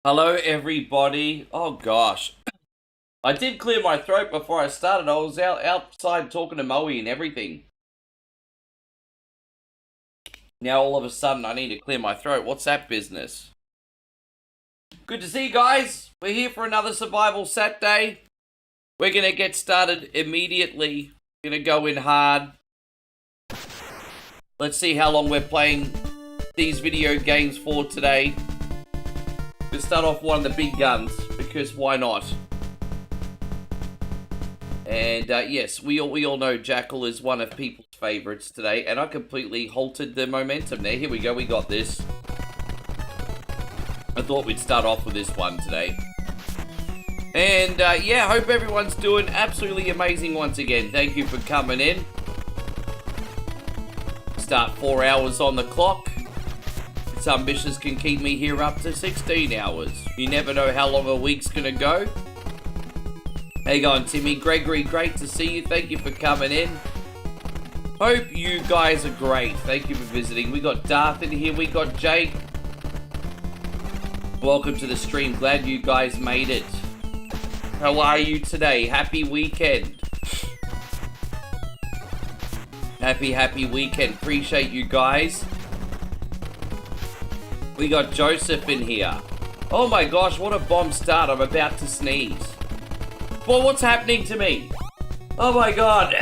Hello, everybody. Oh, gosh. I did clear my throat before I started. I was outside talking to Moe and everything. Now, all of a sudden, I need to clear my throat. What's that business? Good to see you guys. We're here for another Survival Saturday. We're going to get started immediately. Going to go in hard. Let's see how long we're playing these video games for today. We'll start off one of the big guns, because why not? And yes, we all know Jackal is one of people's favorites today, and I completely halted the momentum there. Here we go, we got this. I thought we'd start off with this one today. And yeah, hope everyone's doing absolutely amazing once again. Thank you for coming in. Start 4 hours on the clock. Some ambitious can keep me here up to 16 hours. You never know how long a week's gonna go. How you going, Timmy? Gregory, great to see you. Thank you for coming in. Hope you guys are great. Thank you for visiting. We got Darth in here. We got Jake. Welcome to the stream. Glad you guys made it. How are you today? Happy weekend. Happy weekend. Appreciate you guys. We got Joseph in here. Oh my gosh, what a bomb start. I'm about to sneeze. Well, what's happening to me? Oh my god.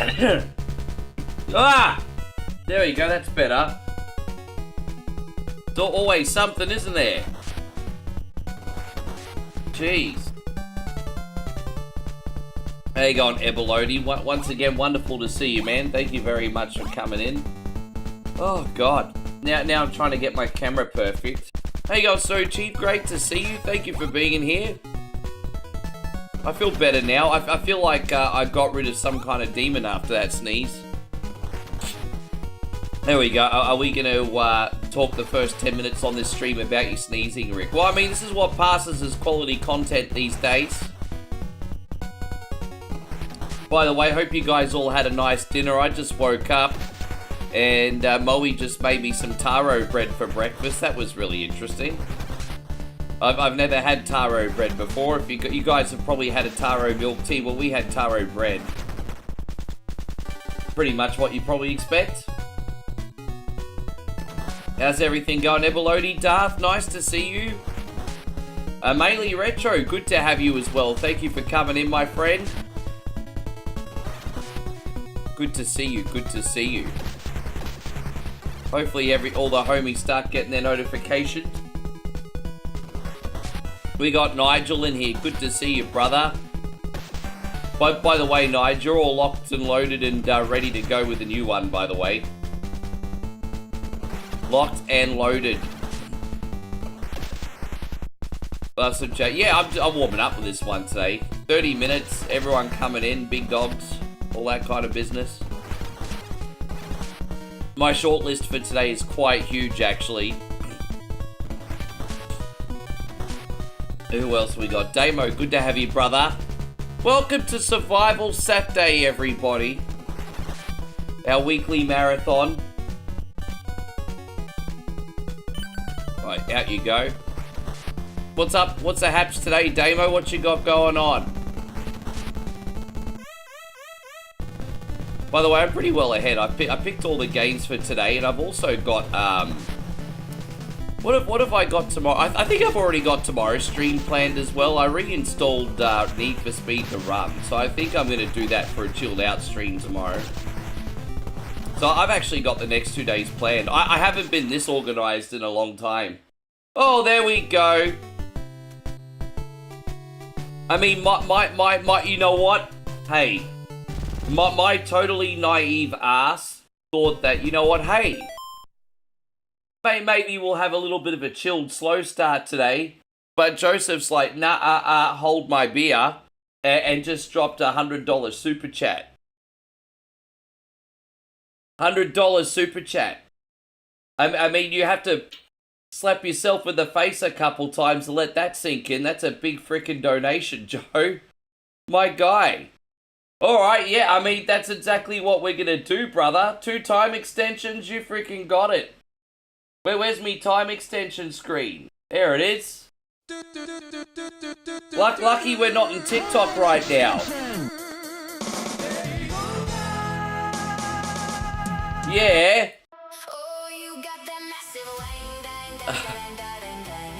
Ah! There we go, that's better. There's always something, isn't there? Jeez. How you going, Ebelodi? Once again, wonderful to see you, man. Thank you very much for coming in. Oh god. Now I'm trying to get my camera perfect. How you going, So Chief? Great to see you. Thank you for being in here. I feel better now. I feel like I got rid of some kind of demon after that sneeze. There we go. Are we going to talk the first 10 minutes on this stream about you sneezing, Rick? Well, I mean, this is what passes as quality content these days. By the way, hope you guys all had a nice dinner. I just woke up. And Moe just made me some taro bread for breakfast. That was really interesting. I've never had taro bread before. If you guys have probably had a taro milk tea. Well, we had taro bread. Pretty much what you probably expect. How's everything going, Ebelodi? Darth, nice to see you. Mainly Retro, good to have you as well. Thank you for coming in, my friend. Good to see you, good to see you. Hopefully all the homies start getting their notifications. We got Nigel in here. Good to see you, brother. By the way, Nigel, you're all locked and loaded and ready to go with the new one, by the way. Locked and loaded. Yeah, I'm warming up with this one today. 30 minutes, everyone coming in, big dogs, all that kind of business. My shortlist for today is quite huge, actually. Who else we got? Damo, good to have you, brother. Welcome to Survival Saturday, everybody. Our weekly marathon. Right, out you go. What's up? What's the haps today, Damo? What you got going on? By the way, I'm pretty well ahead. I picked all the games for today, and I've also got, what have I got tomorrow? I think I've already got tomorrow's stream planned as well. I reinstalled Need for Speed to Run, so I think I'm going to do that for a chilled out stream tomorrow. So I've actually got the next 2 days planned. I haven't been this organized in a long time. Oh, there we go. I mean, you know what? Hey. My totally naive ass thought that, you know what, hey, maybe we'll have a little bit of a chilled, slow start today. But Joseph's like, nah, hold my beer, and just dropped a $100 super chat. $100 super chat. I mean, you have to slap yourself in the face a couple times to let that sink in. That's a big freaking donation, Joe. My guy. Alright, yeah, I mean, that's exactly what we're gonna do, brother. 2 time extensions, you freaking got it. Where's me time extension screen? There it is. Lucky we're not in TikTok right now. Yeah.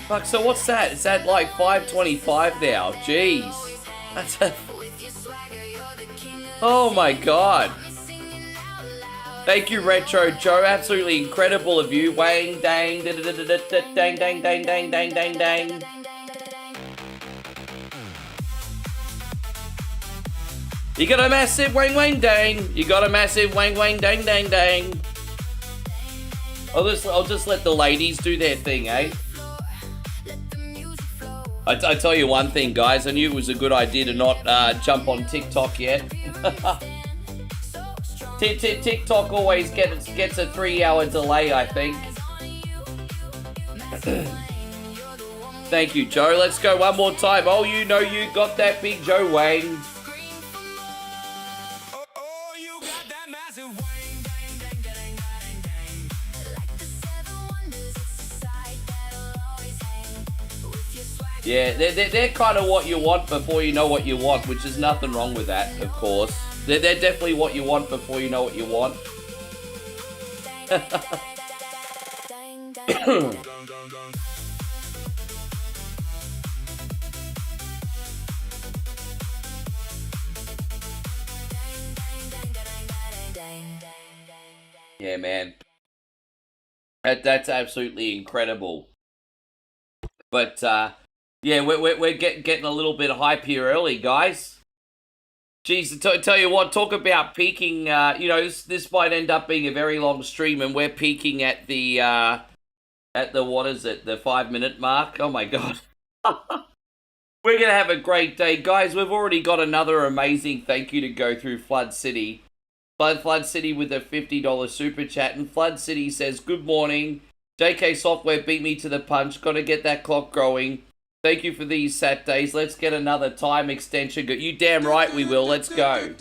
Fuck, so what's that? Is that like 525 now? Jeez. That's a... Oh my god. Thank you, Retro Joe. Absolutely incredible of you. Wang, dang, dang, dang, dang, dang, dang, dang, dang, dang. You got a massive wang, wang, dang. You got a massive wang, wang, dang, dang, dang. I'll just let the ladies do their thing, eh? I tell you one thing, guys. I knew it was a good idea to not jump on TikTok yet. TikTok always gets a 3-hour delay, I think. Thank you, Joe. Let's go one more time. Oh, you know you got that big Joe Wang. Yeah, they're kind of what you want before you know what you want, which is nothing wrong with that, of course. They're definitely what you want before you know what you want. Yeah, man. That's absolutely incredible. But, yeah, we're getting a little bit hype here early, guys. Jeez, tell you what, talk about peaking. You know, this might end up being a very long stream, and we're peaking at the what is it, the 5-minute mark? Oh my god. We're gonna have a great day, guys. We've already got another amazing thank you to go through. Flood City, Flood City with a $50 super chat, and Flood City says, "Good morning. JK Software beat me to the punch. Got to get that clock growing. Thank you for these Saturdays. Let's get another time extension. You damn right we will. Let's go."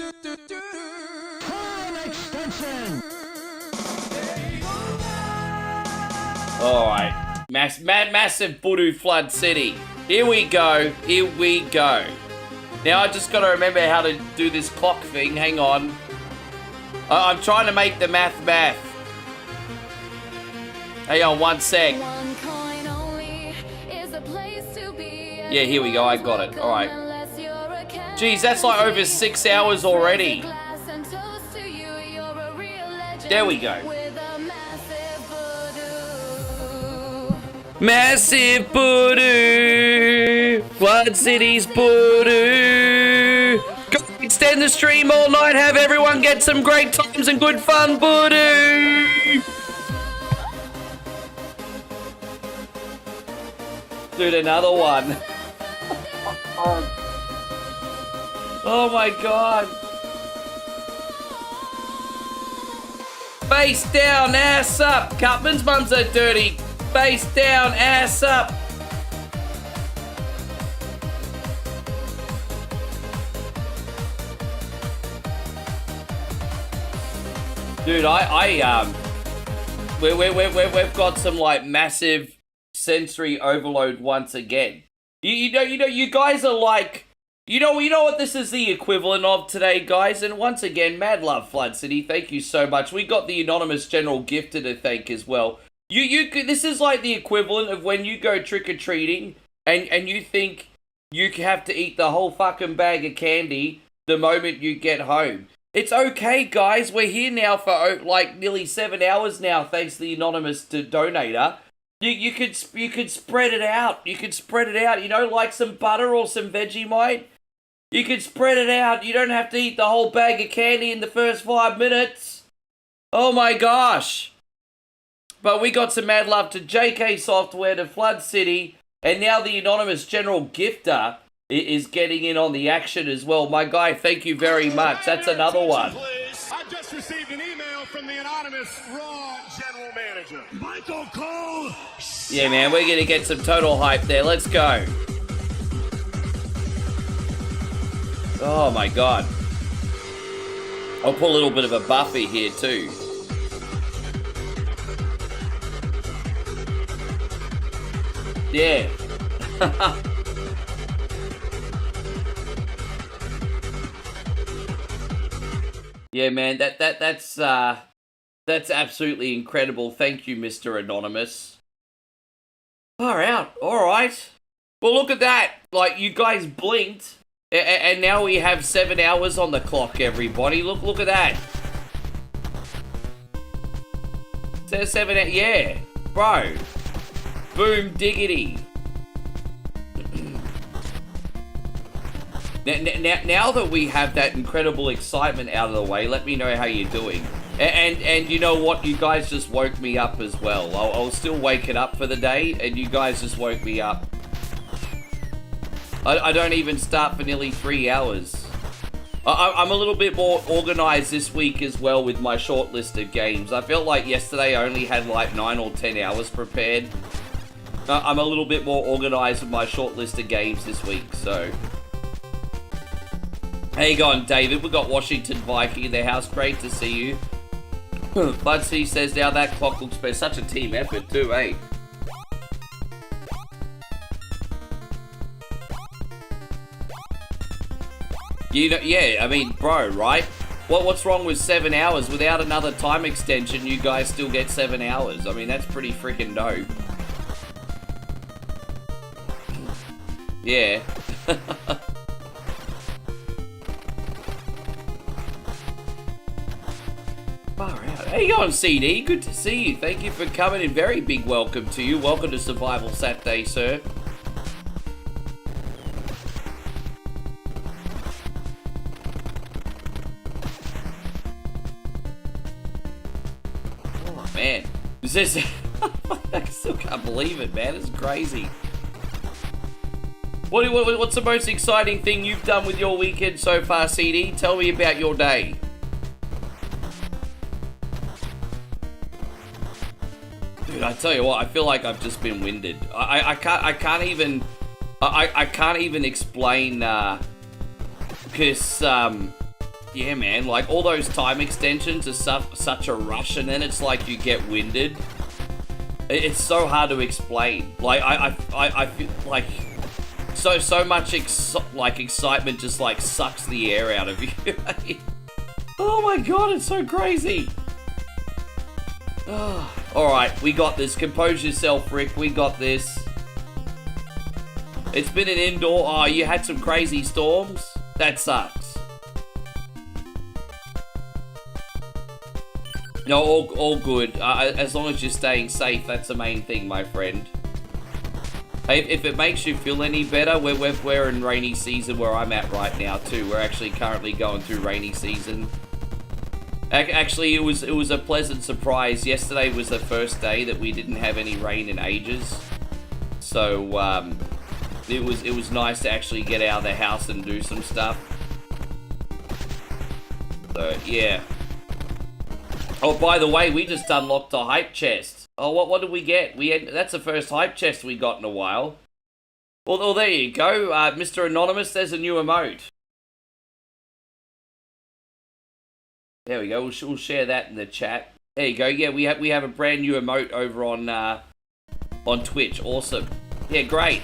Time extension. All right, massive Voodoo Flood City. Here we go. Here we go. Now I just got to remember how to do this clock thing. Hang on. I'm trying to make the math. Hang on, one sec. Yeah, here we go. I got it. All right. Jeez, that's like over 6 hours already. There we go. Massive voodoo. Flood City's voodoo. Go extend the stream all night. Have everyone get some great times and good fun, voodoo. Dude, another one. Oh my god. Face down, ass up. Cutman's mums are dirty. Face down, ass up. Dude, we've got some like massive sensory overload once again. You know, you guys are like, you know what this is the equivalent of today, guys. And once again, mad love, Flood City. Thank you so much. We got the anonymous general gifter to thank as well. This is like the equivalent of when you go trick or treating and you think you have to eat the whole fucking bag of candy the moment you get home. It's okay, guys. We're here now for like nearly 7 hours now, thanks to the anonymous donator. You could spread it out. You could spread it out. You know, like some butter or some Vegemite. You could spread it out. You don't have to eat the whole bag of candy in the first 5 minutes. Oh my gosh. But we got some mad love to JK Software, to Flood City, and now the anonymous general gifter is getting in on the action as well. My guy, thank you very much. That's another one. I've just received an email from the anonymous Raw general manager, Michael Cole. Yeah, man, we're going to get some total hype there. Let's go. Oh, my God. I'll put a little bit of a buffer here, too. Yeah. Yeah, man, that's absolutely incredible. Thank you, Mr. Anonymous. Far out. All right. Well, look at that. Like, you guys blinked, and now we have 7 hours on the clock, everybody. Look at that. Says 7 yeah. Bro. Boom diggity. Now that we have that incredible excitement out of the way, let me know how you're doing. And you know what? You guys just woke me up as well. I was still waking up for the day, and you guys just woke me up. I don't even start for nearly 3 hours. I'm a little bit more organized this week as well with my short list of games. I felt like yesterday I only had like 9 or 10 hours prepared. I'm a little bit more organized with my short list of games this week, so... How you going, David? We got Washington Viking in the house. Great to see you. Budsy says, now that clock looks better. Such a team effort too, eh? You know, yeah, I mean, bro, right? What's wrong with 7 hours? Without another time extension, you guys still get 7 hours. I mean, that's pretty freaking dope. Yeah. Far out. How you going, CD? Good to see you. Thank you for coming in. Very big welcome to you. Welcome to Survival Saturday, sir. Oh, man. Is this... I still can't believe it, man. It's crazy. What's the most exciting thing you've done with your weekend so far, CD? Tell me about your day. Dude, I tell you what, I feel like I've just been winded. I can't even explain, because, yeah, man, like, all those time extensions are such a rush, and then it's like you get winded. It's so hard to explain. Like, I feel like, so much, excitement just, like, sucks the air out of you. Oh my god, it's so crazy. Oh. Alright, we got this. Compose yourself, Rick. We got this. It's been an indoor... Oh, you had some crazy storms? That sucks. No, all good. As long as you're staying safe, that's the main thing, my friend. Hey, if it makes you feel any better, we're in rainy season where I'm at right now, too. We're actually currently going through rainy season. Actually, it was a pleasant surprise. Yesterday was the first day that we didn't have any rain in ages. So, it was nice to actually get out of the house and do some stuff. So, yeah. Oh, by the way, we just unlocked a hype chest. Oh, what did we get? That's the first hype chest we got in a while. Well, there you go. Mr. Anonymous, there's a new emote. There we go. We'll share that in the chat. There you go. Yeah, we have a brand new emote over on Twitch. Awesome. Yeah, great.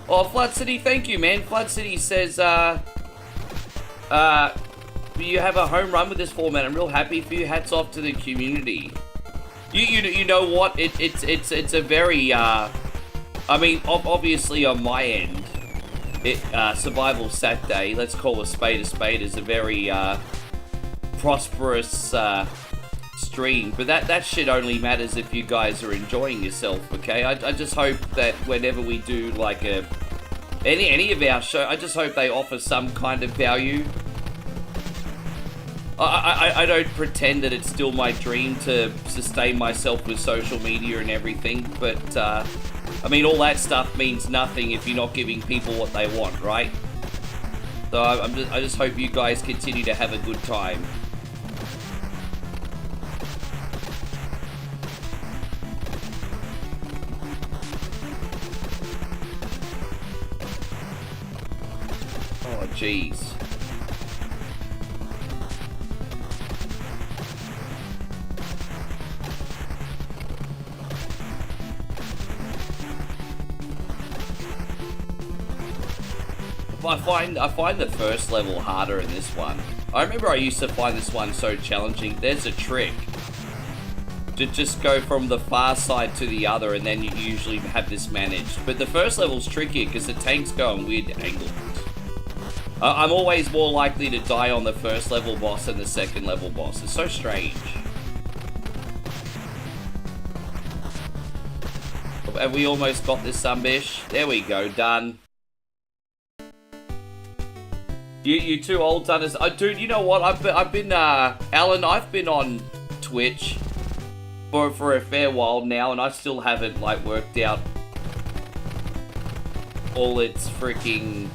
Oh, Flood City, thank you, man. Flood City says, you have a home run with this format. I'm real happy for you. Hats off to the community. You know what? It's a very I mean, obviously on my end. Survival Saturday, let's call a spade, is a very prosperous stream, but that shit only matters if you guys are enjoying yourself, okay? I just hope that whenever we do like any of our show, I just hope they offer some kind of value. I don't pretend that it's still my dream to sustain myself with social media and everything, but I mean, all that stuff means nothing if you're not giving people what they want, right? So I just hope you guys continue to have a good time. Oh, jeez. I find the first level harder in this one. I remember I used to find this one so challenging. There's a trick to just go from the far side to the other, and then you usually have this managed. But the first level's trickier because the tanks go on weird angles. I'm always more likely to die on the first level boss than the second level boss. It's so strange. Have we almost got this, Sunbish? There we go, done. You too old, done as... dude, you know what? I've been Alan, I've been on Twitch for a fair while now, and I still haven't, like, worked out all its freaking...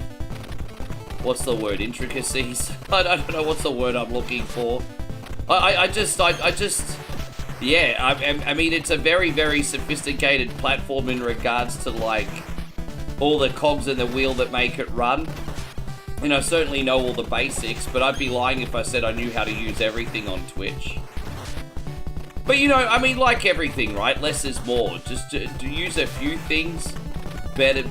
What's the word? Intricacies? I don't know what's the word I'm looking for. I just... Yeah, I mean, it's a very, very sophisticated platform in regards to, like, all the cogs in the wheel that make it run. And I certainly know all the basics, but I'd be lying if I said I knew how to use everything on Twitch. But, you know, I mean, like everything, right? Less is more. Just to use a few things better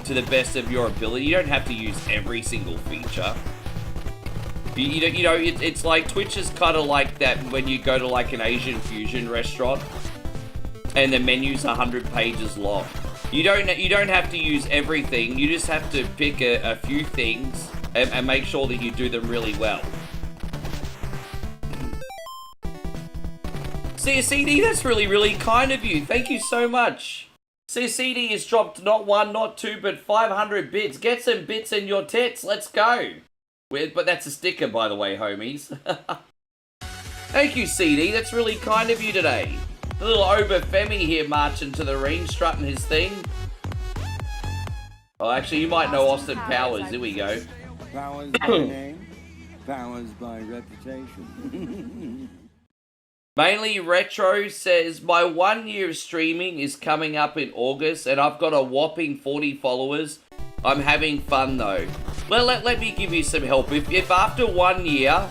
to the best of your ability. You don't have to use every single feature. You know, it's like Twitch is kind of like that when you go to like an Asian fusion restaurant and the menu's 100 pages long. You don't have to use everything. You just have to pick a few things and make sure that you do them really well. CSCD, that's really, really kind of you. Thank you so much. CSCD has dropped not 1, not 2, but 500 bits. Get some bits in your tits. Let's go. Weird, but that's a sticker, by the way, homies. Thank you, CD. That's really kind of you today. A little Obafemi here marching to the ring, strutting his thing. Oh, actually, you might know Austin Powers. Here we go. Powers by name, powers by reputation. Mainly Retro says, my 1 year of streaming is coming up in August, and I've got a whopping 40 followers. I'm having fun, though. Let me give you some help. If after 1 year,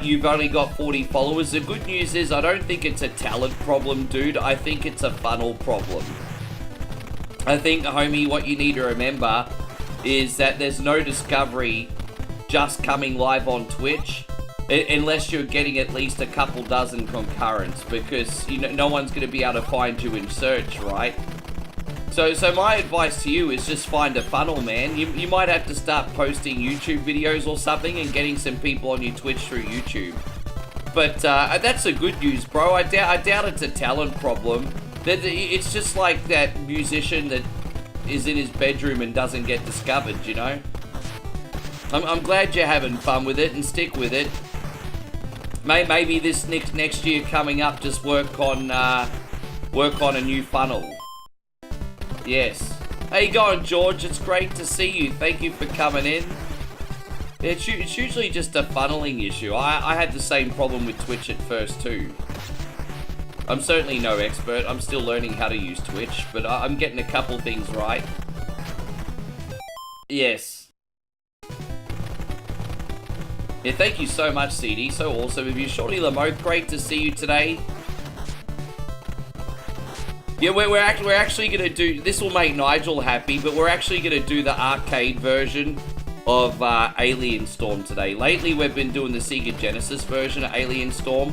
you've only got 40 followers, the good news is I don't think it's a talent problem, dude. I think it's a funnel problem. I think, homie, what you need to remember is that there's no discovery just coming live on Twitch unless you're getting at least a couple dozen concurrents, because you know no one's going to be able to find you in search, right? So my advice to you is just find a funnel, man. You might have to start posting YouTube videos or something and getting some people on your Twitch through YouTube. But that's the good news, bro. I doubt it's a talent problem. It's just like that musician that is in his bedroom and doesn't get discovered, you know? I'm glad you're having fun with it and stick with it. Maybe this next year coming up, just work on a new funnel. Yes. How you going, George? It's great to see you. Thank you for coming in. It's usually just a funneling issue. I had the same problem with Twitch at first too. I'm certainly no expert. I'm still learning how to use Twitch, but I'm getting a couple things right. Yes. Yeah, thank you so much, CD. So awesome of you. Shorty Lamoth, great to see you today. Yeah, we're actually going to do... This will make Nigel happy, but we're actually going to do the arcade version of Alien Storm today. Lately, we've been doing the Sega Genesis version of Alien Storm,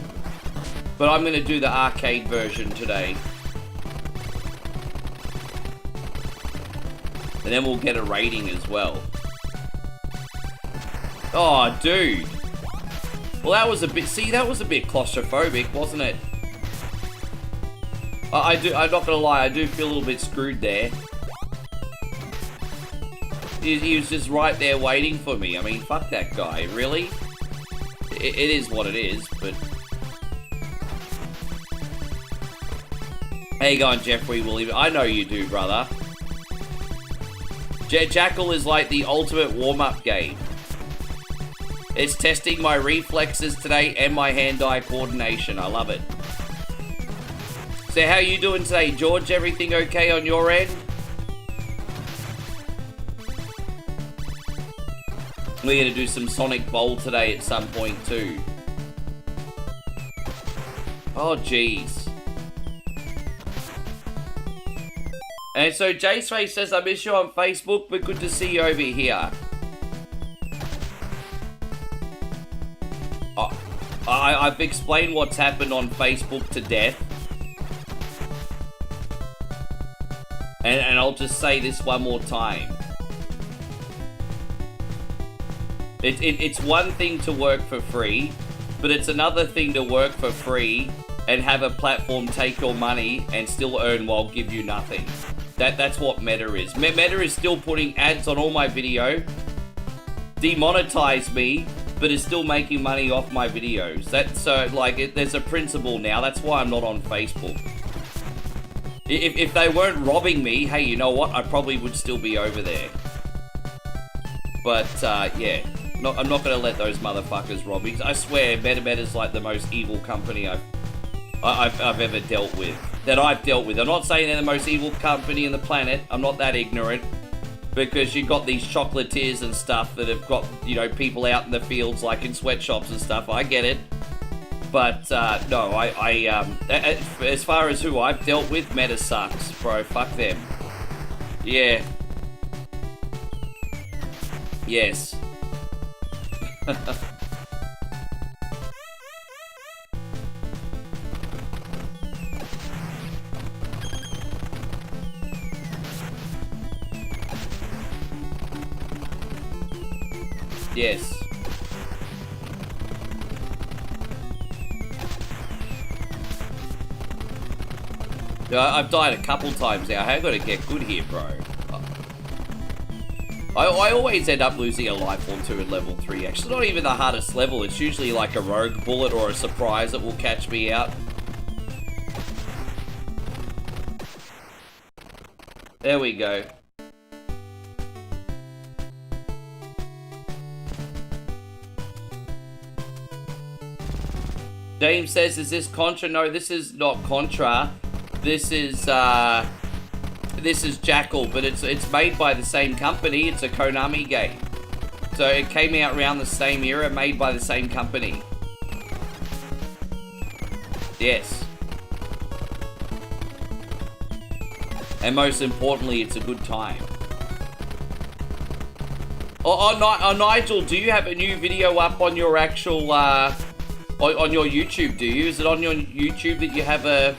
but I'm going to do the arcade version today. And then we'll get a rating as well. Oh, dude. Well, that was a bit... See, that was a bit claustrophobic, wasn't it? I'm not gonna lie, I do feel a little bit screwed there. He was just right there waiting for me. I mean, fuck that guy, really? It is what it is, but... How you going, Jeffrey Williams? I know you do, brother. Jackal is like the ultimate warm-up game. It's testing my reflexes today and my hand-eye coordination. I love it. So how you doing today, George? Everything okay on your end? We're going to do some Sonic Bowl today at some point too. Oh, jeez. And so Jace Face says, I miss you on Facebook, but good to see you over here. I've explained what's happened on Facebook to death. And I'll just say this one more time. It's one thing to work for free, but it's another thing to work for free and have a platform take your money and still earn while give you nothing. That's what Meta is. Meta is still putting ads on all my video, demonetize me, but is still making money off my videos. There's a principle now. That's why I'm not on Facebook. If they weren't robbing me, hey, you know what? I probably would still be over there. But, yeah. I'm not going to let those motherfuckers rob me. I swear, Meta's like the most evil company I've ever dealt with. That I've dealt with. I'm not saying they're the most evil company on the planet. I'm not that ignorant. Because you've got these chocolatiers and stuff that have got, you know, people out in the fields, like in sweatshops and stuff. I get it. But, no, as far as who I've dealt with, Meta sucks, bro. Fuck them. Yeah. Yes. Yes. I've died a couple times now. I've got to get good here, bro. I always end up losing a life or two at level 3. Actually, not even the hardest level. It's usually like a rogue bullet or a surprise that will catch me out. There we go. James says, is this Contra? No, this is not Contra. This is Jackal, but it's made by the same company. It's a Konami game. So it came out around the same era, made by the same company. Yes. And most importantly, it's a good time. Oh, Nigel, do you have a new video up on your actual, on your YouTube, do you? Is it on your YouTube that you have a...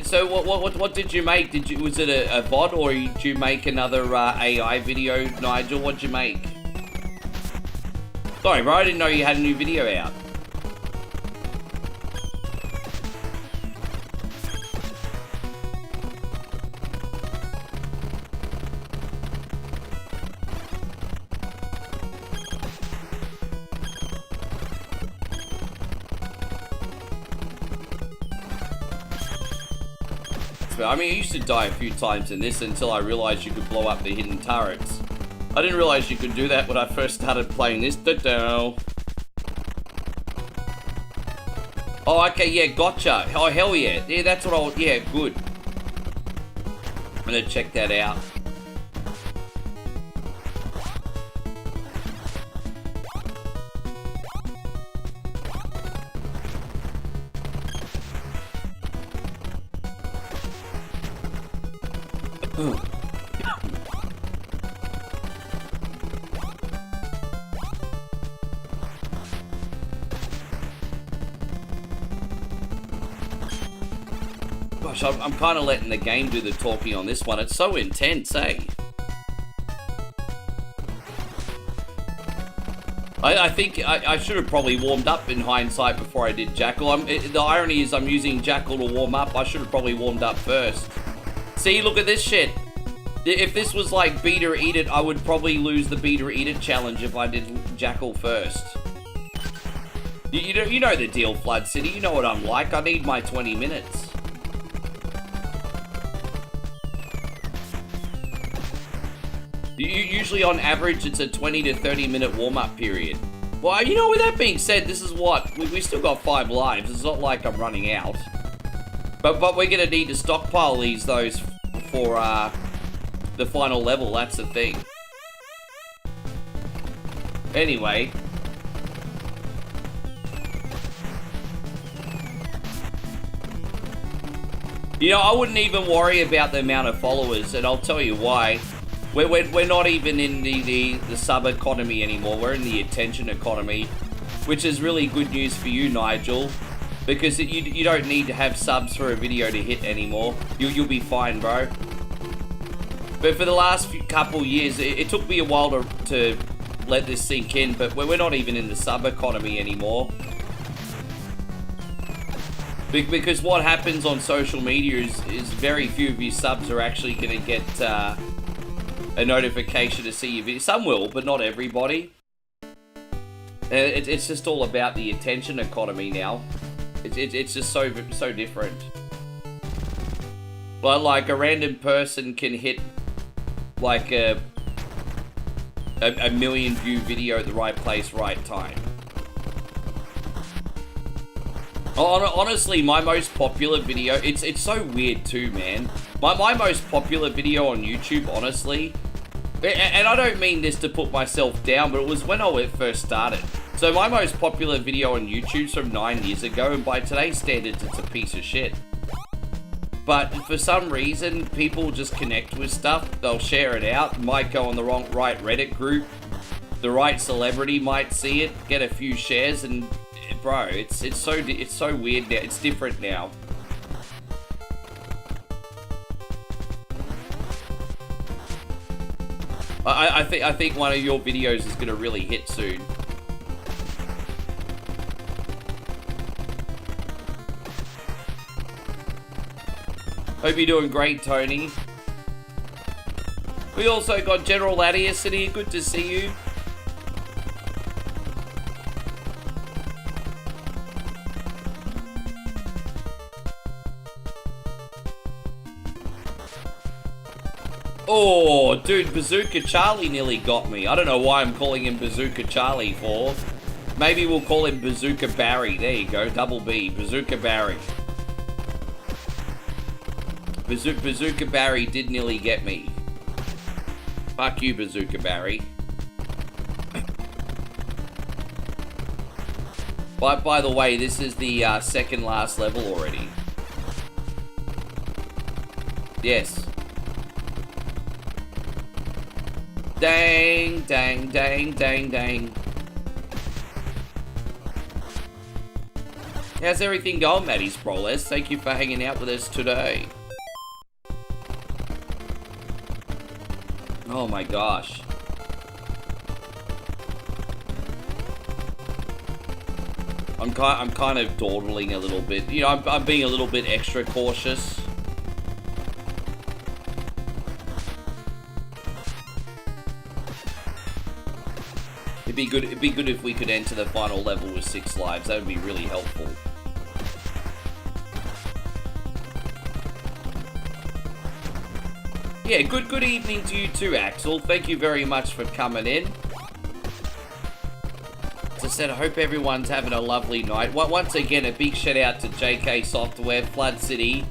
So what did you make? Was it a VOD or did you make another AI video, Nigel? What'd you make? Sorry, bro, I didn't know you had a new video out. I mean, I used to die a few times in this until I realized you could blow up the hidden turrets. I didn't realize you could do that when I first started playing this. Oh, okay, yeah, gotcha. Oh, hell yeah. Yeah, that's what yeah, good. I'm gonna check that out. Gosh, I'm kind of letting the game do the talking on this one. It's so intense, eh? I think I should have probably warmed up in hindsight before I did Jackal. The irony is I'm using Jackal to warm up. I should have probably warmed up first. See, look at this shit. If this was like beat or eat it, I would probably lose the beat or eat it challenge if I did Jackal first. You know the deal, Flood City. You know what I'm like. I need my 20 minutes. Usually on average, it's a 20 to 30 minute warm-up period. Well, you know, with that being said, this is what, we still got 5 lives. It's not like I'm running out. But we're gonna need to stockpile those for the final level, that's the thing. Anyway. You know, I wouldn't even worry about the amount of followers, and I'll tell you why. We're not even in the sub economy anymore. We're in the attention economy, which is really good news for you, Nigel, because you don't need to have subs for a video to hit anymore. You'll be fine, bro. But for the last couple years, it took me a while to let this sink in, but we're not even in the sub economy anymore. Because what happens on social media is very few of your subs are actually going to get a notification to see your video. Some will, but not everybody. It's just all about the attention economy now. It's just so different. But like a random person can hit like a million view video at the right place, right time. Honestly, my most popular video, it's so weird too, man. My most popular video on YouTube, honestly, and I don't mean this to put myself down, but it was when I first started. So my most popular video on YouTube's from 9 years ago, and by today's standards, it's a piece of shit. But for some reason, people just connect with stuff. They'll share it out, might go on the right Reddit group. The right celebrity might see it, get a few shares, and bro, it's so weird now. It's different now. I think one of your videos is gonna really hit soon. Hope you're doing great, Tony. We also got General Ladius in here. Good to see you. Oh, dude, Bazooka Charlie nearly got me. I don't know why I'm calling him Bazooka Charlie for. Maybe we'll call him Bazooka Barry. There you go, double B, Bazooka Barry. Bazooka Barry did nearly get me. Fuck you, Bazooka Barry. By the way, this is the second last level already. Yes. Dang, dang, dang, dang, dang. How's everything going, Matty Sproles? Thank you for hanging out with us today. Oh my gosh. I'm kind of dawdling a little bit. You know, I'm being a little bit extra cautious. It'd be good if we could enter the final level with 6 lives. That would be really helpful. Yeah, good evening to you too, Axel. Thank you very much for coming in. As I said, I hope everyone's having a lovely night. Once again, a big shout out to JK Software, Flood City,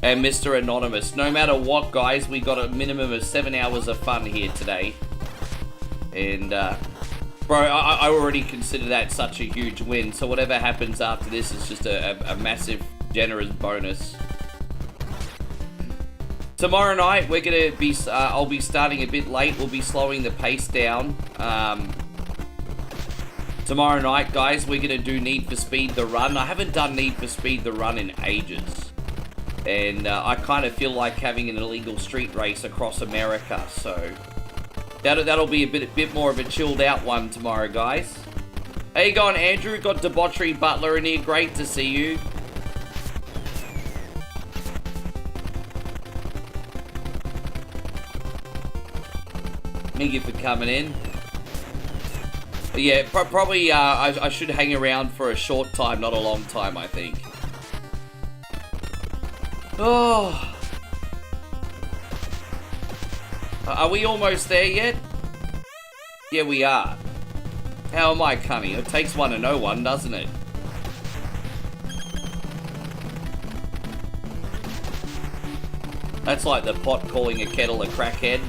and Mr. Anonymous. No matter what, guys, we got a minimum of 7 hours of fun here today. And, bro, I already consider that such a huge win, so whatever happens after this is just a massive, generous bonus. Tomorrow night, we're gonna be, I'll be starting a bit late. We'll be slowing the pace down. Tomorrow night, guys, we're gonna do Need for Speed The Run. I haven't done Need for Speed The Run in ages. And I kind of feel like having an illegal street race across America, so that'll be a bit more of a chilled out one tomorrow, guys. How you going, Andrew? Got Debauchery Butler in here. Great to see you. Thank you for coming in. But yeah, probably I should hang around for a short time, not a long time, I think. Oh. Are we almost there yet? Yeah, we are. How am I, cunning? It takes one to know one, doesn't it? That's like the pot calling a kettle a crackhead.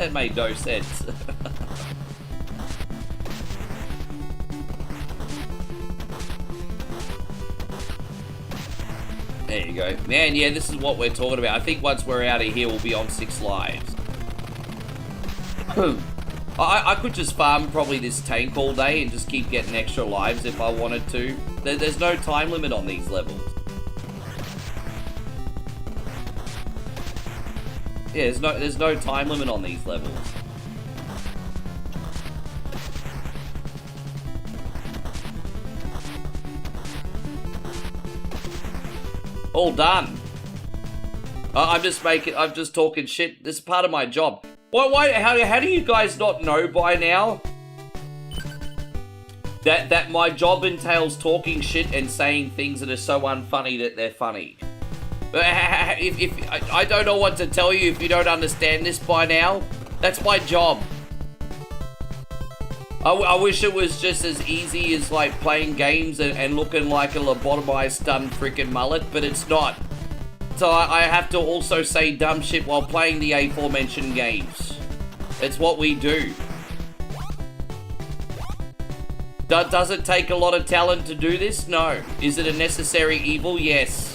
That made no sense. There you go. Man, yeah, this is what we're talking about. I think once we're out of here, we'll be on 6 lives. I could just farm probably this tank all day and just keep getting extra lives if I wanted to. There's no time limit on these levels. Yeah, there's no time limit on these levels. All done. I'm just talking shit. This is part of my job. How do you guys not know by now that my job entails talking shit and saying things that are so unfunny that they're funny? If I don't know what to tell you if you don't understand this by now. That's my job. I wish it was just as easy as like playing games and looking like a lobotomized stunned freaking mullet, but it's not. So I have to also say dumb shit while playing the aforementioned games. It's what we do. Does it take a lot of talent to do this? No. Is it a necessary evil? Yes.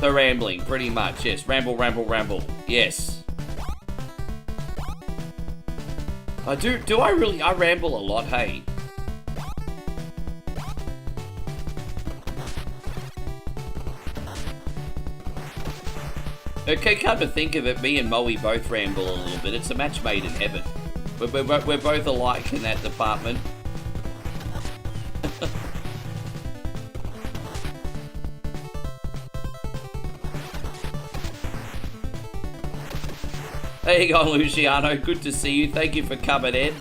So rambling, pretty much, yes. Ramble, ramble, ramble. Yes. I ramble a lot, hey? Okay, come to think of it, me and Moe both ramble a little bit. It's a match made in heaven. We're both alike in that department. There you go, Luciano. Good to see you. Thank you for coming in.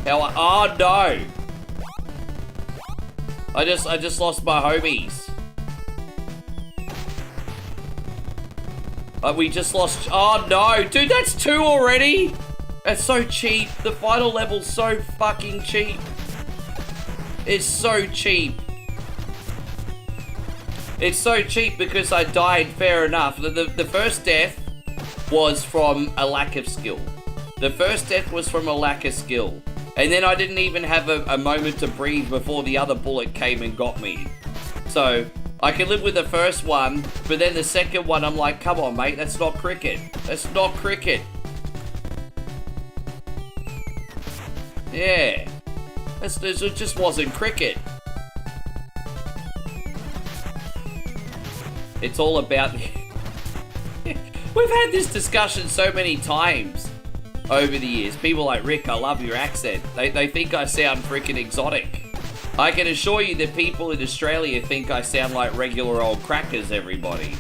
Oh no! I just lost my homies. We just lost. Oh no, dude, that's 2 already. That's so cheap. The final level's so fucking cheap. It's so cheap. It's so cheap because I died. Fair enough. The first death was from a lack of skill. The first death was from a lack of skill. And then I didn't even have a moment to breathe before the other bullet came and got me. So, I can live with the first one, but then the second one, I'm like, come on, mate, that's not cricket. That's not cricket. Yeah. It just wasn't cricket. It's all about... We've had this discussion so many times over the years. People like, Rick, I love your accent. They think I sound freaking exotic. I can assure you that people in Australia think I sound like regular old crackers, everybody.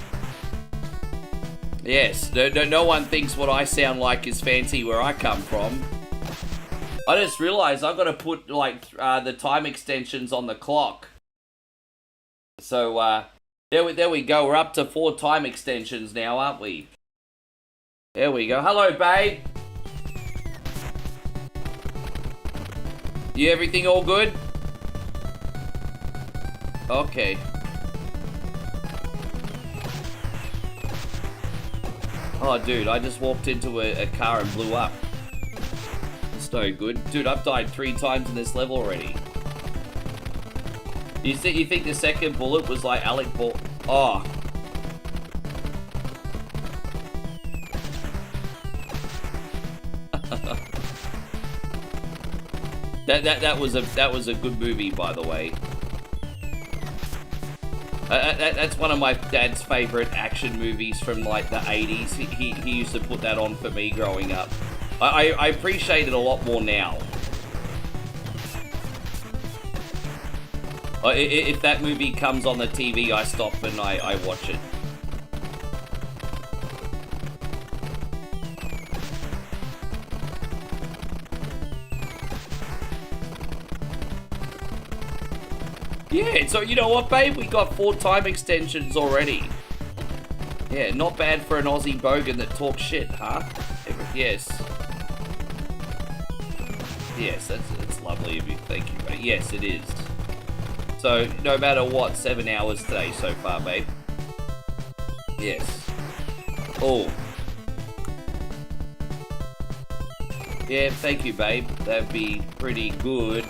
Yes, no one thinks what I sound like is fancy where I come from. I just realized I've got to put, like, the time extensions on the clock. So, there we go. We're up to 4 time extensions now, aren't we? There we go. Hello, babe. You everything all good? Okay. Oh, dude, I just walked into a car and blew up. It's no good. Dude, I've died 3 times in this level already. You think the second bullet was like Alec Ball? Oh. that was a good movie, by the way. That's one of my dad's favorite action movies from like the 80s. He used to put that on for me growing up. I appreciate it a lot more now. If that movie comes on the TV, I stop and I watch it. Yeah, so you know what, babe? We got 4 time extensions already. Yeah, not bad for an Aussie bogan that talks shit, huh? Yes. Yes, that's lovely of you. Thank you, mate. Yes, it is. So, no matter what, 7 hours today so far, babe. Yes. Oh. Yeah, thank you, babe. That'd be pretty good.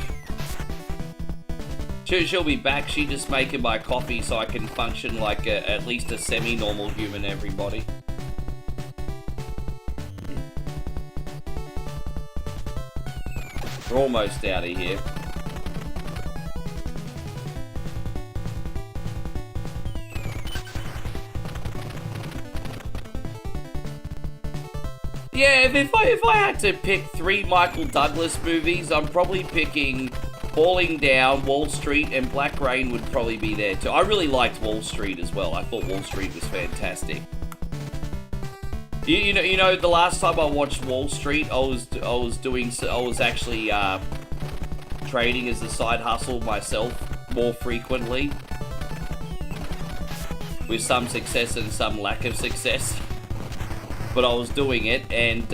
She'll be back. She just making my coffee so I can function like at least a semi-normal human, everybody. We're almost out of here. Yeah, if I had to pick 3 Michael Douglas movies, I'm probably picking Falling Down, Wall Street, and Black Rain would probably be there too. I really liked Wall Street as well. I thought Wall Street was fantastic. You know, the last time I watched Wall Street, I was actually trading as a side hustle myself more frequently, with some success and some lack of success. But I was doing it, and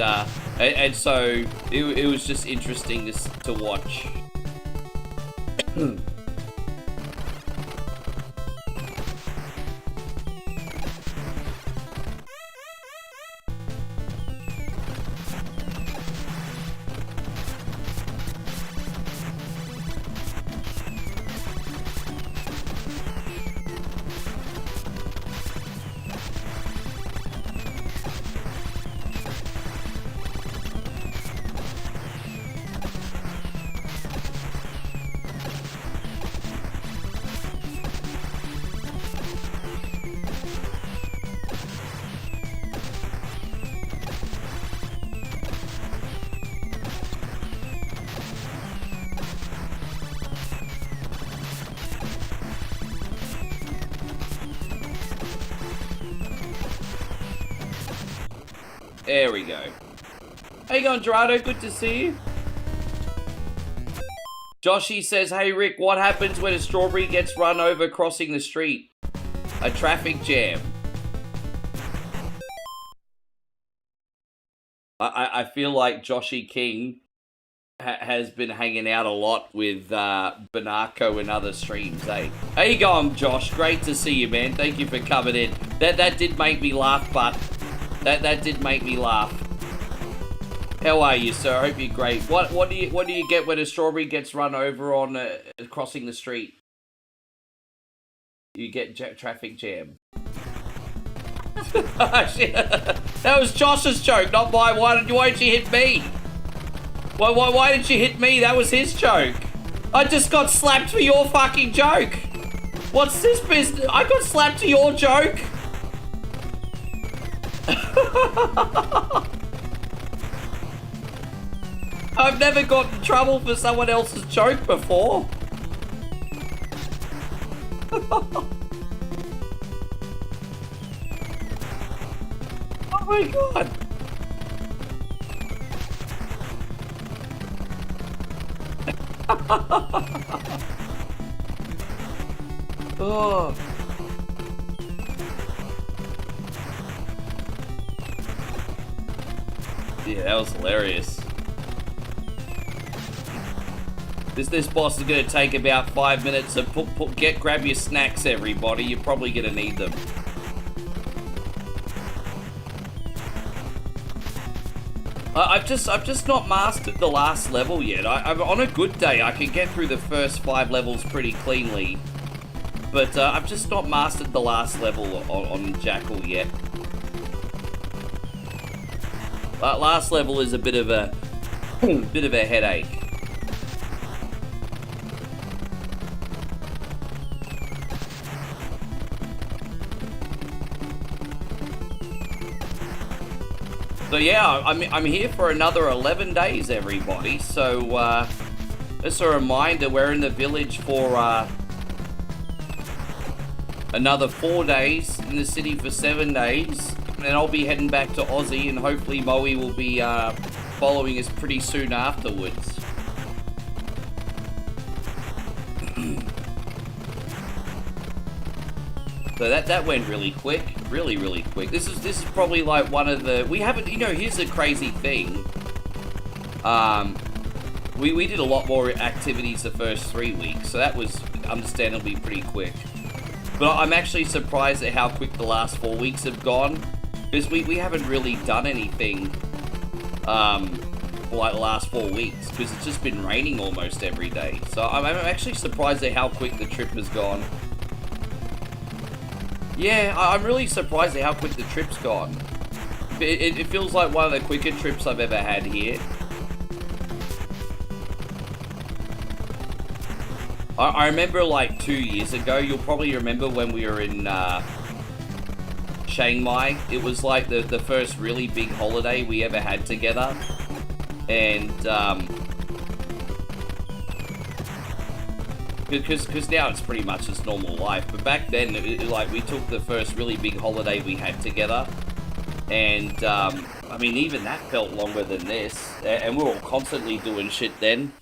so it was just interesting to watch. There we go. How you going, Gerardo? Good to see you. Joshy says, hey Rick, what happens when a strawberry gets run over crossing the street? A traffic jam. I feel like Joshy King has been hanging out a lot with Banako and other streams, eh? How you going, Josh? Great to see you, man. Thank you for coming in. That did make me laugh, but that did make me laugh. How are you, sir? I hope you're great. What do you get when a strawberry gets run over on crossing the street? You get traffic jam. That was Josh's joke, not mine. Why did you hit me? Why did you hit me? That was his joke. I just got slapped for your fucking joke. What's this business? I got slapped for your joke. I've never got in trouble for someone else's joke before. Oh my god. Oh. Yeah, that was hilarious. This boss is gonna take about 5 minutes, so grab your snacks, everybody. You're probably gonna need them. I've just not mastered the last level yet. I'm on a good day, I can get through the first 5 levels pretty cleanly, but I've just not mastered the last level on Jackal yet. That last level is a bit of a headache. So yeah, I'm here for another 11 days, everybody. So just a reminder, we're in the village for another 4 days, in the city for 7 days, and then I'll be heading back to Aussie, and hopefully Moe will be following us pretty soon afterwards. So that went really quick, really quick. This is probably like one of the, we haven't, you know, here's the crazy thing. We did a lot more activities the first 3 weeks, so that was understandably pretty quick. But I'm actually surprised at how quick the last 4 weeks have gone, because we haven't really done anything for like the last 4 weeks, because it's just been raining almost every day. So I'm actually surprised at how quick the trip has gone. Yeah, I'm really surprised at how quick the trip's gone. It feels like one of the quicker trips I've ever had here. I remember like 2 years ago, you'll probably remember when we were in Chiang Mai. It was like the first really big holiday we ever had together. And, because now it's pretty much just normal life. But back then, like, we took the first really big holiday we had together. And, I mean, even that felt longer than this. And we were all constantly doing shit then.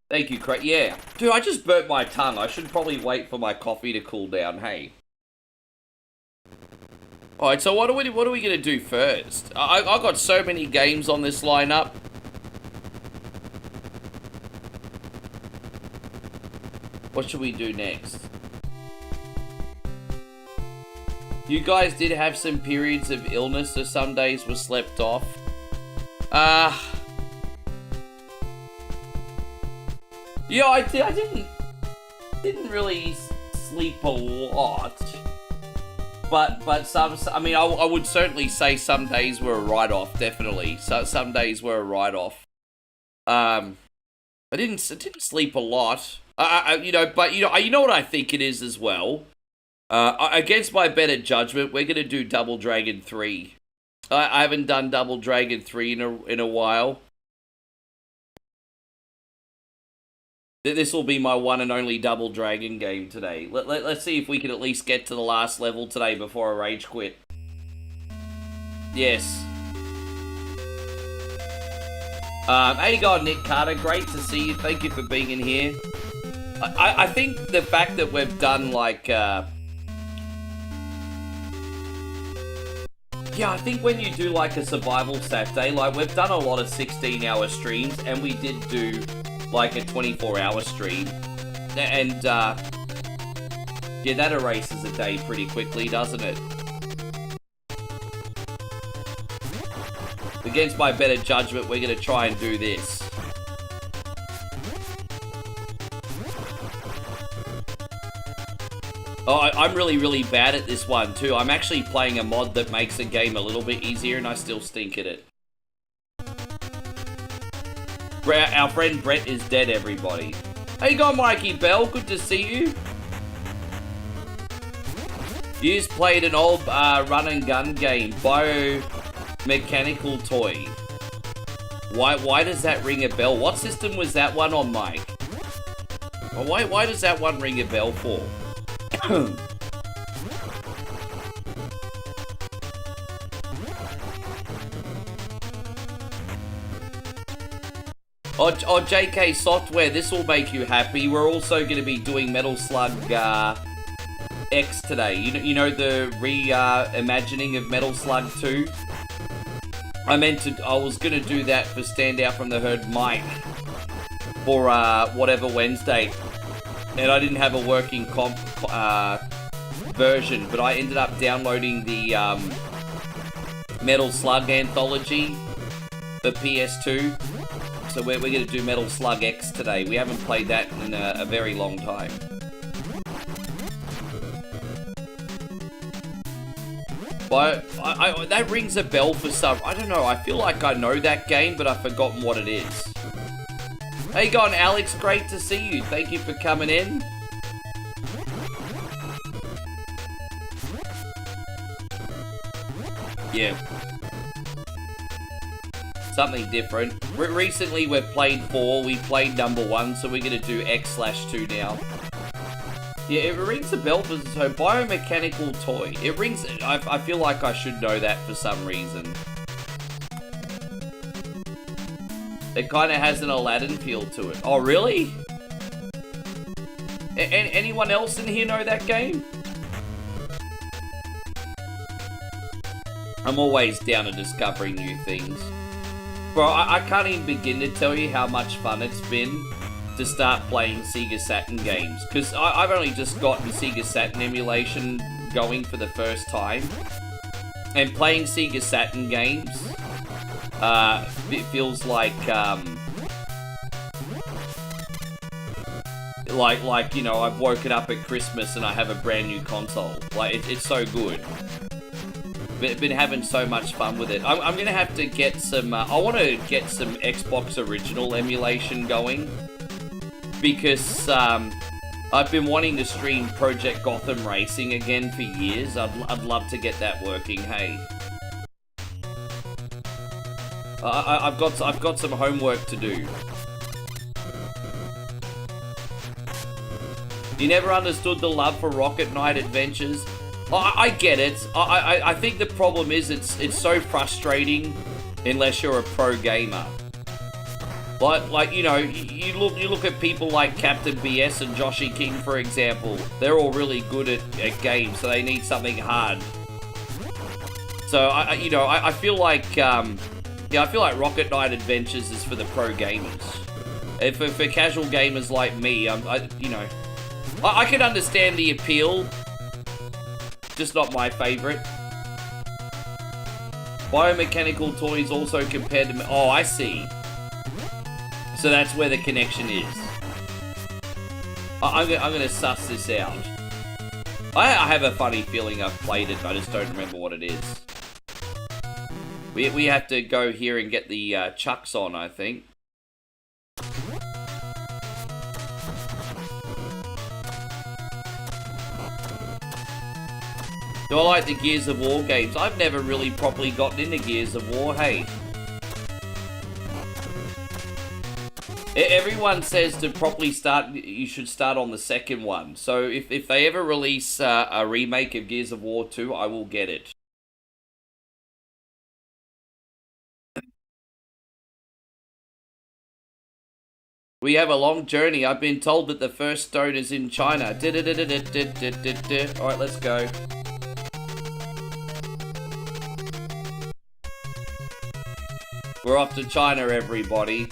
Thank you, Craig. Yeah. Dude, I just burnt my tongue. I should probably wait for my coffee to cool down. Hey. Alright, so what are we going to do first? I got so many games on this lineup. What should we do next? You guys did have some periods of illness, so some days were slept off. Yeah, I didn't really sleep a lot, but some, I mean, I would certainly say some days were a write-off, definitely. So some days were a write-off. I didn't sleep a lot. You know what I think it is as well. Against my better judgment, we're gonna do Double Dragon 3. I haven't done Double Dragon 3 in a while. This will be my one and only Double Dragon game today. Let's see if we can at least get to the last level today before I rage quit. Yes. Hey, God, Nick Carter, great to see you. Thank you for being in here. I think the fact that we've done, like, yeah, I think when you do, like, a survival Saturday, like, we've done a lot of 16-hour streams, and we did do like a 24-hour stream, and yeah, that erases a day pretty quickly, doesn't it? Against my better judgment, we're gonna try and do this. Oh, I'm really bad at this one too. I'm actually playing a mod that makes the game a little bit easier, and I still stink at it. Our friend Brett is dead, everybody. How you going, Mikey Bell? Good to see you. You just played an old run and gun game, Biomechanical Toy. Why does that ring a bell? What system was that one on, Mike? Why does that one ring a bell for? Oh, JK Software, this will make you happy. We're also going to be doing Metal Slug X today. You know the reimagining of Metal Slug 2? I was going to do that for Stand Out from the Herd Mike for whatever Wednesday. And I didn't have a working comp version, but I ended up downloading the Metal Slug Anthology for PS2. So we're going to do Metal Slug X today. We haven't played that in a very long time. But that rings a bell for some... I don't know, I feel like I know that game, but I've forgotten what it is. How you going, Alex? Great to see you. Thank you for coming in. Yeah. Something different. Recently we've played 4, we played number 1, so we're going to do X/2 now. Yeah, it rings a bell for so Biomechanical Toy. It rings, I feel like I should know that for some reason. It kind of has an Aladdin feel to it. Oh, really? Anyone else in here know that game? I'm always down to discovering new things. Bro, I can't even begin to tell you how much fun it's been to start playing Sega Saturn games. Because I've only just gotten Sega Saturn emulation going for the first time. And playing Sega Saturn games, it feels like, you know, I've woken up at Christmas and I have a brand new console. Like, it's so good. Been having so much fun with it. I'm gonna have to get some, I want to get some Xbox original emulation going. Because, I've been wanting to stream Project Gotham Racing again for years. I'd love to get that working, hey. I've got some homework to do. You never understood the love for Rocket Knight Adventures? I get it. I think the problem is it's so frustrating unless you're a pro gamer. Like you know, you look at people like Captain BS and Joshy King, for example. They're all really good at games, so they need something hard. So I feel like I feel like Rocket Knight Adventures is for the pro gamers. For casual gamers like me, I can understand the appeal, just not my favorite. Biomechanical toys also compared to... Oh, I see. So that's where the connection is. I'm gonna suss this out. I have a funny feeling I've played it, I just don't remember what it is. We have to go here and get the chucks on, I think. Do I like the Gears of War games? I've never really properly gotten into Gears of War, hey. Everyone says to properly start, you should start on the second one. So if they ever release a remake of Gears of War 2, I will get it. We have a long journey. I've been told that the first stone is in China. Alright, let's go. We're off to China, everybody.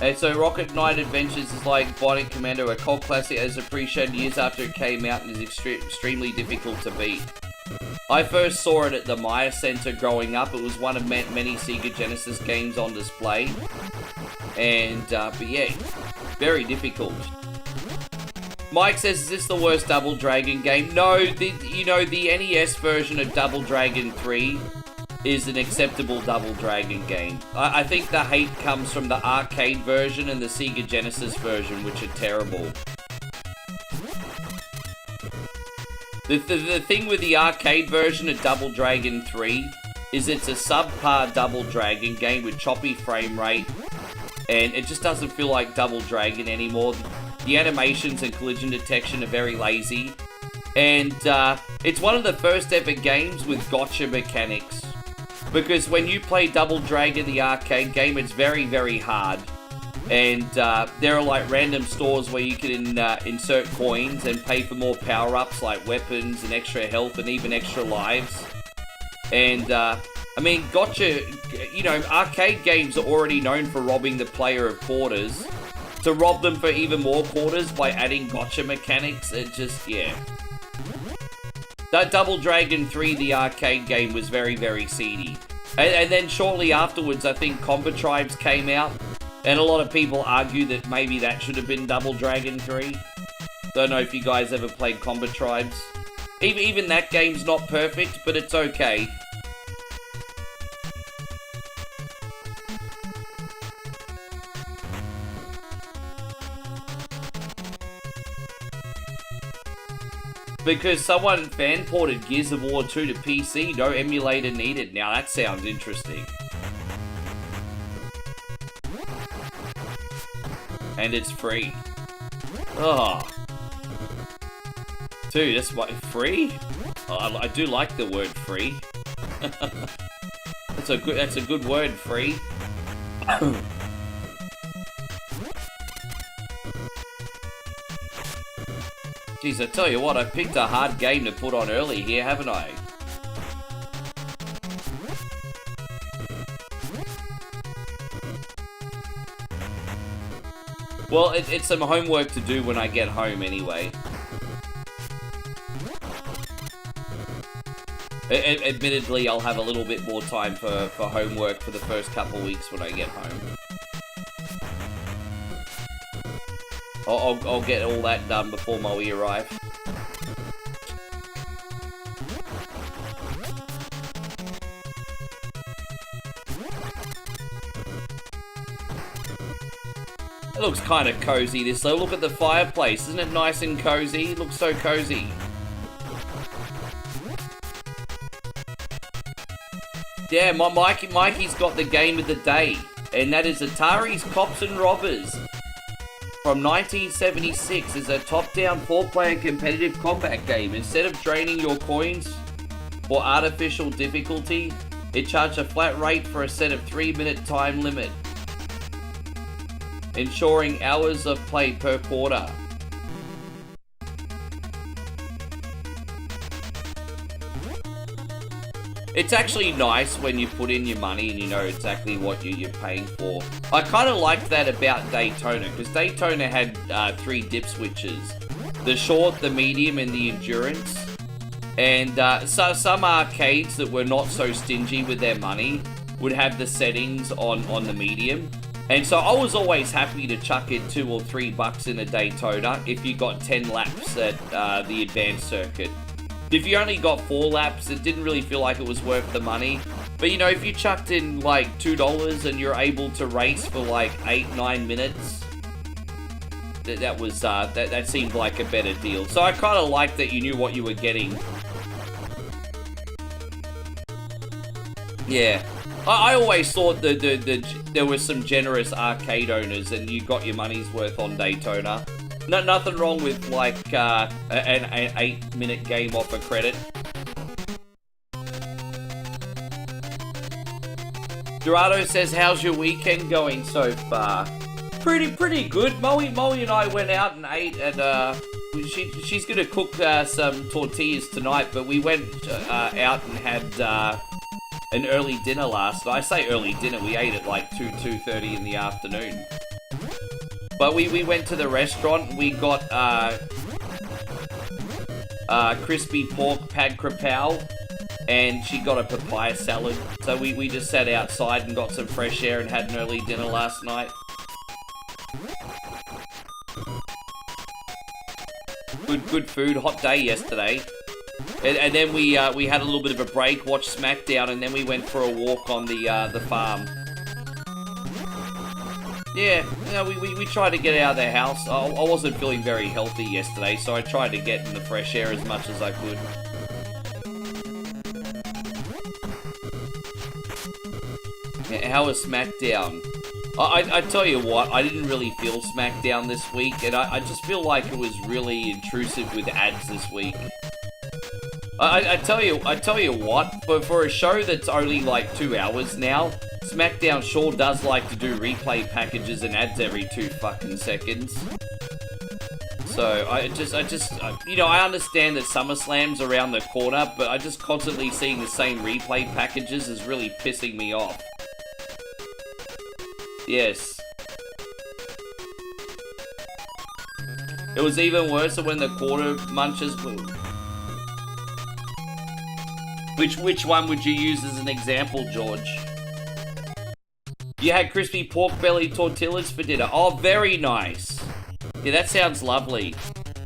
Hey, so Rocket Knight Adventures is like Bionic Commando, a cult classic as appreciated years after it came out and is extremely difficult to beat. I first saw it at the Maya Center growing up. It was one of many Sega Genesis games on display. And, but yeah, very difficult. Mike says, is this the worst Double Dragon game? No, the NES version of Double Dragon 3 is an acceptable Double Dragon game. I think the hate comes from the arcade version and the Sega Genesis version, which are terrible. The thing with the arcade version of Double Dragon 3 is it's a subpar Double Dragon game with choppy frame rate, and it just doesn't feel like Double Dragon anymore. The animations and collision detection are very lazy, and it's one of the first ever games with gotcha mechanics. Because when you play Double Dragon, the arcade game, it's very, very hard. And there are like random stores where you can insert coins and pay for more power-ups like weapons and extra health and even extra lives. And I mean, gotcha, arcade games are already known for robbing the player of quarters. To rob them for even more quarters by adding gotcha mechanics, it just, yeah. That Double Dragon 3, the arcade game, was very, very seedy. And then shortly afterwards, I think Combat Tribes came out. And a lot of people argue that maybe that should have been Double Dragon 3. Don't know if you guys ever played Combat Tribes. Even that game's not perfect, but it's okay. Because someone fan-ported Gears of War 2 to PC, no emulator needed. Now that sounds interesting. And it's free. Oh. Dude, that's what, free? Oh, I do like the word free. That's a good word, free. Jeez, I tell you what, I picked a hard game to put on early here, haven't I? Well, it's some homework to do when I get home anyway. Admittedly, I'll have a little bit more time for homework for the first couple weeks when I get home. I'll get all that done before my Wii arrive. It looks kind of cozy, this though. Look at the fireplace. Isn't it nice and cozy? It looks so cozy. Yeah, Mikey's got the game of the day. And that is Atari's Cops and Robbers. From 1976. It's a top-down 4-player competitive combat game. Instead of draining your coins for artificial difficulty, it charged a flat rate for a set of 3-minute time limit, ensuring hours of play per quarter. It's actually nice when you put in your money and you know exactly what you're paying for. I kind of liked that about Daytona, because Daytona had 3 dip switches. The short, the medium, and the endurance. And so some arcades that were not so stingy with their money would have the settings on the medium. And so I was always happy to chuck in $2 or $3 in a Daytona if you got 10 laps at the advanced circuit. If you only got 4 laps, it didn't really feel like it was worth the money. But you know, if you chucked in like $2 and you're able to race for like 8-9 minutes, that seemed like a better deal. So I kind of liked that you knew what you were getting. Yeah. I always thought there were some generous arcade owners and you got your money's worth on Daytona. Nothing wrong with like an 8-minute game off a credit. Dorado says, how's your weekend going so far? Pretty good. Moe and I went out and ate, and she's gonna cook some tortillas tonight, but we went out and had an early dinner last night. I say early dinner, we ate at like 2:30 in the afternoon. But we went to the restaurant, we got crispy pork pad krapow, and she got a papaya salad. So we just sat outside and got some fresh air and had an early dinner last night. Good food, hot day yesterday. And then we had a little bit of a break, watched SmackDown, and then we went for a walk on the farm. Yeah, you know, we tried to get out of the house. I wasn't feeling very healthy yesterday, so I tried to get in the fresh air as much as I could. How was SmackDown? I tell you what, I didn't really feel SmackDown this week, and I just feel like it was really intrusive with ads this week. I tell you what, for a show that's only like 2 hours now, SmackDown sure does like to do replay packages and ads every 2 fucking seconds. So I just, you know, I understand that SummerSlam's around the corner, but I just constantly seeing the same replay packages is really pissing me off. Yes. It was even worse when the quarter munchers were... Which one would you use as an example, George? You had crispy pork belly tortillas for dinner. Oh, very nice. Yeah, that sounds lovely.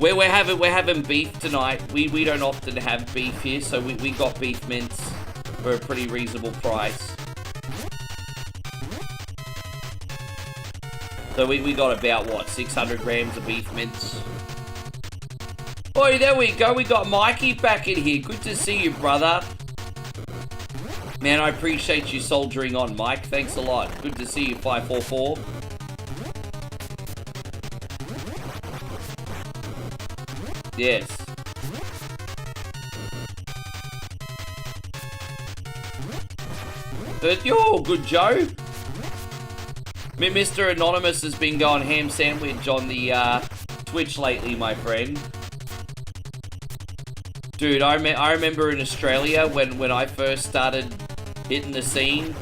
We're having beef tonight. We don't often have beef here, so we got beef mince for a pretty reasonable price. So we got about, what, 600 grams of beef mince? Oh, there we go. We got Mikey back in here. Good to see you, brother. Man, I appreciate you soldiering on, Mike. Thanks a lot. Good to see you, 544. Yes. But you're good, Joe. Mr. Anonymous has been going ham sandwich on the Twitch lately, my friend. Dude, I remember in Australia when I first started hitting the scene,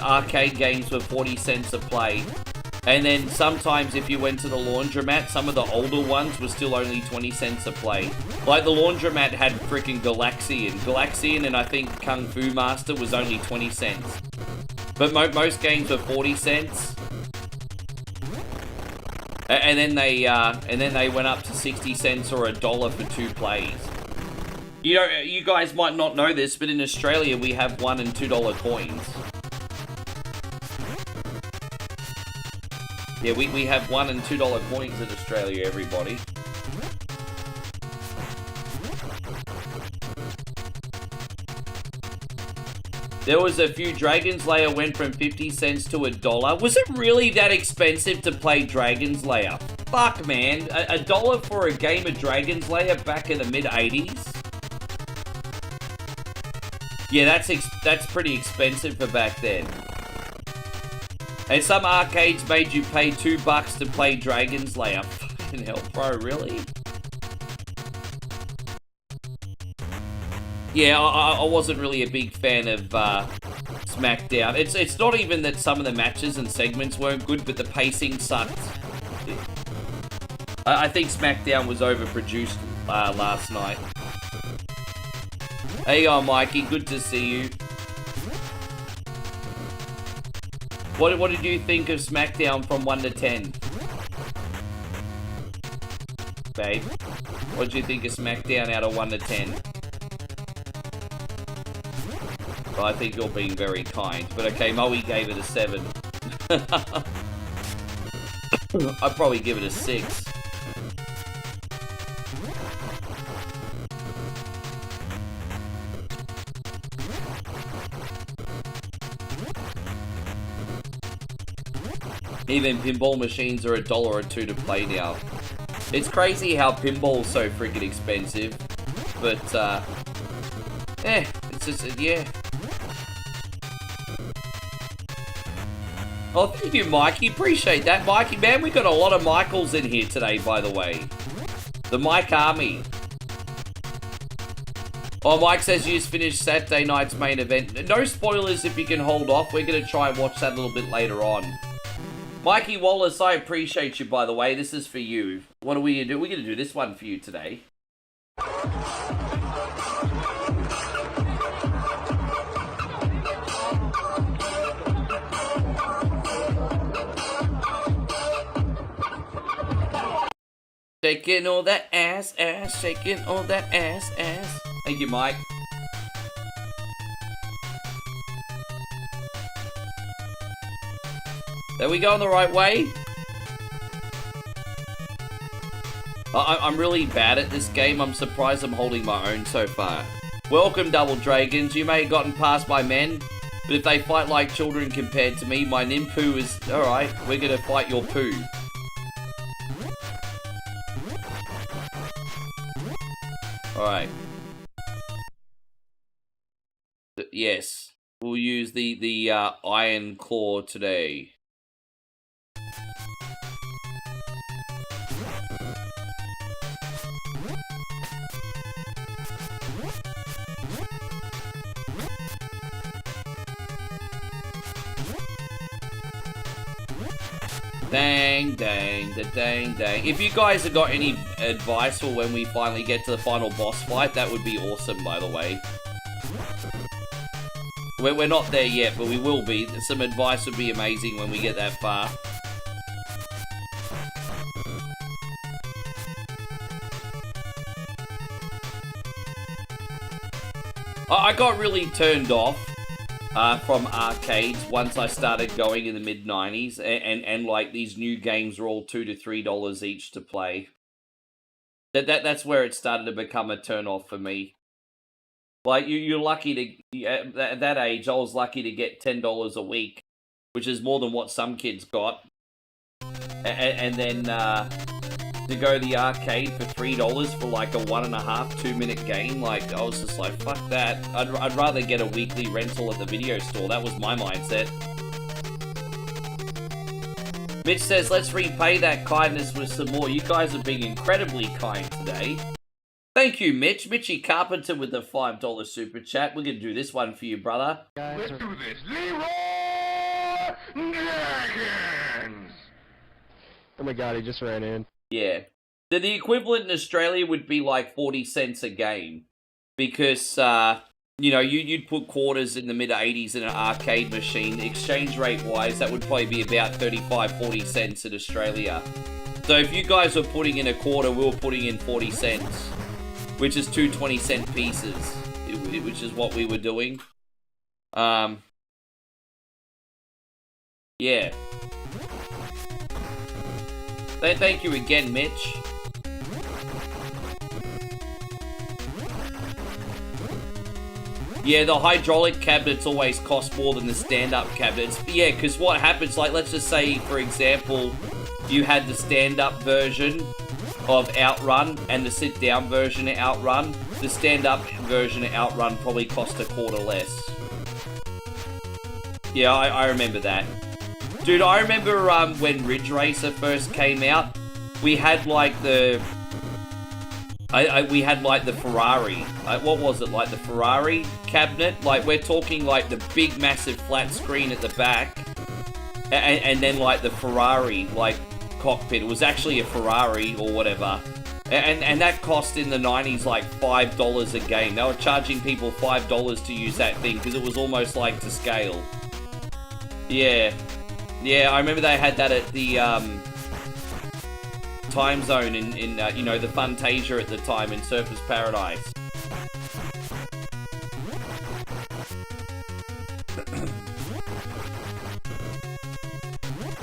arcade games were 40 cents a play. And then sometimes if you went to the laundromat, some of the older ones were still only 20 cents a play. Like the laundromat had freaking Galaxian and I think Kung Fu Master was only 20 cents. But most games were 40 cents. And then they went up to 60 cents or $1 for 2 plays. You know, you guys might not know this, but in Australia we have $1 and $2 coins. Yeah, we have $1 and $2 coins in Australia, everybody. There was a few Dragon's Lair went from 50 cents to $1. Was it really that expensive to play Dragon's Lair? Fuck, man. $1 for a game of Dragon's Lair back in the mid-80s? Yeah, that's pretty expensive for back then. And some arcades made you pay $2 to play Dragon's Lair. Fucking hell, bro, really? Yeah, I wasn't really a big fan of SmackDown. It's not even that some of the matches and segments weren't good, but the pacing sucked. I think SmackDown was overproduced last night. Hey, Mikey, good to see you. What did you think of SmackDown from 1 to 10? Babe, what did you think of SmackDown out of 1 to 10? Well, I think you're being very kind. But okay, Moe gave it a 7. I'd probably give it a 6. Even pinball machines are $1 or $2 to play now. It's crazy how pinball's so freaking expensive. But, it's just, yeah. Oh, thank you, Mikey. Appreciate that, Mikey. Man, we got a lot of Michaels in here today, by the way. The Mike Army. Oh, Mike says you just finished Saturday night's main event. No spoilers if you can hold off. We're going to try and watch that a little bit later on. Mikey Wallace, I appreciate you, by the way. This is for you. What are we going to do? We're going to do this one for you today. Shaking all that ass, shaking all that ass. Thank you, Mike. Are we going the right way? I'm really bad at this game. I'm surprised I'm holding my own so far. Welcome, Double Dragons. You may have gotten past my men, but if they fight like children compared to me, my Nimpoo is... Alright, we're gonna fight your poo. Alright. Yes. We'll use the Iron Claw today. Dang, dang, the dang, dang. If you guys have got any advice for when we finally get to the final boss fight, that would be awesome, by the way. We're not there yet, but we will be. Some advice would be amazing when we get that far. I got really turned off from arcades once I started going in the mid-90s, and like these new games are all $2 to $3 each to play. That's where it started to become a turn off for me. Like you're lucky to at that age. I was lucky to get $10 a week, which is more than what some kids got. And then to go to the arcade for $3 for like a 1.5, 2-minute game. Like, I was just like, fuck that. I'd rather get a weekly rental at the video store. That was my mindset. Mitch says, let's repay that kindness with some more. You guys are being incredibly kind today. Thank you, Mitch. Mitchy Carpenter with the $5 super chat. We're going to do this one for you, brother. Let's do this. Leroy Dragons! Oh my god, he just ran in. Yeah. The equivalent in Australia would be like 40 cents a game. Because, you know, you'd put quarters in the mid-80s in an arcade machine. Exchange rate-wise, that would probably be about 35, 40 cents in Australia. So if you guys were putting in a quarter, we were putting in 40 cents. Which is 2 20-cent pieces. Which is what we were doing. Yeah. Thank you again, Mitch. Yeah, the hydraulic cabinets always cost more than the stand-up cabinets. Yeah, because what happens, like, let's just say, for example, you had the stand-up version of Outrun and the sit-down version of Outrun. The stand-up version of Outrun probably cost a quarter less. Yeah, I remember that. Dude, I remember when Ridge Racer first came out, we had like the... we had like the Ferrari. What was it? Like the Ferrari cabinet? Like we're talking like the big massive flat screen at the back. And then like the Ferrari like cockpit. It was actually a Ferrari or whatever. And that cost in the 90s like $5 a game. They were charging people $5 to use that thing because it was almost like to scale. Yeah. Yeah, I remember they had that at the Time Zone in you know, the Funtasia at the time in Surfers Paradise.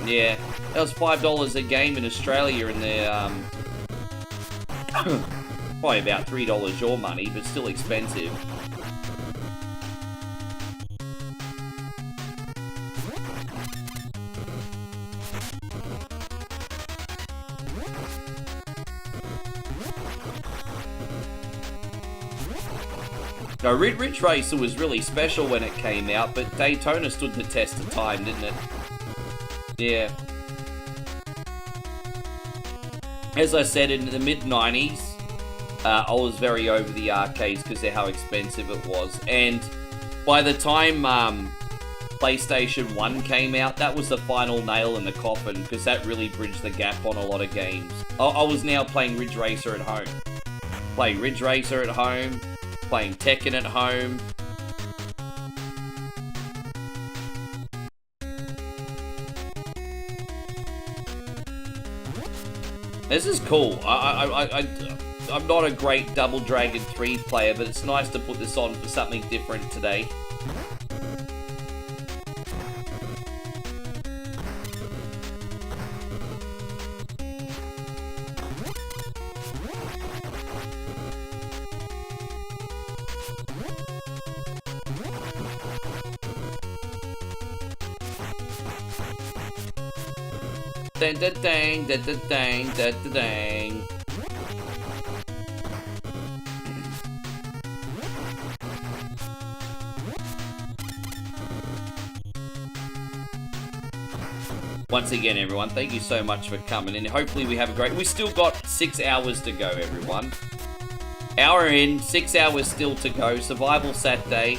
Yeah, that was $5 a game in Australia in the probably about $3 your money, but still expensive. No, Ridge Racer was really special when it came out, but Daytona stood the test of time, didn't it? Yeah. As I said, in the mid-90s, I was very over the arcades because of how expensive it was. And by the time PlayStation 1 came out, that was the final nail in the coffin because that really bridged the gap on a lot of games. I was now playing Ridge Racer at home. Playing Ridge Racer at home. Playing Tekken at home. This is cool. I'm not a great Double Dragon 3 player, but it's nice to put this on for something different today. Dang, da dang, da da dang, da da dang. Once again, everyone, thank you so much for coming in. Hopefully we have a great... We still got 6 hours to go, everyone. Hour in, 6 hours still to go. Survival Saturday.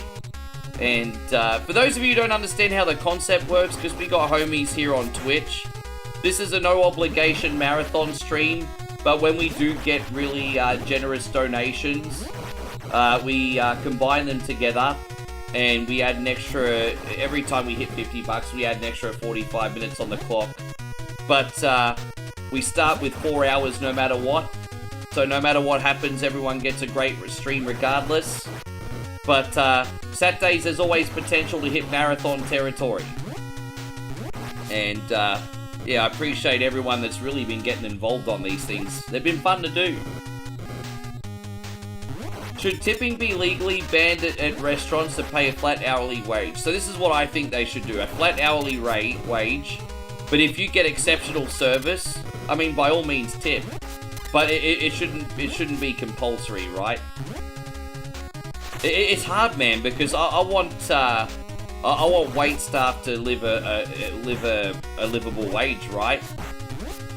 And for those of you who don't understand how the concept works, because we got homies here on Twitch, this is a no-obligation marathon stream, but when we do get really generous donations, we combine them together, and we add an extra, every time we hit 50 bucks, we add an extra 45 minutes on the clock. But we start with 4 hours no matter what, so no matter what happens, everyone gets a great stream regardless. But Saturdays, there's always potential to hit marathon territory. And yeah, I appreciate everyone that's really been getting involved on these things. They've been fun to do. Should tipping be legally banned at restaurants to pay a flat hourly wage? So this is what I think they should do. A flat hourly wage. But if you get exceptional service, I mean, by all means tip. But it shouldn't be compulsory, right? It's hard, man, because I want wait staff to live a livable wage, right?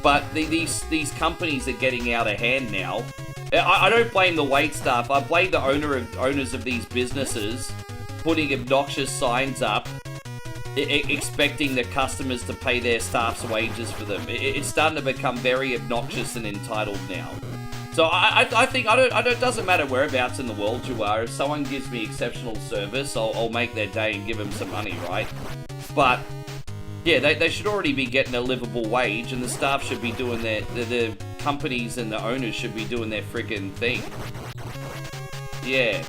But these companies are getting out of hand now. I don't blame the wait staff. I blame the owners of these businesses putting obnoxious signs up, expecting the customers to pay their staff's wages for them. It's starting to become very obnoxious and entitled now. So I think it doesn't matter whereabouts in the world you are. If someone gives me exceptional service, I'll make their day and give them some money, right? But yeah, they should already be getting a livable wage, and the staff should be doing the companies and the owners should be doing their friggin' thing. Yeah.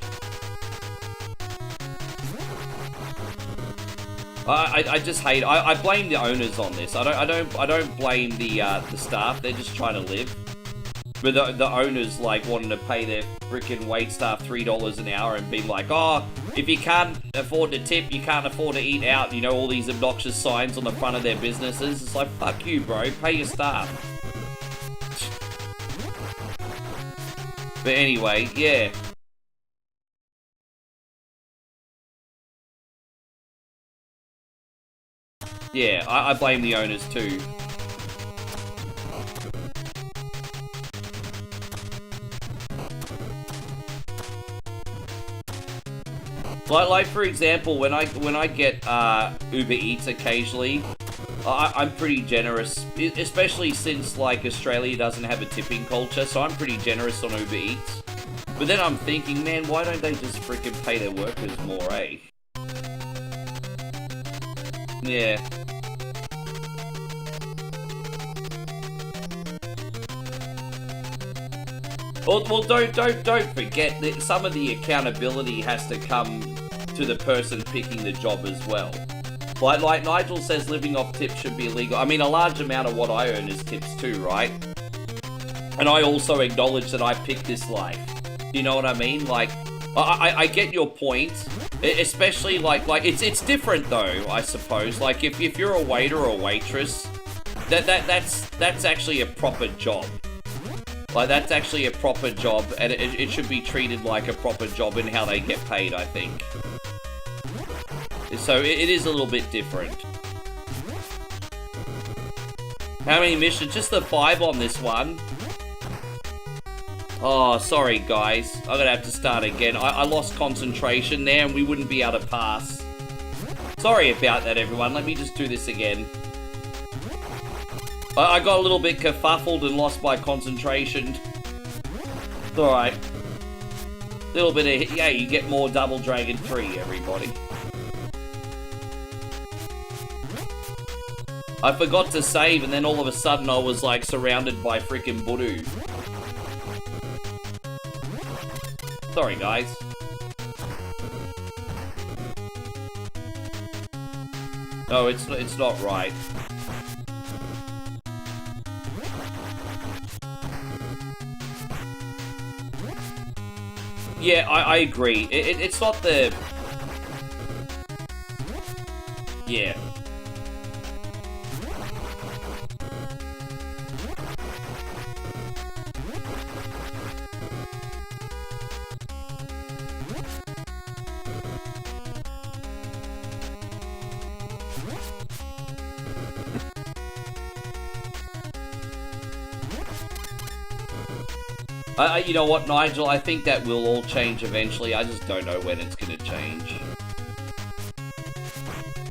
I just hate. I blame the owners on this. I don't blame the staff. They're just trying to live. But the owners like wanting to pay their freaking wait staff $3 an hour and be like, oh, if you can't afford to tip, you can't afford to eat out. You know, all these obnoxious signs on the front of their businesses. It's like, fuck you, bro. Pay your staff. But anyway, yeah. Yeah, I blame the owners too. Like for example, when I get Uber Eats occasionally, I'm pretty generous, especially since like Australia doesn't have a tipping culture, so I'm pretty generous on Uber Eats. But then I'm thinking, man, why don't they just freaking pay their workers more, eh? Yeah. Well, don't forget that some of the accountability has to come to the person picking the job as well. Like Nigel says, living off tips should be illegal. I mean, a large amount of what I earn is tips too, right? And I also acknowledge that I picked this life. You know what I mean? Like, I get your point, especially like it's different though, I suppose. Like if you're a waiter or a waitress, that's actually a proper job. Like, that's actually a proper job, and it should be treated like a proper job in how they get paid, I think. So, it is a little bit different. How many missions? Just the 5 on this one. Oh, sorry, guys. I'm gonna have to start again. I lost concentration there, and we wouldn't be able to pass. Sorry about that, everyone. Let me just do this again. I got a little bit kerfuffled and lost my concentration. It's alright. Little bit of, yeah, you get more Double Dragon 3, everybody. I forgot to save, and then all of a sudden I was like surrounded by freaking Budu. Sorry, guys. No, it's not right. Yeah, I agree. It's not the... Yeah. You know what, Nigel? I think that will all change eventually. I just don't know when it's gonna change.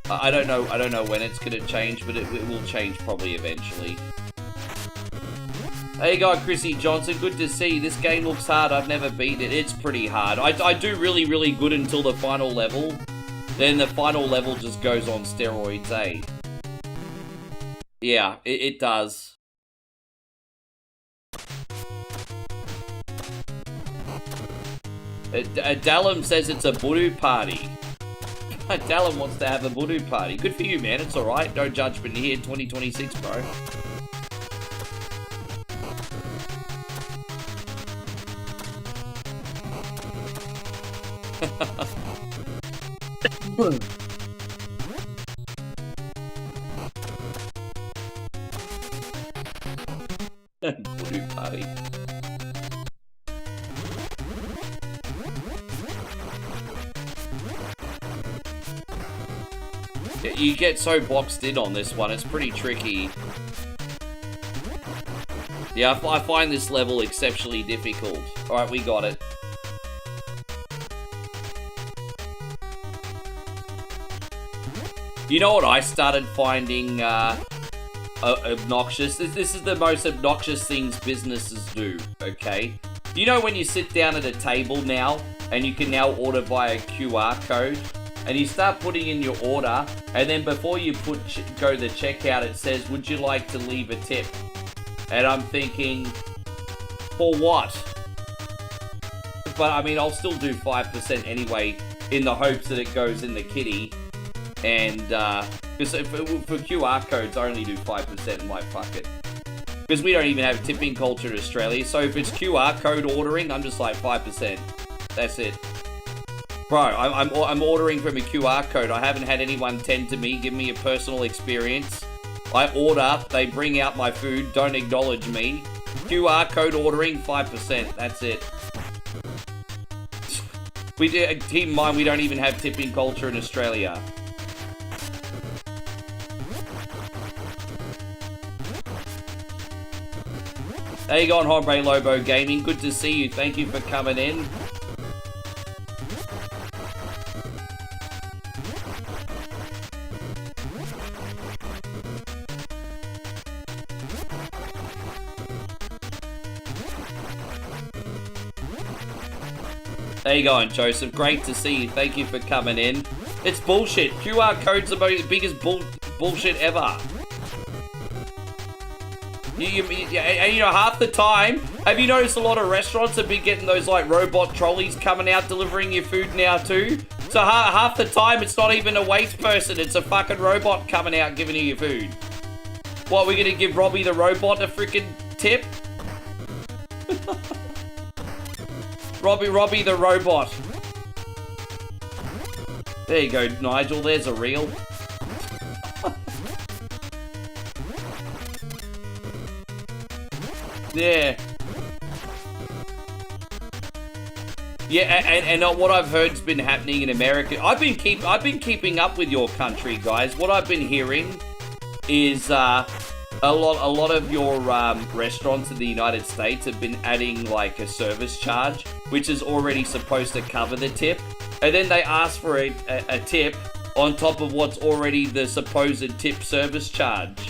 I don't know when it's gonna change, but it will change probably eventually. Hey, guy, Chrissy Johnson. Good to see. This game looks hard. I've never beaten it. It's pretty hard. I do really, really good until the final level. Then the final level just goes on steroids, eh? Yeah, it does. Dallum says it's a Budu party. Dallum wants to have a Budu party. Good for you, man. It's alright. No judgment here. 2026, bro. Budu party. you get so boxed in on this one. It's pretty tricky. Yeah, I find this level exceptionally difficult. Alright, we got it. You know what I started finding obnoxious? This is the most obnoxious things businesses do, okay? You know when you sit down at a table now, and you can now order via QR code, and you start putting in your order, and then before you go to checkout, it says, would you like to leave a tip? And I'm thinking, for what? But I mean, I'll still do 5% anyway, in the hopes that it goes in the kitty. And, because for QR codes, I only do 5%, I'm like, fuck it. Because we don't even have tipping culture in Australia, so if it's QR code ordering, I'm just like 5%. That's it. Bro, I'm ordering from a QR code. I haven't had anyone tend to me, give me a personal experience. I order, they bring out my food, don't acknowledge me. QR code ordering, 5%, that's it. Keep in mind, we don't even have tipping culture in Australia. How you going, Hombre Lobo Gaming? Good to see you. Thank you for coming in. How you going, Joseph? Great to see you. Thank you for coming in. It's bullshit. QR codes are the biggest bullshit ever. And you know, half the time, have you noticed a lot of restaurants have been getting those like robot trolleys coming out delivering your food now too? So half the time it's not even a wait person, it's a fucking robot coming out giving you your food. What, we're gonna give Robbie the robot a freaking tip? Robbie the robot. There you go, Nigel, there's a reel. Yeah. Yeah, and what I've heard's been happening in America. I've been keeping up with your country, guys. What I've been hearing is a lot of your restaurants in the United States have been adding like a service charge, which is already supposed to cover the tip, and then they ask for a tip on top of what's already the supposed tip service charge.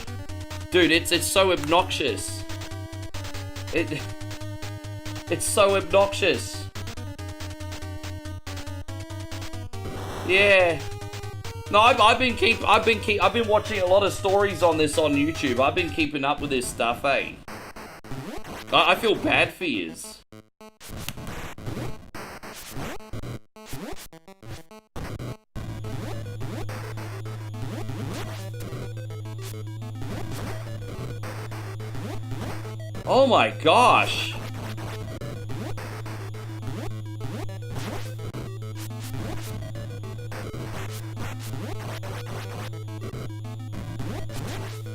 Dude, it's so obnoxious. It's so obnoxious. Yeah. No, I've been watching a lot of stories on this on YouTube. I've been keeping up with this stuff, eh? I feel bad for yous. Oh my gosh.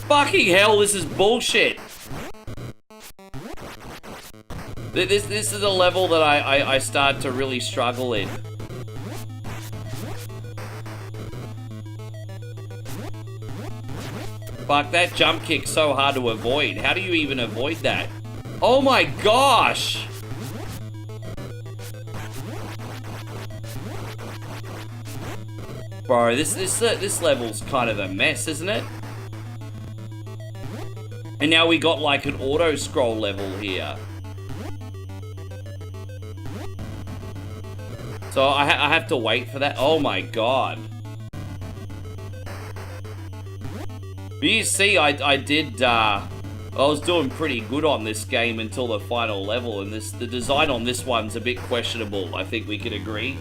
Fucking hell, this is bullshit. This is a level that I start to really struggle in. Fuck, that jump kick's so hard to avoid. How do you even avoid that? Oh my gosh! Bro, this level's kind of a mess, isn't it? And now we got like an auto scroll level here. So I have to wait for that. Oh my god. But you see, I was doing pretty good on this game until the final level, and the design on this one's a bit questionable, I think we can agree.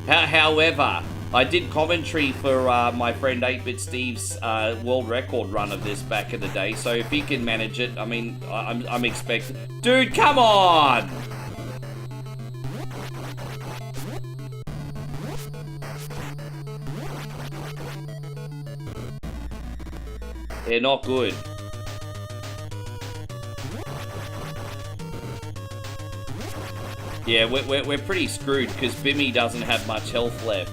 However, I did commentary for my friend 8-Bit Steve's world record run of this back in the day, so if he can manage it, I mean, I'm expecting... Dude, come on! They're not good. Yeah, we're pretty screwed because Bimmy doesn't have much health left.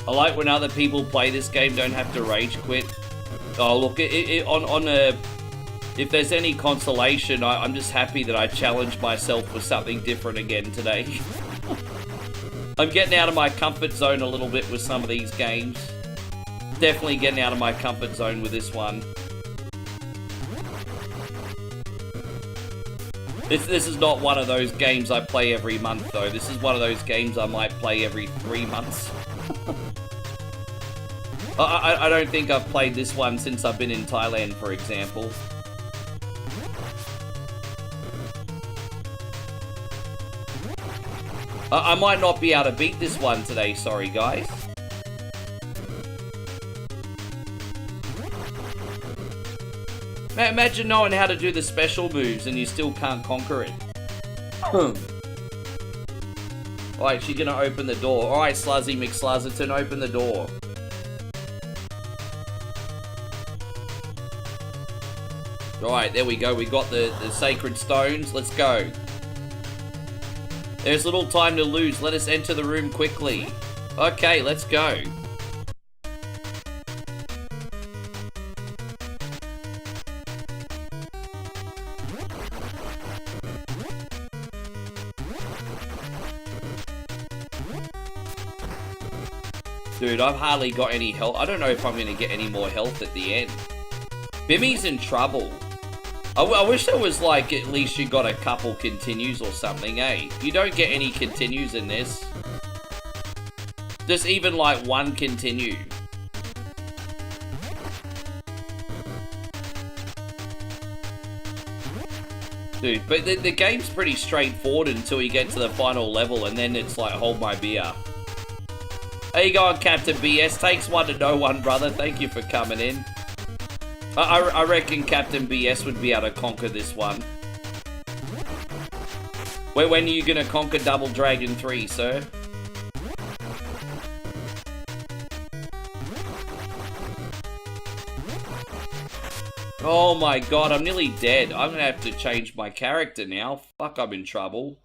I like when other people play this game, don't have to rage quit. Oh, look, if there's any consolation, I'm just happy that I challenged myself for something different again today. I'm getting out of my comfort zone a little bit with some of these games. Definitely getting out of my comfort zone with this one. This is not one of those games I play every month, though. This is one of those games I might play every 3 months. I don't think I've played this one since I've been in Thailand, for example. I might not be able to beat this one today, sorry guys. Imagine knowing how to do the special moves and you still can't conquer it. Alright, she's gonna open the door. Alright, Sluzzy McSluzzerton, open the door. Alright, there we go. We got the sacred stones. Let's go. There's little time to lose. Let us enter the room quickly. Okay, let's go. Dude, I've hardly got any health. I don't know if I'm going to get any more health at the end. Bimmy's in trouble. I wish there was, like, at least you got a couple continues or something, eh? You don't get any continues in this. Just even, like, one continue. Dude, but the game's pretty straightforward until you get to the final level, and then it's like, hold my beer. How you going, Captain BS? Takes one to know one, brother. Thank you for coming in. I reckon Captain BS would be able to conquer this one. When are you going to conquer Double Dragon 3, sir? Oh my god, I'm nearly dead. I'm going to have to change my character now. Fuck, I'm in trouble.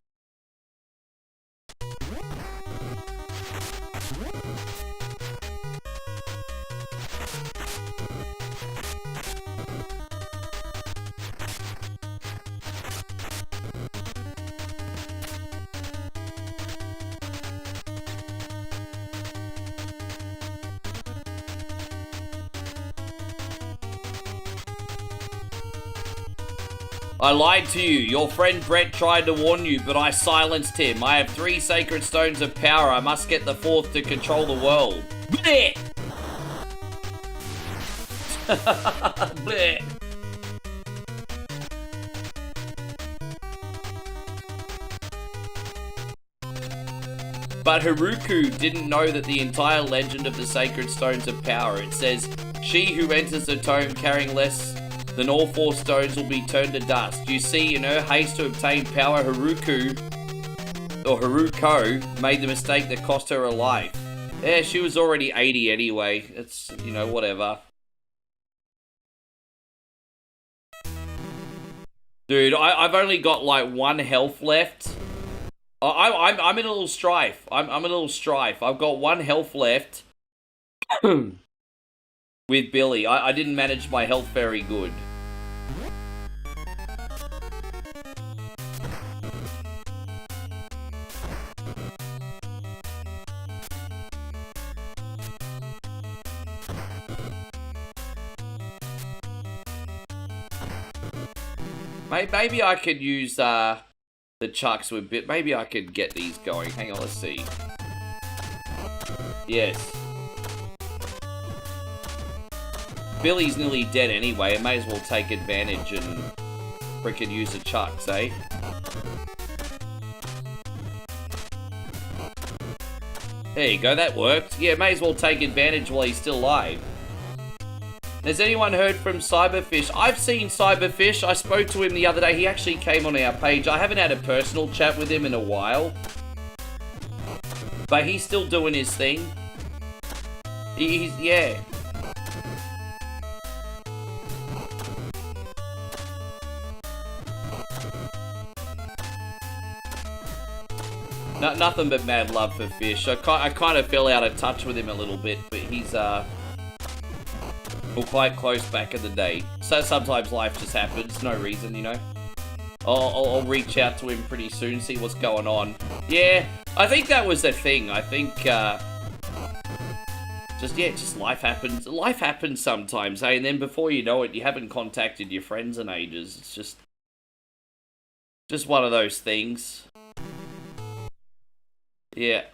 I lied to you. Your friend Brett tried to warn you, but I silenced him. I have 3 sacred stones of power. I must get the 4th to control the world. Blech! Blech! But Haruku didn't know that the entire legend of the sacred stones of power. It says, she who enters the tome carrying less than all 4 stones will be turned to dust. You see, in her haste to obtain power, Haruko made the mistake that cost her her life. Yeah, she was already 80 anyway. It's, you know, whatever. Dude, I've only got like 1 health left. I'm in a little strife. I'm in a little strife. I've got 1 health left with Billy. I didn't manage my health very good. Maybe I could use the chucks with bit. Maybe I could get these going. Hang on, let's see. Yes. Billy's nearly dead anyway. I may as well take advantage and frickin' use the chucks, eh? There you go, that worked. Yeah, may as well take advantage while he's still alive. Has anyone heard from Cyberfish? I've seen Cyberfish. I spoke to him the other day. He actually came on our page. I haven't had a personal chat with him in a while. But he's still doing his thing. Yeah. nothing but mad love for Fish. I kind of fell out of touch with him a little bit, but he's we're quite close back in the day. So sometimes life just happens, no reason, you know. I'll reach out to him pretty soon, see what's going on. Yeah, I think that was the thing. I think just life happens. Life happens sometimes, hey. And then before you know it, you haven't contacted your friends in ages. It's just one of those things. Yeah.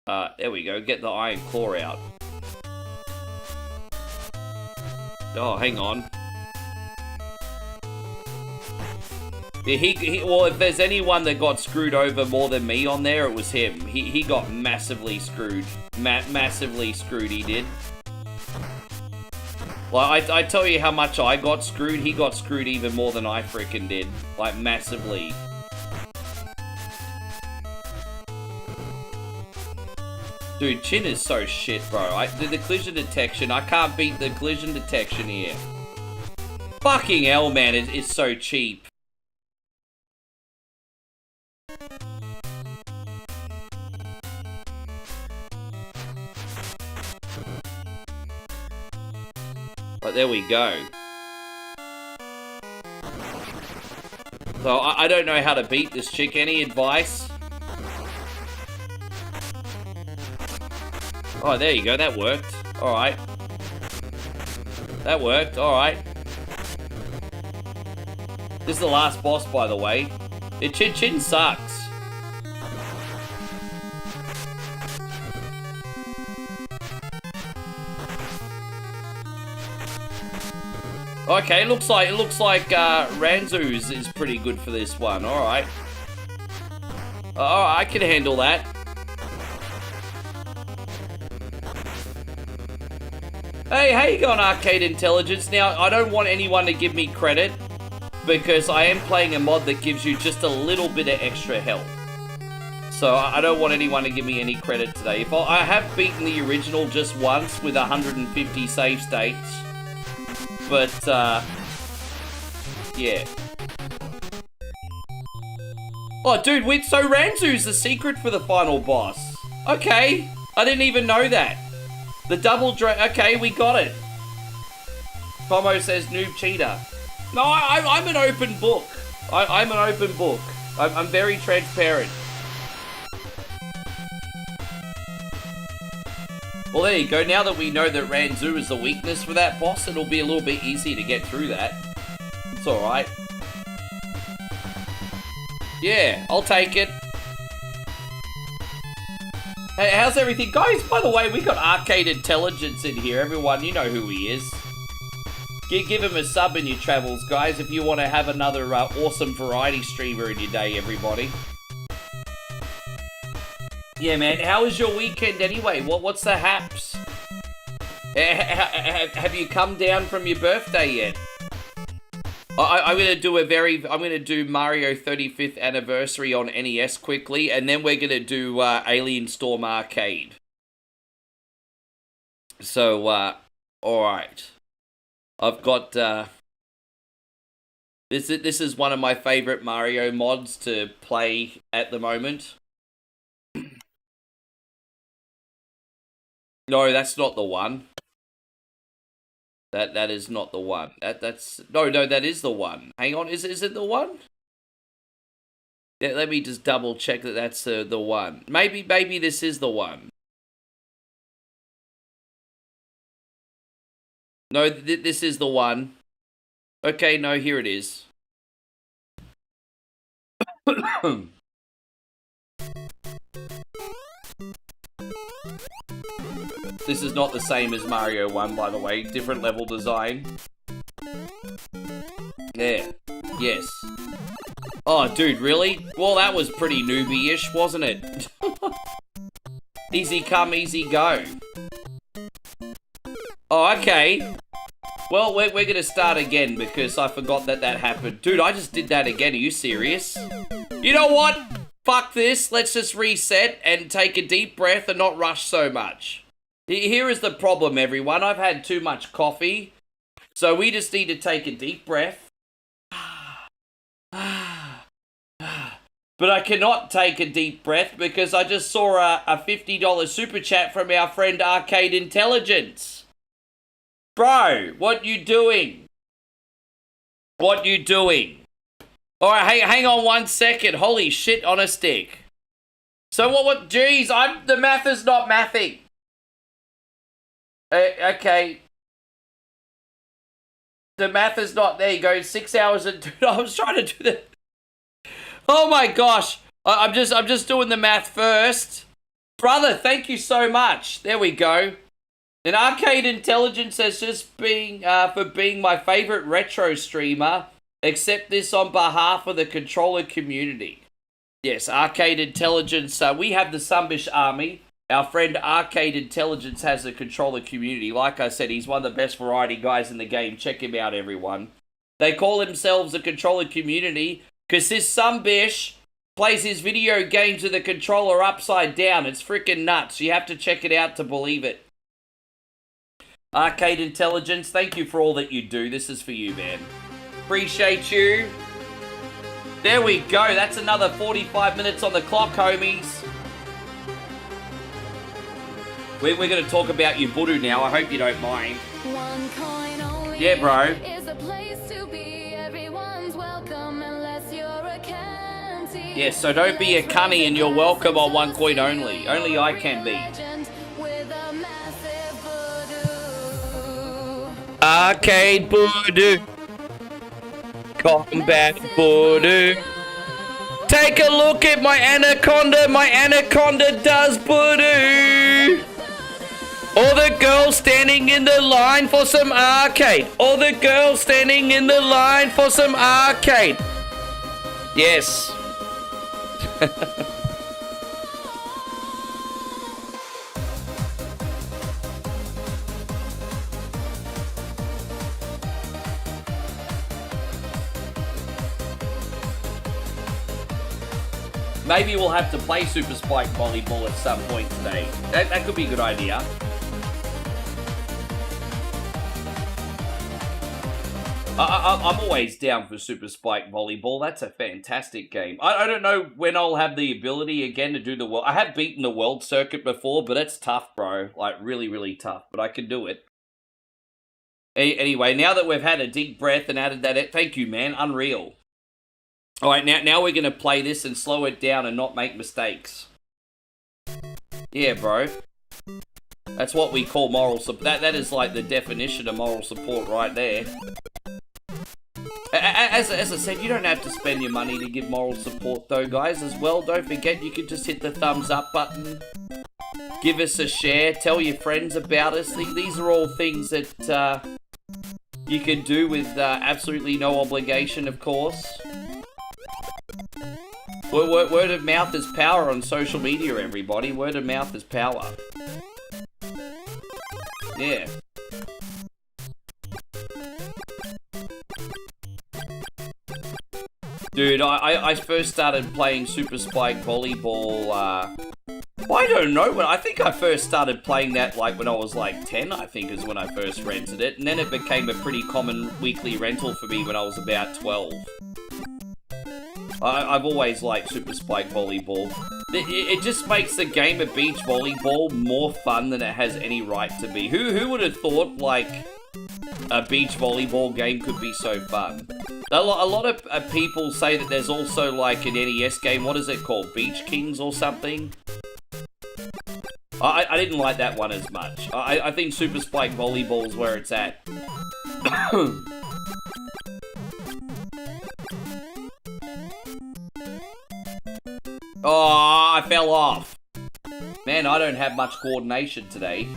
There we go. Get the iron claw out. Oh, hang on. Yeah, well, if there's anyone that got screwed over more than me on there, it was him. He got massively screwed. Massively screwed, he did. Like, I tell you how much I got screwed, he got screwed even more than I frickin' did. Like, massively. Dude, Chin is so shit, bro. The collision detection, I can't beat the collision detection here. Fucking hell, man, it's so cheap. But there we go. So, I don't know how to beat this chick. Any advice? Oh, there you go. That worked. Alright. That worked. Alright. This is the last boss, by the way. Chin sucks. Okay, it looks like Ranzu's is pretty good for this one. All right. I can handle that. Hey, how you going, Arcade Intelligence? Now, I don't want anyone to give me credit because I am playing a mod that gives you just a little bit of extra health. So I don't want anyone to give me any credit today. If I have beaten the original just once with 150 save states. But, yeah. Oh, dude, so Ranzu's the secret for the final boss. Okay, I didn't even know that. The double okay, we got it. Tomo says noob cheater. No, I'm an open book. I'm an open book. I'm very transparent. Well, there you go. Now that we know that Ranzu is the weakness for that boss, it'll be a little bit easier to get through that. It's alright. Yeah, I'll take it. Hey, how's everything? Guys, by the way, we got Arcade Intelligence in here. Everyone, you know who he is. Give him a sub in your travels, guys, if you want to have another awesome variety streamer in your day, everybody. Yeah, man, how was your weekend anyway? What's the haps? Have you come down from your birthday yet? I'm gonna do Mario 35th anniversary on NES quickly, and then we're gonna do Alien Storm Arcade. So, alright. I've got, this is one of my favorite Mario mods to play at the moment. No, that's not the one. That is not the one. That's no, that is the one. Hang on, is it the one? Yeah, let me just double check that that's the one. Maybe this is the one. No, this is the one. Okay, no, here it is. This is not the same as Mario 1, by the way. Different level design. There. Yes. Oh, dude, really? Well, that was pretty newbie-ish, wasn't it? Easy come, easy go. Oh, okay. Well, we're gonna start again because I forgot that happened. Dude, I just did that again. Are you serious? You know what? Fuck this. Let's just reset and take a deep breath and not rush so much. Here is the problem, everyone. I've had too much coffee, so we just need to take a deep breath. But I cannot take a deep breath because I just saw a $50 super chat from our friend Arcade Intelligence. Bro, what you doing? What you doing? Alright, hang on 1 second. Holy shit on a stick. So what, geez, the math is not mathing. Okay. The math is not, there you go, 6 hours and 2, I was trying to do that. Oh my gosh, I'm just doing the math first. Brother, thank you so much. There we go. And Arcade Intelligence has just been, for being my favorite retro streamer, accept this on behalf of the controller community. Yes, Arcade Intelligence, we have the Sunbish Army. Our friend Arcade Intelligence has a controller community. Like I said, he's one of the best variety guys in the game. Check him out, everyone. They call themselves a controller community because this Sunbish plays his video games with the controller upside down. It's freaking nuts. You have to check it out to believe it. Arcade Intelligence, thank you for all that you do. This is for you, man. Appreciate you. There we go. That's another 45 minutes on the clock, homies. We're going to talk about Ubuntu now. I hope you don't mind. Yeah, bro. Yeah, so don't be a cunny and you're welcome on one coin only. Only I can be. Arcade Voodoo. Combat Voodoo. Take a look at my anaconda. My anaconda does voodoo. All the girls standing in the line for some arcade. All the girls standing in the line for some arcade. Yes. Maybe we'll have to play Super Spike Volleyball at some point today. That could be a good idea. I'm always down for Super Spike Volleyball. That's a fantastic game. I don't know when I'll have the ability again to do the world. I have beaten the world circuit before, but it's tough, bro. Like, really, really tough. But I can do it. Anyway, now that we've had a deep breath and added that, thank you, man. Unreal. All right, now we're going to play this and slow it down and not make mistakes. Yeah, bro. That's what we call moral support. That is like the definition of moral support right there. As I said, you don't have to spend your money to give moral support though, guys, as well. Don't forget, you can just hit the thumbs up button. Give us a share. Tell your friends about us. These are all things that you can do with absolutely no obligation, of course. Word of mouth is power on social media, everybody. Word of mouth is power. Yeah. Dude, I first started playing Super Spike Volleyball, I don't know, but I think I first started playing that like when I was like 10, I think is when I first rented it. And then it became a pretty common weekly rental for me when I was about 12. I've always liked Super Spike Volleyball. It just makes the game of beach volleyball more fun than it has any right to be. Who would have thought, like, a beach volleyball game could be so fun? A lot of people say that there's also, like, an NES game. What is it called? Beach Kings or something? I didn't like that one as much. I think Super Spike Volleyball is where it's at. Oh, I fell off. Man, I don't have much coordination today.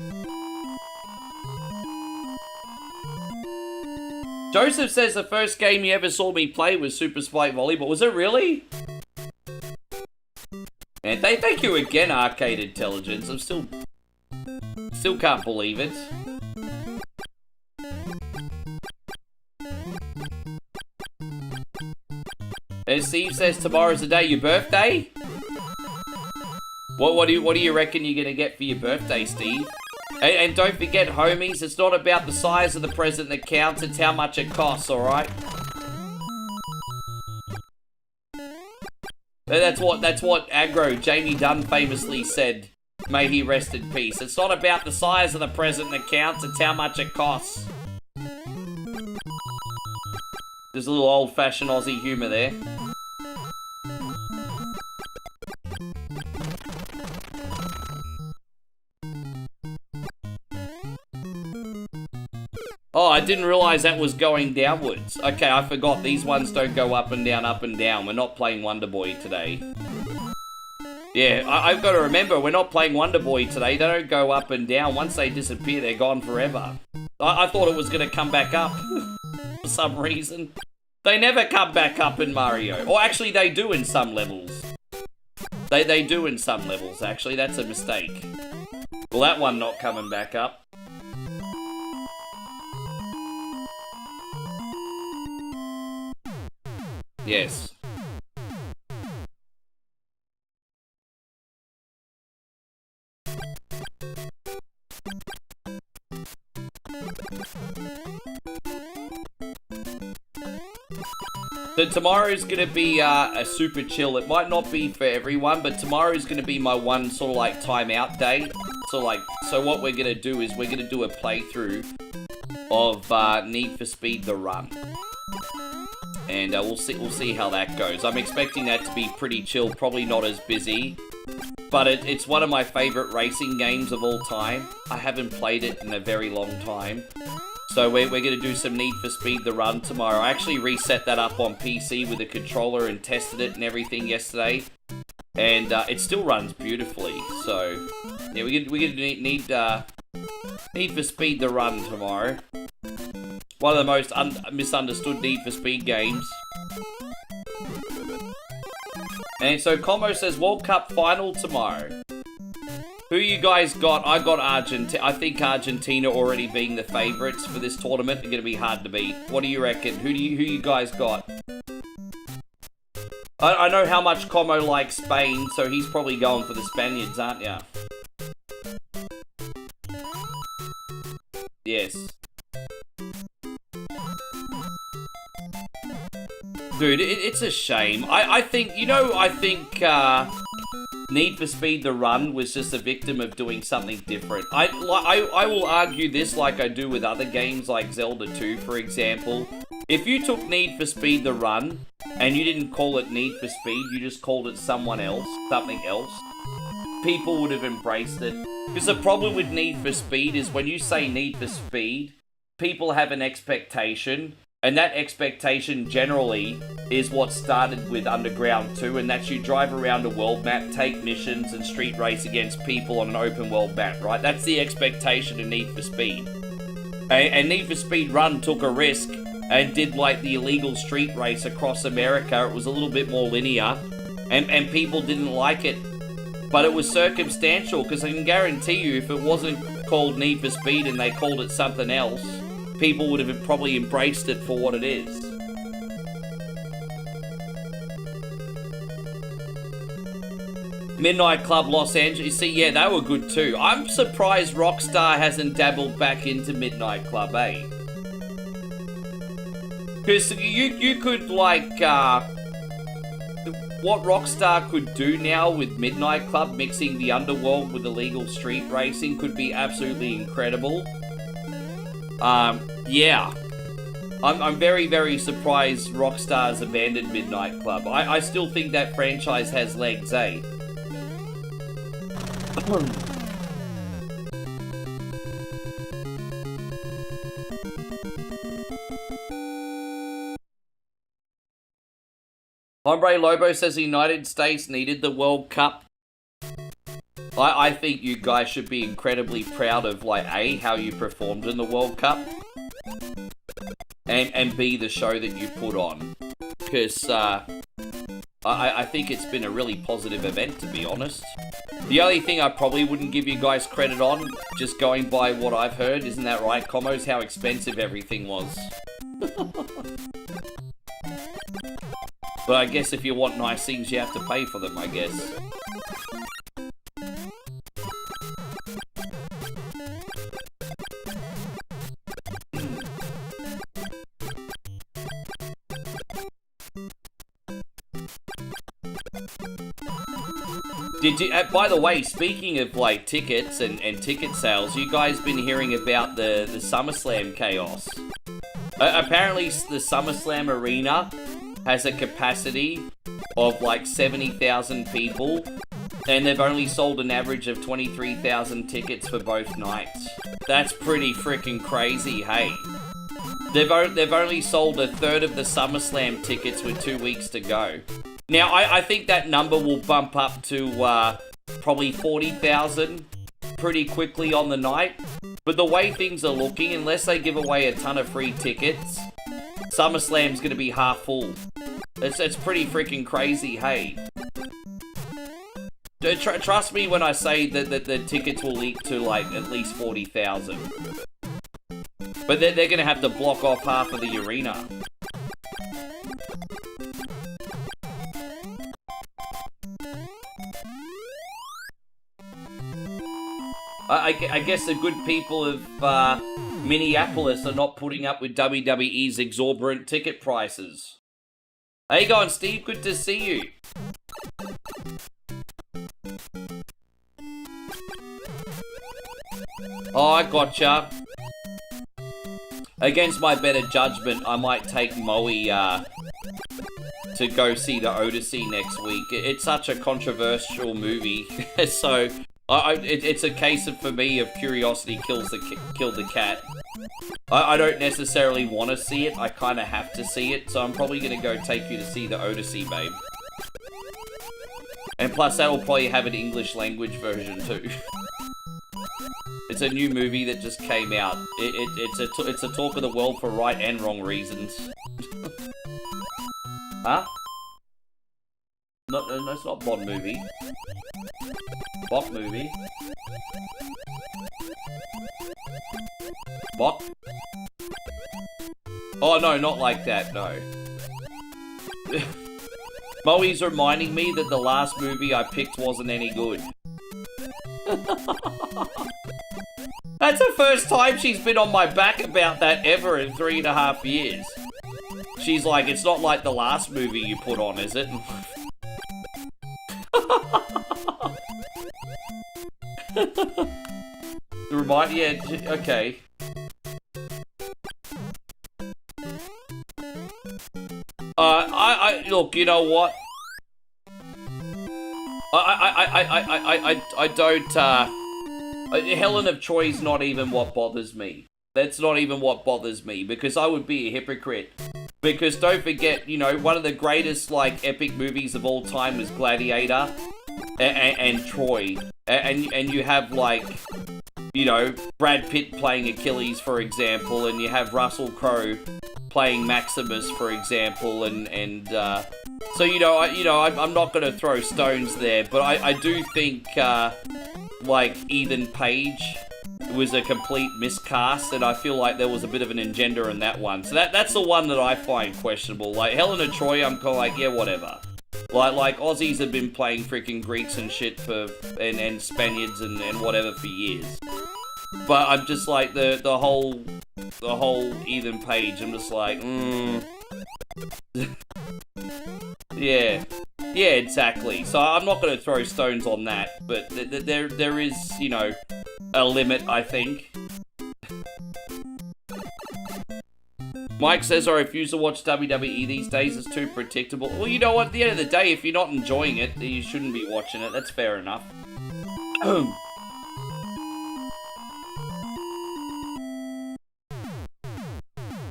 Joseph says the first game he ever saw me play was Super Spike Volleyball. Was it really? And thank you again, Arcade Intelligence. I'm still can't believe it. And Steve says tomorrow's the day your birthday. What do you reckon you're gonna get for your birthday, Steve? And don't forget, homies, it's not about the size of the present that counts, it's how much it costs, alright? That's what Aggro, Jamie Dunn famously said. May he rest in peace. It's not about the size of the present that counts, it's how much it costs. There's a little old-fashioned Aussie humour there. Oh, I didn't realise that was going downwards. Okay, I forgot. These ones don't go up and down, up and down. We're not playing Wonder Boy today. Yeah, I've got to remember, we're not playing Wonder Boy today. They don't go up and down. Once they disappear, they're gone forever. I thought it was going to come back up for some reason. They never come back up in Mario. Or actually, they do in some levels. They do in some levels, actually. That's a mistake. Well, that one not coming back up. Yes. So tomorrow's going to be a super chill. It might not be for everyone, but tomorrow's going to be my one sort of like timeout day. So what we're going to do is we're going to do a playthrough of Need for Speed The Run. And we'll see how that goes. I'm expecting that to be pretty chill, probably not as busy. But it's one of my favorite racing games of all time. I haven't played it in a very long time. So we're going to do some Need for Speed The Run tomorrow. I actually reset that up on PC with a controller and tested it and everything yesterday. And it still runs beautifully. So, yeah, we're going to Need for Speed The Run tomorrow. One of the most misunderstood Need for Speed games. And so Como says World Cup final tomorrow. Who you guys got? I got Argentina. I think Argentina already being the favourites for this tournament are going to be hard to beat. What do you reckon? Who you guys got? I know how much Como likes Spain, so he's probably going for the Spaniards, aren't ya? Yes. Dude, it's a shame. I think Need for Speed The Run was just a victim of doing something different. I will argue this like I do with other games like Zelda 2, for example. If you took Need for Speed The Run and you didn't call it Need for Speed, you just called it something else, people would have embraced it. Because the problem with Need for Speed is when you say Need for Speed, people have an expectation. And that expectation generally is what started with Underground 2, and that's you drive around a world map, take missions, and street race against people on an open world map, right? That's the expectation of Need for Speed. And Need for Speed Run took a risk and did like the illegal street race across America. It was a little bit more linear, and people didn't like it. But it was circumstantial, because I can guarantee you if it wasn't called Need for Speed and they called it something else, people would have probably embraced it for what it is. Midnight Club Los Angeles. See, yeah, they were good too. I'm surprised Rockstar hasn't dabbled back into Midnight Club, eh? Because you could, like, what Rockstar could do now with Midnight Club, mixing the underworld with illegal street racing, could be absolutely incredible. Yeah. I'm very, very surprised Rockstar's abandoned Midnight Club. I still think that franchise has legs, eh? Hombre Lobo says the United States needed the World Cup. I think you guys should be incredibly proud of, like, A, how you performed in the World Cup, and B, the show that you put on. Because, I think it's been a really positive event, to be honest. The only thing I probably wouldn't give you guys credit on, just going by what I've heard, isn't that right, Comos, how expensive everything was. But I guess if you want nice things, you have to pay for them, I guess. By the way, speaking of like tickets and ticket sales, you guys been hearing about the SummerSlam chaos? Apparently, the SummerSlam arena has a capacity of like 70,000 people, and they've only sold an average of 23,000 tickets for both nights. That's pretty freaking crazy, hey? They've only sold a third of the SummerSlam tickets with 2 weeks to go. Now, I think that number will bump up to probably 40,000 pretty quickly on the night. But the way things are looking, unless they give away a ton of free tickets, SummerSlam's going to be half full. It's pretty freaking crazy, hey? Trust me when I say that the tickets will leak to like at least 40,000. But they're going to have to block off half of the arena. I guess the good people of Minneapolis are not putting up with WWE's exorbitant ticket prices. How you going, Steve? Good to see you. Oh, I gotcha. Against my better judgment, I might take Moe to go see the Odyssey next week. It's such a controversial movie, so it's a case of, for me, of curiosity killed the cat. I don't necessarily want to see it. I kind of have to see it, so I'm probably going to go take you to see the Odyssey, babe. And plus, that'll probably have an English language version too. It's a new movie that just came out. It's a talk of the world for right and wrong reasons. Huh? No, it's not Bond movie. Bot movie. Bot? Oh no, not like that, no. Moe's reminding me that the last movie I picked wasn't any good. That's the first time she's been on my back about that ever in 3.5 years. She's like, it's not like the last movie you put on, is it? Yeah, okay. Look, you know what? I don't, Helen of Troy's not even what bothers me. That's not even what bothers me, because I would be a hypocrite. Because don't forget, you know, one of the greatest, like, epic movies of all time was Gladiator and Troy. And you have, like, you know, Brad Pitt playing Achilles, for example, and you have Russell Crowe playing Maximus, for example, so, you know, I'm not going to throw stones there, but I do think, like, Ethan Page was a complete miscast, and I feel like there was a bit of an agenda in that one. So that's the one that I find questionable. Like, Helen of Troy, I'm kind of like, yeah, whatever. Like Aussies have been playing freaking Greeks and shit and Spaniards and whatever for years. But I'm just like, the whole Ethan Page, I'm just like, Yeah, exactly. So I'm not going to throw stones on that, but there is, you know, a limit, I think. Mike says, I refuse to watch WWE these days, it's too predictable. Well, you know what, at the end of the day, if you're not enjoying it, you shouldn't be watching it, that's fair enough.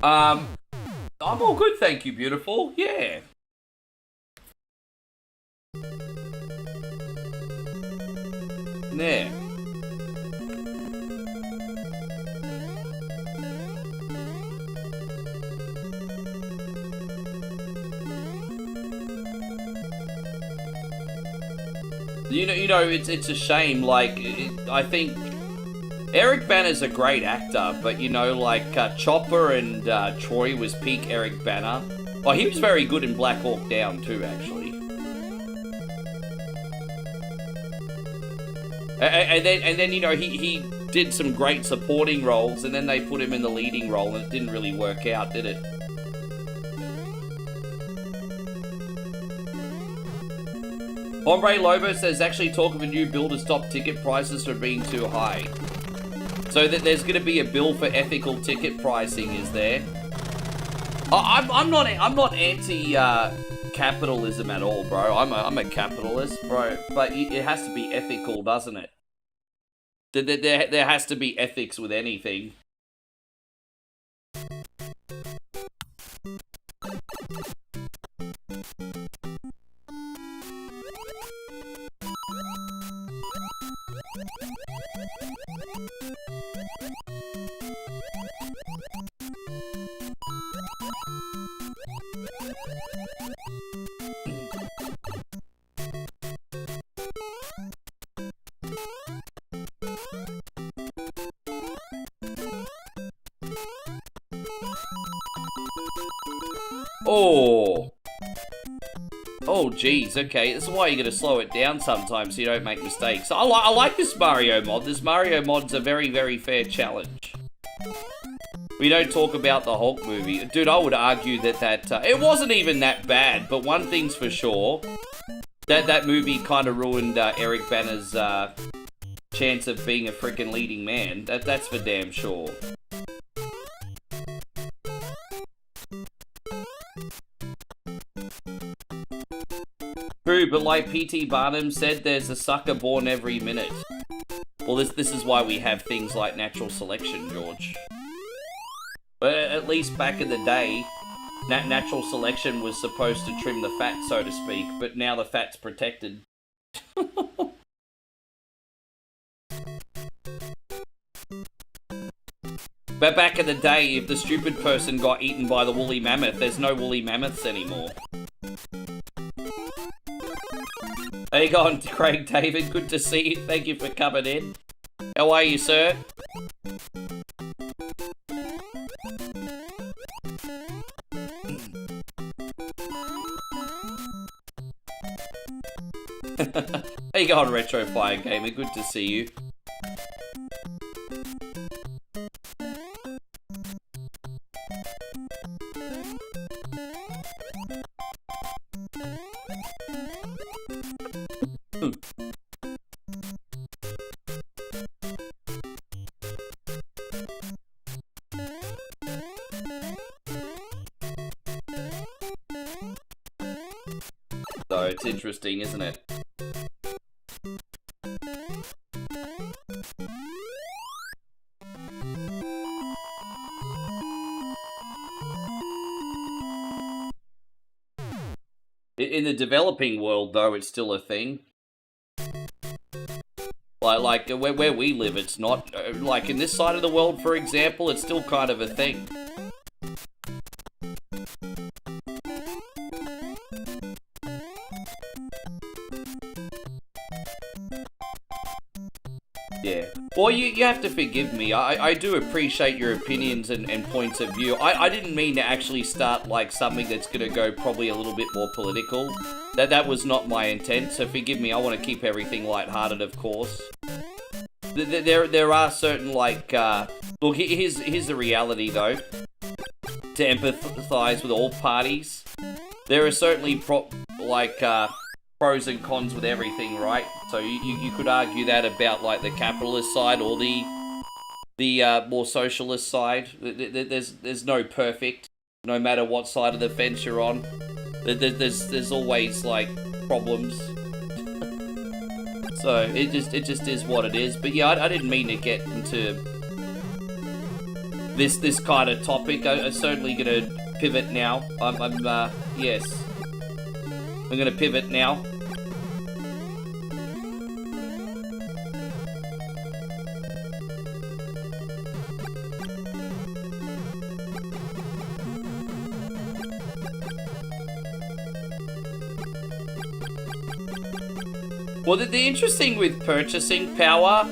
I'm all good, thank you, beautiful, yeah. There. You know, it's a shame. Like, I think Eric Banner's a great actor, but you know, like Chopper and Troy was peak Eric Banner. Oh, he was very good in Black Hawk Down too, actually. And then you know, he did some great supporting roles, and then they put him in the leading role, and it didn't really work out, did it? Hombre Lobo says actually talk of a new bill to stop ticket prices from being too high. So that there's going to be a bill for ethical ticket pricing, is there? I'm not anti capitalism at all, bro. I'm a capitalist, bro. But it has to be ethical, doesn't it? There has to be ethics with anything. Oh, geez, okay. This is why you gotta slow it down sometimes so you don't make mistakes. I like this Mario mod. This Mario mod's a very, very fair challenge. We don't talk about the Hulk movie. Dude, I would argue that it wasn't even that bad, but one thing's for sure. That movie kind of ruined Eric Banner's chance of being a freaking leading man. That's for damn sure. True, but like P.T. Barnum said, there's a sucker born every minute. Well, this is why we have things like natural selection, George. But at least back in the day, natural selection was supposed to trim the fat, so to speak, but now the fat's protected. But back in the day, if the stupid person got eaten by the woolly mammoth, there's no woolly mammoths anymore. How you going, Craig David? Good to see you. Thank you for coming in. How are you, sir? How you going, Retro Fire Gamer? Good to see you. So it's interesting, isn't it? In the developing world, though, it's still a thing. Like where we live, it's not. Like in this side of the world, for example, it's still kind of a thing. Yeah. Well, you have to forgive me. I do appreciate your opinions and points of view. I didn't mean to actually start like something that's going to go probably a little bit more political. That was not my intent, so forgive me. I want to keep everything lighthearted, of course. There are certain, like, look, here's the reality, though. To empathize with all parties. There are certainly, pros and cons with everything, right? So you could argue that about, like, the capitalist side or the more socialist side. There's no perfect, no matter what side of the fence you're on. There's always, like, problems. So it just is what it is. But yeah, I didn't mean to get into this kind of topic. I'm certainly gonna pivot now. Yes, I'm gonna pivot now. Well, the interesting with purchasing power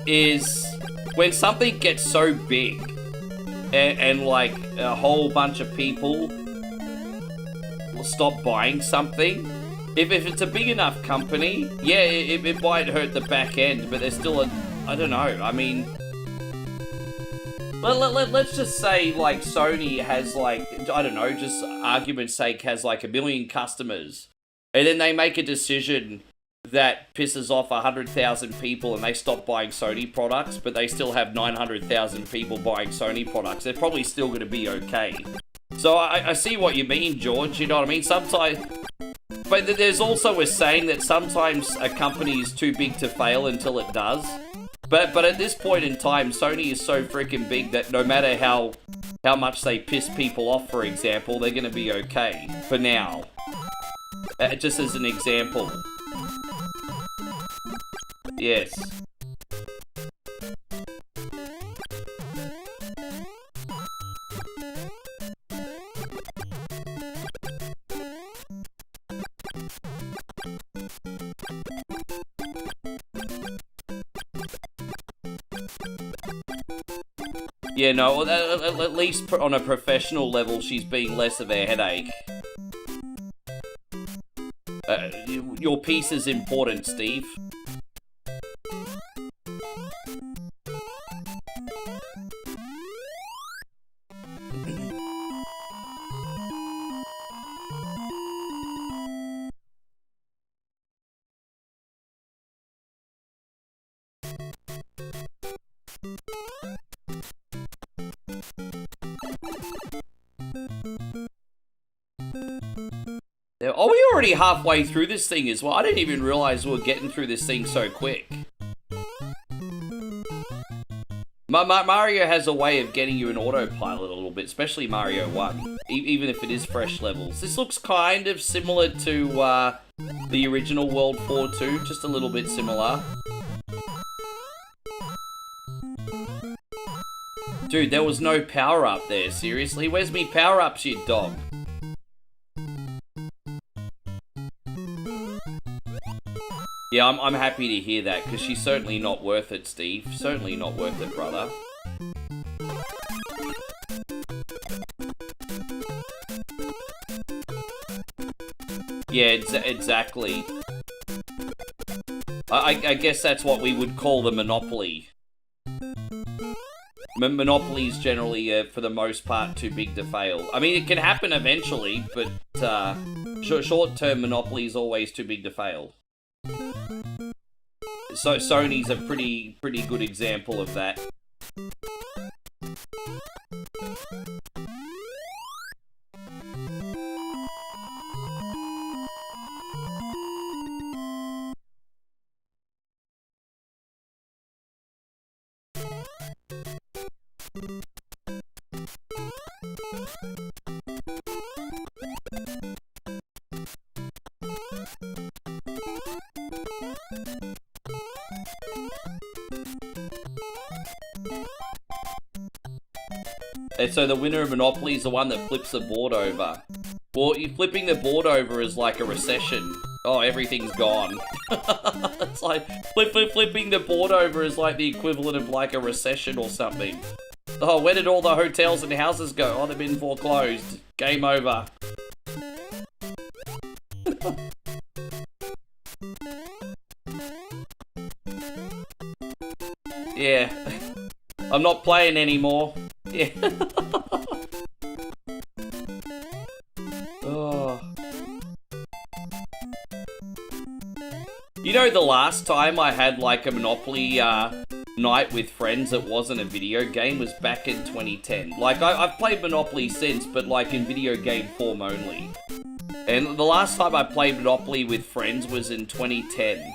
is when something gets so big and like a whole bunch of people will stop buying something. If it's a big enough company, yeah, it might hurt the back end, but there's still I don't know, I mean... Let's just say, like, Sony has, like, I don't know, just argument's sake, has, like, 1 million customers. and then they make a decision that pisses off 100,000 people and they stop buying Sony products, but they still have 900,000 people buying Sony products, they're probably still going to be okay. So I see what you mean, George, you know what I mean? Sometimes... But there's also a saying that sometimes a company is too big to fail until it does. But at this point in time, Sony is so freaking big that no matter how much they piss people off, for example, they're going to be okay. For now. Just as an example. Yes. Yeah, no, at least on a professional level, she's being less of a headache. Your piece is important, Steve. Are we already halfway through this thing as well? I didn't even realize we were getting through this thing so quick. Mario has a way of getting you an autopilot a little bit, especially Mario 1, even if it is fresh levels. This looks kind of similar to the original World 4 2, just a little bit similar. Dude, there was no power-up there, seriously? Where's me power-ups, you dog? Yeah, I'm happy to hear that, because she's certainly not worth it, Steve. Certainly not worth it, brother. Yeah, exactly. I guess that's what we would call the monopoly. Monopoly's generally, for the most part, too big to fail. I mean, it can happen eventually, but short-term monopoly is always too big to fail. So Sony's a pretty good example of that. And so the winner of Monopoly is the one that flips the board over. Well, flipping the board over is like a recession. Oh, everything's gone. It's like, flipping the board over is like the equivalent of like a recession or something. Oh, where did all the hotels and houses go? Oh, they've been foreclosed. Game over. Yeah. I'm not playing anymore. Yeah. Oh. You know, the last time I had like a Monopoly night with friends that wasn't a video game was back in 2010. Like, I've played Monopoly since, but like in video game form only. And the last time I played Monopoly with friends was in 2010.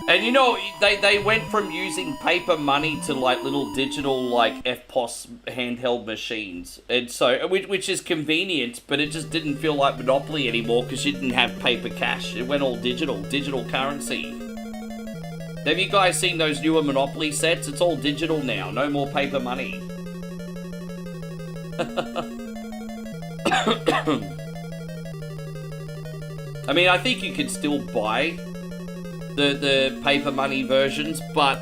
And you know, they went from using paper money to like little digital like FPOS handheld machines. And so, which is convenient, but it just didn't feel like Monopoly anymore because you didn't have paper cash. It went all digital currency. Have you guys seen those newer Monopoly sets? It's all digital now, no more paper money. I mean, I think you can still buy the paper money versions, but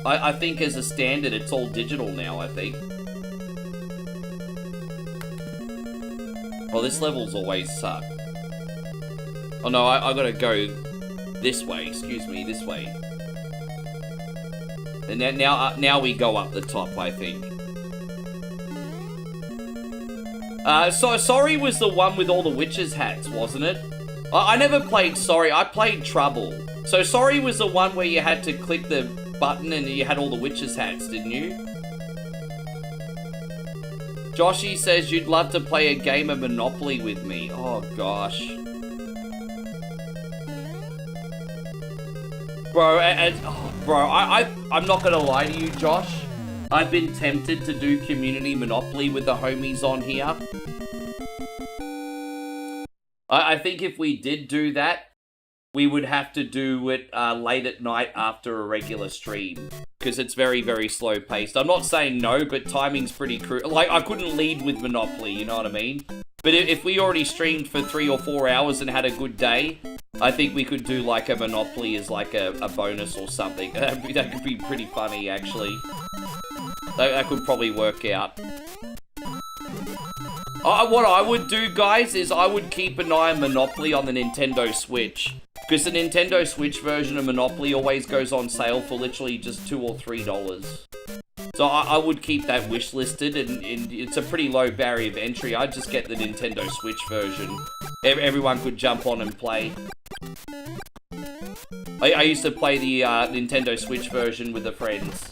I think as a standard, it's all digital now, I think. Oh, this level's always sucked. Oh no, I gotta go this way, excuse me, this way. And now we go up the top, I think. So Sorry was the one with all the witches' hats, wasn't it? I never played Sorry, I played Trouble. So Sorry was the one where you had to click the button and you had all the witches' hats, didn't you? Joshy says you'd love to play a game of Monopoly with me. Oh, gosh. Bro, I'm not gonna lie to you, Josh. I've been tempted to do community Monopoly with the homies on here. I think if we did do that, we would have to do it late at night after a regular stream. Because it's very, very slow paced. I'm not saying no, but timing's pretty crucial. Like, I couldn't lead with Monopoly, you know what I mean? But if we already streamed for 3 or 4 hours and had a good day, I think we could do like a Monopoly as like a bonus or something. That could be pretty funny, actually. That could probably work out. What I would do, guys, is I would keep an eye on Monopoly on the Nintendo Switch. Because the Nintendo Switch version of Monopoly always goes on sale for literally just $2 or $3. So I would keep that wish listed, and it's a pretty low barrier of entry. I'd just get the Nintendo Switch version. Everyone could jump on and play. I used to play the Nintendo Switch version with the friends.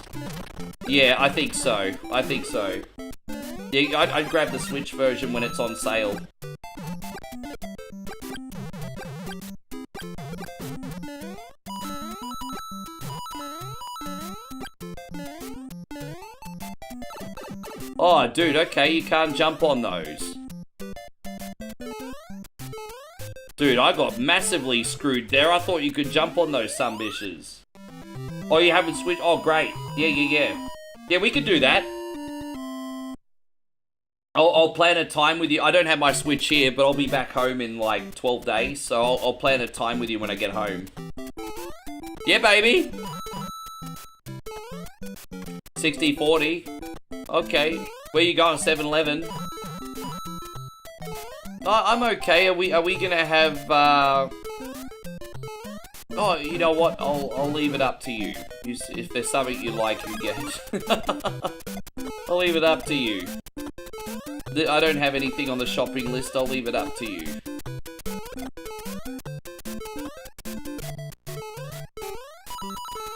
Yeah, I think so. I think so. Yeah, I'd grab the Switch version when it's on sale. Oh, dude, okay, you can't jump on those. Dude, I got massively screwed there. I thought you could jump on those sumbitches. Oh, you haven't switched? Oh, great. Yeah. Yeah, we could do that. I'll plan a time with you. I don't have my Switch here, but I'll be back home in like 12 days. So I'll plan a time with you when I get home. Yeah, baby. 60-40. Okay. Where you going, 7-Eleven? I'm okay. Are we gonna have, Oh, you know what? I'll leave it up to you. If there's something you like, you get it. I'll leave it up to you. I don't have anything on the shopping list. I'll leave it up to you.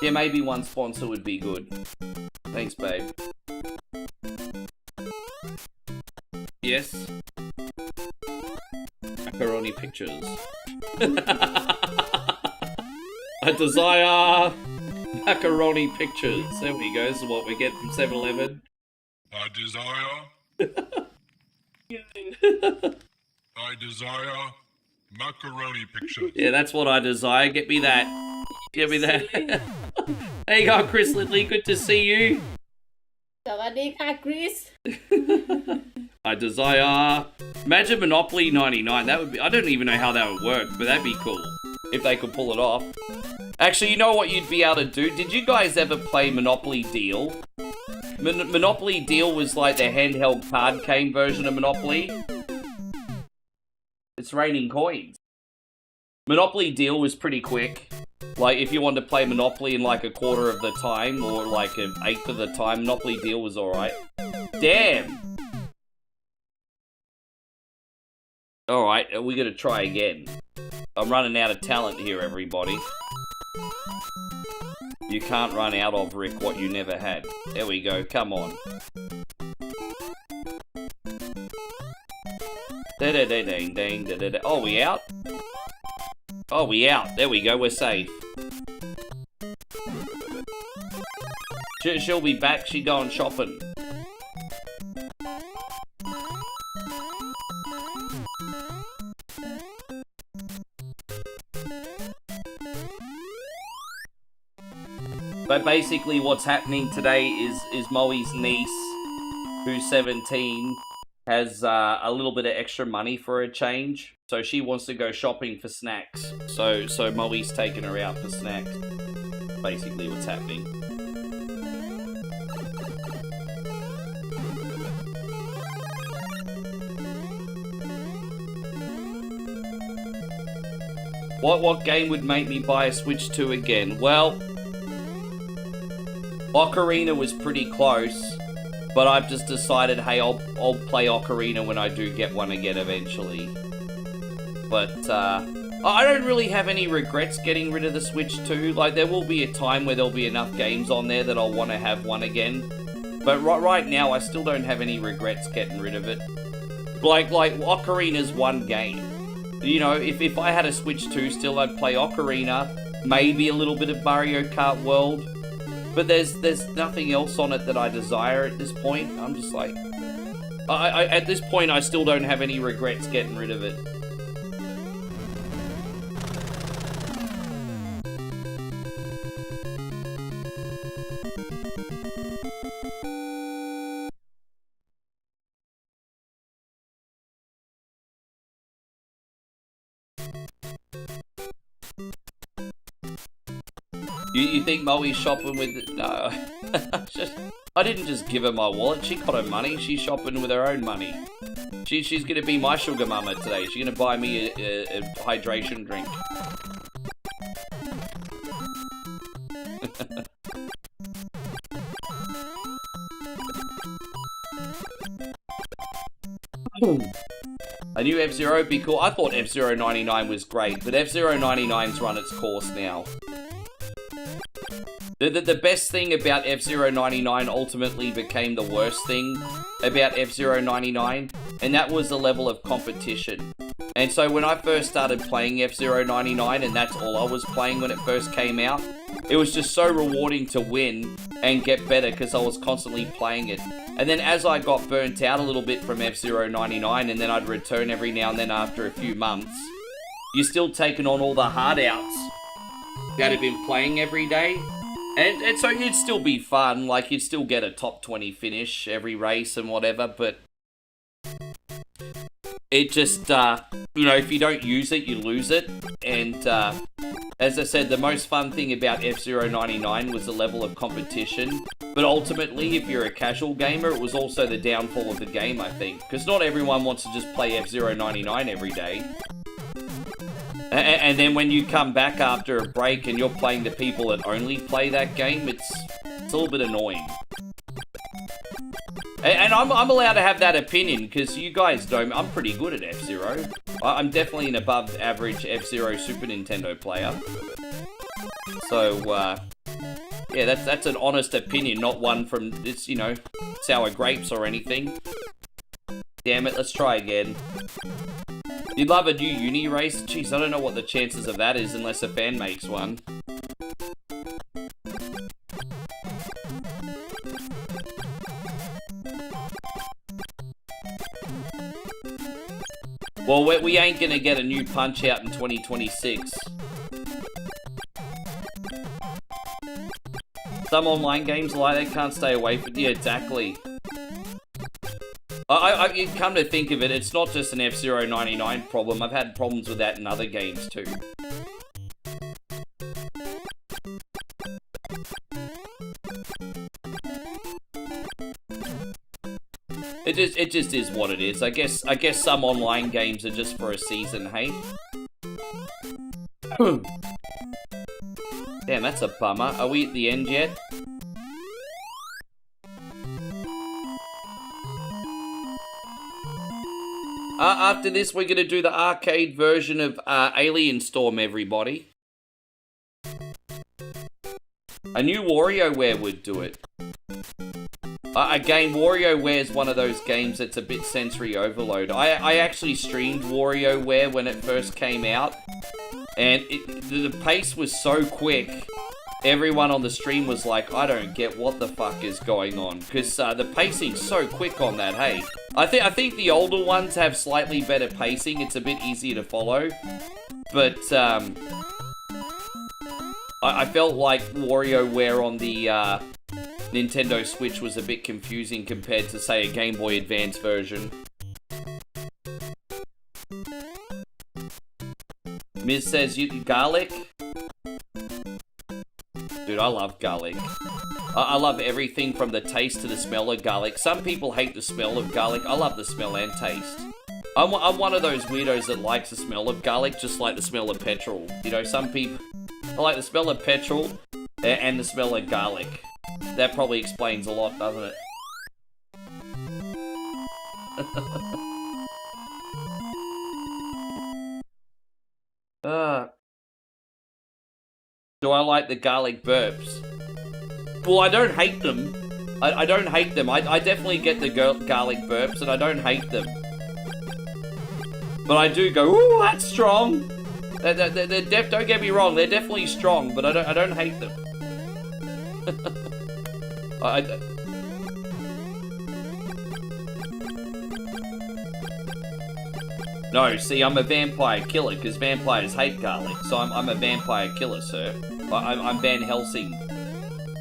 Yeah, maybe one sponsor would be good. Thanks, babe. Yes. Macaroni pictures. I desire macaroni pictures. There we go. This is what we get from 7-Eleven. I desire macaroni pictures. Yeah, that's what I desire. Get me that. Get me that. There you go, Chris Lidley. Good to see you. สวัสดีค่ะ Chris. I desire. Imagine Monopoly 99. That would be. I don't even know how that would work, but that'd be cool if they could pull it off. Actually, you know what you'd be able to do? Did you guys ever play Monopoly Deal? Monopoly Deal was like the handheld card game version of Monopoly. It's raining coins. Monopoly Deal was pretty quick. Like, if you wanted to play Monopoly in like a quarter of the time, or like an eighth of the time, Monopoly Deal was alright. Damn! Alright, we're gonna try again. I'm running out of talent here, everybody. You can't run out of, Rick, what you never had. There we go, come on. Oh, we out? Oh, we out. There we go, we're safe. She'll be back, she going shopping. But basically what's happening today is Moe's niece, who's 17, has a little bit of extra money for a change. So she wants to go shopping for snacks. So Moe's taking her out for snacks. Basically what's happening. What game would make me buy a Switch 2 again? Well, Ocarina was pretty close. But I've just decided, hey, I'll play Ocarina when I do get one again eventually. But, I don't really have any regrets getting rid of the Switch 2. Like, there will be a time where there'll be enough games on there that I'll want to have one again. But right now, I still don't have any regrets getting rid of it. Like Ocarina's one game. You know, if I had a Switch 2 still, I'd play Ocarina, maybe a little bit of Mario Kart World. But there's nothing else on it that I desire at this point. I'm just like... at this point, I still don't have any regrets getting rid of it. You think Moe's shopping with... No. I didn't just give her my wallet. She got her money. She's shopping with her own money. She's going to be my sugar mama today. She's going to buy me a hydration drink. A new F-Zero would be cool. I thought F-Zero 99 was great, but F-Zero 99's run its course now. The best thing about F-Zero 99 ultimately became the worst thing about F-Zero 99, and that was the level of competition. And so when I first started playing F-Zero 99, and that's all I was playing when it first came out, it was just so rewarding to win and get better because I was constantly playing it. And then as I got burnt out a little bit from F-Zero 99, and then I'd return every now and then after a few months, you're still taking on all the hard outs that have been playing every day. And so it'd still be fun, like you'd still get a top 20 finish every race and whatever, but it just, you know, if you don't use it, you lose it. And as I said, the most fun thing about F-Zero 99 was the level of competition. But ultimately, if you're a casual gamer, it was also the downfall of the game, I think. Because not everyone wants to just play F-Zero 99 every day. And then when you come back after a break and you're playing the people that only play that game, it's a little bit annoying. And I'm allowed to have that opinion, because you guys don't. I'm pretty good at F-Zero. I'm definitely an above average F-Zero Super Nintendo player. So, yeah, that's an honest opinion, not one from, this, you know, sour grapes or anything. Damn it, let's try again. You'd love a new uni race? Jeez, I don't know what the chances of that is unless a fan makes one. Well, we ain't gonna get a new Punch-Out in 2026. Some online games like that can't stay away from... Yeah, exactly. You come to think of it, it's not just an F-Zero 99 problem. I've had problems with that in other games too. It just is what it is. I guess some online games are just for a season, hey? Damn, that's a bummer. Are we at the end yet? After this, we're going to do the arcade version of Alien Storm, everybody. A new WarioWare would do it. Again, WarioWare is one of those games that's a bit sensory overload. I actually streamed WarioWare when it first came out, and the pace was so quick, everyone on the stream was like, I don't get what the fuck is going on, because the pacing's so quick on that, hey. I think the older ones have slightly better pacing, it's a bit easier to follow, but I felt like WarioWare on the Nintendo Switch was a bit confusing compared to, say, a Game Boy Advance version. Miz says, garlic? Dude, I love garlic. I love everything from the taste to the smell of garlic. Some people hate the smell of garlic. I love the smell and taste. I'm one of those weirdos that likes the smell of garlic, just like the smell of petrol. You know, some people... I like the smell of petrol and the smell of garlic. That probably explains a lot, doesn't it? Do I like the garlic burps? Well, I don't hate them. I don't hate them. I definitely get the garlic burps, and I don't hate them. But I do go, ooh, that's strong. Don't get me wrong, they're definitely strong, but I don't hate them. No, see, I'm a vampire killer, because vampires hate garlic, so I'm a vampire killer, sir. I'm Van Helsing.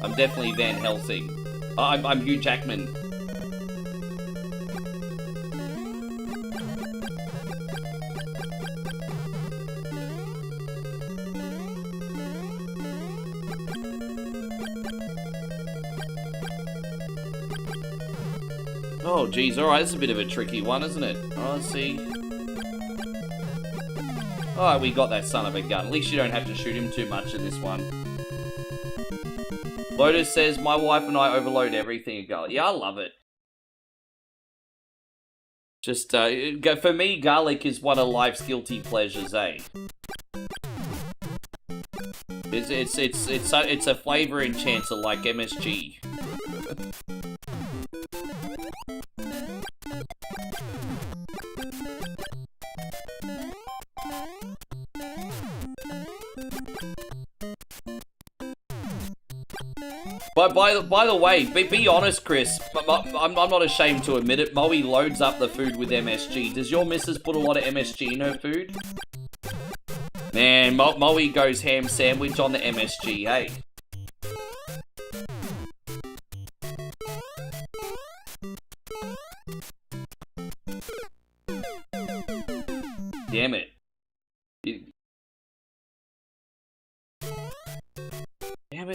I'm definitely Van Helsing. I'm Hugh Jackman. Oh, geez, alright, this is a bit of a tricky one, isn't it? Oh, let's see. Alright, we got that son of a gun. At least you don't have to shoot him too much in this one. Lotus says, my wife and I overload everything at garlic. Yeah, I love it. Just, for me, garlic is one of life's guilty pleasures, eh? It's a flavor enhancer like MSG. But by the way, be honest, Chris. I'm not ashamed to admit it. Moe loads up the food with MSG. Does your missus put a lot of MSG in her food? Man, Moe goes ham sandwich on the MSG, hey? Damn it.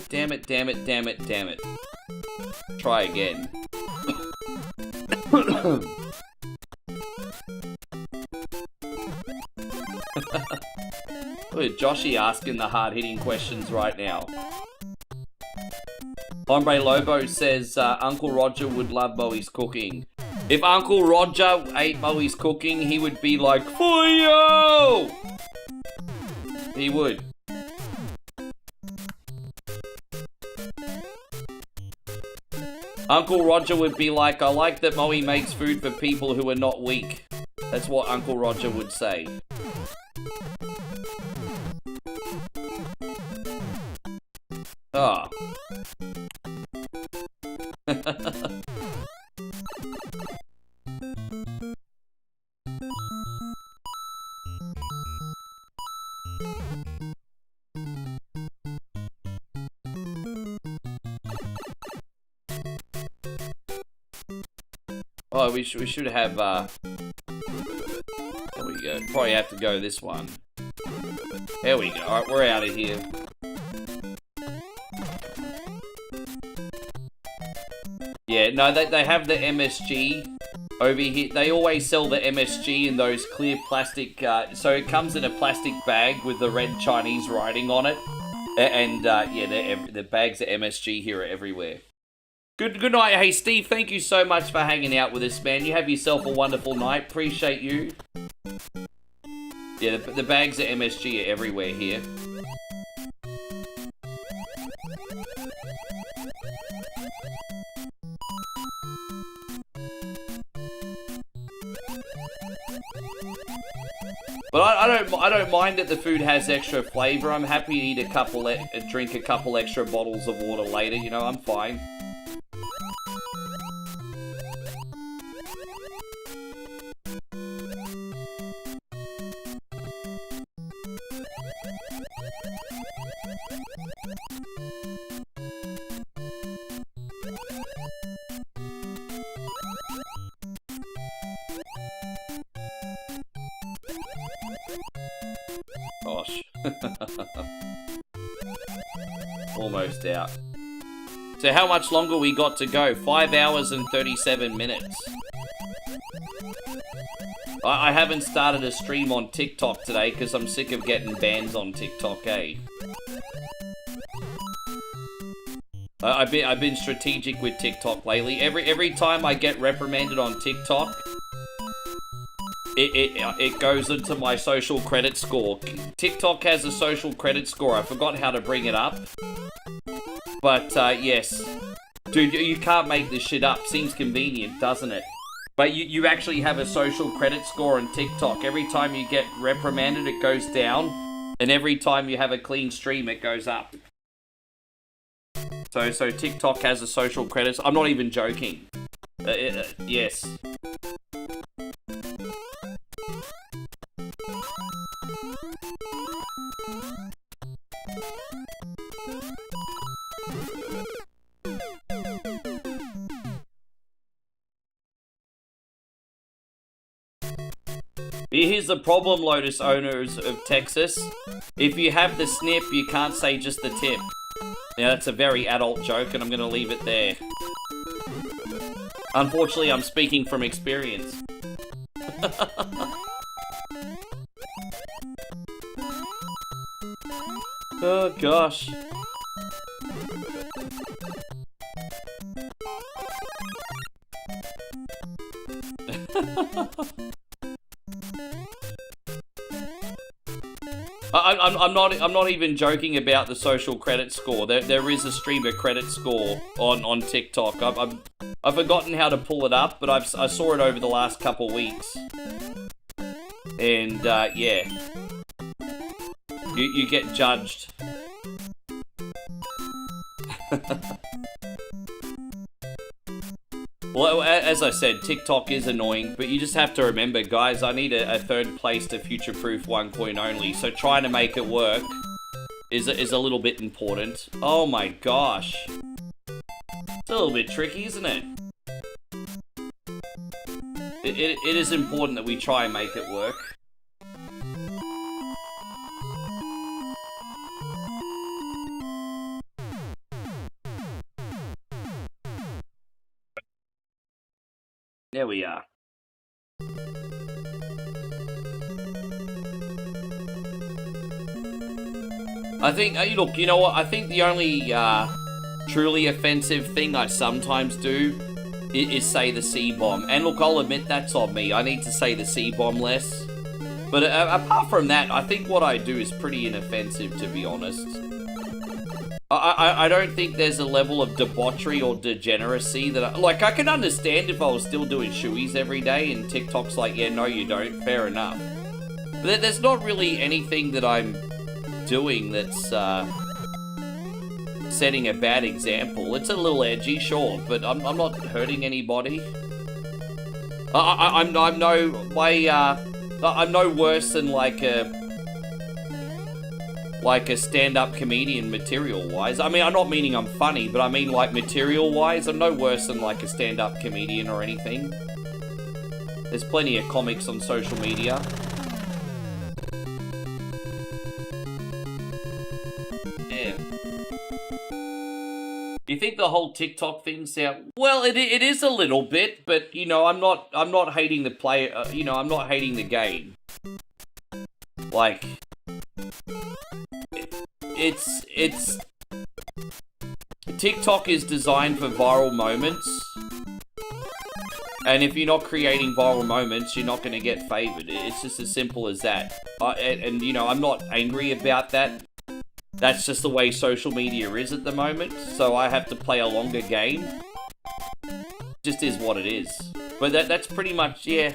Damn it. Try again. Look at Joshy asking the hard-hitting questions right now. Hombre Lobo says, Uncle Roger would love Moe's cooking. If Uncle Roger ate Moe's cooking, he would be like, Fuyo! He would. Uncle Roger would be like, I like that Moe makes food for people who are not weak. That's what Uncle Roger would say. Ah. Oh, we should have, there we go. Probably have to go this one. There we go. Alright, we're out of here. Yeah, no, they have the MSG over here. They always sell the MSG in those clear plastic, so it comes in a plastic bag with the red Chinese writing on it. And, yeah, the bags of MSG here are everywhere. Good night. Hey, Steve, thank you so much for hanging out with us, man. You have yourself a wonderful night. Appreciate you. Yeah, the bags of MSG are everywhere here. But I don't mind that the food has extra flavor. I'm happy to eat drink a couple extra bottles of water later. You know, I'm fine. Gosh. Almost out. So how much longer we got to go? 5 hours and 37 minutes. I haven't started a stream on TikTok today because I'm sick of getting bans on TikTok, eh? I've been strategic with TikTok lately. Every time I get reprimanded on TikTok, it goes into my social credit score. TikTok has a social credit score. I forgot how to bring it up. But, yes. Dude, you can't make this shit up. Seems convenient, doesn't it? But you actually have a social credit score on TikTok. Every time you get reprimanded, it goes down. And every time you have a clean stream, it goes up. So TikTok has a social credit. I'm not even joking. Yes. Here's the problem, Lotus owners of Texas. If you have the snip, you can't say just the tip. Now, that's a very adult joke, and I'm going to leave it there. Unfortunately, I'm speaking from experience. Oh, gosh. I'm not even joking about the social credit score. There is a streamer credit score on TikTok. I've forgotten how to pull it up, but I saw it over the last couple weeks. And yeah, you get judged. Well, as I said, TikTok is annoying, but you just have to remember, guys, I need a third place to future-proof OneCoin only, so trying to make it work is a little bit important. Oh my gosh. It's a little bit tricky, isn't it? It is important that we try and make it work. There we are. I think, look, you know what? I think the only truly offensive thing I sometimes do is say the C-bomb. And look, I'll admit that's on me. I need to say the C-bomb less. But apart from that, I think what I do is pretty inoffensive, to be honest. I don't think there's a level of debauchery or degeneracy that like, I can understand if I was still doing shoeies every day and TikTok's like, yeah, no you don't, fair enough. But there's not really anything that I'm doing that's setting a bad example. It's a little edgy, sure, but I'm not hurting anybody. I'm no worse than like a stand-up comedian material-wise. I mean, I'm not meaning I'm funny, but I mean like material-wise, I'm no worse than like a stand-up comedian or anything. There's plenty of comics on social media. Yeah. You think the whole TikTok thing sound... Well, it is a little bit, but, you know, I'm not hating the player, you know, I'm not hating the game. Like... It's TikTok is designed for viral moments, and if you're not creating viral moments, you're not going to get favored. It's just as simple as that. And you know, I'm not angry about that. That's just the way social media is at the moment, so I have to play a longer game. Just is what it is. But that's pretty much, yeah.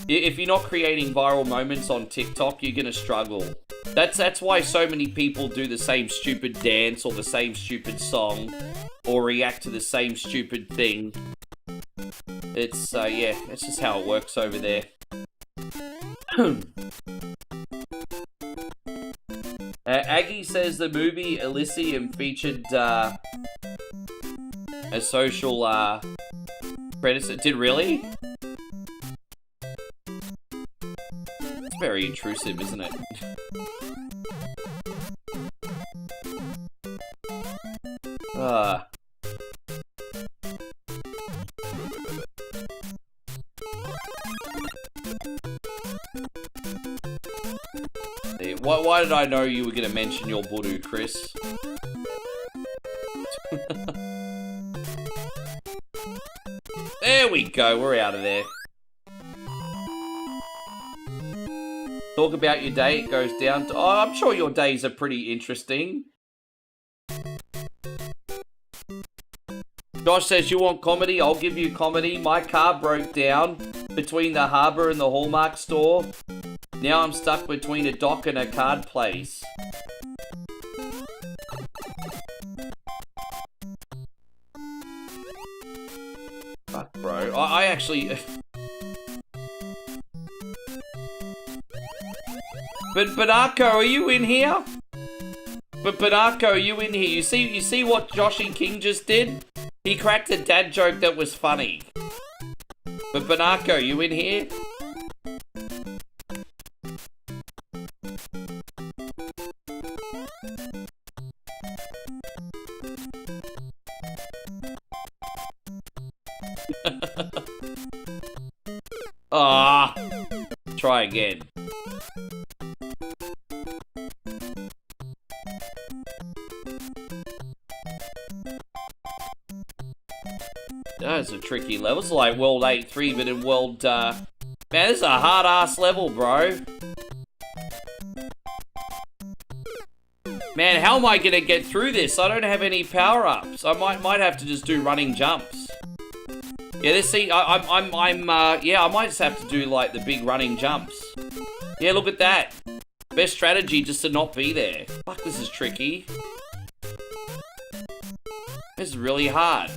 If you're not creating viral moments on TikTok, you're going to struggle. That's why so many people do the same stupid dance or the same stupid song or react to the same stupid thing. It's, yeah, that's just how it works over there. Aggie says the movie Elysium featured a social predator. Did really? It's very intrusive, isn't it? Why did I know you were going to mention your voodoo, Chris? There we go, we're out of there. Talk about your day. It goes down to... Oh, I'm sure your days are pretty interesting. Josh says, you want comedy? I'll give you comedy. My car broke down between the harbour and the Hallmark store. Now I'm stuck between a dock and a card place. Fuck, bro. I actually... But Banako, are you in here? But Banako, are you in here? You see what Joshy King just did? He cracked a dad joke that was funny. But Banako, you in here? Ah, try again. That's a tricky level. It's like World 8-3, but in World, Man, this is a hard-ass level, bro. Man, how am I gonna get through this? I don't have any power-ups. I might have to just do running jumps. Yeah, let's see. Yeah, I might just have to do, like, the big running jumps. Yeah, look at that. Best strategy just to not be there. Fuck, this is tricky. This is really hard.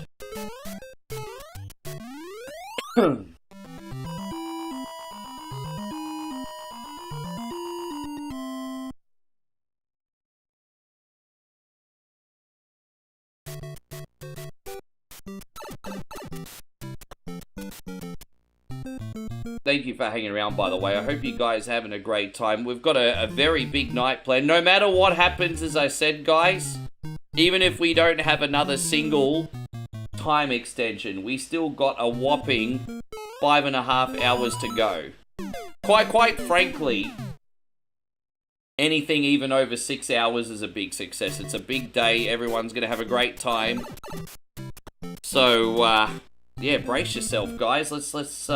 Thank you for hanging around, by the way. I hope you guys are having a great time. We've got a very big night planned. No matter what happens, as I said, guys, even if we don't have another single time extension, we still got a whopping 5.5 hours to go. Quite frankly, anything even over 6 hours is a big success. It's a big day. Everyone's going to have a great time. So, yeah, brace yourself, guys. Let's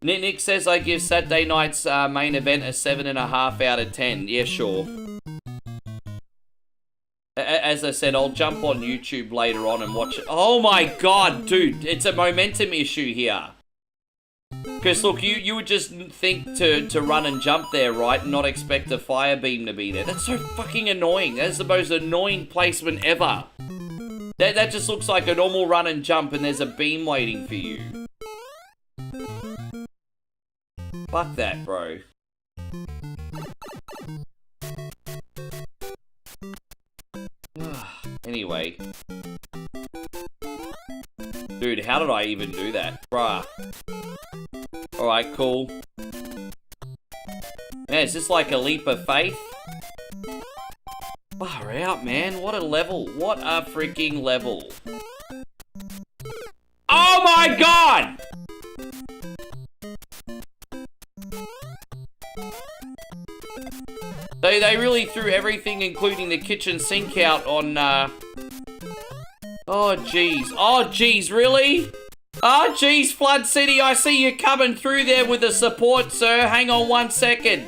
Nick says I give Saturday night's main event a 7.5 out of 10. Yeah, sure. As I said, I'll jump on YouTube later on and watch it. Oh my god, dude, it's a momentum issue here. Because look, you would just think to run and jump there, right, and not expect a fire beam to be there. That's so fucking annoying. That's the most annoying placement ever. That just looks like a normal run and jump and there's a beam waiting for you. Fuck that, bro. Anyway. Dude, how did I even do that? Bruh. Alright, cool. Man, is this like a leap of faith? Far out, man. What a level. What a freaking level. Oh my god! They really threw everything, including the kitchen sink, out on, Oh, jeez. Oh, jeez, really? Oh, jeez, Flood City, I see you coming through there with the support, sir. Hang on 1 second.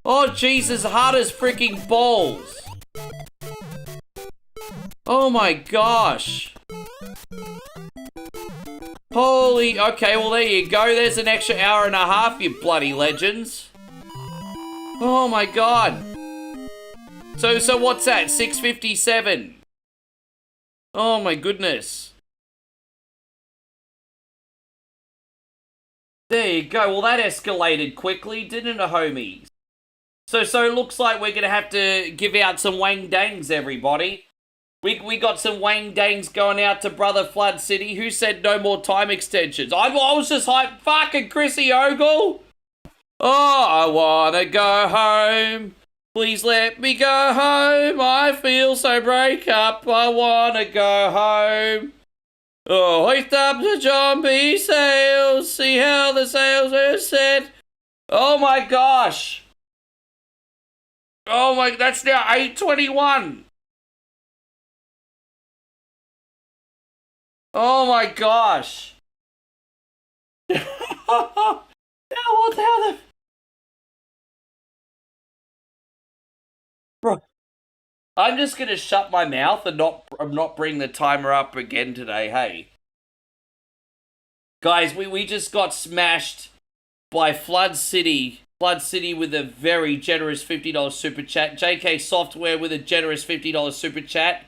Oh, jeez, as hard as freaking balls. Oh, my gosh. Holy... Okay, well, there you go. There's an extra hour and a half, you bloody legends. Oh my god. So what's that? 6:57. Oh my goodness. There you go. Well, that escalated quickly, didn't it, homies? So it looks like we're gonna have to give out some wang dangs, everybody. We got some wang dangs going out to Brother Flood City. Who said no more time extensions? I was just hyped. Fucking Chrissy Ogle. Oh, I wanna go home. Please let me go home. I feel so break up. I wanna go home. Oh, hoist up the John B. sails. See how the sails are set. Oh my gosh. Oh my, that's now 8:21. Oh my gosh. Now what the hell the... Bro, I'm just gonna shut my mouth and not bring the timer up again today, hey. Guys, we just got smashed by Flood City. Flood City with a very generous $50 super chat. JK Software with a generous $50 super chat.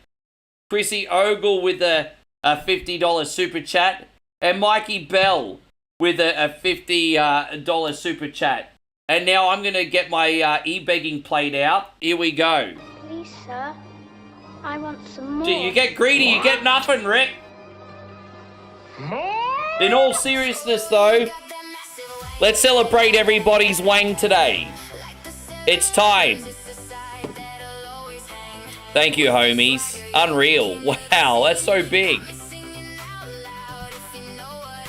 Chrissy Ogle with a $50 super chat. And Mikey Bell with a $50 super chat. And now I'm going to get my e-begging played out. Here we go. Please, sir. I want some more. Gee, you get greedy, you get nothing, Rick. In all seriousness, though, let's celebrate everybody's wang today. It's time. Thank you, homies. Unreal. Wow, that's so big.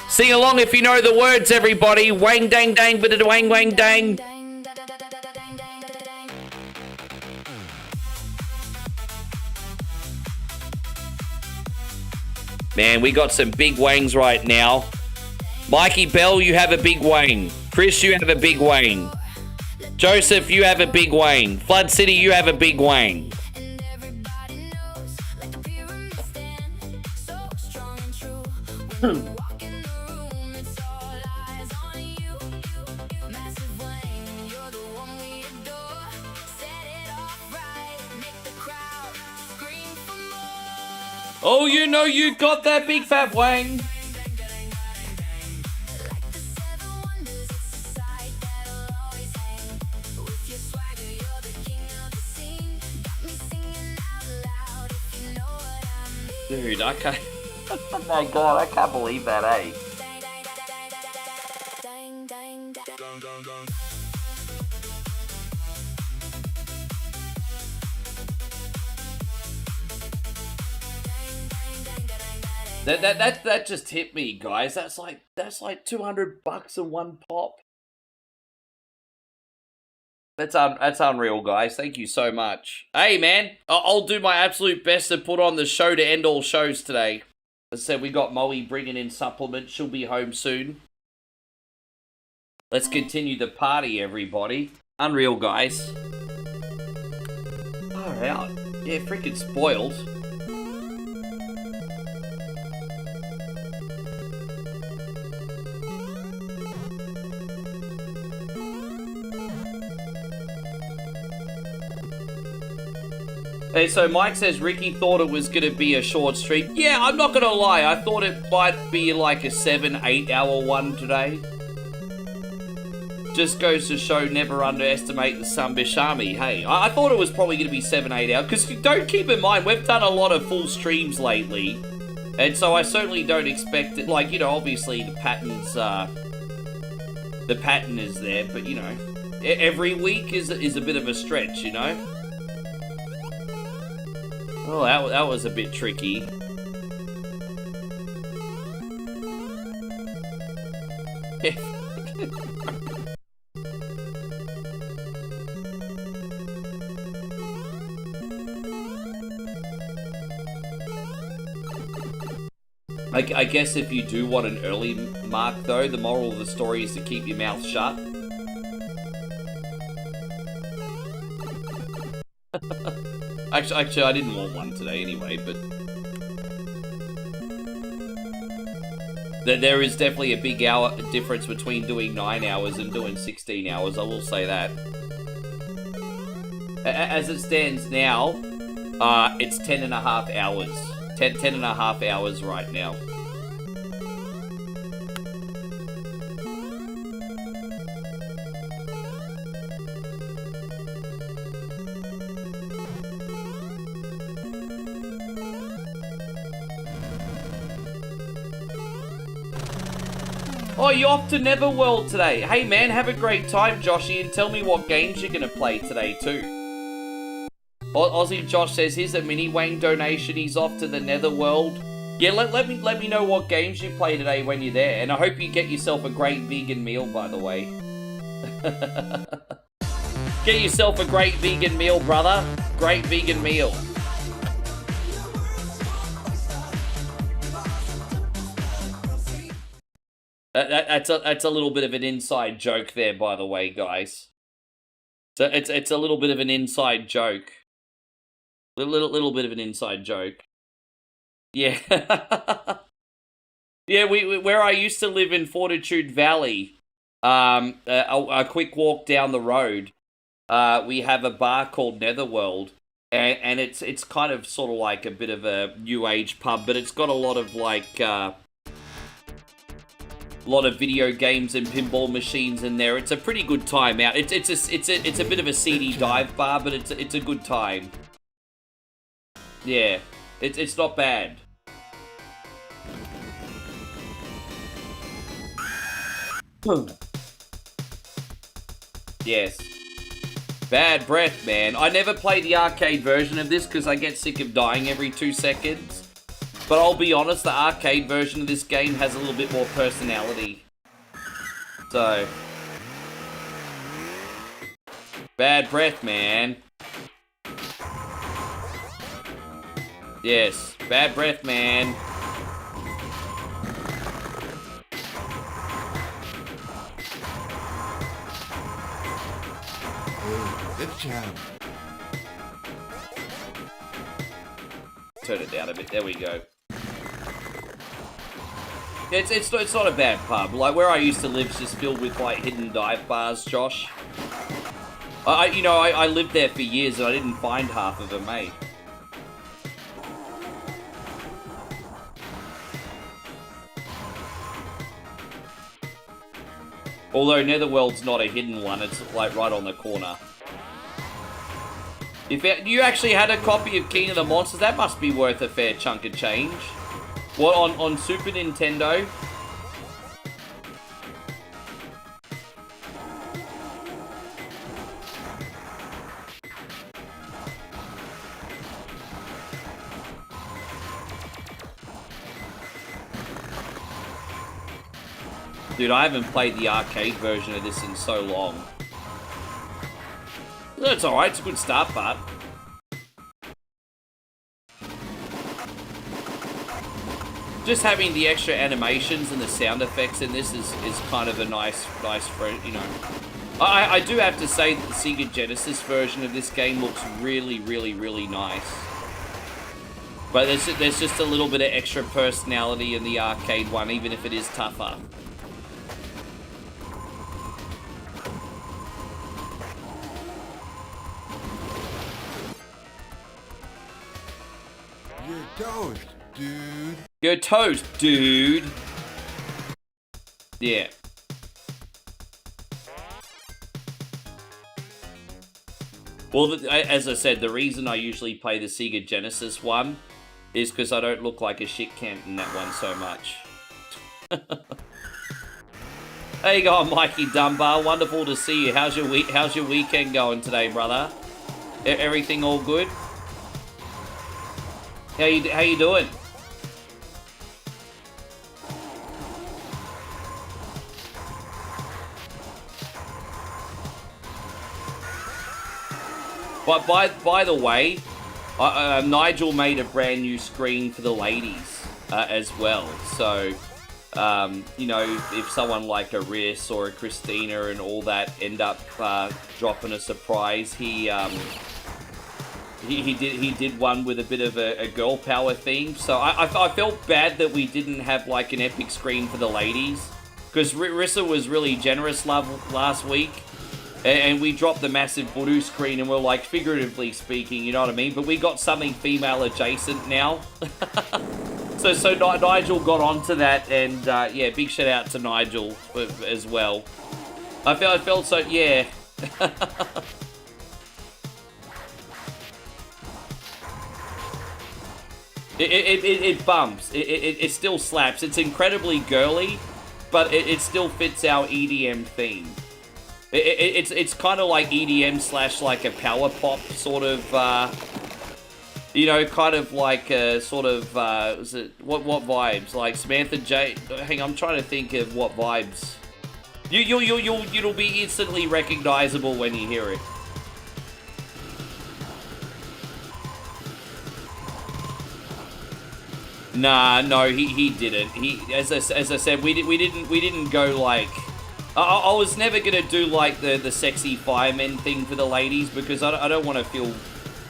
Sing along if you know the words, everybody. Wang dang dang, but a wang wang dang. Man, we got some big wangs right now. Mikey Bell, you have a big wang. Chris, you have a big wang. Joseph, you have a big wang. Flood City, you have a big wang. Oh, you know you got that big fat wang. Dude, I can't... Oh my god, I can't believe that, eh? That just hit me, guys. That's like $200 in one pop. That's unreal, guys. Thank you so much. Hey, man, I'll do my absolute best to put on the show to end all shows today. As I said, we got Moe bringing in supplements. She'll be home soon. Let's continue the party, everybody. Unreal, guys. Far out. Yeah, freaking spoiled. Hey, so Mike says Ricky thought it was going to be a short stream. Yeah, I'm not going to lie. I thought it might be like a 7-8 hour one today. Just goes to show never underestimate the Sambish army. Hey, I thought it was probably going to be 7-8 hours. Because don't keep in mind, we've done a lot of full streams lately. And so I certainly don't expect it. Like, you know, obviously the patterns, the pattern is there. But, you know, every week is a bit of a stretch, you know. Oh, that was a bit tricky. I guess if you do want an early mark, though, the moral of the story is to keep your mouth shut. Actually, I didn't want one today anyway, but... There is definitely a big hour difference between doing 9 hours and doing 16 hours, I will say that. As it stands now, it's 10.5 hours. 10.5 hours right now. Oh, you're off to Netherworld today. Hey man, have a great time, Joshy, and tell me what games you're gonna play today too. Aussie Josh says here's a mini Wang donation. He's off to the Netherworld. Yeah, let me know what games you play today when you're there, and I hope you get yourself a great vegan meal, by the way. Get yourself a great vegan meal, brother. Great vegan meal. That's a little bit of an inside joke there, by the way, guys. So it's a little bit of an inside joke. Little bit of an inside joke. Yeah. Yeah, where I used to live in Fortitude Valley, a quick walk down the road, we have a bar called Netherworld, and it's kind of sort of like a bit of a new age pub, but it's got a lot of like lot of video games and pinball machines in there. It's a pretty good time out. It's a bit of a seedy dive bar, but it's a good time. Yeah, it's not bad. Yes. Bad breath, man. I never played the arcade version of this because I get sick of dying every 2 seconds. But I'll be honest, the arcade version of this game has a little bit more personality. So. Bad breath, man. Yes. Bad breath, man. Good job. Turn it down a bit. There we go. It's not a bad pub. Like where I used to live is just filled with like hidden dive bars, Josh. I lived there for years and I didn't find half of them, mate. Although Netherworld's not a hidden one, it's like right on the corner. If you actually had a copy of King of the Monsters, that must be worth a fair chunk of change. What, on Super Nintendo? Dude, I haven't played the arcade version of this in so long. That's alright, it's a good start part. Just having the extra animations and the sound effects in this is kind of a nice, you know. I do have to say that the Sega Genesis version of this game looks really, really, really nice. But there's just a little bit of extra personality in the arcade one, even if it is tougher. You're toast, dude. You're toast, dude. Yeah. Well, as I said, the reason I usually play the Sega Genesis one is because I don't look like a shit cant in that one so much. There you go, Mikey Dunbar. Wonderful to see you. How's your weekend going today, brother? Everything all good? How you doing? But by the way, Nigel made a brand new screen for the ladies as well. So, you know, if someone like a Riss or a Christina and all that end up dropping a surprise, he did one with a bit of a girl power theme. So I felt bad that we didn't have like an epic screen for the ladies, because Rissa was really generous last week. And we dropped the massive voodoo screen and we're like, figuratively speaking, you know what I mean? But we got something female adjacent now. so Nigel got onto that, and yeah, big shout out to Nigel as well. I felt so, yeah. It bumps. It still slaps. It's incredibly girly, but it still fits our EDM theme. It's kind of like EDM / like a power pop sort of, you know, kind of like a sort of, what vibes? Like Samantha J. Hang on, I'm trying to think of what vibes. You'll be instantly recognizable when you hear it. Nah, no, he didn't. As I said, we didn't go like. I was never gonna do like the sexy firemen thing for the ladies because I don't want to feel,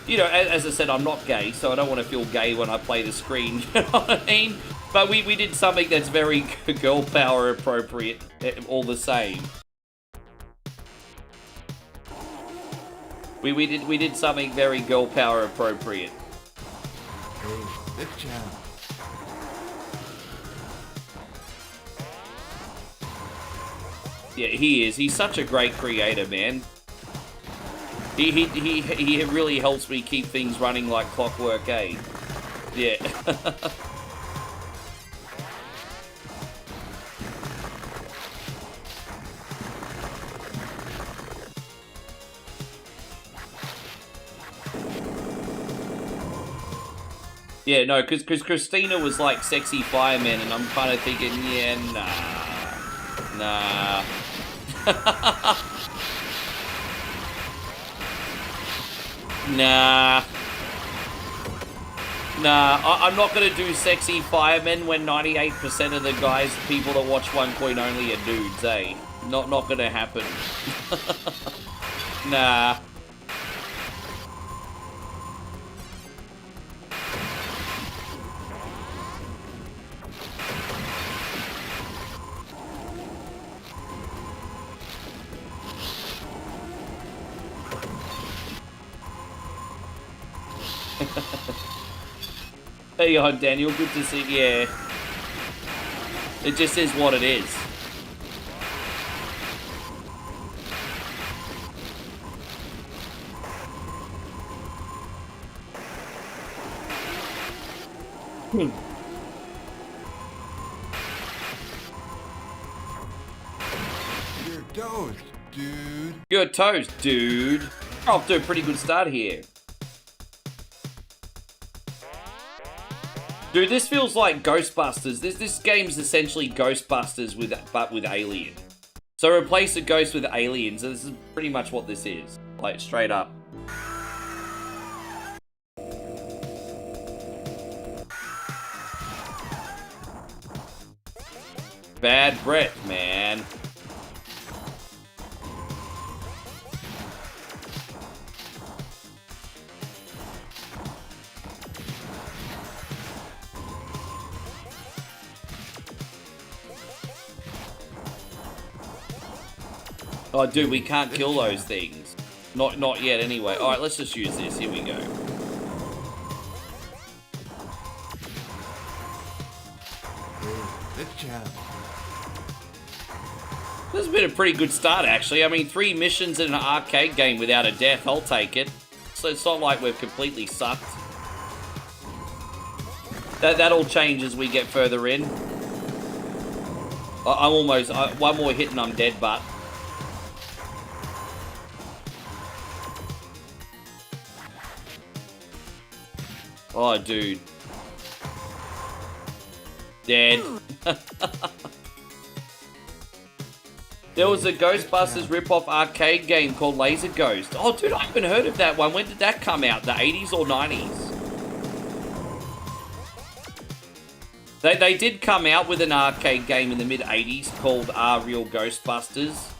you know, as I said, I'm not gay, so I don't want to feel gay when I play the screen. You know what I mean? But we did something that's very girl power appropriate, all the same. We did something very girl power appropriate. Hey, the champ. Yeah, he is. He's such a great creator, man. He really helps me keep things running like clockwork, eh? Yeah. Yeah, no, because Christina was like sexy fireman, and I'm kind of thinking, yeah, nah. Nah. I'm not going to do sexy firemen when 98% of the people that watch One Coin Only are dudes, eh? Not going to happen. Nah. Hey on, Daniel, good to see you. Yeah. It just is what it is. You're toast, dude. You're toast, dude. Off to a pretty good start here. Dude, this feels like Ghostbusters. This game's essentially Ghostbusters but with alien. So replace a ghost with aliens. This is pretty much what this is. Like, straight up. Bad breath, man. Oh, dude, we can't kill those things. Not yet, anyway. All right, let's just use this. Here we go. Hey, the champ. This has been a pretty good start, actually. I mean, 3 missions in an arcade game without a death. I'll take it. So it's not like we've completely sucked. That'll change as we get further in. I'm almost... one more hit and I'm dead, but... Oh, dude. Dead. There was a Ghostbusters rip-off arcade game called Laser Ghost. Oh, dude, I haven't heard of that one. When did that come out? The 80s or 90s? They did come out with an arcade game in the mid-80s called Real Ghostbusters.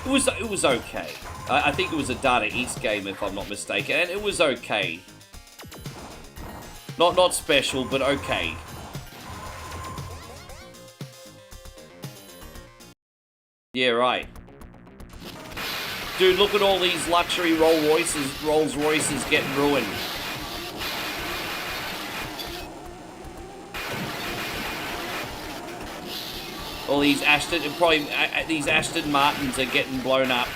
It was okay. I think it was a Data East game, if I'm not mistaken, and it was okay. Not special, but okay. Yeah, right. Dude, look at all these luxury Rolls Royces getting ruined. All these these Aston Martins are getting blown up.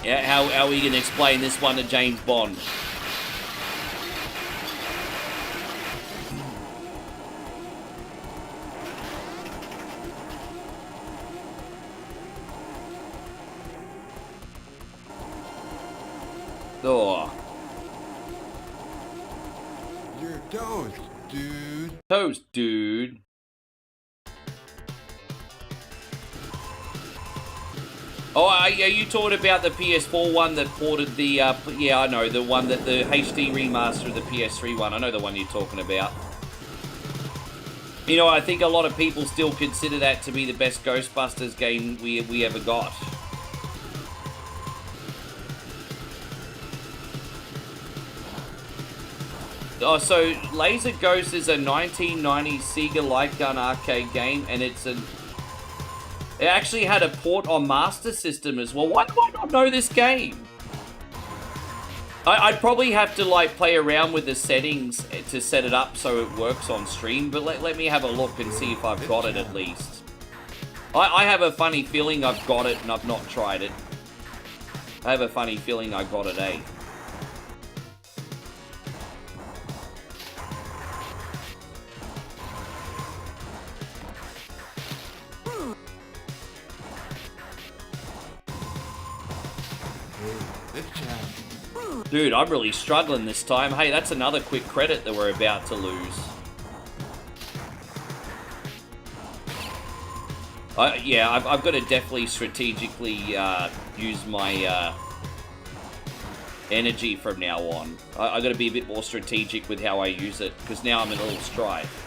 Yeah, how are we going to explain this one to James Bond? Oh. You're toast, dude. Toast, dude. Oh, are you talking about the PS4 one that ported the, yeah, I know, the one that the HD remaster of the PS3 one. I know the one you're talking about. You know, I think a lot of people still consider that to be the best Ghostbusters game we ever got. Oh, so Laser Ghost is a 1990 Sega light gun arcade game, and it actually had a port on Master System as well. Why do I not know this game? I'd probably have to like play around with the settings to set it up so it works on stream, but let me have a look and see if I've got it at least. I have a funny feeling I've got it and I've not tried it. I have a funny feeling I got it, eh? Dude, I'm really struggling this time. Hey, that's another quick credit that we're about to lose. Yeah, I've got to definitely strategically use my energy from now on. I've got to be a bit more strategic with how I use it, because now I'm in a little strife.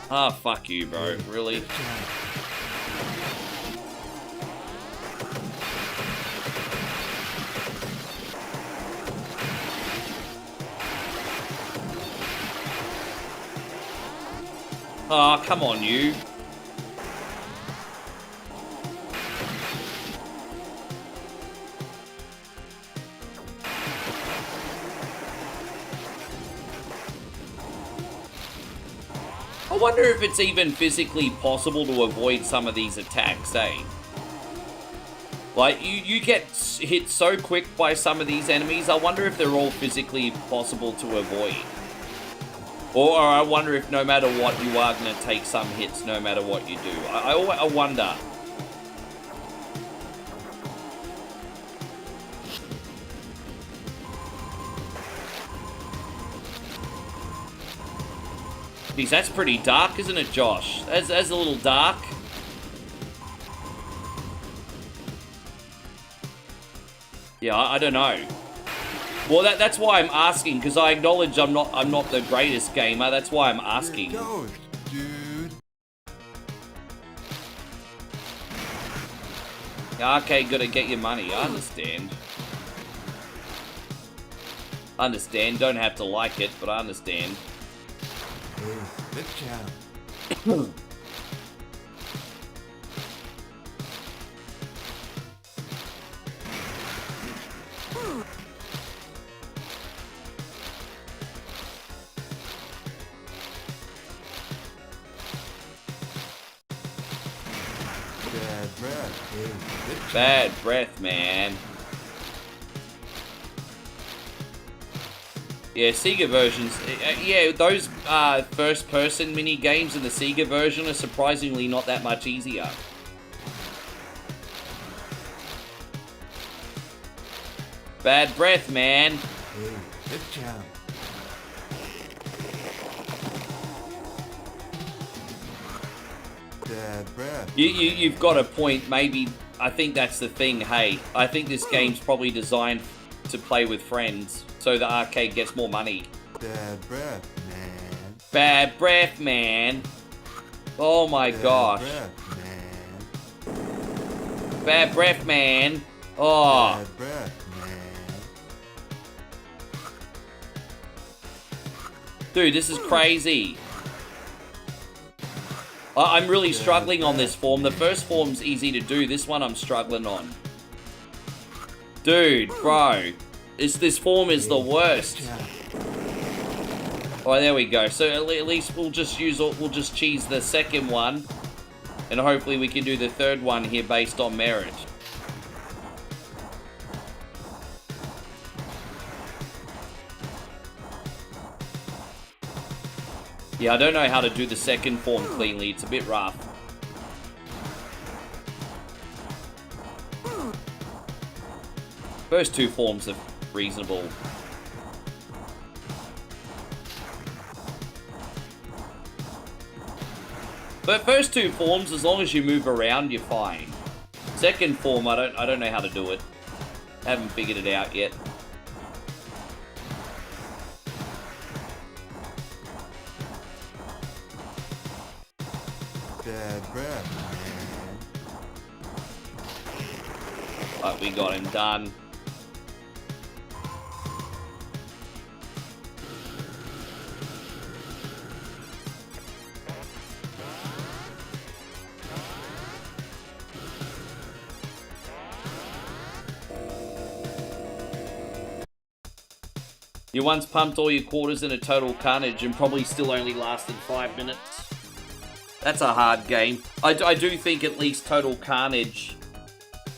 Ah, fuck you, bro. Really? Ah, come on, you. I wonder if it's even physically possible to avoid some of these attacks, eh? Like, you get hit so quick by some of these enemies, I wonder if they're all physically possible to avoid. Or I wonder if no matter what, you are going to take some hits no matter what you do. I wonder. Jeez, that's pretty dark, isn't it, Josh? That's a little dark. Yeah, I don't know. Well, that's why I'm asking, because I acknowledge I'm not the greatest gamer. That's why I'm asking. You're a ghost, dude. Okay, gotta get your money. I understand. Understand. Don't have to like it, but I understand. Hey, this channel. Bad breath. Hey, this Bad breath, man. Yeah, Sega versions. Yeah, those first-person mini games in the Sega version are surprisingly not that much easier. Bad breath, man. Hey, this channel. Bad breath. You've got a point. Maybe I think that's the thing. Hey, I think this game's probably designed to play with friends, so the arcade gets more money. Bad breath, man. Bad breath, man. Oh my gosh. Breath, man. Bad breath, man. Oh. Bad breath, man. Dude, this is crazy. I'm really struggling on this form. The first form's easy to do. This one I'm struggling on. Dude, bro. This form is the worst. Oh, there we go. So at least we'll just cheese the second one. And hopefully we can do the third one here based on merit. Yeah, I don't know how to do the second form cleanly. It's a bit rough. First two forms are reasonable. But first two forms, as long as you move around, you're fine. Second form, I don't know how to do it. Haven't figured it out yet. Bad breath, man. But we got him done. You once pumped all your quarters in a total carnage and probably still only lasted 5 minutes. That's a hard game. I do think at least Total Carnage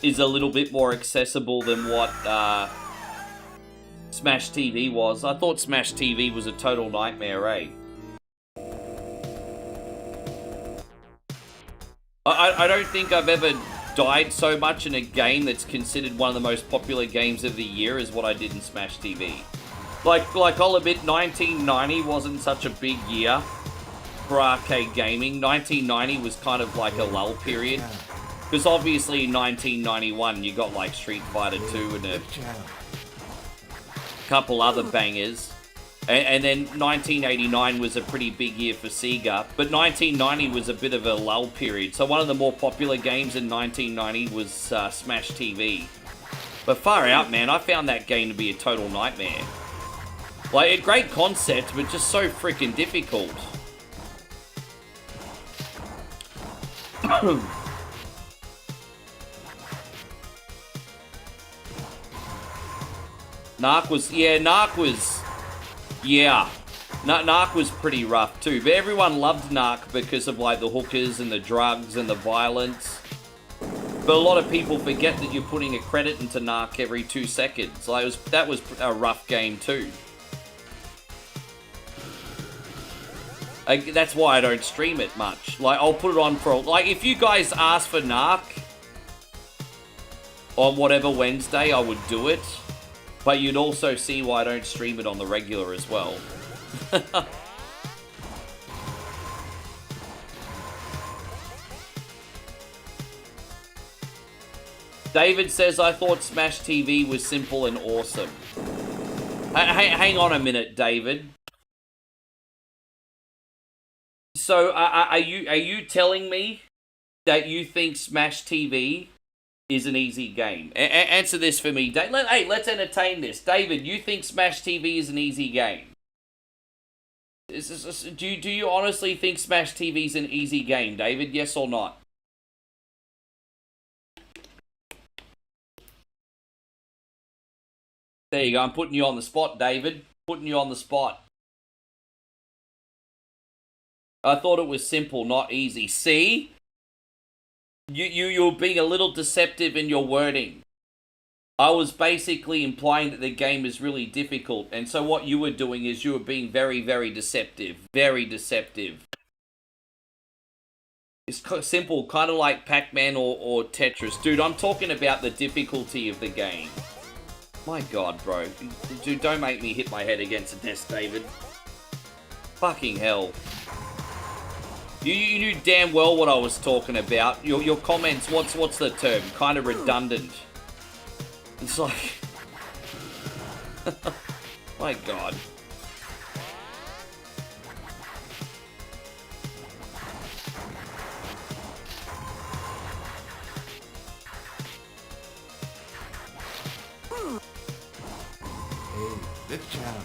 is a little bit more accessible than what Smash TV was. I thought Smash TV was a total nightmare, eh? I don't think I've ever died so much in a game that's considered one of the most popular games of the year as what I did in Smash TV. Like I'll admit, 1990 wasn't such a big year for arcade gaming. 1990 was kind of like a lull period. Because obviously in 1991 you got like Street Fighter 2 and a couple other bangers. And then 1989 was a pretty big year for Sega. But 1990 was a bit of a lull period. So one of the more popular games in 1990 was Smash TV. But far out, man, I found that game to be a total nightmare. Like, a great concept, but just so freaking difficult. Narc was pretty rough too, but everyone loved Narc because of like the hookers and the drugs and the violence. But a lot of people forget that you're putting a credit into Narc every 2 seconds. Like, that was a rough game too. That's why I don't stream it much. Like, I'll put it on for... Like, if you guys ask for Narc on whatever Wednesday, I would do it. But you'd also see why I don't stream it on the regular as well. David says, I thought Smash TV was simple and awesome. Hang on a minute, David. So, are you telling me that you think Smash TV is an easy game? Answer this for me. Hey, let's entertain this. David, you think Smash TV is an easy game? Do you honestly think Smash TV is an easy game, David? Yes or not? There you go. I'm putting you on the spot, David. Putting you on the spot. I thought it was simple, not easy. See? You're being a little deceptive in your wording. I was basically implying that the game is really difficult, and so what you were doing is you were being very, very deceptive. Very deceptive. It's simple, kind of like Pac-Man or Tetris. Dude, I'm talking about the difficulty of the game. My god, bro. Dude, don't make me hit my head against the desk, David. Fucking hell. You knew damn well what I was talking about. Your comments, what's the term? Kind of redundant. It's like... My god. Hey, good job.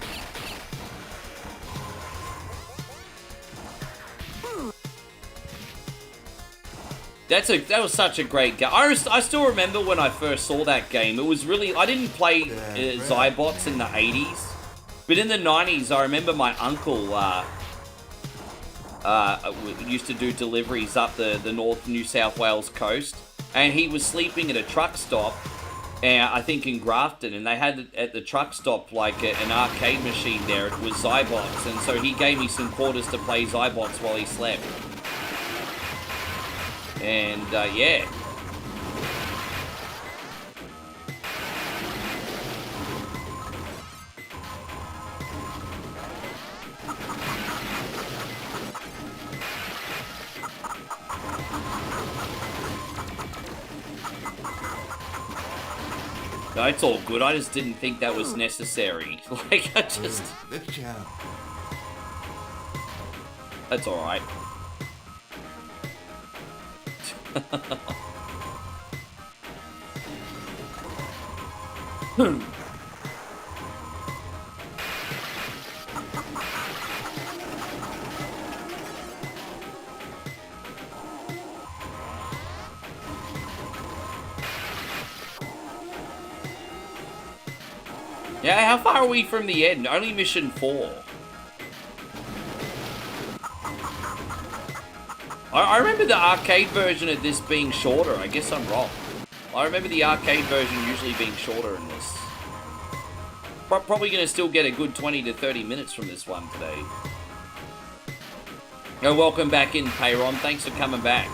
That was such a great game. I still remember when I first saw that game. It was really... I didn't play Zybots in the 80s. But in the 90s, I remember my uncle used to do deliveries up the North New South Wales coast. And he was sleeping at a truck stop, I think in Grafton. And they had at the truck stop like an arcade machine there. It was Zybots. And so he gave me some quarters to play Zybots while he slept. And, yeah. No, it's all good. I just didn't think that was necessary. Like, I just... The champ. That's alright. Yeah, how far are we from the end? Only mission 4. I remember the arcade version of this being shorter. I guess I'm wrong. I remember the arcade version usually being shorter in this. Probably going to still get a good 20 to 30 minutes from this one today. Oh, welcome back in, Payron. Thanks for coming back.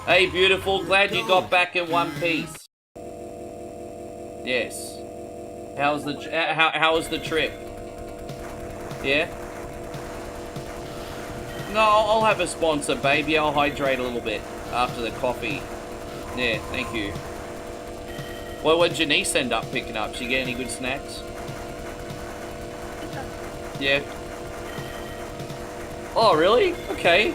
Hey, beautiful. Glad you got back in one piece. Yes. How was the trip? Yeah? No, I'll have a sponsor, baby. I'll hydrate a little bit after the coffee. Yeah, thank you. Well, what did Janice end up picking up? She get any good snacks? Yeah. Oh, really? Okay.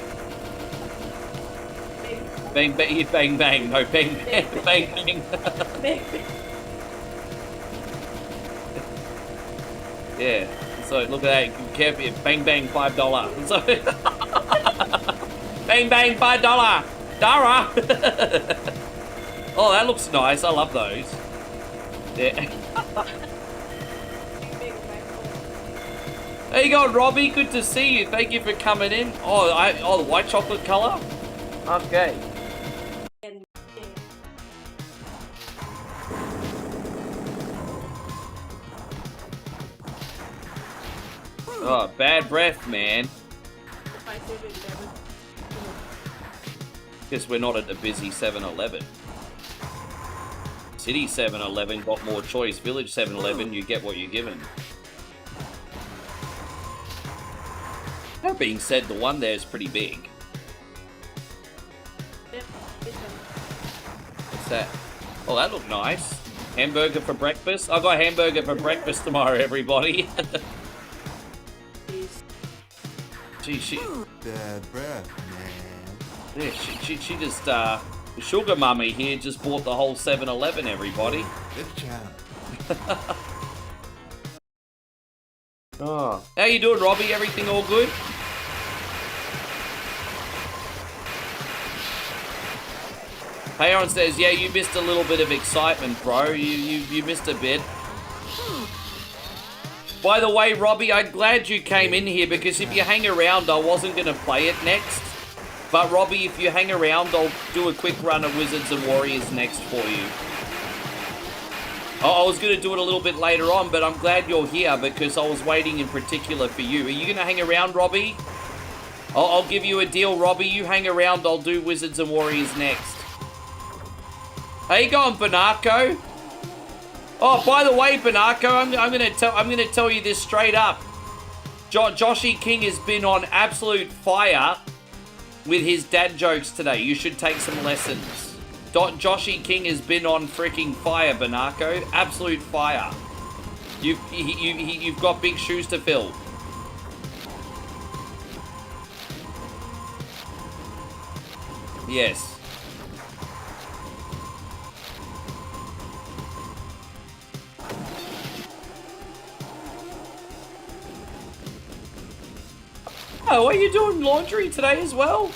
Bang, bang, bang, bang. No, bang, bang, bang, bang. Yeah. So, look at that. Careful. Bang, bang, $5. So, bang, bang, $5. Dara! Oh, that looks nice. I love those. Yeah. There you go, Robbie. Good to see you. Thank you for coming in. Oh, the white chocolate color? Okay. Oh, bad breath, man. Guess we're not at the busy 7-Eleven. City 7-Eleven got more choice. Village 7-Eleven, you get what you're given. That being said, the one there is pretty big. What's that? Oh, that looked nice. Hamburger for breakfast? I got hamburger for breakfast tomorrow, everybody. She Bad breath, man. Yeah, she just, the sugar mummy here just bought the whole 7-Eleven, everybody. The champ. Oh. How you doing, Robbie? Everything all good? Aaron says, yeah, you missed a little bit of excitement, bro. You missed a bit. By the way, Robbie, I'm glad you came in here because if you hang around, I wasn't going to play it next. But Robbie, if you hang around, I'll do a quick run of Wizards and Warriors next for you. I was going to do it a little bit later on, but I'm glad you're here because I was waiting in particular for you. Are you going to hang around, Robbie? I'll give you a deal, Robbie. You hang around, I'll do Wizards and Warriors next. How you going, Banako? Oh, by the way, Banako, I'm gonna tell you this straight up. Joshy King has been on absolute fire with his dad jokes today. You should take some lessons. Joshy King has been on freaking fire, Banako. Absolute fire. You've got big shoes to fill. Yes. Oh, are you doing laundry today as well?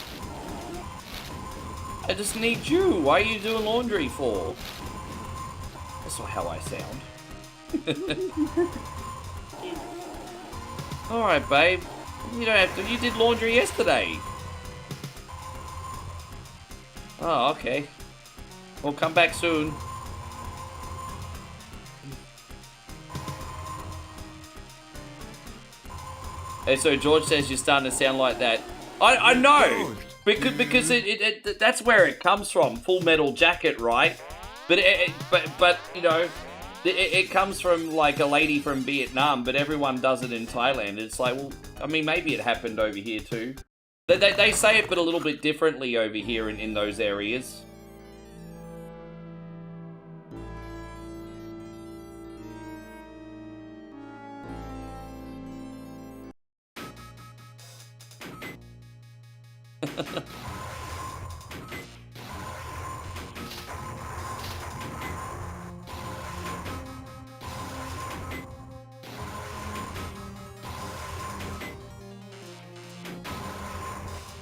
I just need you. Why are you doing laundry for? That's not how I sound. Alright, babe. You don't have to. You did laundry yesterday. Oh, okay. We'll come back soon. Hey, so George says you're starting to sound like that. I know, because that's where it comes from. Full Metal Jacket, right? But but you know, it comes from like a lady from Vietnam, but everyone does it in Thailand. It's like, well, I mean, maybe it happened over here too. They say it, but a little bit differently over here in those areas.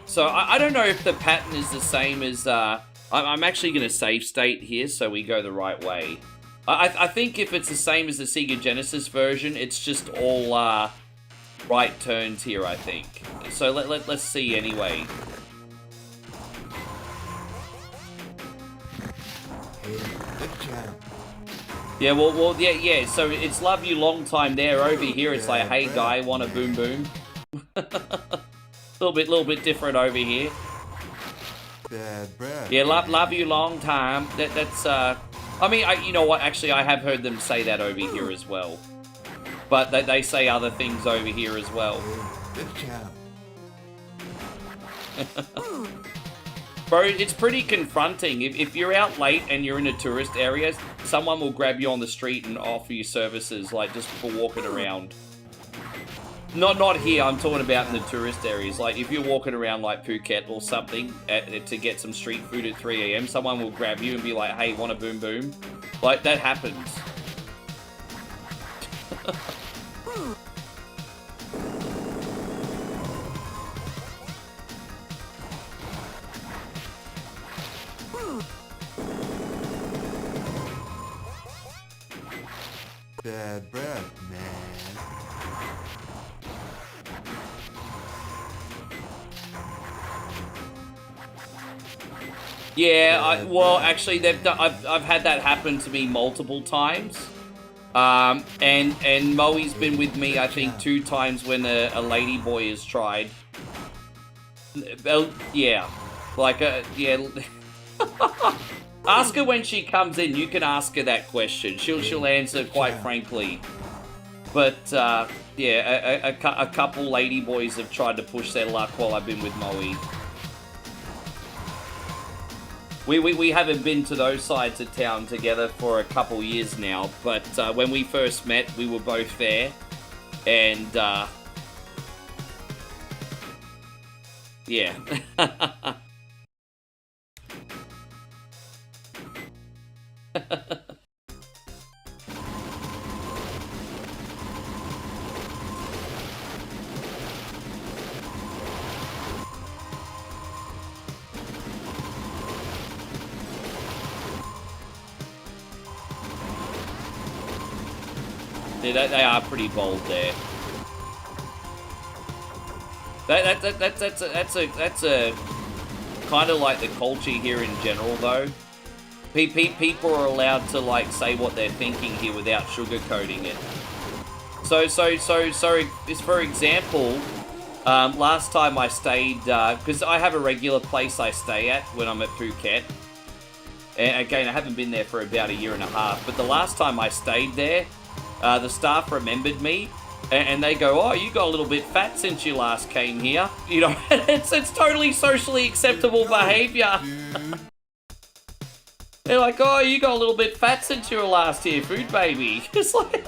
So I don't know if the pattern is the same as, I'm actually going to save state here so we go the right way. I think if it's the same as the Sega Genesis version, it's just all right turns here, I think. So let's see anyway. Hey, good champ. Yeah, well, yeah. So it's love you long time there. Over here, it's like, hey guy, wanna boom boom. little bit different over here. Bad breath. Yeah, love you long time. That's I mean, you know what? Actually, I have heard them say that over here as well. But they say other things over here as well. Hey, good champ. Bro, it's pretty confronting. If you're out late and you're in a tourist area, someone will grab you on the street and offer you services, like just for walking around. Not here, I'm talking about in the tourist areas. Like, if you're walking around like Phuket or something to get some street food at 3 AM, someone will grab you and be like, hey, want a boom boom? Like, that happens. Bad breath, man. Yeah, well, actually, I've had that happen to me multiple times. And Moe's been with me, I think, 2 times when a lady boy has tried. Yeah, like, yeah. Ask her when she comes in. You can ask her that question. She'll answer quite frankly. But yeah, a couple lady boys have tried to push their luck while I've been with Moe. We haven't been to those sides of town together for a couple years now, but when we first met, we were both there, and yeah. Yeah, they are pretty bold there. That's a kind of like the culture here in general, though. People are allowed to like say what they're thinking here without sugarcoating it. So for example, last time I stayed, because I have a regular place I stay at when I'm at Phuket. And again, I haven't been there for about 1.5 years, but the last time I stayed there, the staff remembered me, and they go, oh, you got a little bit fat since you last came here. You know, it's totally socially acceptable behavior. They're like, oh, you got a little bit fat since you were last here, food baby. It's like,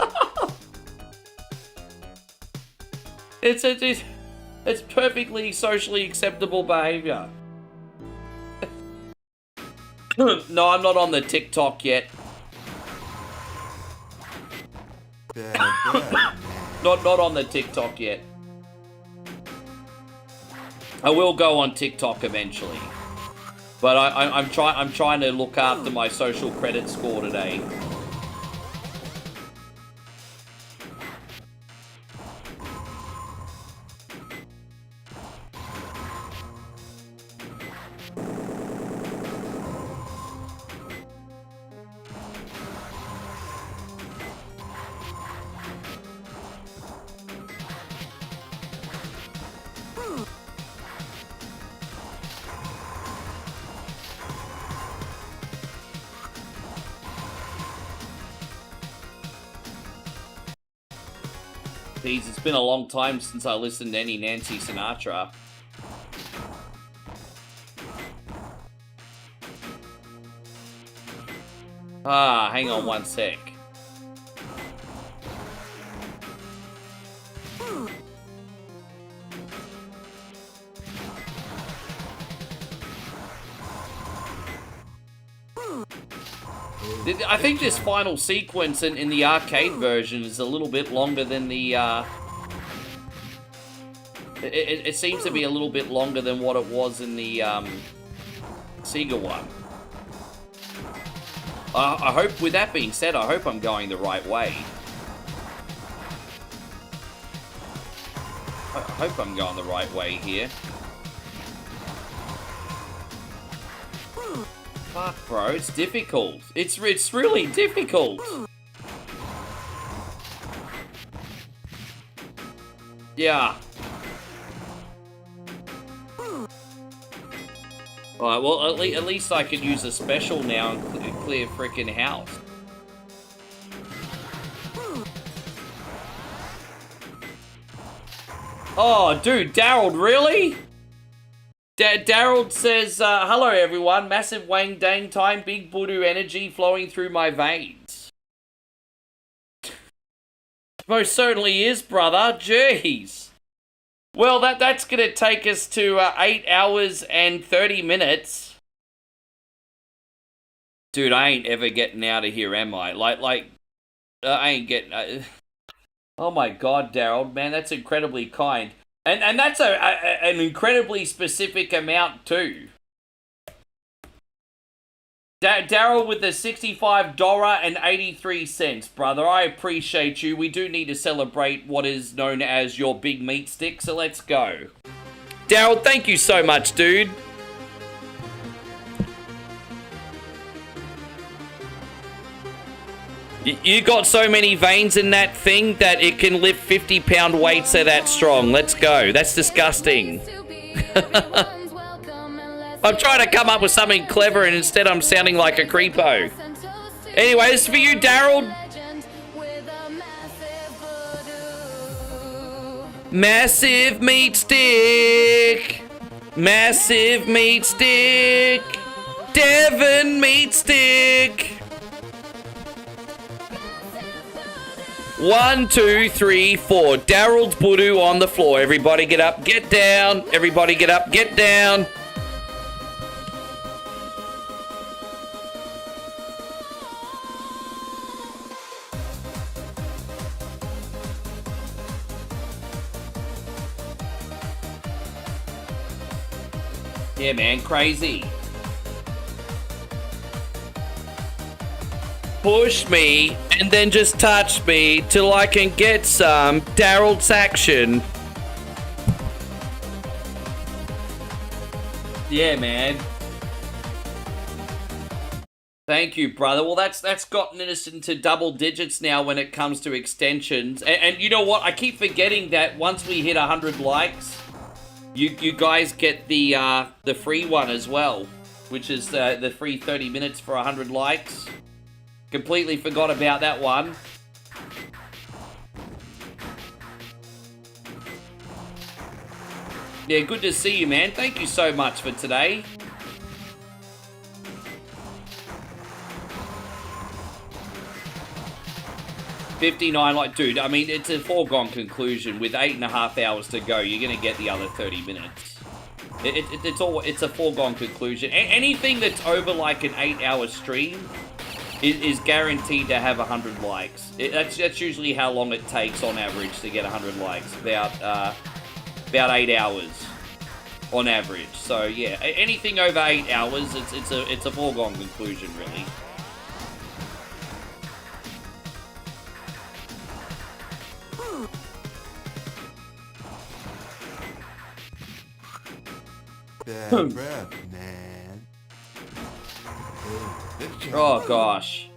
it's perfectly socially acceptable behavior. No, I'm not on the TikTok yet. Not on the TikTok yet. I will go on TikTok eventually, but I'm trying to look after my social credit score today. Geez, it's been a long time since I listened to any Nancy Sinatra. Ah, hang on one sec. I think this final sequence in the arcade version is a little bit longer than the, it seems to be a little bit longer than what it was in the, Sega one. I hope, with that being said, I hope I'm going the right way. I hope I'm going the right way here. Fuck, bro, it's difficult. It's really difficult. Yeah. Alright, well, at least I can use a special now and clear frickin' house. Oh, dude, Daryl, really? Daryl says, hello everyone, massive wang dang time, big voodoo energy flowing through my veins. Most certainly is, brother, jeez. Well, that's gonna take us to 8 hours and 30 minutes. Dude, I ain't ever getting out of here, am I? I ain't getting... Oh my god, Daryl, man, that's incredibly kind. And that's an incredibly specific amount, too. Daryl with the $65.83, brother. I appreciate you. We do need to celebrate what is known as your big meat stick, so let's go. Daryl, thank you so much, dude. You got so many veins in that thing that it can lift 50-pound weights are that strong. Let's go. That's disgusting. I'm trying to come up with something clever and instead I'm sounding like a creepo. Anyway, this is for you, Daryl. Massive meat stick. Massive meat stick. Devon meat stick. 1, 2, 3, 4. Daryl's voodoo on the floor. Everybody get up, get down. Everybody get up, get down. Yeah, man, crazy. Push me, and then just touch me till I can get some Daryl's action. Yeah, man. Thank you, brother. Well, that's gotten us into double digits now when it comes to extensions. And you know what? I keep forgetting that once we hit 100 likes, you guys get the free one as well, which is the free 30 minutes for 100 likes. Completely forgot about that one. Yeah, good to see you, man. Thank you so much for today. $59, like, dude, I mean, it's a foregone conclusion. With 8.5 hours to go, you're going to get the other 30 minutes. It's a foregone conclusion. Anything that's over, like, an 8-hour stream is guaranteed to have 100 likes. That's usually how long it takes on average to get 100 likes. About 8 hours on average. So yeah, anything over 8 hours, it's a foregone conclusion, really. Bad breath, man. Oh gosh.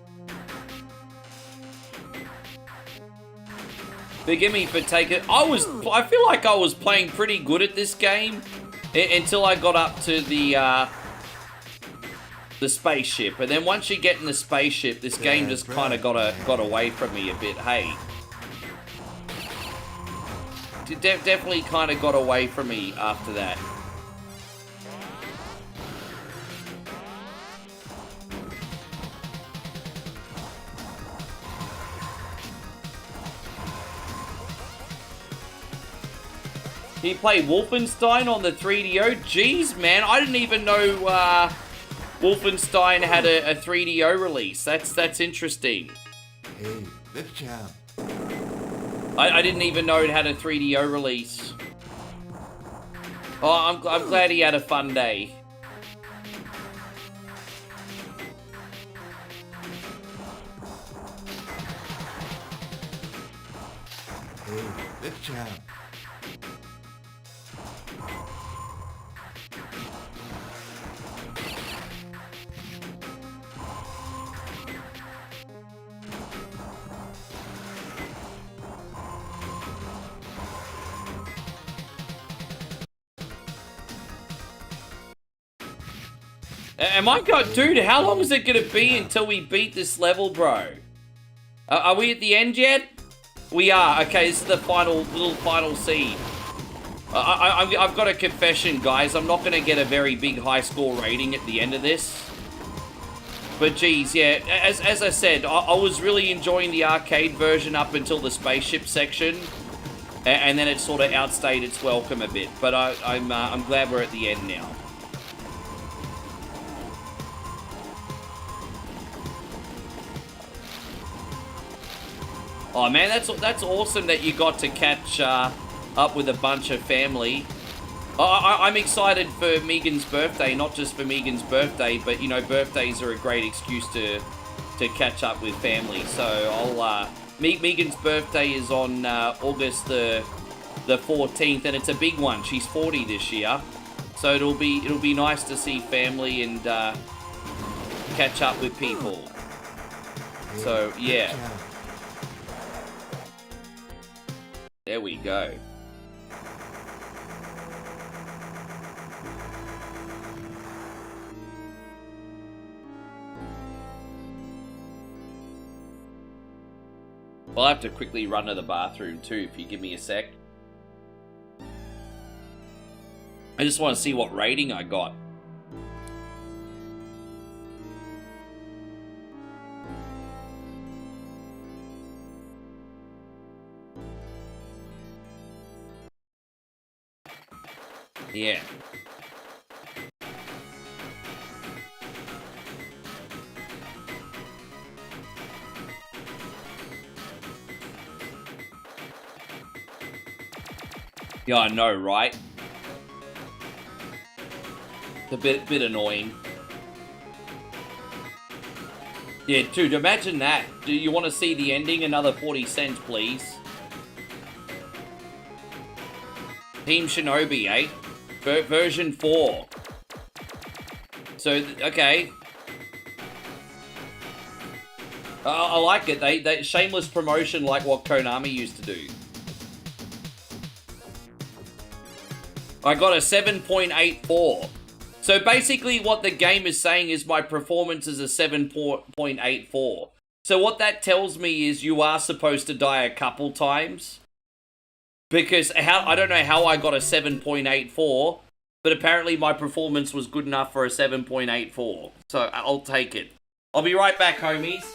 Forgive me for taking... I feel like I was playing pretty good at this game until I got up to the spaceship. And then once you get in the spaceship, this game just kind of got away from me a bit. Hey. Definitely kind of got away from me after that. He played Wolfenstein on the 3DO? Jeez, man, I didn't even know Wolfenstein had a 3DO release. That's interesting. Hey, let's jam. I didn't even know it had a 3DO release. Oh, I'm glad he had a fun day. Hey, let's jam. Am I got, dude? How long is it gonna be until we beat this level, bro? Are we at the end yet? We are. Okay, this is the little final seed. I've got a confession, guys. I'm not gonna get a very big high score rating at the end of this. But geez, yeah. As I said, I was really enjoying the arcade version up until the spaceship section, and then it sort of outstayed its welcome a bit. But I'm glad we're at the end now. Oh man, that's awesome that you got to catch up with a bunch of family. I'm excited for Megan's birthday, not just for Megan's birthday, but you know, birthdays are a great excuse to catch up with family. So I'll Megan's birthday is on August the 14th, and it's a big one. She's 40 this year, so it'll be nice to see family and catch up with people. So yeah. There we go. I'll have to quickly run to the bathroom too, if you give me a sec. I just want to see what rating I got. Yeah. Yeah, I know, right? It's a bit annoying. Yeah, dude, imagine that. Do you want to see the ending? Another 40 cents, please. Team Shinobi, eh? Version 4. So, okay. I like it. They shameless promotion like what Konami used to do. I got a 7.84. So basically what the game is saying is my performance is a 7.84. So what that tells me is you are supposed to die a couple times. Because I don't know how I got a 7.84, but apparently my performance was good enough for a 7.84. So I'll take it. I'll be right back, homies.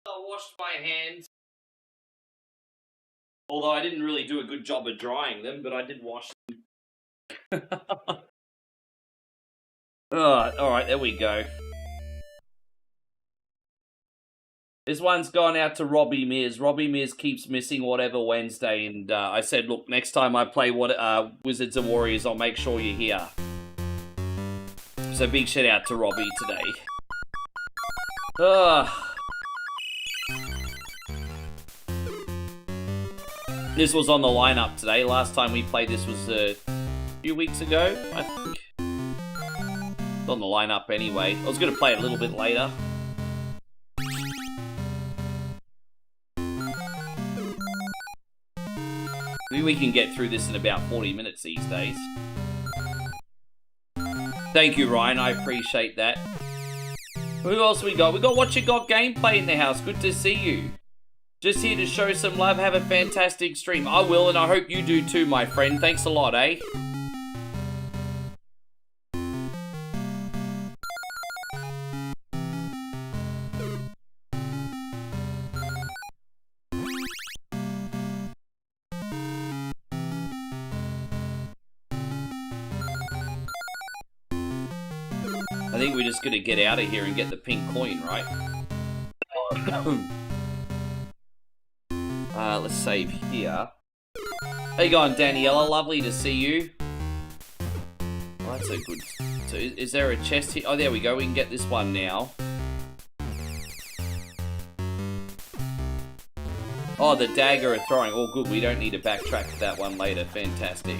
I washed my hands. Although I didn't really do a good job of drying them, but I did wash them. Alright, there we go. This one's gone out to Robbie Mears. Robbie Mears keeps missing whatever Wednesday, and I said, look, next time I play Wizards and Warriors, I'll make sure you're here. So big shout out to Robbie today. This was on the lineup today. Last time we played this was a few weeks ago, I think. It's on the lineup anyway. I was going to play it a little bit later. Maybe we can get through this in about 40 minutes these days. Thank you, Ryan. I appreciate that. Who else we got? We got What You Got Gameplay in the house. Good to see you. Just here to show some love. Have a fantastic stream. I will, and I hope you do too, my friend. Thanks a lot, eh? I think we're just gonna get out of here and get the pink coin, right? Let's save here. How you going, Daniela? Lovely to see you. Oh, that's a good... So is there a chest here? Oh, there we go. We can get this one now. Oh, the dagger of throwing. Oh, good. We don't need to backtrack to that one later. Fantastic.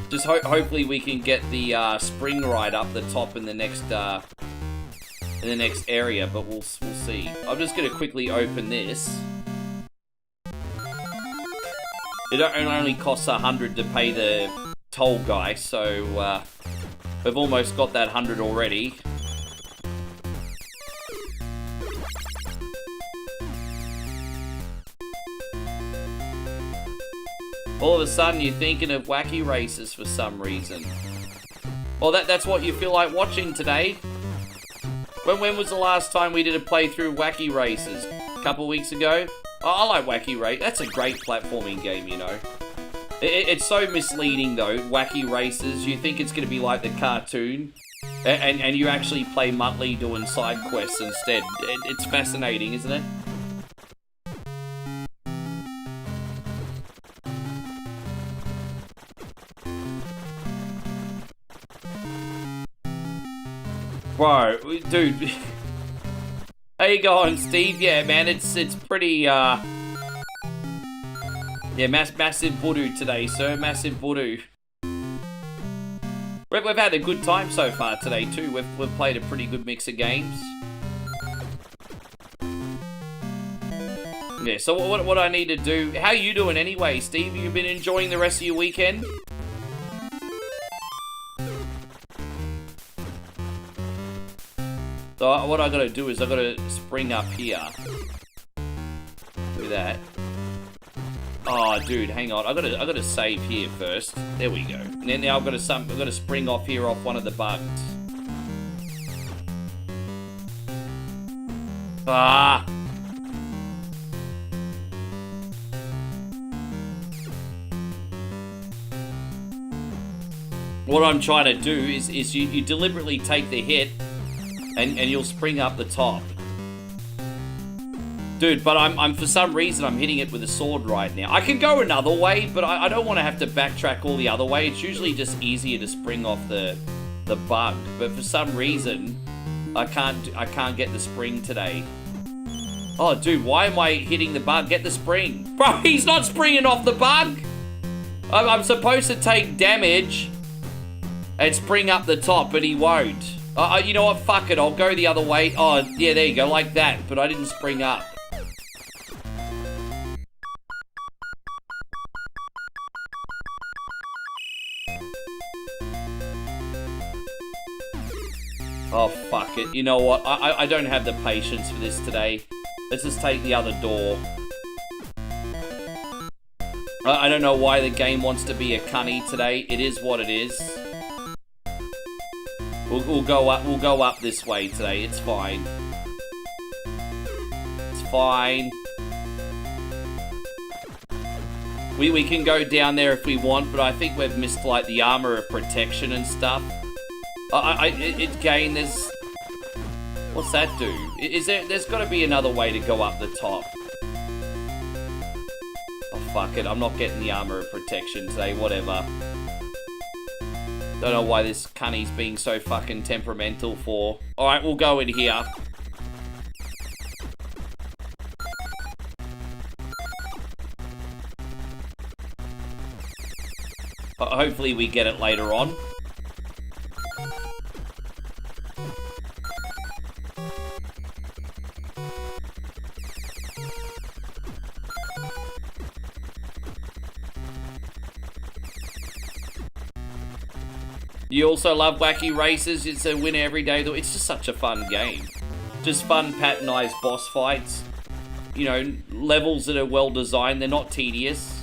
Just hopefully we can get the spring ride up the top in the next area, but we'll see. I'm just gonna quickly open this. It only costs 100 to pay the toll guy, so we've almost got that 100 already. All of a sudden, you're thinking of wacky races for some reason. Well, that's what you feel like watching today. When was the last time we did a playthrough of Wacky Races? A couple weeks ago? Oh, I like Wacky Race. That's a great platforming game, you know. It's so misleading, though, Wacky Races. You think it's going to be like the cartoon, and you actually play Muttley doing side quests instead. It's fascinating, isn't it? Bro, dude. How you going, Steve? Yeah, man, it's pretty, yeah, massive voodoo today, sir. Massive voodoo. We've had a good time so far today, too. We've played a pretty good mix of games. Yeah, so what I need to do... How you doing anyway, Steve? You been enjoying the rest of your weekend? So what I gotta do is I gotta spring up here. Do that. Oh, dude, hang on. I gotta save here first. There we go. And then now I've got to spring off here off one of the bugs. Ah. What I'm trying to do is you deliberately take the hit. And you'll spring up the top. Dude, but I'm for some reason I'm hitting it with a sword right now. I can go another way, but I don't want to have to backtrack all the other way. It's usually just easier to spring off the bug. But for some reason, I can't get the spring today. Oh, dude, why am I hitting the bug? Get the spring. Bro, he's not springing off the bug. I'm supposed to take damage and spring up the top, but he won't. You know what? Fuck it. I'll go the other way. Oh, yeah, there you go. Like that. But I didn't spring up. Oh, fuck it. You know what? I don't have the patience for this today. Let's just take the other door. I don't know why the game wants to be a cunny today. It is what it is. We'll go up this way today. It's fine. It's fine. We can go down there if we want, but I think we've missed like the armor of protection and stuff. Again, there's... What's that do? There's got to be another way to go up the top. Oh, fuck it. I'm not getting the armor of protection today. Whatever. Don't know why this cunny's being so fucking temperamental for. Alright, we'll go in here. hopefully we get it later on. You also love Wacky Races. It's a winner every day. It's just such a fun game. Just fun, patternized boss fights. You know, levels that are well designed. They're not tedious.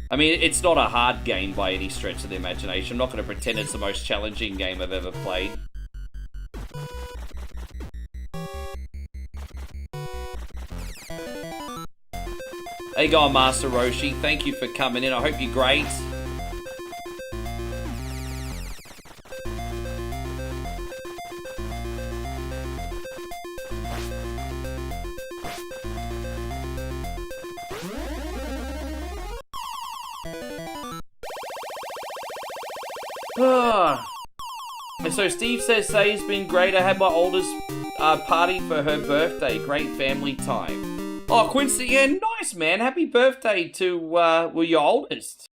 I mean, it's not a hard game by any stretch of the imagination. I'm not going to pretend it's the most challenging game I've ever played. How you going, Master Roshi? Thank you for coming in. I hope you're great. So Steve says, Say's been great. I had my oldest party for her birthday. Great family time. Oh, Quincy, yeah, nice, man. Happy birthday to, well, your oldest.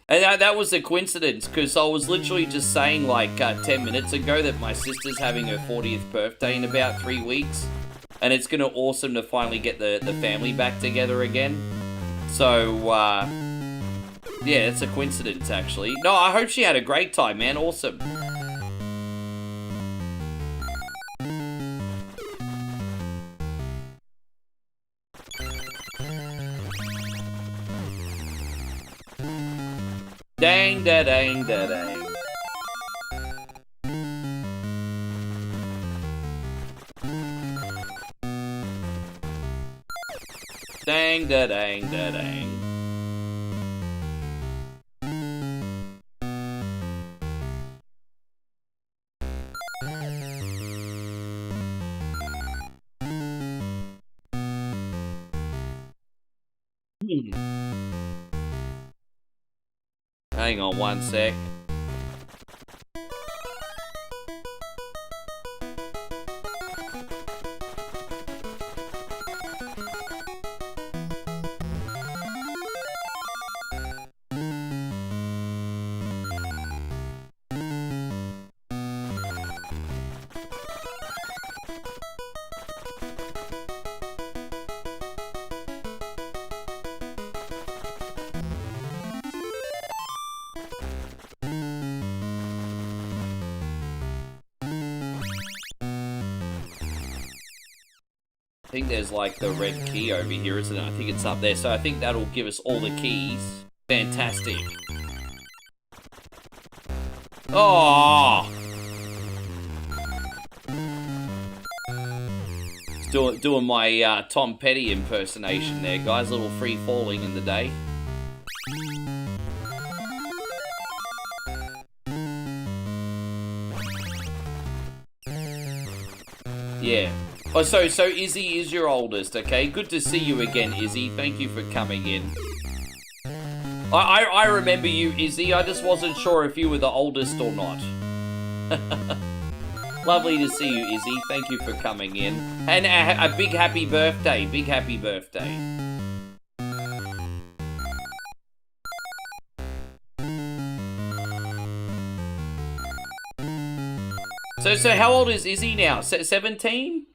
And that was a coincidence, because I was literally just saying, like, 10 minutes ago that my sister's having her 40th birthday in about 3 weeks. And it's going to be awesome to finally get the family back together again. So, yeah, it's a coincidence, actually. No, I hope she had a great time, man. Awesome. Dang, da dang, da dang. Dang, da dang, da dang. Hang on one sec. I think there's like the red key over here, isn't it? I think it's up there. So I think that'll give us all the keys. Fantastic. Oh! Doing my Tom Petty impersonation there, guys. A little free falling in the day. Yeah. Oh, so Izzy is your oldest, okay? Good to see you again, Izzy. Thank you for coming in. I remember you, Izzy. I just wasn't sure if you were the oldest or not. Lovely to see you, Izzy. Thank you for coming in. And a big happy birthday. Big happy birthday. So how old is Izzy now? 17?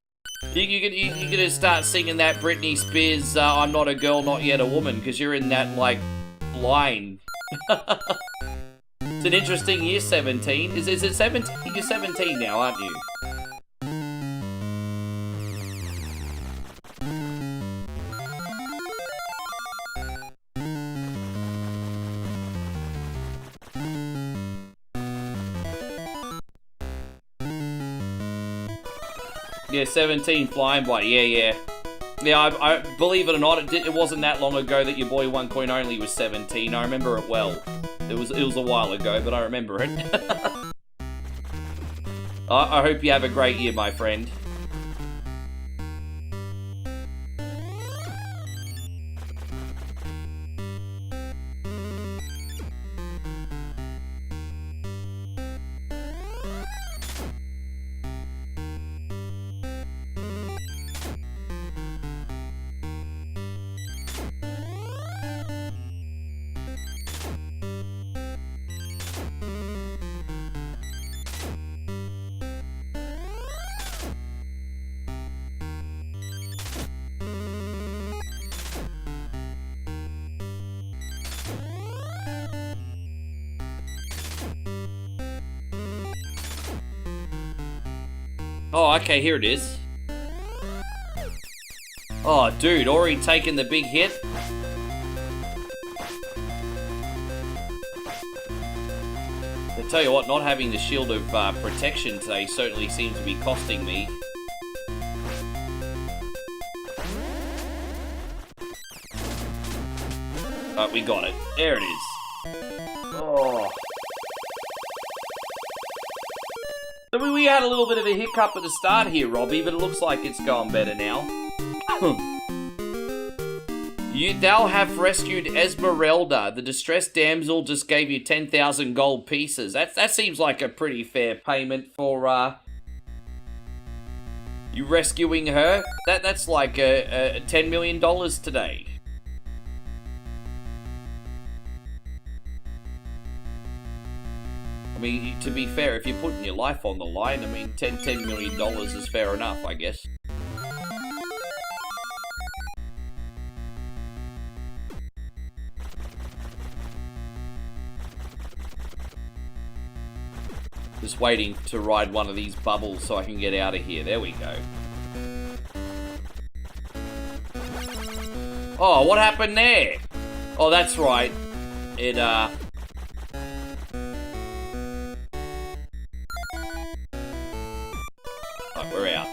You're gonna start singing that Britney Spears, I'm not a girl, not yet a woman, because you're in that, like, line. It's an interesting year, 17. Is it 17? You're 17 now, aren't you? Yeah, 17, flying by. Yeah. Yeah, I believe it or not, it wasn't that long ago that your boy One Coin Only was 17. I remember it well. It was a while ago, but I remember it. I hope you have a great year, my friend. Oh, okay, here it is. Oh, dude, already taken the big hit. I tell you what, not having the shield of protection today certainly seems to be costing me. We got it. There it is. Oh. So we had a little bit of a hiccup at the start here, Robbie, but it looks like it's going better now. Thou have rescued Esmeralda. The distressed damsel just gave you 10,000 gold pieces. That seems like a pretty fair payment for you rescuing her. That's like a $10 million today. I mean, to be fair, if you're putting your life on the line, I mean, $10 million is fair enough, I guess. Just waiting to ride one of these bubbles so I can get out of here. There we go. Oh, what happened there? Oh, that's right. It, Right, we're out.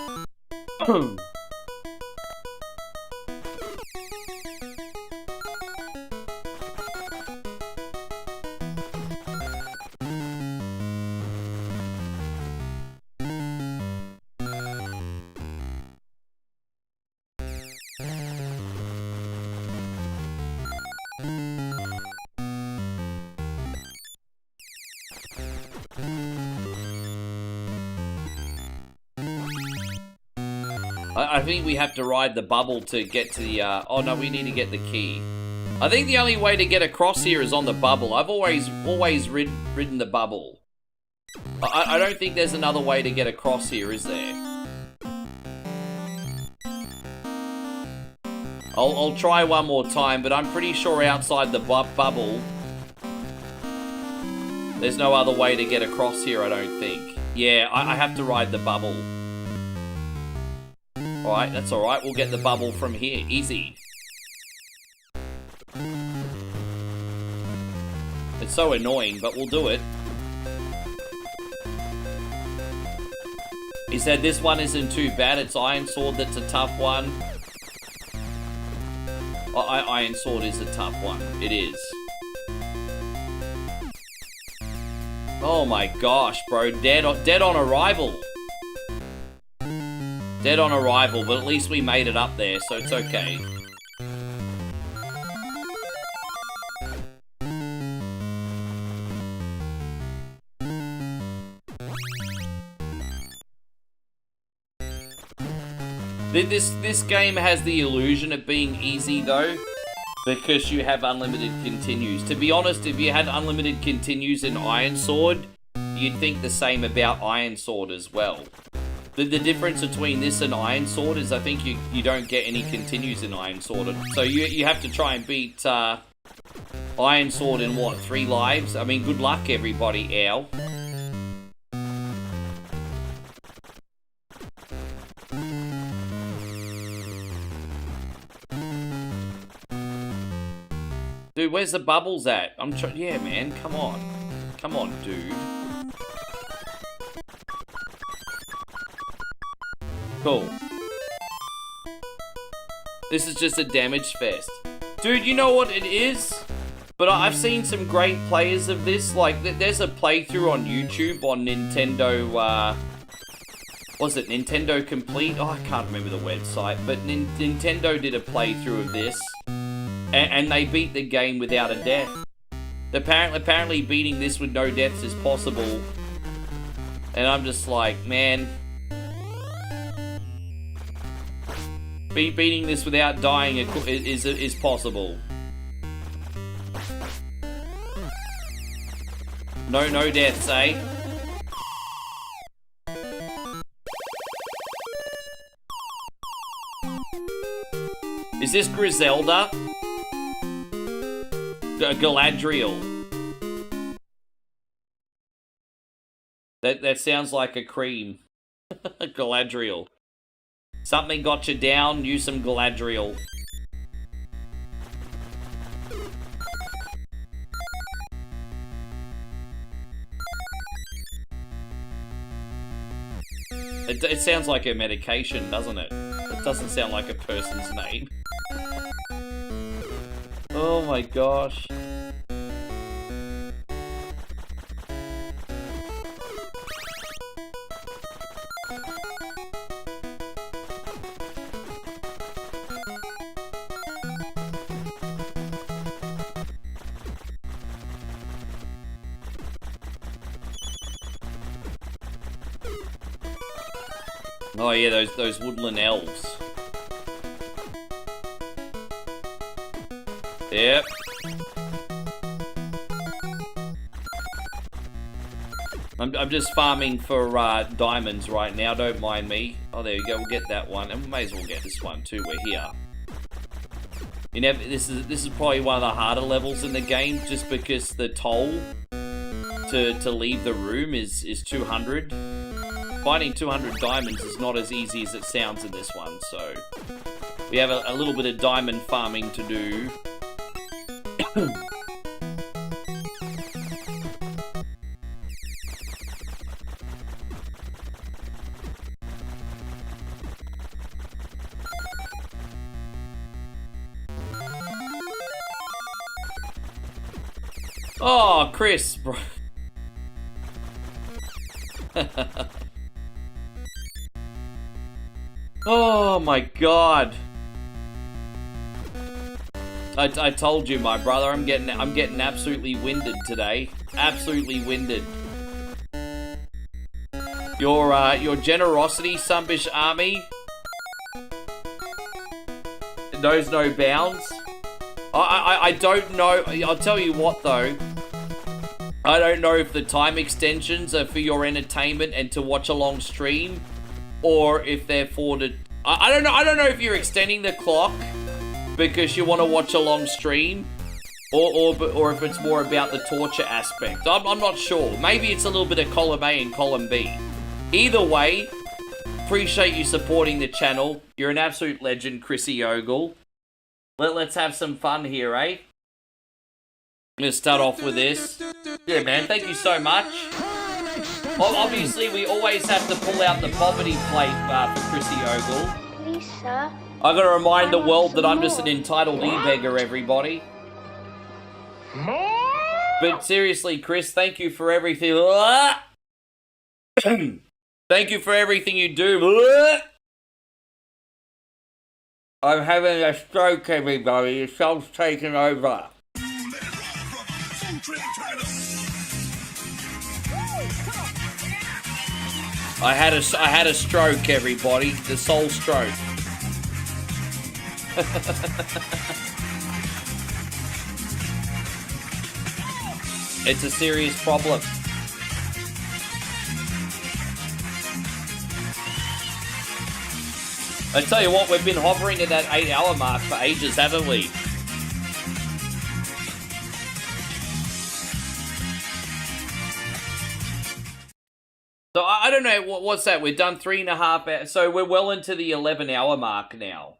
I think we have to ride the bubble to get to the, oh no, we need to get the key. I think the only way to get across here is on the bubble. I've always ridden the bubble. I don't think there's another way to get across here, is there? I'll try one more time, but I'm pretty sure outside the bubble, there's no other way to get across here, I don't think. Yeah, I have to ride the bubble. Alright, that's alright. We'll get the bubble from here. Easy. It's so annoying, but we'll do it. He said this one isn't too bad. It's Iron Sword that's a tough one. Iron Sword is a tough one. It is. Oh my gosh, bro. Dead on arrival. Dead on arrival, but at least we made it up there, so it's okay. This game has the illusion of being easy, though, because you have unlimited continues. To be honest, if you had unlimited continues in Iron Sword, you'd think the same about Iron Sword as well. The difference between this and Iron Sword is I think you don't get any continues in Iron Sword. So you have to try and beat Iron Sword in, what, 3 lives? I mean, good luck, everybody, ow. Dude, where's the bubbles at? Yeah, man, come on. Come on, dude. Cool. This is just a damage fest. Dude, you know what it is? But I've seen some great players of this. Like, there's a playthrough on YouTube on Nintendo, was it Nintendo Complete? Oh, I can't remember the website. But Nintendo did a playthrough of this. And they beat the game without a death. Apparently beating this with no deaths is possible. And I'm just like, man... Beating this without dying is possible. No deaths, eh? Is this Griselda? Galadriel. That sounds like a cream. Galadriel. Something got you down, use some Galadriel. It sounds like a medication, doesn't it? It doesn't sound like a person's name. Oh my gosh. Oh yeah, those woodland elves. Yep. I'm just farming for diamonds right now, don't mind me. Oh, there you go, we'll get that one, and we may as well get this one too, we're here. You know, this is probably one of the harder levels in the game, just because the toll to leave the room is 200. Finding 200 diamonds is not as easy as it sounds in this one, so we have a little bit of diamond farming to do. Oh, Chris, bro. Oh my god. I told you, my brother, I'm getting absolutely winded today. Absolutely winded. Your generosity, Sunbish Army, knows no bounds. I don't know. I'll tell you what though. I don't know if the time extensions are for your entertainment and to watch a long stream, or if they're for the... I don't know. I don't know if you're extending the clock because you want to watch a long stream, or if it's more about the torture aspect. I'm not sure. Maybe it's a little bit of column A and column B. Either way, appreciate you supporting the channel. You're an absolute legend, Chrissy Ogle. Let's have some fun here, eh? I'm gonna start off with this. Yeah, man, thank you so much. Well, obviously, we always have to pull out the poverty plate for Chrissy Ogle. Please, sir. I gotta remind the world that I'm just an entitled e-beggar, everybody. But seriously, Chris, thank you for everything. Thank you for everything you do. I'm having a stroke, everybody. The show's taking over. I had a stroke, everybody. The soul stroke. It's a serious problem. I tell you what, we've been hovering at that 8-hour mark for ages, haven't we? So I don't know, what's that? We've done 3.5 hours, so we're well into the 11-hour mark now.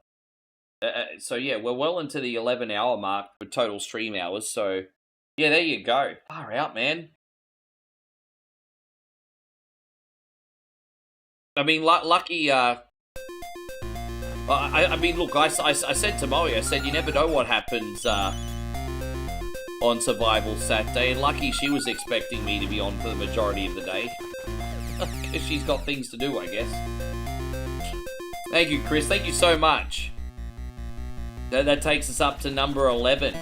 So yeah, we're well into the 11-hour mark for total stream hours, so yeah, there you go. Far out, man. I mean, lucky, I mean, look, I said to Molly, I said, you never know what happens on Survival Saturday, and lucky she was expecting me to be on for the majority of the day. Because she's got things to do, I guess. Thank you, Chris. Thank you so much. That takes us up to number 11.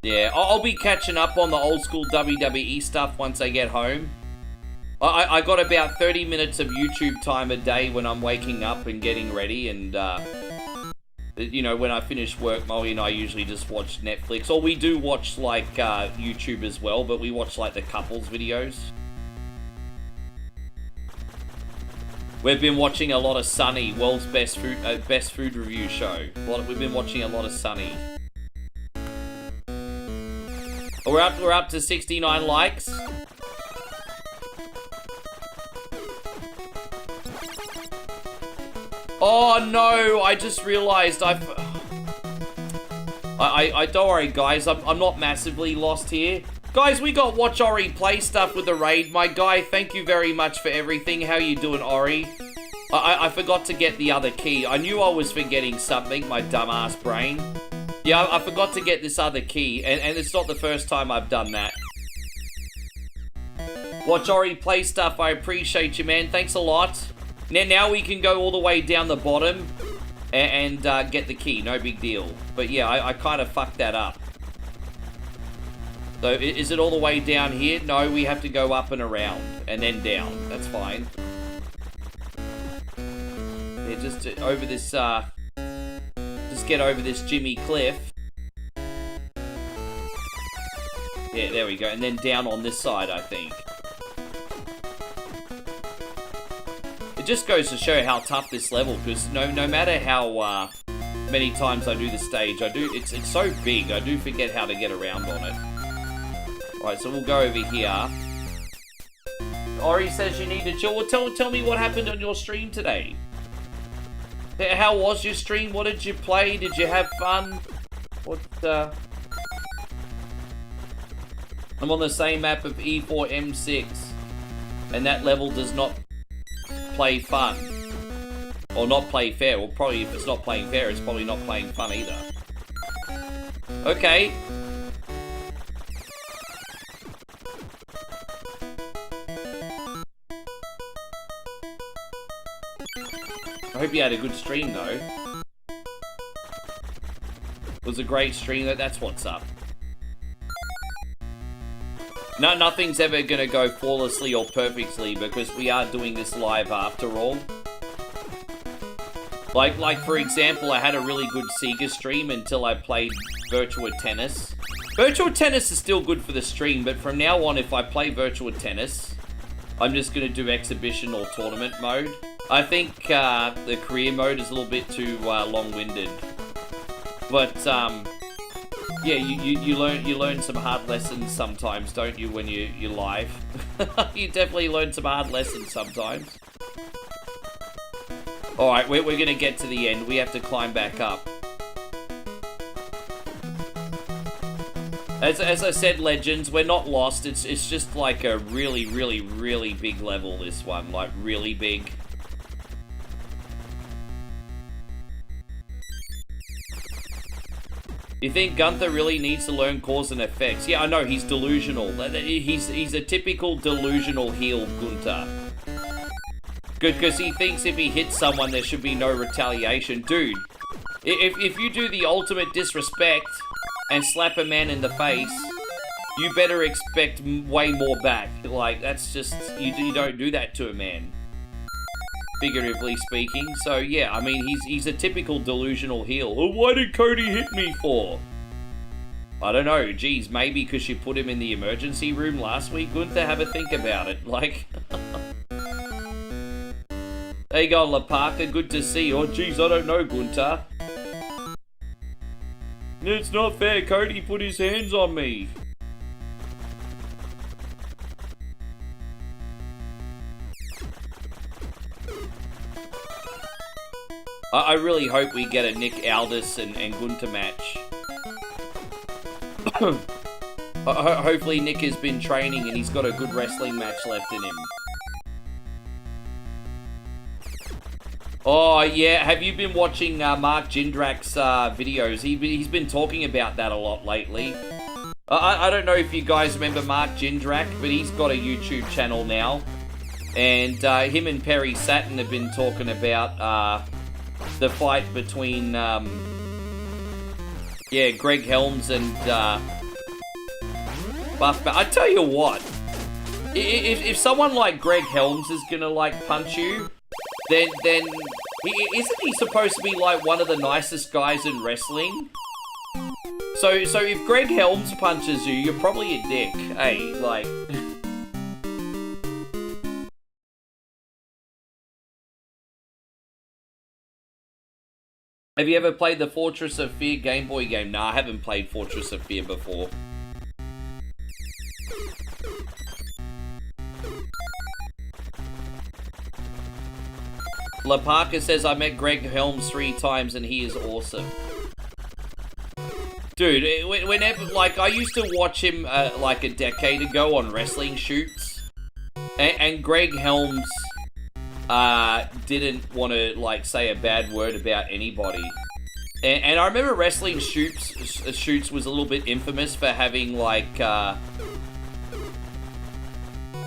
Yeah, I'll be catching up on the old school WWE stuff once I get home. I got about 30 minutes of YouTube time a day when I'm waking up and getting ready, and you know, when I finish work, Molly and I usually just watch Netflix, or we do watch like YouTube as well, but we watch like the couples videos. We've been watching a lot of Sunny, world's best food review show. We've been watching a lot of Sunny. We're up to 69 likes. Oh no, I just realized I don't worry guys, I'm not massively lost here. Guys, we got Watch Ori play stuff with the raid. My guy, thank you very much for everything. How you doing, Ori? I forgot to get the other key. I knew I was forgetting something, my dumbass brain. Yeah, I forgot to get this other key, and it's not the first time I've done that. Watch Ori play stuff, I appreciate you, man. Thanks a lot. Now we can go all the way down the bottom and get the key, no big deal. But yeah, I kind of fucked that up. So is it all the way down here? No, we have to go up and around and then down. That's fine. Yeah, just over this, just get over this Jimmy Cliff. Yeah, there we go. And then down on this side, I think. It just goes to show how tough this level, because no matter how many times I do the stage, it's so big, I do forget how to get around on it. Alright, so we'll go over here. Ori says you need to chill. Well, tell me what happened on your stream today. How was your stream? What did you play? Did you have fun? What, I'm on the same map of E4M6, and that level does not play fun. Or not play fair. Well, probably if it's not playing fair, it's probably not playing fun either. Okay. I hope you had a good stream, though. It was a great stream. That's what's up. No, nothing's ever gonna go flawlessly or perfectly because we are doing this live after all. Like for example, I had a really good Sega stream until I played Virtua Tennis. Virtua Tennis is still good for the stream, but from now on, if I play Virtua Tennis, I'm just gonna do exhibition or tournament mode. I think the career mode is a little bit too long-winded, but yeah, you learn some hard lessons sometimes, don't you? When you live, you definitely learn some hard lessons sometimes. All right, we're gonna get to the end. We have to climb back up. As I said, Legends, we're not lost. It's just like a really big level. This one, like really big. You think Gunther really needs to learn cause and effects? Yeah, I know, he's delusional. He's a typical delusional heel, Gunther. Good, because he thinks if he hits someone, there should be no retaliation. Dude, if you do the ultimate disrespect and slap a man in the face, you better expect way more back. Like, that's just, you don't do that to a man. Figuratively speaking. So yeah, I mean, he's a typical delusional heel. Oh, why did Cody hit me for? I don't know. Geez, maybe because you put him in the emergency room last week. Gunther, have a think about it. Like, there you go, La Parker. Good to see you. Oh, geez, I don't know, Gunther. It's not fair. Cody put his hands on me. I really hope we get a Nick Aldis and Gunther match. Hopefully Nick has been training and he's got a good wrestling match left in him. Oh yeah, have you been watching Mark Jindrak's videos? He's been talking about that a lot lately. I don't know if you guys remember Mark Jindrak, but he's got a YouTube channel now. And him and Perry Saturn have been talking about the fight between, yeah, Greg Helms and Buff. I tell you what, if someone like Greg Helms is gonna like punch you, then isn't he supposed to be like one of the nicest guys in wrestling? So if Greg Helms punches you, you're probably a dick, hey, like. Have you ever played the Fortress of Fear Game Boy game? Nah, I haven't played Fortress of Fear before. La Parker says, I met Greg Helms 3 times and he is awesome. Dude, whenever, like, I used to watch him, like, a decade ago on wrestling shoots. And Greg Helms, didn't want to, like, say a bad word about anybody. And I remember wrestling shoots was a little bit infamous for having, like,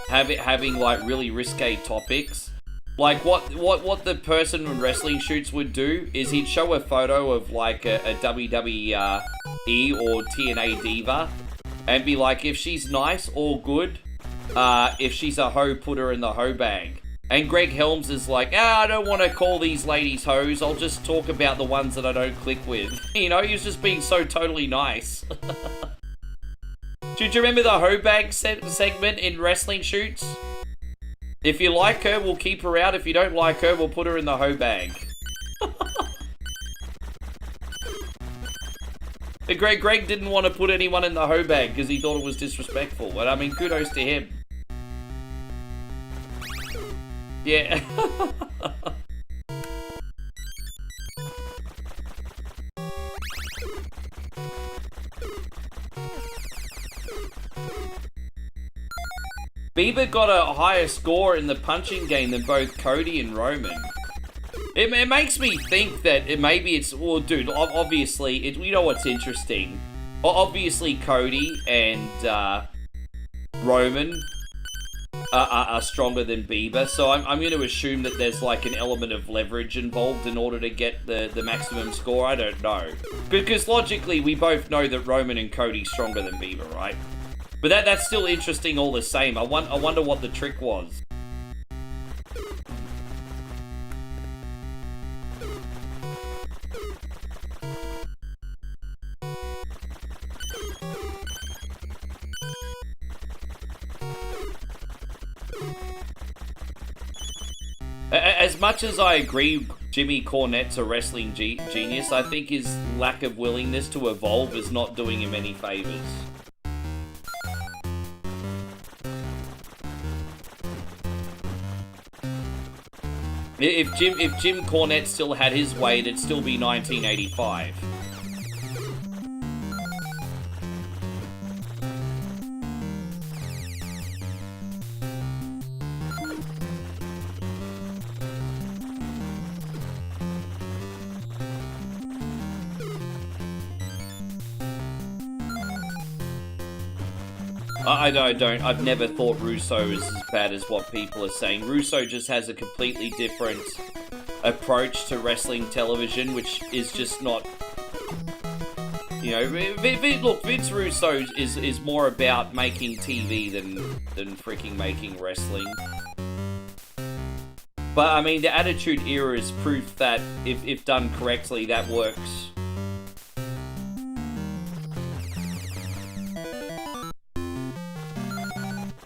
having, like, really risque topics. Like, what the person in wrestling shoots would do is he'd show a photo of, like, a WWE or TNA diva and be like, if she's nice, all good. If she's a hoe, put her in the hoe bag. And Greg Helms is like, I don't want to call these ladies hoes, I'll just talk about the ones that I don't click with. You know, he was just being so totally nice. Do you remember the hoe bag segment in wrestling shoots? If you like her, we'll keep her out. If you don't like her, we'll put her in the hoe bag. But Greg didn't want to put anyone in the hoe bag because he thought it was disrespectful. But I mean, kudos to him. Yeah. Bieber got a higher score in the punching game than both Cody and Roman. It makes me think that maybe it's... Well, dude, obviously, you know what's interesting? Obviously, Cody and Roman are stronger than Bieber, so I'm going to assume that there's like an element of leverage involved in order to get the maximum score. I don't know. Because logically, we both know that Roman and Cody's stronger than Bieber, right? But that's still interesting all the same. I wonder what the trick was. As much as I agree Jimmy Cornette's a wrestling genius, I think his lack of willingness to evolve is not doing him any favors. If Jim Cornette still had his way, it'd still be 1985. I've never thought Russo is as bad as what people are saying. Russo just has a completely different approach to wrestling television, which is just not... You know, look, Vince Russo is more about making TV than freaking making wrestling. But, I mean, the Attitude Era is proof that, if done correctly, that works.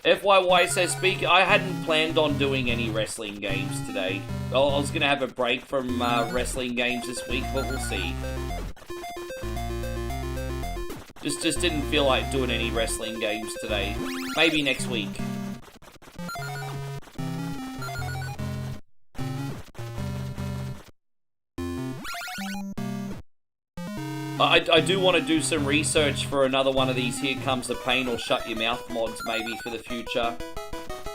FYY says, I hadn't planned on doing any wrestling games today. I was going to have a break from wrestling games this week, but we'll see. Just didn't feel like doing any wrestling games today. Maybe next week. I do want to do some research for another one of these Here Comes the Pain or Shut Your Mouth mods maybe for the future.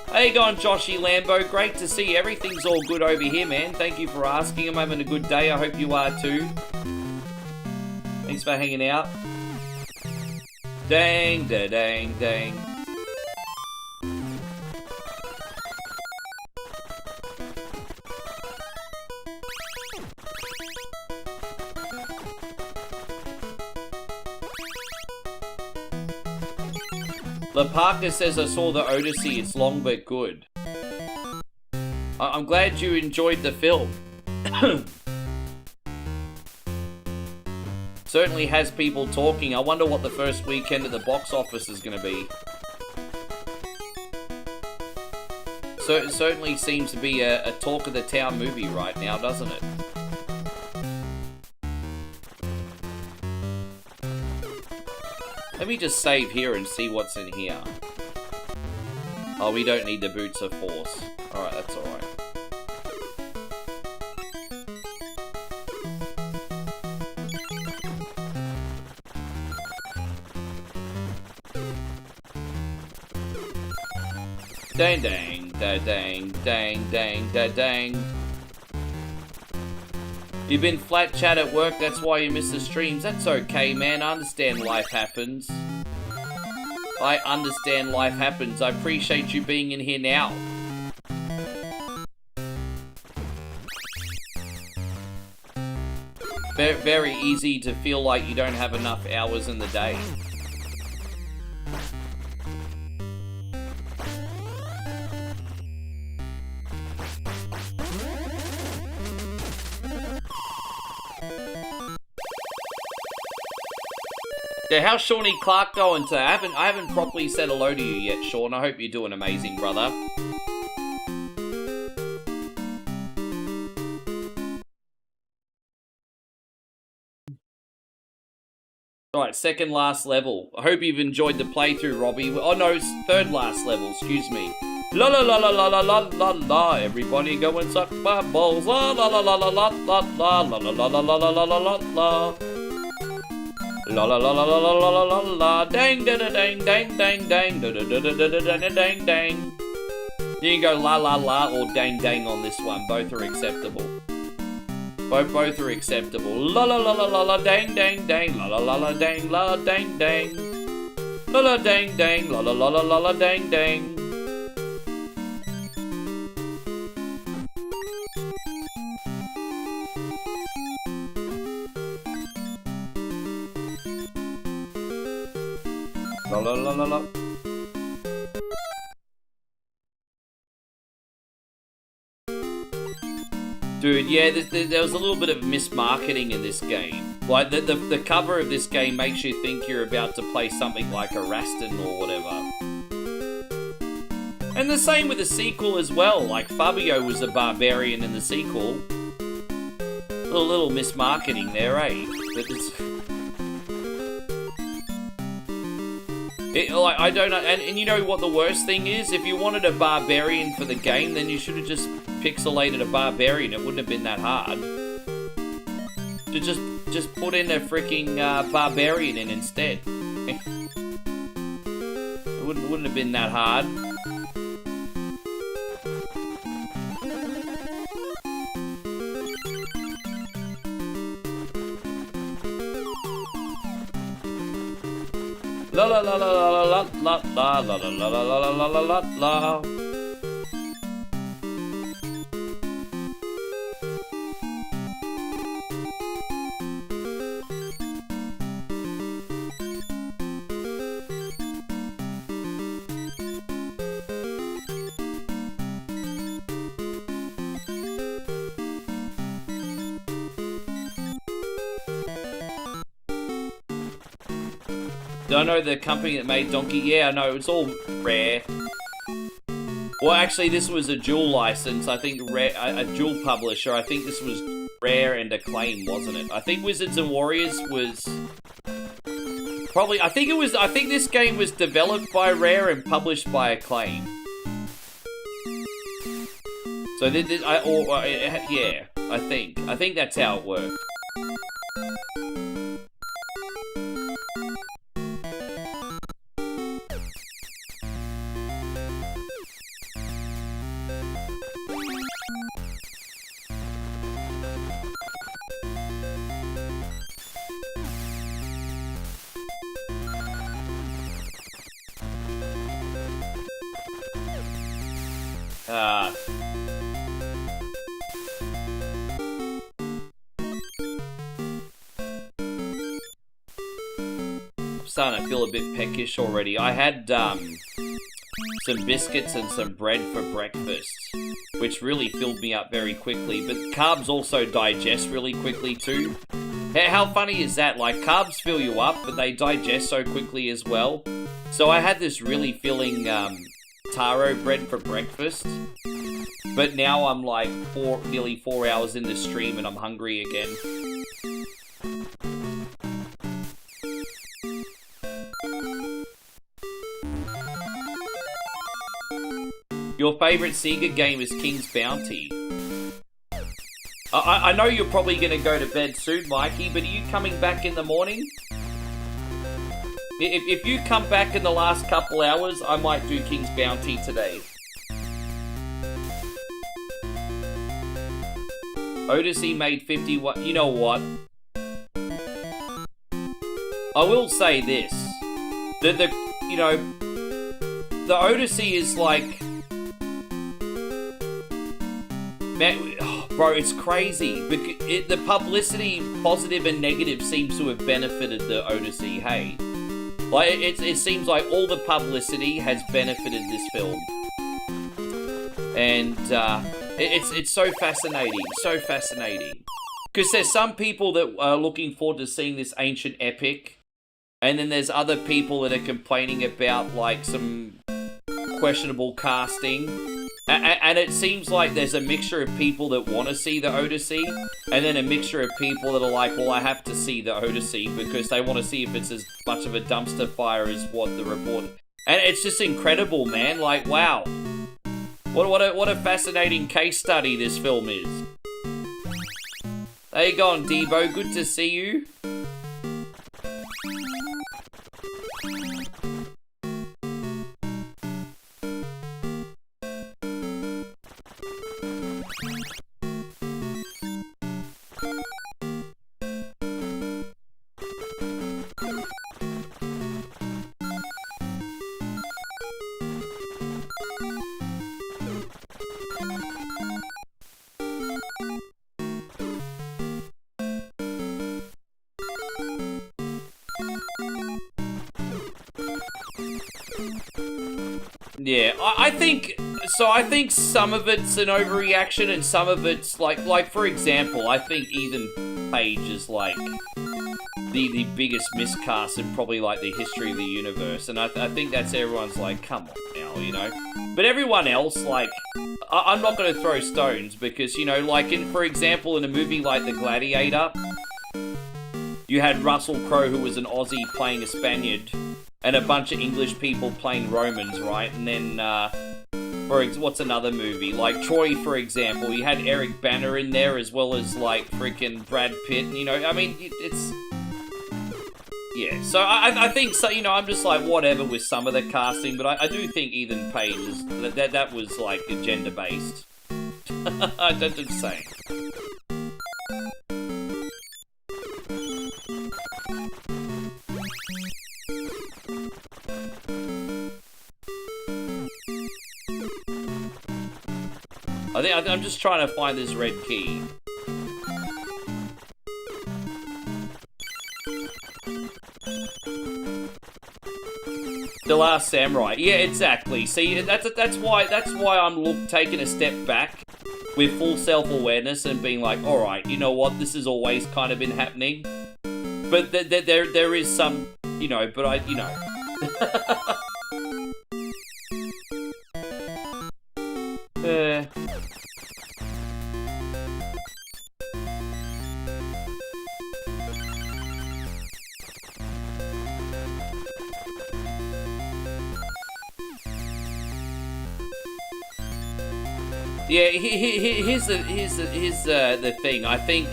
How you going, Joshy Lambo? Great to see everything's all good over here, man. Thank you for asking. I'm having a good day. I hope you are too. Thanks for hanging out. Dang, da, dang, dang. La Parker says, I saw the Odyssey, it's long but good. I'm glad you enjoyed the film. Certainly has people talking. I wonder what the first weekend at the box office is going to be. So it certainly seems to be a talk of the town movie right now, doesn't it? Let me just save here and see what's in here. Oh, we don't need the Boots of Force. Alright, that's alright. Dang, dang, da, dang, dang, dang, da, dang. You've been flat chat at work, that's why you miss the streams. That's okay, man. I understand life happens. I understand life happens. I appreciate you being in here now. Very easy to feel like you don't have enough hours in the day. Yeah, how's Shawnee Clark going today? I haven't properly said hello to you yet, Sean. I hope you're doing amazing, brother. Alright, second last level. I hope you've enjoyed the playthrough, Robbie. Oh no, it's third last level, excuse me. La la la la la la la la la. Everybody go and suck my balls. La la la la la la la la la la la la la la la la la la. La la la la la la la la la. Dang da da dang dang dang dang da da da da da da da dang dang. You can go la la la or dang dang on this one. Both are acceptable. Both are acceptable. La la la la la la dang dang dang. La la la la dang la dang dang. La la dang dang. La la la la la la dang dang. La la la la la. Dude, yeah, there was a little bit of mismarketing in this game. Like, the cover of this game makes you think you're about to play something like a Raston or whatever. And the same with the sequel as well. Like, Fabio was a barbarian in the sequel. A little mismarketing there, eh? But it's... like, I don't know, and you know what the worst thing is? If you wanted a barbarian for the game, then you should have just pixelated a barbarian. It wouldn't have been that hard. To just put in a freaking barbarian in instead. It wouldn't have been that hard. La la la la la la la la la la la la la la la la la. I know the company that made Donkey. Yeah, I know, it's all Rare. Well, actually, this was a dual license. I think Rare, a dual publisher. I think this was Rare and Acclaim, wasn't it? I think Wizards and Warriors was probably. I think this game was developed by Rare and published by Acclaim. So yeah, I think that's how it worked. Starting to feel a bit peckish already. I had some biscuits and some bread for breakfast, which really filled me up very quickly. But carbs also digest really quickly too. How funny is that? Like, carbs fill you up, but they digest so quickly as well. So I had this really filling taro bread for breakfast. But now I'm like nearly 4 hours in the stream and I'm hungry again. Your favourite Sega game is King's Bounty. I know you're probably going to go to bed soon, Mikey, but are you coming back in the morning? If you come back in the last couple hours, I might do King's Bounty today. Odyssey made 51. You know what? I will say this. You know, the Odyssey is like... Man, oh, bro, it's crazy. The publicity, positive and negative, seems to have benefited the Odyssey, hey? Like, it seems like all the publicity has benefited this film. And, it's so fascinating, so fascinating. Because there's some people that are looking forward to seeing this ancient epic, and then there's other people that are complaining about, like, some questionable casting. And it seems like there's a mixture of people that want to see the Odyssey, and then a mixture of people that are like, well, I have to see the Odyssey because they want to see if it's as much of a dumpster fire as what the report... And it's just incredible, man. Like, wow. What a fascinating case study this film is. How you going, Debo? Good to see you. Yeah, I think some of it's an overreaction and some of it's like for example, I think Ethan Page is like the biggest miscast in probably like the history of the universe, and I think that's everyone's like, come on now, you know. But everyone else, like, I'm not going to throw stones because, you know, like for example, in a movie like The Gladiator, you had Russell Crowe, who was an Aussie playing a Spaniard, and a bunch of English people playing Romans, right? And then, what's another movie? Like Troy, for example, you had Eric Banner in there as well as, like, freaking Brad Pitt, you know? I mean, it's... Yeah, so I think, so, you know, I'm just like, whatever with some of the casting, but I do think Ethan Page is... That was, like, agenda-based. I'm just saying. I'm just trying to find this red key. The Last Samurai. Yeah, exactly. See, that's why I'm taking a step back with full self-awareness and being like, all right, you know what? This has always kind of been happening. But there is some, you know. But you know. Yeah, here's the thing. I think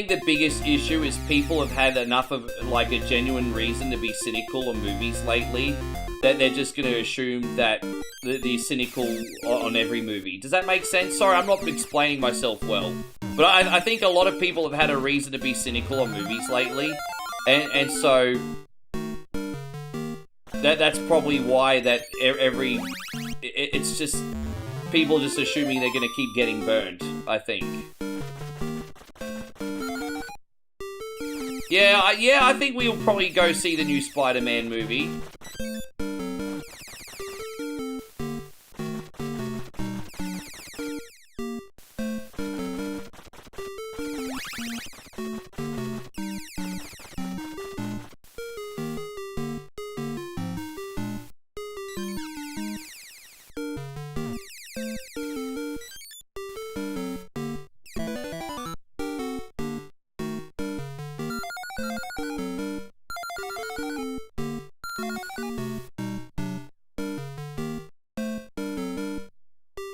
the biggest issue is people have had enough of, like, a genuine reason to be cynical on movies lately that they're just going to assume that they're cynical on every movie. Does that make sense? Sorry, I'm not explaining myself well. But I think a lot of people have had a reason to be cynical on movies lately. And so... That's probably why that it's just... People just assuming they're going to keep getting burned, I think. Yeah, I think we'll probably go see the new Spider-Man movie.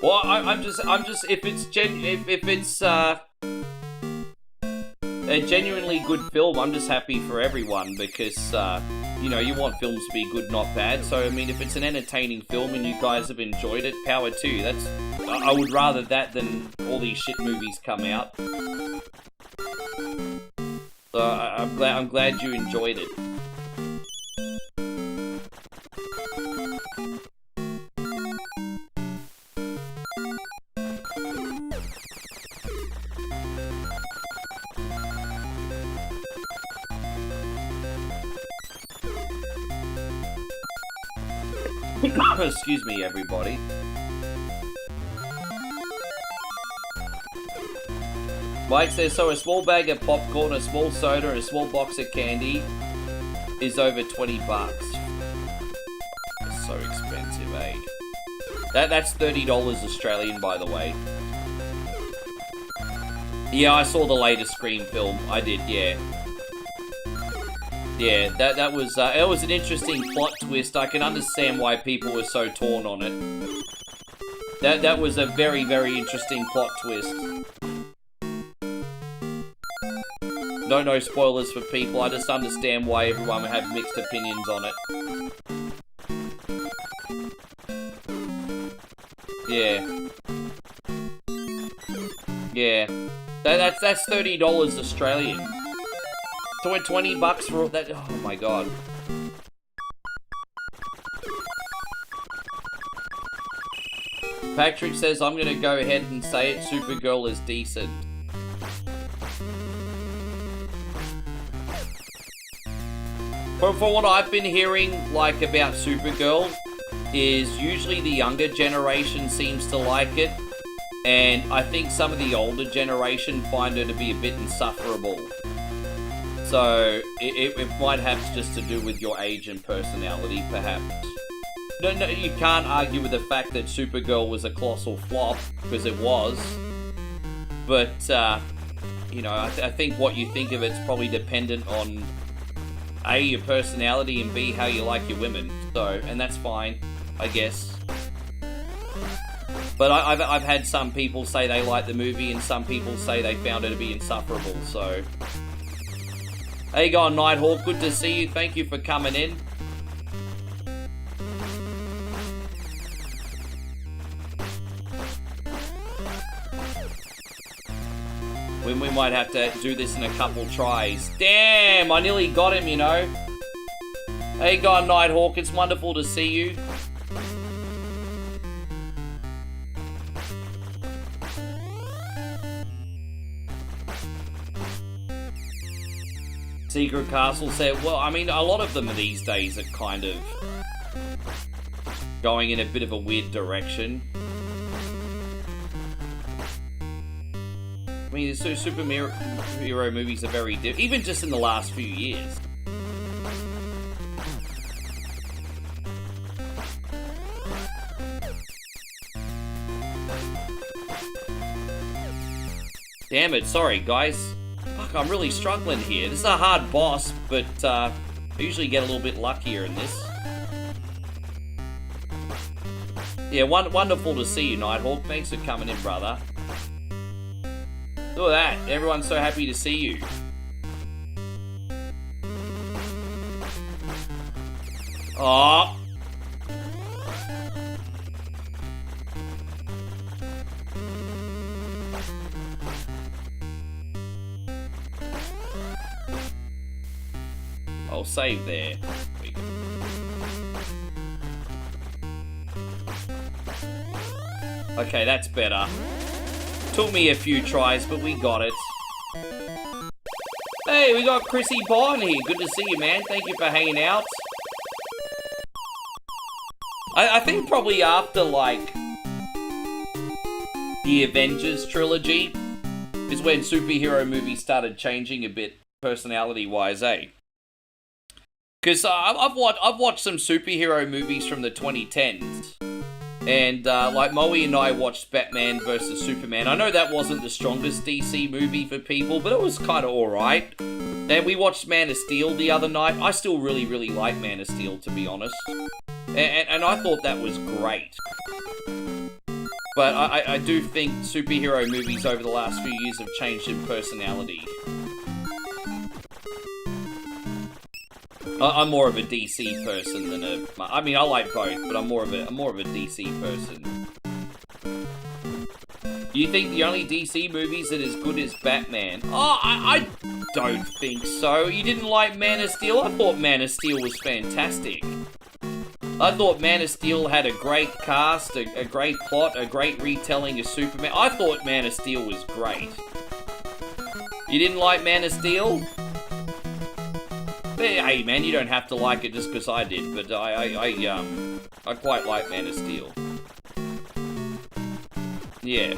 Well, I'm just if it's a a genuinely good film. I'm just happy for everyone because, you know, you want films to be good, not bad. So, I mean, if it's an entertaining film and you guys have enjoyed it, power to you. I would rather that than all these shit movies come out. So, I'm glad you enjoyed it. Excuse me, everybody. Mike says, so a small bag of popcorn, a small soda, and a small box of candy is over 20 bucks. It's so expensive, eh? That's $30 Australian, by the way. Yeah, I saw the latest Scream film. I did, yeah. Yeah, that was it was an interesting plot twist. I can understand why people were so torn on it. That was a very, very interesting plot twist. No spoilers for people. I just understand why everyone would have mixed opinions on it. Yeah. Yeah. That's $30 Australian. So we're 20 bucks for all that. Oh my god. Patrick says, I'm gonna go ahead and say it. Supergirl is decent. From what I've been hearing, like, about Supergirl, is usually the younger generation seems to like it. And I think some of the older generation find her to be a bit insufferable. So, it might have just to do with your age and personality, perhaps. No, you can't argue with the fact that Supergirl was a colossal flop, because it was. But, you know, I think what you think of it's probably dependent on A, your personality, and B, how you like your women. So, and that's fine, I guess. But I've had some people say they liked the movie, and some people say they found it to be insufferable, so... How you going, Nighthawk? Good to see you. Thank you for coming in. We might have to do this in a couple tries. Damn, I nearly got him, you know. How you going, Nighthawk? It's wonderful to see you. Secret Castle said, well, I mean, a lot of them these days are kind of going in a bit of a weird direction. I mean, superhero movies are very different, even just in the last few years. Damn it, sorry guys. Fuck, I'm really struggling here. This is a hard boss, but I usually get a little bit luckier in this. Yeah, wonderful to see you, Nighthawk. Thanks for coming in, brother. Look at that. Everyone's so happy to see you. Oh. I'll save there. Okay, that's better. Took me a few tries, but we got it. Hey, we got Chrissy Bond here. Good to see you, man. Thank you for hanging out. I think probably after, like, the Avengers trilogy is when superhero movies started changing a bit, personality-wise, eh? Because I've watched some superhero movies from the 2010s. And, like, Moe and I watched Batman vs. Superman. I know that wasn't the strongest DC movie for people, but it was kind of alright. And we watched Man of Steel the other night. I still really, really like Man of Steel, to be honest. And I thought that was great. But I do think superhero movies over the last few years have changed in personality. I'm more of a DC person than a... I mean, I like both, but I'm more of a DC person. Do you think the only DC movies that are as good as Batman? Oh, I don't think so. You didn't like Man of Steel? I thought Man of Steel was fantastic. I thought Man of Steel had a great cast, a great plot, a great retelling of Superman. I thought Man of Steel was great. You didn't like Man of Steel? Hey man, you don't have to like it just because I did, but I quite like Man of Steel. Yeah.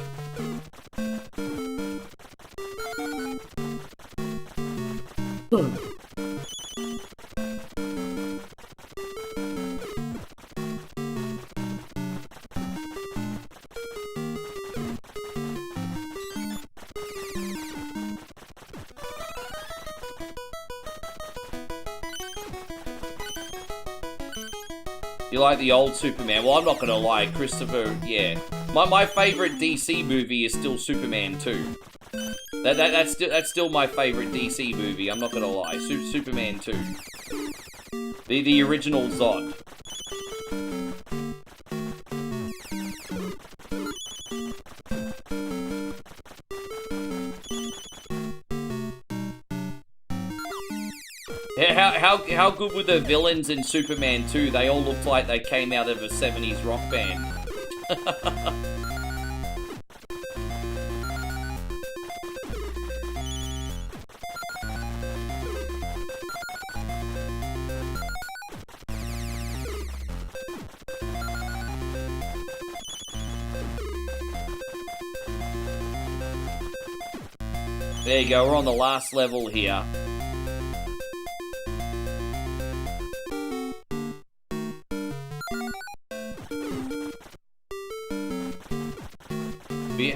You like the old Superman? Well, I'm not gonna lie, Christopher, yeah. My favorite DC movie is still Superman 2. That's still my favorite DC movie, I'm not gonna lie. Superman 2. The original Zod. How good were the villains in Superman 2? They all looked like they came out of a 70s rock band. There you go, we're on the last level here.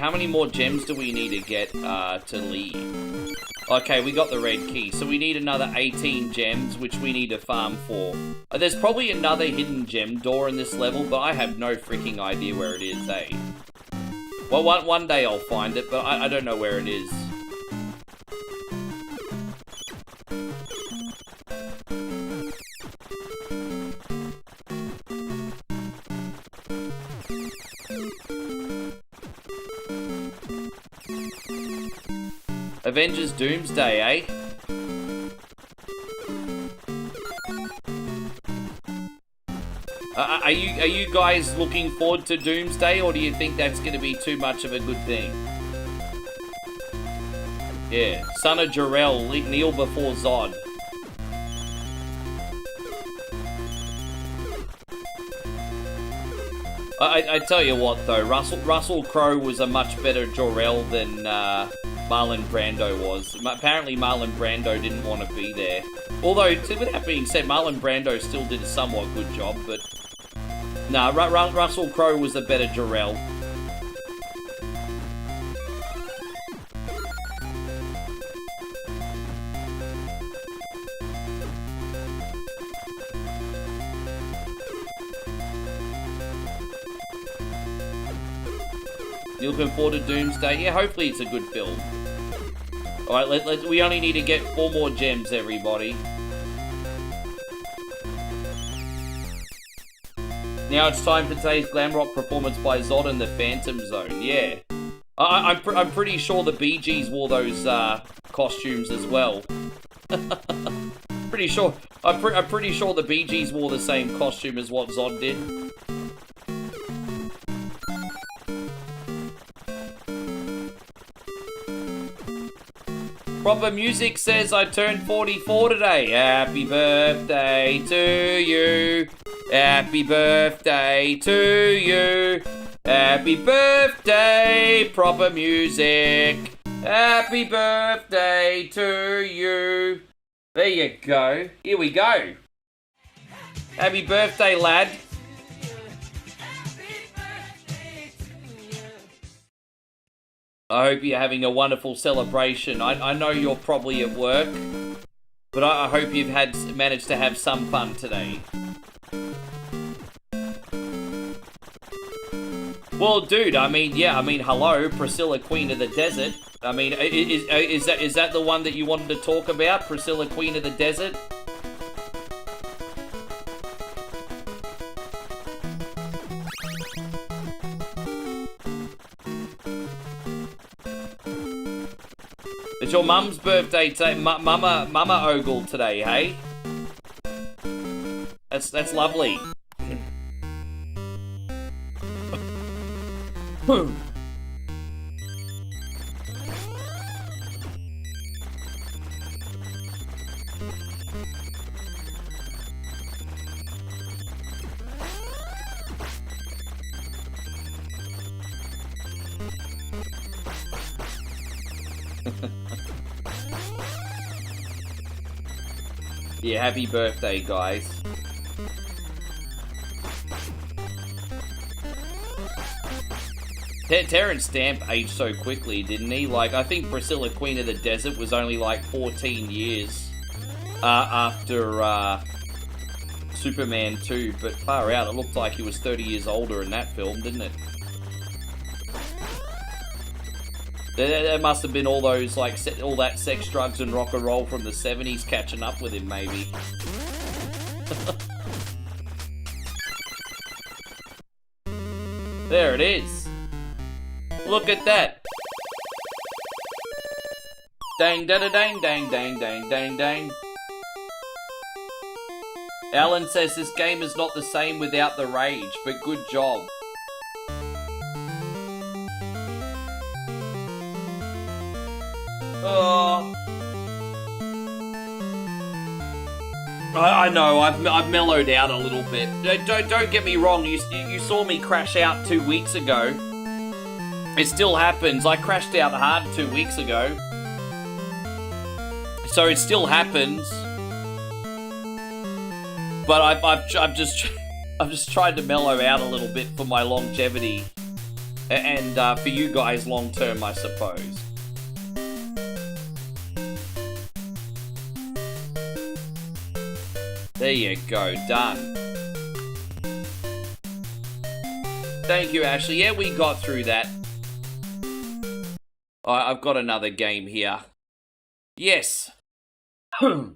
How many more gems do we need to get to leave? Okay, we got the red key. So we need another 18 gems, which we need to farm for. There's probably another hidden gem door in this level, but I have no freaking idea where it is, eh? Well, one day I'll find it, but I don't know where it is. Avengers Doomsday, eh? Are you guys looking forward to Doomsday, or do you think that's going to be too much of a good thing? Yeah, son of Jor-El, kneel before Zod. I tell you what though, Russell Crowe was a much better Jor-El than Marlon Brando was. Apparently Marlon Brando didn't want to be there. Although, with that being said, Marlon Brando still did a somewhat good job, but... Nah, Russell Crowe was the better Jor-El. You looking forward to Doomsday? Yeah, hopefully it's a good film. Alright, we only need to get 4 more gems, everybody. Now it's time for today's glam rock performance by Zod and the Phantom Zone. Yeah. I'm pretty sure the Bee Gees wore those costumes as well. Pretty sure. I'm pretty sure the Bee Gees wore the same costume as what Zod did. Proper Music says I turned 44 today. Happy birthday to you. Happy birthday to you. Happy birthday, Proper Music. Happy birthday to you. There you go. Here we go. Happy birthday, lad. I hope you're having a wonderful celebration. I know you're probably at work, but I hope you've managed to have some fun today. Well, dude, I mean, hello, Priscilla, Queen of the Desert. I mean, is that the one that you wanted to talk about, Priscilla, Queen of the Desert? your mum's birthday today, Mama Ogle today, hey? That's lovely. Yeah, happy birthday, guys. Terrence Stamp aged so quickly, didn't he? Like, I think Priscilla, Queen of the Desert was only like 14 years after Superman 2, but far out, it looked like he was 30 years older in that film, didn't it? There must have been all those, like, all that sex, drugs, and rock and roll from the 70s catching up with him, maybe. There it is. Look at that. Dang, da da dang, dang, dang, dang, dang, dang. Alan says this game is not the same without the rage, but good job. Oh. I know, I've mellowed out a little bit. Don't get me wrong, you saw me crash out 2 weeks ago. It still happens. I crashed out hard 2 weeks ago. So it still happens. But I've just tried to mellow out a little bit for my longevity. And for you guys long term, I suppose. There you go, done. Thank you, Ashley. Yeah, we got through that. I've got another game here. Yes. Our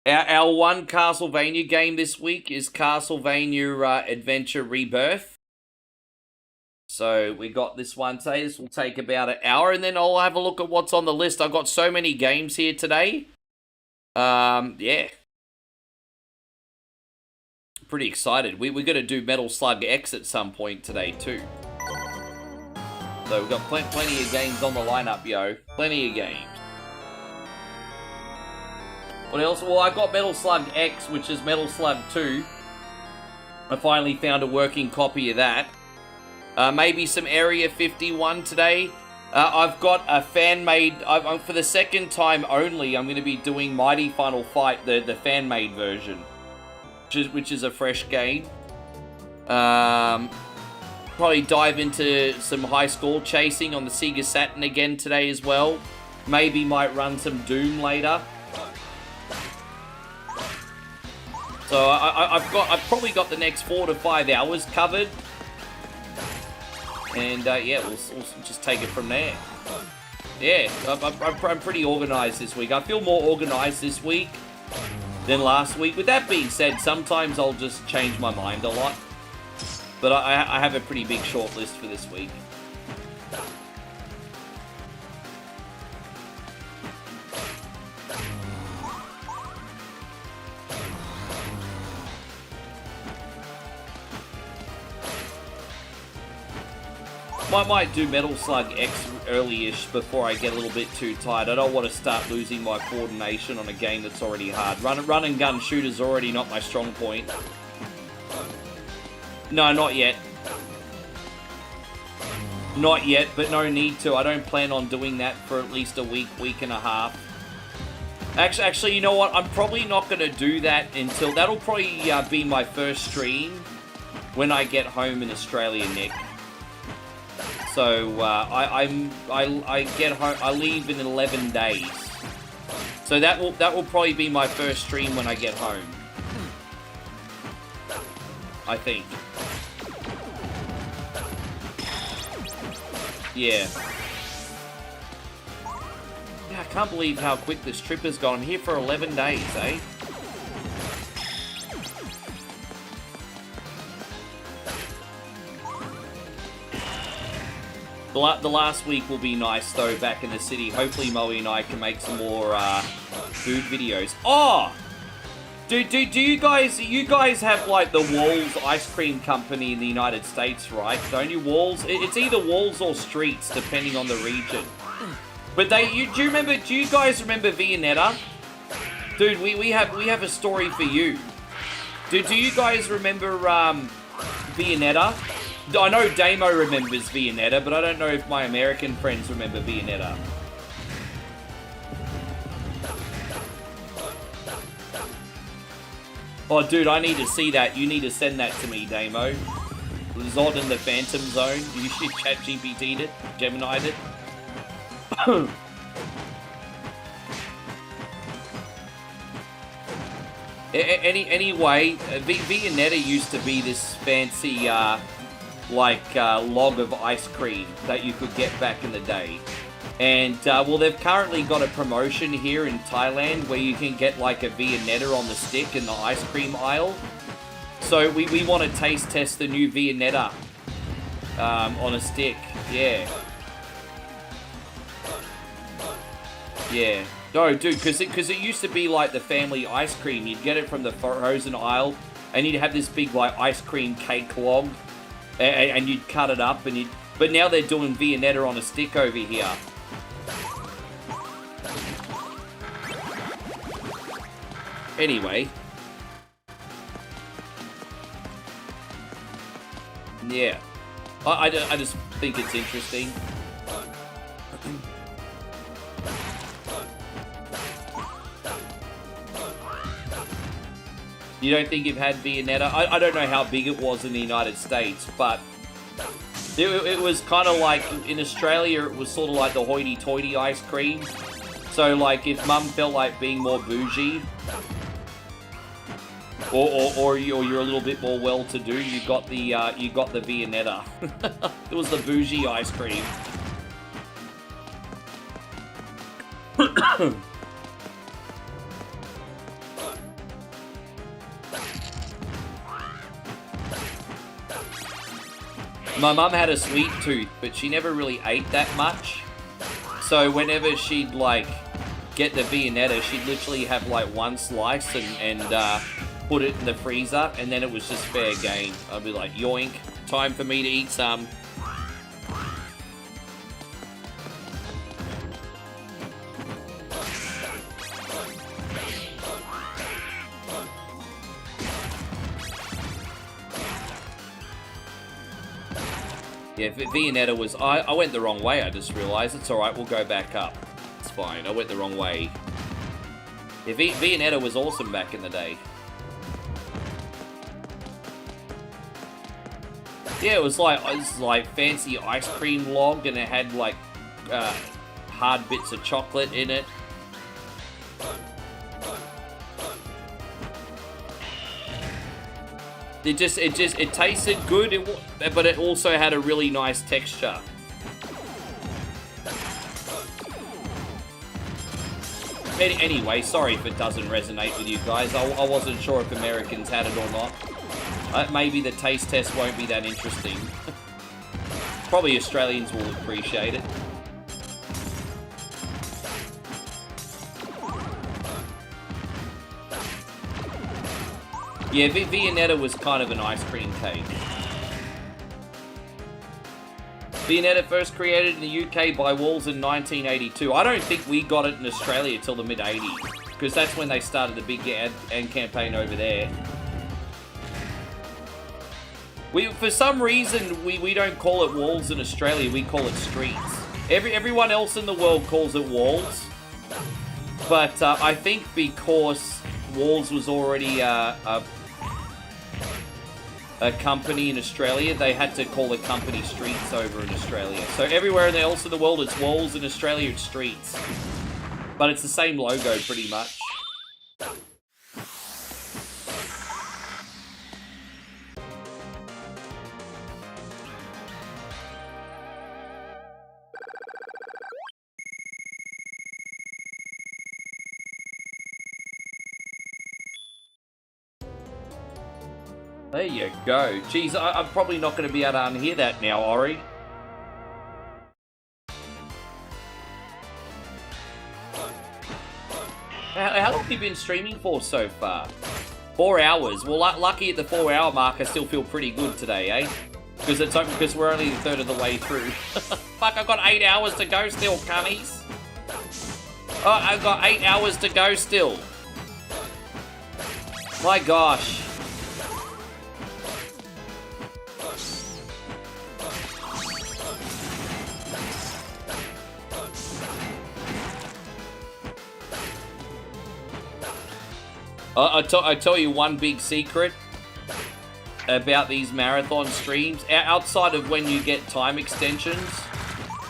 one Castlevania game this week is Castlevania Adventure Rebirth. So we got this one today. This will take about an hour, and then I'll have a look at what's on the list. I've got so many games here today. Yeah. Pretty excited. We're going to do Metal Slug X at some point today too. So we've got plenty of games on the lineup, yo. Plenty of games. What else? Well, I got Metal Slug X, which is Metal Slug 2. I finally found a working copy of that. Maybe some Area 51 today. I've got a fan-made... for the second time only, I'm going to be doing Mighty Final Fight, the fan-made version. Which is a fresh game. Probably dive into some high score chasing on the Sega Saturn again today as well. Maybe might run some Doom later. So I've probably got the next 4 to 5 hours covered. And yeah, we'll just take it from there. Yeah, I'm pretty organised this week. I feel more organised this week than last week. With that being said, sometimes I'll just change my mind a lot. But I have a pretty big short list for this week. I might do Metal Slug X early-ish before I get a little bit too tired. I don't want to start losing my coordination on a game that's already hard. Run and gun shooter's already not my strong point. No, not yet. Not yet, but no need to. I don't plan on doing that for at least a week and a half. Actually, you know what? I'm probably not going to do that until... That'll probably be my first stream when I get home in Australia, Nick. So I get home. I leave in 11 days. So that will probably be my first stream when I get home. I think. Yeah. Yeah, I can't believe how quick this trip has gone. I'm here for 11 days, eh? The last week will be nice though, back in the city. Hopefully Moe and I can make some more food videos. Oh! Do you guys have like the Walls ice cream company in the United States, right? Don't you? Walls? It's either Walls or Streets, depending on the region. But do you guys remember Viennetta? Dude, we have a story for you. Do you guys remember Viennetta? I know Damo remembers Viennetta, but I don't know if my American friends remember Viennetta. Oh, dude, I need to see that. You need to send that to me, Damo. Zod in the Phantom Zone. You should ChatGPT'd it. Gemini'd it. Anyway, Viennetta used to be this fancy, log of ice cream that you could get back in the day. And, well, they've currently got a promotion here in Thailand where you can get, like, a Viennetta on the stick in the ice cream aisle. So we want to taste test the new Viennetta on a stick. Yeah. Yeah. No, dude, because it used to be, like, the family ice cream. You'd get it from the frozen aisle, and you'd have this big, like, ice cream cake log, and you'd cut it up, and but now they're doing Viennetta on a stick over here. Anyway. Yeah. I just think it's interesting. You don't think you've had Viennetta? I don't know how big it was in the United States, but it was kind of like, in Australia, it was sort of like the hoity-toity ice cream. So, like, if Mum felt like being more bougie, or you're a little bit more well-to-do, you got the Viennetta. It was the bougie ice cream. My mum had a sweet tooth, but she never really ate that much. So whenever she'd, like, get the Viennetta, she'd literally have, like, one slice and put it in the freezer, and then it was just fair game. I'd be like, yoink, time for me to eat some. Yeah, Viennetta was... I went the wrong way, I just realised. It's alright, we'll go back up. It's fine, I went the wrong way. Yeah, Viennetta was awesome back in the day. Yeah, it was like fancy ice cream log, and it had like hard bits of chocolate in it. It tasted good, but it also had a really nice texture. Anyway, sorry if it doesn't resonate with you guys. I wasn't sure if Americans had it or not. Maybe the taste test won't be that interesting. Probably Australians will appreciate it. Yeah, Viennetta was kind of an ice cream cake. Viennetta first created in the UK by Walls in 1982. I don't think we got it in Australia till the mid-80s, because that's when they started the big ad campaign over there. For some reason, we don't call it Walls in Australia, we call it Streets. Everyone else in the world calls it Walls, but I think because Walls was already a company in Australia, they had to call the company Streets over in Australia. So everywhere else in the world it's Walls, in Australia it's Streets. But it's the same logo pretty much. There you go. Jeez, I'm probably not going to be able to unhear that now, Ori. have you been streaming for so far? 4 hours. Well, lucky at the 4-hour mark, I still feel pretty good today, eh? Because we're only a third of the way through. Fuck, I've got 8 hours to go still, cunnies. Oh, I've got 8 hours to go still. My gosh. I tell you one big secret about these marathon streams. Outside of when you get time extensions,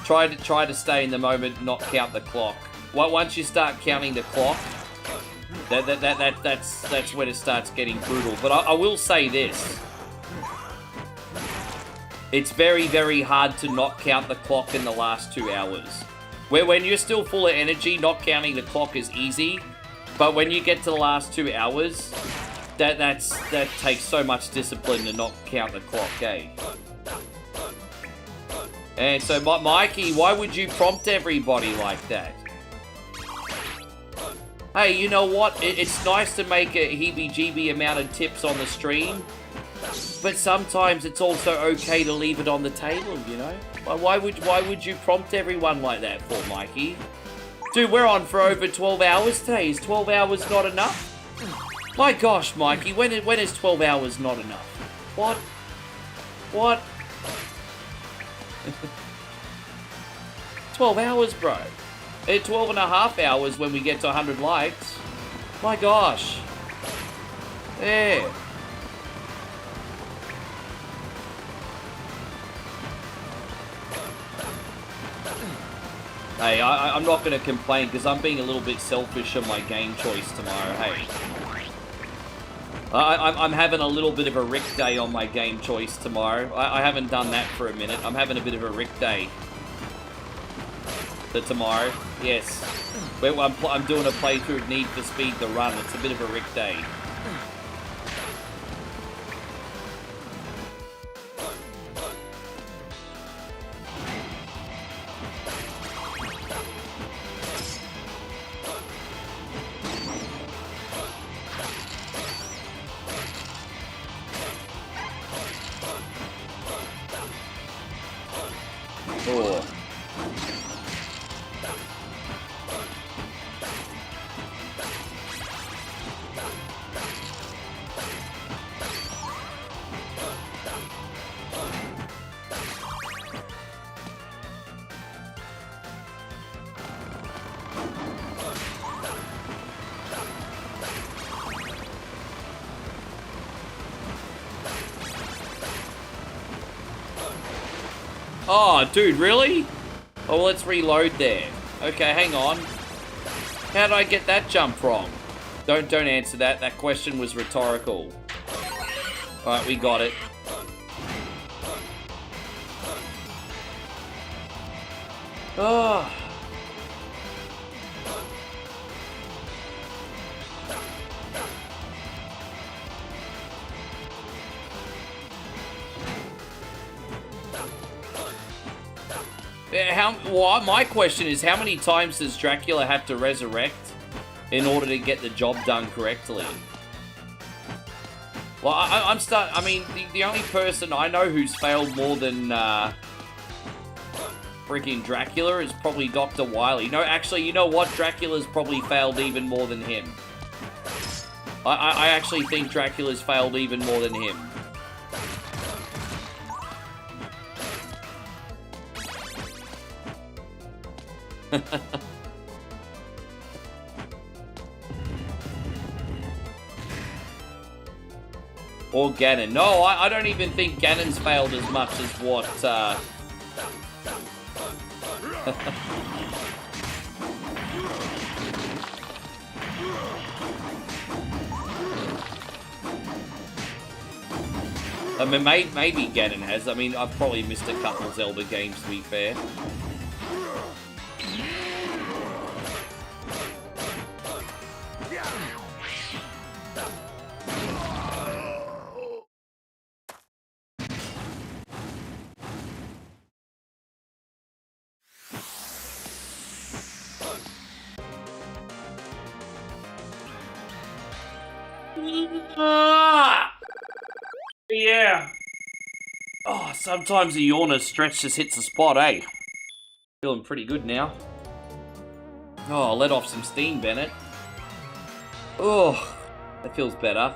try to stay in the moment, not count the clock. Once you start counting the clock, that's when it starts getting brutal. But I will say this: it's very, very hard to not count the clock in the last 2 hours. When you're still full of energy, not counting the clock is easy. But when you get to the last 2 hours, that takes so much discipline to not count the clock, eh? And so, Mikey, why would you prompt everybody like that? Hey, you know what? It's nice to make a heebie-jeebie amount of tips on the stream, but sometimes it's also okay to leave it on the table, you know? Why would you prompt everyone like that for, Mikey? Dude, we're on for over 12 hours today. Is 12 hours not enough? My gosh, Mikey, when is 12 hours not enough? What? What? 12 hours, bro. 12 and a half hours when we get to 100 likes. My gosh. Yeah. Hey, I'm not going to complain because I'm being a little bit selfish on my game choice tomorrow, hey. I'm having a little bit of a Rick day on my game choice tomorrow. I haven't done that for a minute. I'm having a bit of a Rick day. Tomorrow, yes. I'm doing a playthrough of Need for Speed The Run. It's a bit of a Rick day. Oh. Oh, dude, really? Oh, well, let's reload there. Okay, hang on. How did I get that jump wrong? Don't answer that. That question was rhetorical. Alright, we got it. Oh. My question is, how many times does Dracula have to resurrect in order to get the job done correctly? Well, I mean, the only person I know who's failed more than freaking Dracula is probably Dr. Wily. No, actually, you know what? Dracula's probably failed even more than him. I actually think Dracula's failed even more than him. Or Ganon. No, I don't even think Ganon's failed as much as what, I mean, maybe Ganon has. I mean, I've probably missed a couple Zelda games, to be fair. Yeah. Oh, sometimes a yawner stretch just hits the spot, eh? Feeling pretty good now. Oh, let off some steam, Bennett. Oh, that feels better.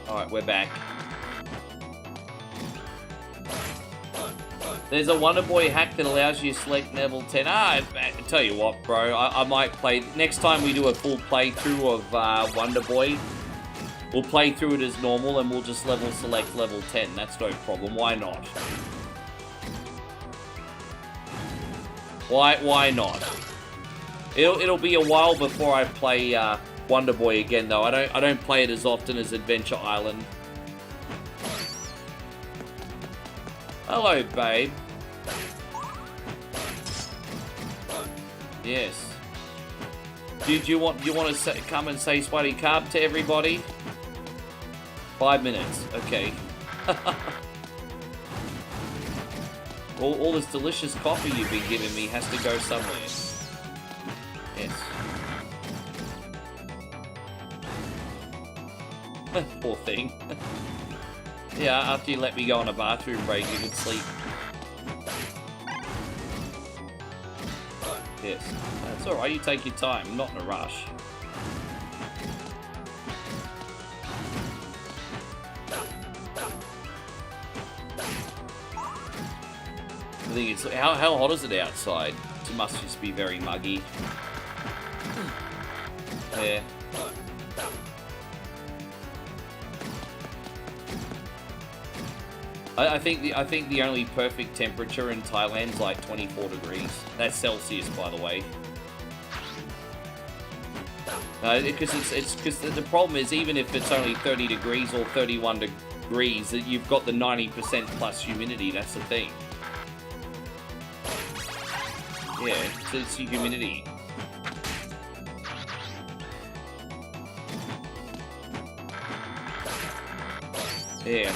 Alright, we're back. There's a Wonder Boy hack that allows you to select level 10. I tell you what, bro, I might play... Next time we do a full playthrough of Wonder Boy, we'll play through it as normal and we'll just select level 10. That's no problem. Why not? Why not? It'll be a while before I play Wonder Boy again, though. I don't play it as often as Adventure Island. Hello, babe. Yes. Do you want to come and say Spidey Carb to everybody? 5 minutes. Okay. all this delicious coffee you've been giving me has to go somewhere. Yes. Poor thing. Yeah, after you let me go on a bathroom break, you can sleep. Yes. That's alright, you take your time. I'm not in a rush. I think it's... How hot is it outside? It must just be very muggy. Yeah. I think the only perfect temperature in Thailand's like 24 degrees. That's Celsius, by the way. Because the problem is, even if it's only 30 degrees or 31 degrees, you've got the 90% plus humidity. That's the thing. Yeah, it's the humidity. Yeah.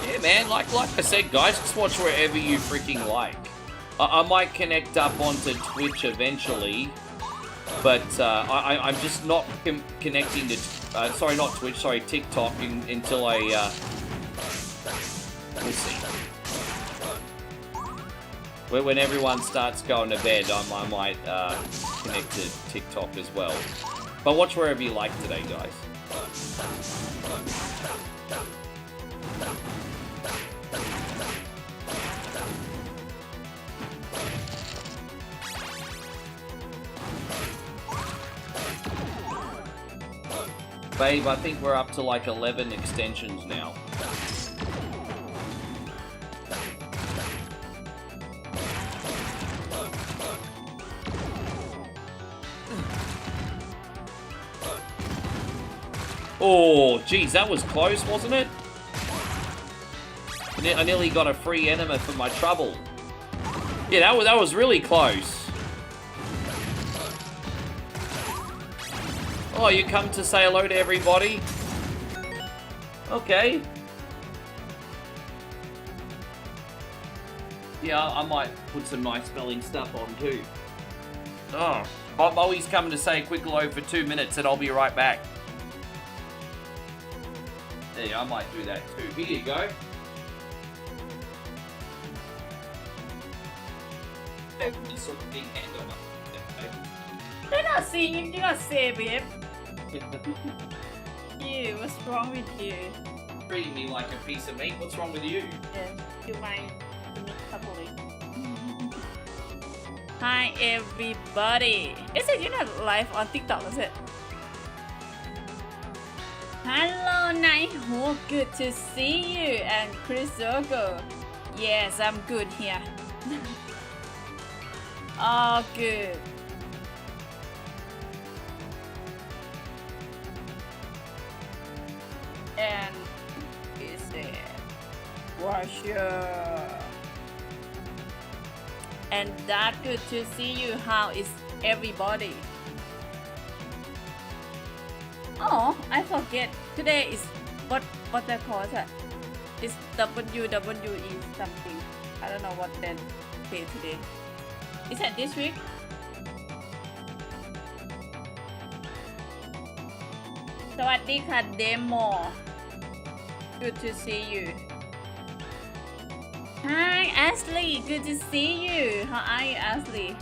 Yeah, man, like I said, guys, just watch wherever you freaking like. I might connect up onto Twitch eventually, but I'm just not connecting to... sorry, not Twitch, sorry, TikTok until I... we'll see. When everyone starts going to bed, I might connect to TikTok as well. But watch wherever you like today, guys. Babe, I think we're up to like 11 extensions now. Oh, geez, that was close, wasn't it? I nearly got a free enema for my trouble. Yeah, that was really close. Oh, you come to say hello to everybody? Okay. Yeah, I might put some nice smelling stuff on too. Oh, Bowie's coming to say a quick hello for 2 minutes and I'll be right back. Yeah, I might do that too. Here you go. They're not seeing, you're not saying, babe. You, what's wrong with you? Treating me like a piece of meat. What's wrong with you? Yeah, you mind to me properly. Hi everybody. Is it you're not live on TikTok, is it? Hello Naiho, good to see you. And Chris Zogo. Yes, I'm good here. Oh, good. And is there Russia? And that good to see you. How is everybody? Oh, I forget. Today is what they call it. It's WWE something. I don't know what they say today. Is that this week? Sawadika Demo. Good to see you. Hi Ashley, good to see you. How are you, Ashley?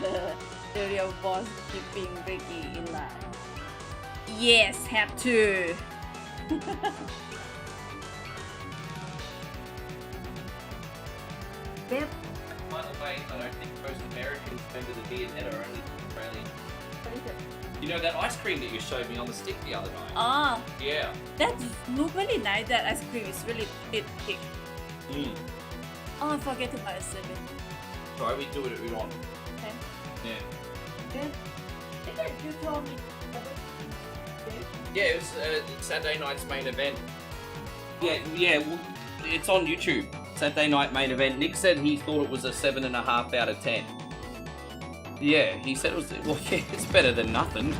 The real boss keeping Ricky in line. Yes, have to. Bip. By the way, I don't think most Americans remember the Vietnam are only Australian. What is it? You know that ice cream that you showed me on the stick the other night? Oh, Yeah. that's really nice. That ice cream is really thick. Mm. Oh, I forget to buy a 7. Sorry, we do it if we want. Okay. Yeah. Good. Didn't you told me? Yeah, it was Saturday night's main event. Yeah, well, it's on YouTube. Saturday night main event. Nick said he thought it was a 7.5 out of 10. Yeah, he said it was. Well, yeah, it's better than nothing.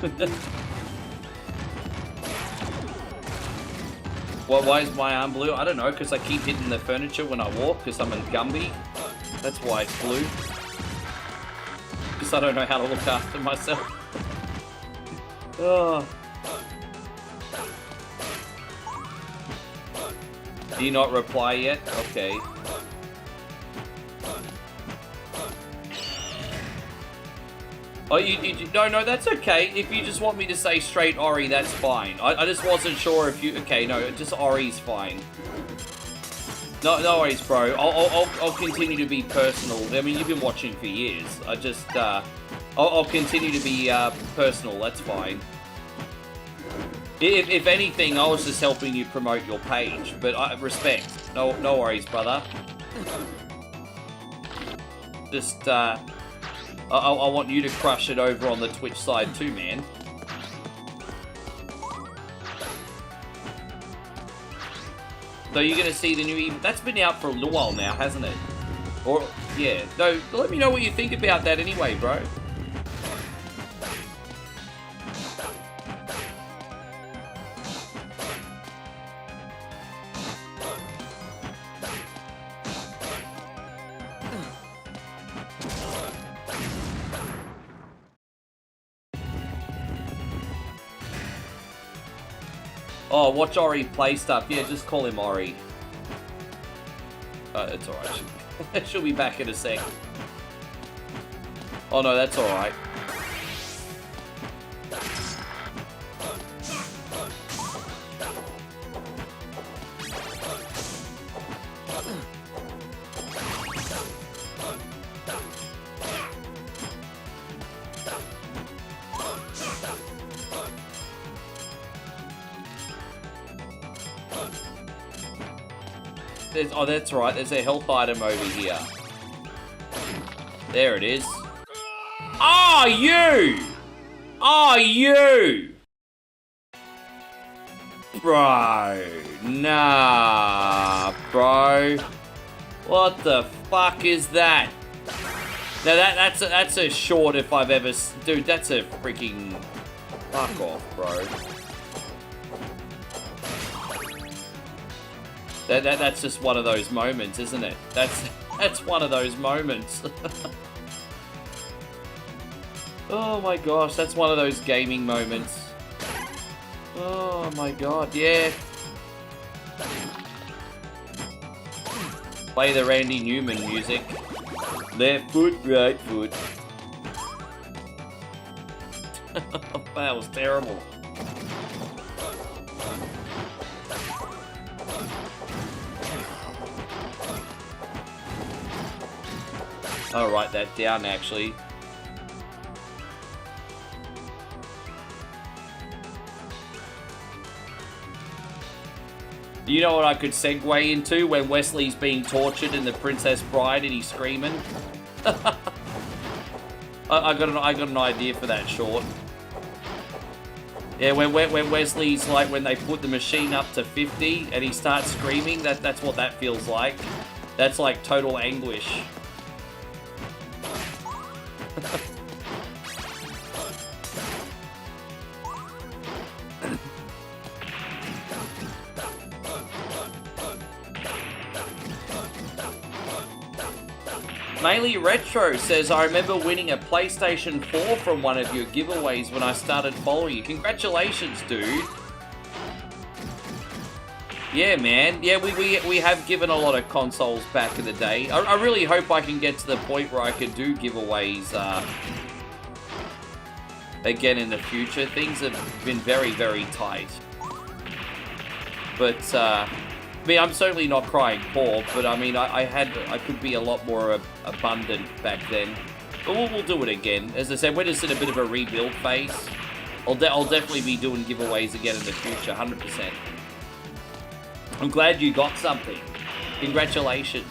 Well, why is my arm blue? I don't know, because I keep hitting the furniture when I walk, because I'm a Gumby. That's why it's blue. Because I don't know how to look after myself. Oh. Do you not reply yet? Okay. Oh, no, that's okay. If you just want me to say straight Ori, that's fine. I just wasn't sure if you... Okay, no, just Ori's fine. No worries, bro. I'll continue to be personal. I mean, you've been watching for years. I just, I'll continue to be, personal. That's fine. If anything, I was just helping you promote your page. But I respect. No worries, brother. Just, I want you to crush it over on the Twitch side too, man. So you're gonna see the new... That's been out for a little while now, hasn't it? Or, yeah. No, let me know what you think about that anyway, bro. Oh, watch Ori play stuff. Yeah, just call him Ori. It's alright. She'll be back in a sec. Oh no, that's alright. Oh, that's right. There's a health item over here. There it is. Oh, you! Oh, you! Bro. Nah, bro. What the fuck is that? Now that's a short if I've ever... Dude, that's a freaking... Fuck off, bro. That's just one of those moments, isn't it? That's one of those moments. Oh my gosh, that's one of those gaming moments. Oh my god, yeah. Play the Randy Newman music. Left foot, right foot. That was terrible. I'll write that down, actually. You know what I could segue into when Wesley's being tortured in The Princess Bride and he's screaming? I got an idea for that short. Yeah, when Wesley's like, when they put the machine up to 50 and he starts screaming, that's what that feels like. That's like total anguish. Mainly Retro says, I remember winning a PlayStation 4 from one of your giveaways when I started following you. Congratulations, dude. Yeah, man. Yeah, we have given a lot of consoles back in the day. I really hope I can get to the point where I can do giveaways again in the future. Things have been very, very tight. But, I mean, I'm certainly not crying poor, but I mean, I could be a lot more abundant back then. But we'll do it again. As I said, we're just in a bit of a rebuild phase. I'll definitely be doing giveaways again in the future, 100%. I'm glad you got something. Congratulations.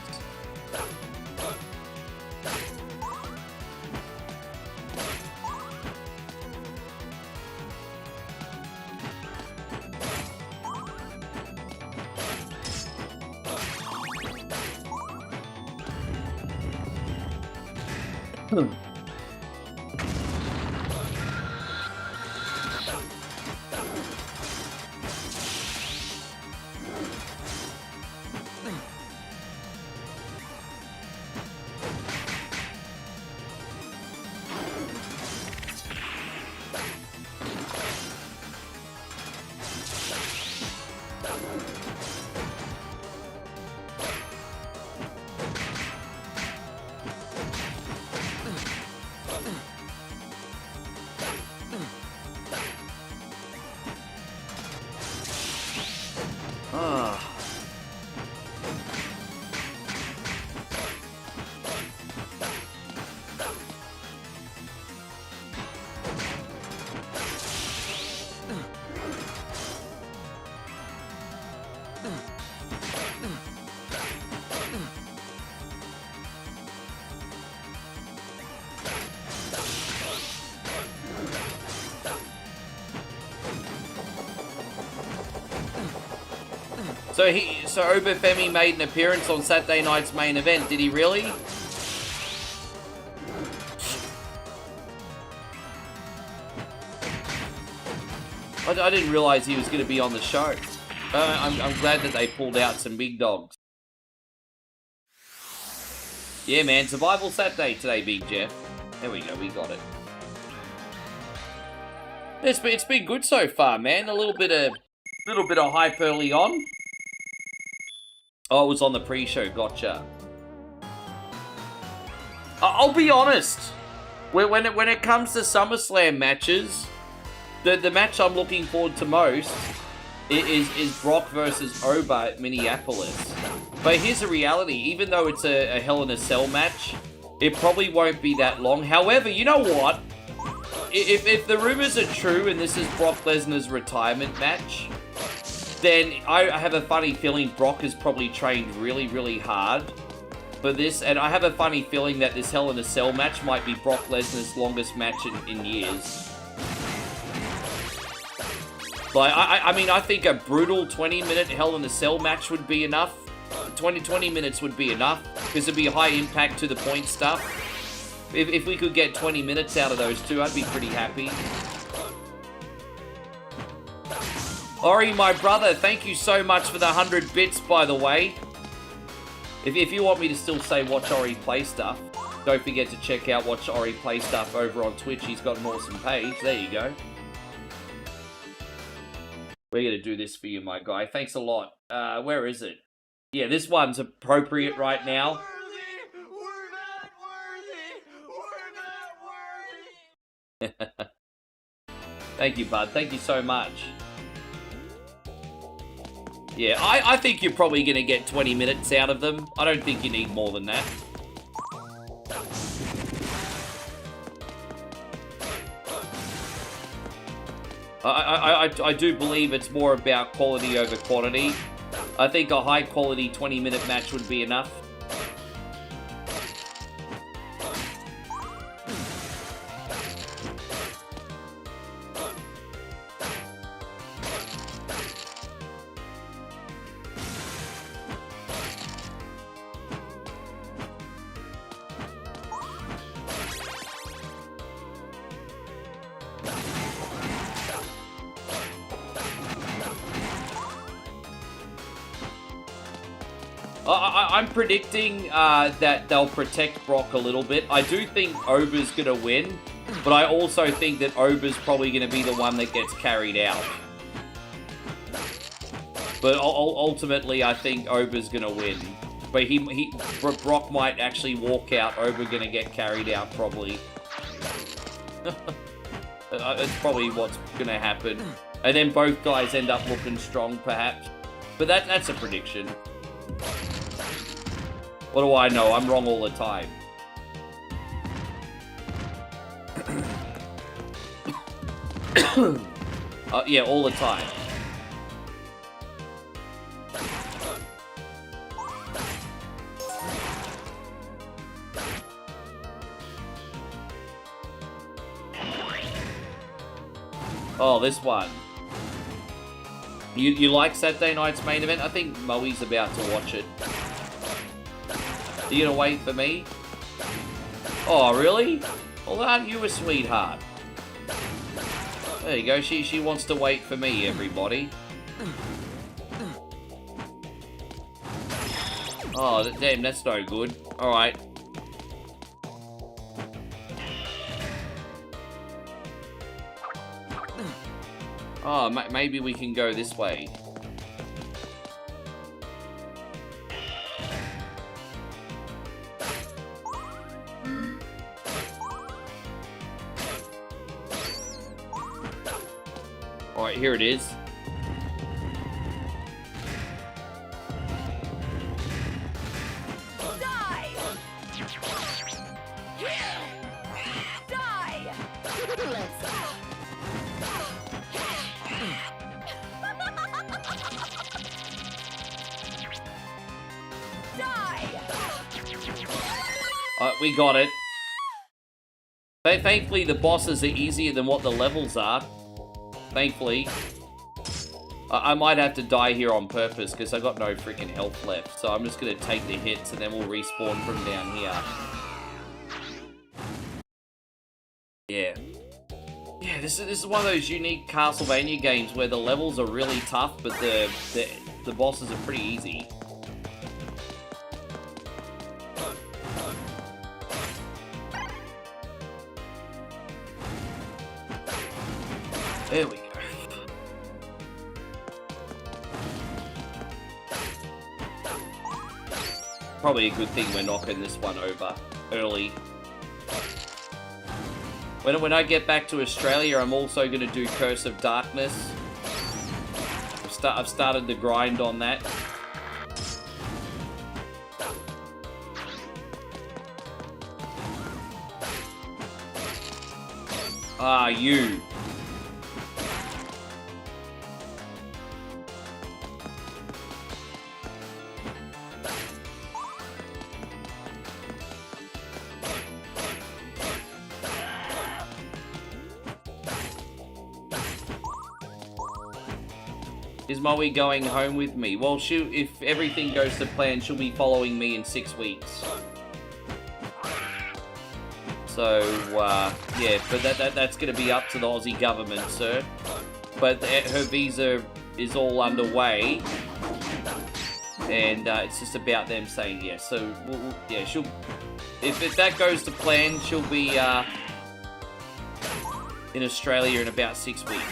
So Obafemi made an appearance on Saturday night's main event. Did he really? I didn't realize he was going to be on the show. I'm glad that they pulled out some big dogs. Yeah, man. Survival Saturday today, Big Jeff. There we go. We got it. It's been good so far, man. A little bit of hype early on. Oh, it was on the pre-show. Gotcha. I'll be honest. When it comes to SummerSlam matches, the match I'm looking forward to most is Brock versus Oba at Minneapolis. But here's the reality. Even though it's a Hell in a Cell match, it probably won't be that long. However, you know what? If the rumors are true and this is Brock Lesnar's retirement match, then I have a funny feeling Brock has probably trained really, really hard for this. And I have a funny feeling that this Hell in a Cell match might be Brock Lesnar's longest match in years. Like, I mean, I think a brutal 20-minute Hell in a Cell match would be enough. 20 minutes would be enough, because it'd be high impact to the point stuff. If we could get 20 minutes out of those two, I'd be pretty happy. Ori, my brother, thank you so much for the 100 bits, by the way. If you want me to still say Watch Ori Play Stuff, don't forget to check out Watch Ori Play Stuff over on Twitch. He's got an awesome page. There you go. We're going to do this for you, my guy. Thanks a lot. Where is it? Yeah, this one's appropriate right now. We're not worthy. Thank you, bud. Thank you so much. Yeah, I think you're probably going to get 20 minutes out of them. I don't think you need more than that. I do believe it's more about quality over quantity. I think a high quality 20-minute match would be enough. I'm predicting that they'll protect Brock a little bit. I do think Ober's going to win, but I also think that Ober's probably going to be the one that gets carried out. But ultimately, I think Ober's going to win. But Brock might actually walk out. Ober going to get carried out, probably. It's probably what's going to happen. And then both guys end up looking strong, perhaps. But that's a prediction. What do I know? I'm wrong all the time. Yeah, all the time. Oh, this one. You like Saturday night's main event? I think Moe's about to watch it. Are you gonna wait for me? Oh, really? Well, aren't you a sweetheart? There you go. She wants to wait for me, everybody. Oh, damn, that's no good. Alright. Oh, maybe we can go this way. Alright, here it is. Die! Die! We got it. Thankfully, the bosses are easier than what the levels are. Thankfully. I might have to die here on purpose because I got no freaking health left. So I'm just going to take the hits and then we'll respawn from down here. Yeah. Yeah, this is one of those unique Castlevania games where the levels are really tough, but the bosses are pretty easy. There we go. Probably a good thing we're knocking this one over early. When I get back to Australia, I'm also going to do Curse of Darkness. I've started the grind on that. Ah, you. Is Moe going home with me? Well, if everything goes to plan, she'll be following me in 6 weeks. So, yeah, but that's going to be up to the Aussie government, sir. But her visa is all underway, and it's just about them saying yes. So, yeah, if that goes to plan, she'll be in Australia in about 6 weeks.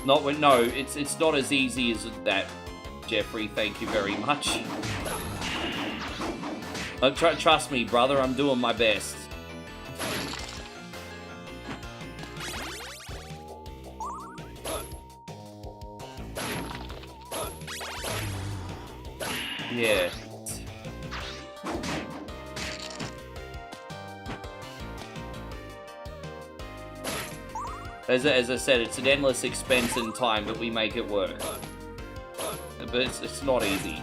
No, it's not as easy as that, Jeffrey. Thank you very much. Trust me, brother. I'm doing my best. Yeah. As I said, it's an endless expense in time, but we make it work. But it's not easy.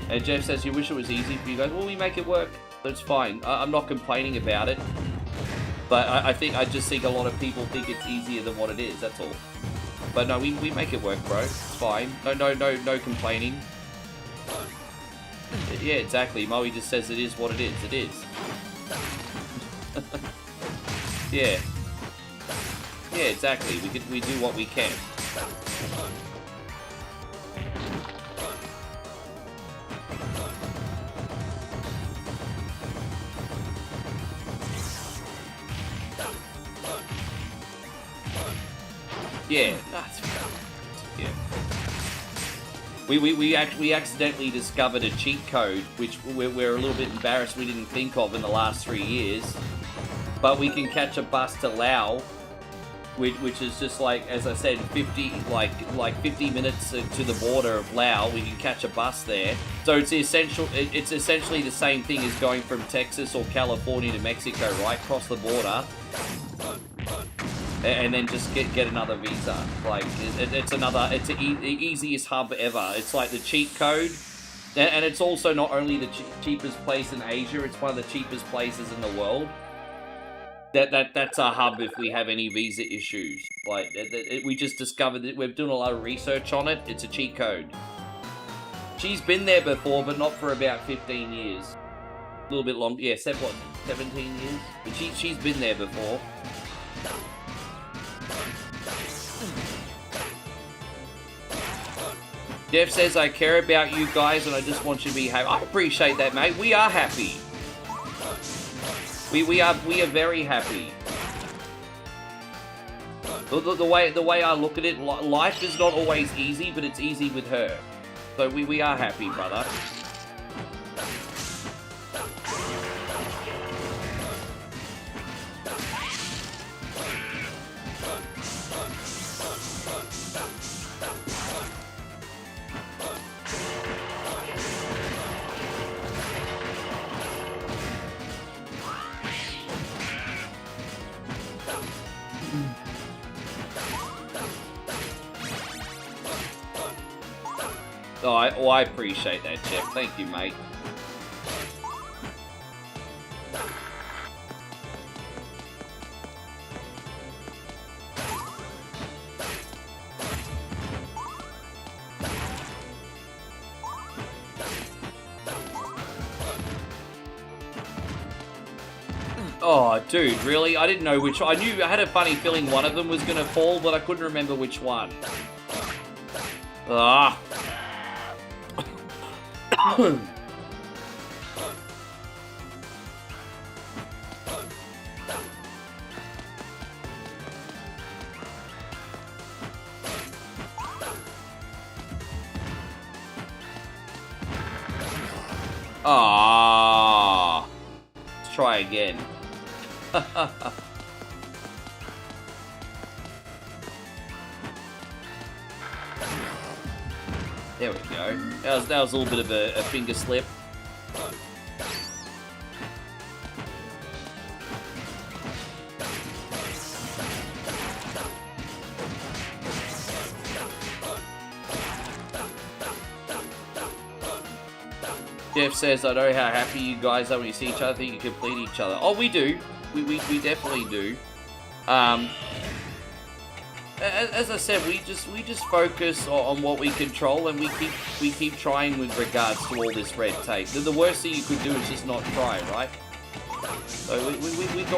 And Jeff says, you wish it was easy for you guys. Well, we make it work. That's fine. I'm not complaining about it. But I just think a lot of people think it's easier than what it is, that's all. But no, we make it work, bro. It's fine. No complaining. Yeah, exactly. Moe just says it is what it is. It is. Yeah. Yeah, exactly. We do what we can. Yeah, that's yeah. We accidentally discovered a cheat code, which we're a little bit embarrassed we didn't think of in the last 3 years. But we can catch a bus to Lao, which is just like, as I said, 50 minutes to the border of Lao. We can catch a bus there. So it's essentially the same thing as going from Texas or California to Mexico, right? Cross the border. And then just get another visa. Like, it's the easiest hub ever. It's like the cheat code. And it's also not only the cheapest place in Asia, it's one of the cheapest places in the world. That's our hub if we have any visa issues. Like, we just discovered that we're doing a lot of research on it. It's a cheat code. She's been there before, but not for about 15 years. A little bit long. Yeah, 17 years? But she's been there before. Jeff says, I care about you guys and I just want you to be happy. I appreciate that, mate. We are happy. We are very happy. The way I look at it, life is not always easy, but it's easy with her. So we are happy, brother. Oh, I appreciate that, Jeff. Thank you, mate. Oh, dude, really? I didn't know which. I had a funny feeling one of them was gonna fall, but I couldn't remember which one. Ah. Ah. Let's try again. There we go. That was a little bit of a finger slip. Jeff says, I know how happy you guys are when you see each other. I think you complete each other. Oh, we do. We definitely do. As I said, we just focus on what we control, and we keep trying with regards to all this red tape. The worst thing you could do is just not try, right? So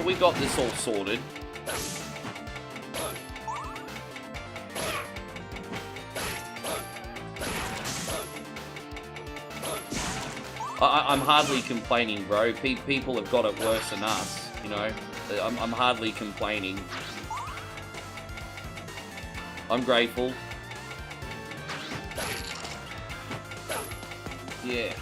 we got this all sorted. I'm hardly complaining, bro. People have got it worse than us, you know. I'm hardly complaining. I'm grateful. Yeah.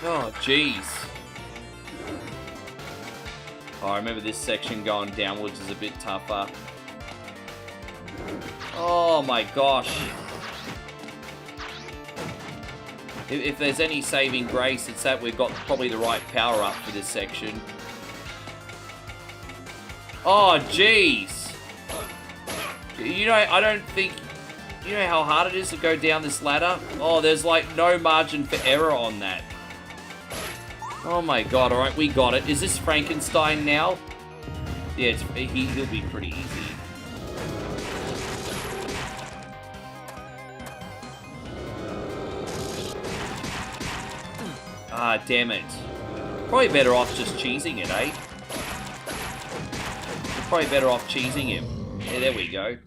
Oh, jeez. Oh, I remember this section going downwards is a bit tougher. Oh my gosh. If there's any saving grace, it's that we've got probably the right power up for this section. Oh, jeez. You know, I don't think... You know how hard it is to go down this ladder? Oh, there's like no margin for error on that. Oh my god, alright, we got it. Is this Frankenstein now? Yeah, he'll be pretty easy. Ah, damn it. Probably better off just cheesing it, eh? Probably better off cheesing him. Yeah, there we go.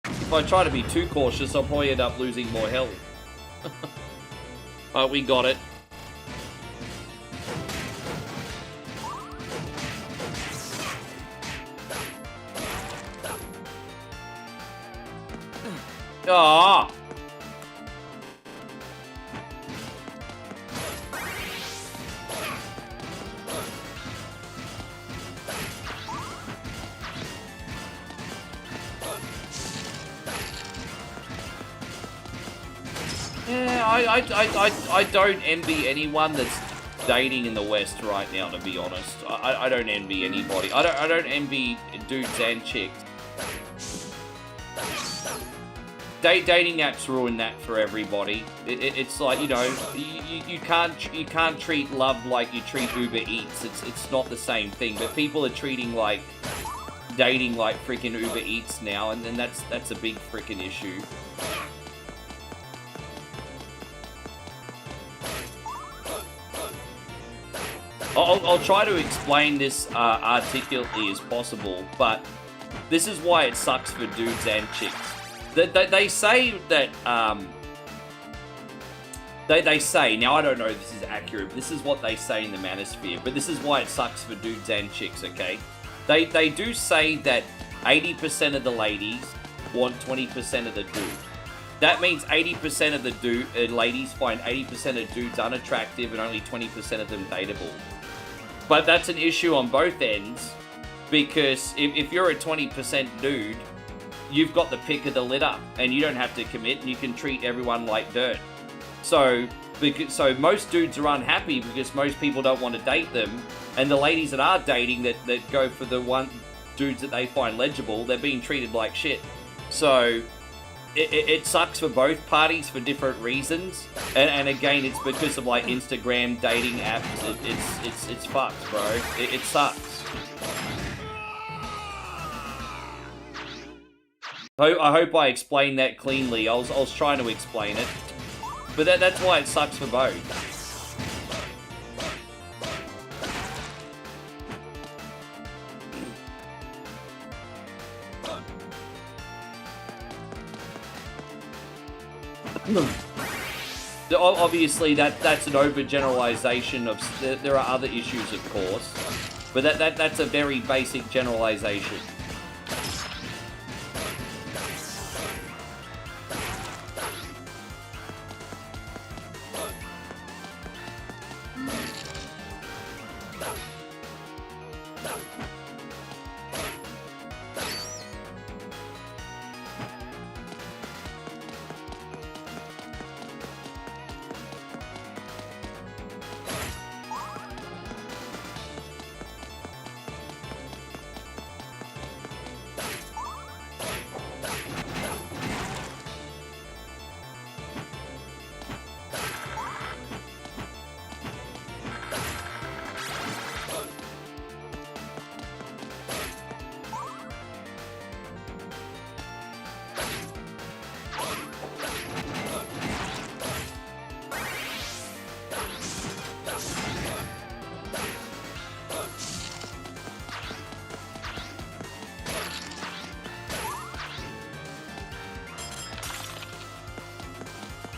If I try to be too cautious, I'll probably end up losing more health. Alright, we got it. Ah! Yeah, I don't envy anyone that's dating in the West right now, to be honest. I don't envy anybody. I don't envy dudes and chicks. Dating apps ruin that for everybody. It's like, you know, you can't treat love like you treat Uber Eats. It's not the same thing. But people are treating like dating like freaking Uber Eats now, and then that's a big freaking issue. I'll try to explain this articulately as possible, but this is why it sucks for dudes and chicks. They say that, they say, now I don't know if this is accurate, but this is what they say in the manosphere, but this is why it sucks for dudes and chicks, okay? They do say that 80% of the ladies want 20% of the dude. That means 80% of the ladies find 80% of dudes unattractive and only 20% of them dateable. But that's an issue on both ends, because if you're a 20% dude, you've got the pick of the litter, and you don't have to commit, and you can treat everyone like dirt. So most dudes are unhappy because most people don't want to date them, and the ladies that are dating that go for the one dudes that they find legible, they're being treated like shit. So it sucks for both parties for different reasons, and again, it's because of like Instagram dating apps. It's fucked, bro. It sucks. I hope I explained that cleanly. I was trying to explain it, but that's why it sucks for both. Obviously, that's an overgeneralization of. There are other issues, of course, but that's a very basic generalization.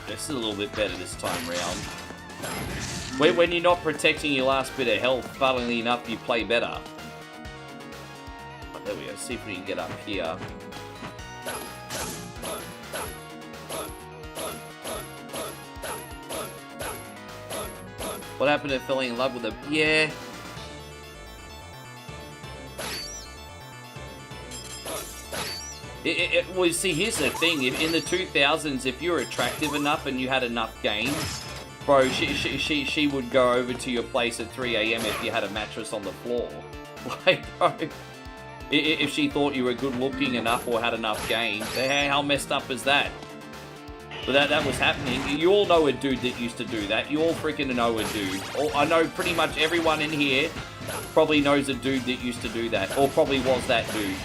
This is a little bit better this time round. When you're not protecting your last bit of health, funnily enough, you play better. There we go. See if we can get up here. What happened to falling in love with a... Yeah. Well, see, here's the thing. In the 2000s, if you were attractive enough and you had enough game, bro, she would go over to your place at 3 a.m. if you had a mattress on the floor. Like, bro, if she thought you were good looking enough or had enough game, how messed up is that? But that was happening. You all know a dude that used to do that. You all freaking know a dude. I know pretty much everyone in here probably knows a dude that used to do that, or probably was that dude.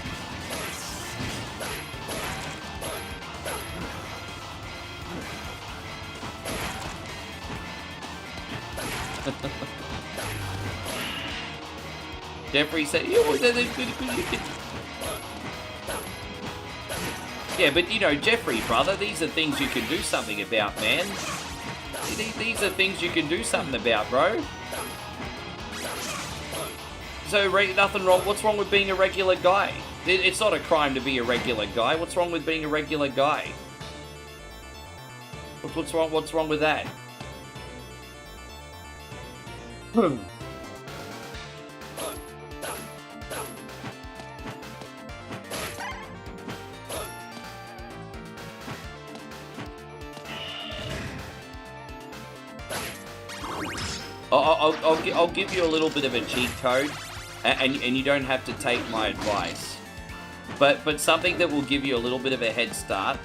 Jeffrey said, yeah, but you know, Jeffrey, brother, these are things you can do something about, man. These are things you can do something about, bro. So, nothing wrong. What's wrong with being a regular guy? It's not a crime to be a regular guy. What's wrong with being a regular guy? What's wrong with that? I'll give you a little bit of a cheat code, and you don't have to take my advice. But something that will give you a little bit of a head start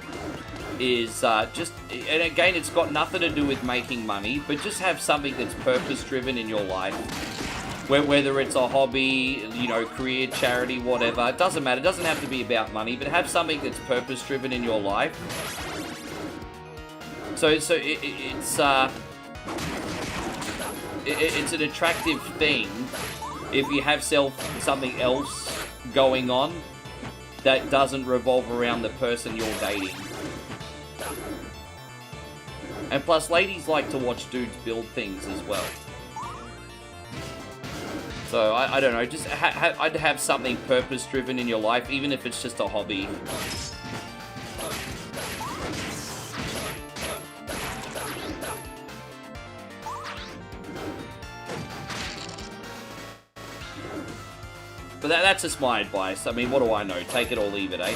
is just, and again, it's got nothing to do with making money, but just have something that's purpose-driven in your life. Whether it's a hobby, you know, career, charity, whatever, it doesn't matter. It doesn't have to be about money, but have something that's purpose-driven in your life. So it's an attractive thing if you have something else going on that doesn't revolve around the person you're dating. And plus, ladies like to watch dudes build things as well. So, I don't know, just I'd have something purpose-driven in your life, even if it's just a hobby. But that's just my advice. I mean, what do I know? Take it or leave it, eh?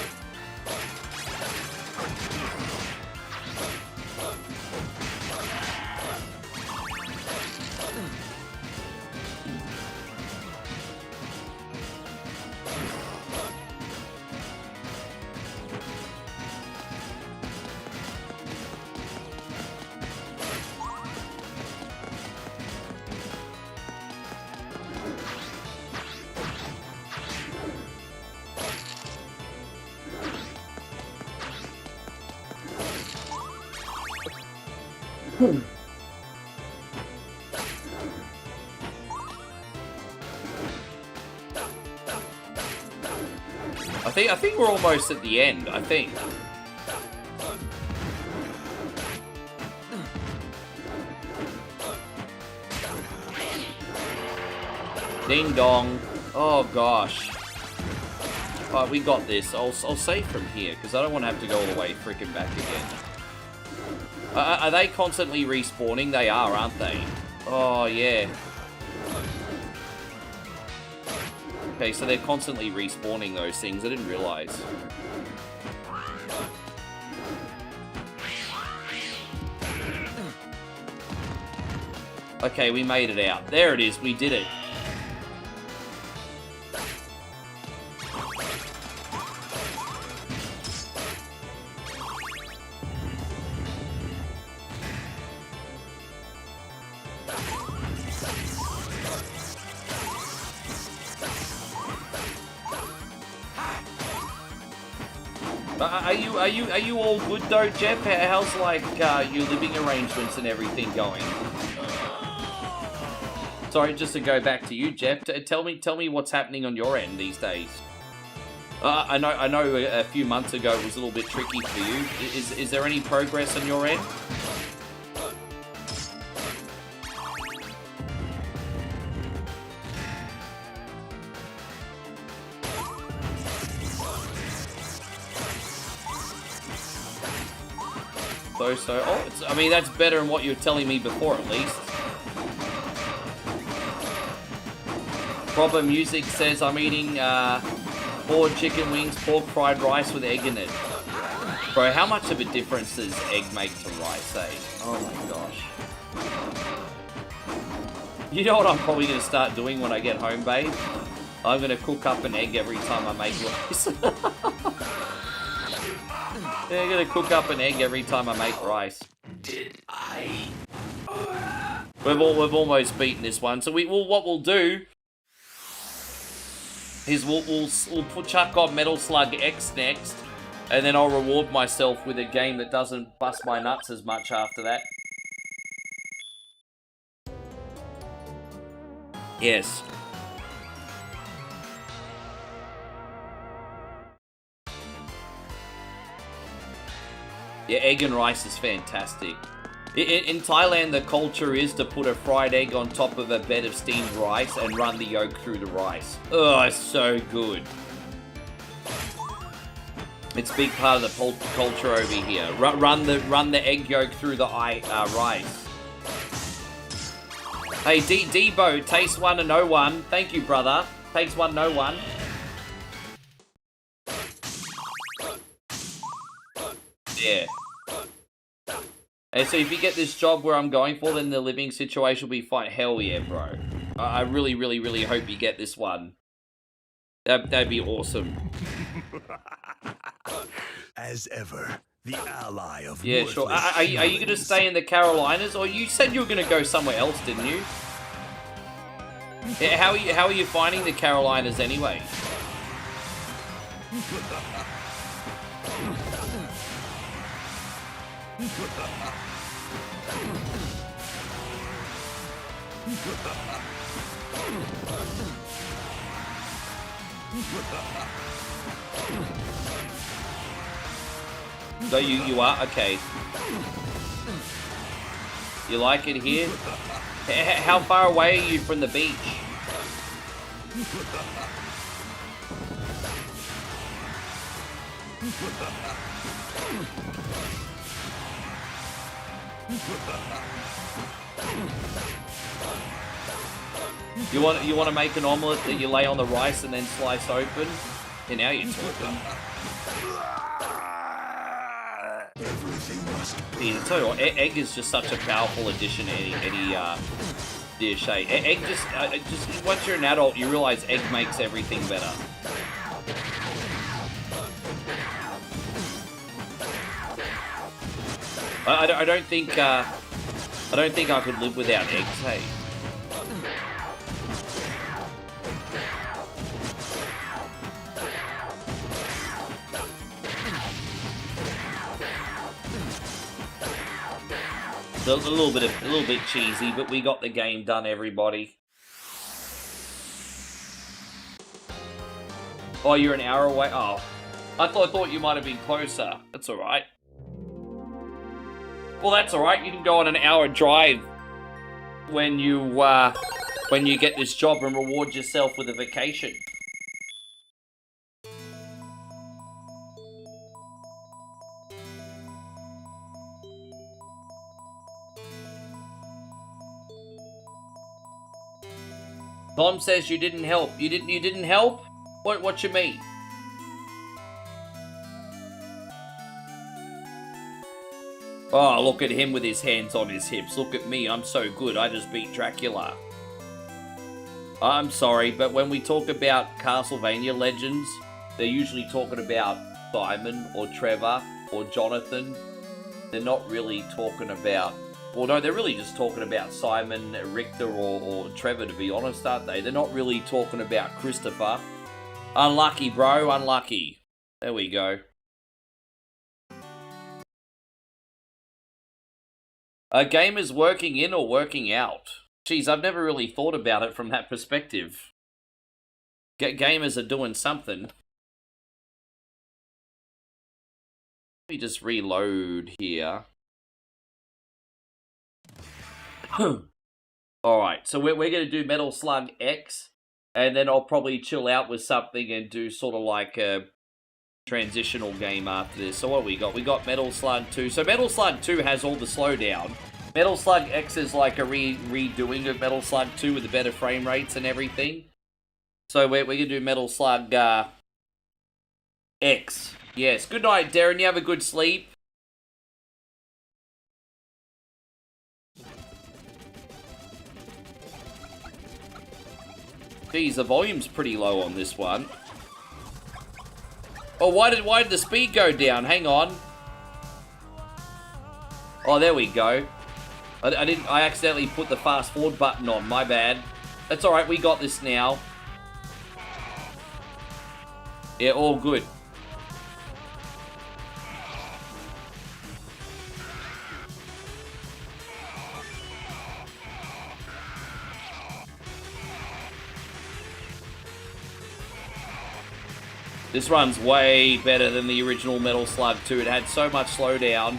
I think we're almost at the end, I think. Ding dong. Oh gosh. Alright, we got this. I'll save from here, because I don't want to have to go all the way freaking back again. Are they constantly respawning? They are, aren't they? Oh, yeah. Okay, so they're constantly respawning those things. I didn't realize. Okay, we made it out. There it is. We did it. Are you all good though, Jeff? How's like your living arrangements and everything going? Sorry, just to go back to you, Jeff. Tell me what's happening on your end these days. I know a few months ago it was a little bit tricky for you. Is there any progress on your end? So, I mean, that's better than what you were telling me before, at least. Proper music says I'm eating 4 chicken wings, pork fried rice with egg in it. Bro, how much of a difference does egg make to rice, eh? Oh my gosh. You know what I'm probably going to start doing when I get home, babe? I'm going to cook up an egg every time I make rice. Yeah, I'm going to cook up an egg every time I make rice. Did I? We've almost beaten this one. So what we'll do is we'll chuck on Metal Slug X next, and then I'll reward myself with a game that doesn't bust my nuts as much after that. Yes. Yeah, egg and rice is fantastic. In Thailand, the culture is to put a fried egg on top of a bed of steamed rice and run the yolk through the rice. Oh, it's so good. It's a big part of the culture over here. Run the egg yolk through the rice. Hey, Debo, taste one and no one. Thank you, brother. Takes one, no one. Yeah. And so if you get this job where I'm going for, then the living situation will be fine. Hell yeah, bro. I really, really, really hope you get this one. That'd be awesome. As ever, the ally of yeah, sure. Are you going to stay in the Carolinas? Or you said you were going to go somewhere else, didn't you? Yeah, how are you finding the Carolinas anyway? So you are? Okay. You like it here? How far away are you from the beach? You want to make an omelette that you lay on the rice and then slice open? And now you're talking. Yeah, I tell you what, egg is just such a powerful addition to any dish. Egg just once you're an adult, you realize egg makes everything better. I don't think I could live without eggs. Hey. So it was a little bit cheesy, but we got the game done, everybody. Oh, you're an hour away? Oh, I thought you might have been closer. That's all right. Well, that's all right. You can go on an hour drive when you get this job and reward yourself with a vacation. Tom says you didn't help. You didn't help? What you mean? Oh, look at him with his hands on his hips. Look at me, I'm so good. I just beat Dracula. I'm sorry, but when we talk about Castlevania legends, they're usually talking about Simon or Trevor or Jonathan. They're not really talking about... Well, no, they're really just talking about Simon, Richter, or Trevor, to be honest, aren't they? They're not really talking about Christopher. Unlucky, bro, unlucky. There we go. A game is working in or working out? Geez, I've never really thought about it from that perspective. Gamers are doing something. Let me just reload here. Alright, so we're going to do Metal Slug X, and then I'll probably chill out with something and do sort of like a transitional game after this. So what we got? We got Metal Slug 2. So Metal Slug 2 has all the slowdown. Metal Slug X is like a redoing of Metal Slug 2 with the better frame rates and everything. So we're going to do Metal Slug X. Yes. Good night, Darren. You have a good sleep. Geez, the volume's pretty low on this one. Oh, why did the speed go down? Hang on. Oh, there we go. I accidentally put the fast forward button on. My bad. That's all right. We got this now. Yeah, all good. This runs way better than the original Metal Slug 2. It had so much slowdown.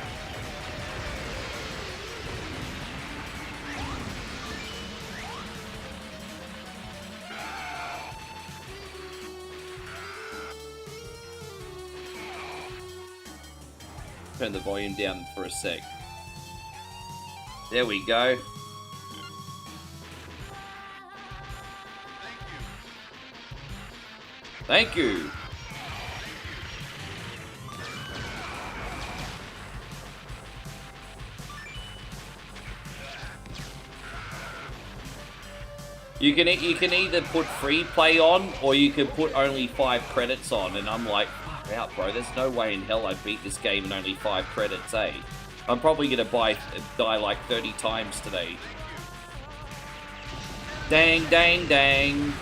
Turn the volume down for a sec. There we go. Thank you. You can either put free play on, or you can put only 5 credits on, and I'm like, far out, bro. There's no way in hell I'd beat this game in only 5 credits, eh? I'm probably gonna die like 30 times today. Dang, dang, dang.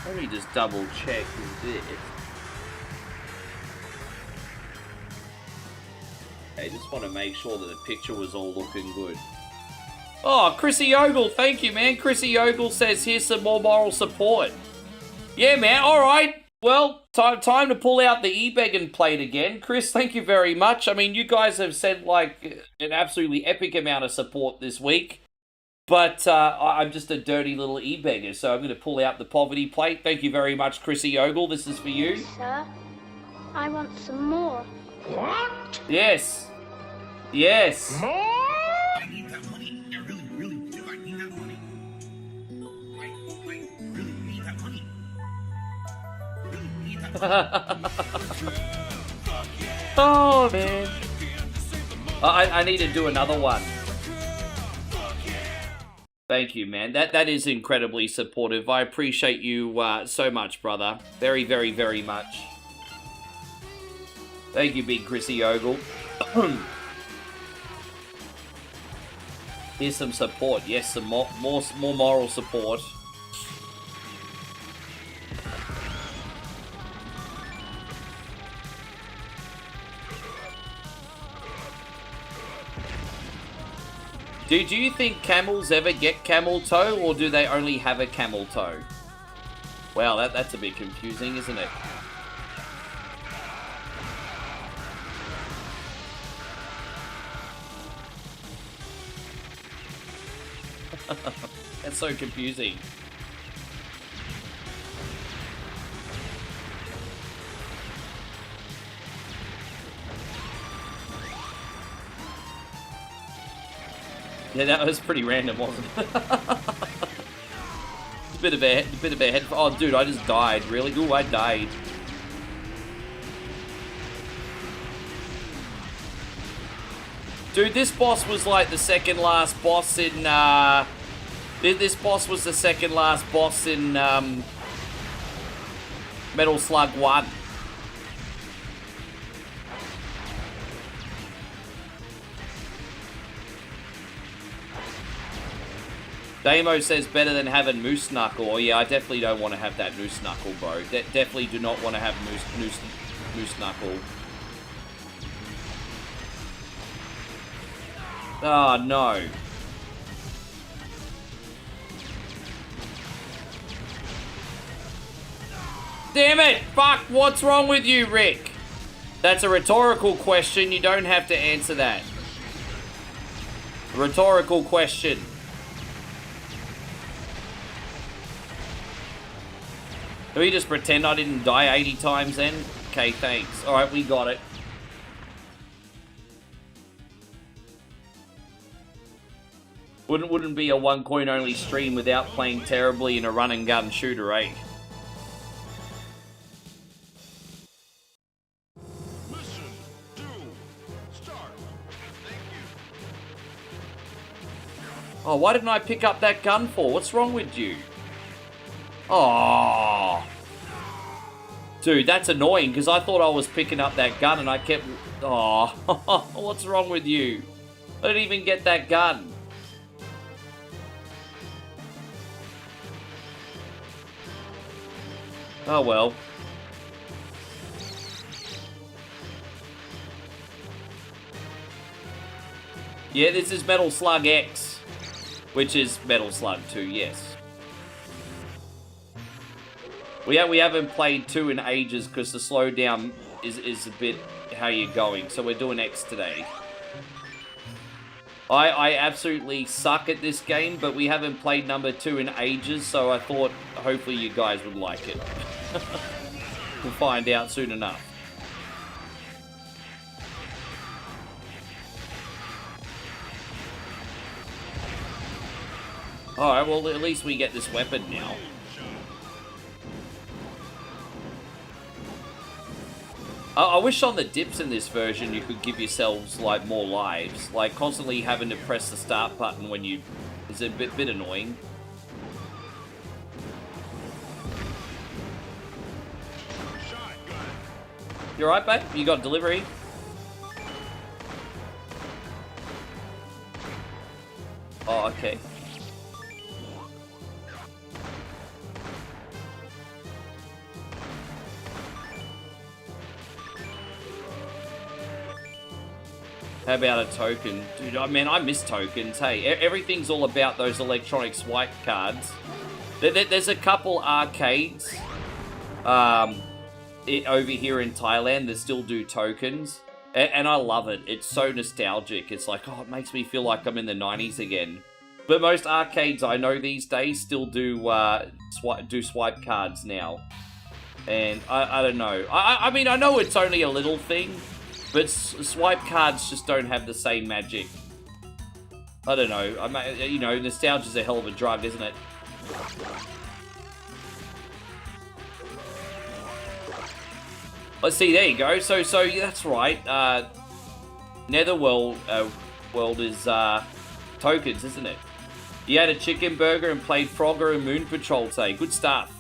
Let me just double check this. I just want to make sure that the picture was all looking good. Oh, Chrissy Ogle, thank you, man. Chrissy Ogle says, here's some more moral support. Yeah, man, alright. Well, time to pull out the e-begging plate again. Chris, thank you very much. I mean, you guys have sent, like, an absolutely epic amount of support this week. But I'm just a dirty little e-beggar, so I'm going to pull out the poverty plate. Thank you very much, Chrissy Ogle. This is for you. Sir, I want some more. What? Yes. Yes. More? I need that money. I really, really do. I need that money. I really need that money. Really need that money. Oh, man. I need to do another one. Thank you, man. That is incredibly supportive. I appreciate you so much, brother. Very, very, very much. Thank you, big Chrissy Ogle. Here's some support. Yes, some more moral support. Do you think camels ever get camel toe, or do they only have a camel toe? Wow, that's a bit confusing, isn't it? That's so confusing. Yeah, that was pretty random, wasn't it? bit of a head. Oh, dude, I just died. Really? Ooh, I died. Dude, this boss was like the second last boss in. This boss was the second last boss in Metal Slug 1. Damo says better than having Moose Knuckle. Oh yeah, I definitely don't want to have that Moose Knuckle, bro. Definitely do not want to have Moose Knuckle. Oh no. Damn it! Fuck, what's wrong with you, Rick? That's a rhetorical question. You don't have to answer that. Rhetorical question. Do we just pretend I didn't die 80 times then? Okay, thanks. Alright, we got it. Wouldn't be a one coin only stream without playing terribly in a run and gun shooter, eh? Mission 2, start. Thank you. Oh, why didn't I pick up that gun for? What's wrong with you? Oh, dude, that's annoying because I thought I was picking up that gun and I kept... Oh, what's wrong with you? I didn't even get that gun. Oh, well. Yeah, this is Metal Slug X, which is Metal Slug 2, yes. We haven't played 2 in ages because the slowdown is a bit how you're going, so we're doing X today. I absolutely suck at this game, but we haven't played number 2 in ages, so I thought hopefully you guys would like it. We'll find out soon enough. Alright, well at least we get this weapon now. I wish on the dips in this version you could give yourselves, like, more lives. Like, constantly having to press the start button when you... is a bit annoying. You alright, babe? You got delivery? Oh, okay. How about a token? Dude, man, I miss tokens. Hey, everything's all about those electronic swipe cards. There's a couple arcades over here in Thailand that still do tokens. And I love it. It's so nostalgic. It's like, oh, it makes me feel like I'm in the 90s again. But most arcades I know these days still do swipe cards now. And I don't know. I mean, I know it's only a little thing. But swipe cards just don't have the same magic. I don't know. You know, nostalgia's a hell of a drug, isn't it? Let's see, there you go. So yeah, that's right. Netherworld world is tokens, isn't it? You had a chicken burger and played Frogger and Moon Patrol today. Good stuff.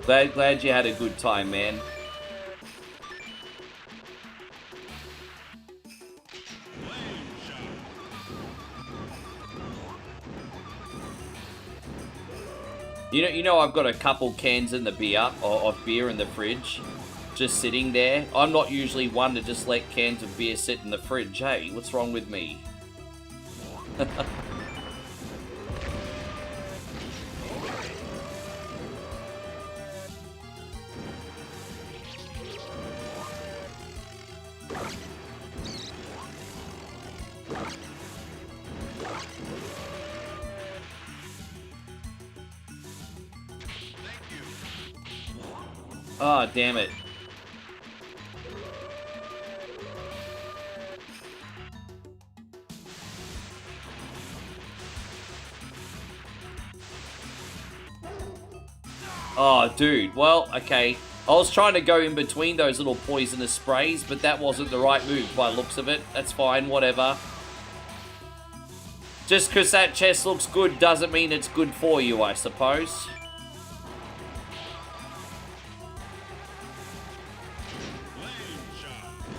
Glad you had a good time, man. You know I've got a couple cans in the of beer in the fridge, just sitting there. I'm not usually one to just let cans of beer sit in the fridge. Hey, what's wrong with me? Oh, damn it. Oh, dude. Well, okay. I was trying to go in between those little poisonous sprays, but that wasn't the right move by the looks of it. That's fine, whatever. Just because that chest looks good doesn't mean it's good for you, I suppose.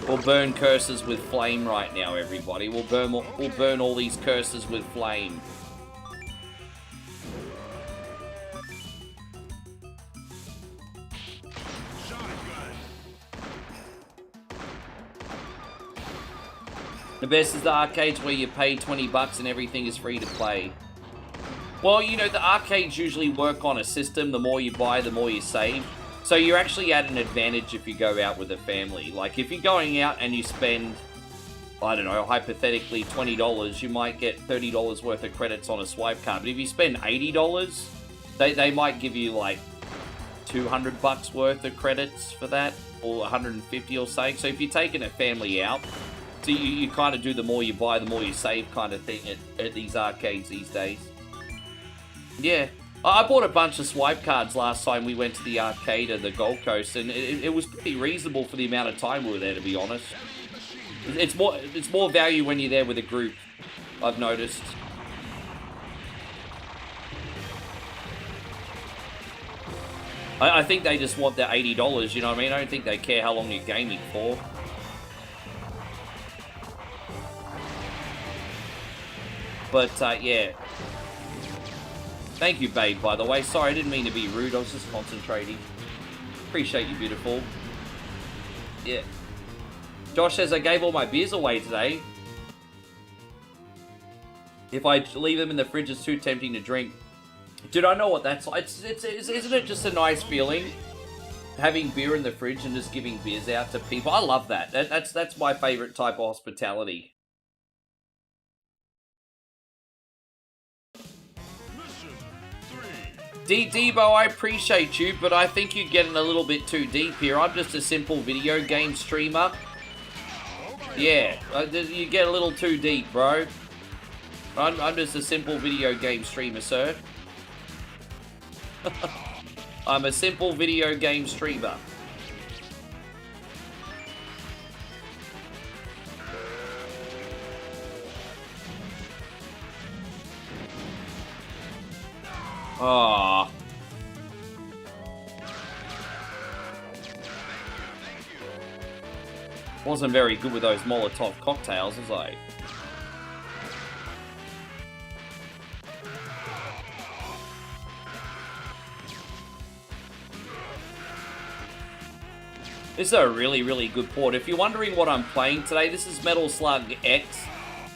We'll burn curses with flame right now, everybody. We'll burn all these curses with flame. The best is the arcades where you pay 20 bucks and everything is free to play. Well, you know, the arcades usually work on a system. The more you buy, the more you save. So you're actually at an advantage if you go out with a family. Like, if you're going out and you spend, I don't know, hypothetically $20, you might get $30 worth of credits on a swipe card. But if you spend $80, they might give you, like, $200 worth of credits for that, or 150 or something. So if you're taking a family out, so you kind of do the more you buy, the more you save kind of thing at these arcades these days. Yeah. I bought a bunch of swipe cards last time we went to the arcade at the Gold Coast, and it was pretty reasonable for the amount of time we were there, to be honest. It's more value when you're there with a group, I've noticed. I think they just want their $80, you know what I mean? I don't think they care how long you're gaming for. But, yeah. Thank you, babe, by the way. Sorry, I didn't mean to be rude. I was just concentrating. Appreciate you, beautiful. Yeah. Josh says, I gave all my beers away today. If I leave them in the fridge, it's too tempting to drink. Dude, I know what that's like. Isn't it just a nice feeling? Having beer in the fridge and just giving beers out to people. I love that. That's my favorite type of hospitality. Debo, I appreciate you, but I think you're getting a little bit too deep here. I'm just a simple video game streamer. Yeah, you get a little too deep, bro. I'm just a simple video game streamer, sir. I'm a simple video game streamer. Ah. Wasn't very good with those Molotov cocktails, was I? This is a really, really good port. If you're wondering what I'm playing today, this is Metal Slug X,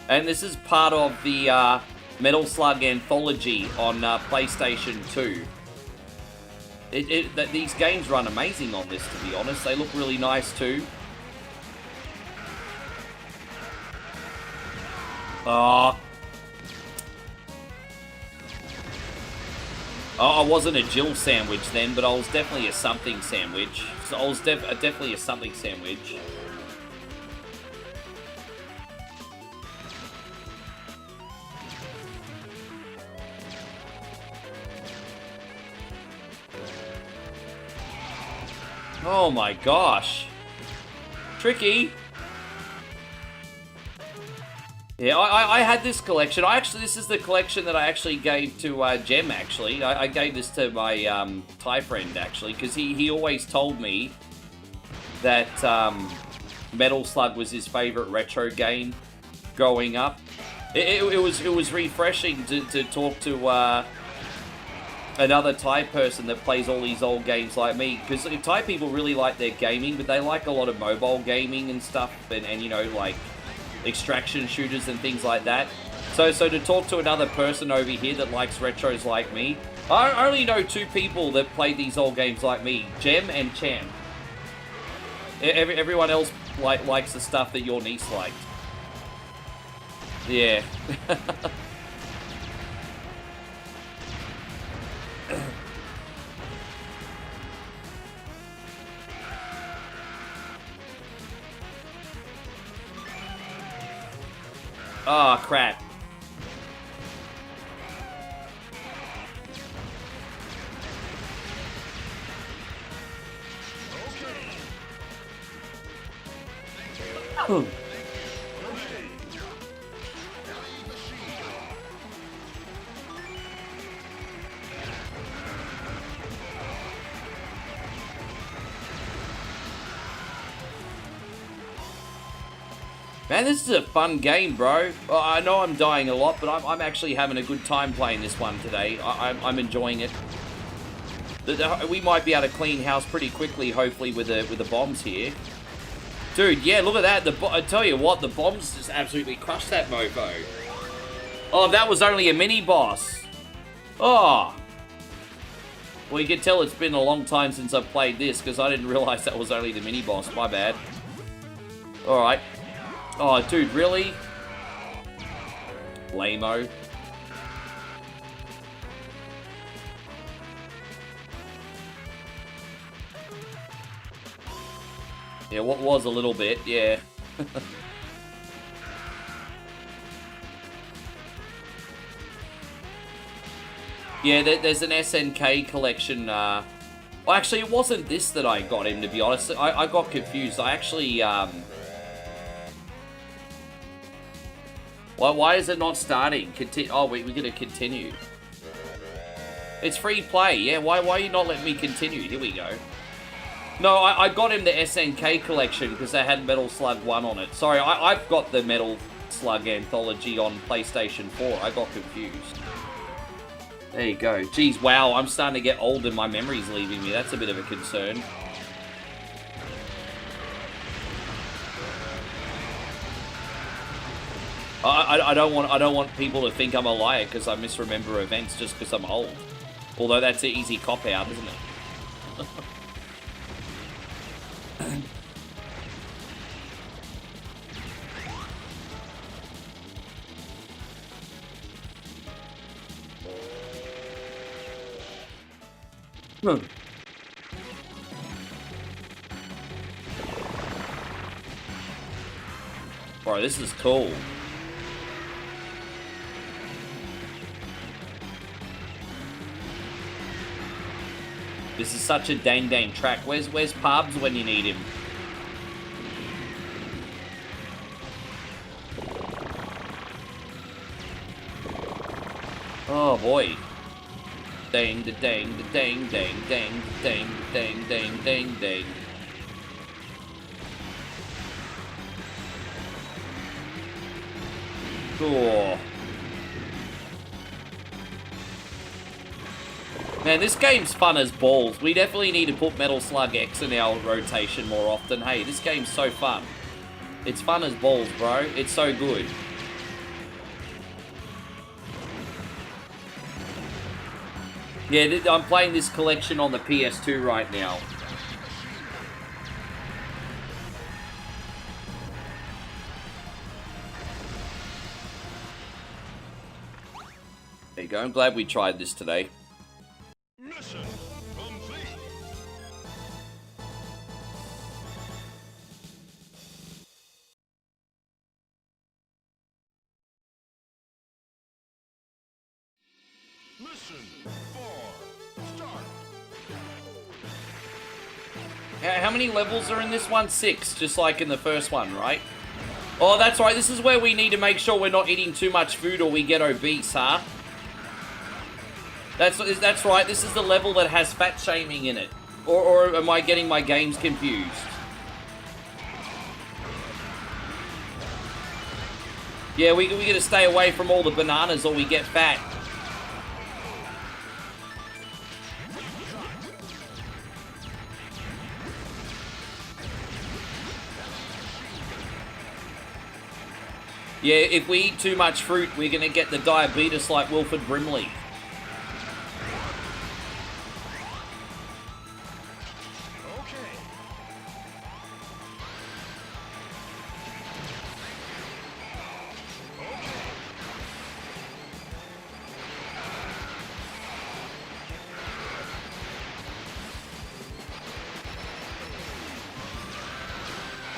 and this is part of the Metal Slug Anthology on PlayStation 2. These games run amazing on this, to be honest. They look really nice too. Oh, I wasn't a Jill sandwich then, but I was definitely a something sandwich. So I was definitely a something sandwich. Oh my gosh. Tricky. Yeah, I had this collection. This is the collection that I actually gave to Jem, actually. I gave this to my Thai friend, actually, because he always told me that Metal Slug was his favorite retro game growing up. It was refreshing to talk to another Thai person that plays all these old games like me, because Thai people really like their gaming, but they like a lot of mobile gaming and stuff, and you know, like extraction shooters and things like that. So to talk to another person over here that likes retros like me, I only know two people that play these old games like me, Jem and Cham. Everyone else likes the stuff that your niece liked. Yeah. Oh, crap. Oh. Man, this is a fun game, bro. I know I'm dying a lot, but I'm actually having a good time playing this one today. I'm enjoying it. We might be able to clean house pretty quickly, hopefully, with the bombs here. Dude, yeah, look at that. I tell you what, the bombs just absolutely crushed that mofo. Oh, that was only a mini boss. Oh. Well, you can tell it's been a long time since I've played this, because I didn't realize that was only the mini-boss. My bad. Alright. Oh, dude, really? Lame-o. Yeah, what was a little bit, yeah. Yeah, there's an SNK collection. Well, actually, it wasn't this that I got him, to be honest. I got confused. I actually, why is it not starting? Oh, wait, we're gonna continue. It's free play, yeah. Why are you not letting me continue? Here we go. No, I got him the SNK collection because they had Metal Slug 1 on it. Sorry, I've got the Metal Slug Anthology on PlayStation 4. I got confused. There you go. Geez, wow, I'm starting to get old and my memory's leaving me. That's a bit of a concern. I don't want people to think I'm a liar because I misremember events just because I'm old. Although that's an easy cop-out, isn't it? Bro, this is cool. This is such a dang track. Where's Pubs when you need him? Oh boy. Dang, da dang, da dang, dang, dang, dang, dang, dang, dang, dang. Cool. Man, this game's fun as balls. We definitely need to put Metal Slug X in our rotation more often. Hey, this game's so fun. It's fun as balls, bro. It's so good. Yeah, I'm playing this collection on the PS2 right now. There you go. I'm glad we tried this today. Mission complete. Mission 4, start. How many levels are in this one? 6, just like in the first one, right? Oh, that's right. This is where we need to make sure we're not eating too much food or we get obese, huh? That's right. This is the level that has fat shaming in it. Or am I getting my games confused? Yeah, we gotta stay away from all the bananas or we get fat. Yeah, if we eat too much fruit, we're gonna get the diabetes like Wilford Brimley.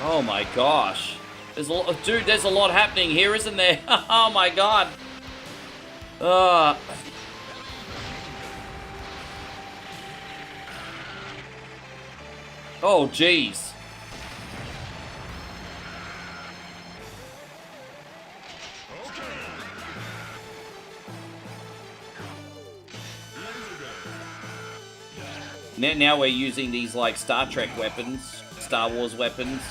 Oh my gosh. Dude, there's a lot happening here, isn't there? Oh my god. Oh, jeez. Now we're using these, like, Star Trek weapons. Star Wars weapons.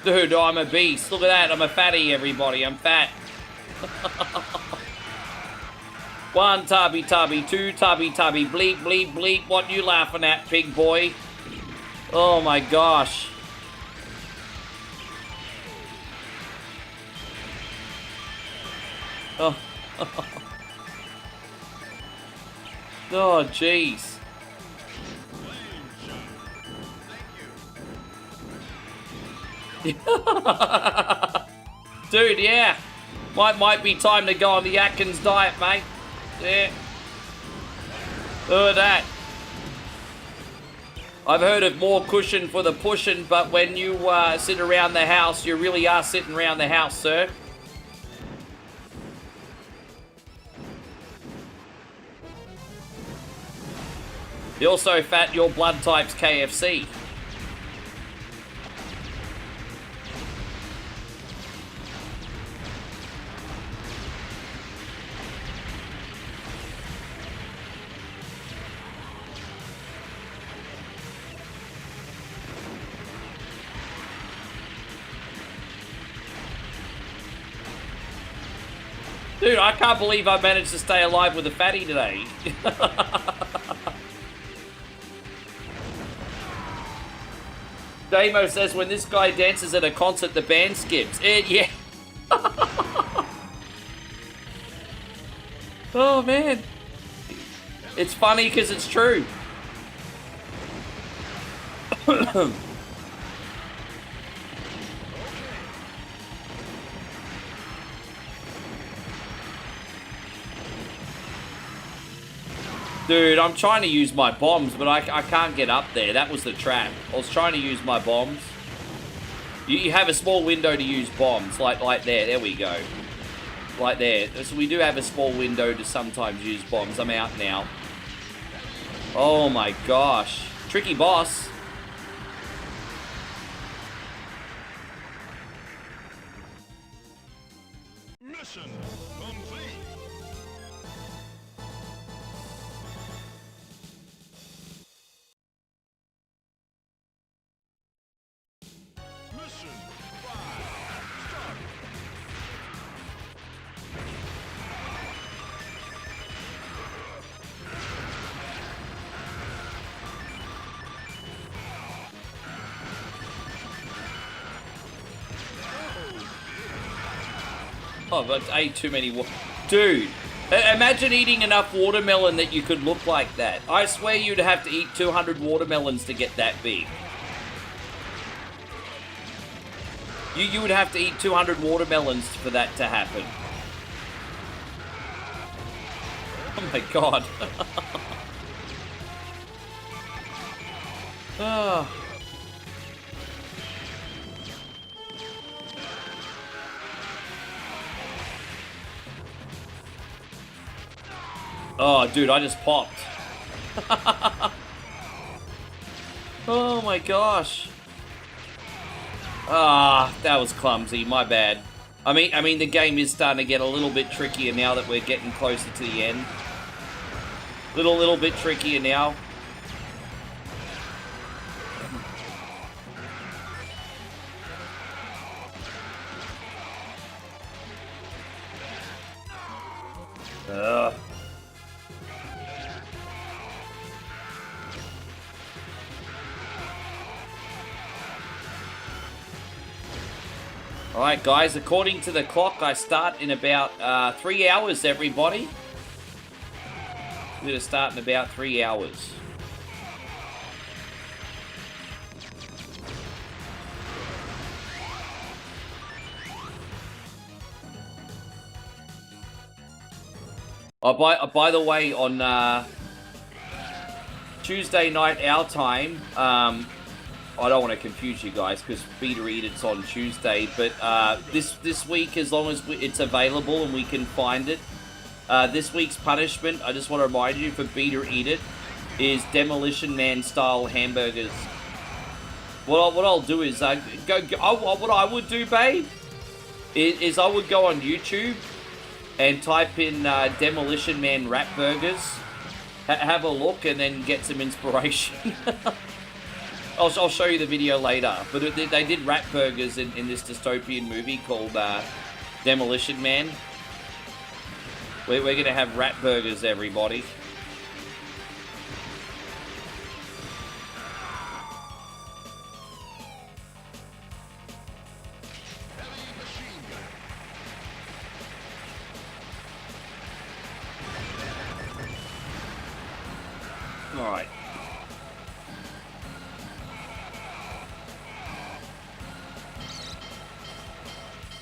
Dude, I'm a beast. Look at that. I'm a fatty, everybody. I'm fat. 1 tubby tubby, 2 tubby tubby, bleep bleep bleep. What you laughing at, pig boy? Oh my gosh. Oh. Oh, jeez. Dude, yeah. Might be time to go on the Atkins diet, mate. Yeah. Look at that. I've heard of more cushion for the pushing, but when you sit around the house, you really are sitting around the house, sir. You're so fat, your blood type's KFC. Dude, I can't believe I managed to stay alive with a fatty today. Damo says when this guy dances at a concert, the band skips. Yeah. Oh, man. It's funny because it's true. Dude, I'm trying to use my bombs, but I can't get up there. That was the trap. I was trying to use my bombs. You have a small window to use bombs, like there. There we go. Like there. So we do have a small window to sometimes use bombs. I'm out now. Oh my gosh. Tricky boss. Mission complete. Mission 5 started. Oh, but I ate too many Dude, imagine eating enough watermelon that you could look like that. I swear you'd have to eat 200 watermelons to get that big. You would have to eat 200 watermelons for that to happen. Oh my god. Oh. Oh, dude, I just popped. Oh my gosh. Ah, that was clumsy. My bad. I mean, the game is starting to get a little bit trickier now that we're getting closer to the end. Little bit trickier now. Ugh. Alright guys, according to the clock, I start in about 3 hours, everybody. I'm going to start in about 3 hours. Oh, by the way, on Tuesday night our time, I don't want to confuse you guys because Beta Eat It's on Tuesday, but this week, as long as it's available and we can find it, this week's punishment, I just want to remind you, for Beta Eat It, is Demolition Man style hamburgers. What I'll do is what I would do, babe, is I would go on YouTube and type in Demolition Man wrap burgers, have a look, and then get some inspiration. I'll show you the video later. But they did rat burgers in this dystopian movie called Demolition Man. We're going to have rat burgers, everybody. All right.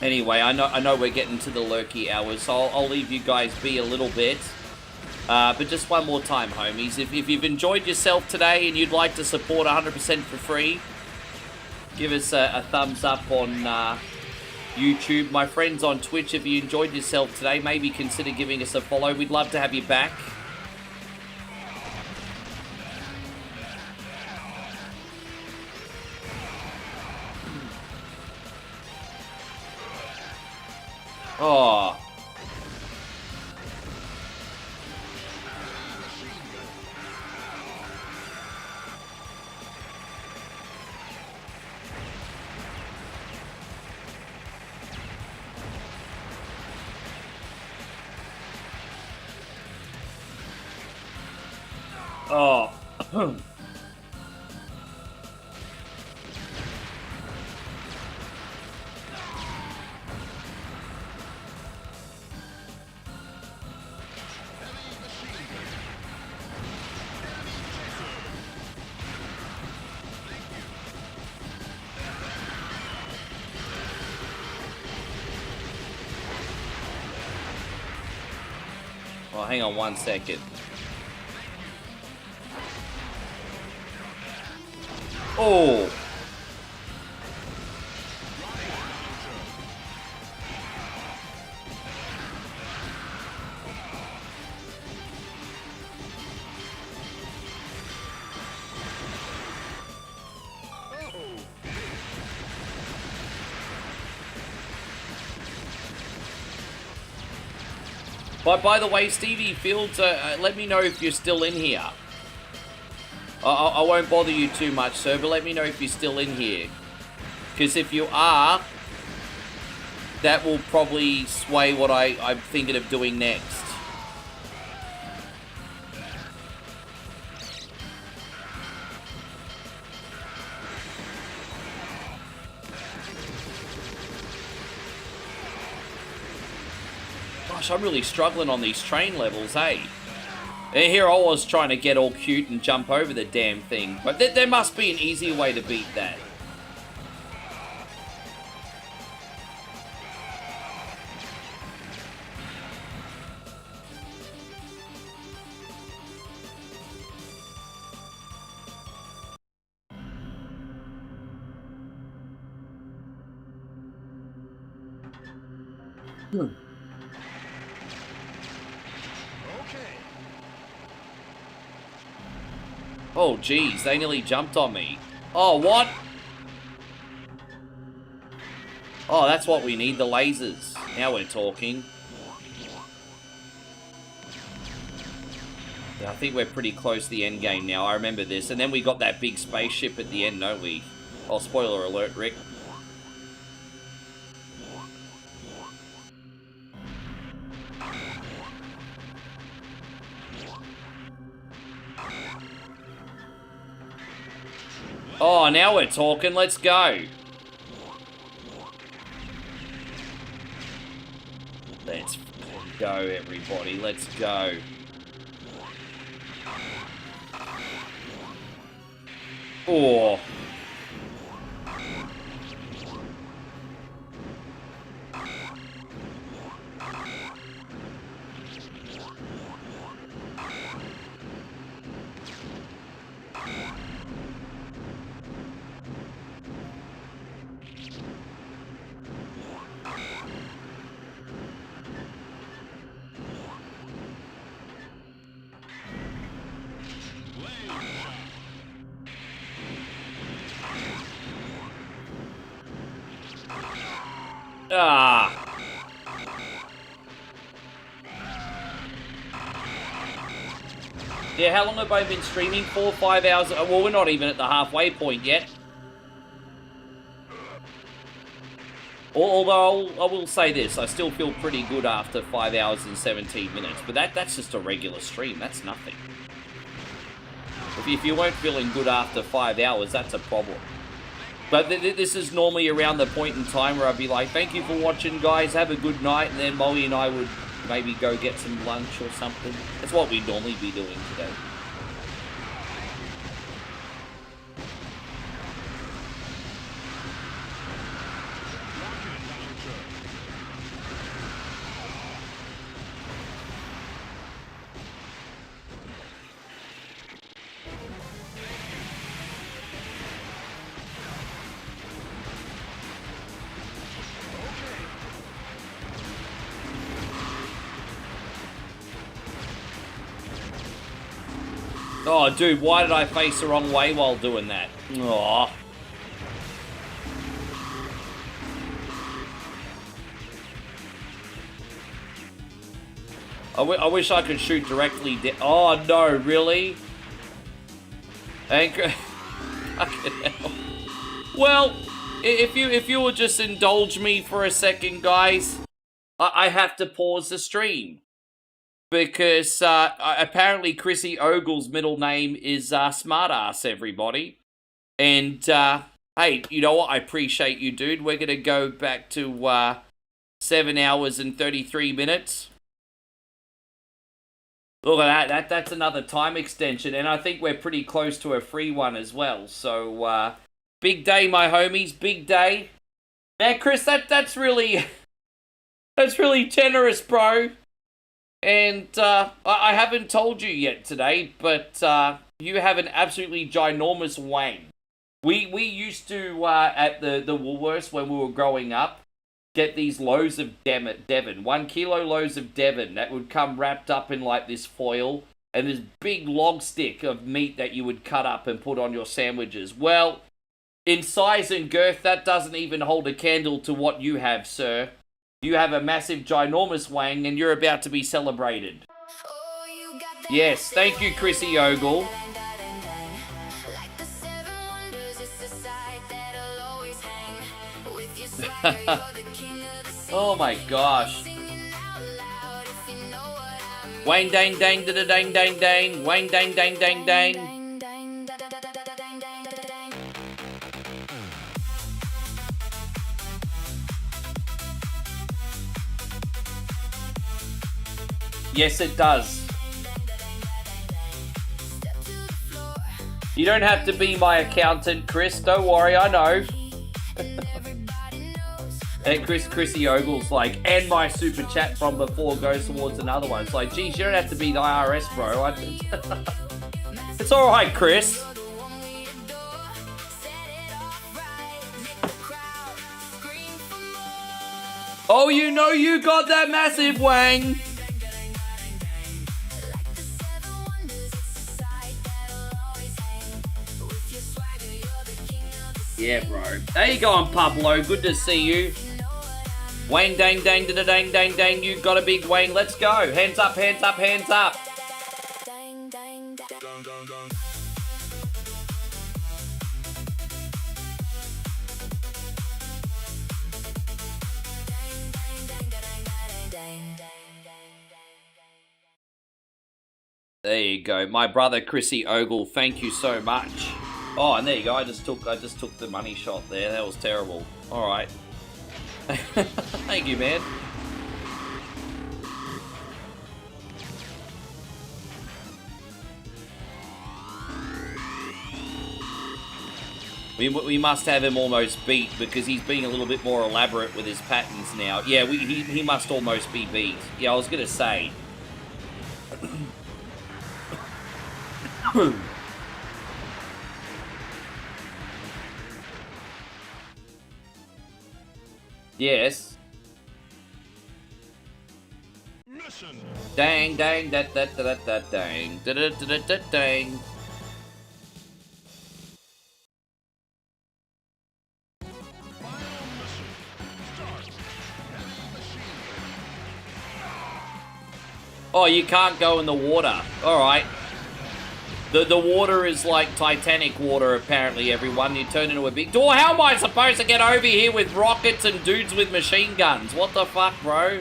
Anyway, I know we're getting to the lurky hours, so I'll leave you guys be a little bit. But just one more time, homies. If you've enjoyed yourself today and you'd like to support 100% for free, give us a thumbs up on YouTube. My friends on Twitch, if you enjoyed yourself today, maybe consider giving us a follow. We'd love to have you back. Oh. Oh. Well, hang on 1 second. Oh! But by the way, Stevie Fields, let me know if you're still in here. I won't bother you too much, sir, but let me know if you're still in here. Because if you are, that will probably sway what I'm thinking of doing next. Gosh, I'm really struggling on these train levels, eh? And here I was trying to get all cute and jump over the damn thing. But there must be an easier way to beat that. Oh, geez, they nearly jumped on me. Oh, what? Oh, that's what we need, the lasers. Now we're talking. Yeah, I think we're pretty close to the end game now. I remember this. And then we got that big spaceship at the end, don't we? Oh, spoiler alert, Rick. Oh, now we're talking. Let's go. Let's go, everybody. Let's go. Oh. Ah. Yeah, how long have I been streaming? 4 or 5 hours? Well, we're not even at the halfway point yet. Although I will say this, I still feel pretty good after 5 hours and 17 minutes. But that's just a regular stream. That's nothing. If you weren't feeling good after 5 hours, that's a problem. But this is normally around the point in time where I'd be like, thank you for watching, guys. Have a good night. And then Molly and I would maybe go get some lunch or something. That's what we'd normally be doing today. Oh, dude, why did I face the wrong way while doing that? Aww. I wish I could shoot directly down. Oh, no, really? Anchor. Well, if you will just indulge me for a second, guys, I have to pause the stream. Because apparently Chrissy Ogle's middle name is Smartass, everybody. And, hey, you know what? I appreciate you, dude. We're going to go back to 7 hours and 33 minutes. Look at that. That's another time extension. And I think we're pretty close to a free one as well. So, big day, my homies. Big day. Now, Chris, that's really... That's really generous, bro. And I haven't told you yet today, but you have an absolutely ginormous wang. We used to, at the Woolworths when we were growing up, get these loaves of Devon, 1 kilo loaves of Devon that would come wrapped up in like this foil, and this big log stick of meat that you would cut up and put on your sandwiches. Well, in size and girth, that doesn't even hold a candle to what you have, sir. You have a massive, ginormous wang, and you're about to be celebrated. Yes, thank you, Chrissy Ogle. Oh my gosh. Wang dang dang da da dang dang dang. Wang dang dang dang dang. Yes, it does. You don't have to be my accountant, Chris. Don't worry, I know. And Chrissy Ogle's like, and my super chat from before goes towards another one. It's like, geez, you don't have to be the IRS, bro. It's alright, Chris. Oh, you know you got that massive wang. Yeah, bro. There you go, Pablo. Good to see you. Wang dang dang da da dang dang dang. You got a big wang. Let's go. Hands up, hands up, hands up. There you go. My brother Chrissy Ogle, thank you so much. Oh, and there you go. I just took the money shot there. That was terrible. All right. Thank you, man. We must have him almost beat because he's being a little bit more elaborate with his patterns now. Yeah, he must almost be beat. Yeah, I was gonna say. Yes. Mission. Dang, dang, dang, dang, dang. Oh, you can't go in the water. All right. The water is like Titanic water, apparently, everyone. You turn into a big door. How am I supposed to get over here with rockets and dudes with machine guns? What the fuck, bro?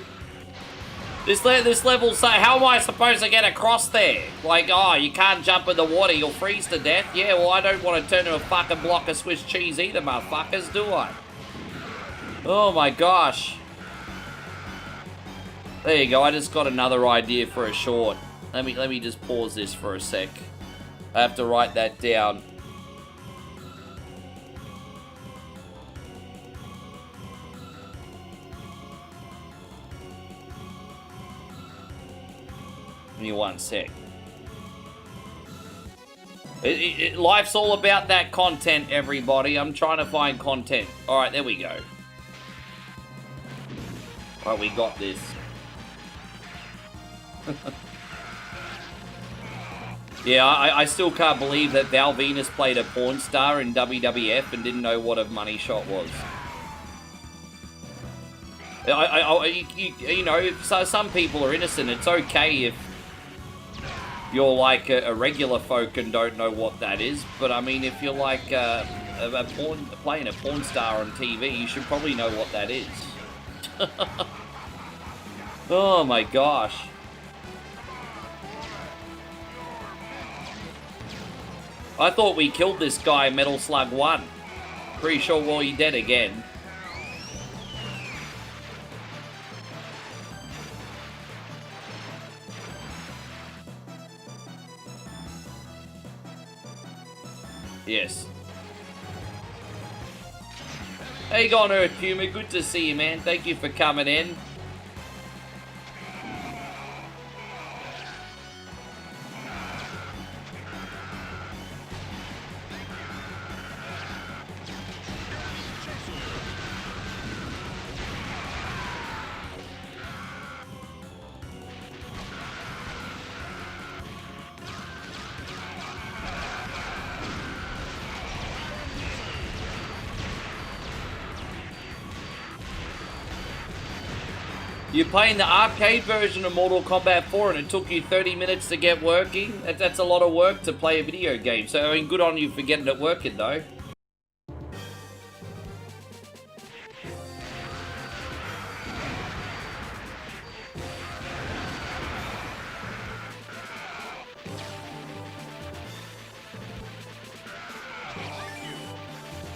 This level, so how am I supposed to get across there? Like, oh, you can't jump in the water, you'll freeze to death? Yeah, well, I don't want to turn into a fucking block of Swiss cheese either, motherfuckers, do I? Oh my gosh. There you go, I just got another idea for a short. Let me just pause this for a sec. I have to write that down. Give me one sec. Life's all about that content, everybody. I'm trying to find content. Alright, there we go. Alright, we got this. Yeah, I still can't believe that Val Venus played a porn star in WWF and didn't know what a money shot was. You know, so some people are innocent. It's okay if you're like a regular folk and don't know what that is. But I mean, if you're like playing a porn star on TV, you should probably know what that is. Oh my gosh. I thought we killed this guy, Metal Slug 1. Pretty sure well, he dead again. Yes. How you going, Earth Puma? Good to see you, man. Thank you for coming in. You're playing the arcade version of Mortal Kombat 4 and it took you 30 minutes to get working? That's a lot of work to play a video game. So, I mean, good on you for getting it working, though.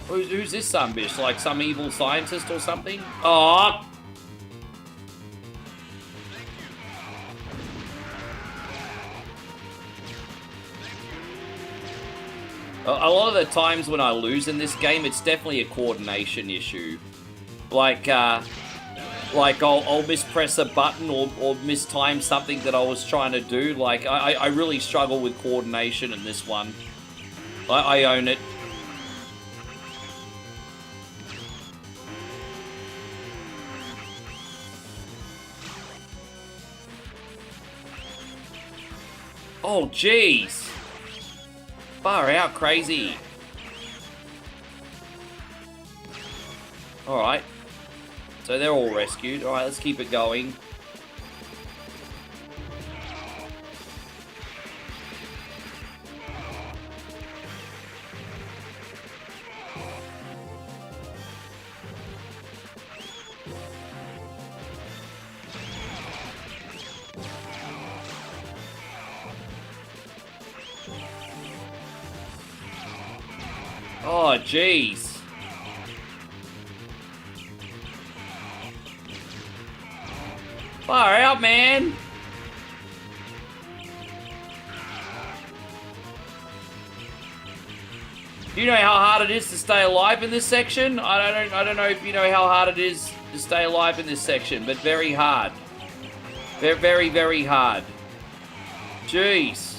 Who's this sumbitch? Like some evil scientist or something? Oh. A lot of the times when I lose in this game, it's definitely a coordination issue. Like I'll mispress a button or mistime something that I was trying to do. Like, I really struggle with coordination in this one. I own it. Oh, jeez. Far out, crazy. Alright. So they're all rescued. Alright, let's keep it going. Oh, jeez. Far out, man. Do you know how hard it is to stay alive in this section? I don't know if you know how hard it is to stay alive in this section, but very hard. Very, very, very hard. Jeez.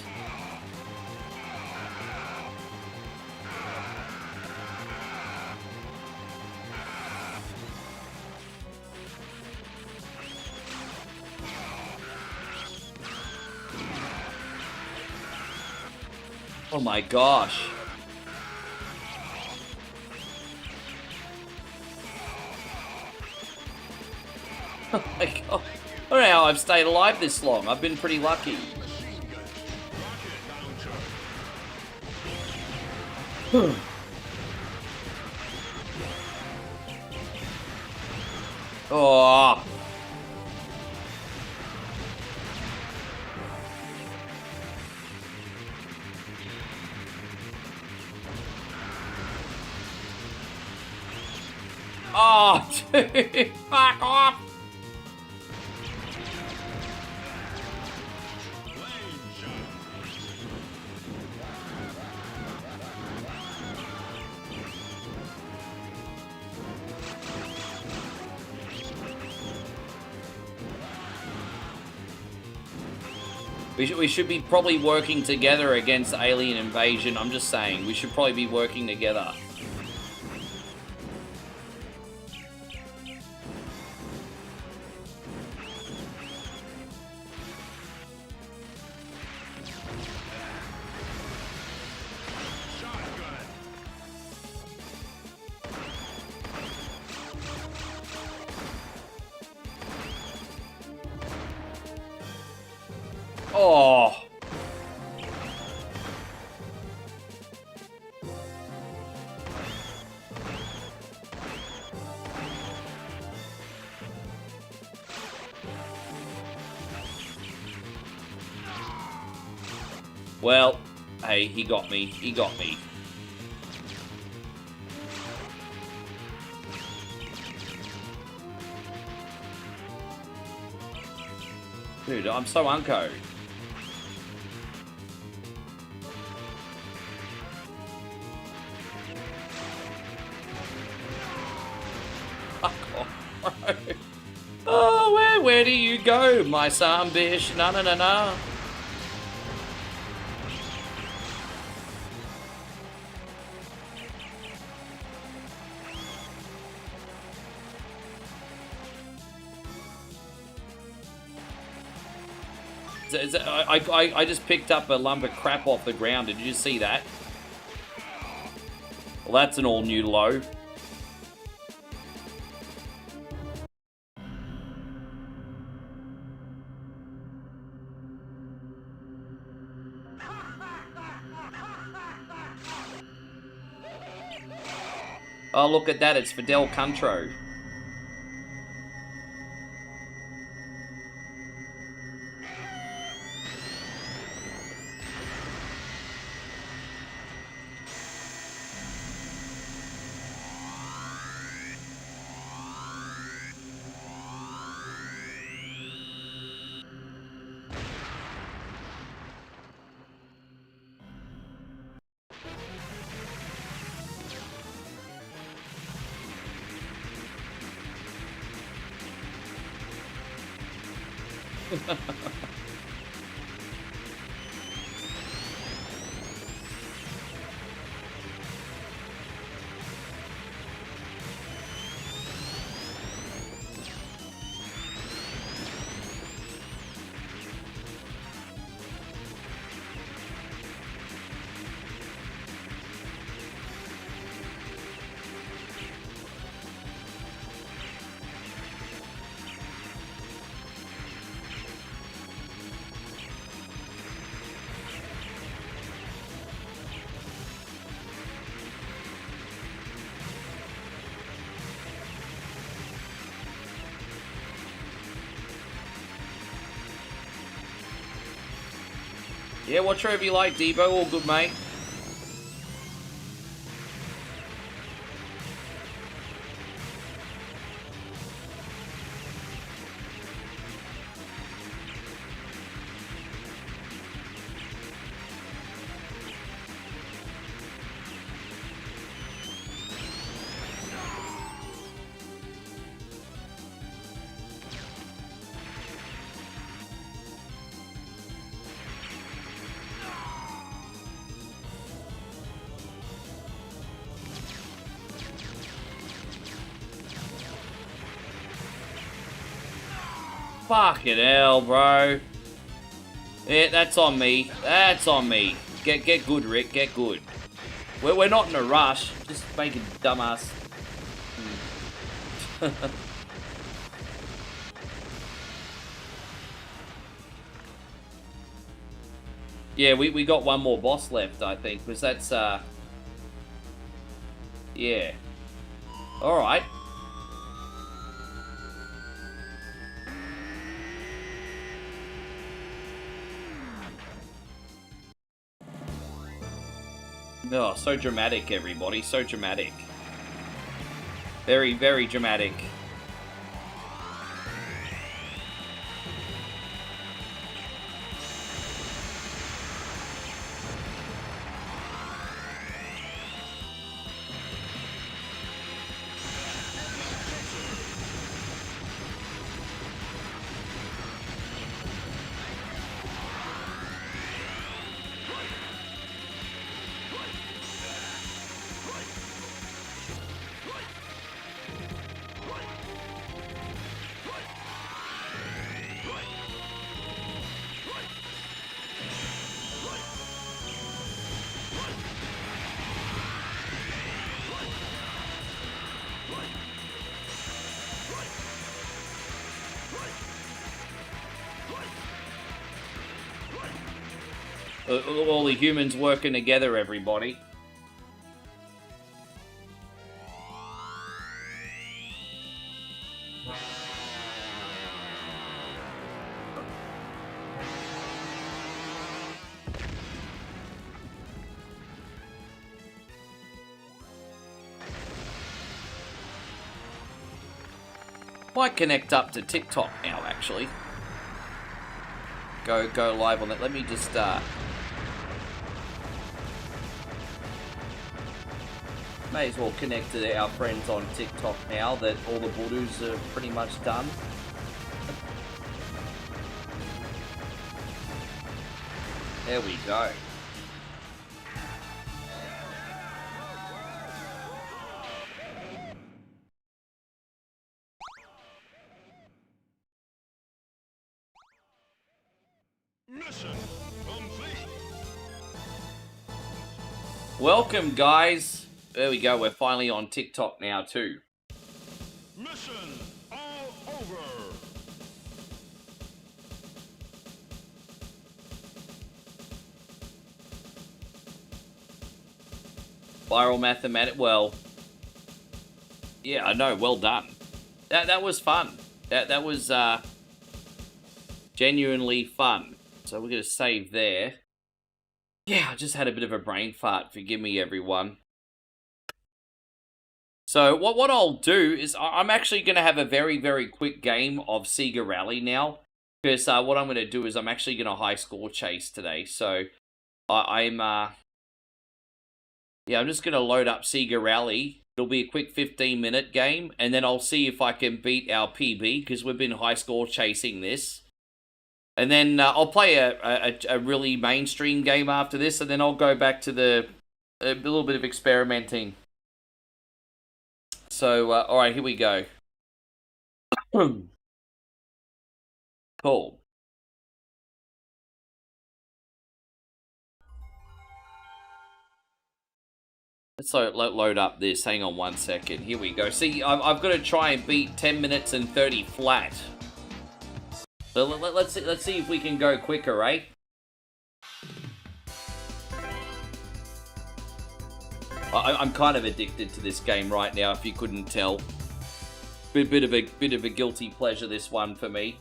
Oh my gosh. Oh my god. I don't know how I've stayed alive this long. I've been pretty lucky. Oh. Oh, dude, fuck off. We should be probably working together against alien invasion. I'm just saying, we should probably be working together. Oh. Well, hey, he got me. He got me. Dude, I'm so unco. Fuck off, bro. Oh, where do you go, my son bish? No, no, no, no. I just picked up a lump of crap off the ground. Did you see that? Well, that's an all-new low. Oh, look at that. It's Fidel Castro. Yeah, whatever you like, Debo. All good, mate. Fucking hell, bro. Yeah, that's on me. That's on me. Get good, Rick. Get good. We're not in a rush. Just making dumbass. Yeah, we got one more boss left, I think, because that's Yeah. Alright. Oh, so dramatic, everybody. So dramatic. Very, very dramatic. All the humans working together, everybody. Might connect up to TikTok now, actually. Go live on that. Let me just may as well connect to our friends on TikTok now that all the voodoos are pretty much done. There we go. Mission complete. Welcome, guys. There we go. We're finally on TikTok now, too. Mission all over. Viral mathematics. Well, yeah, I know. Well done. That was fun. That was genuinely fun. So we're gonna save there. Yeah, I just had a bit of a brain fart. Forgive me, everyone. So what I'll do is I'm actually going to have a very, very quick game of Sega Rally now. Because what I'm going to do is I'm actually going to high score chase today. So I'm just going to load up Sega Rally. It'll be a quick 15-minute game. And then I'll see if I can beat our PB. Because we've been high score chasing this. And then I'll play a really mainstream game after this. And then I'll go back to a little bit of experimenting. So, alright, here we go. Cool. Let's load up this. Hang on 1 second. Here we go. See, I've got to try and beat 10 minutes and 30 flat. So let's see if we can go quicker, eh? I'm kind of addicted to this game right now, if you couldn't tell. Bit of a guilty pleasure, this one for me.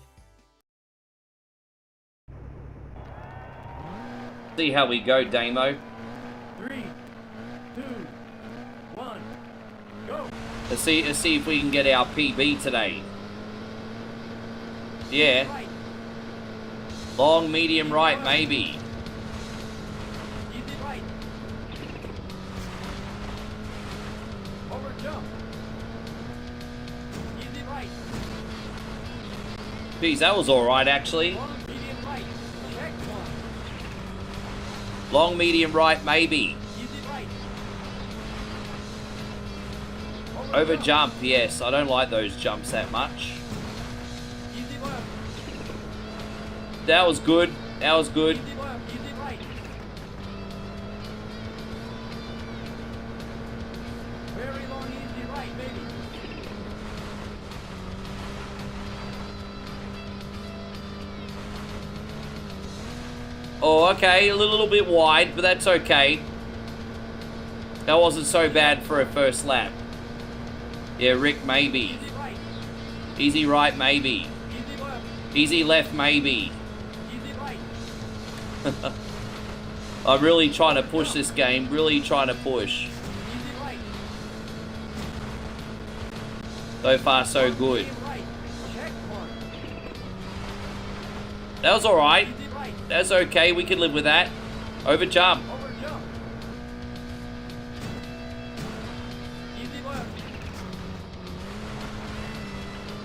See how we go, Damo. 3, 2, 1, go. Let's see if we can get our PB today. Yeah. Right. Long, medium, right, maybe. Easy right. Over jump. Easy right. Geez, that was alright, actually. Long, medium right. Check one. Long, medium, right, maybe. Easy right. Over jump, yes. I don't like those jumps that much. Easy left. That was good. That was good. Easy left. Easy right. Very long, easy right, baby. Oh, okay. A little bit wide, but that's okay. That wasn't so bad for a first lap. Yeah, Rick, maybe. Easy right. Easy right, maybe. Easy left. Easy left, maybe. Easy right. I'm really trying to push this game. Really trying to push. Easy right. So far, so good. Medium right. Check one. That was alright. Easy right. That's okay. We can live with that. Over jump. Over jump. Easy left.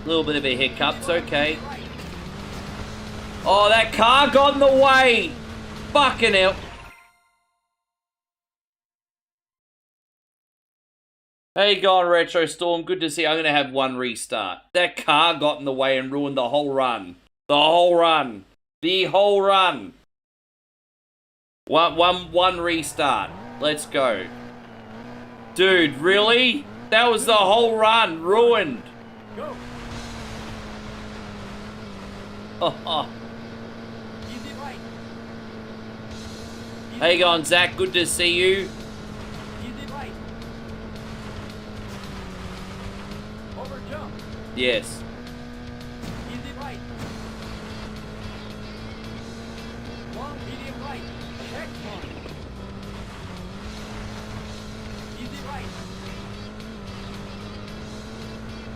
A little bit of a hiccup. It's okay. Easy right. Oh, that car got in the way. Fucking hell. Hey, going Retro Storm. Good to see you. I'm going to have one restart. That car got in the way and ruined the whole run. The whole run. The whole run. One restart. Let's go. Dude, really? That was the whole run. Ruined. Go. Oh. Easy right. How you going, Zach? Good to see you. Easy right. Over jump. Yes. Easy right. Long medium right. Check one. Easy right.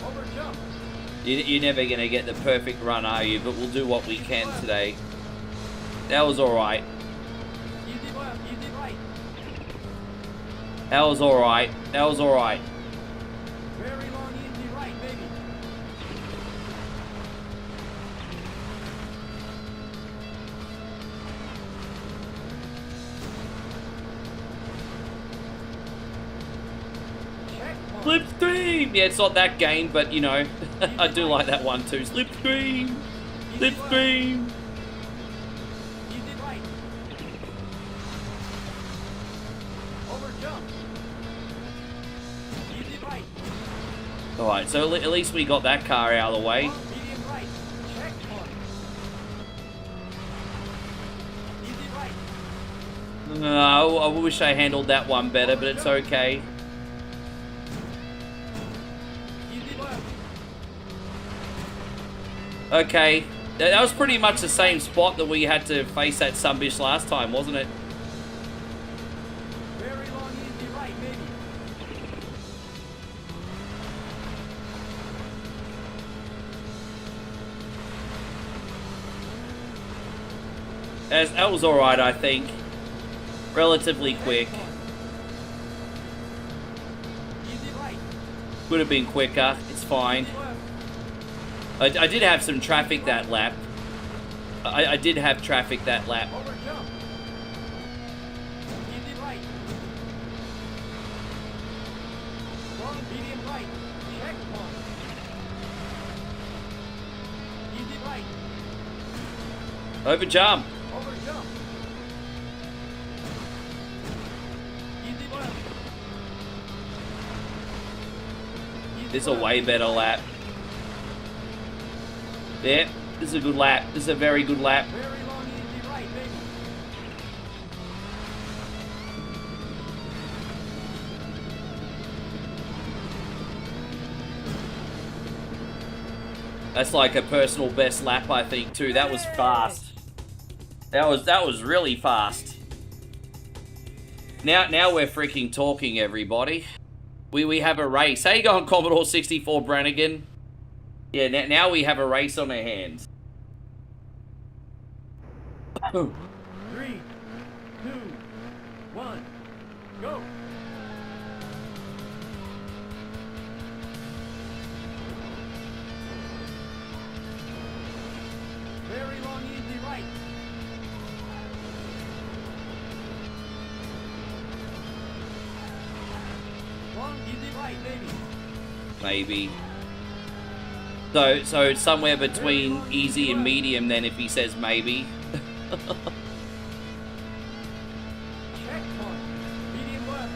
Over jump. You're never going to get the perfect run, are you? But we'll do what we can today. That was alright. Easy left. Easy right. That was alright. That was alright. Very long easy right, baby. Check one. Slipstream! Yeah, it's not that game, but you know, I do like that one too. Slipstream! Slipstream! Easy right. Over jump. Easy right. Alright, so at least we got that car out of the way. Long medium right. Check one. Easy right. No, I wish I handled that one better, but it's okay. Easy left. Okay. That was pretty much the same spot that we had to face that Sunbish last time, wasn't it? Very long easy right, baby. That was alright, I think. Relatively quick. Easy right. Could have been quicker. It's fine. Easy left. I did have some traffic that lap. I did have traffic that lap. Over jump. Easy right. Long medium right. Check one. Easy right. Over jump. Over jump. Easy left. Easy This is a left. way better lap. Yeah, this is a good lap. This is a very good lap. Very long easy right, baby. That's like a personal best lap, I think, too. That was fast. That was really fast. Now we're freaking talking, everybody. We have a race. How you going, Commodore 64 Brannigan? Yeah, now we have a race on our hands. 3, 2, 1, go. Very long easy right. Long easy right, baby. Maybe. So it's somewhere between easy and medium then if he says maybe. Check one. Medium left.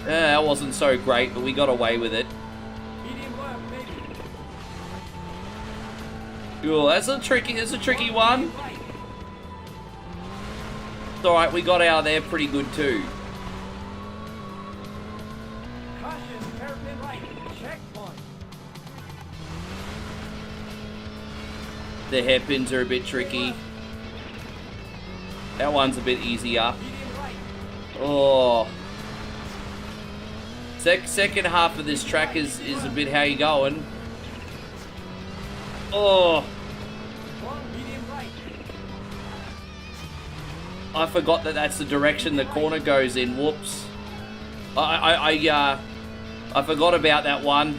Yeah, that wasn't so great, but we got away with it. Medium left, baby. Cool, that's a tricky one. Right. It's alright, we got out of there pretty good too. The hairpins are a bit tricky. That one's a bit easier. Oh. Second half of this track is a bit how you going. Oh. I forgot that that's the direction the corner goes in. Whoops. I forgot about that one.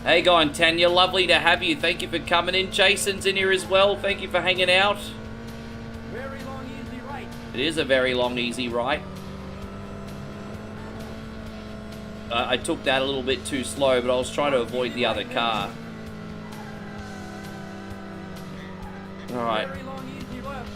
Hey, going Tanya, lovely to have you. Thank you for coming in. Jason's in here as well. Thank you for hanging out. Very long, easy right. It is a very long, easy right. I took that a little bit too slow, but I was trying to avoid the other car. All right. Very long, easy left.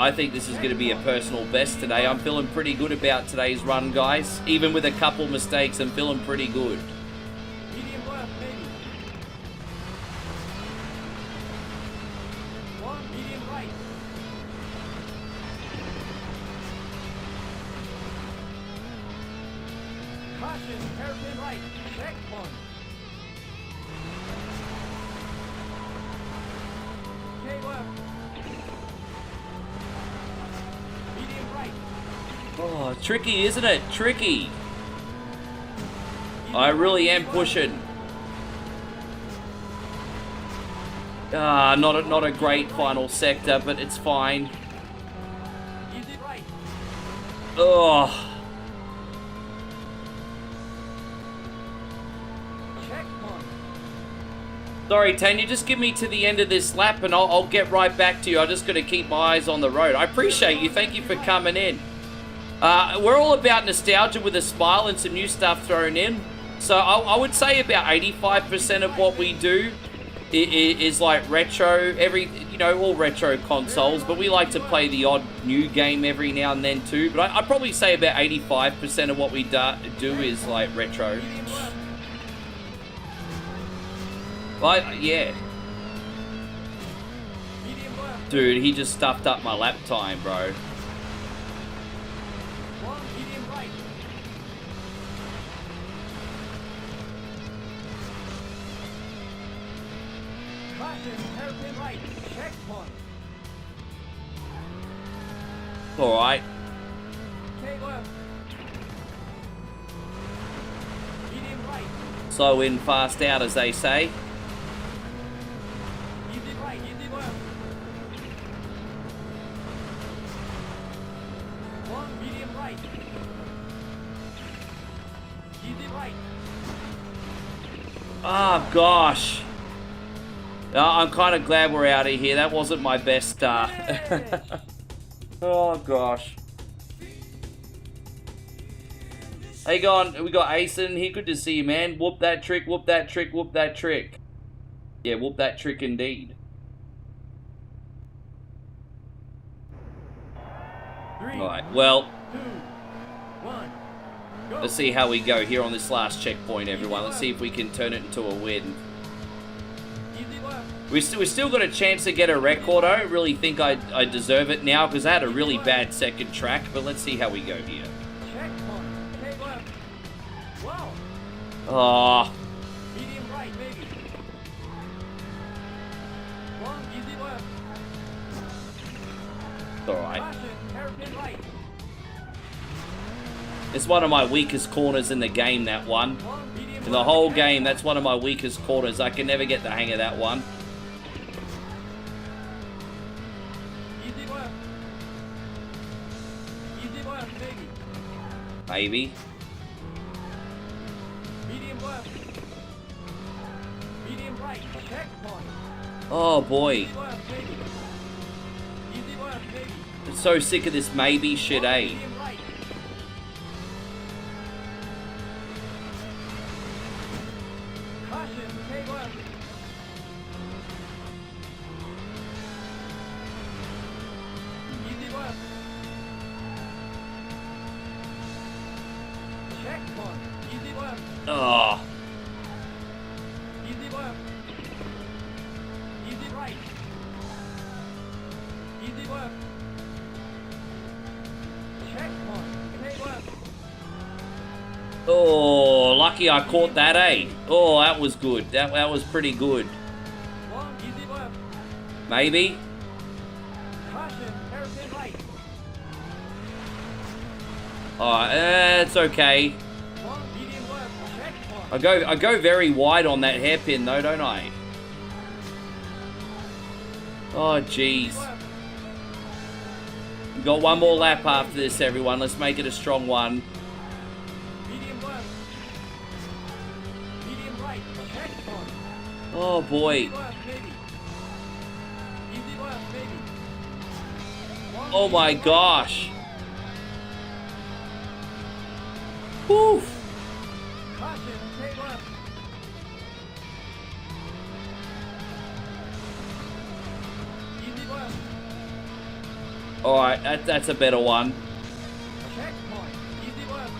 I think this is going to be a personal best today. I'm feeling pretty good about today's run, guys. Even with a couple mistakes, I'm feeling pretty good. Medium left, maybe. Long, medium right. Caution, hairpin right. Check one. K left. Medium right. Oh, tricky, isn't it? Tricky. I really am pushing. Not a great final sector, but it's fine. Easy right. Oh. Check one. Sorry, Tanya, just give me to the end of this lap and I'll get right back to you. I'm just going to keep my eyes on the road. I appreciate you. Thank you for coming in. We're all about nostalgia with a smile and some new stuff thrown in. So I would say about 85% of what we do is like retro, all retro consoles, but we like to play the odd new game every now and then too. But I'd probably say about 85% of what we do is like retro. Yeah. Dude, he just stuffed up my lap time, bro. Long, medium right. Caution, hairpin right. Check one. Alright. K left. Medium right. Slow in, fast out, as they say. Easy right, easy left. Long, medium right. Easy right. Oh, gosh. I'm kind of glad we're out of here. That wasn't my best start. Oh, gosh. Hey, going? We got Asen here. Good to see you, man. Whoop that trick, whoop that trick, whoop that trick. Yeah, whoop that trick indeed. 3, Alright, well, 2, 1, go. let's see how we go here on this last checkpoint, everyone. Let's see if we can turn it into a win. Easy left. We still got a chance to get a record. I don't really think I deserve it now because I had a really bad second track, but let's see how we go here. Check one. K left. Wow. Oh, Medium right, maybe. Long, easy left. alright. Caution, hairpin right. It's one of my weakest corners in the game, that one. Long, medium In the left. whole game, that's one of my weakest corners. I can never get the hang of that one. Easy left. Easy left, maybe. Maybe. Medium left. Medium right. Check one. Oh, boy. Easy left, maybe. Easy left, maybe. I'm so sick of this maybe shit, eh? Medium right. Caution, K left. Easy left. Check one. Easy left. Oh, Easy left. Easy right. Easy left. Check one. K left. oh, lucky I caught that, eh? Oh, that was good. That was pretty good. Long, easy left. Maybe. Caution, hairpin right. Oh, it's okay. Long, medium left. Checkpoint. I go very wide on that hairpin though, don't I? Oh, jeez. Left. We've got one more lap after this, everyone. Let's make it a strong one. Medium left. Medium right. Checkpoint. Oh, boy. Easy left, maybe. Easy left, maybe. Long, Oh, my medium right. gosh. Whew. Caution, stay left. Easy left. Alright, that's a better one. Checkpoint. Easy left.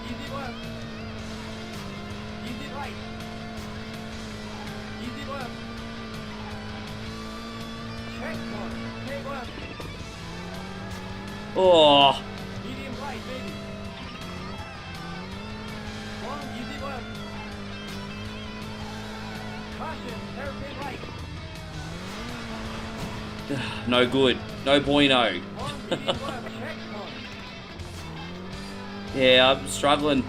Easy left. Easy right. Easy left. Checkpoint. Stay left. Oh, Medium right, baby. Long, easy left. Caution, hairpin right. no good. No bueno. Long, medium left. Checkpoint. Yeah, I'm struggling.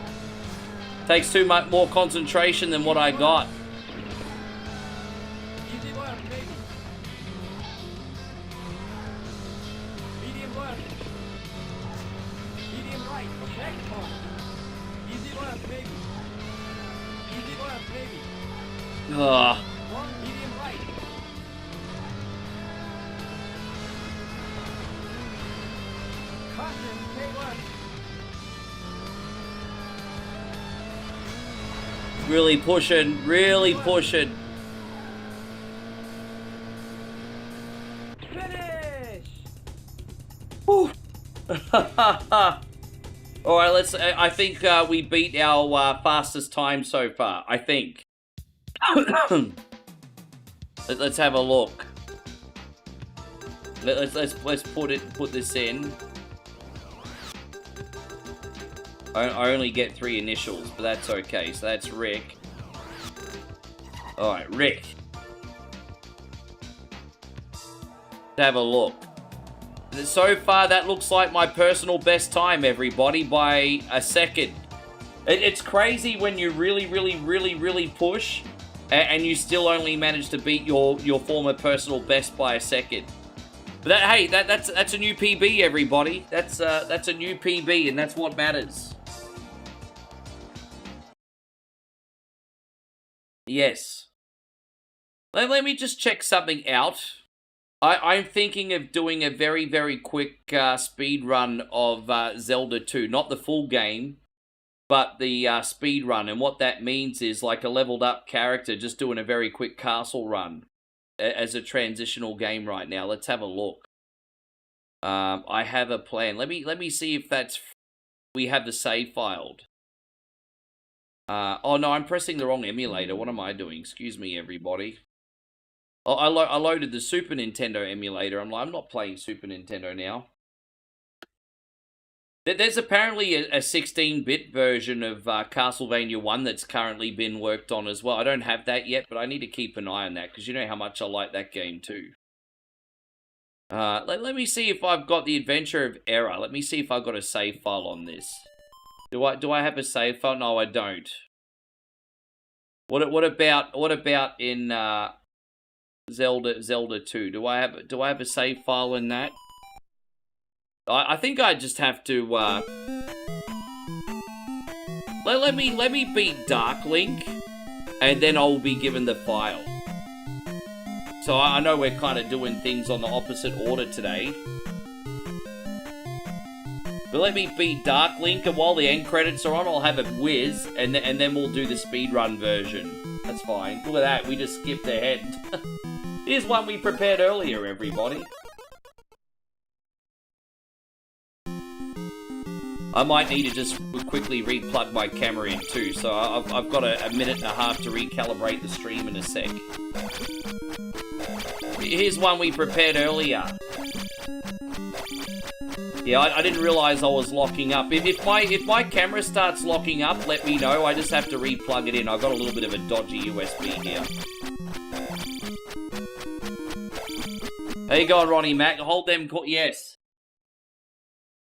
Takes too much more concentration than what I got. Easy left, baby. Medium left. Medium right. Checkpoint. Easy left, baby. Easy left, baby. Ugh. Long, medium right. Caution, stay left. Really pushing, really pushing. Finish! Whew. All right, let's. I think we beat our fastest time so far. I think. Let's have a look. Let's put this in. I only get 3 initials, but that's okay. So that's Rick. All right, Rick. Let's have a look. So far, that looks like my personal best time, everybody, by a second. It's crazy when you really push, and you still only manage to beat your former personal best by a second. But hey, that's a new PB, everybody. That's a new PB, and that's what matters. Yes. Let me just check something out. I'm thinking of doing a very quick speed run of Zelda 2. Not the full game, but the speed run. And what that means is like a leveled up character just doing a very quick castle run as a transitional game right now. Let's have a look. I have a plan. Let me see if that's... We have the save filed. Oh no, I'm pressing the wrong emulator. What am I doing? Excuse me, everybody. Oh, I loaded the Super Nintendo emulator. I'm not playing Super Nintendo now. There's apparently a 16-bit version of Castlevania 1 that's currently been worked on as well. I don't have that yet, but I need to keep an eye on that, because you know how much I like that game too. Let me see if I've got the Adventure of Error. Let me see if I've got a save file on this. Do I have a save file? No, I don't. What about in Zelda 2? Do I have a save file in that? I think I just have to let me beat Dark Link, and then I'll be given the file. So I know we're kind of doing things on the opposite order today. But let me beat Dark Link, and while the end credits are on, I'll have a whiz, and then we'll do the speedrun version. That's fine. Look at that, we just skipped ahead. Here's one we prepared earlier, everybody. I might need to just quickly re-plug my camera in too, so I've got a minute and a half to recalibrate the stream in a sec. Here's one we prepared earlier. Yeah, I didn't realize I was locking up. If my camera starts locking up, let me know. I just have to re-plug it in. I've got a little bit of a dodgy USB here. There you go, Ronnie Mac. Hold them. Yes.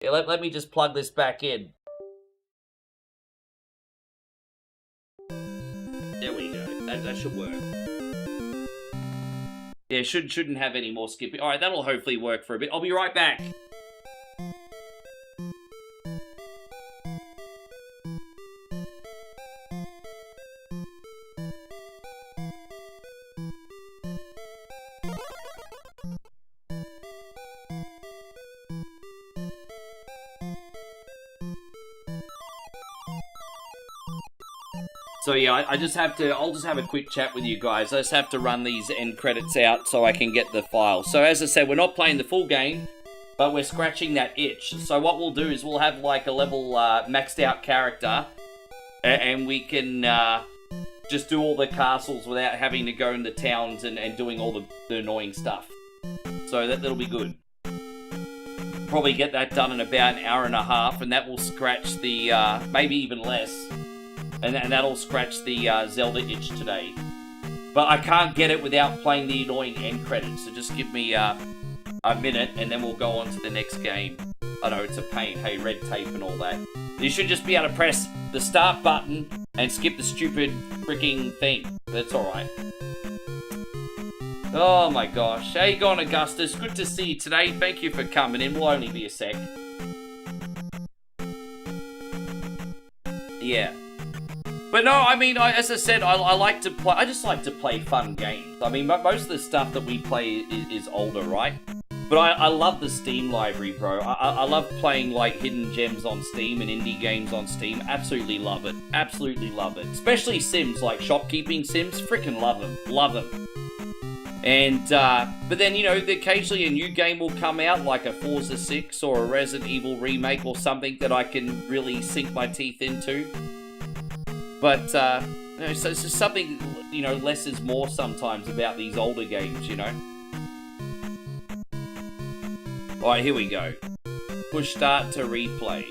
Yeah, let me just plug this back in. There we go. That should work. Yeah, shouldn't have any more skipping. All right, that'll hopefully work for a bit. I'll be right back. So yeah, I'll just have a quick chat with you guys. I just have to run these end credits out so I can get the file. So as I said, we're not playing the full game, but we're scratching that itch. So what we'll do is we'll have like a level maxed out character, and we can just do all the castles without having to go into towns and doing all the annoying stuff. So that'll be good. Probably get that done in about an hour and a half, and that will scratch the, maybe even less. And that'll scratch the Zelda itch today. But I can't get it without playing the annoying end credits, so just give me a minute and then we'll go on to the next game. I know, it's a pain, hey, red tape and all that. You should just be able to press the start button and skip the stupid freaking thing. That's alright. Oh my gosh. How you going, Augustus? Good to see you today. Thank you for coming in. We'll only be a sec. Yeah. But no, I mean, as I said, I like to play. I just like to play fun games. I mean, most of the stuff that we play is older, right? But I love the Steam library, bro. I love playing like hidden gems on Steam and indie games on Steam. Absolutely love it. Absolutely love it. Especially Sims, like shopkeeping Sims. Freaking love them. Love them. And but then, you know, occasionally a new game will come out, like a Forza 6 or a Resident Evil remake or something that I can really sink my teeth into. But, you know, so it's just something, you know, less is more sometimes about these older games, you know? Alright, here we go. Push start to replay.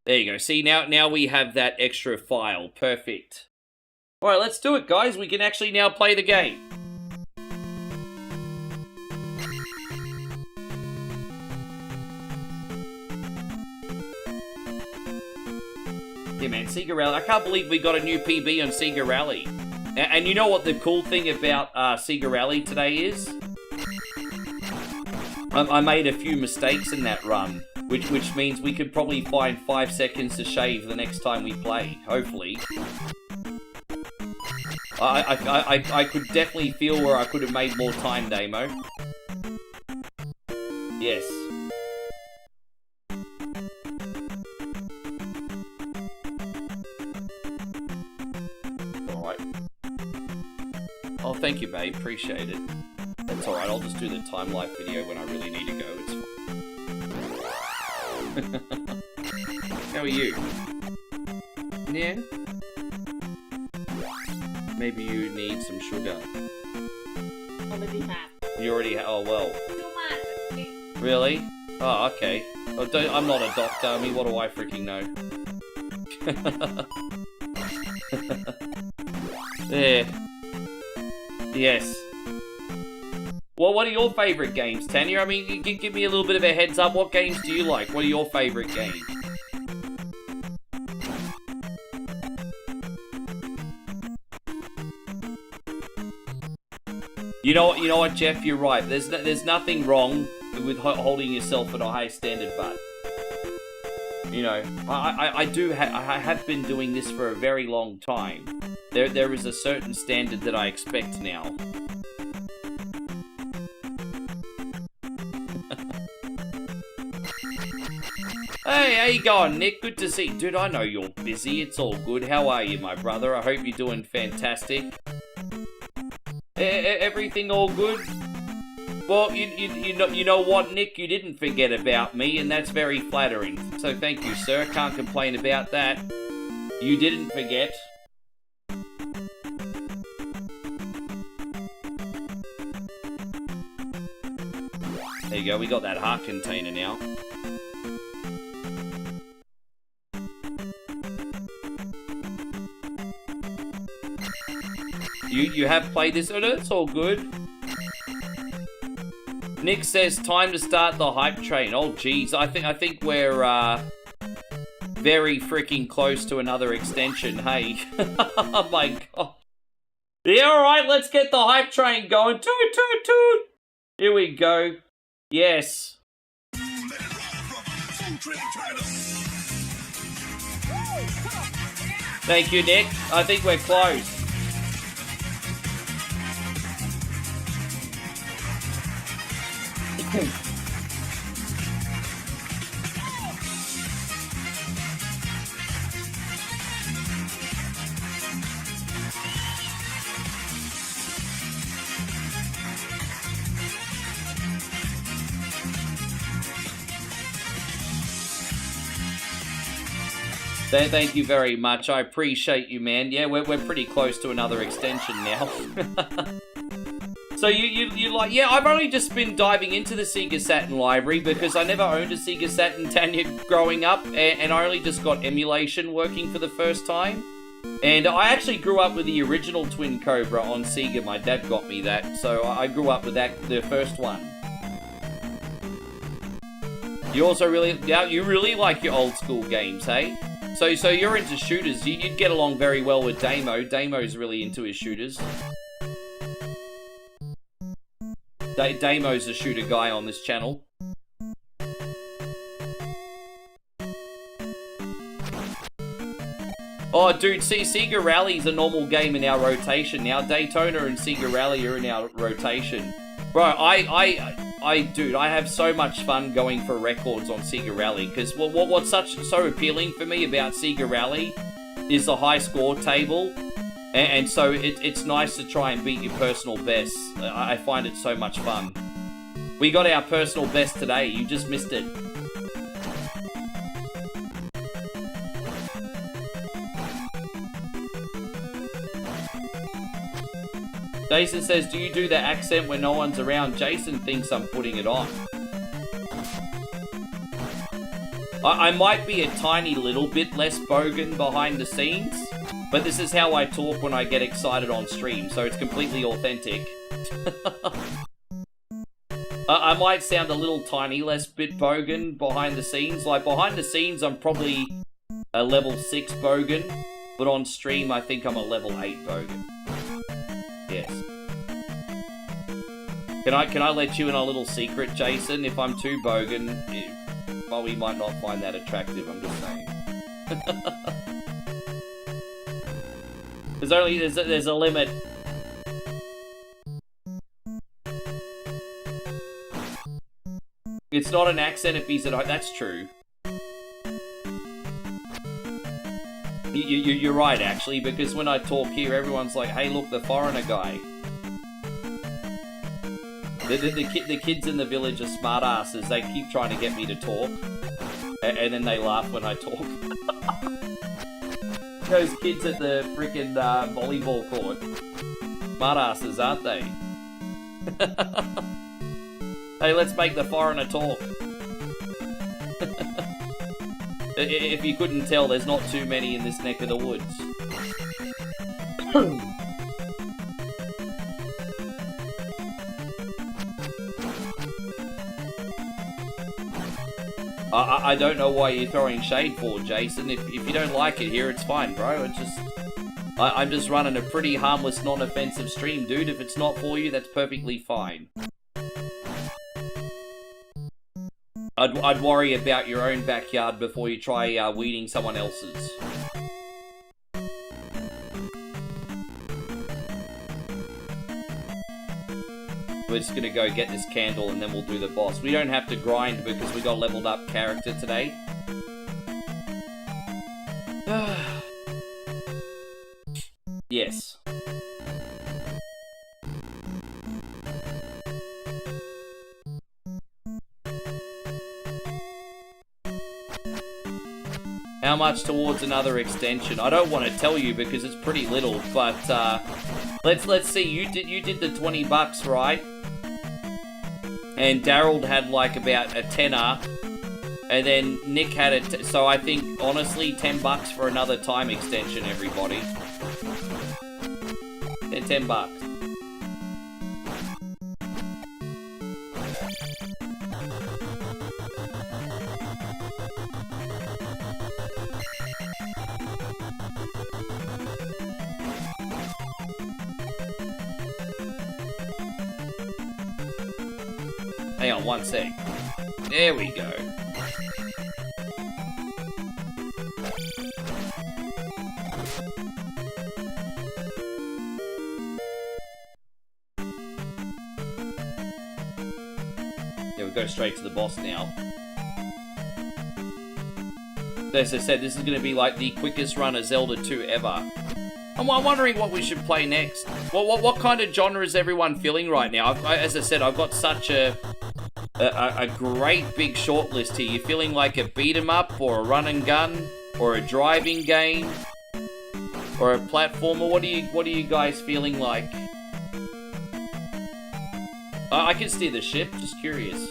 There you go. See, now we have that extra file. Perfect. Alright, let's do it, guys. We can actually now play the game. Yeah, man, Sega Rally. I can't believe we got a new PB on Sega Rally. And you know what the cool thing about Sega Rally today is? I made a few mistakes in that run, which means we could probably find 5 seconds to shave the next time we play, hopefully. I could definitely feel where I could have made more time, Damo. Yes. Oh, thank you, babe. Appreciate it. That's alright, I'll just do the time life video when I really need to go. It's fine. How are you? Yeah? Maybe you need some sugar. Already have. You already have? Oh, well. Too much. Really? Oh, okay. I'm not a doctor. I mean, what do I freaking know? There. Yes. Well, what are your favourite games, Tanya? I mean, you can give me a little bit of a heads up. What games do you like? What are your favourite games? You know what, Jeff? You're right. There's nothing wrong with holding yourself at a high standard, but you know, I have been doing this for a very long time. There is a certain standard that I expect now. Hey, how you going, Nick? Good to see you. Dude, I know you're busy. It's all good. How are you, my brother? I hope you're doing fantastic. Everything all good? Well, you know what, Nick? You didn't forget about me, and that's very flattering. So thank you, sir. Can't complain about that. You didn't forget. There you go, we got that heart container now. You have played this, and it's all good. Nick says time to start the hype train. Oh geez, I think we're very freaking close to another extension. Hey, oh my god. Yeah, all right, let's get the hype train going. Toot toot toot. Here we go. Yes. Thank you, Nick. I think we're close. Thank you very much. I appreciate you, man. Yeah, we're pretty close to another extension now. So you like, yeah, I've only just been diving into the Sega Saturn library because I never owned a Sega Saturn, Tanya, growing up, and I only just got emulation working for the first time. And I actually grew up with the original Twin Cobra on Sega. My dad got me that, so I grew up with that, the first one. You also really, yeah, you really like your old school games, hey? So you're into shooters. You'd get along very well with Damo. Damo's really into his shooters. Damo's a shooter guy on this channel. Oh, dude, see, Sega Rally's a normal game in our rotation now. Daytona and Sega Rally are in our rotation. Bro, dude, I have so much fun going for records on Sega Rally, because what's so appealing for me about Sega Rally is the high score table, and so it's nice to try and beat your personal best. I find it so much fun. We got our personal best today, you just missed it. Jason says, do you do the accent when no one's around? Jason thinks I'm putting it on. I might be a tiny little bit less bogan behind the scenes, but this is how I talk when I get excited on stream, so it's completely authentic. I might sound a little tiny less bit bogan behind the scenes. Like, behind the scenes, I'm probably a level 6 bogan, but on stream, I think I'm a level 8 bogan. Yes. Can I let you in a little secret, Jason? If I'm too bogan, well, we might not find that attractive, I'm just saying. There's a limit. It's not an accent if he's at home. That's true. You're right, actually, because when I talk here, everyone's like, hey, look, the foreigner guy. The kids in the village are smartasses. They keep trying to get me to talk, and then they laugh when I talk. Those kids at the freaking volleyball court. Smartasses, aren't they? Hey, let's make the foreigner talk. If you couldn't tell, there's not too many in this neck of the woods. I don't know why you're throwing shade for, Jason. If you don't like it here, it's fine, bro. It's just... I'm just running a pretty harmless, non-offensive stream, dude. If it's not for you, that's perfectly fine. I'd worry about your own backyard before you try weeding someone else's. We're just gonna go get this candle and then we'll do the boss. We don't have to grind because we got a leveled up character today. Yes. How much towards another extension? I don't want to tell you because it's pretty little, but let's see. You did the $20, right? and Daryl had like about a tenner, and then Nick had it. So I think honestly, $10 for another time extension, everybody. And $10. Hang on one sec. There we go. Yeah, we'll go straight to the boss now. As I said, this is going to be like the quickest run of Zelda 2 ever. I'm wondering what we should play next. What kind of genre is everyone feeling right now? As I said, I've got such a great big shortlist here. You feeling like a beat 'em up, or a run and gun, or a driving game, or a platformer? What are you guys feeling like? I can steer the ship. Just curious.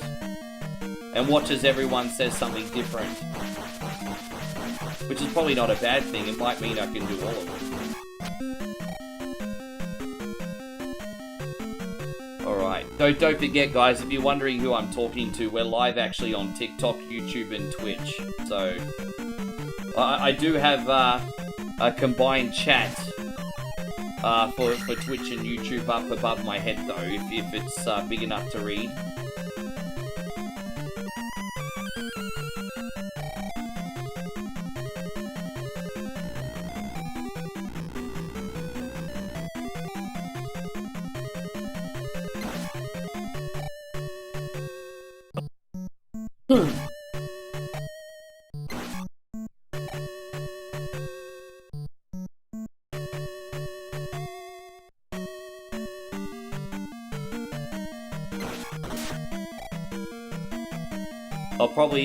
And watch as everyone says something different, which is probably not a bad thing. It might mean I can do all of them. Alright, don't forget guys, if you're wondering who I'm talking to, we're live actually on TikTok, YouTube and Twitch. So, I do have a combined chat for Twitch and YouTube up above my head though, if it's big enough to read.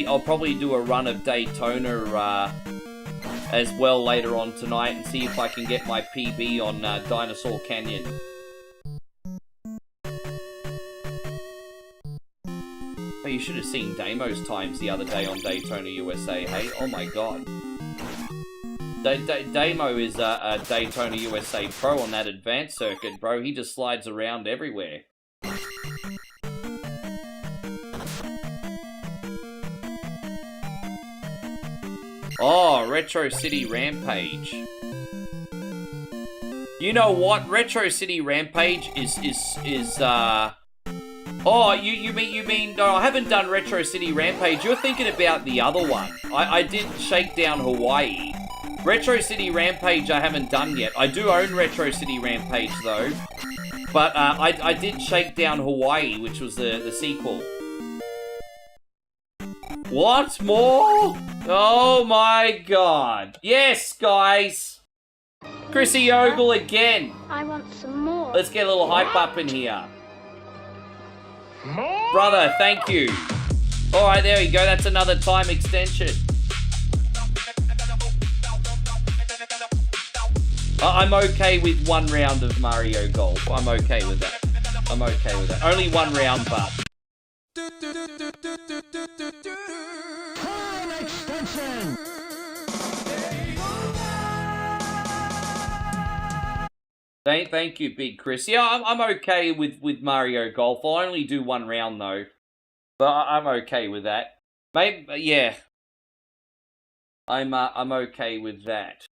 I'll probably do a run of Daytona as well later on tonight and see if I can get my PB on Dinosaur Canyon. Oh, you should have seen Damo's times the other day on Daytona USA, hey? Oh my god. Damo is a Daytona USA pro on that advanced circuit, bro. He just slides around everywhere. Oh, Retro City Rampage. You know what? Retro City Rampage is Oh, you mean no, I haven't done Retro City Rampage. You're thinking about the other one. I did Shakedown Hawaii. Retro City Rampage I haven't done yet. I do own Retro City Rampage though. But I did Shakedown Hawaii, which was the sequel. What more? Oh my god. Yes, guys. Chrissy Ogle again. I want some more. Let's get a little hype up in here. Brother, thank you. Alright, there we go. That's another time extension. I'm okay with one round of Mario Golf. I'm okay with that. I'm okay with that. Only one round, but... Time extension! Thank you, Big Chris. Yeah, I'm okay with Mario Golf. I'll only do one round, though. But I'm okay with that. Maybe, yeah. I'm okay with that.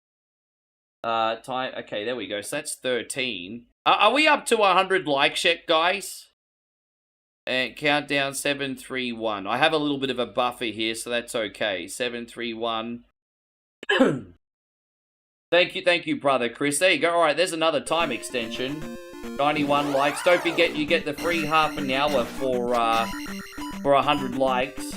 Time. Okay, there we go. So that's 13. Are we up to 100 likes yet, guys? And countdown 7, 3, 1. I have a little bit of a buffer here, so that's okay. 7, 3, 1. Thank you, brother Chris. There you go. All right, there's another time extension. 91 likes. Don't forget, you get the free half an hour for 100 likes.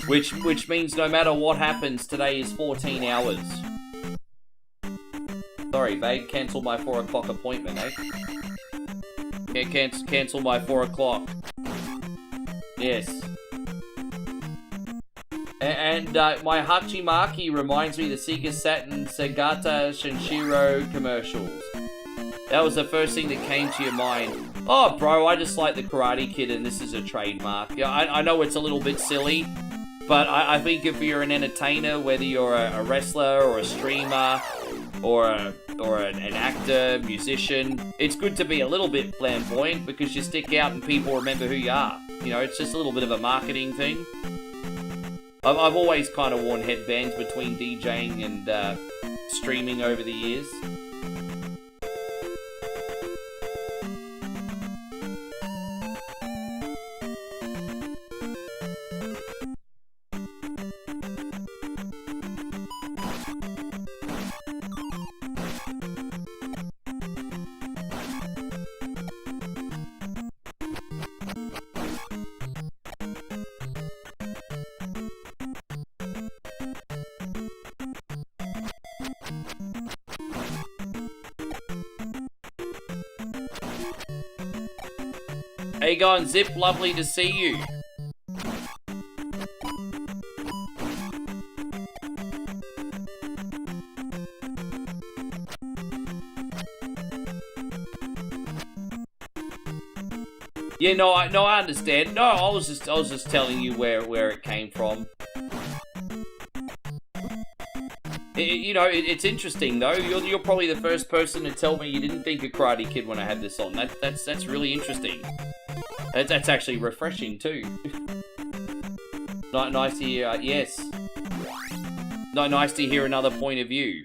Which means no matter what happens, today is 14 hours. Sorry, babe. Cancel my 4 o'clock appointment, eh? Yeah, cancel my 4 o'clock. Yes. And my Hachimaki reminds me of the Sega Saturn Segata Shenshiro commercials. That was the first thing that came to your mind. Oh, bro, I just like the Karate Kid and this is a trademark. Yeah, I know it's a little bit silly, but I think if you're an entertainer, whether you're a wrestler or a streamer or an actor, musician, it's good to be a little bit flamboyant because you stick out and people remember who you are. You know, it's just a little bit of a marketing thing. I've always kind of worn headbands between DJing and streaming over the years. How you going, Zip? Lovely to see you. Yeah, no, I understand. No, I was just telling you where it came from. It's interesting though. You're probably the first person to tell me you didn't think of Karate Kid when I had this on. That's really interesting. That's actually refreshing too. Nice to hear. Yes. Nice to hear another point of view.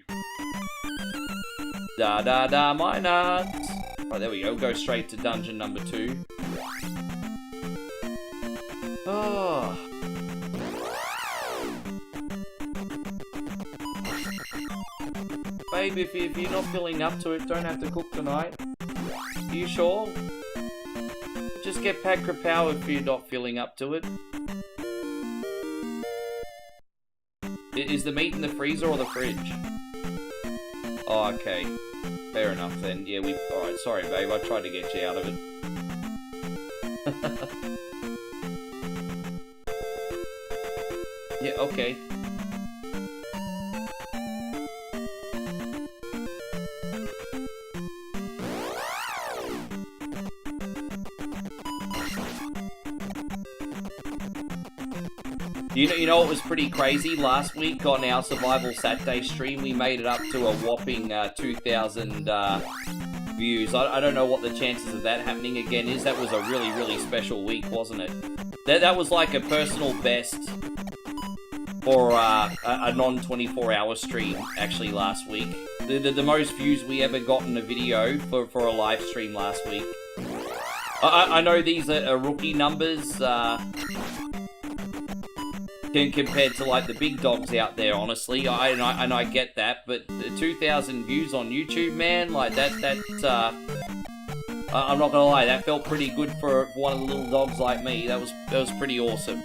My nuts. Right, there we go. We'll go straight to dungeon number 2. Oh. Babe, if you're not feeling up to it, don't have to cook tonight. Are you sure? Just get Pad Krapow if you're not feeling up to it. Is the meat in the freezer or the fridge? Oh, okay. Fair enough then. Yeah, alright, sorry babe, I tried to get you out of it. Yeah, okay. You know what was pretty crazy? Last week on our Survival Saturday stream, we made it up to a whopping 2,000 views. I don't know what the chances of that happening again is. That was a really, really special week, wasn't it? That was like a personal best for a non-24 hour stream, actually, last week. The most views we ever got in a video for a live stream last week. I know these are rookie numbers, compared to like the big dogs out there, honestly. I get that, but 2,000 views on YouTube, man, like that I'm not gonna lie, that felt pretty good for one of the little dogs like me. That was pretty awesome.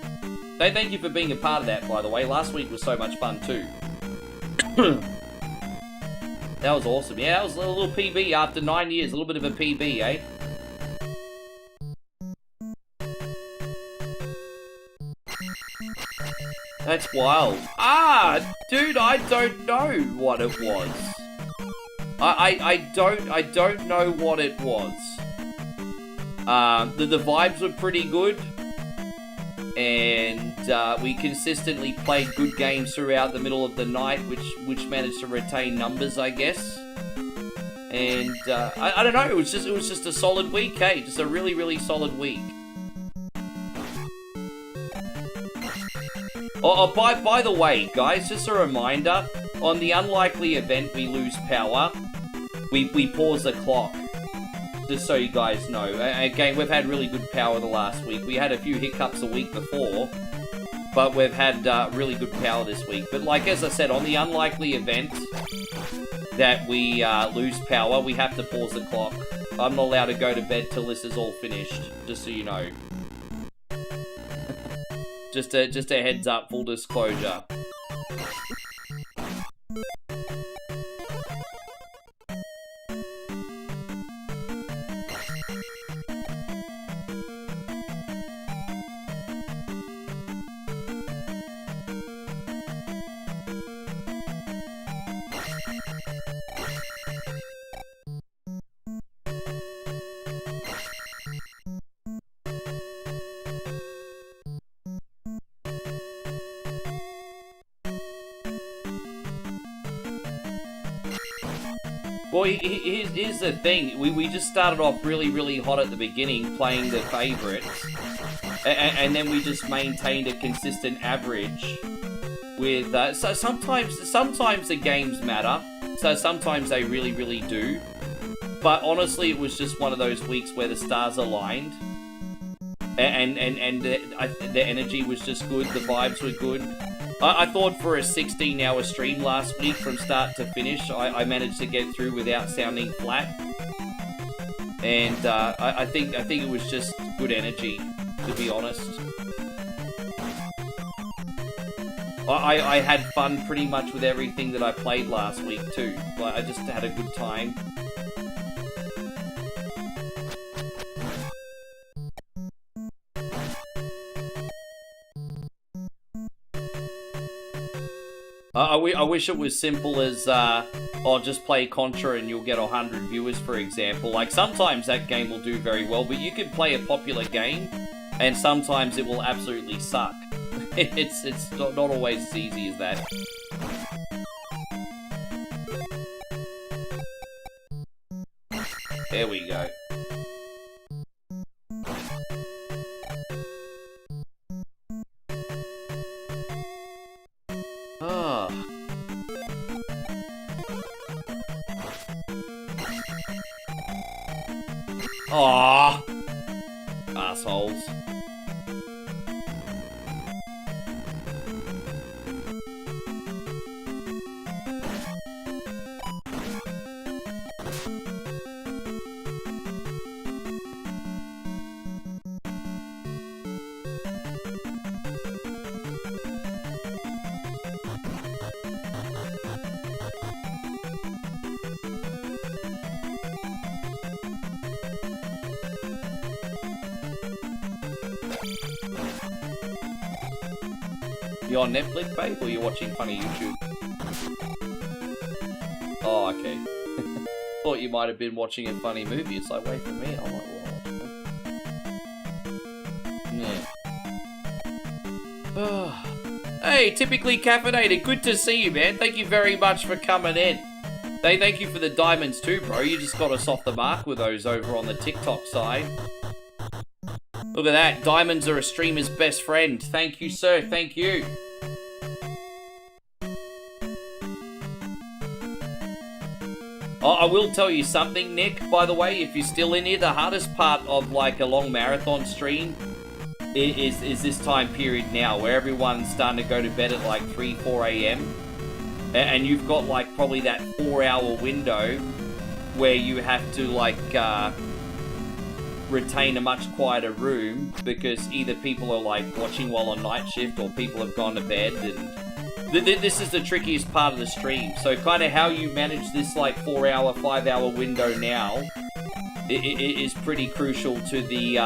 Thank you for being a part of that, by the way. Last week was so much fun too. That was awesome. Yeah, that was a little PB after 9 years, a little bit of a PB, eh? That's wild. Dude, I don't know what it was. I don't know what it was. The vibes were pretty good, and we consistently played good games throughout the middle of the night, which managed to retain numbers, I guess. And I don't know. It was just a solid week, hey, just a really, really solid week. Oh, by the way, guys, just a reminder, on the unlikely event we lose power, we pause the clock, just so you guys know. Again, we've had really good power the last week. We had a few hiccups a week before, but we've had really good power this week. But like, as I said, on the unlikely event that we lose power, we have to pause the clock. I'm not allowed to go to bed till this is all finished, just so you know. Just a heads up, full disclosure. Well, here's the thing. We just started off really hot at the beginning, playing the favorites. And then we just maintained a consistent average with... so sometimes the games matter. So sometimes they really do. But honestly, it was just one of those weeks where the stars aligned. And the energy was just good, the vibes were good. I thought for a 16-hour stream last week from start to finish, I managed to get through without sounding flat. And I think it was just good energy, to be honest. I had fun pretty much with everything that I played last week too. Like, I just had a good time. I wish it was simple as, I'll just play Contra and you'll get 100 viewers, for example. Like, sometimes that game will do very well, but you can play a popular game, and sometimes it will absolutely suck. It's not always as easy as that. There we go. Aww. Assholes. You on Netflix, babe, or you watching funny YouTube? Oh, okay. Thought you might have been watching a funny movie. It's like, wait for me. I'm like, well, yeah. Hey, typically caffeinated. Good to see you, man. Thank you very much for coming in. Thank you for the diamonds too, bro. You just got us off the mark with those over on the TikTok side. Look at that. Diamonds are a streamer's best friend. Thank you, sir. Thank you. I will tell you something, Nick, by the way, if you're still in here, the hardest part of, like, a long marathon stream is this time period now, where everyone's starting to go to bed at, like, 3, 4 a.m. And you've got, like, probably that 4-hour window where you have to, like, retain a much quieter room because either people are, like, watching while on night shift or people have gone to bed, and this is the trickiest part of the stream. So kind of how you manage this, like, 4-hour, 5-hour window now is pretty crucial to the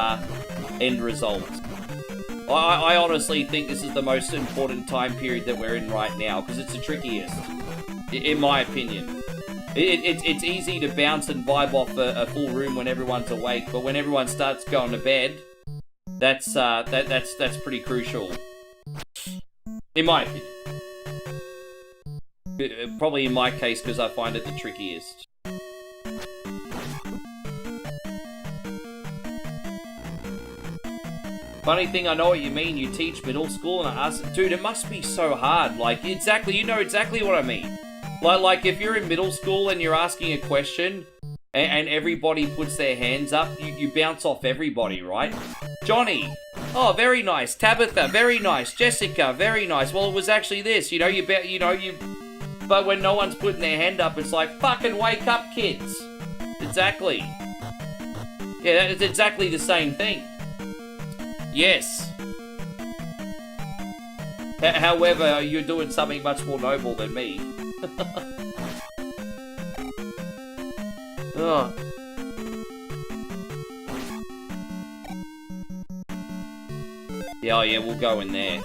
end result. I honestly think this is the most important time period that we're in right now because it's the trickiest, in my opinion. It's easy to bounce and vibe off a full room when everyone's awake, but when everyone starts going to bed, that's pretty crucial, in my opinion. Probably in my case because I find it the trickiest. Funny thing, I know what you mean. You teach middle school, and I ask, dude, it must be so hard. Like, exactly, you know exactly what I mean. Like if you're in middle school and you're asking a question, and everybody puts their hands up, you bounce off everybody, right? Johnny, oh, very nice. Tabitha, very nice. Jessica, very nice. Well, it was actually this. You know, but when no one's putting their hand up, it's like, fucking wake up, kids. Exactly. Yeah, it's exactly the same thing. Yes. However, you're doing something much more noble than me. Oh. Yeah, oh yeah, we'll go in there.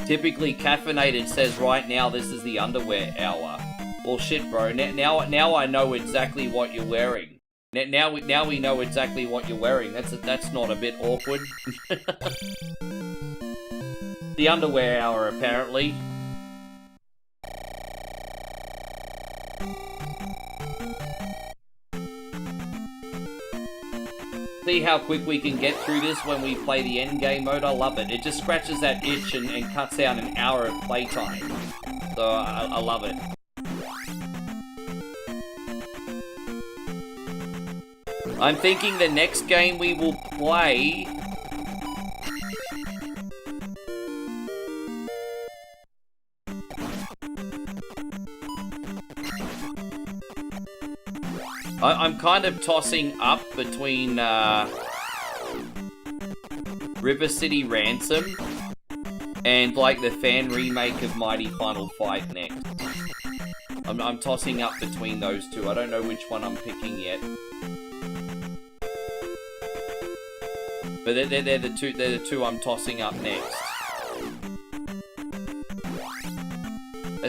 Typically caffeinated says right now this is the underwear hour. Well, shit, bro. Now I know exactly what you're wearing. Now we know exactly what you're wearing. That's not a bit awkward. The underwear hour, apparently. See how quick we can get through this when we play the endgame mode? I love it. It just scratches that itch and cuts out an hour of playtime. So I love it. I'm thinking the next game we will play... I'm kind of tossing up between River City Ransom and like the fan remake of Mighty Final Fight next. I'm tossing up between those two. I don't know which one I'm picking yet. But they're the two I'm tossing up next.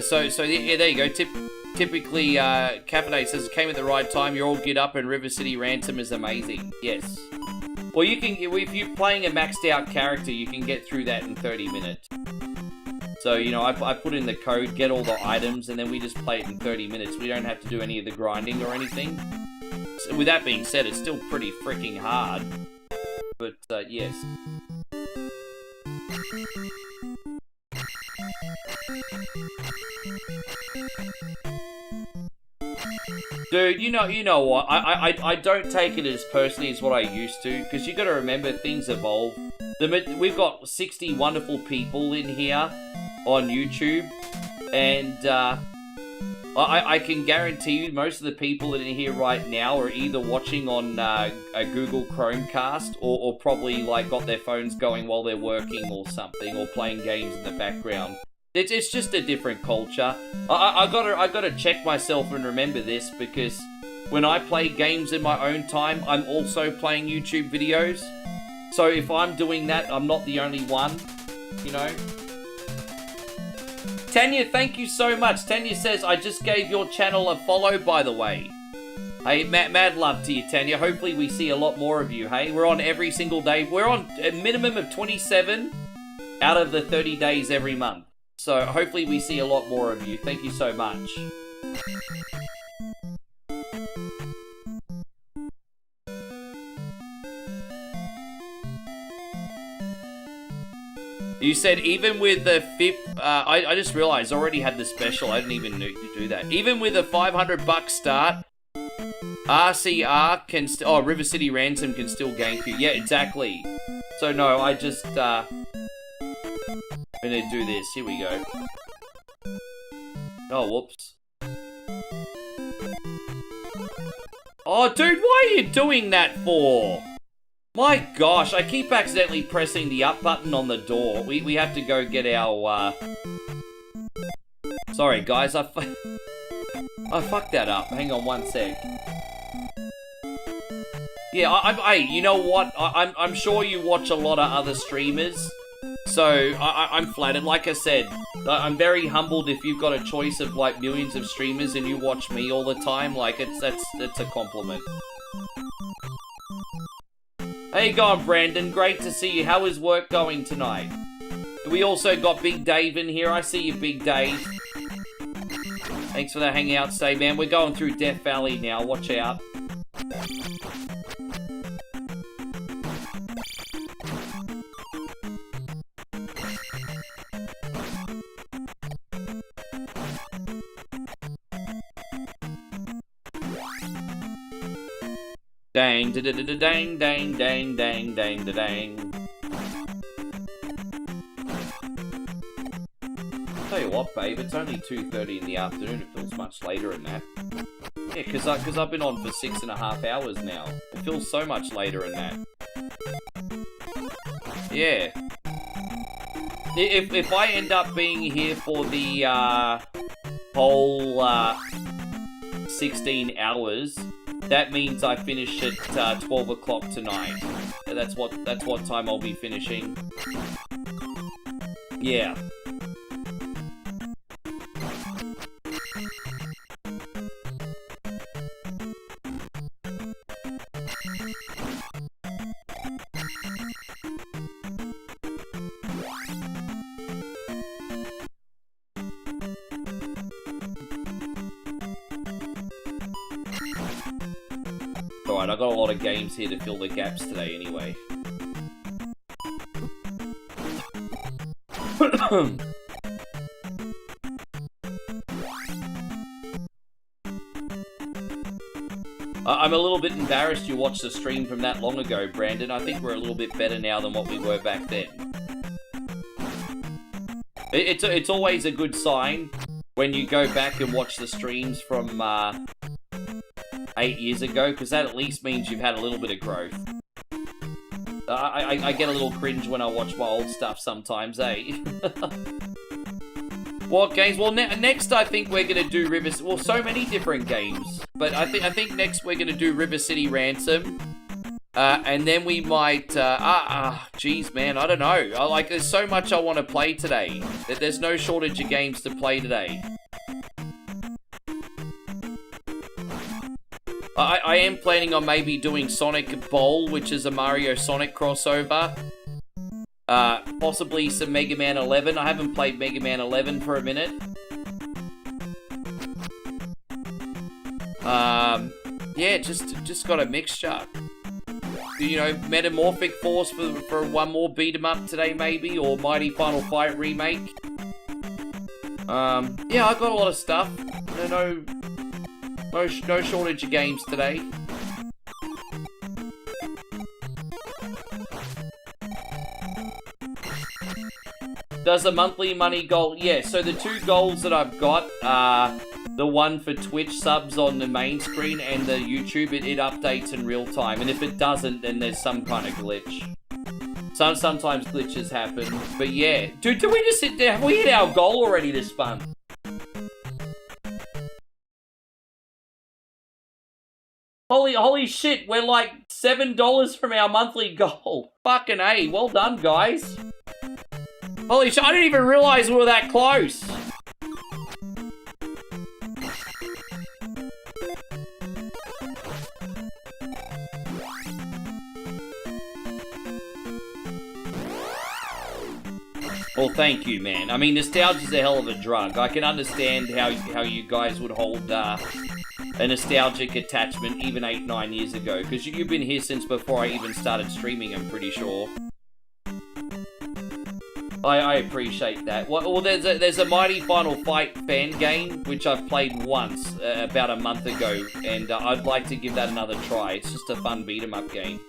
So yeah, there you go. Typically, Caffeinated says, came at the right time, you're all get up and River City Ransom is amazing. Yes. Well, you can, if you're playing a maxed out character, you can get through that in 30 minutes. So, you know, I put in the code, get all the items, and then we just play it in 30 minutes. We don't have to do any of the grinding or anything. So, with that being said, it's still pretty freaking hard. But, yes. Dude, you know what? I don't take it as personally as what I used to, because you got to remember things evolve. We've got 60 wonderful people in here on YouTube, and I can guarantee you most of the people that are in here right now are either watching on a Google Chromecast or probably like got their phones going while they're working or something, or playing games in the background. It's just a different culture. I gotta check myself and remember this, because when I play games in my own time, I'm also playing YouTube videos. So if I'm doing that, I'm not the only one, you know. Tanya, thank you so much. Tanya says, I just gave your channel a follow, by the way. Hey, mad love to you, Tanya. Hopefully we see a lot more of you, hey? We're on every single day. We're on a minimum of 27 out of the 30 days every month. So hopefully we see a lot more of you. Thank you so much. You said even with the fifth, I just realized I already had the special. I didn't even need to do that. Even with a $500 start, RCR can still, River City Ransom can still gank you. Yeah, exactly. So no, I just, I'm gonna do this. Here we go. Oh, whoops. Oh, dude, why are you doing that for? My gosh, I keep accidentally pressing the up button on the door. We have to go get our, Sorry, guys, I fucked that up. Hang on one sec. Yeah, you know what? I'm sure you watch a lot of other streamers. So, I'm flattered. Like I said, I'm very humbled if you've got a choice of, like, millions of streamers and you watch me all the time. Like, it's a compliment. How you going, Brandon? Great to see you. How is work going tonight? We also got Big Dave in here. I see you, Big Dave. Thanks for the hangout stay, man. We're going through Death Valley now. Watch out. Dang, da da da da dang, dang, dang, dang, dang, da dang. Tell you what, babe, it's only 2:30 in the afternoon. It feels much later than that. Yeah, because I've been on for 6.5 hours now. It feels so much later than that. Yeah. If I end up being here for the whole 16 hours, that means I finish at 12 o'clock tonight. That's what time I'll be finishing. Yeah. Alright, I've got a lot of games here to fill the gaps today anyway. I'm a little bit embarrassed you watched the stream from that long ago, Brandon. I think we're a little bit better now than what we were back then. It's always a good sign when you go back and watch the streams from 8 years ago, because that at least means you've had a little bit of growth. I get a little cringe when I watch my old stuff sometimes, eh? What games? Well, next I think we're gonna do well, so many different games, but I think next we're gonna do River City Ransom, and then we might. Geez, man, I don't know. Like, there's so much I want to play today. There's no shortage of games to play today. I am planning on maybe doing Sonic Bowl, which is a Mario Sonic crossover. Possibly some Mega Man 11. I haven't played Mega Man 11 for a minute. Yeah, just got a mixture. You know, Metamorphic Force for one more beat 'em up today, maybe, or Mighty Final Fight remake. Yeah, I got a lot of stuff. No shortage of games today. Does the monthly money goal? Yeah, so the two goals that I've got are the one for Twitch subs on the main screen and the YouTube. It updates in real time, and if it doesn't, then there's some kind of glitch. Sometimes glitches happen, but yeah. Dude, did we just sit down? Have we hit our goal already this month? Holy shit, we're like $7 from our monthly goal. Fucking A, well done, guys. Holy shit, I didn't even realize we were that close. Well, thank you, man. I mean, nostalgia's a hell of a drug. I can understand how you guys would hold a nostalgic attachment even 8-9 years ago, because you've been here since before I even started streaming, I'm pretty sure. I appreciate that. Well, there's a Mighty Final Fight fan game, which I've played once, about a month ago, and I'd like to give that another try. It's just a fun beat-em-up game.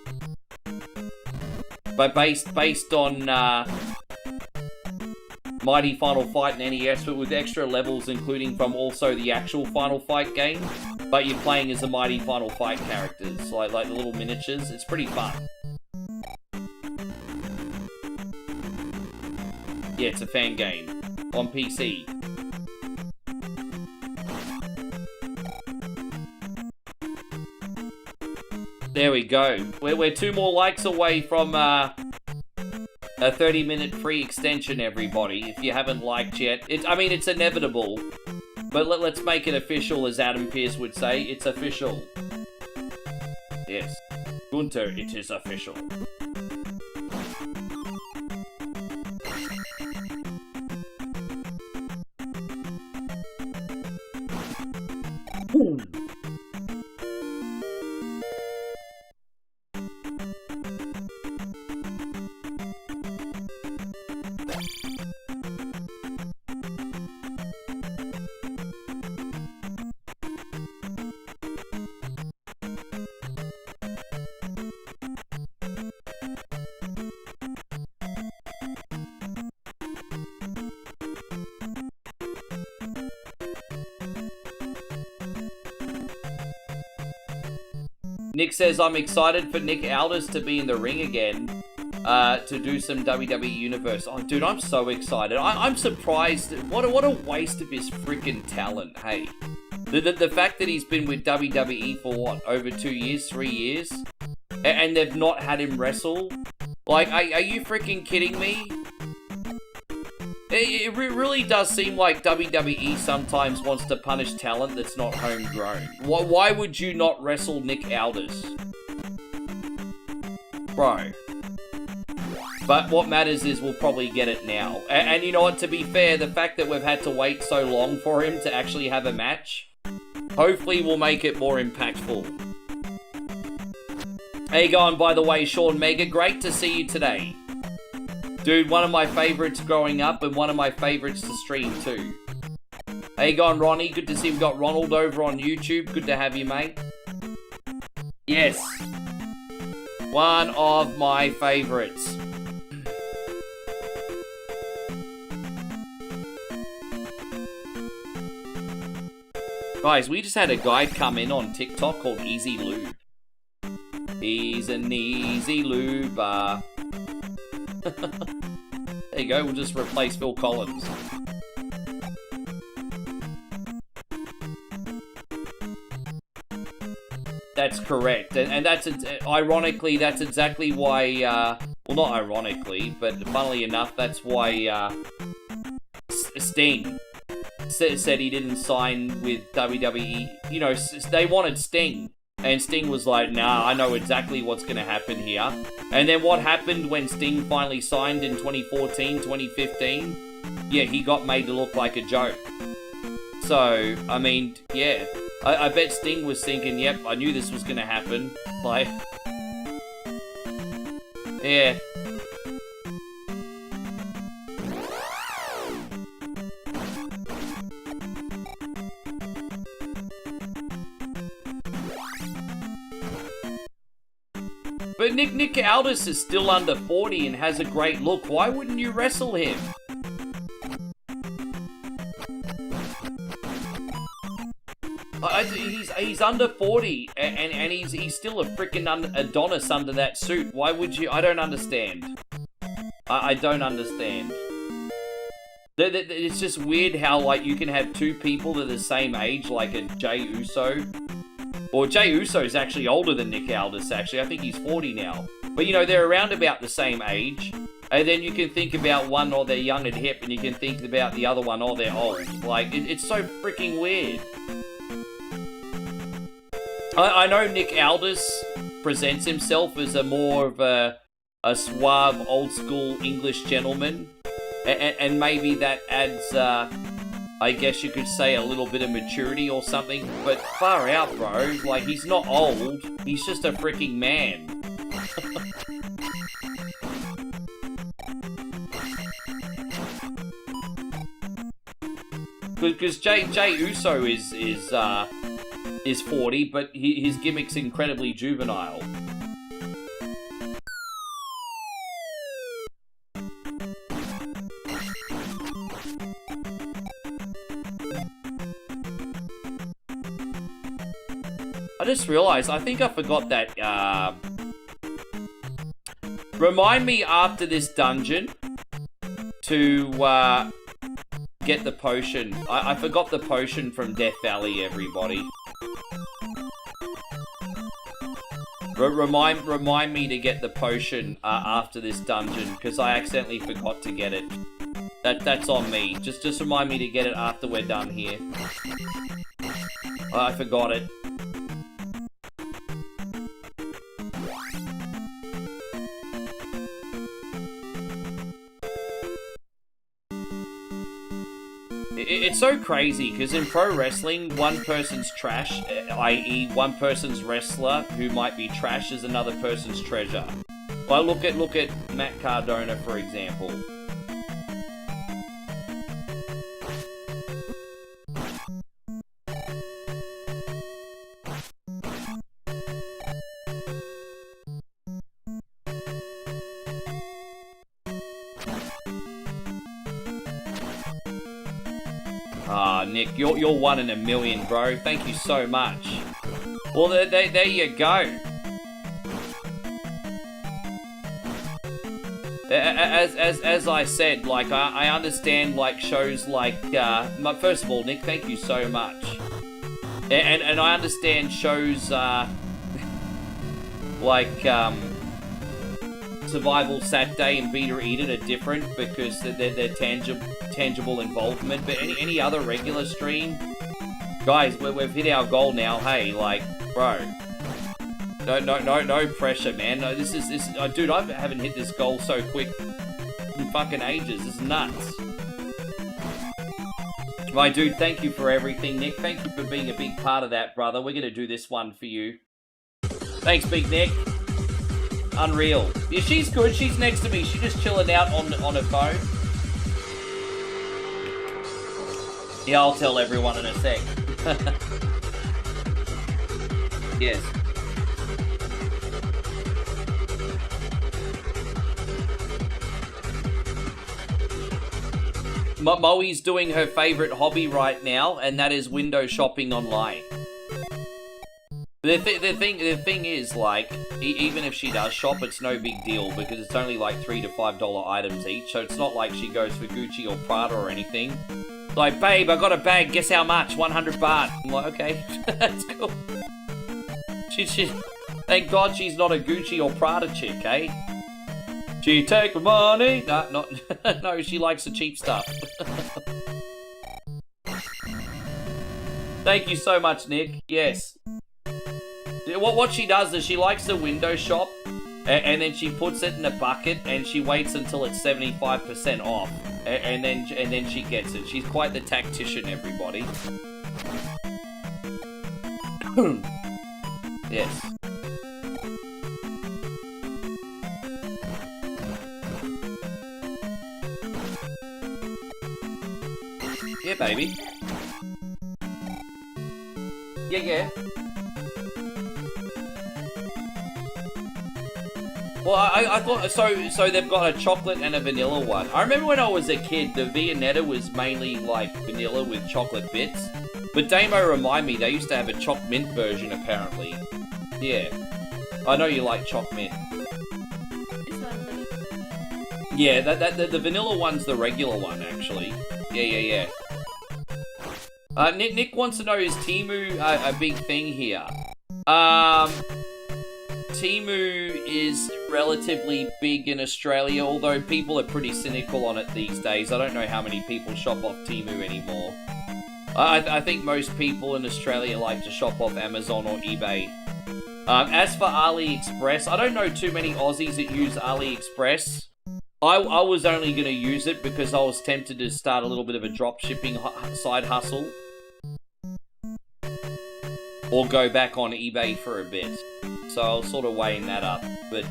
But based on Mighty Final Fight and NES, but with extra levels, including from also the actual Final Fight game, but you're playing as the Mighty Final Fight characters, like the little miniatures. It's pretty fun. Yeah, it's a fan game on PC. There we go. We're 2 more likes away from a 30-minute free extension, everybody. If you haven't liked yet, I mean, it's inevitable, but let's make it official, as Adam Pearce would say. It's official. Yes, Gunter, it is official. Nick says, I'm excited for Nick Aldis to be in the ring again, to do some WWE Universe. Oh, dude, I'm so excited. I'm surprised. What a waste of his freaking talent, hey. The fact that he's been with WWE for, what, over 2 years, 3 years? and they've not had him wrestle? Like, are you freaking kidding me? It really does seem like WWE sometimes wants to punish talent that's not homegrown. Why would you not wrestle Nick Aldis? Bro. But what matters is we'll probably get it now. And you know what, to be fair, the fact that we've had to wait so long for him to actually have a match, hopefully will make it more impactful. How you going, by the way, Sean Mega? Great to see you today. Dude, one of my favorites growing up and one of my favorites to stream too. How you going, Ronnie? Good to see we've got Ronald over on YouTube. Good to have you, mate. Yes. One of my favorites. Guys, we just had a guy come in on TikTok called Easy Lube. He's an easy luber. There you go, we'll just replace Phil Collins. That's correct, and that's, ironically, that's exactly why, well, not ironically, but funnily enough, that's why, Sting said he didn't sign with WWE. You know, they wanted Sting. And Sting was like, nah, I know exactly what's going to happen here. And then what happened when Sting finally signed in 2014, 2015? Yeah, he got made to look like a joke. So, I mean, yeah. I bet Sting was thinking, yep, I knew this was going to happen. Like, yeah. But Nick Aldis is still under 40 and has a great look. Why wouldn't you wrestle him? He's under 40 and he's still a freaking Adonis under that suit. Why would you? I don't understand. I don't understand. It's just weird how, like, you can have two people that are the same age, like a Jey Uso. Or Jey Uso's actually older than Nick Aldis, actually. I think he's 40 now. But, you know, they're around about the same age. And then you can think about one, or they're young and hip, and you can think about the other one, or they're old. Like, it's so freaking weird. I know Nick Aldis presents himself as a more of a suave, old-school English gentleman. And maybe that adds, I guess you could say, a little bit of maturity or something, but far out, bro. Like, he's not old. He's just a freaking man. Because Jey Uso is 40, but his gimmick's incredibly juvenile. I just realized, I think I forgot that, remind me after this dungeon to, get the potion. I forgot the potion from Death Valley, everybody. Remind me to get the potion, after this dungeon, because I accidentally forgot to get it. That's on me. Just remind me to get it after we're done here. I forgot it. It's so crazy, because in pro wrestling, one person's trash, i.e. one person's wrestler who might be trash is another person's treasure. Well, look at Matt Cardona, for example. Nick, you're 1 in a million, bro. Thank you so much. Well, there you go. As I said, like, I understand, like, shows like, first of all, Nick, thank you so much. And I understand shows, like, Survival Saturday and Beat or Eat It are different because they're tangible involvement. But any other regular stream, guys, we've hit our goal now. Hey, like, bro, no pressure, man. No, this is dude. I haven't hit this goal so quick in fucking ages. This is nuts. My dude, thank you for everything, Nick. Thank you for being a big part of that, brother. We're gonna do this one for you. Thanks, Big Nick. Unreal. Yeah, she's good. She's next to me. She's just chilling out on her phone. Yeah, I'll tell everyone in a sec. Yes. Moe's doing her favorite hobby right now, and that is window shopping online. The thing is, like, even if she does shop, it's no big deal because it's only like $3 to $5 items each, so it's not like she goes for Gucci or Prada or anything. It's like, babe, I got a bag, guess how much? 100 baht. I'm like, okay, that's cool. She, thank God she's not a Gucci or Prada chick, eh? She take the money. No, she likes the cheap stuff. Thank you so much, Nick. Yes. What she does is she likes to window shop, and then she puts it in a bucket, and she waits until it's 75% off, and then she gets it. She's quite the tactician, everybody. Yes. Yeah, baby. Yeah. Well, I thought, so they've got a chocolate and a vanilla one. I remember when I was a kid, the Viennetta was mainly like vanilla with chocolate bits. But Damo remind me, they used to have a choc mint version apparently. Yeah. I know you like choc mint. Yeah, the vanilla one's the regular one actually. Yeah. Nick wants to know, is Temu a big thing here? Temu is relatively big in Australia, although people are pretty cynical on it these days. I don't know how many people shop off Temu anymore. I think most people in Australia like to shop off Amazon or eBay. As for AliExpress, I don't know too many Aussies that use AliExpress. I was only going to use it because I was tempted to start a little bit of a drop shipping side hustle. Or go back on eBay for a bit. So I was sort of weighing that up. But,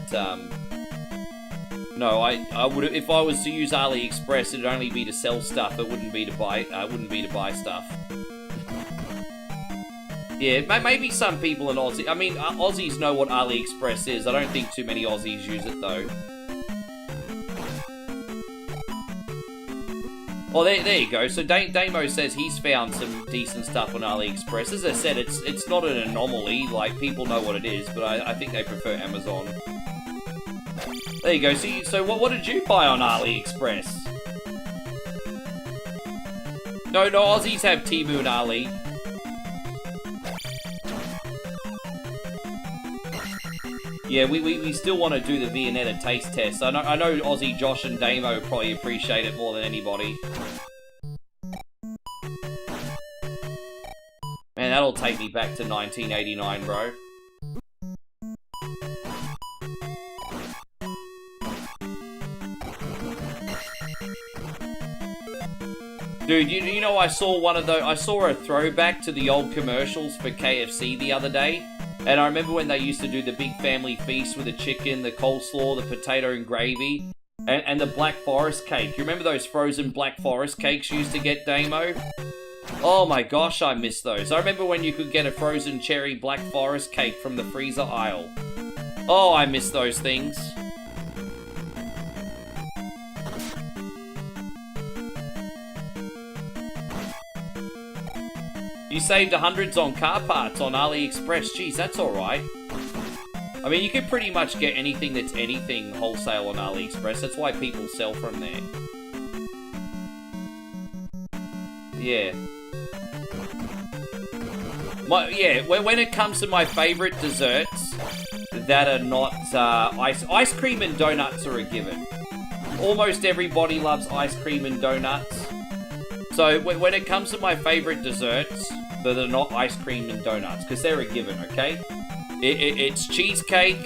no, I would, if I was to use AliExpress, it'd only be to sell stuff. It wouldn't be to buy, stuff. Yeah, maybe some people in Aussie, I mean, Aussies know what AliExpress is. I don't think too many Aussies use it, though. Oh, there you go. So Damo says he's found some decent stuff on AliExpress. As I said, it's not an anomaly. Like, people know what it is, but I think they prefer Amazon. There you go. So what did you buy on AliExpress? No, Aussies have Temu and Ali. Yeah, we still want to do the Viennetta taste test. I know Aussie Josh and Damo probably appreciate it more than anybody. Man, that'll take me back to 1989, bro. Dude, you know, I saw one of those. I saw a throwback to the old commercials for KFC the other day. And I remember when they used to do the big family feast with the chicken, the coleslaw, the potato and gravy, and the Black Forest cake. You remember those frozen Black Forest cakes you used to get, Damo? Oh my gosh, I miss those. I remember when you could get a frozen cherry Black Forest cake from the freezer aisle. Oh, I miss those things. You saved hundreds on car parts on AliExpress. Jeez, that's alright. I mean, you can pretty much get anything that's anything wholesale on AliExpress. That's why people sell from there. Yeah. When it comes to my favorite desserts, that are not ice cream and donuts are a given. Almost everybody loves ice cream and donuts. So when it comes to my favorite desserts that are not ice cream and donuts, because they're a given, okay? It's cheesecake,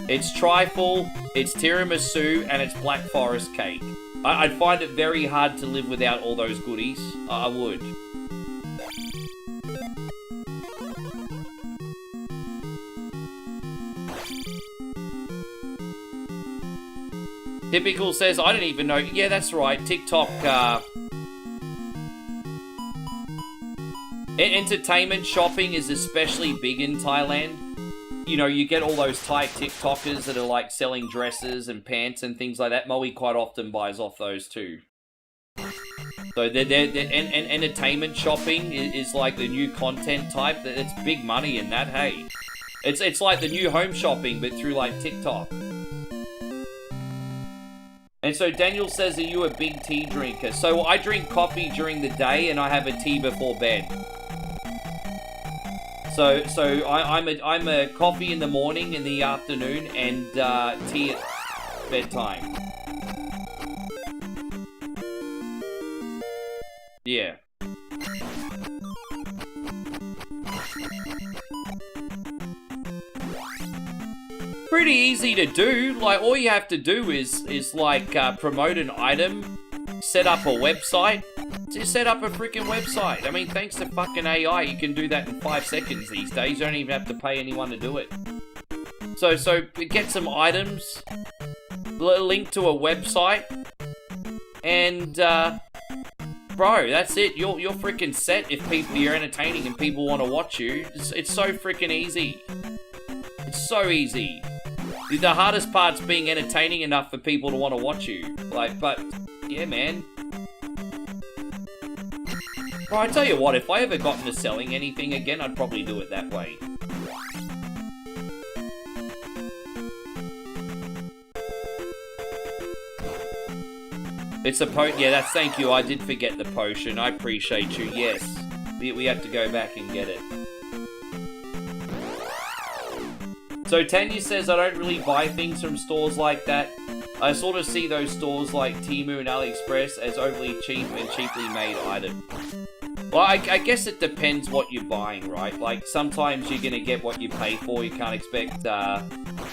it's trifle, it's tiramisu, and it's Black Forest cake. I'd find it very hard to live without all those goodies. I would. Typical says, I don't even know. Yeah, that's right. TikTok, entertainment shopping is especially big in Thailand. You know, you get all those Thai TikTokers that are like selling dresses and pants and things like that. Moe quite often buys off those too. So entertainment shopping is like the new content type. It's big money in that, hey. It's like the new home shopping, but through like TikTok. And so Daniel says, are you a big tea drinker? So I drink coffee during the day and I have a tea before bed. So I'm a coffee in the morning, in the afternoon, and tea at bedtime. Yeah. Pretty easy to do. Like, all you have to do is like promote an item, set up a website. Just set up a freaking website. I mean, thanks to fucking AI, you can do that in 5 seconds these days. You don't even have to pay anyone to do it. So get some items, link to a website, and bro, that's it. You're freaking set. If you're entertaining and people want to watch you, it's so freaking easy. It's so easy. The hardest part's being entertaining enough for people to want to watch you. Like, but yeah, man. Well, I tell you what, if I ever got into selling anything again, I'd probably do it that way. It's a yeah, that's, thank you, I did forget the potion, I appreciate you, yes. We have to go back and get it. So Tanya says, I don't really buy things from stores like that. I sort of see those stores like Temu and AliExpress as overly cheap and cheaply made items. Well, I guess it depends what you're buying, right? Like, sometimes you're gonna get what you pay for. You can't expect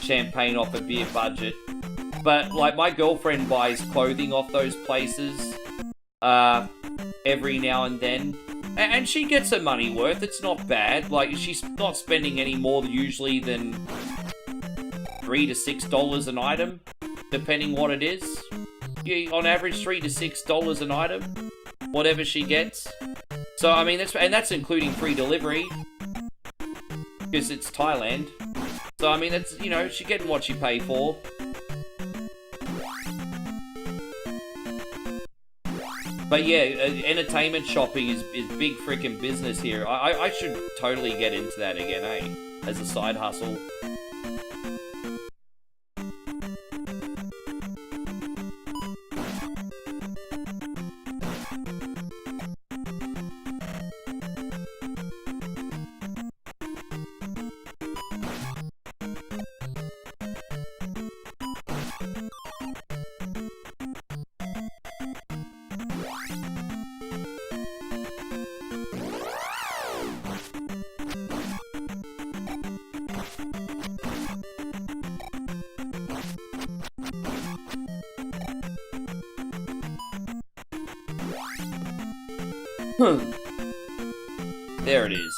champagne off a beer budget. But, like, my girlfriend buys clothing off those places every now and then. And she gets her money worth. It's not bad. Like, she's not spending any more usually than $3 to $6 an item, depending what it is. Yeah, on average, $3 to $6 an item, whatever she gets. So, I mean, that's including free delivery, because it's Thailand. So, I mean, that's, you know, she's getting what she paid for. But yeah, entertainment shopping is big freaking business here. I should totally get into that again, eh? As a side hustle. There it is.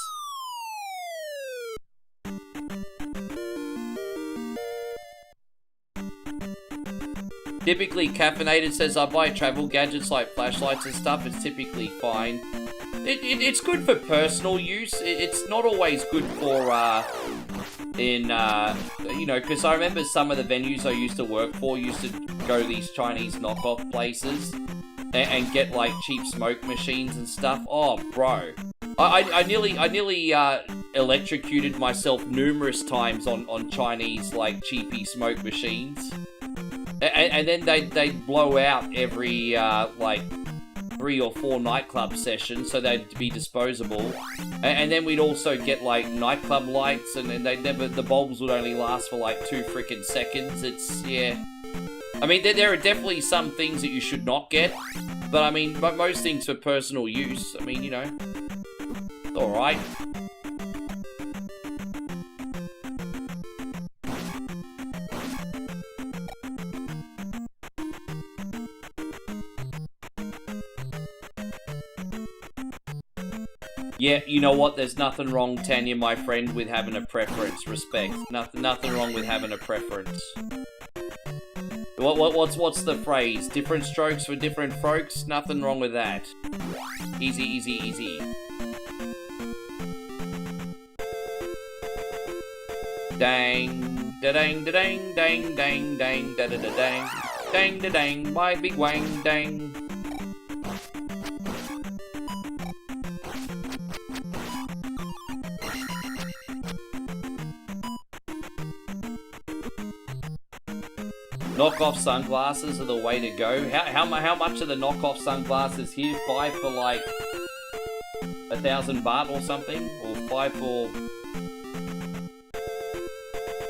Typically caffeinated says I buy travel gadgets like flashlights and stuff. It's typically fine. It's good for personal use. It's not always good for you know, because I remember some of the venues I used to work for used to go to these Chinese knockoff places and get like cheap smoke machines and stuff. Oh, bro. I nearly electrocuted myself numerous times on Chinese like cheapy smoke machines, and then they'd blow out every like 3 or 4 nightclub sessions, so they'd be disposable. And then we'd also get like nightclub lights, and then the bulbs would only last for like 2 freaking seconds. It's, yeah. I mean, there are definitely some things that you should not get, but I mean, most things for personal use. I mean, you know, it's alright. Yeah, you know what? There's nothing wrong, Tanya, my friend, with having a preference. Respect. Nothing wrong with having a preference. What's the phrase? Different strokes for different folks? Nothing wrong with that. Easy, easy, easy. Dang, da dang, da dang, dang, dang, dang, da da da dang, dang, da dang, my big wang, dang. Knockoff sunglasses are the way to go. How much are the knockoff sunglasses here? 5 for like 1,000 baht or something? Or 5 for...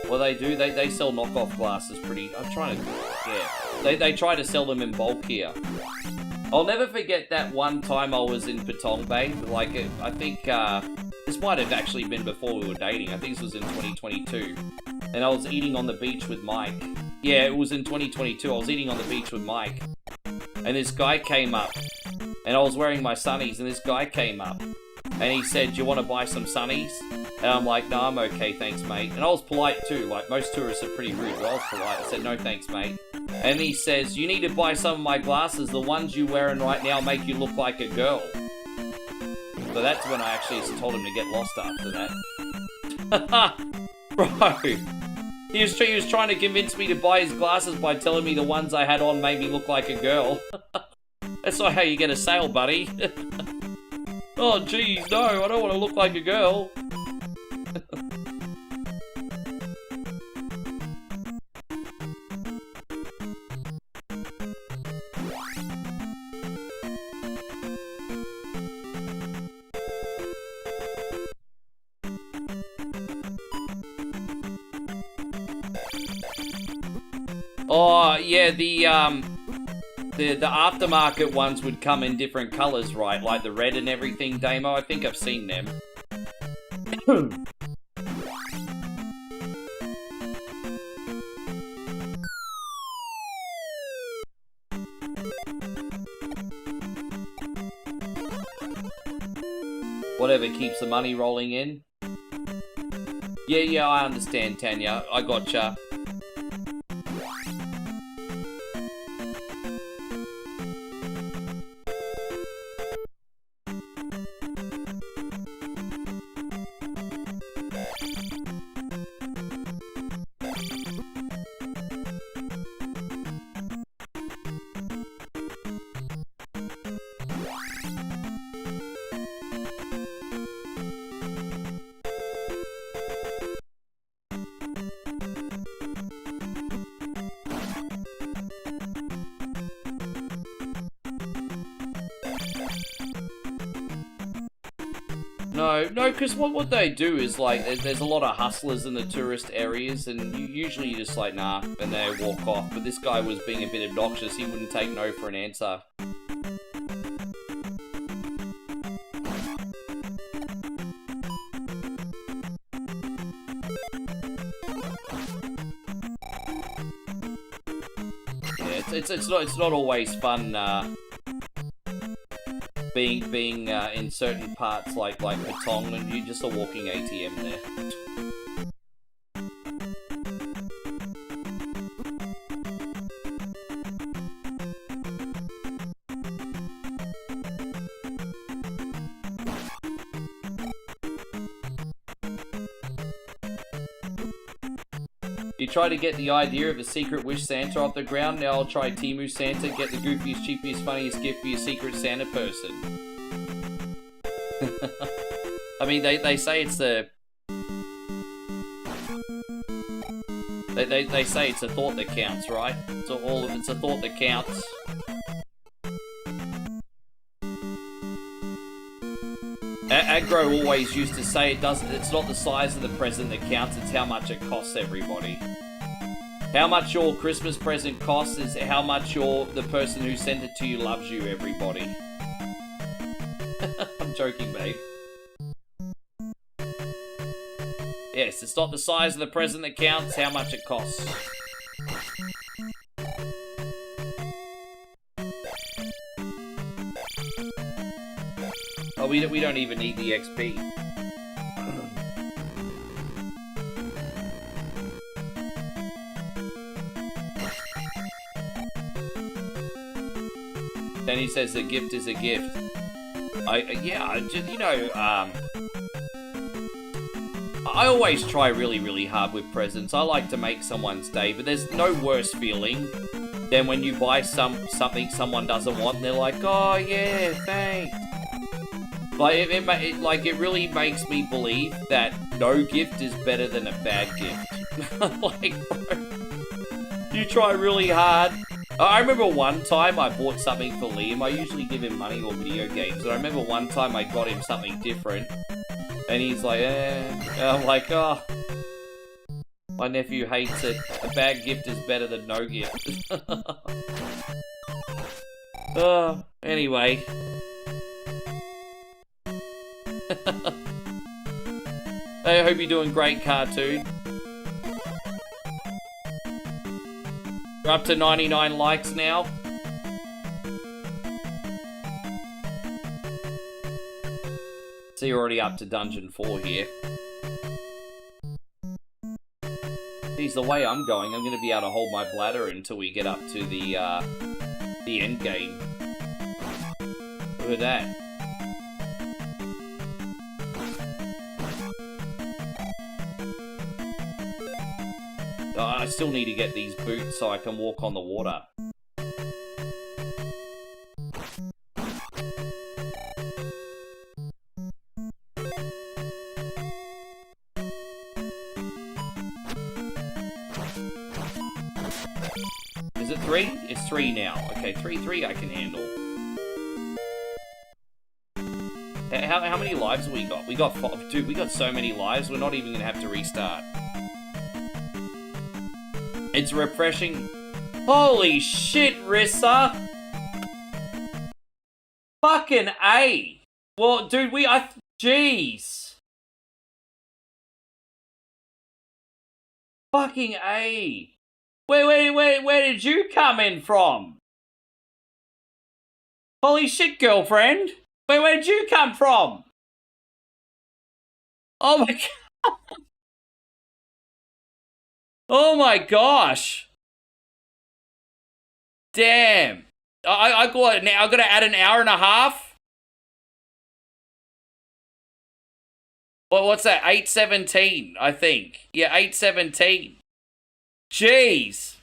Well, they do. They sell knockoff glasses pretty... I'm trying to... Yeah. They try to sell them in bulk here. I'll never forget that one time I was in Patong Bay. Like, I think... this might have actually been before we were dating. I think this was in 2022. And I was eating on the beach with Mike. Yeah, it was in 2022. I was eating on the beach with Mike. And this guy came up. And I was wearing my sunnies, and this guy came up. And he said, "Do you want to buy some sunnies?" And I'm like, "No, I'm okay, thanks, mate." And I was polite too. Like, most tourists are pretty rude, but I was polite. I said, "No, thanks, mate." And he says, "You need to buy some of my glasses. The ones you're wearing right now make you look like a girl." So that's when I actually told him to get lost after that. Bro. He was trying to convince me to buy his glasses by telling me the ones I had on made me look like a girl. That's not how you get a sale, buddy. Oh, geez, no, I don't want to look like a girl. Oh, yeah, the aftermarket ones would come in different colors, right? Like the red and everything, Damo. I think I've seen them. Whatever keeps the money rolling in. Yeah, I understand, Tanya. I gotcha. No, because what they do is, like, there's a lot of hustlers in the tourist areas, and usually you're just like, nah, and they walk off. But this guy was being a bit obnoxious. He wouldn't take no for an answer. Yeah, it's not always fun, being in certain parts like Patong, and you're just a walking ATM there. You try to get the idea of a secret wish Santa off the ground. Now I'll try Temu Santa, get the goofiest, cheapest, funniest gift for your secret Santa person. I mean, they say it's the... They say it's a thought that counts, right? So it's a thought that counts. Aggro always used to say it's not the size of the present that counts, it's how much it costs everybody. How much your Christmas present costs is how much the person who sent it to you loves you, everybody. I'm joking, babe. Yes, it's not the size of the present that counts, how much it costs. Oh, we don't even need the XP. Then he says a gift is a gift. I always try really, really hard with presents. I like to make someone's day, but there's no worse feeling than when you buy something someone doesn't want and they're like, oh yeah, thanks. Like, it really makes me believe that no gift is better than a bad gift. Like, bro, you try really hard. I remember one time I bought something for Liam. I usually give him money or video games. And I remember one time I got him something different. And he's like, eh. And I'm like, oh. My nephew hates it. A bad gift is better than no gift. Anyway. I hope you're doing great, Cartoon. We're up to 99 likes now. So you're already up to Dungeon 4 here. Geez, the way I'm going, I'm going to be able to hold my bladder until we get up to the end game. Look at that. I still need to get these boots so I can walk on the water. Is it 3? It's 3 now. Okay, 3 I can handle. How many lives have we got? We got 5. Dude, we got so many lives, we're not even going to have to restart. It's refreshing. Holy shit, Rissa! Fucking A! Well, dude, jeez! Fucking A! Where did you come in from? Holy shit, girlfriend! Where did you come from? Oh my god! Oh my gosh! Damn! I got now. I got to add an hour and a half. Well, what's that? 8:17, I think. Yeah, 8:17. Jeez.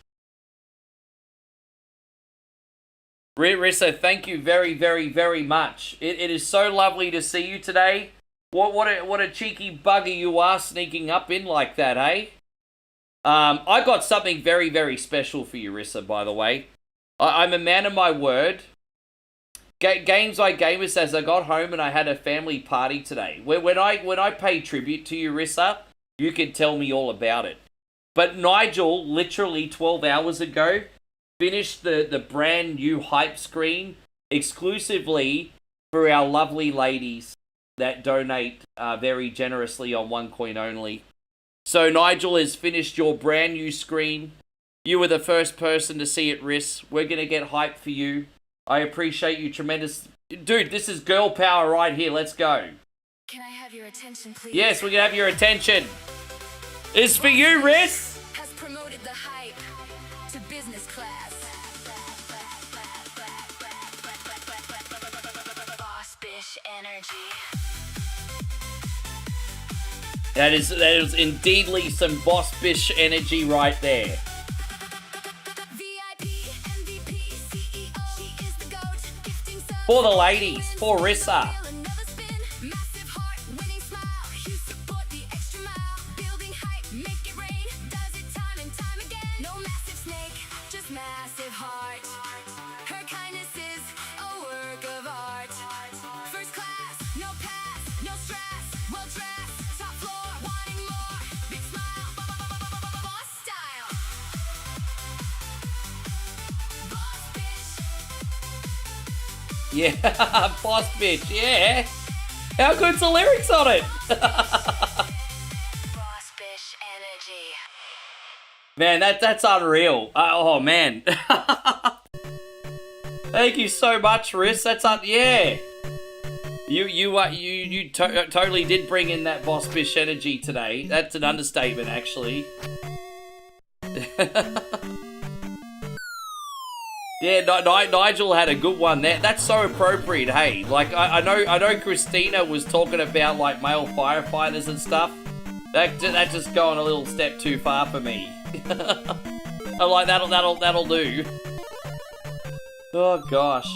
Rissa, thank you very, very, very much. It is so lovely to see you today. What a cheeky bugger you are sneaking up in like that, hey? I got something very, very special for you, Rissa, by the way. I'm a man of my word. Games Like Gamers says I got home and I had a family party today. When I pay tribute to you, Rissa, you can tell me all about it. But Nigel, literally 12 hours ago, finished the brand new hype screen exclusively for our lovely ladies that donate very generously on OneCoin only. So Nigel has finished your brand new screen. You were the first person to see it, Riss. We're going to get hype for you. I appreciate you tremendous. Dude, this is girl power right here. Let's go. Can I have your attention, please? Yes, we're going to have your attention. It's for you, Riss. Has promoted the hype to business class. Boss bish energy. That is indeedly some boss bish energy right there. For the ladies, for Rissa. Yeah, boss bitch, yeah. How good's the lyrics on it? Boss Bish energy. Man, that's unreal. Oh man. Thank you so much, Riss. That's yeah. You totally did bring in that boss bish energy today. That's an understatement, actually. Yeah, Nigel had a good one there. That's so appropriate, hey. Like I know Christina was talking about like male firefighters and stuff. That's just going a little step too far for me. I'm like that'll do. Oh gosh.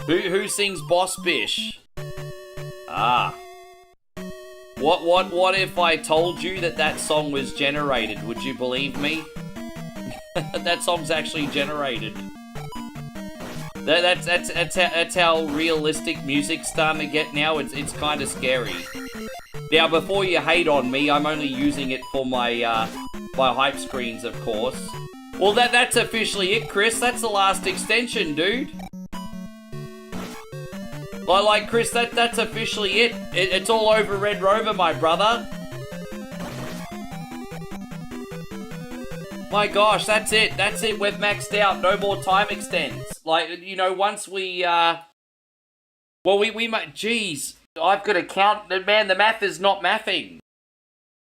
Who sings Boss Bish? Ah. What if I told you that song was generated? Would you believe me? That song's actually generated. That's how realistic music's starting to get now. It's kind of scary. Now, before you hate on me, I'm only using it for my my hype screens, of course. Well, that's officially it, Chris. That's the last extension, dude. Like Chris, that's officially it. It's all over Red Rover, my brother. My gosh, that's it. That's it. We've maxed out. No more time extends. Like, you know, once we, well, we might, geez, I've got to count. Man, the math is not mathing.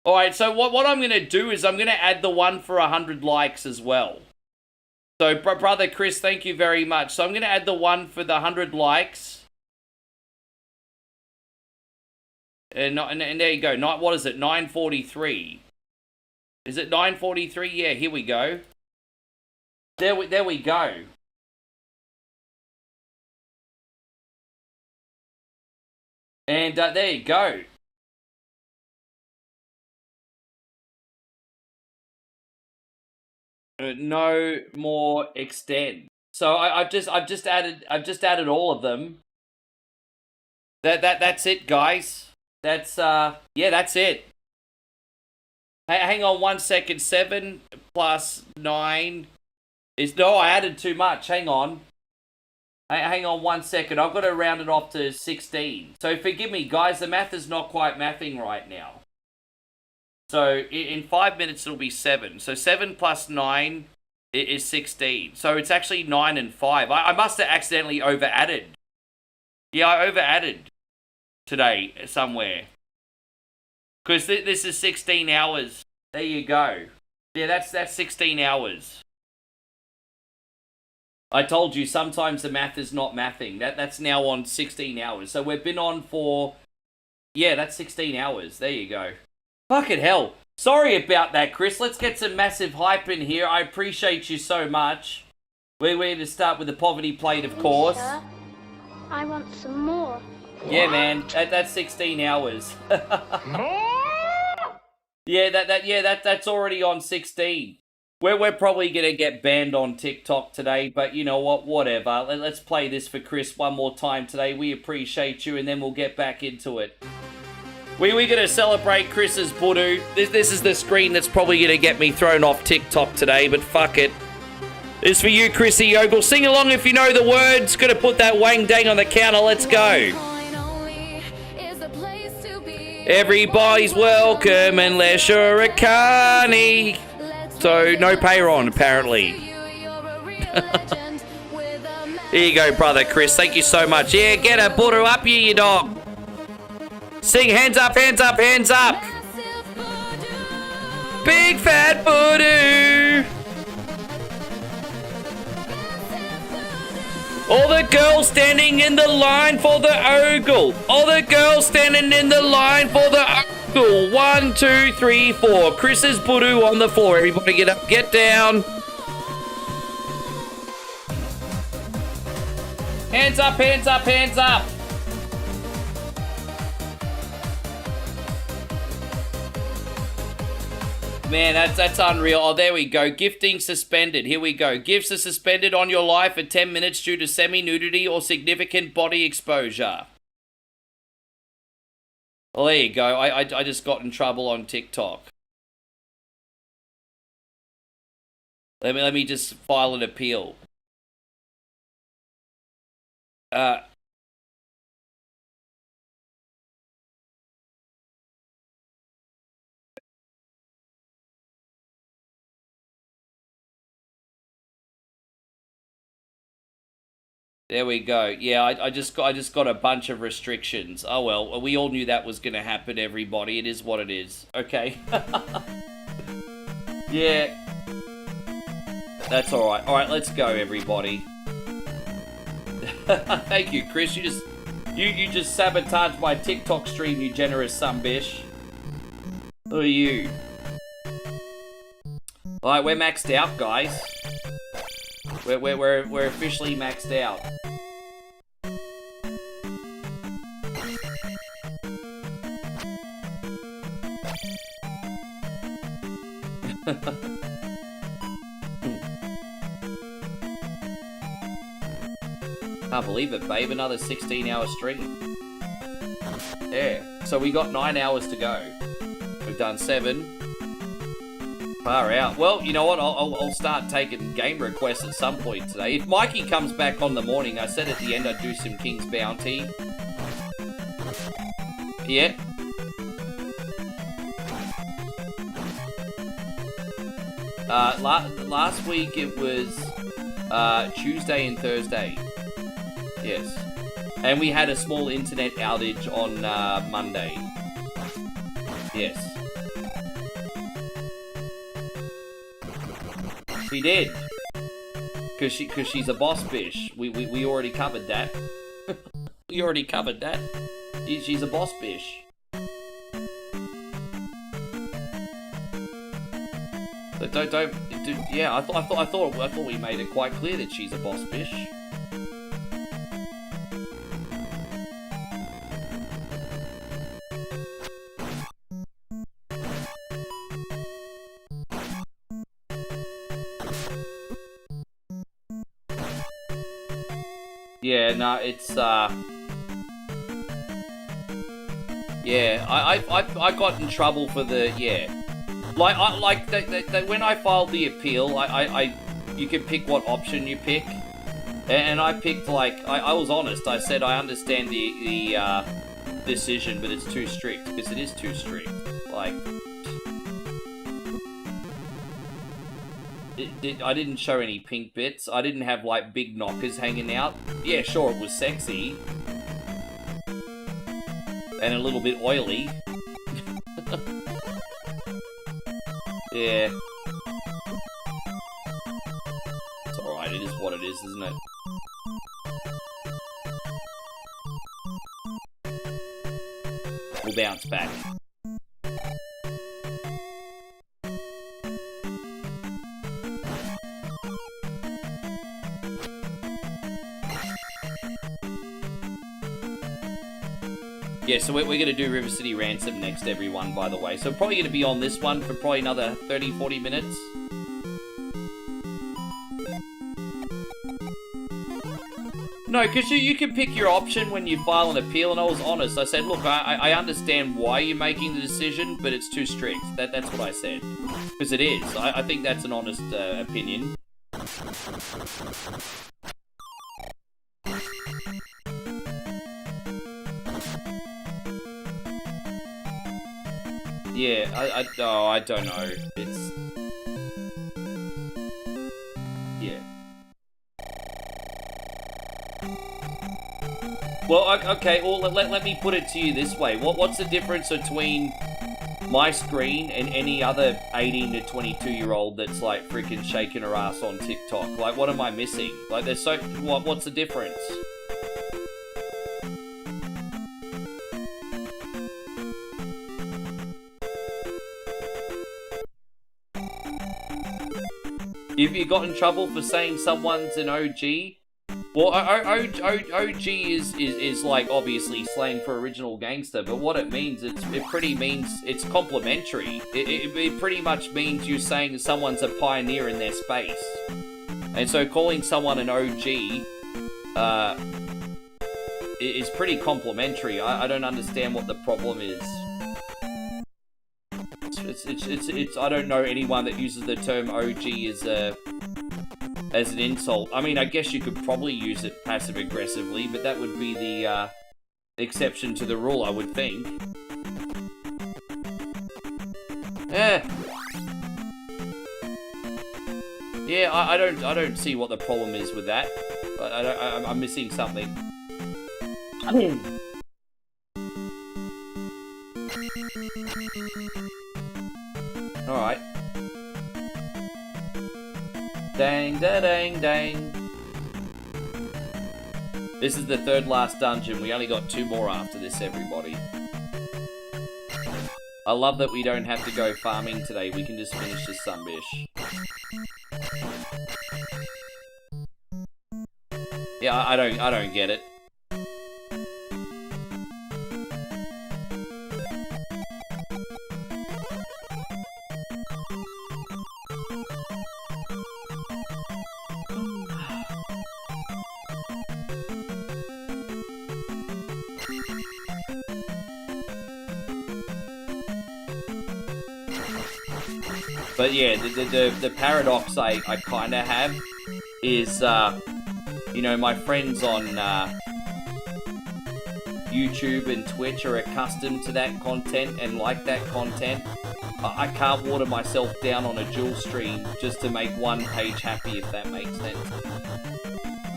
All right, so what I'm going to do is I'm going to add the one for 100 likes as well. So, brother Chris, thank you very much. So I'm going to add the one for the 100 likes. And there you go. What is it? 9:43. Is it 9:43? Yeah, here we go. There we go. And there you go. No more extend. So I've just added all of them. That's it, guys. That's yeah, that's it. Hang on 1 second. 7 plus 9 is no. I added too much. Hang on. Hang on 1 second. I've got to round it off to 16. So forgive me, guys. The math is not quite mathing right now. So in 5 minutes it'll be 7. So 7 plus 9 is 16. So it's actually 9 and 5. I must have accidentally over added. Yeah, I over added today somewhere. Because this is 16 hours. There you go. Yeah, that's 16 hours. I told you sometimes the math is not mathing. That's now on 16 hours. So we've been on for, yeah, that's 16 hours. There you go. Fucking hell. Sorry about that, Chris. Let's get some massive hype in here. I appreciate you so much. We're going to start with the poverty plate, of course. Sure? I want some more. Yeah, man. That's 16 hours. Yeah, that's already on 16. We're probably going to get banned on TikTok today, but you know what? Whatever. Let's play this for Chris one more time today. We appreciate you, and then we'll get back into it. We're going to celebrate Chris's Budu. This is the screen that's probably going to get me thrown off TikTok today, but fuck it. This is for you, Chrissy Ogle. Sing along if you know the words. Gonna put that wang dang on the counter. Let's go. Everybody's welcome unless you're a carny. So no payron, apparently. Here you go, brother Chris. Thank you so much. Yeah, get a Budu up here, you dog. Sing hands up, hands up, hands up. Big fat Budu. All the girls standing in the line for the ogle. All the girls standing in the line for the ogle. 1, 2, 3, 4. Chris's Budu on the floor. Everybody get up, get down. Hands up, hands up, hands up. Man, that's unreal. Oh, there we go. Gifting suspended. Here we go. Gifts are suspended on your life for 10 minutes due to semi-nudity or significant body exposure. Well, there you go. I just got in trouble on TikTok. Let me just file an appeal. There we go. Yeah, I just got a bunch of restrictions. Oh well, we all knew that was gonna happen, everybody. It is what it is. Okay. Yeah. That's alright. Alright, let's go, everybody. Thank you, Chris. You just sabotaged my TikTok stream, you generous sunbish. Who are you? Alright, we're maxed out, guys. We're officially maxed out. Can't believe it, babe. Another 16-hour stream. Yeah. So we got 9 hours to go. We've done 7. Far out. Well, you know what? I'll start taking game requests at some point today. If Mikey comes back on the morning, I said at the end I'd do some King's Bounty. Yeah. Last week it was Tuesday and Thursday. Yes. And we had a small internet outage on Monday. Yes. She did. Cause she's a boss bitch. We already covered that. We already covered that. She's a boss bitch. But don't yeah, I thought we made it quite clear that she's a boss bitch. Yeah, no, it's yeah, I got in trouble for the when I filed the appeal, you can pick what option you pick, and I picked I was honest. I said I understand the decision, but it's too strict, because it is too strict. I didn't show any pink bits. I didn't have big knockers hanging out. Yeah, sure, it was sexy and a little bit oily. Yeah. It's alright, it is what it is, isn't it? We'll bounce back. Yeah, so we're going to do River City Ransom next, everyone, by the way. So probably going to be on this one for probably another 30-40 minutes. No, because you can pick your option when you file an appeal, and I was honest. I said, look, I understand why you're making the decision, but it's too strict. That's what I said. Because it is. I think that's an honest opinion. Yeah, I don't know. It's... Yeah. Well, okay, well, let me put it to you this way. What's the difference between my screen and any other 18 to 22-year-old that's, freaking shaking her ass on TikTok? What am I missing? There's so... What's the difference? If you got in trouble for saying someone's an OG, well, OG is obviously slang for original gangster, but what it means, it pretty means it's complimentary. It pretty much means you're saying someone's a pioneer in their space. And so calling someone an OG is pretty complimentary. I don't understand what the problem is. It's I don't know anyone that uses the term OG as an insult. I mean, I guess you could probably use it passive aggressively, but that would be the exception to the rule, I would think. Yeah, I don't see what the problem is with that. I'm missing something. Alright. Dang, da, dang, dang. This is the third last dungeon. We only got 2 more after this, everybody. I love that we don't have to go farming today. We can just finish this sunbish. Yeah, I don't get it. But yeah, the paradox I kind of have is, you know, my friends on YouTube and Twitch are accustomed to that content and like that content. I can't water myself down on a dual stream just to make one page happy, if that makes sense.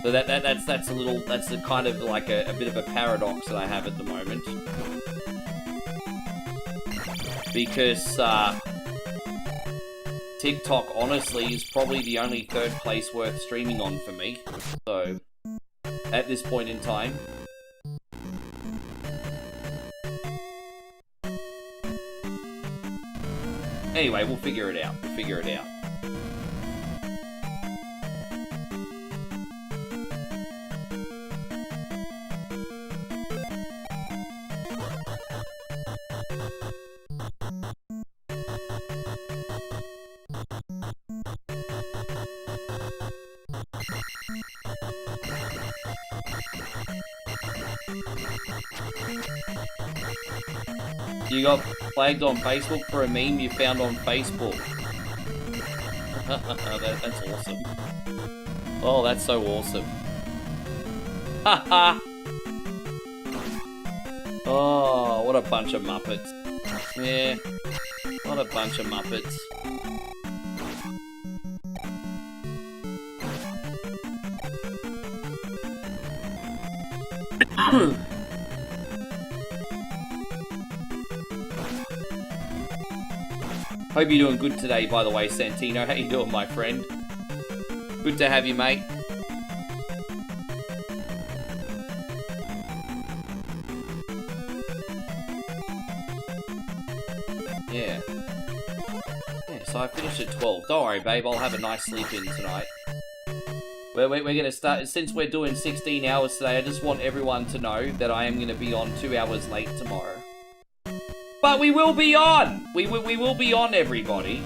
So that's a little, that's the kind of like a bit of a paradox that I have at the moment. Because, TikTok, honestly, is probably the only third place worth streaming on for me. So, at this point in time. Anyway, we'll figure it out. We'll figure it out. You got flagged on Facebook for a meme you found on Facebook. That's awesome. Oh, that's so awesome. Haha. Oh, what a bunch of Muppets. Yeah, what a bunch of Muppets. Hope you're doing good today, by the way, Santino. How you doing, my friend? Good to have you, mate. Yeah. Yeah, so I finished at 12. Don't worry, babe. I'll have a nice sleep in tonight. We're going to start, since we're doing 16 hours today, I just want everyone to know that I am going to be on 2 hours late tomorrow. But we will be on! We will be on, everybody.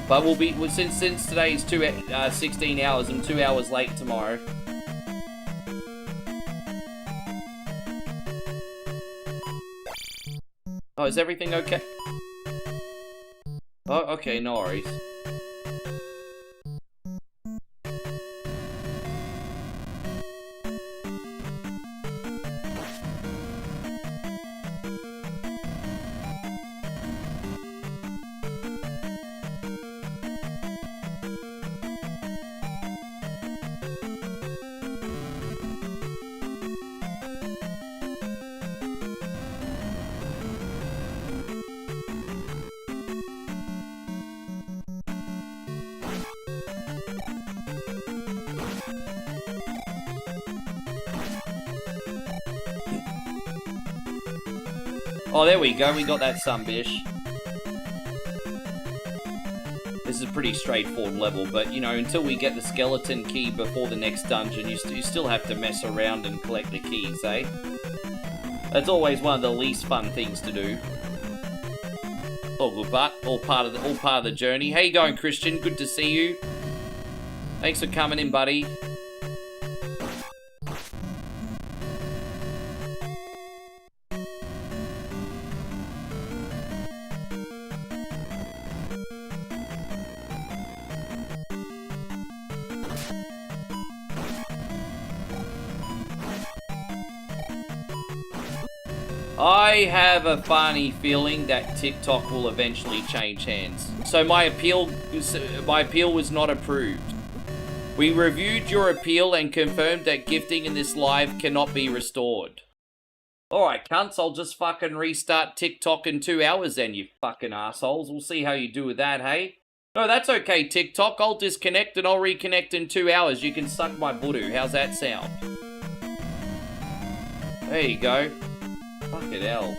But we'll be, since today is 16 hours, I'm 2 hours late tomorrow. Oh, is everything okay? Oh, okay, no worries. Oh, there we go. We got that sunbish. This is a pretty straightforward level, but, you know, until we get the skeleton key before the next dungeon, you still have to mess around and collect the keys, eh? That's always one of the least fun things to do. All good, but all part of the journey. How you going, Christian? Good to see you. Thanks for coming in, buddy. I have a funny feeling that TikTok will eventually change hands. So my appeal was not approved. We reviewed your appeal and confirmed that gifting in this live cannot be restored. Alright, cunts, I'll just fucking restart TikTok in 2 hours then, you fucking assholes. We'll see how you do with that, hey? No, that's okay, TikTok. I'll disconnect and I'll reconnect in 2 hours. You can suck my voodoo. How's that sound? There you go. Fucking hell.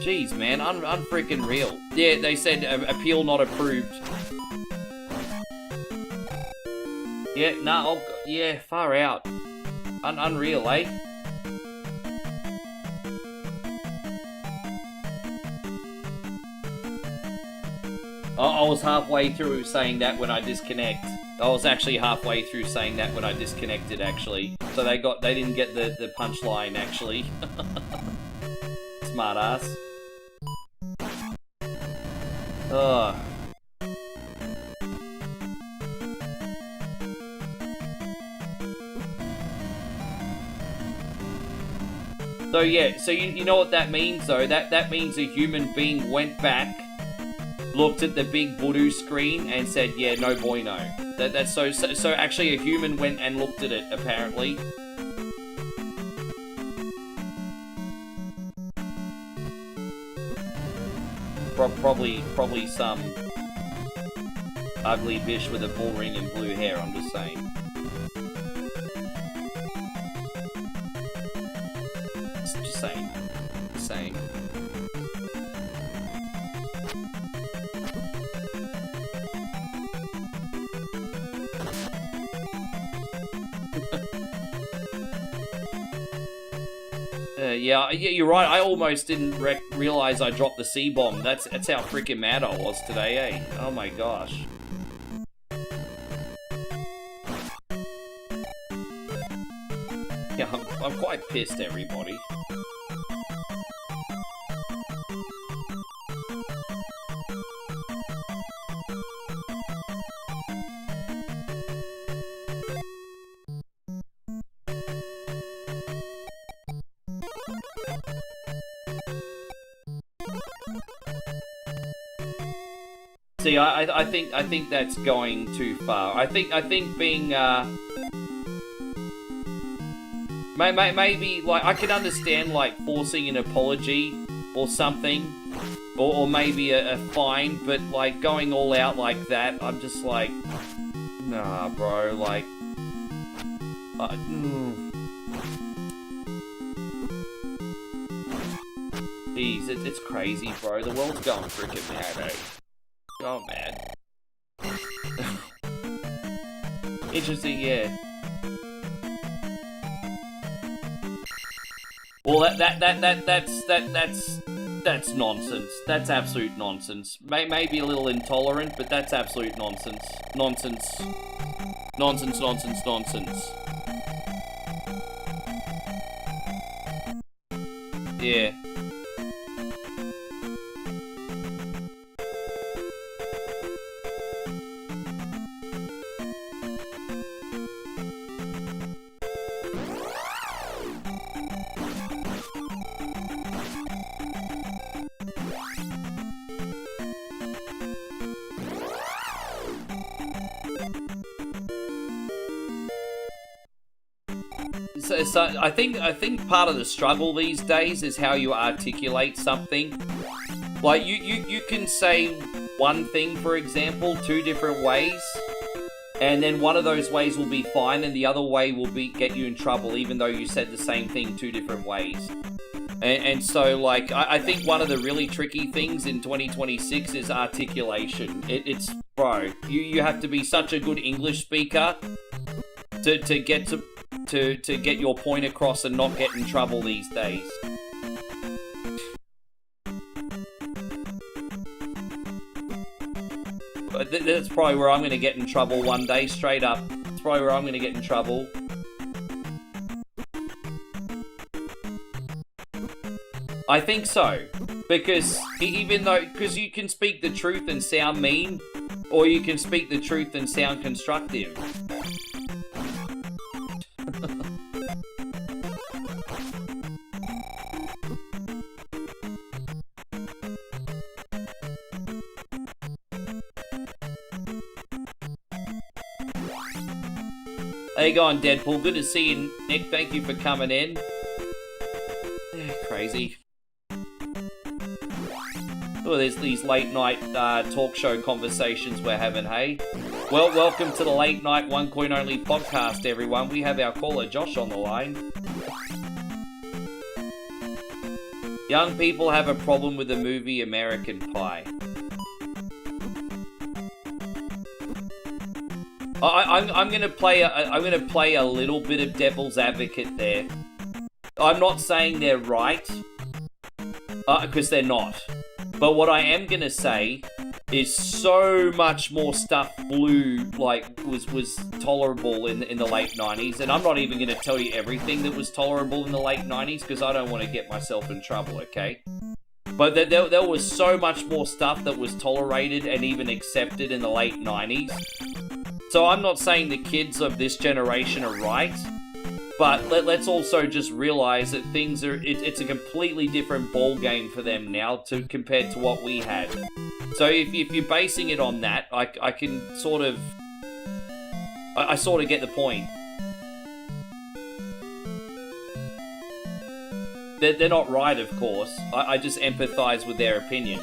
Jeez, man. Unfreaking real. Yeah, they said appeal not approved. Yeah, nah, yeah, far out. Unreal, eh? I was halfway through saying that when I disconnect. I was actually halfway through saying that when I disconnected, actually. So they didn't get the punchline, actually. Smart ass. Ugh. So yeah, so you know what that means though? That means a human being went back, looked at the big voodoo screen and said, yeah, no bueno. That's so actually a human went and looked at it, apparently. Probably some ugly bitch with a bull ring and blue hair, I'm just saying. Just saying. Just saying. Yeah, you're right. I almost didn't realize I dropped the C-bomb. That's how freaking mad I was today, eh? Oh my gosh. Yeah, I'm quite pissed, everybody. See, I think that's going too far. I think being maybe like I can understand like forcing an apology or something, or maybe a fine, but like going all out like that, I'm just like, nah, bro. Like, Jeez, it's crazy, bro. The world's going freaking mad, eh? Oh man. Interesting, yeah. Well, that's nonsense. That's absolute nonsense. Maybe a little intolerant, but that's absolute nonsense. Nonsense. Nonsense, nonsense, nonsense. Yeah. So I think part of the struggle these days is how you articulate something. Like you can say one thing, for example, 2 different ways, and then one of those ways will be fine, and the other way will get you in trouble, even though you said the same thing 2 different ways. And so, like, I think one of the really tricky things in 2026 is articulation. It's bro, you have to be such a good English speaker to get your point across and not get in trouble these days. That's probably where I'm going to get in trouble one day, straight up. That's probably where I'm going to get in trouble. I think so. Because because you can speak the truth and sound mean, or you can speak the truth and sound constructive. How you going, Deadpool? Good to see you, Nick. Thank you for coming in. Crazy. Oh, there's these late night talk show conversations we're having, hey? Well, welcome to the late night One Coin Only podcast, everyone. We have our caller Josh on the line. Young people have a problem with the movie American Pie. I'm gonna play a little bit of devil's advocate there. I'm not saying they're right, because they're not. But what I am gonna say is so much more stuff was tolerable in the late 90s, and I'm not even gonna tell you everything that was tolerable in the late 90s because I don't want to get myself in trouble, okay? But there was so much more stuff that was tolerated and even accepted in the late 90s. So I'm not saying the kids of this generation are right, but let's also just realize that it's a completely different ball game for them now compared to what we had. So if you're basing it on that, I can sort of get the point. They're not right, of course. I just empathize with their opinion.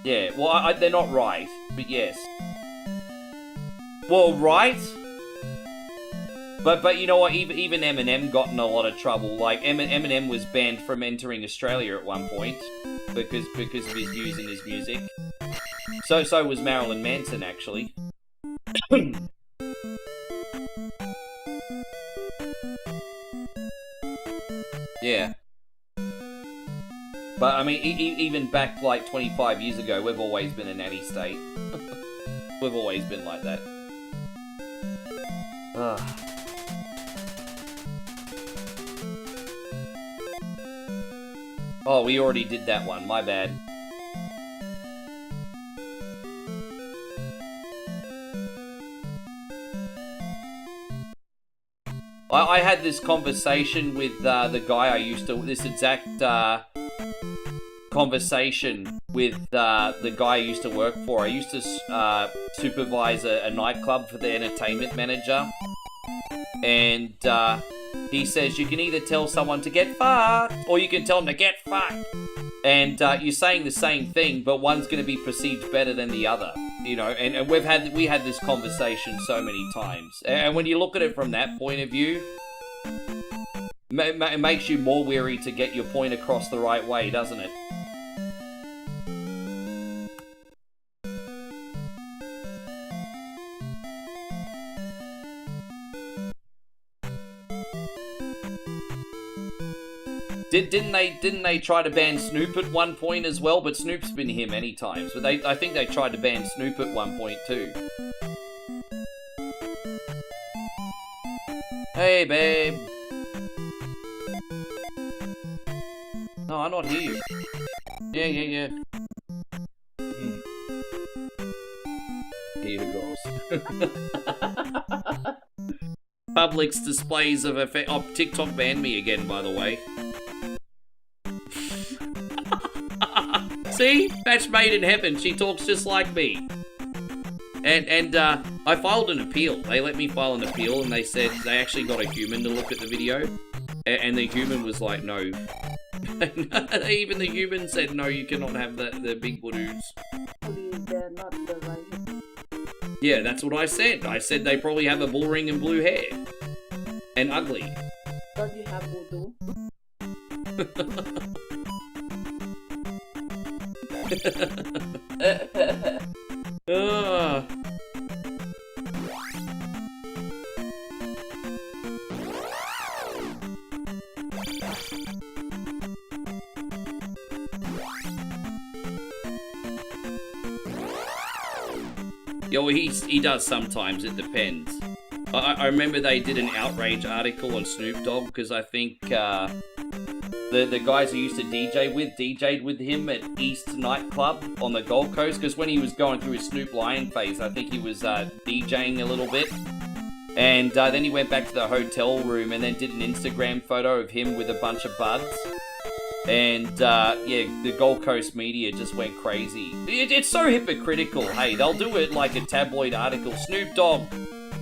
Yeah, well, they're not right, but yes. Well, right? But you know what, even Eminem got in a lot of trouble. Like, Eminem was banned from entering Australia at one point because of his views in his music. So was Marilyn Manson, actually. Yeah. But, I mean, even back, like, 25 years ago, we've always been a nanny state. We've always been like that. Oh, we already did that one. My bad. I had this conversation with the guy I used to... This exact conversation with the guy I used to work for. I used to supervise a nightclub for the entertainment manager. And he says you can either tell someone to get fucked or you can tell them to get fucked. And you're saying the same thing, but one's going to be perceived better than the other. You know, and we had this conversation so many times. And when you look at it from that point of view, it makes you more weary to get your point across the right way, doesn't it? Didn't they try to ban Snoop at one point as well? But Snoop's been here many times. But I think they tried to ban Snoop at one point too. Hey, babe. No, I not hear you. Yeah. Here it goes. Publix displays of effect. Oh, TikTok banned me again, by the way. See? Match made in heaven. She talks just like me. And I filed an appeal. They let me file an appeal, and they said they actually got a human to look at the video. And the human was like, no. Even the human said, no, you cannot have the big boodoos. They're not the right. Yeah, that's what I said. I said they probably have a bull ring and blue hair. And ugly. Don't you have voodoo? Yo, he does sometimes, it depends. I remember they did an outrage article on Snoop Dogg because I think the guys who used to DJ'd with him at East Nightclub on the Gold Coast, because when he was going through his Snoop Lion phase, I think he was DJing a little bit. And then he went back to the hotel room and then did an Instagram photo of him with a bunch of buds. And, yeah, the Gold Coast media just went crazy. It's so hypocritical, hey. They'll do it like a tabloid article. Snoop Dogg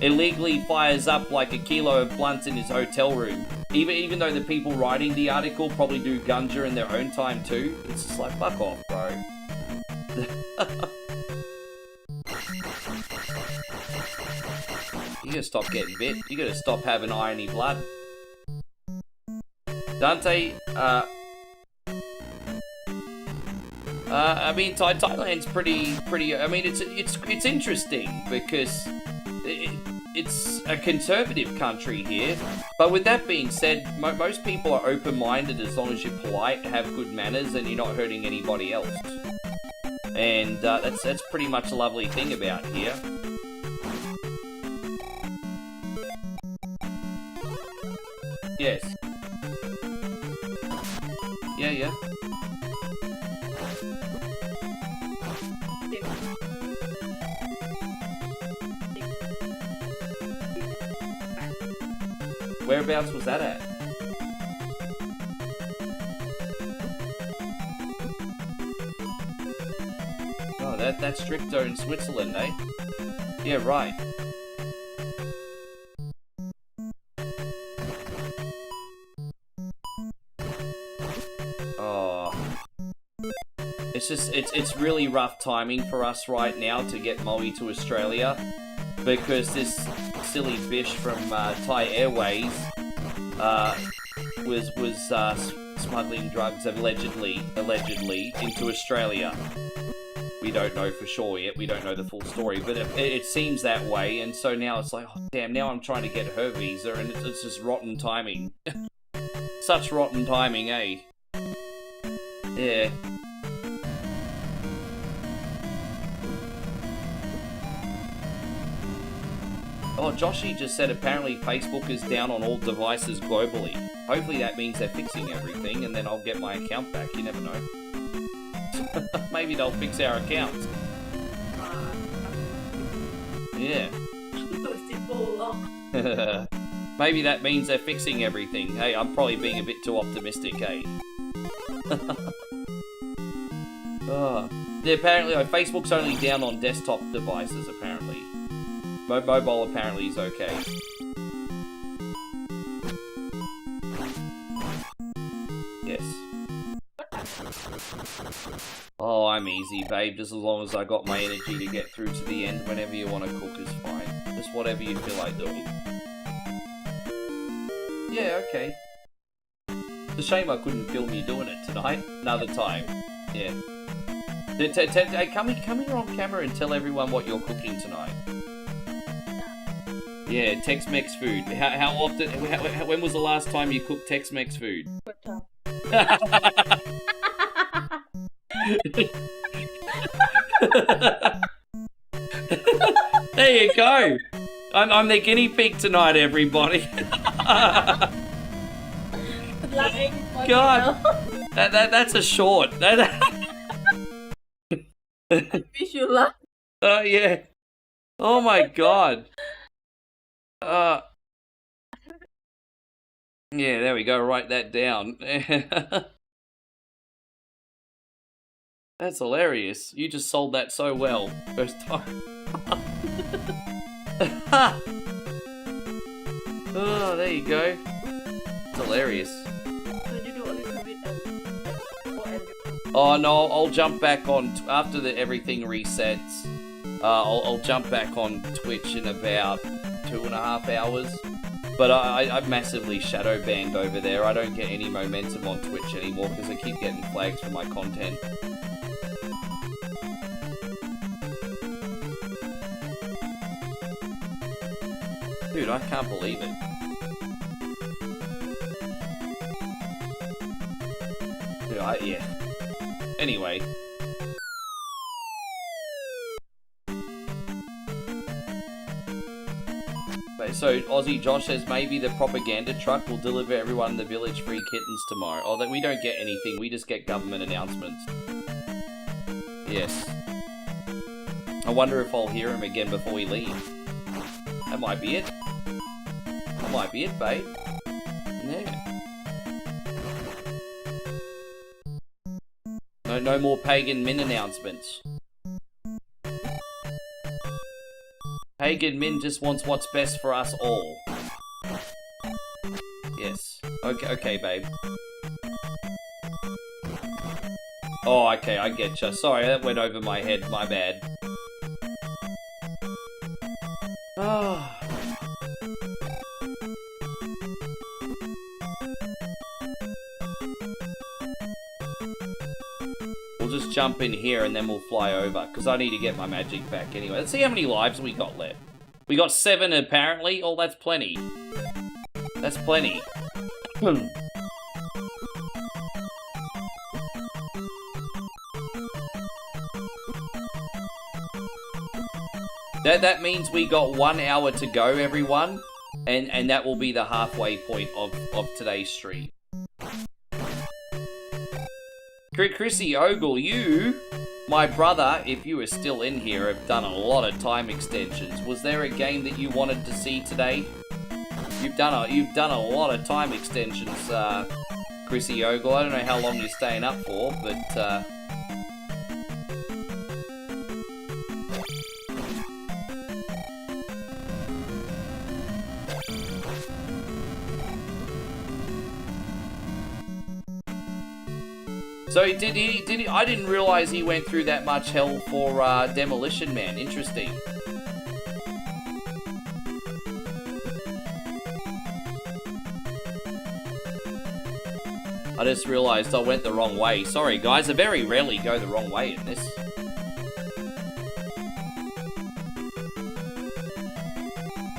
illegally fires up like a kilo of blunts in his hotel room. Even though the people writing the article probably do ganja in their own time too. It's just like, fuck off, bro. You gotta stop getting bit. You gotta stop having irony blood. Dante, I mean, Thailand's pretty. I mean, it's interesting because it's a conservative country here. But with that being said, most people are open-minded as long as you're polite, have good manners, and you're not hurting anybody else. And that's pretty much a lovely thing about here. Yes. Yeah. Whereabouts was that at? Oh, that's stricto in Switzerland, eh? Yeah, right. Oh. It's really rough timing for us right now to get Moe to Australia, because this silly bish from Thai Airways was smuggling drugs allegedly into Australia. We don't know for sure yet. We don't know the full story, but it seems that way. And so now it's like, oh, damn, now I'm trying to get her visa, and it's just rotten timing. Such rotten timing, eh? Yeah. Oh, Joshy just said apparently Facebook is down on all devices globally. Hopefully that means they're fixing everything, and then I'll get my account back. You never know. Maybe they'll fix our accounts. Yeah. Maybe that means they're fixing everything. Hey, I'm probably being a bit too optimistic, eh? Oh. Yeah, apparently, Facebook's only down on desktop devices, apparently. Mobile apparently is okay. Yes. Oh, I'm easy, babe. Just as long as I got my energy to get through to the end. Whenever you want to cook is fine. Just whatever you feel like doing. Yeah, okay. It's a shame I couldn't film you doing it tonight. Another time. Yeah. Hey, come here on camera and tell everyone what you're cooking tonight. Yeah, Tex-Mex food. How often? When was the last time you cooked Tex-Mex food? There you go. I'm the guinea pig tonight, everybody. God, that's a short. Wish you luck. Oh yeah. Oh my God. Yeah, there we go. Write that down. That's hilarious. You just sold that so well. First time. Oh, there you go. It's hilarious. Oh no, I'll jump back on after everything resets. I'll jump back on Twitch in about 2.5 hours. But I'm massively shadow banned over there. I don't get any momentum on Twitch anymore because I keep getting flags for my content. Dude, I can't believe it. Dude, yeah. Anyway. So Aussie Josh says maybe the propaganda truck will deliver everyone in the village free kittens tomorrow. Oh, that we don't get anything. We just get government announcements. Yes. I wonder if I'll hear him again before we leave. That might be it. That might be it, babe. Yeah. No more Pagan Min announcements. Pagan Min just wants what's best for us all. Yes. Okay, babe. Oh, okay, I getcha. Sorry, that went over my head. My bad. Oh. We'll just jump in here and then we'll fly over, because I need to get my magic back anyway. Let's see how many lives we got left. We got 7 apparently. Oh, that's plenty. That's plenty. That means we got 1 hour to go, everyone. And that will be the halfway point of today's stream. Chrissy Ogle, you, my brother, if you are still in here, have done a lot of time extensions. Was there a game that you wanted to see today? You've done a lot of time extensions, Chrissy Ogle. I don't know how long you're staying up for, but so did he, I didn't realize he went through that much hell for Demolition Man. Interesting. I just realized I went the wrong way. Sorry guys, I very rarely go the wrong way in this.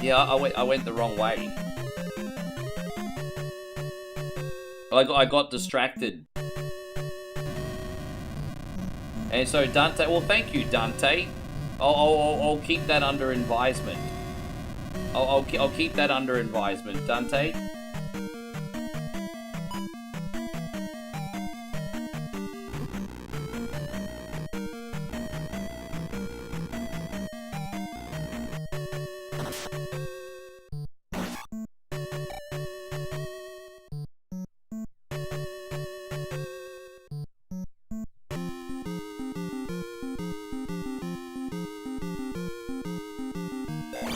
Yeah, I went the wrong way. I got distracted. And so Dante, well, thank you, Dante. I'll keep that under advisement. I'll keep that under advisement, Dante.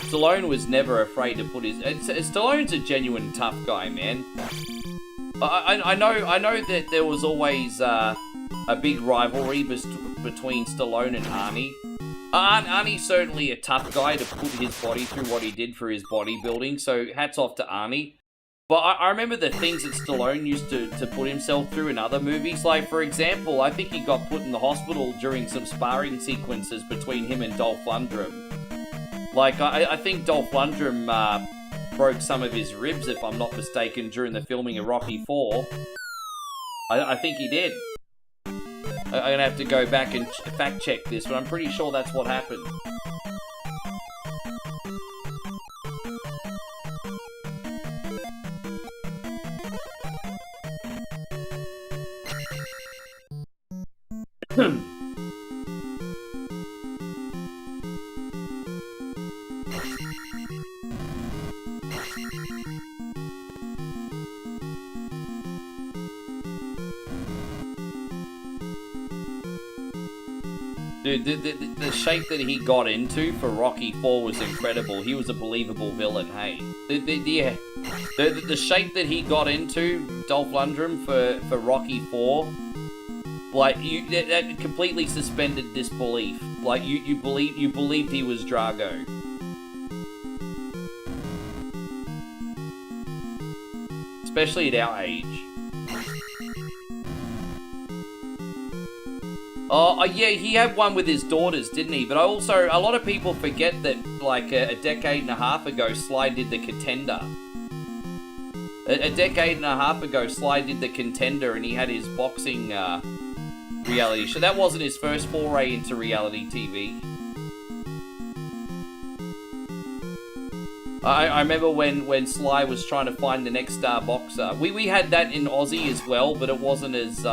Stallone was never afraid to put his... Stallone's a genuine tough guy, man. I know that there was always a big rivalry between Stallone and Arnie. Arnie's certainly a tough guy to put his body through what he did for his bodybuilding, so hats off to Arnie. But I remember the things that Stallone used to put himself through in other movies. Like, for example, I think he got put in the hospital during some sparring sequences between him and Dolph Lundgren. Like, I think Dolph Lundgren broke some of his ribs, if I'm not mistaken, during the filming of Rocky IV. I think he did. I'm gonna have to go back and fact check this, but I'm pretty sure that's what happened. Dude, the shape that he got into for Rocky IV was incredible. He was a believable villain, hey. The shape that he got into, Dolph Lundgren, for Rocky IV, like, that completely suspended disbelief. Like, you believed he was Drago. Especially at our age. Oh, yeah, he had one with his daughters, didn't he? But also, a lot of people forget that, like, a decade and a half ago, Sly did The Contender. A decade and a half ago, Sly did The Contender, and he had his boxing reality show. That wasn't his first foray into reality TV. I remember when Sly was trying to find the next star boxer. We had that in Aussie as well, but it wasn't as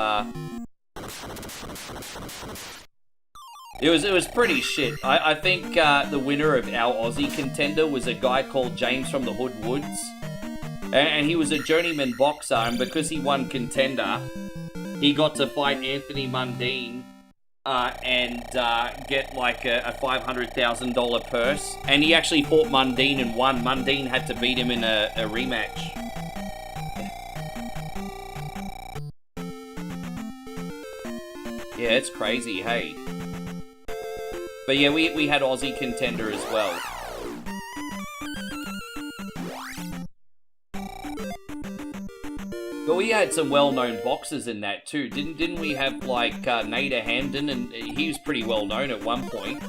It was pretty shit. I think the winner of our Aussie contender was a guy called James from the Hood Woods. And he was a journeyman boxer, and because he won contender, he got to fight Anthony Mundine and get like a $500,000 purse. And he actually fought Mundine and won. Mundine had to beat him in a rematch. Yeah, it's crazy, hey. But yeah, we had Aussie contender as well. But we had some well-known boxers in that too. Didn't we have like Nader Hamden, and he was pretty well known at one point.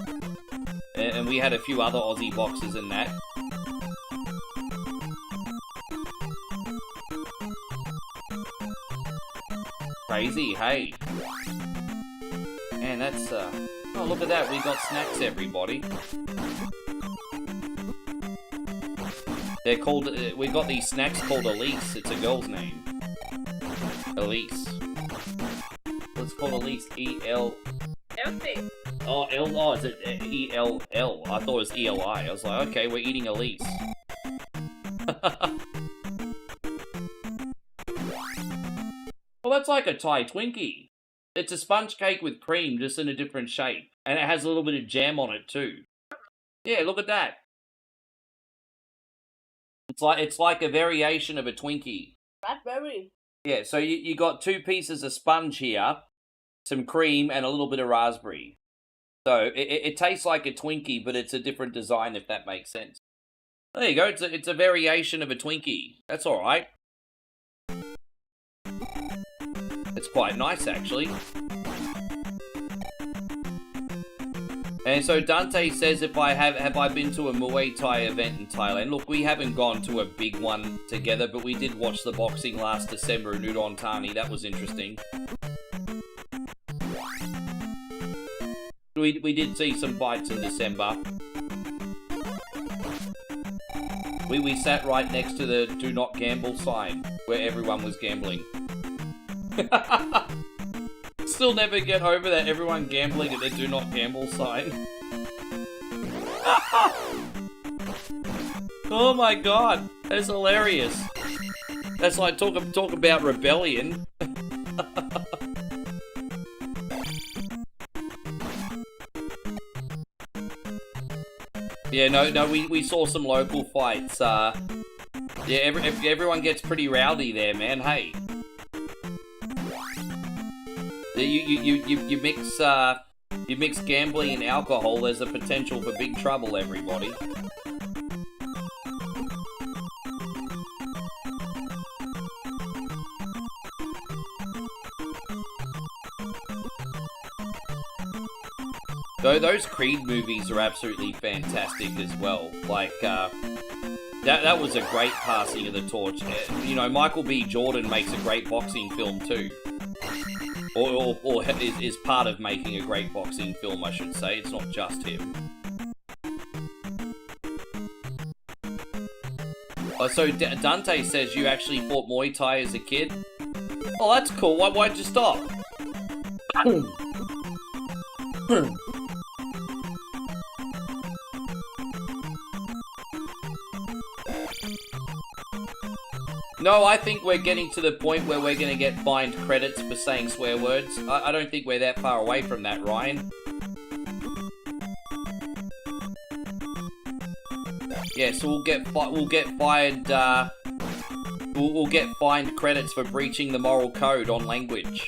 And we had a few other Aussie boxers in that. Crazy, hey. Man, that's oh, look at that, we got snacks, everybody. They're called, we got these snacks called Elise. It's a girl's name. Elise. Let's call Elise E-L... Elsie. Oh, oh, is it E-L-L? I thought it was E-L-I. I was like, okay, we're eating Elise. Well, that's like a Thai Twinkie. It's a sponge cake with cream, just in a different shape. And it has a little bit of jam on it, too. Yeah, look at that. It's like a variation of a Twinkie. Raspberry. Yeah, so you got two pieces of sponge here, some cream, and a little bit of raspberry. So it tastes like a Twinkie, but it's a different design, if that makes sense. There you go, it's a variation of a Twinkie. That's alright. It's quite nice, actually. And so Dante says, have I been to a Muay Thai event in Thailand? Look, we haven't gone to a big one together, but we did watch the boxing last December in Udon Thani. That was interesting. We did see some fights in December. We sat right next to the do not gamble sign, where everyone was gambling. Still never get over that, everyone gambling at the do not gamble sign. Oh my god, that's hilarious. That's like talk about rebellion. Yeah, no, we saw some local fights. Yeah, everyone gets pretty rowdy there, man. Hey. You mix gambling and alcohol, there's a potential for big trouble, everybody. Though those Creed movies are absolutely fantastic as well. Like that was a great passing of the torch. You know, Michael B. Jordan makes a great boxing film too. Or is part of making a great boxing film, I should say. It's not just him. Oh, so Dante says you actually fought Muay Thai as a kid? Oh, that's cool. Why'd you stop? No, I think we're getting to the point where we're going to get fined credits for saying swear words. I don't think we're that far away from that, Ryan. Yeah, so we'll get fired. We'll get fined credits for breaching the moral code on language.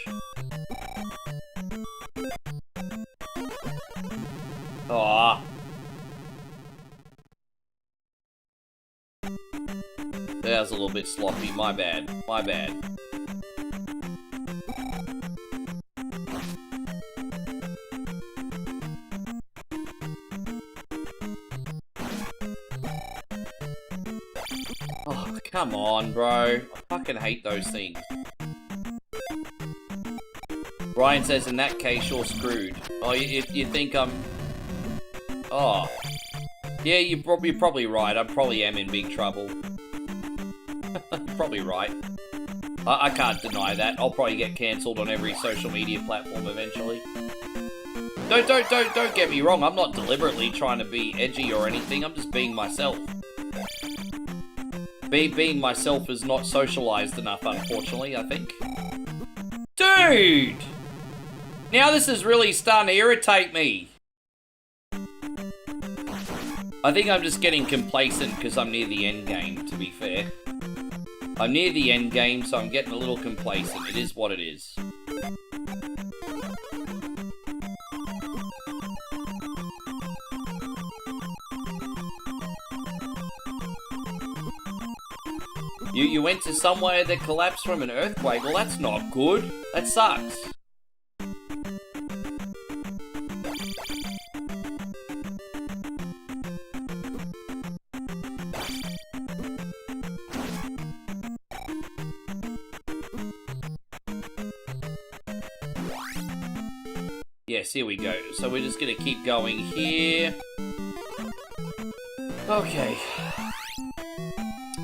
Aww. That was a little bit sloppy, my bad. My bad. Oh, come on, bro. I fucking hate those things. Brian says, in that case, you're screwed. Oh, you think I'm... Oh. Yeah, you're probably right. I probably am in big trouble. Probably right. I can't deny that. I'll probably get cancelled on every social media platform eventually. Don't get me wrong. I'm not deliberately trying to be edgy or anything. I'm just being myself. Being myself is not socialized enough, unfortunately, I think. Dude! Now this is really starting to irritate me. I think I'm just getting complacent because I'm near the end game, to be fair. I'm near the end game, so I'm getting a little complacent. It is what it is. You went to somewhere that collapsed from an earthquake. Well, that's not good. That sucks. Yes, here we go. So we're just gonna keep going here. Okay.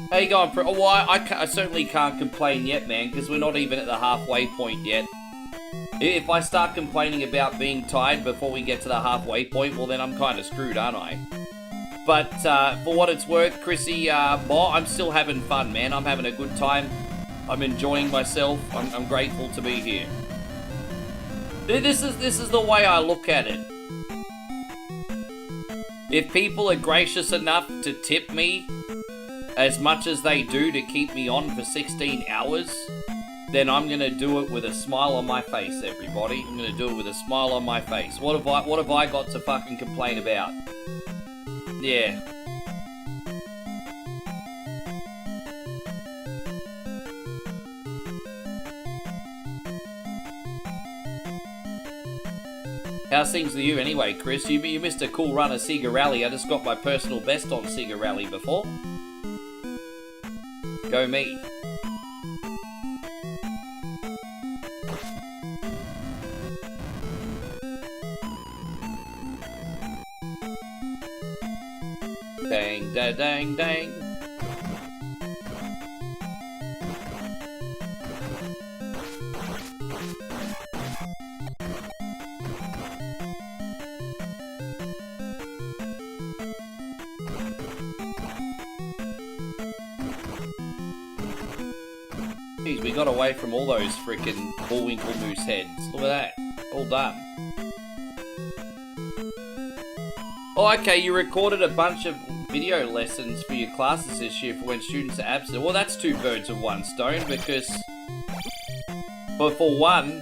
How you going, for? Oh, well, I certainly can't complain yet, man, because we're not even at the halfway point yet. If I start complaining about being tired before we get to the halfway point, well, then I'm kind of screwed, aren't I? But for what it's worth, Chrissy, I'm still having fun, man. I'm having a good time. I'm enjoying myself. I'm grateful to be here. This is the way I look at it. If people are gracious enough to tip me as much as they do to keep me on for 16 hours, then I'm gonna do it with a smile on my face, everybody. I'm gonna do it with a smile on my face. What have I got to fucking complain about? Yeah. How's things with you anyway, Chris? You missed a cool run of Sega Rally. I just got my personal best on Sega Rally before. Go me. Dang, da, dang, dang. Jeez, we got away from all those freaking Bullwinkle Moose heads. Look at that. All done. Oh, okay, you recorded a bunch of video lessons for your classes this year for when students are absent. Well, that's two birds with one stone, because... But for one,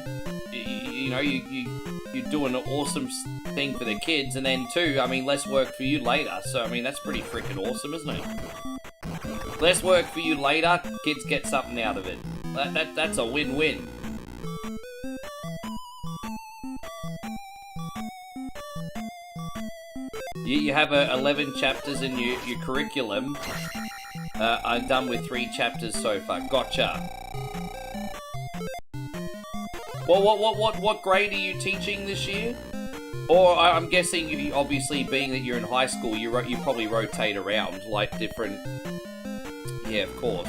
you know, you're doing an awesome thing for the kids, and then two, I mean, less work for you later. So, I mean, that's pretty freaking awesome, isn't it? Less work for you later, kids get something out of it. That's a win-win. You have 11 chapters in your curriculum. I'm done with 3 chapters so far. Gotcha. Well, what grade are you teaching this year? Or I'm guessing, you obviously being that you're in high school, you probably rotate around like different. Yeah, of course.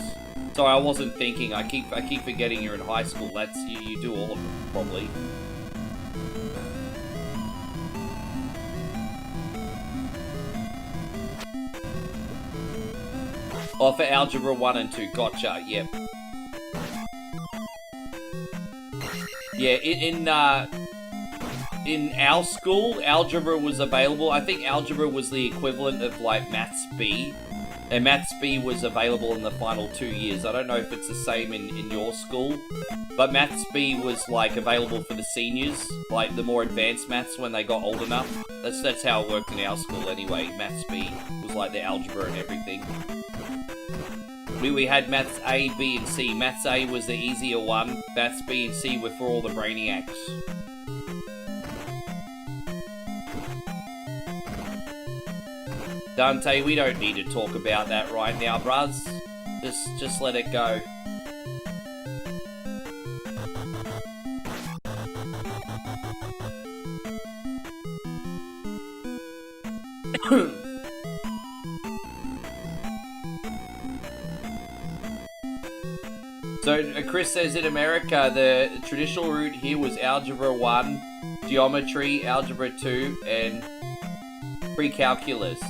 Sorry, I wasn't thinking. I keep forgetting you're in high school. That's you do all of them probably. Oh, for Algebra 1 and 2. Gotcha, yep. Yeah, in our school, Algebra was available. I think Algebra was the equivalent of, like, Maths B. And Maths B was available in the final 2 years. I don't know if it's the same in your school. But Maths B was, like, available for the seniors. Like, the more advanced maths when they got old enough. That's how it worked in our school anyway. Maths B was, like, the algebra and everything. We had Maths A, B, and C. Maths A was the easier one. Maths B and C were for all the brainiacs. Dante, we don't need to talk about that right now, bruz. Just let it go. So Chris says in America, the traditional route here was Algebra 1, Geometry, Algebra 2, and Pre-Calculus.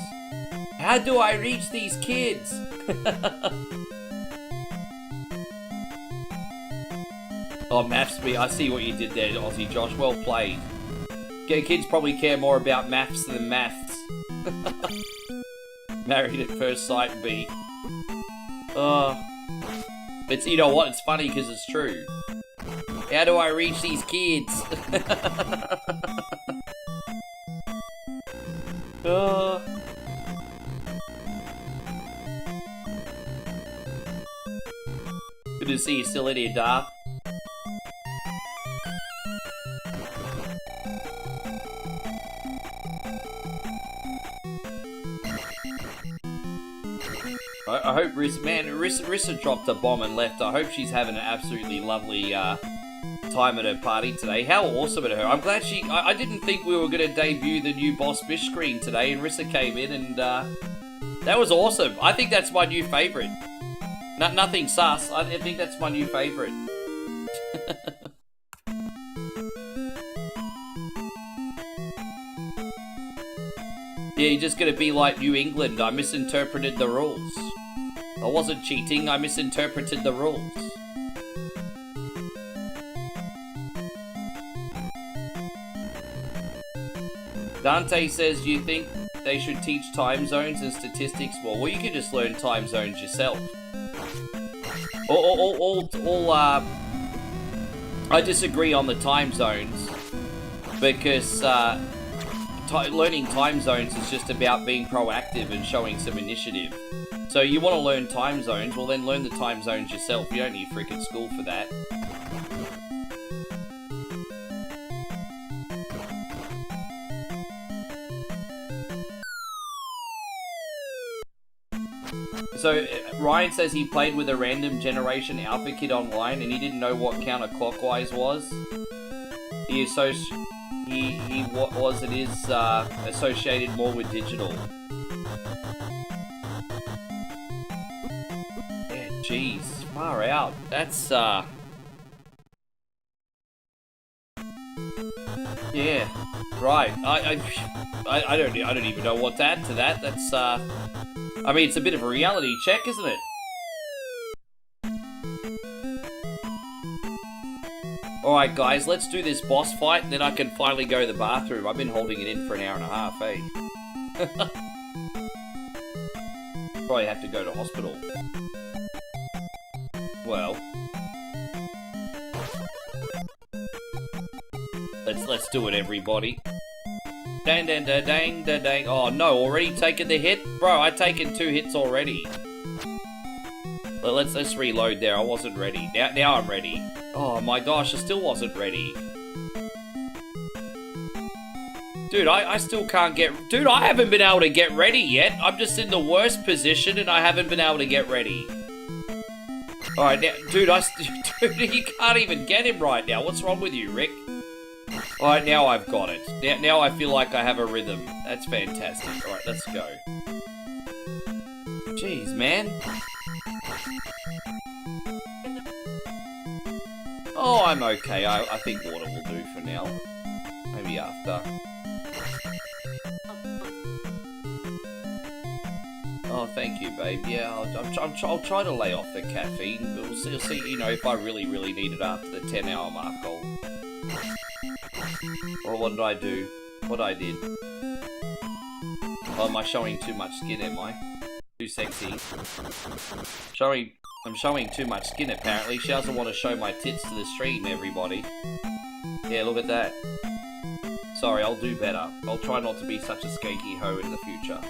How do I reach these kids? Oh, maths, I see what you did there, Aussie Josh. Well played. Kids probably care more about maths than maths. Married at first sight, B. It's, you know what, it's funny because it's true. How do I reach these kids? Good to see you still in here, Dar. I hope Rissa dropped a bomb and left. I hope she's having an absolutely lovely time at her party today. How awesome at her. I'm glad she... I didn't think we were going to debut the new Boss Bish screen today, and Rissa came in, and that was awesome. I think that's my new favourite. Nothing sus. I think that's my new favourite. Yeah, you're just going to be like New England. I misinterpreted the rules. I wasn't cheating, I misinterpreted the rules. Dante says, do you think they should teach time zones and statistics more? Well, you can just learn time zones yourself. I disagree on the time zones because learning time zones is just about being proactive and showing some initiative. So you want to learn time zones, well then learn the time zones yourself. You don't need freaking school for that. So Ryan says he played with a random generation alpha kid online and he didn't know what counterclockwise was. He is associated more with digital. Yeah, jeez, far out. That's yeah, right. I don't even know what to add to that. That's I mean, it's a bit of a reality check, isn't it? Alright guys, let's do this boss fight and then I can finally go to the bathroom. I've been holding it in for an hour and a half, eh? Probably have to go to hospital. Well. Let's do it, everybody. Dang, dang, dang, dang, dang, dang. Oh no, already taken the hit? Bro, I've taken 2 hits already. Let's reload there. I wasn't ready. Now I'm ready. Oh my gosh, I still wasn't ready. Dude, I still can't get... Dude, I haven't been able to get ready yet. I'm just in the worst position and I haven't been able to get ready. Alright, now... Dude, dude, you can't even get him right now. What's wrong with you, Rick? Alright, now I've got it. Now I feel like I have a rhythm. That's fantastic. Alright, let's go. Jeez, man. Oh, I'm okay. I think water will do for now. Maybe after. Oh, thank you, babe. Yeah, I'll try to lay off the caffeine, but we'll see, you know, if I really need it after the 10-hour mark, Or what did I do? What I did? Oh, am I showing too much skin, am I? Too sexy. I'm showing too much skin, apparently. She doesn't want to show my tits to the stream, everybody. Yeah, look at that. Sorry, I'll do better. I'll try not to be such a skanky hoe in the future.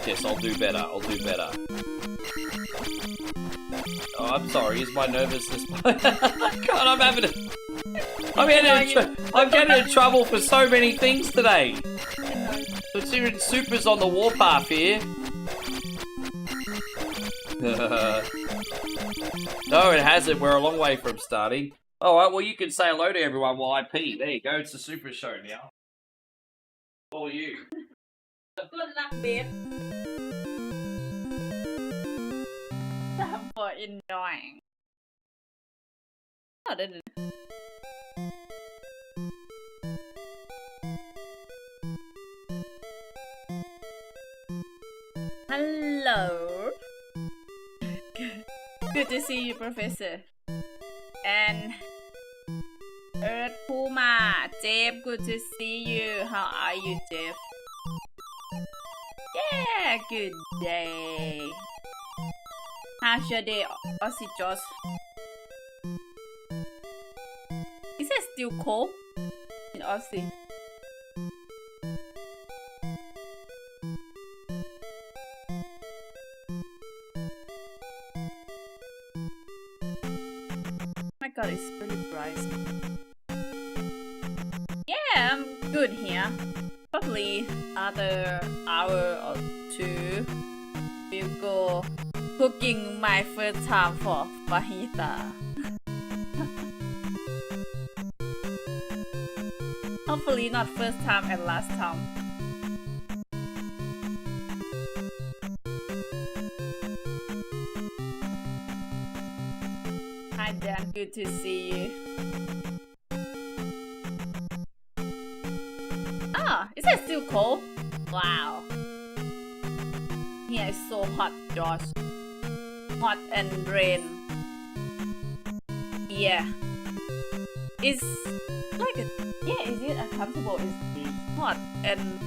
Yes, I'll do better. I'll do better. Oh, I'm sorry. Is my nervousness? God, I'm getting in trouble for so many things today. Considering Super's on the warpath here. No, it hasn't. We're a long way from starting. Alright, well, you can say hello to everyone while I pee. There you go, it's a super show now. All you. Good luck, babe. Time for enjoying. Oh, that is... Hello. Good to see you, Professor. And Earth Puma, Jeff, good to see you. How are you, Jeff? Yeah, good day. How's your day, Aussie Josh? Is it still cold in Aussie? My god, it's really bright. Yeah, I'm good here. Probably another hour or two. We'll go cooking my first time for fajita. Hopefully not first time and last time. Hi Dan, good to see you. Ah, is it still cold? Wow. Here is so hot, Josh. Hot and rain. Yeah. It's like a... Yeah, is it uncomfortable? It's hot and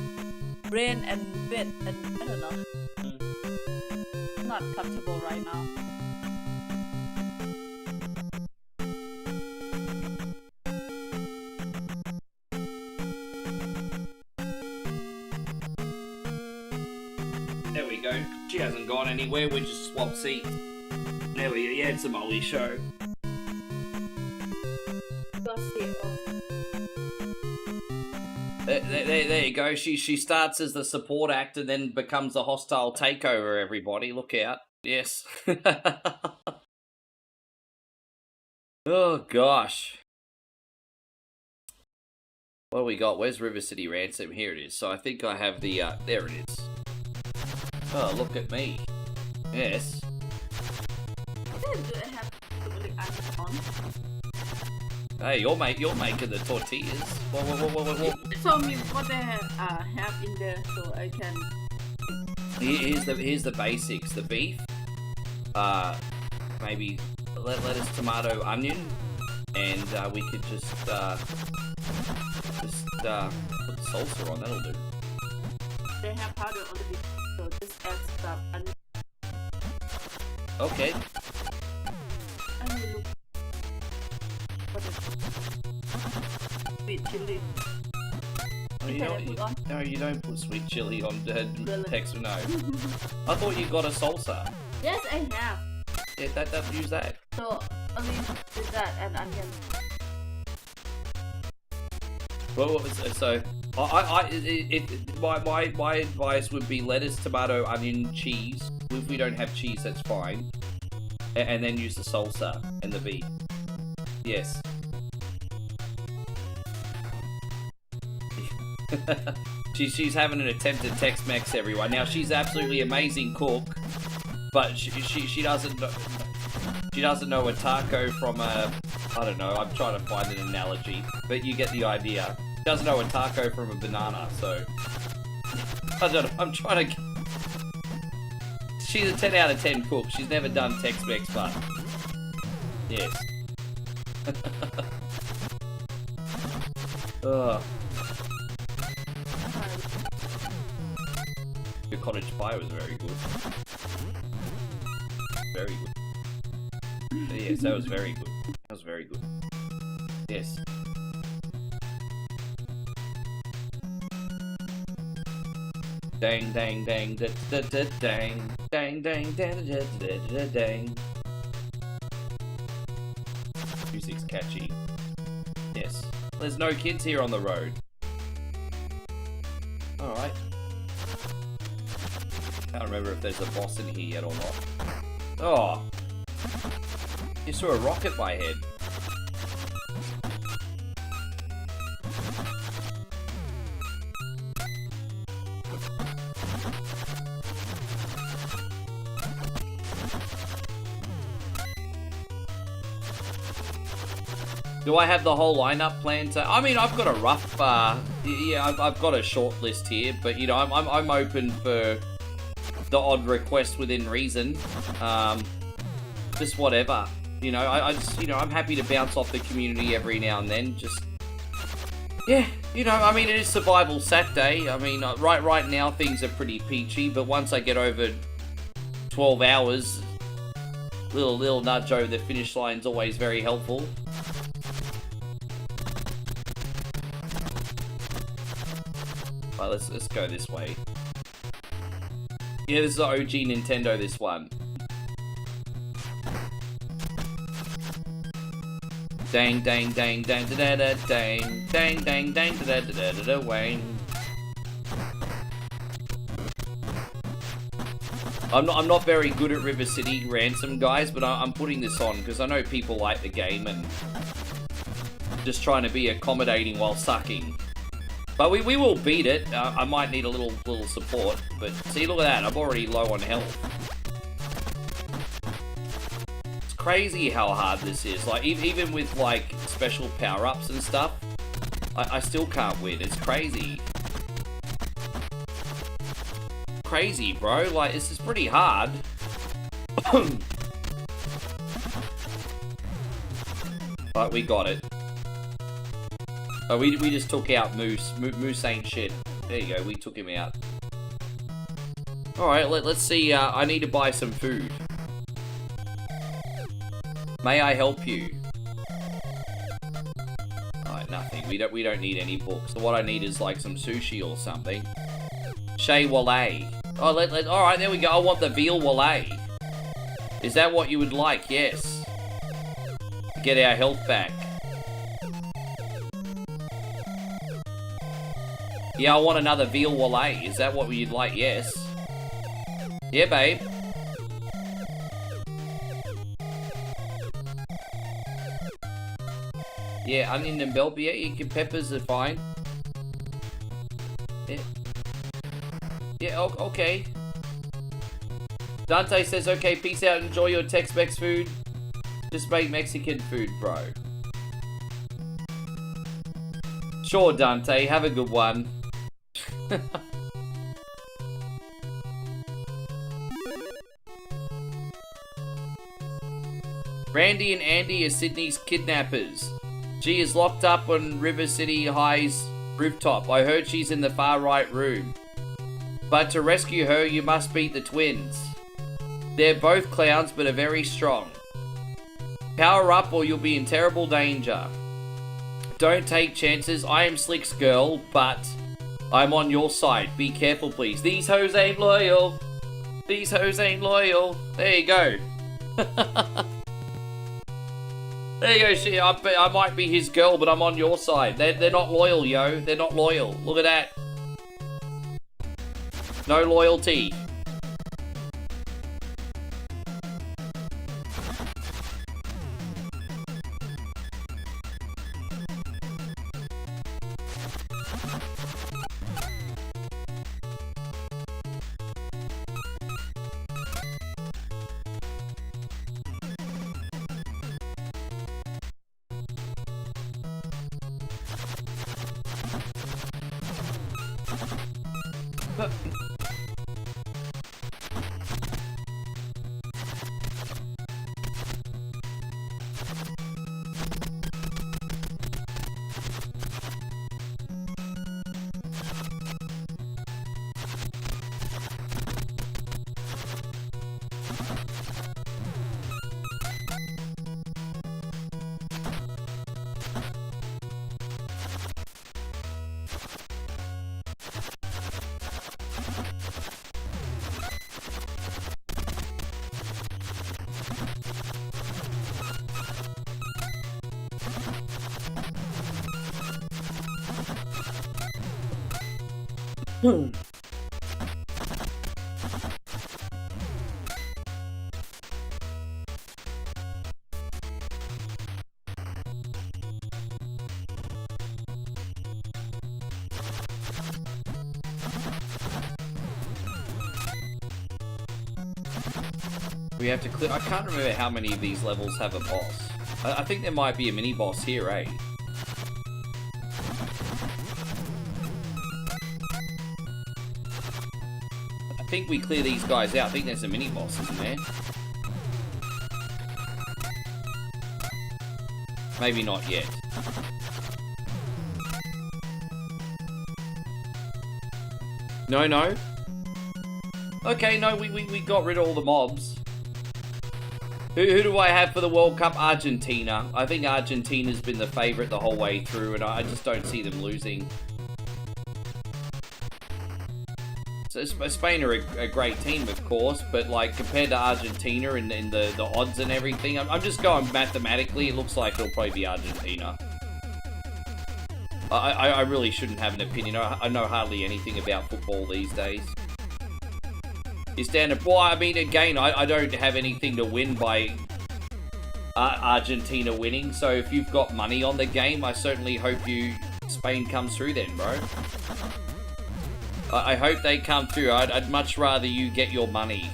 rain and wet and I don't know. Not comfortable right now. There we go. She hasn't gone anywhere, we just swapped seats. There we go, yeah, it's a Molly show. There you go. She starts as the support act and then becomes a hostile takeover. Everybody, look out! Yes. Oh gosh. What do we got? Where's River City Ransom? Here it is. So I think I have the. There it is. Oh, look at me. Yes. Hey, you're making the tortillas. Whoa. Show me what they have in there so I can... Here's the basics. The beef, maybe lettuce, tomato, onion, and we could just put salsa on. That'll do. They have powder on the beef, so just add stuff and... Okay. Sweet chili. No, you don't put sweet chili on text. No. I thought you got a salsa. Yes, I have. Yeah, that use that. So only with that and onion. Well, so my advice would be lettuce, tomato, onion, cheese. If we don't have cheese, that's fine. And then use the salsa and the beef. Yes. she's having an attempt at Tex-Mex, everyone. Now she's absolutely amazing cook, but she doesn't know a taco from a, I don't know. I'm trying to find an analogy, but you get the idea. She doesn't know a taco from a banana, so I don't know. I'm trying to. She's a 10 out of 10 cook. She's never done Tex-Mex, but yes. Your cottage pie was very good. Very good. Yes, that was very good. That was very good. Yes. Dang, dang, dang, da da da dang, dang, dang, dang, da da da dang. Music's catchy. Yes. There's no kids here on the road. Alright. Can't remember if there's a boss in here yet or not. Oh! You threw a rock at my head. Do I have the whole lineup planned to? I mean, I've got a rough, yeah, I've got a short list here, but you know, I'm open for the odd request within reason. Just whatever, you know. I just, you know, I'm happy to bounce off the community every now and then. Just, yeah, you know, I mean, it is Survival Saturday. I mean, right now things are pretty peachy, but once I get over 12 hours, little nudge over the finish line is always very helpful. Right, let's go this way. Yeah, this is the OG Nintendo, this one. Dang, dang, dang, dang, da da da, dang, dang, dang, dang, da da da da da, wang. I'm not very good at River City Ransom, guys, but I'm putting this on because I know people like the game and just trying to be accommodating while sucking. But we will beat it. I might need a little support, but see, look at that. I'm already low on health. It's crazy how hard this is. Like, even with, like, special power-ups and stuff, I still can't win. It's crazy. Crazy, bro. Like, this is pretty hard. But we got it. Oh, we just took out Moose. Moose ain't shit. There you go, we took him out. Alright, let's see. I need to buy some food. May I help you? Alright, nothing. We don't need any books. So what I need is like some sushi or something. Shay Wale. Oh, alright, there we go. I want the veal Wale. Is that what you would like? Yes. To get our health back. Yeah, I want another veal Wale. Is that what you'd like? Yes. Yeah, babe. Yeah, onion and bell. Yeah, you can, peppers are fine. Yeah. Yeah, okay. Dante says, okay, peace out, enjoy your Tex-Mex food. Just make Mexican food, bro. Sure, Dante, have a good one. Randy and Andy are Sydney's kidnappers. She is locked up on River City High's rooftop. I heard she's in the far right room. But to rescue her, you must beat the twins. They're both clowns, but are very strong. Power up or you'll be in terrible danger. Don't take chances. I am Slick's girl, but I'm on your side. Be careful, please. These hoes ain't loyal. These hoes ain't loyal. There you go. There you go. I might be his girl, but I'm on your side. They're not loyal, yo. They're not loyal. Look at that. No loyalty. We have to clear. I can't remember how many of these levels have a boss. I think there might be a mini boss here, eh? I think we clear these guys out. I think there's a mini boss, isn't there? Maybe not yet. No, no. Okay, no, we got rid of all the mobs. Who do I have for the World Cup? Argentina. I think Argentina's been the favourite the whole way through, and I just don't see them losing. So Spain are a great team, of course, but like compared to Argentina and the odds and everything, I'm just going mathematically. It looks like it'll probably be Argentina. I really shouldn't have an opinion. I know hardly anything about football these days. Your standard. Well, I mean, again, I don't have anything to win by Argentina winning. So if you've got money on the game, I certainly hope Spain comes through then, bro. I hope they come through. I'd much rather you get your money.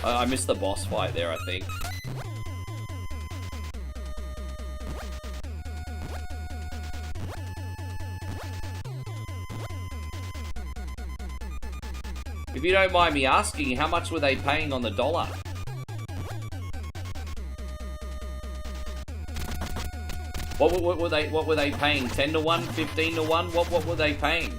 I missed the boss fight there, I think. If you don't mind me asking, how much were they paying on the dollar? What were they paying? 10 to 1, 15 to 1? What were they paying?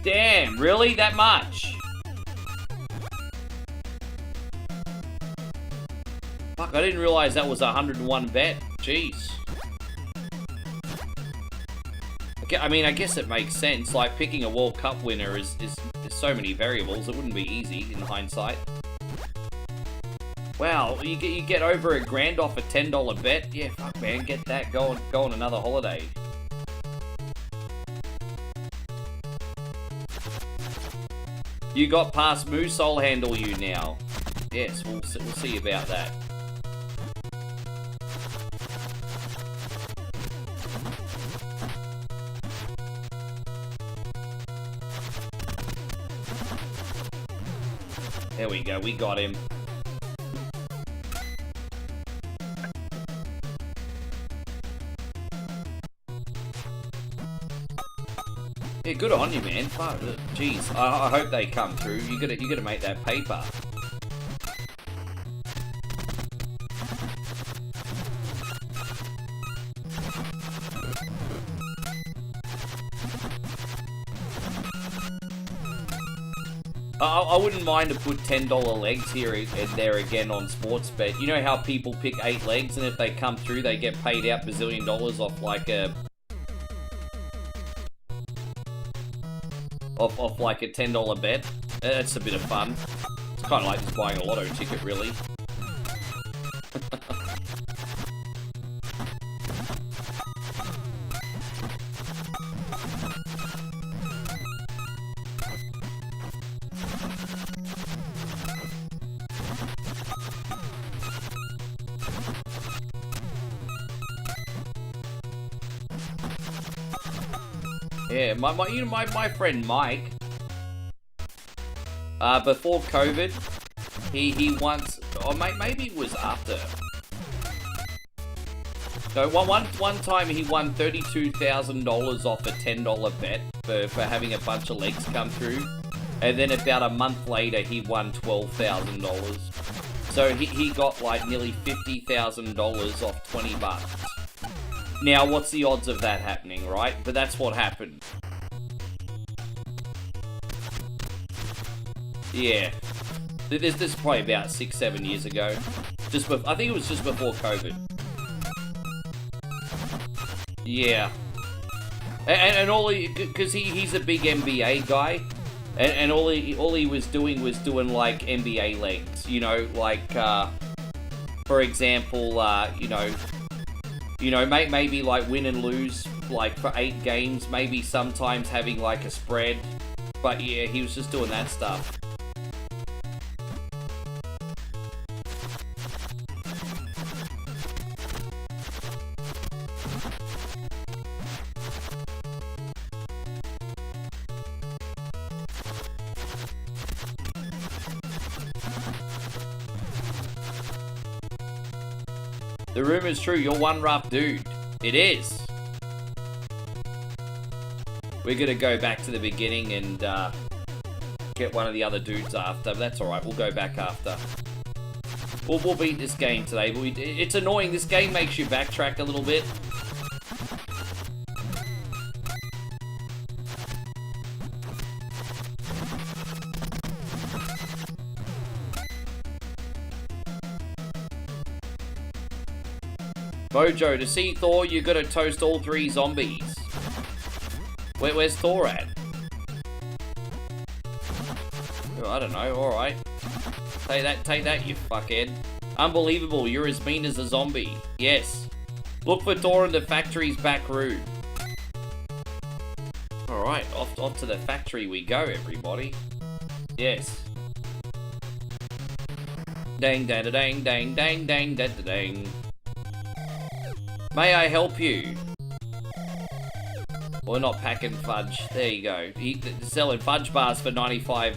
Damn, really? That much? Fuck, I didn't realize that was a 101 bet. Jeez. Okay, I mean, I guess it makes sense. Like, picking a World Cup winner is so many variables. It wouldn't be easy in hindsight. Wow, you get over $1,000 off a $10 bet? Yeah, fuck, man, get that. Go on another holiday. You got past Moose, I'll handle you now. Yes, we'll see about that. There we go, we got him. Yeah, good on you, man. Fuck, jeez, I hope they come through. You gotta make that paper. I wouldn't mind to put $10 legs here and there again on Sportsbet. You know how people pick 8 legs, and if they come through, they get paid out bazillion dollars off like a off like a $10 bet. That's a bit of fun. It's kind of like just buying a lotto ticket, really. Yeah, my friend Mike, before COVID, he once, or maybe it was after. No, one time he won $32,000 off a $10 bet for having a bunch of legs come through, and then about a month later he won $12,000. So he got like nearly $50,000 off 20 bucks. Now, what's the odds of that happening, right? But that's what happened. Yeah. This is probably about 6-7 years ago. I think it was just before COVID. Yeah. And all because he's a big NBA guy, and all he was doing like NBA legs, you know, like for example, maybe like win and lose like for 8 games, maybe sometimes having like a spread, but yeah, he was just doing that stuff. The rumor's true, you're one rough dude. It is. We're gonna go back to the beginning and get one of the other dudes after. But that's alright, we'll go back after. We'll beat this game today, but it's annoying. This game makes you backtrack a little bit. Mojo, to see Thor, you gotta toast all 3 zombies. Where's Thor at? Oh, I don't know, alright. Take that, you fuckhead. Unbelievable, you're as mean as a zombie. Yes. Look for Thor in the factory's back room. Alright, off to the factory we go, everybody. Yes. Dang, dang, dang, dang, dang, dang, dang, dang. May I help you? We're not packing fudge. There you go. Selling fudge bars for 95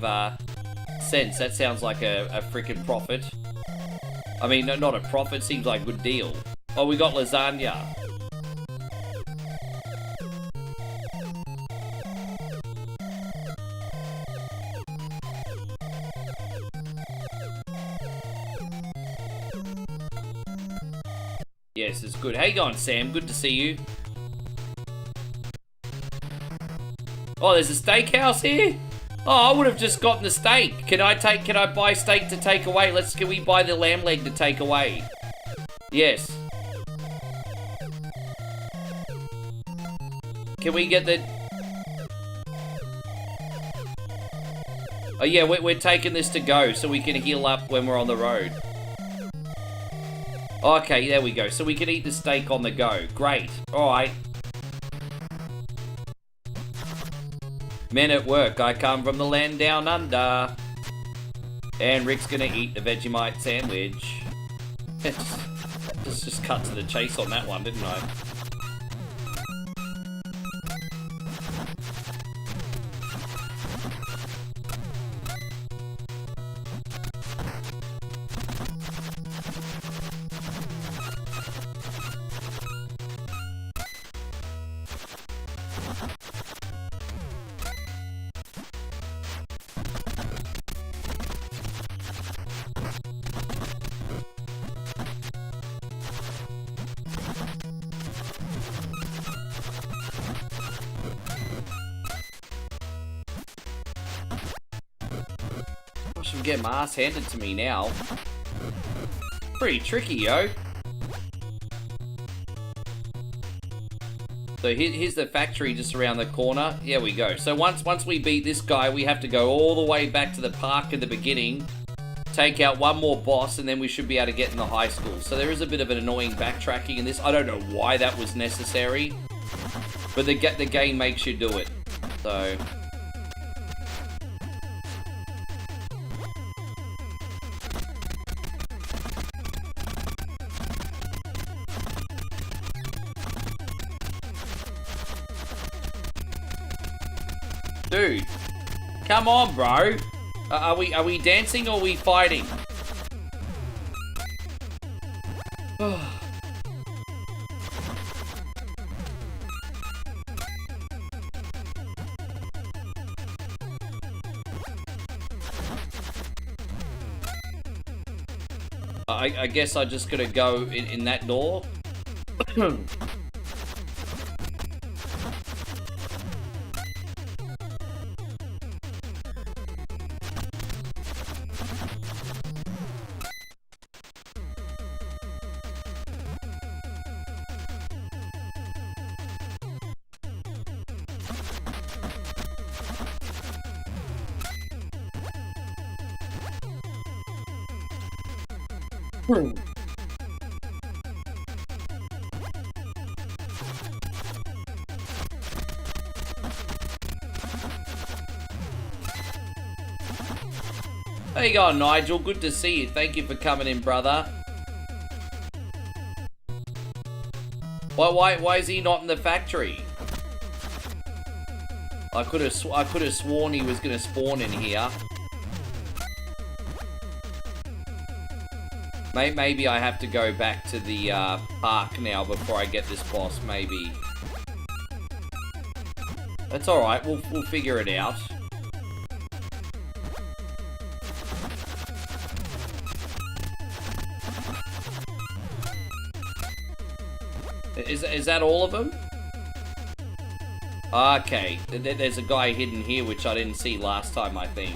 cents. That sounds like a freaking profit. I mean, no, not a profit. Seems like a good deal. Oh, we got lasagna. Yes, it's good. How you going, Sam? Good to see you. Oh, there's a steakhouse here? Oh, I would have just gotten the steak. Can I buy steak to take away? Can we buy the lamb leg to take away? Yes. Can we get the... Oh yeah, we're taking this to go so we can heal up when we're on the road. Okay, there we go. So we can eat the steak on the go. Great. Alright. Men at work, I come from the land down under. And Rick's gonna eat the Vegemite sandwich. just cut to the chase on that one, didn't I? I'm getting my ass handed to me now. Pretty tricky, yo. So here's the factory just around the corner. Here we go. So once we beat this guy, we have to go all the way back to the park at the beginning, take out one more boss, and then we should be able to get in the high school. So there is a bit of an annoying backtracking in this. I don't know why that was necessary, but the game makes you do it. So... Dude, come on, bro. Are we dancing or are we fighting? I guess I just gotta go in that door. How you going, Nigel? Good to see you. Thank you for coming in, brother. Why is he not in the factory? I could have sworn he was gonna spawn in here. Maybe I have to go back to the park now before I get this boss, maybe. That's alright, we'll figure it out. Is that all of them? Okay, there's a guy hidden here which I didn't see last time, I think.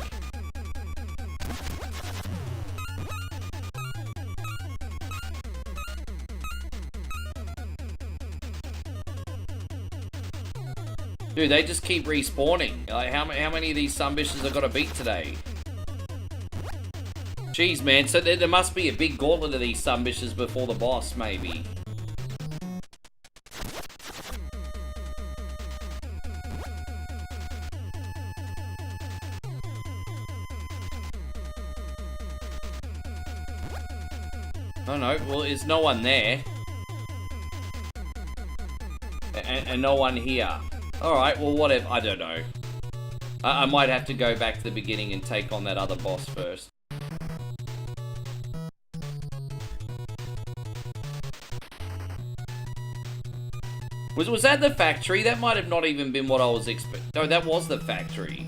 Dude, they just keep respawning. Like, how many of these sumbitches I gotta beat today? Jeez, man. So there must be a big gauntlet of these sumbitches before the boss, maybe. Oh no, well, there's no one there. And no one here. Alright, well, whatever. I don't know. I might have to go back to the beginning and take on that other boss first. Was that the factory? That might have not even been what I was expecting. No, that was the factory.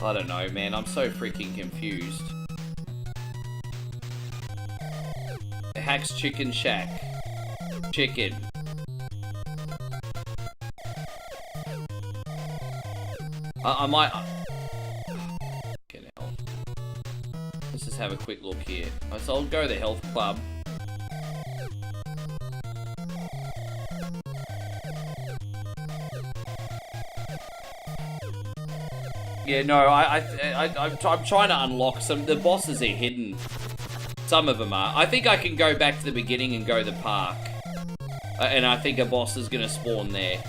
I don't know, man. I'm so freaking confused. Hack's Chicken Shack. Chicken. I might... Get out. Let's just have a quick look here. So I'll go to the health club. Yeah, no, I'm trying to unlock some... The bosses are hidden. Some of them are. I think I can go back to the beginning and go to the park. And I think a boss is going to spawn there.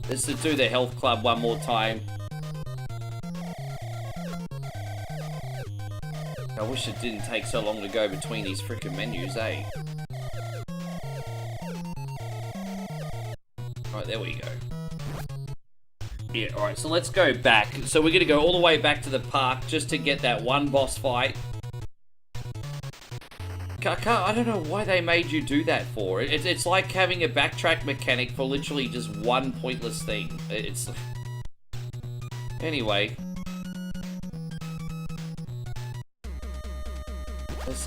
Let's do the health club one more time. I wish it didn't take so long to go between these frickin' menus, eh? Right, there we go. Yeah, alright, so let's go back. So we're gonna go all the way back to the park just to get that one boss fight. I don't know why they made you do that for. It's like having a backtrack mechanic for literally just one pointless thing. It's... Anyway. Let's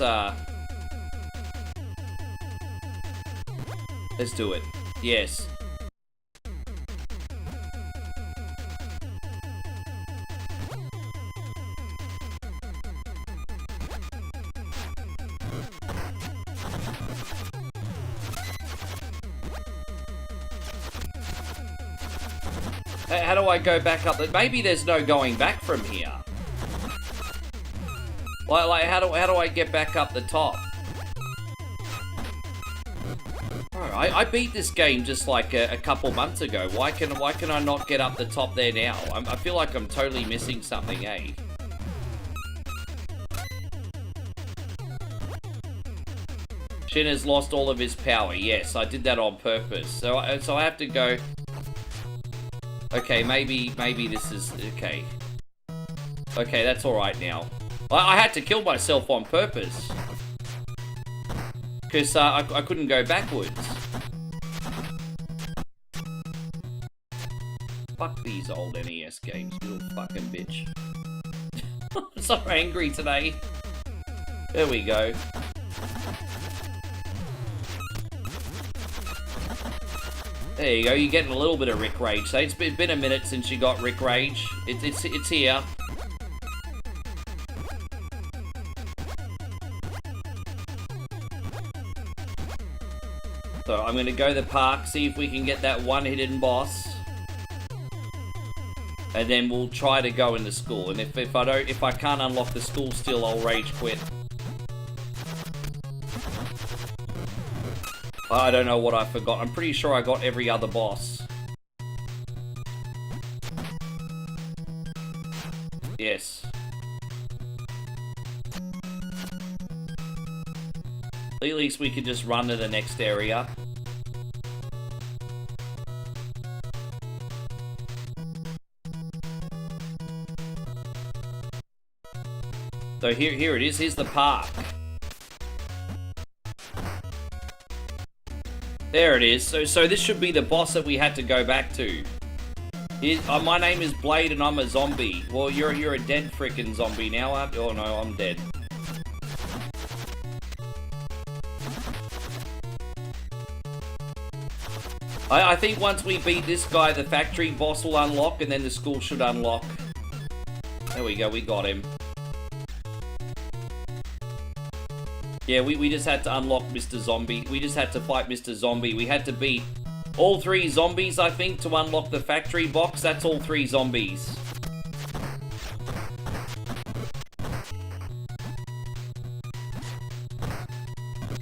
do it. Yes. How do I go back up? Maybe there's no going back from here. Like how do I get back up the top? Alright, I beat this game just like a couple months ago. Why can I not get up the top there now? I feel like I'm totally missing something, eh? Shin has lost all of his power. Yes, I did that on purpose. So I have to go. Okay, maybe this is... Okay. Okay, that's alright now. I had to kill myself on purpose. Because I couldn't go backwards. Fuck these old NES games, you little fucking bitch. I'm so angry today. There we go. There you go, you're getting a little bit of Rick Rage. So it's been a minute since you got Rick Rage. It's here. So I'm gonna go to the park, see if we can get that one hidden boss. And then we'll try to go into school. And if I can't unlock the school still, I'll rage quit. I don't know what I forgot. I'm pretty sure I got every other boss. Yes. At least we could just run to the next area. So here it is. Here's the park. There it is. So this should be the boss that we had to go back to. My name is Blade and I'm a zombie. Well, you're a dead frickin' zombie now, aren't you? Oh no, I'm dead. I think once we beat this guy, the factory boss will unlock and then the school should unlock. There we go, we got him. Yeah, we just had to unlock Mr. Zombie. We just had to fight Mr. Zombie. We had to beat all 3 zombies, I think, to unlock the factory box. That's all 3 zombies.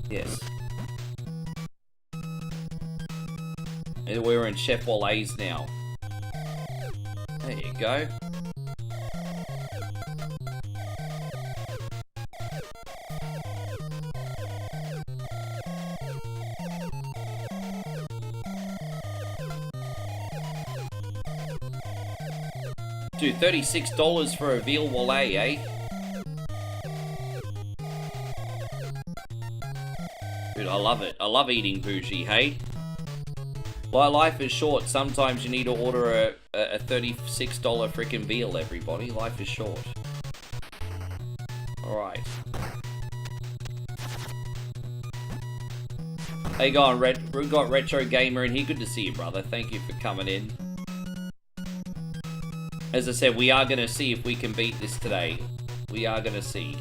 Yes. And we're in Chef Wallace now. There you go. Dude, $36 for a veal wallay, eh? Dude, I love it. I love eating bougie, hey? While life is short, sometimes you need to order a $36 freaking veal, everybody. Life is short. Alright. Hey, we got Retro Gamer in here. Good to see you, brother. Thank you for coming in. As I said, we are going to see if we can beat this today. We are going to see.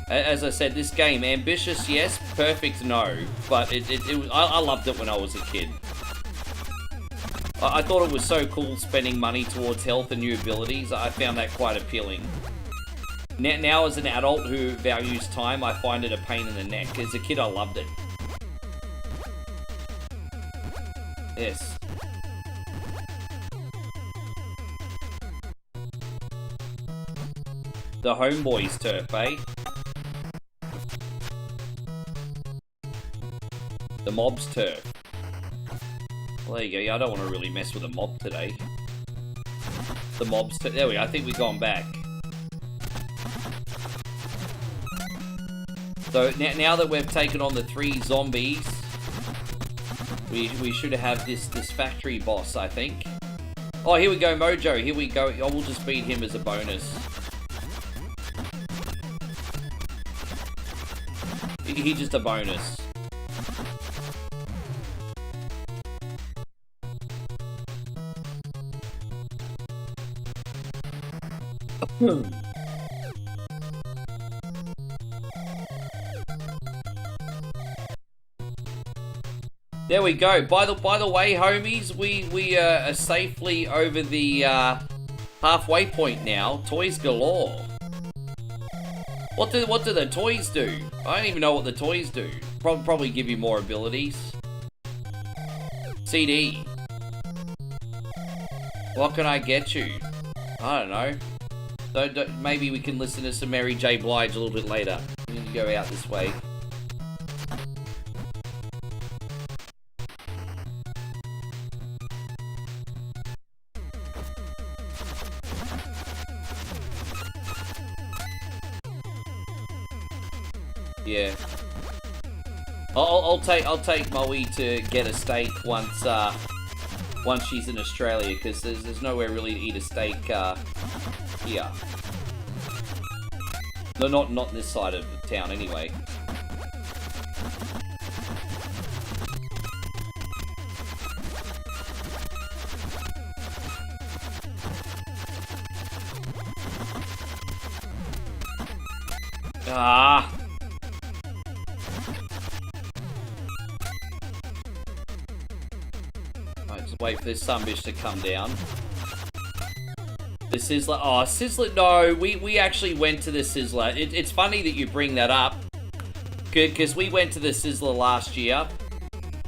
As I said, this game, ambitious, yes, perfect, no. But I loved it when I was a kid. I thought it was so cool spending money towards health and new abilities. I found that quite appealing. Now, as an adult who values time, I find it a pain in the neck. As a kid, I loved it. Yes. The homeboys turf, eh? The mob's turf. Well, there you go. Yeah, I don't want to really mess with a mob today. The mob's turf. There we go. I think we've gone back. So now that we've taken on the 3 zombies, we should have this factory boss, I think. Oh, here we go, Mojo. Here we go. I will just beat him as a bonus. He's just a bonus. There we go. By the way, homies, we are safely over the halfway point now. Toys galore. What do the toys do? I don't even know what the toys do. Probably give you more abilities. CD. What can I get you? I don't know. Maybe we can listen to some Mary J. Blige a little bit later. We need to go out this way. Yeah. I'll take Moe to get a steak once she's in Australia, because there's nowhere really to eat a steak here. No, not this side of the town anyway. Ah. Wait for this sunbish to come down. The Sizzler. Oh, Sizzler. No, we actually went to the Sizzler. It's funny that you bring that up. Because we went to the Sizzler last year.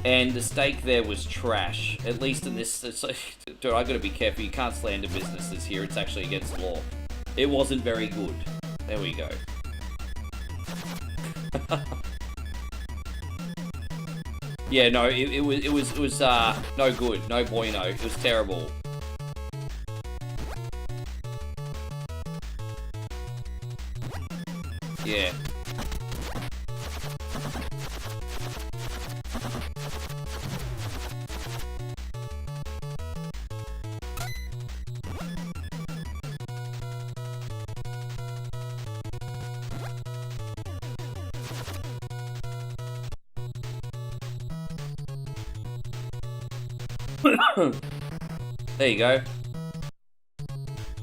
And the steak there was trash. At least in this... Dude, I gotta be careful. You can't slander businesses here. It's actually against the law. It wasn't very good. There we go. Yeah, no, it was no good, no bueno. It was terrible. Yeah. There you go.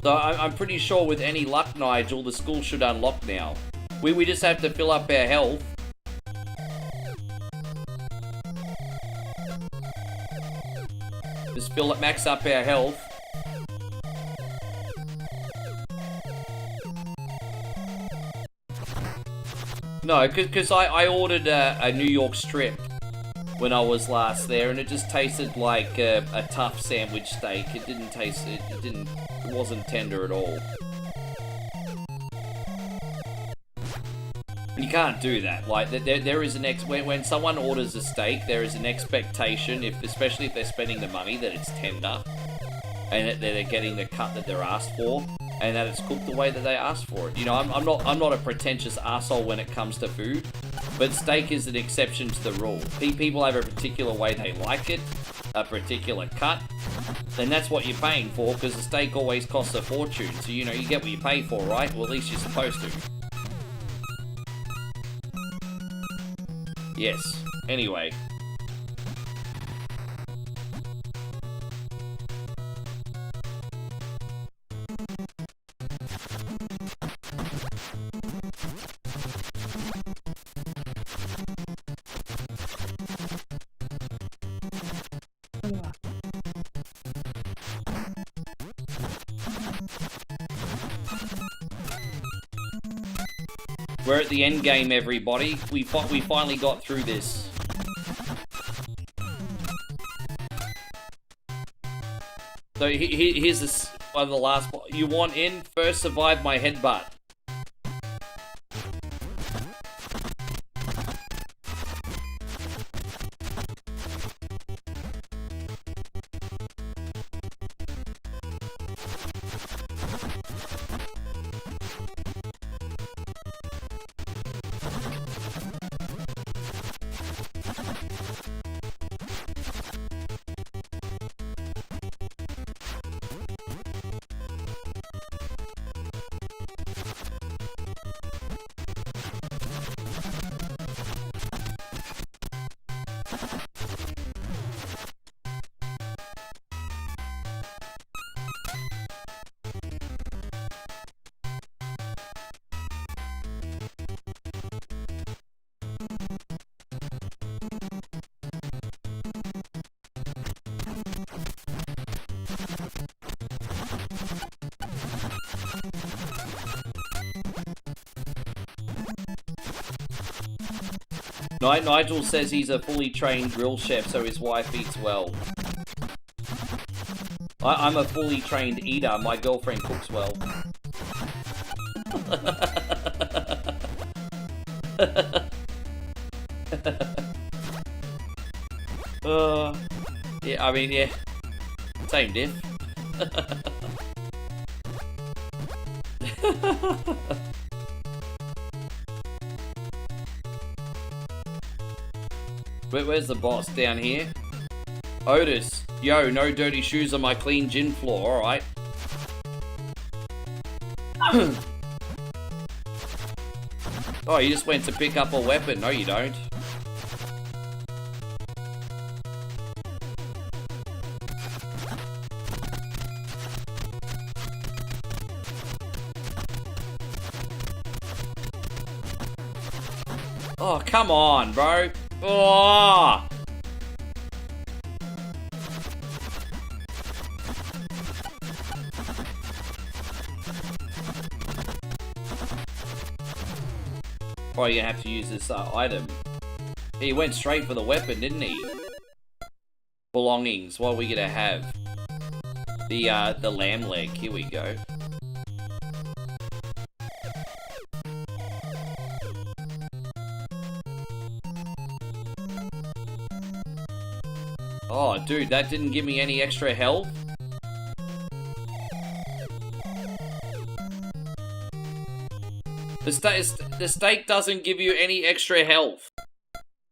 So I'm pretty sure with any luck, Nigel, the school should unlock now. We just have to fill up our health. Just max up our health. No, because I ordered a New York strip when I was last there, and it just tasted like a tough sandwich steak. It didn't taste, it wasn't tender at all. You can't do that. Like, there is when someone orders a steak, there is an expectation, especially if they're spending the money, that it's tender, and that they're getting the cut that they're asked for, and that it's cooked the way that they asked for it. You know, I'm not a pretentious asshole when it comes to food, but steak is an exception to the rule. People have a particular way they like it, a particular cut, and that's what you're paying for, because the steak always costs a fortune. So, you know, you get what you pay for, right? Well, at least you're supposed to. Yes. Anyway. We're at the end game, everybody. We finally got through this. So here's the last. You want in? First survive my headbutt. Nigel says he's a fully trained grill chef, so his wife eats well. I'm a fully trained eater. My girlfriend cooks well. Yeah, I mean, yeah. Same diff. Where's the boss? Down here? Otis. Yo, no dirty shoes on my clean gym floor, alright. Oh, you just went to pick up a weapon. No, you don't. Oh, come on, bro. Oh! Probably gonna have to use this item. He went straight for the weapon, didn't he? Belongings. What are we gonna have? The lamb leg. Here we go. dude, that didn't give me any extra health. The steak doesn't give you any extra health.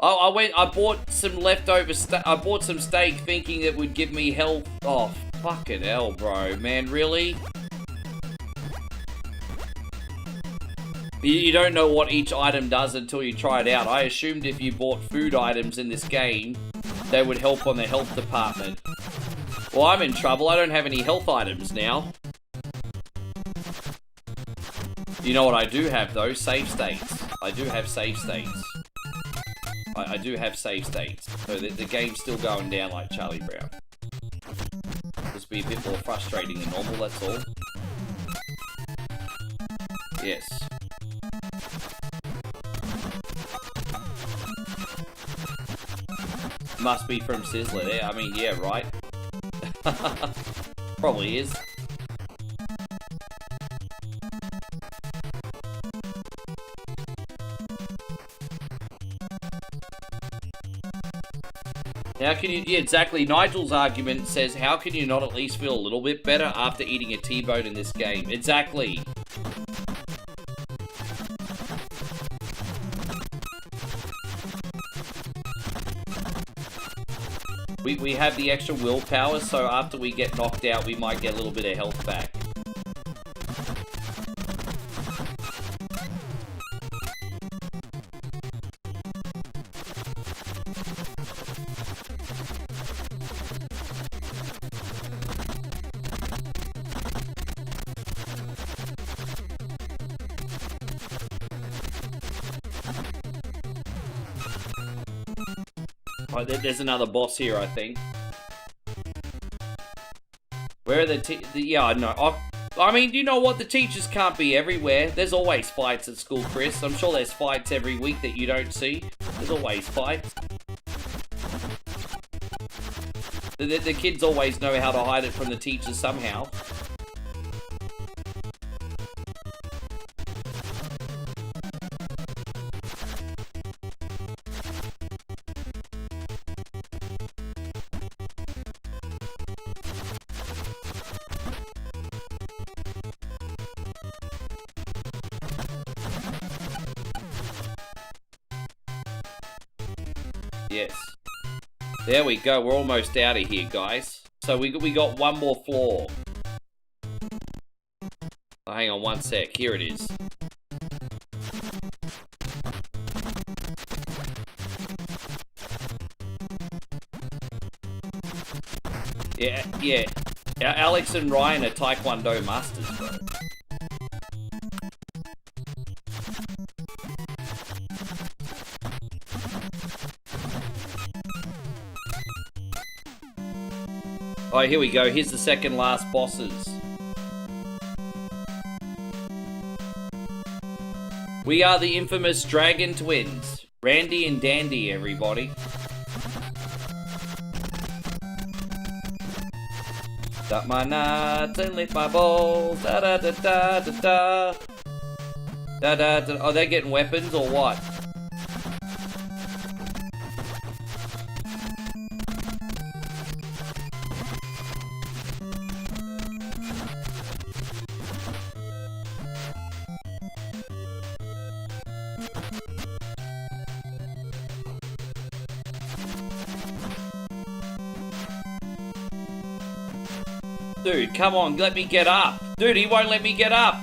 I bought some leftover I bought some steak thinking it would give me health. Oh, fucking hell, bro. Man, really? You don't know what each item does until you try it out. I assumed if you bought food items in this game, they would help on the health department. Well, I'm in trouble. I don't have any health items now. You know what I do have, though? Save states. I do have save states. I do have save states. So the game's still going down like Charlie Brown. Just be a bit more frustrating than normal, that's all. Yes. Must be from Sizzler. Yeah, I mean, yeah, right. Probably is. How can you... Yeah, exactly. Nigel's argument says, how can you not at least feel a little bit better after eating a T-bone in this game? Exactly. We have the extra willpower, so after we get knocked out, we might get a little bit of health back. Oh, there's another boss here, I think. Where are the yeah, I know. I mean, you know what? The teachers can't be everywhere. There's always fights at school, Chris. I'm sure there's fights every week that you don't see. There's always fights. The kids always know how to hide it from the teachers somehow. Yes. There we go. We're almost out of here, guys. So we got one more floor. Oh, hang on one sec. Here it is. Yeah. Alex and Ryan are Taekwondo masters, bro. Oh, here we go. Here's the second last bosses. We are the infamous Dragon Twins. Randy and Dandy, everybody. Suck my nuts and lick my balls. Da da da da da da. Da da da. Oh, they're getting weapons or what? Dude, come on, let me get up. Dude, he won't let me get up.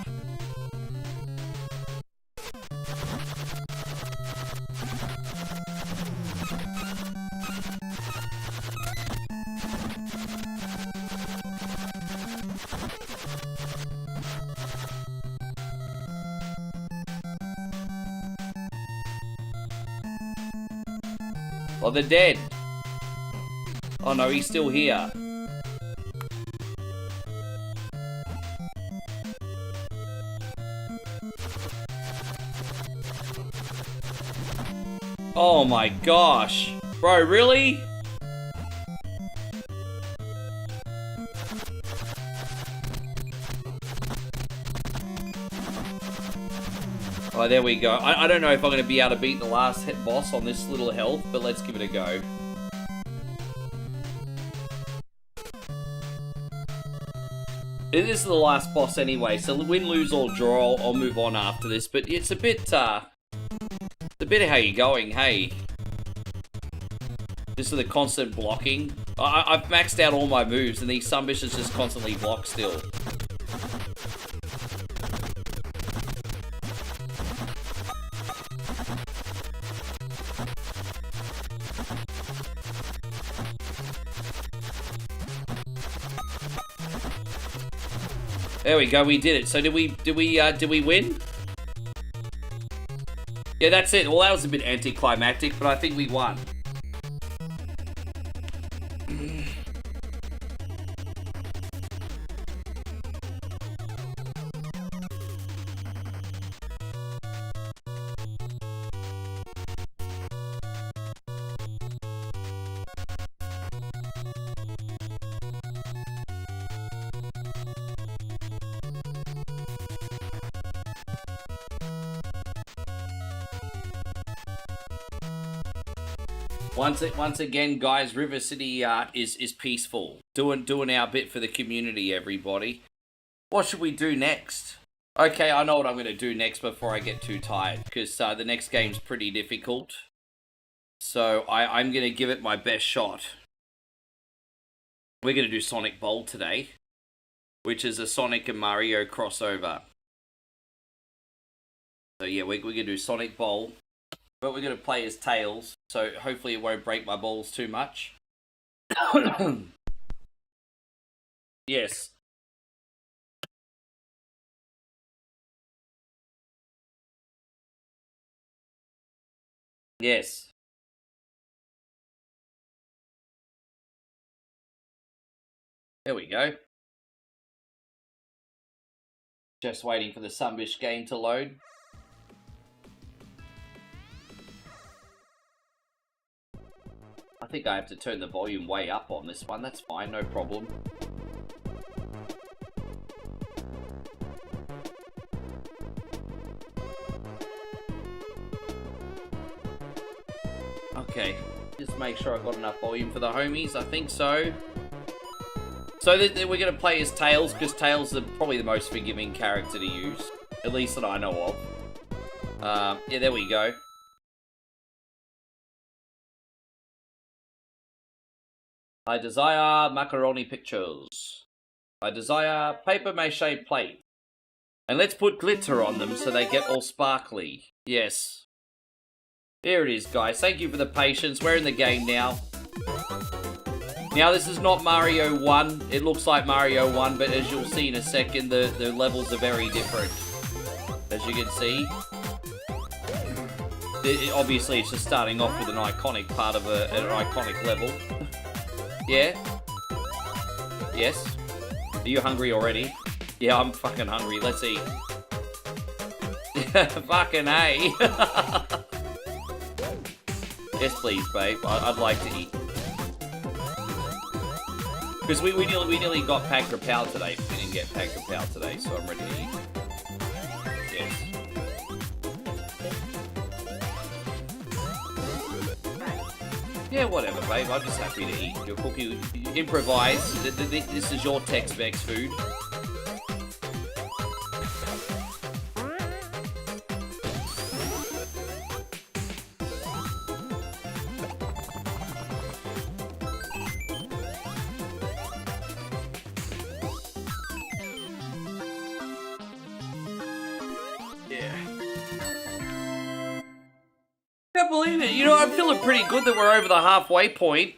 Oh, they're dead. Oh no, he's still here. Oh my gosh. Bro, really? Oh, there we go. I don't know if I'm going to be able to beat the last hit boss on this little health, but let's give it a go. This is the last boss anyway, so win, lose, or draw, I'll move on after this. But it's a bit, how you going, hey? This is the constant blocking. I've maxed out all my moves, and these sumbishes just constantly block still. There we go, we did it. So did we win? Yeah, that's it. Well, that was a bit anticlimactic, but I think we won. Once again, guys, River City is peaceful. Doing our bit for the community, everybody. What should we do next? Okay, I know what I'm going to do next before I get too tired, because the next game's pretty difficult. So I'm going to give it my best shot. We're going to do Sonic Bowl today, which is a Sonic and Mario crossover. So yeah, we're going to do Sonic Bowl. But we're going to play as Tails, so hopefully it won't break my balls too much. Yes. Yes. There we go. Just waiting for the Sunbish game to load. I think I have to turn the volume way up on this one. That's fine, no problem. Okay, just make sure I've got enough volume for the homies. I think so. So we're going to play as Tails, because Tails is probably the most forgiving character to use. At least that I know of. Yeah, there we go. I desire macaroni pictures. I desire paper mache plate. And let's put glitter on them so they get all sparkly. Yes. Here it is, guys. Thank you for the patience. We're in the game now. Now, this is not Mario 1. It looks like Mario 1, but as you'll see in a second, the levels are very different. As you can see. Obviously, it's just starting off with an iconic part of an iconic level. Yeah? Yes? Are you hungry already? Yeah, I'm fucking hungry. Let's eat. Fucking A. Yes, please, babe. I'd like to eat. Because we nearly got Pagra Pow today. We didn't get Pagra Pow today, so I'm ready to eat. Yes. Yeah, whatever, babe. I'm just happy to eat. Your cookie, improvise. This is your Tex-Mex food. Can't believe it. You know, I'm feeling pretty good that we're over the halfway point.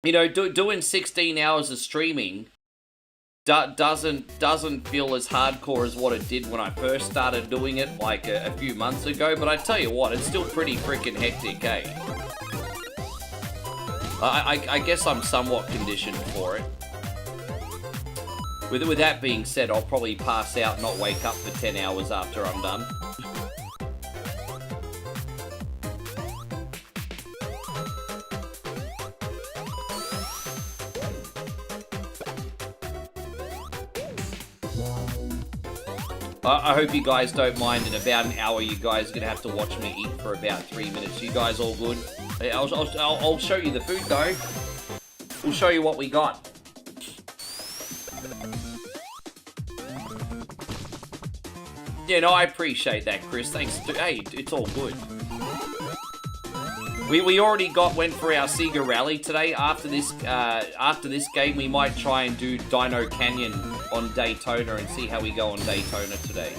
You know, doing 16 hours of streaming doesn't feel as hardcore as what it did when I first started doing it like a few months ago. But I tell you what, it's still pretty freaking hectic, eh? I guess I'm somewhat conditioned for it. With that being said, I'll probably pass out and not wake up for 10 hours after I'm done. I hope you guys don't mind. In about an hour, you guys are going to have to watch me eat for about 3 minutes. You guys all good? I'll show you the food, though. We'll show you what we got. Yeah, no, I appreciate that, Chris. Thanks. Hey, it's all good. We already went for our Sega Rally today. After this game, we might try and do Dino Canyon on Daytona and see how we go on Daytona today.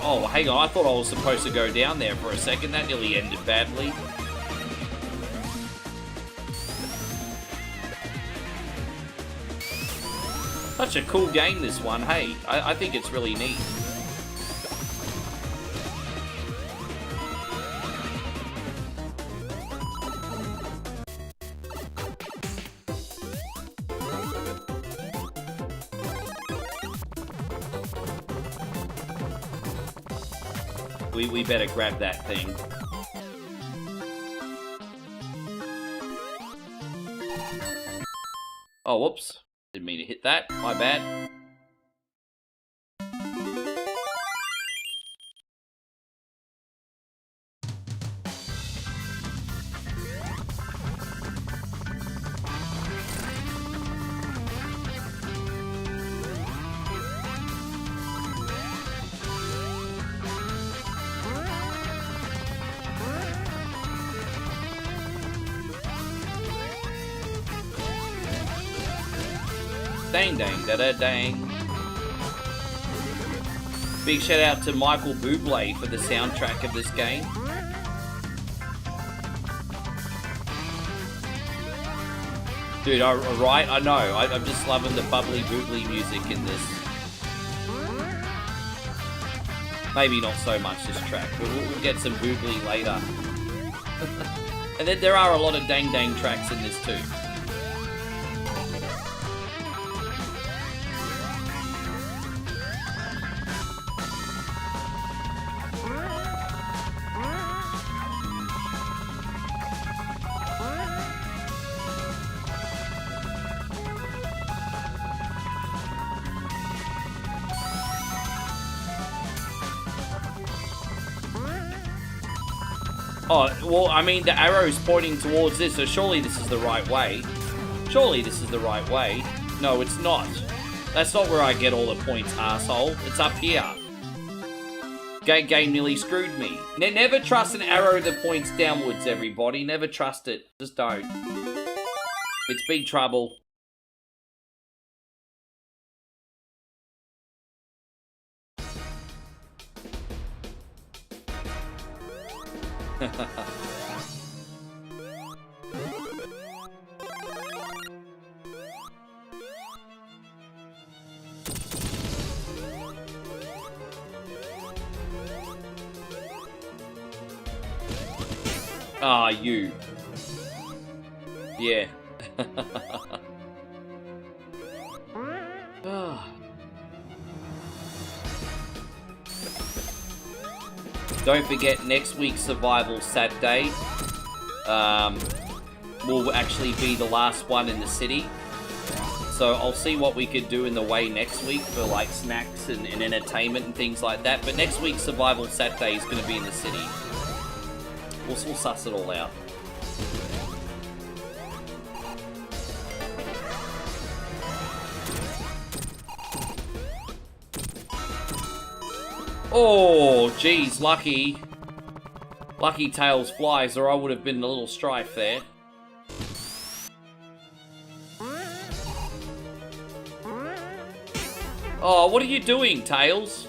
Oh, hang on. I thought I was supposed to go down there for a second. That nearly ended badly. Such a cool game, this one. Hey, I think it's really neat. We better grab that thing. Oh, whoops. Didn't mean to hit that. My bad. Dang, dang, da da dang. Big shout out to Michael Bublé for the soundtrack of this game. Dude, right? I know. I'm just loving the bubbly boobly music in this. Maybe not so much this track, but we'll get some boobly later. And then there are a lot of dang dang tracks in this too. Oh, well, I mean, the arrow's pointing towards this, so surely this is the right way. Surely this is the right way. No, it's not. That's not where I get all the points, asshole. It's up here. Game nearly screwed me. Never trust an arrow that points downwards, everybody. Never trust it. Just don't. It's big trouble. Ah, you. Yeah. Don't forget, next week's Survival Saturday will actually be the last one in the city. So I'll see what we could do in the way next week for like snacks and entertainment and things like that. But next week's Survival Saturday is going to be in the city. We'll suss it all out. Oh, geez, lucky. Lucky Tails flies, or I would have been in a little strife there. Oh, what are you doing, Tails?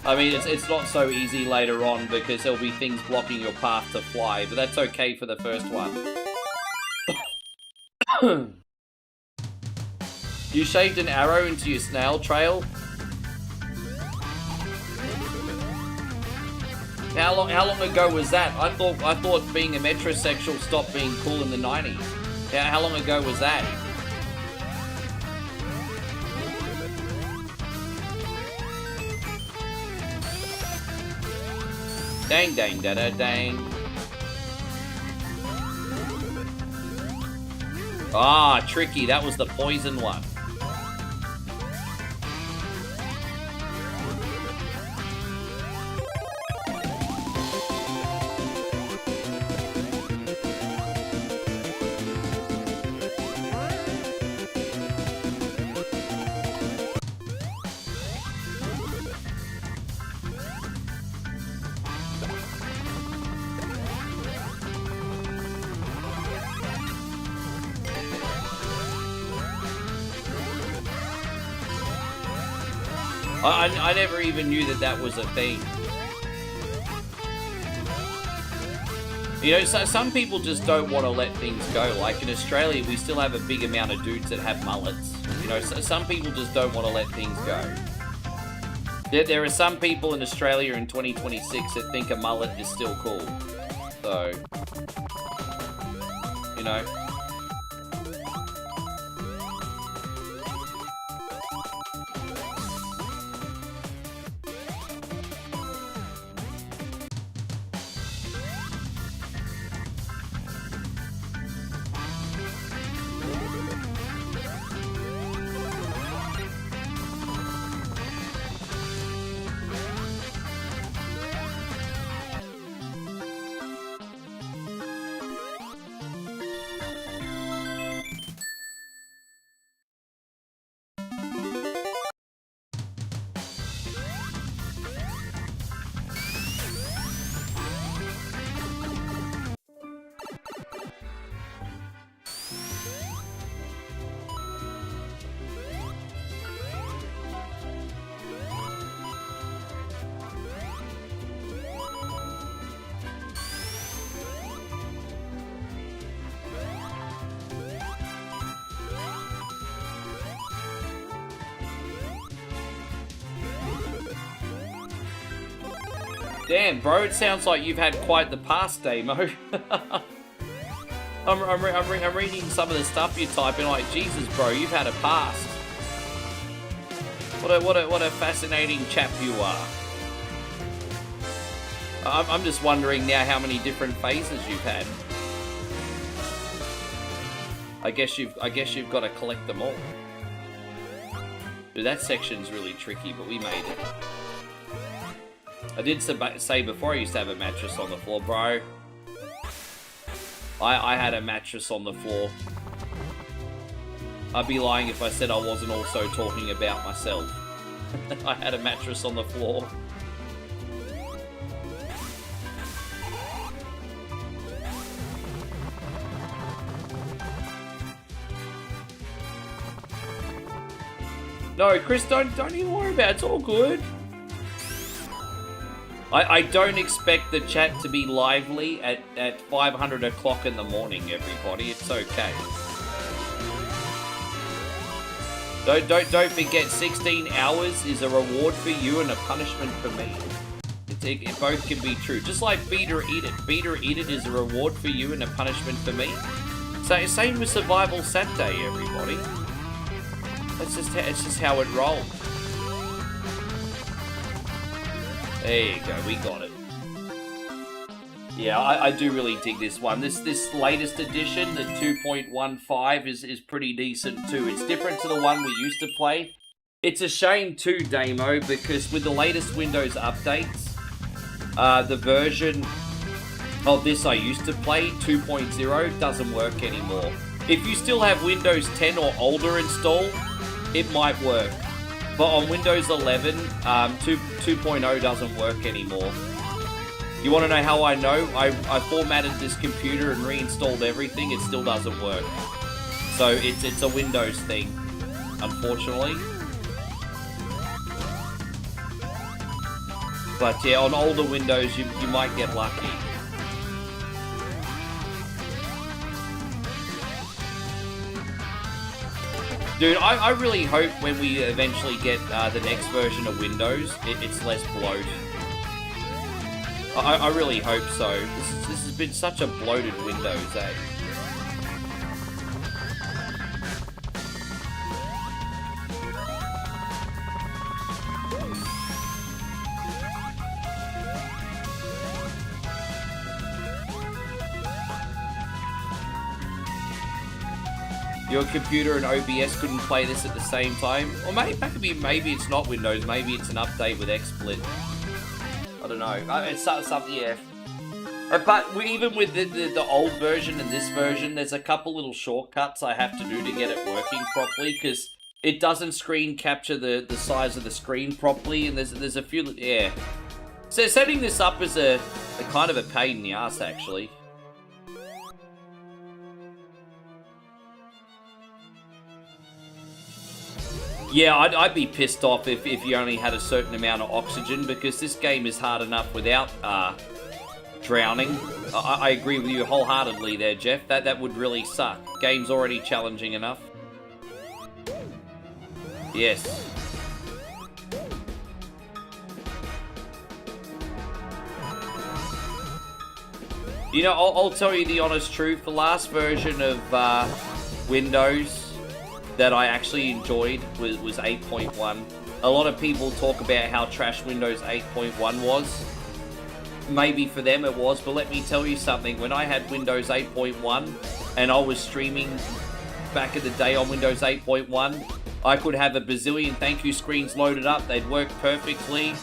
I mean, it's not so easy later on because there'll be things blocking your path to fly, but that's okay for the first one. You shaved an arrow into your snail trail? How long ago was that? I thought being a metrosexual stopped being cool in the 90s. How long ago was that? Dang, dang, da da dang. Ah, tricky. That was the poison one. I never even knew that that was a thing. You know, so some people just don't want to let things go. Like in Australia, we still have a big amount of dudes that have mullets. You know, so some people just don't want to let things go. There are some people in Australia in 2026 that think a mullet is still cool. So, you know. Damn, bro, it sounds like you've had quite the past, Damo. I'm reading some of the stuff you type in, like, Jesus, bro, you've had a past. What a fascinating chap you are. I'm just wondering now how many different phases you've had. I guess you've got to collect them all. Dude, that section's really tricky, but we made it. I did say before I used to have a mattress on the floor, bro. I had a mattress on the floor. I'd be lying if I said I wasn't also talking about myself. I had a mattress on the floor. No, Chris, don't even worry about it. It's all good. I don't expect the chat to be lively at 500 o'clock in the morning, everybody. It's okay. Don't forget, 16 hours is a reward for you and a punishment for me. It both can be true. Just like Beater Eat It. Beater Eat It is a reward for you and a punishment for me. So same with Survival Saturday, everybody. It's just how it rolls. There you go, we got it. Yeah, I do really dig this one. This latest edition, the 2.15, is pretty decent too. It's different to the one we used to play. It's a shame too, Damo, because with the latest Windows updates, the version of this I used to play, 2.0, doesn't work anymore. If you still have Windows 10 or older installed, it might work. But on Windows 11, 2.0 doesn't work anymore. You want to know how I know? I formatted this computer and reinstalled everything. It still doesn't work. So it's a Windows thing, unfortunately. But yeah, on older Windows, you might get lucky. Dude, I really hope when we eventually get the next version of Windows, it's less bloat. I really hope so. This has been such a bloated Windows, eh? Your computer and OBS couldn't play this at the same time. Or maybe it's not Windows. Maybe it's an update with XSplit. I don't know. It's something, yeah. But even with the old version and this version, there's a couple little shortcuts I have to do to get it working properly, because it doesn't screen capture the size of the screen properly, and there's a few, yeah. So setting this up is a kind of a pain in the ass, actually. Yeah, I'd be pissed off if you only had a certain amount of oxygen, because this game is hard enough without drowning. I agree with you wholeheartedly there, Jeff. That would really suck. Game's already challenging enough. Yes. You know, I'll tell you the honest truth. The last version of Windows that I actually enjoyed was 8.1. A lot of people talk about how trash Windows 8.1 was. Maybe for them it was, but let me tell you something. When I had Windows 8.1 and I was streaming back in the day on Windows 8.1, I could have a bazillion thank you screens loaded up. They'd work perfectly.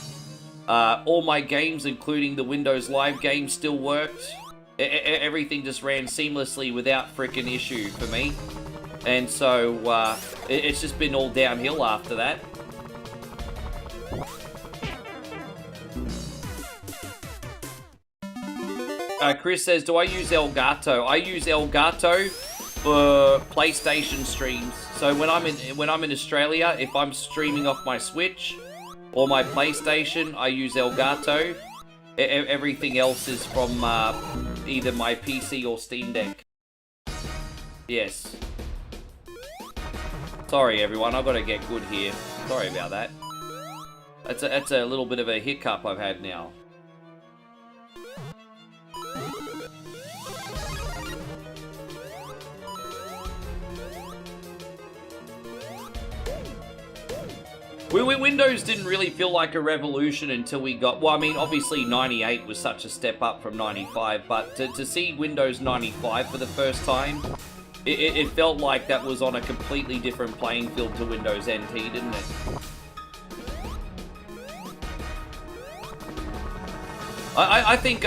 All my games, including the Windows Live games, still worked. Everything just ran seamlessly without frickin' issue for me. And so, it's just been all downhill after that. Chris says, do I use Elgato? I use Elgato for PlayStation streams. So when I'm in Australia, if I'm streaming off my Switch or my PlayStation, I use Elgato. Everything else is from either my PC or Steam Deck. Yes. Sorry everyone, I've got to get good here. Sorry about that. That's a little bit of a hiccup I've had now. Windows didn't really feel like a revolution until we got... Well, I mean, obviously 98 was such a step up from 95, but to see Windows 95 for the first time, it felt like that was on a completely different playing field to Windows NT, didn't it? I think,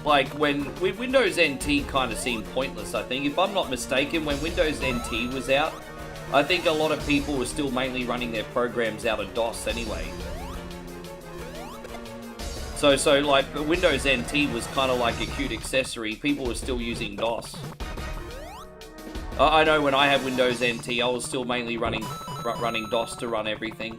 like, when Windows NT kind of seemed pointless, I think. If I'm not mistaken, when Windows NT was out, I think a lot of people were still mainly running their programs out of DOS anyway. So like, Windows NT was kind of like a cute accessory. People were still using DOS. I know when I had Windows NT, I was still mainly running DOS to run everything.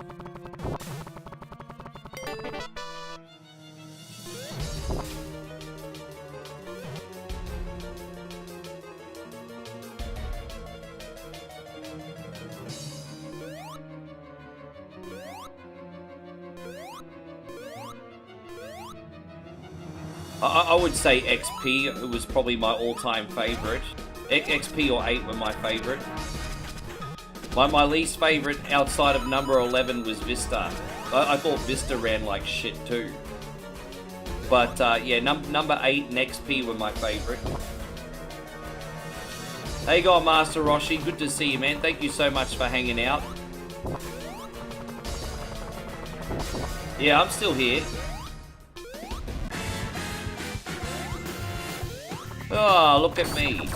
I would say XP was probably my all-time favorite. XP or 8 were my favorite. My least favorite outside of number 11 was Vista. I thought Vista ran like shit too. But yeah, number 8 and XP were my favorite. How you going, Master Roshi? Good to see you, man. Thank you so much for hanging out. Yeah, I'm still here. Oh, look at me.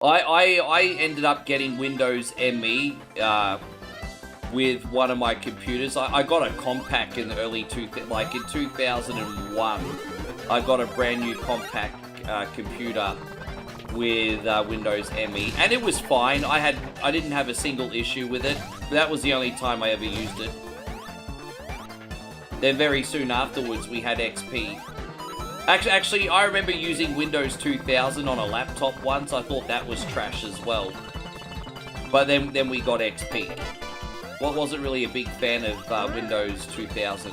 I ended up getting Windows ME with one of my computers. I got a compact in the early in 2001. I got a brand new compact computer with Windows ME, and it was fine. I didn't have a single issue with it. That was the only time I ever used it. Then very soon afterwards, we had XP. Actually, I remember using Windows 2000 on a laptop once. I thought that was trash as well. But then we got XP. Wasn't really a big fan of Windows 2000.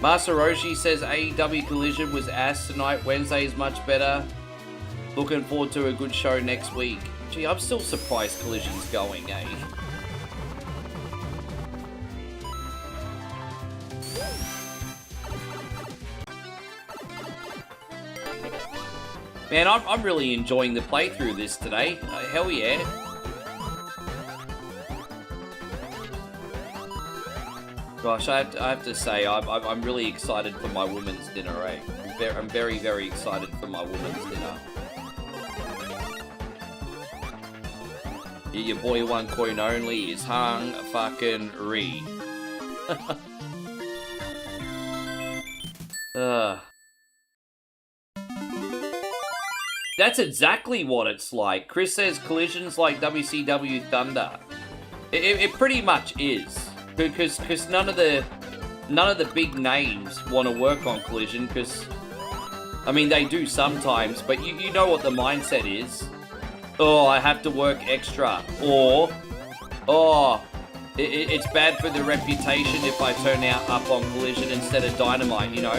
Master Roshi says AEW Collision was ass tonight. Wednesday is much better. Looking forward to a good show next week. Gee, I'm still surprised Collision's going, eh? Man, I'm really enjoying the playthrough of this today. Hell yeah. Gosh, I have to say, I'm really excited for my woman's dinner, eh? I'm very, very excited for my woman's dinner. Your boy one coin only is hung fucking re. That's exactly what it's like. Chris says Collision's like WCW Thunder. It pretty much is, because none of the big names want to work on Collision. Because I mean they do sometimes, but you know what the mindset is. Oh, I have to work extra, or oh, it's bad for the reputation if I turn out up on Collision instead of Dynamite. You know,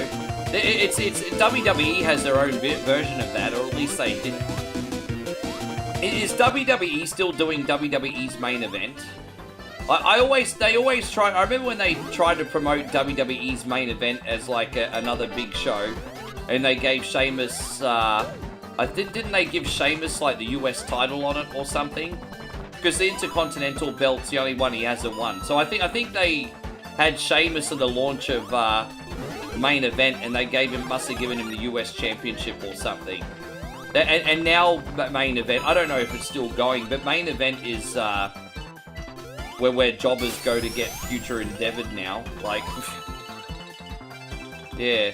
it's WWE has their own version of that, or at least they did. Is WWE still doing WWE's main event? They always try. I remember when they tried to promote WWE's main event as like another big show, and they gave Sheamus. Didn't they give Sheamus like the US title on it or something? Because the Intercontinental belt's the only one he hasn't won. So I think they had Sheamus at the launch of main event, and they must have given him the US Championship or something. And now main event, I don't know if it's still going, but main event is where jobbers go to get future endeavored now. Like, yeah.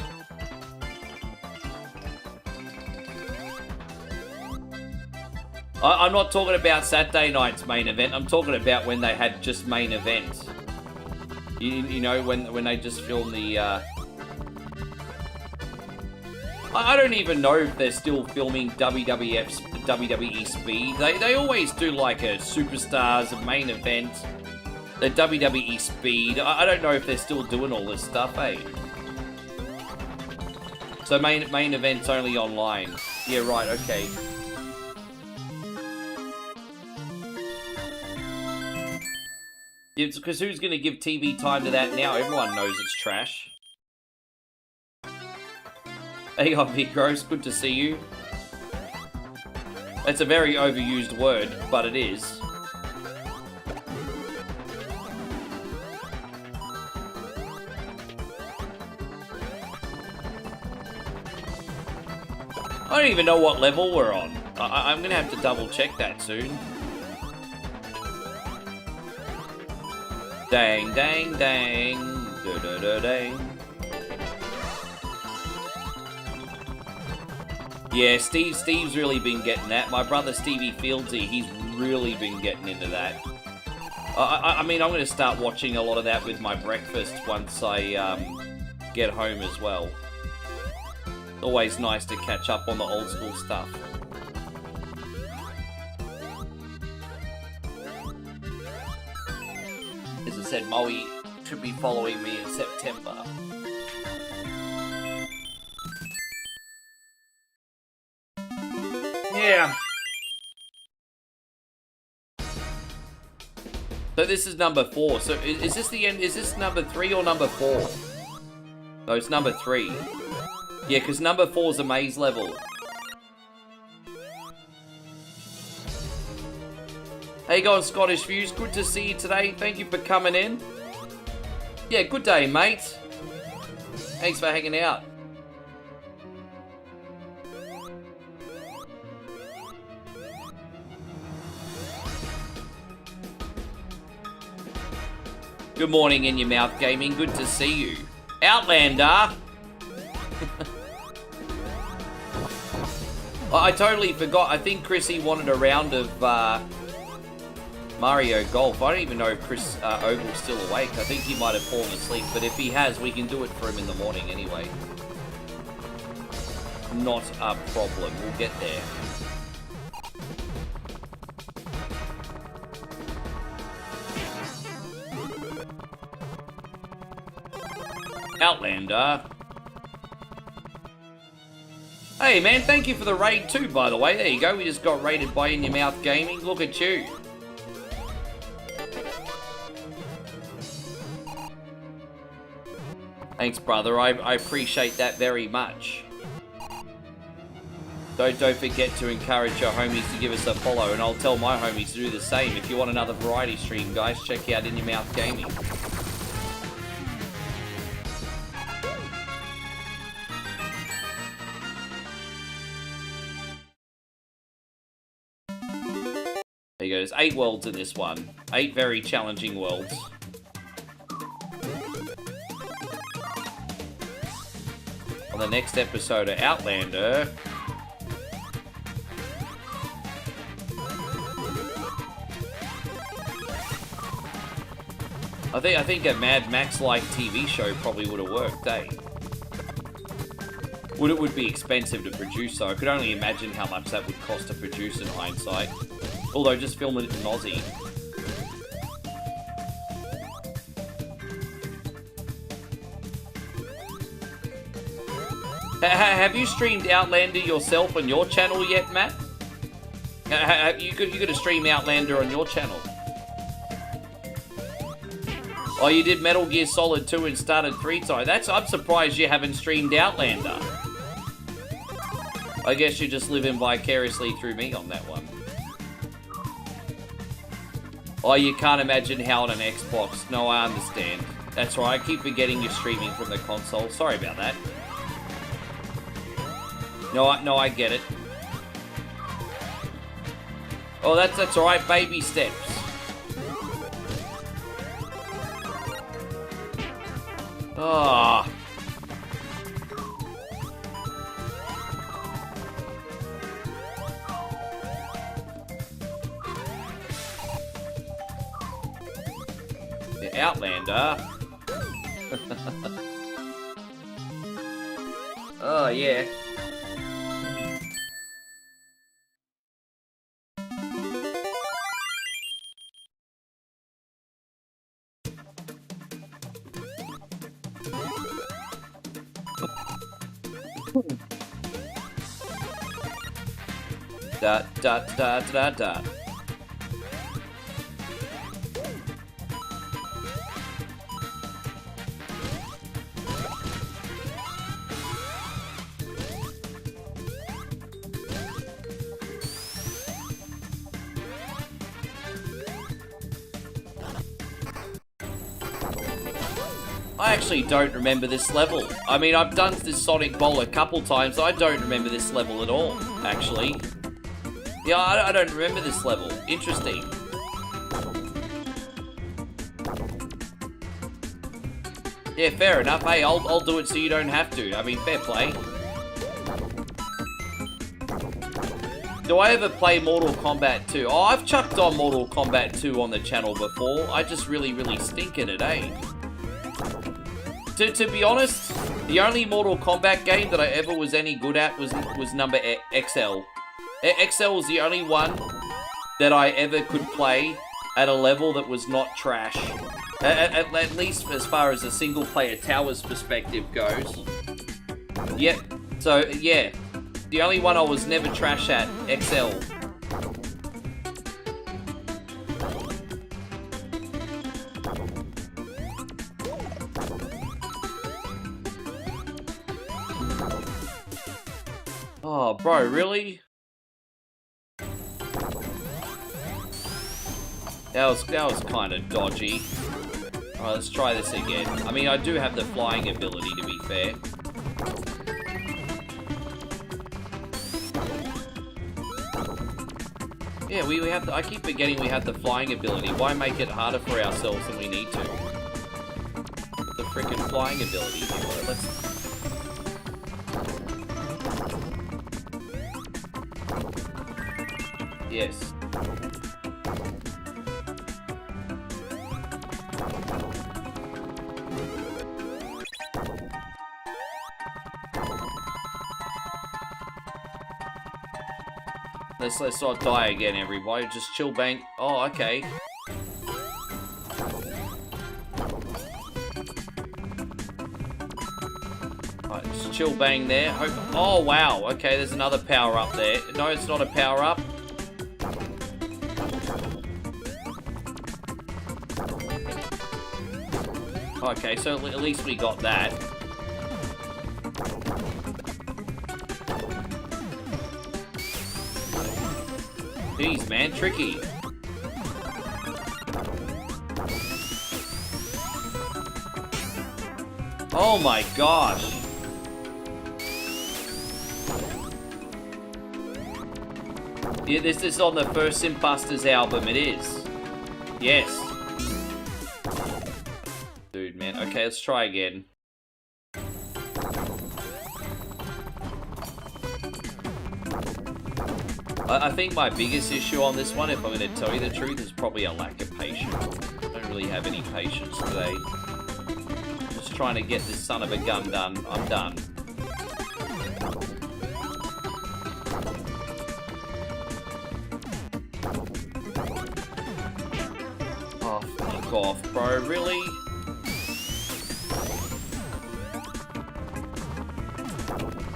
I'm not talking about Saturday night's main event. I'm talking about when they had just main event. You know, when they just filmed the... I don't even know if they're still filming WWE Speed. They always do like a Superstars, a main event, the WWE Speed. I don't know if they're still doing all this stuff, eh? So main event's only online. Yeah, right, okay. It's because who's going to give TV time to that now? Everyone knows it's trash. Hey, Big Gross, good to see you. It's a very overused word, but it is. I don't even know what level we're on. I'm going to have to double check that soon. Dang, dang, dang. Da-da-da-dang. Yeah, Steve's really been getting that. My brother Stevie Fieldsy, he's really been getting into that. I mean, I'm going to start watching a lot of that with my breakfast once I get home as well. Always nice to catch up on the old school stuff. As I said, Moe should be following me in September. Yeah. So this is number 4. So is this the end? Is this number 3 or number 4? No, it's number 3. Yeah, because number 4 is a maze level. Hey guys, Scottish Views, good to see you today. Thank you for coming in. Yeah, good day, mate. Thanks for hanging out. Good morning, In Your Mouth Gaming. Good to see you. Outlander! I totally forgot. I think Chrissy wanted a round of Mario Golf. I don't even know if Chris Ogle's still awake. I think he might have fallen asleep, but if he has, we can do it for him in the morning anyway. Not a problem. We'll get there. Outlander. Hey man, thank you for the raid too, by the way. There you go, we just got raided by In Your Mouth Gaming. Look at you. Thanks, brother. I appreciate that very much. Don't forget to encourage your homies to give us a follow, and I'll tell my homies to do the same. If you want another variety stream, guys, check out In Your Mouth Gaming. There you go. There's 8 worlds in this one. 8 very challenging worlds. On the next episode of Outlander, I think a Mad Max-like TV show probably would have worked, eh? It would be expensive to produce, so I could only imagine how much that would cost to produce in hindsight. Although, just film it in Aussie. Have you streamed Outlander yourself on your channel yet, Matt? You could have streamed Outlander on your channel. Oh, you did Metal Gear Solid 2 and started 3 times. I'm surprised you haven't streamed Outlander. I guess you're just living vicariously through me on that one. Oh, you can't imagine how on an Xbox. No, I understand. That's right, I keep forgetting you're streaming from the console. Sorry about that. No, I get it. Oh, that's alright, baby steps. Ah. The Outlander. Oh, yeah. Dot, dot, dot, dot, dot. I actually don't remember this level. I mean, I've done this Sonic Bowl a couple times. I don't remember this level at all, actually. Yeah, I don't remember this level. Interesting. Yeah, fair enough. Hey, I'll do it so you don't have to. I mean, fair play. Do I ever play Mortal Kombat 2? Oh, I've chucked on Mortal Kombat 2 on the channel before. I just really stink at it, eh? To be honest, the only Mortal Kombat game that I ever was any good at was number XL. XL was the only one that I ever could play at a level that was not trash. At least as far as a single-player towers perspective goes. Yep. So, yeah. The only one I was never trash at, XL. Oh, bro, really? That was kind of dodgy. Alright, let's try this again. I mean, I do have the flying ability, to be fair. Yeah, we have I keep forgetting we have the flying ability. Why make it harder for ourselves than we need to? The frickin' flying ability. Yes. Let's not die again, everybody. Just chill, bang. Oh, okay. chill bang there. Oh, wow. Okay, there's another power up there. No, it's not a power up. Okay, so at least we got that. Jeez, man, tricky. Oh my gosh. Yeah, this is on the first Simpbusters album, it is. Yes. Dude, man. Okay, let's try again. I think my biggest issue on this one, if I'm going to tell you the truth, is probably a lack of patience. I don't really have any patience today. Just trying to get this son of a gun done. I'm done. Oh, fuck off, bro. Really?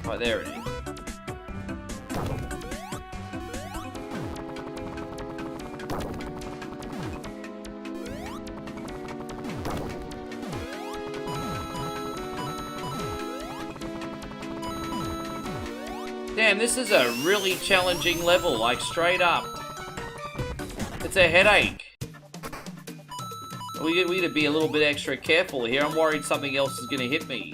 Right, there it is. Damn, this is a really challenging level, like straight up. It's a headache. We need to be a little bit extra careful here. I'm worried something else is going to hit me.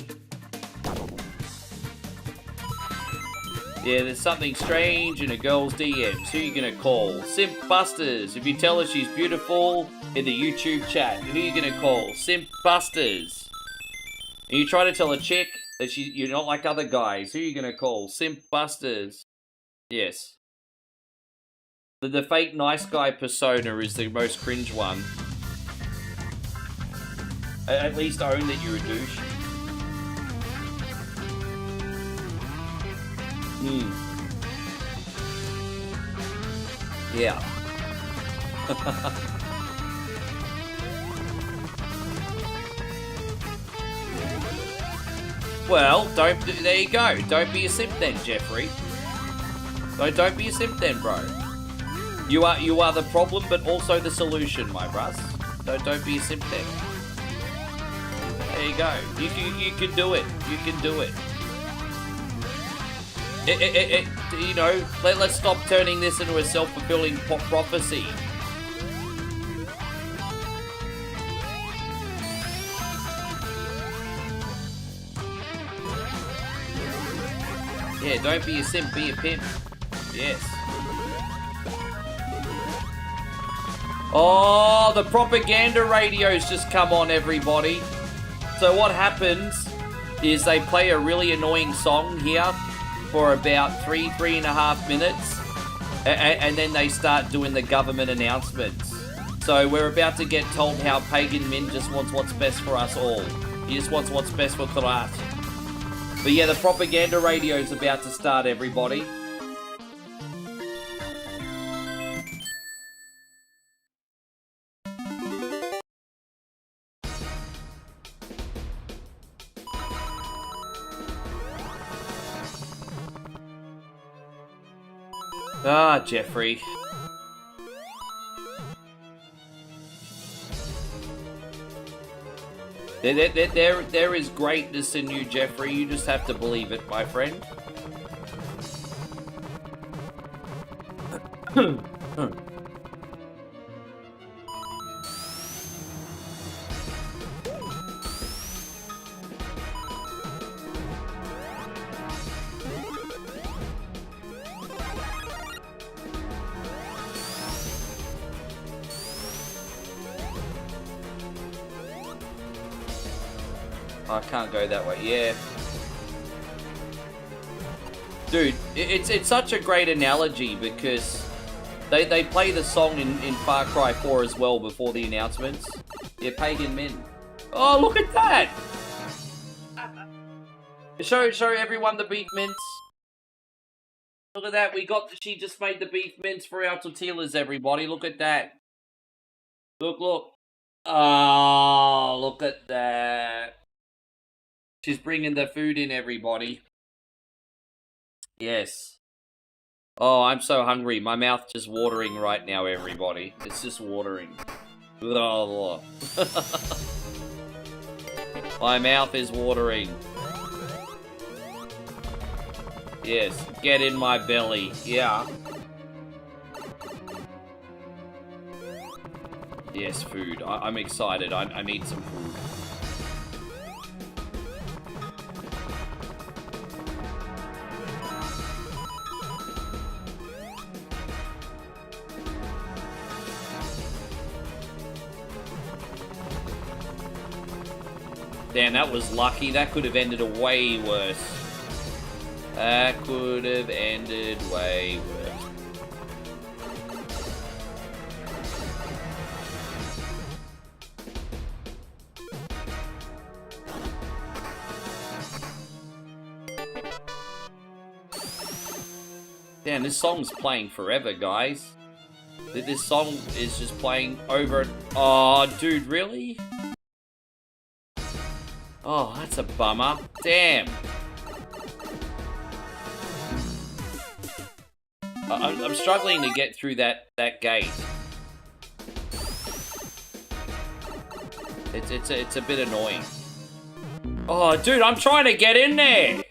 Yeah, there's something strange in a girl's DMs. Who are you going to call? Simpbusters. If you tell her she's beautiful in the YouTube chat, who are you going to call? Simpbusters. And you try to tell a chick that you're not like other guys. Who are you going to call? Simpbusters. Yes. The fake nice guy persona is the most cringe one. At least own that you're a douche. Yeah. Well, there you go. Don't be a simp then, Jeffrey. Don't be a simp then, bro. You are the problem, but also the solution, my bruss. Don't be a simp then. There you go. You can do it. You can do it. You know, let's stop turning this into a self-fulfilling prophecy. Yeah, don't be a simp, be a pimp. Yes. Oh, the propaganda radio's just come on, everybody. So what happens is they play a really annoying song here for about 3.5 minutes, and then they start doing the government announcements. So we're about to get told how Pagan Min just wants what's best for us all. He just wants what's best for Karat. But yeah, the propaganda radio is about to start, everybody. Ah, Jeffrey. There is greatness in you, Jeffrey. You just have to believe it, my friend. I can't go that way, yeah. Dude, it's such a great analogy because they play the song in Far Cry 4 as well before the announcements. Yeah, Pagan Min. Oh, look at that! Show everyone the beef mints. Look at that, she just made the beef mints for our tortillas, everybody. Look at that. Look. Oh, look at that. She's bringing the food in, everybody. Yes. Oh, I'm so hungry. My mouth's just watering right now, everybody. It's just watering. My mouth is watering. Yes, get in my belly. Yeah. Yes, food. I'm excited. I need some food. Damn, that was lucky. That could have ended way worse. That could have ended way worse. Damn, this song's playing forever, guys. This song is just playing over and... Oh, dude, really? Oh, that's a bummer. Damn. I'm struggling to get through that gate. It's a bit annoying. Oh, dude, I'm trying to get in there.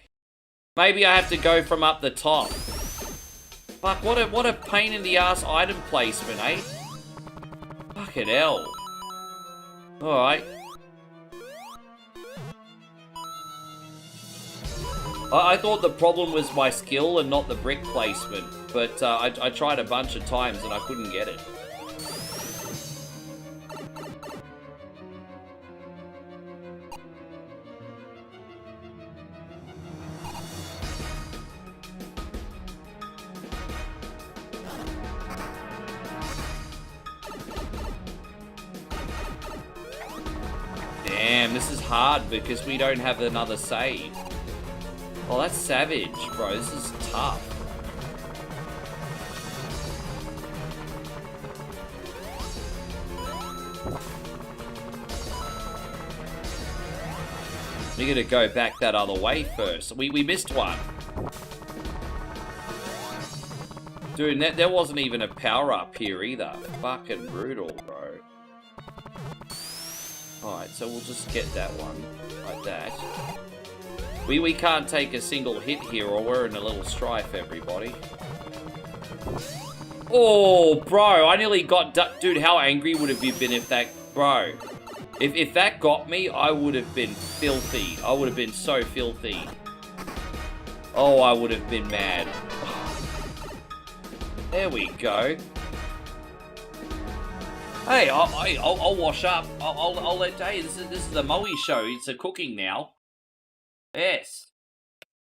Maybe I have to go from up the top. Fuck, what a pain in the ass item placement, eh? Fucking hell. Alright. I thought the problem was my skill and not the brick placement, but I tried a bunch of times and I couldn't get it. Damn, this is hard because we don't have another save. Oh, that's savage, bro. This is tough. We gotta go back that other way first. We missed one. Dude, there wasn't even a power-up here either. Fucking brutal, bro. Alright, so we'll just get that one. Like that. We can't take a single hit here or we're in a little strife, everybody. Oh, bro, I nearly got... Dude, how angry would have you been if that... Bro, if that got me, I would have been filthy. I would have been so filthy. Oh, I would have been mad. There we go. Hey, I'll wash up. I'll let you. This is the Moe show. It's a cooking now. Yes.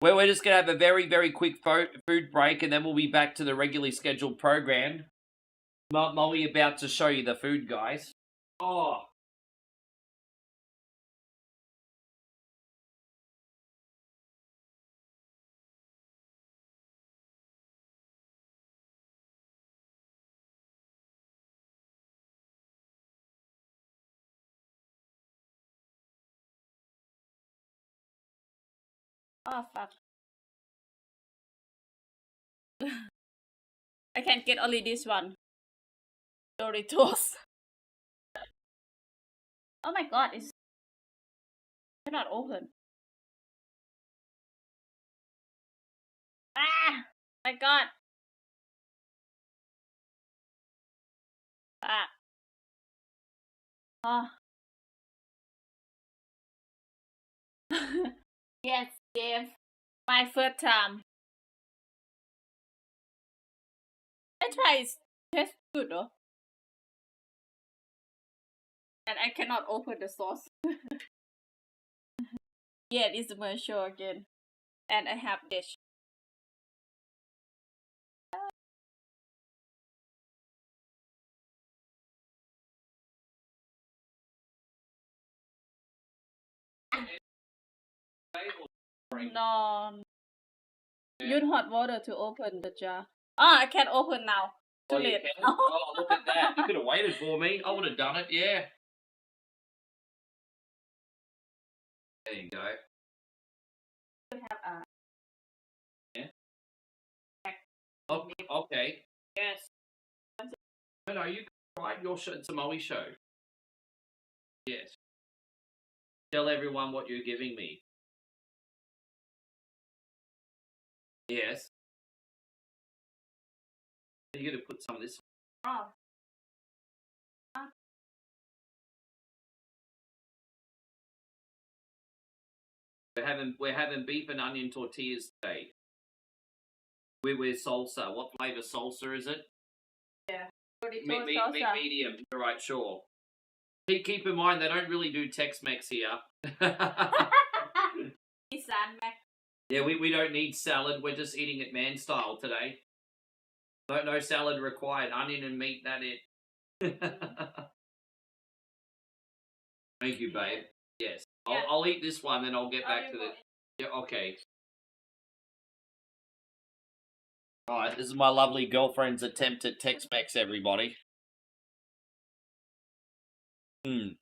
We're just going to have a very, very quick food break, and then we'll be back to the regularly scheduled program. Moe about to show you the food, guys. Oh. Oh, fuck. I can get only this one. Doritos. Oh my god, it's cannot open. Ah! My god. Ah. Oh. Yes, Dave. My first time. I try it. Tastes good though. And I cannot open the sauce. Yeah, it's a commercial again. And I have dish. No. Use hot water to open the jar. Ah, I can open now. Too late. Oh, look at that. You could have waited for me. I would have done it, yeah. There you go. Yeah. Oh, okay. Yes. No, you can try your show. It's a Moe show. Yes. Tell everyone what you're giving me. Yes. You're gonna put some of this. Oh. We're having beef and onion tortillas today. With salsa. What flavor salsa is it? Yeah. Medium. All right, sure. Keep in mind they don't really do Tex-Mex here. Yeah, we don't need salad. We're just eating it man style today. No salad required. Onion and meat. That it. Thank you, babe. Yes. I'll eat this one, then I'll get back to the. Yeah. Okay. All right. This is my lovely girlfriend's attempt at Tex-Mex. Everybody. You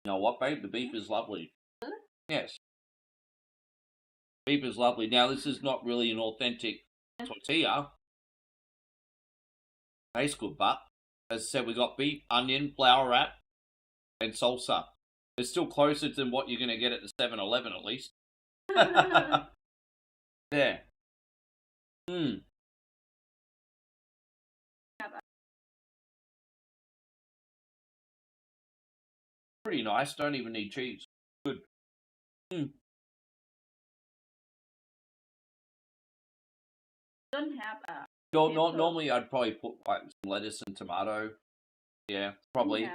know what, babe? The beef is lovely. Yes. Beef is lovely. Now, this is not really an authentic tortilla. Tastes good, but as I said, we got beef, onion, flour wrap, and salsa. It's still closer to what you're going to get at the 7-Eleven, at least. Yeah. Pretty nice. Don't even need cheese. Good. Don't have a. Normally, I'd probably put like some lettuce and tomato. Yeah, probably.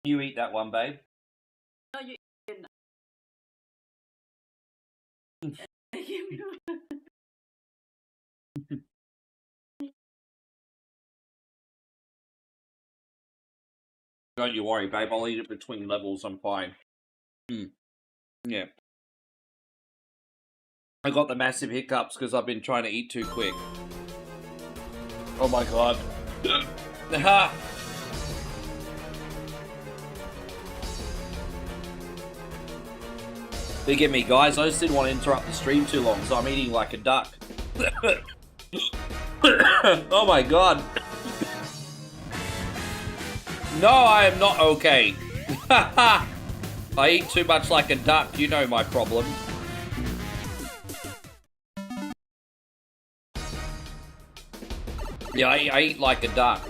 You eat that one, babe. No, you didn't. Don't you worry, babe. I'll eat it between levels. I'm fine. Yeah. I got the massive hiccups because I've been trying to eat too quick. Oh my god. Forgive me, guys. I just didn't want to interrupt the stream too long, so I'm eating like a duck. Oh my god. No, I am not okay. I eat too much like a duck. You know my problem. Yeah, I eat like a duck.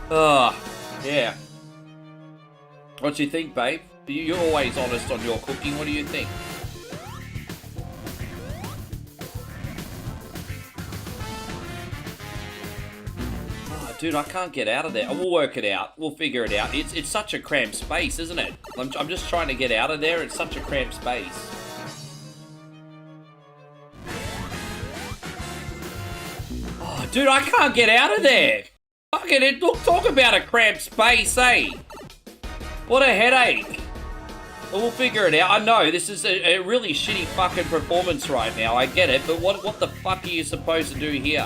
Ugh, yeah. What do you think, babe? You're always honest on your cooking. What do you think? Oh, dude, I can't get out of there. We'll work it out. We'll figure it out. It's such a cramped space, isn't it? I'm just trying to get out of there. It's such a cramped space. Oh, dude, I can't get out of there. Fucking it. Look, talk about a cramped space, eh? What a headache. We'll figure it out. I know, this is a really shitty fucking performance right now. I get it, but what the fuck are you supposed to do here?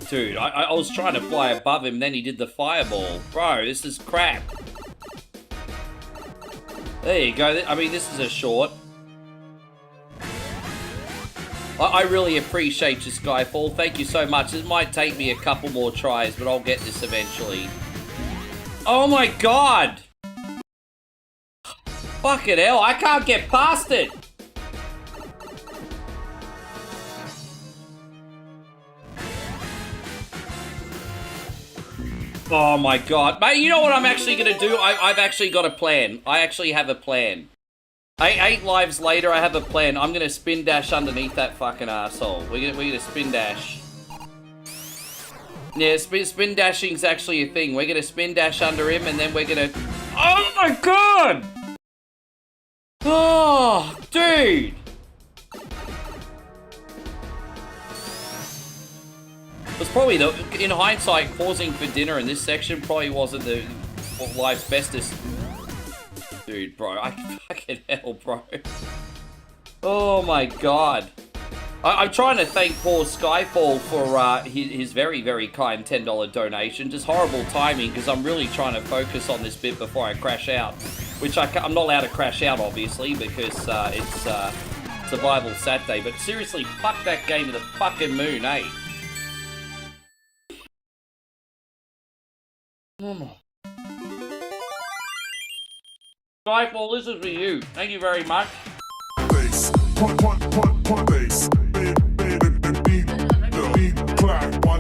Dude, I was trying to fly above him, then he did the fireball. Bro, this is crap. There you go. I mean, this is a short. I really appreciate you, Skyfall. Thank you so much. It might take me a couple more tries, but I'll get this eventually. Oh my god! Fucking hell, I can't get past it! Oh my god. Mate, you know what I'm actually gonna do? I've actually got a plan. I actually have a plan. 8 lives later, I have a plan. I'm gonna spin dash underneath that fucking asshole. We're gonna spin dash. Yeah, spin dashing's actually a thing. We're gonna spin dash under him, and then we're gonna... Oh my god! Oh, dude! probably the, in hindsight, pausing for dinner in this section probably wasn't the life's bestest. Dude, bro, I fucking hell, bro. Oh my god. I'm trying to thank poor Skyfall for his very, very kind $10 donation. Just horrible timing because I'm really trying to focus on this bit before I crash out. Which I'm not allowed to crash out, obviously, because it's Survival Saturday. But seriously, fuck that game to the fucking moon, eh? Skyfall, this is for you. Thank you very much.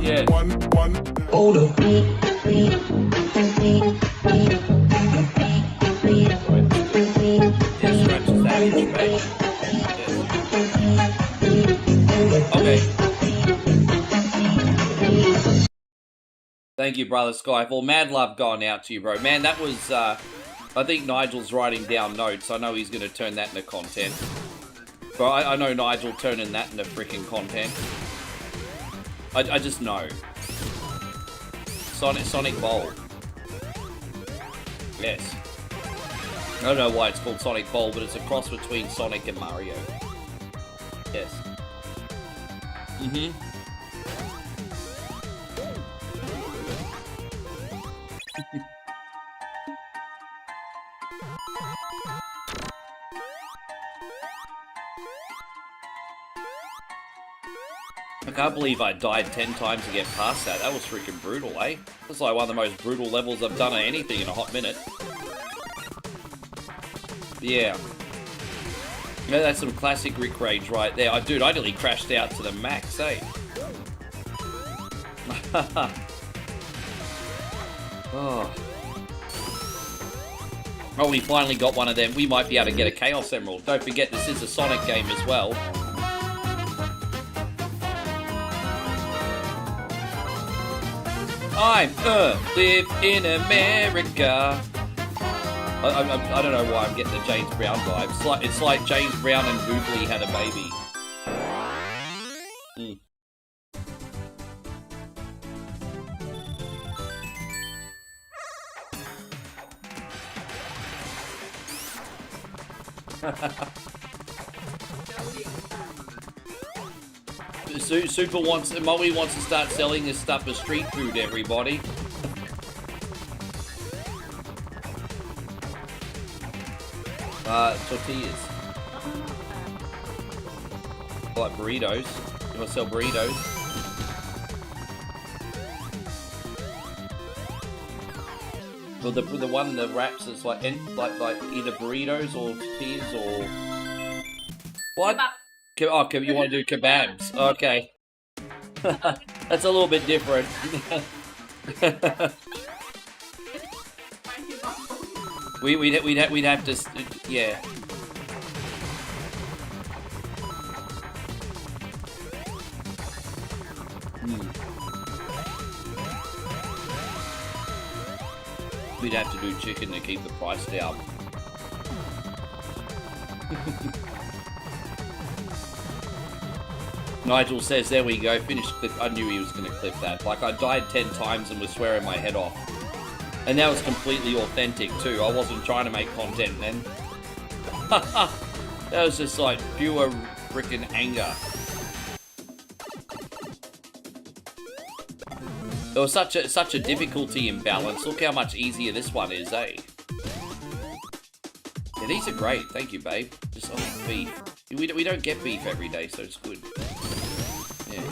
Yeah. Okay. Thank you, brother Skyfall. Mad love going out to you, bro. Man, that was, I think Nigel's writing down notes. I know he's going to turn that into content. Bro, I know Nigel turning that into freaking content. I just know. Sonic Bowl. Yes. I don't know why it's called Sonic Bowl, but it's a cross between Sonic and Mario. Yes. I can't believe I died 10 times to get past that. That was freaking brutal, eh? That's like one of the most brutal levels I've done of anything in a hot minute. Yeah. Yeah, that's some classic Rick Rage right there. Dude, I nearly crashed out to the max, eh? Oh. Oh, we finally got one of them. We might be able to get a Chaos Emerald. Don't forget, this is a Sonic game as well. I live in America. I don't know why I'm getting the James Brown vibe. It's like James Brown and Boobly had a baby. Super wants, Molly wants to start selling this stuff as street food, everybody. Tortillas. Like burritos. You want to sell burritos? Well, the one that wraps is like either burritos or tortillas or what? Oh, you want to do kebabs? Okay. That's a little bit different. We'd have to, yeah. We'd have to do chicken to keep the price down. Nigel says, there we go, finished clip. I knew he was going to clip that. Like, I died 10 times and was swearing my head off. And that was completely authentic, too. I wasn't trying to make content then. That was just, like, pure freaking anger. There was such a difficulty imbalance. Look how much easier this one is, eh? Yeah, these are great. Thank you, babe. Just beef. We don't get beef every day, so it's good. Yeah.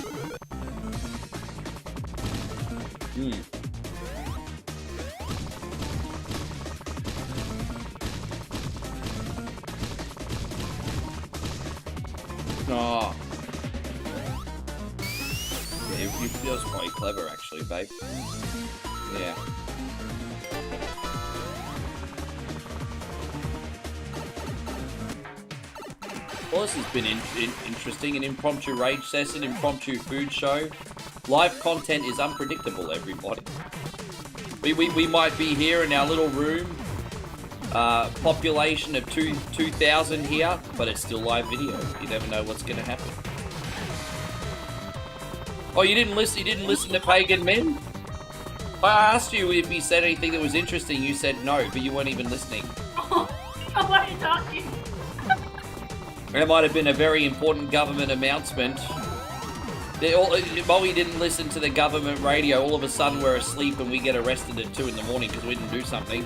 Oh. Yeah, that was quite clever, actually, babe. Yeah. Well, this has been interesting. An impromptu rage session, impromptu food show. Live content is unpredictable, everybody. We might be here in our little room. Population of 2,000 here, but it's still live video. You never know what's going to happen. Oh, you didn't listen. You didn't listen to Pagan Men. I asked you if he said anything that was interesting. You said no, but you weren't even listening. What are you talking? It might have been a very important government announcement. While we didn't listen to the government radio, all of a sudden we're asleep and we get arrested at 2 in the morning because we didn't do something.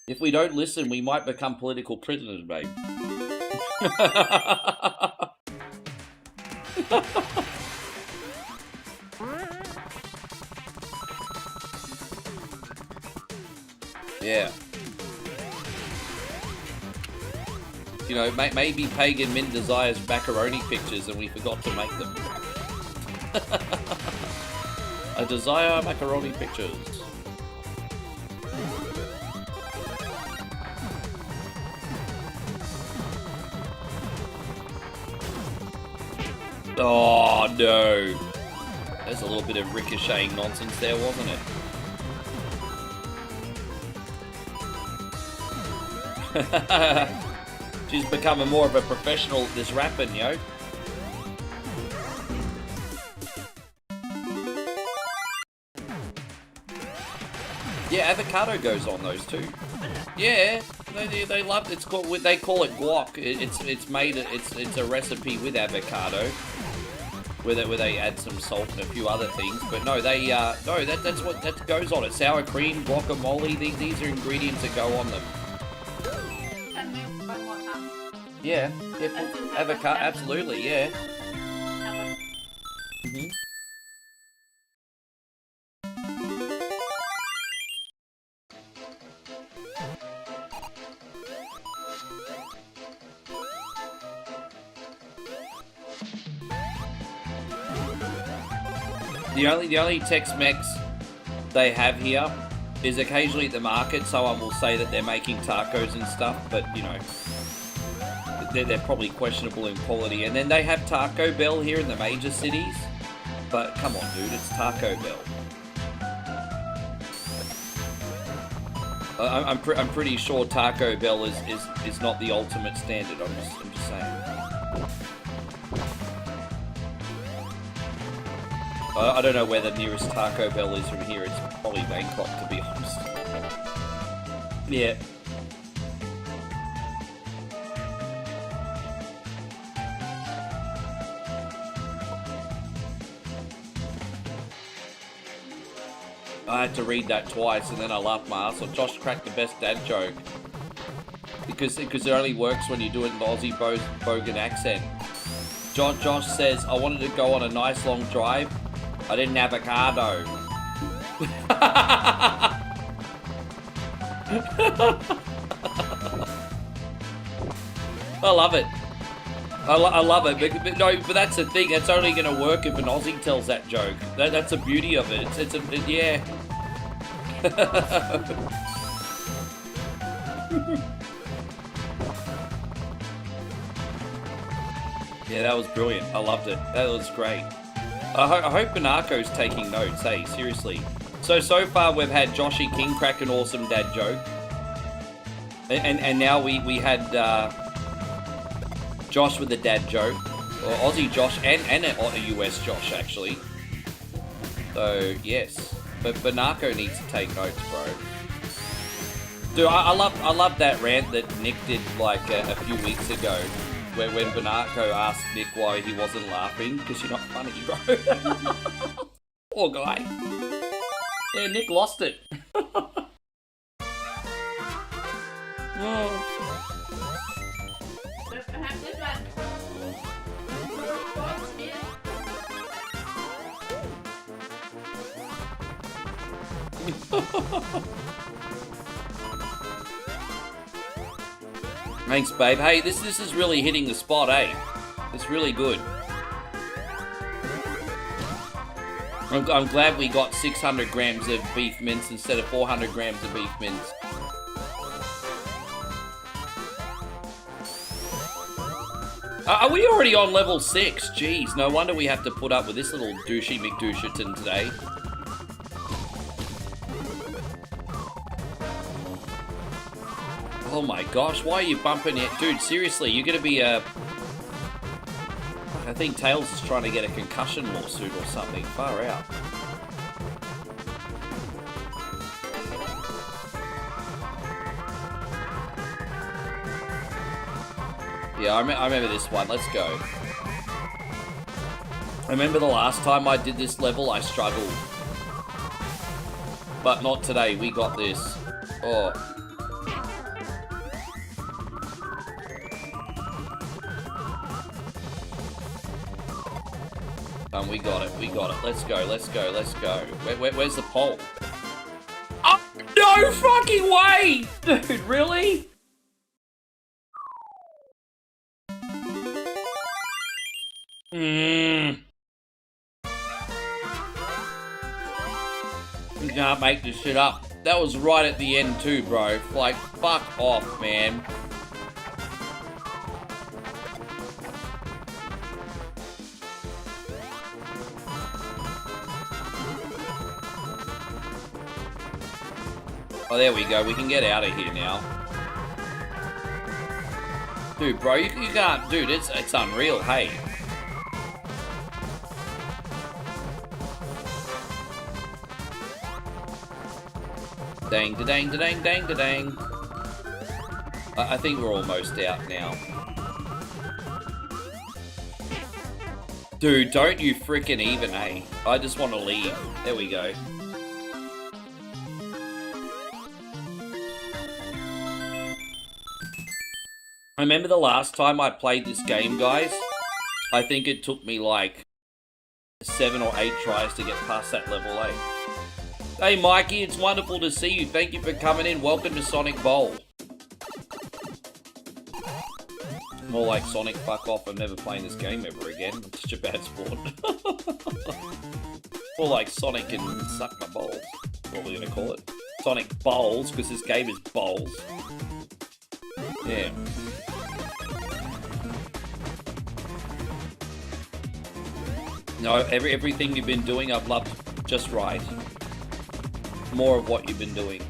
If we don't listen, we might become political prisoners, babe. Yeah. You know, maybe Pagan Min desires macaroni pictures and we forgot to make them. I desire macaroni pictures. Oh no. There's a little bit of ricocheting nonsense there, wasn't it? She's becoming more of a professional at this rapping, yo. Yeah, avocado goes on those too. Yeah, they love it. It's called, they call it guac. It's made, it's a recipe with avocado, where they add some salt and a few other things. But no, that's what that goes on it. Sour cream, guacamole. These are ingredients that go on them. Yeah, avocado, absolutely, yeah. Mm-hmm. The only Tex-Mex they have here is occasionally at the market. Someone will say that they're making tacos and stuff, but you know, they're probably questionable in quality. And then they have Taco Bell here in the major cities, but come on, dude, it's Taco Bell. I'm pretty sure Taco Bell is not the ultimate standard. I'm just saying. I don't know where the nearest Taco Bell is from here. It's probably Bangkok, to be honest. Yeah. I had to read that twice and then I laughed my ass off. Josh cracked the best dad joke. Because it only works when you do it in the Aussie bogan accent. Josh says, I wanted to go on a nice long drive. I didn't have avocado. I love it. I love it. But no, but that's the thing. It's only going to work if an Aussie tells that joke. That's the beauty of it. Yeah. Yeah, that was brilliant. I loved it. That was great. I hope Banako's taking notes, hey, seriously. So far we've had Joshy King crack an awesome dad joke. And now we had Josh with the dad joke. Or Aussie Josh and a US Josh, actually. So, yes. But Banako needs to take notes, bro. Dude, I love that rant that Nick did like a few weeks ago. When Banako asked Nick why he wasn't laughing, because you're not funny, bro. Poor guy. Yeah, Nick lost it. Thanks, babe. Hey, this is really hitting the spot, eh? It's really good. I'm glad we got 600 grams of beef mince instead of 400 grams of beef mince. Are we already on level 6? Jeez, no wonder we have to put up with this little douchey McDoucherton today. Oh my gosh, why are you bumping it? Dude, seriously, you're gonna be a... I think Tails is trying to get a concussion lawsuit or something. Far out. Yeah, I remember this one. Let's go. I remember the last time I did this level, I struggled. But not today. We got this. Oh. We got it. We got it. Let's go. Let's go. Let's go. Where's the pole? Oh, no fucking way! Dude, really? You can't make this shit up. That was right at the end too, bro. Like, fuck off, man. Oh, there we go. We can get out of here now. Dude, bro, you can't... Dude, it's unreal, hey. Dang, da-dang, da-dang, dang, da-dang. I think we're almost out now. Dude, don't you frickin' even, eh? I just want to leave. There we go. I remember the last time I played this game, guys. I think it took me like 7 or 8 tries to get past that level 8. Hey Mikey, it's wonderful to see you. Thank you for coming in. Welcome to Sonic Bowl. More like Sonic, fuck off. I'm never playing this game ever again. It's such a bad sport. More like Sonic and suck my balls. What we're gonna call it. Sonic Bowls, because this game is bowls. Yeah. No, everything you've been doing, I've loved just right. More of what you've been doing.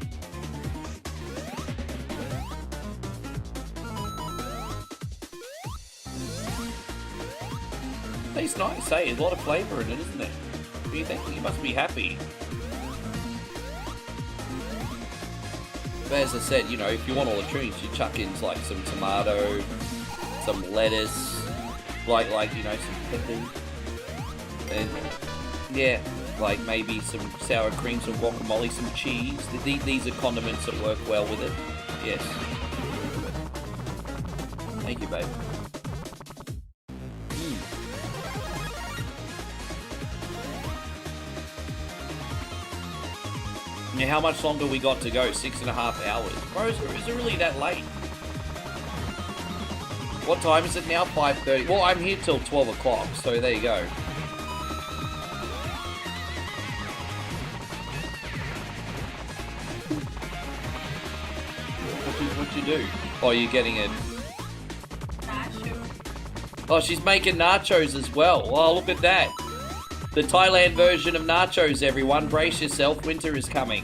Tastes nice, eh? There's a lot of flavour in it, isn't it? What do you think? You must be happy. But as I said, you know, if you want all the treats, you chuck in like some tomato, some lettuce, like you know, some pepper. And yeah, like maybe some sour cream, some guacamole, some cheese. These are condiments that work well with it. Yes. Thank you, babe. Now, how much longer we got to go? 6.5 hours. Bro, is it really that late? What time is it now? 5:30. Well, I'm here till 12 o'clock, so there you go. What'd you do? Oh, you're getting it. Oh, she's making nachos as well. Oh, look at that. The Thailand version of nachos, everyone. Brace yourself. Winter is coming.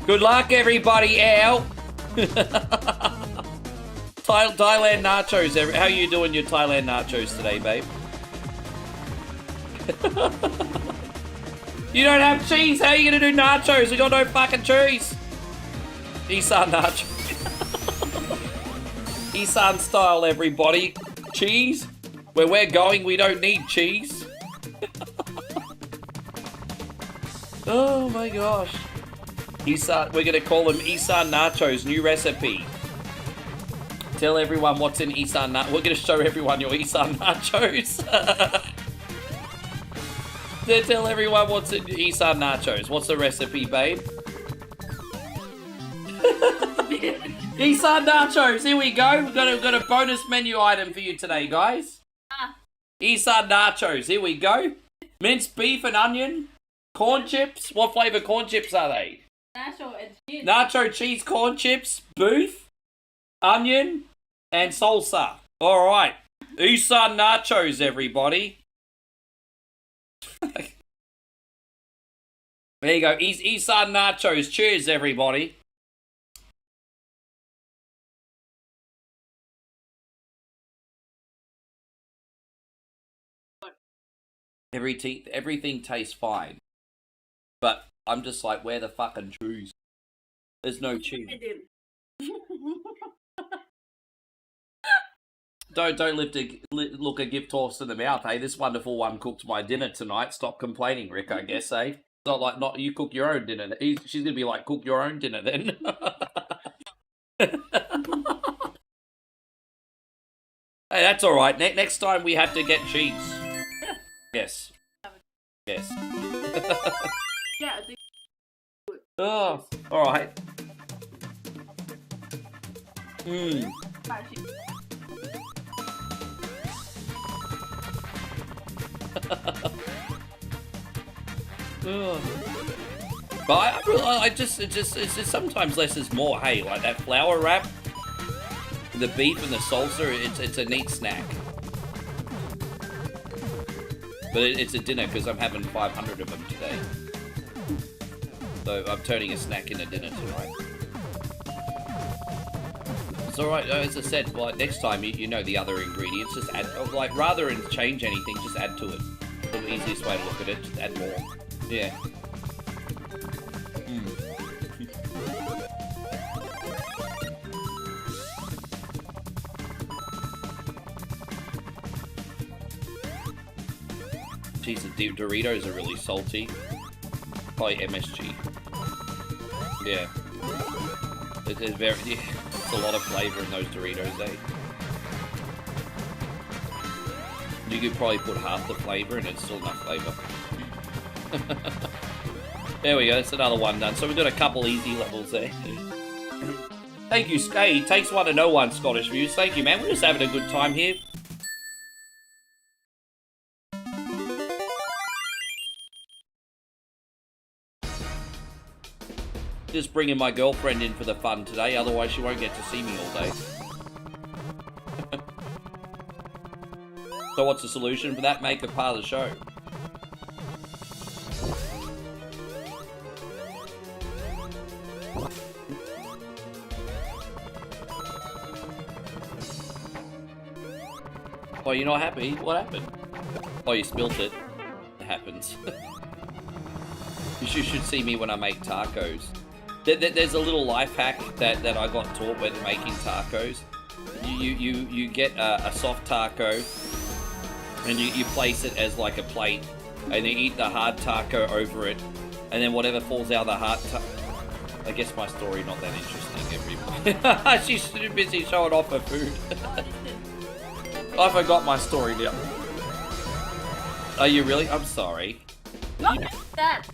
Good luck, everybody out. Thailand nachos. How are you doing your Thailand nachos today, babe? You don't have cheese. How are you going to do nachos? We got no fucking cheese. Isan nacho. Isan style, everybody. Cheese. Where we're going, we don't need cheese. Oh my gosh. Isan, we're gonna call them Isan nachos, new recipe. Tell everyone what's in Isan nachos. We're gonna show everyone your Isan nachos. Tell everyone what's in Isan nachos. What's the recipe, babe? Isan nachos, here we go. We've got a bonus menu item for you today, guys. Isan nachos, here we go. Minced beef and onion. Corn chips. What flavour corn chips are they? Nacho and cheese. Nacho cheese corn chips. Booth. Onion. And salsa. Alright. Isan nachos, everybody. There you go. Isan nachos. Cheers, everybody. Everything tastes fine. But I'm just like, where the fucking cheese? There's no cheese. Don't look a gift horse in the mouth, hey? This wonderful one cooked my dinner tonight. Stop complaining, Rick, I guess, eh? It's not like, not you cook your own dinner. She's gonna be like, cook your own dinner then. Hey, that's alright. Next time we have to get cheese. Yes. Yes. Yeah, I think Oh, alright. But it's just sometimes less is more. Hey, like that flour wrap, the beef and the salsa, it's a neat snack. But it's a dinner because I'm having 500 of them today. So I'm turning a snack into dinner tonight. It's alright, as I said, like next time you know the other ingredients, just add, like rather than change anything, just add to it. The easiest way to look at it, just add more. Yeah. Geez, the Doritos are really salty. Probably MSG. Yeah. It's very, yeah, it's a lot of flavor in those Doritos, eh? You could probably put half the flavor and it's still enough flavor. There we go, that's another one done. So we've got a couple easy levels there. Thank you, Skay. Takes one to know one, Scottish Views. Thank you, man. We're just having a good time here. Just bringing my girlfriend in for the fun today, otherwise she won't get to see me all day. So what's the solution for that? Make it part of the show. Oh, you're not happy? What happened? Oh, you spilt it. It happens. You should see me when I make tacos. There's a little life hack that I got taught when making tacos. You get a soft taco and you place it as like a plate and you eat the hard taco over it, and then whatever falls out of the hard I guess my story not that interesting, everybody. She's too busy showing off her food. I forgot my story now. Are you really? I'm sorry. not that.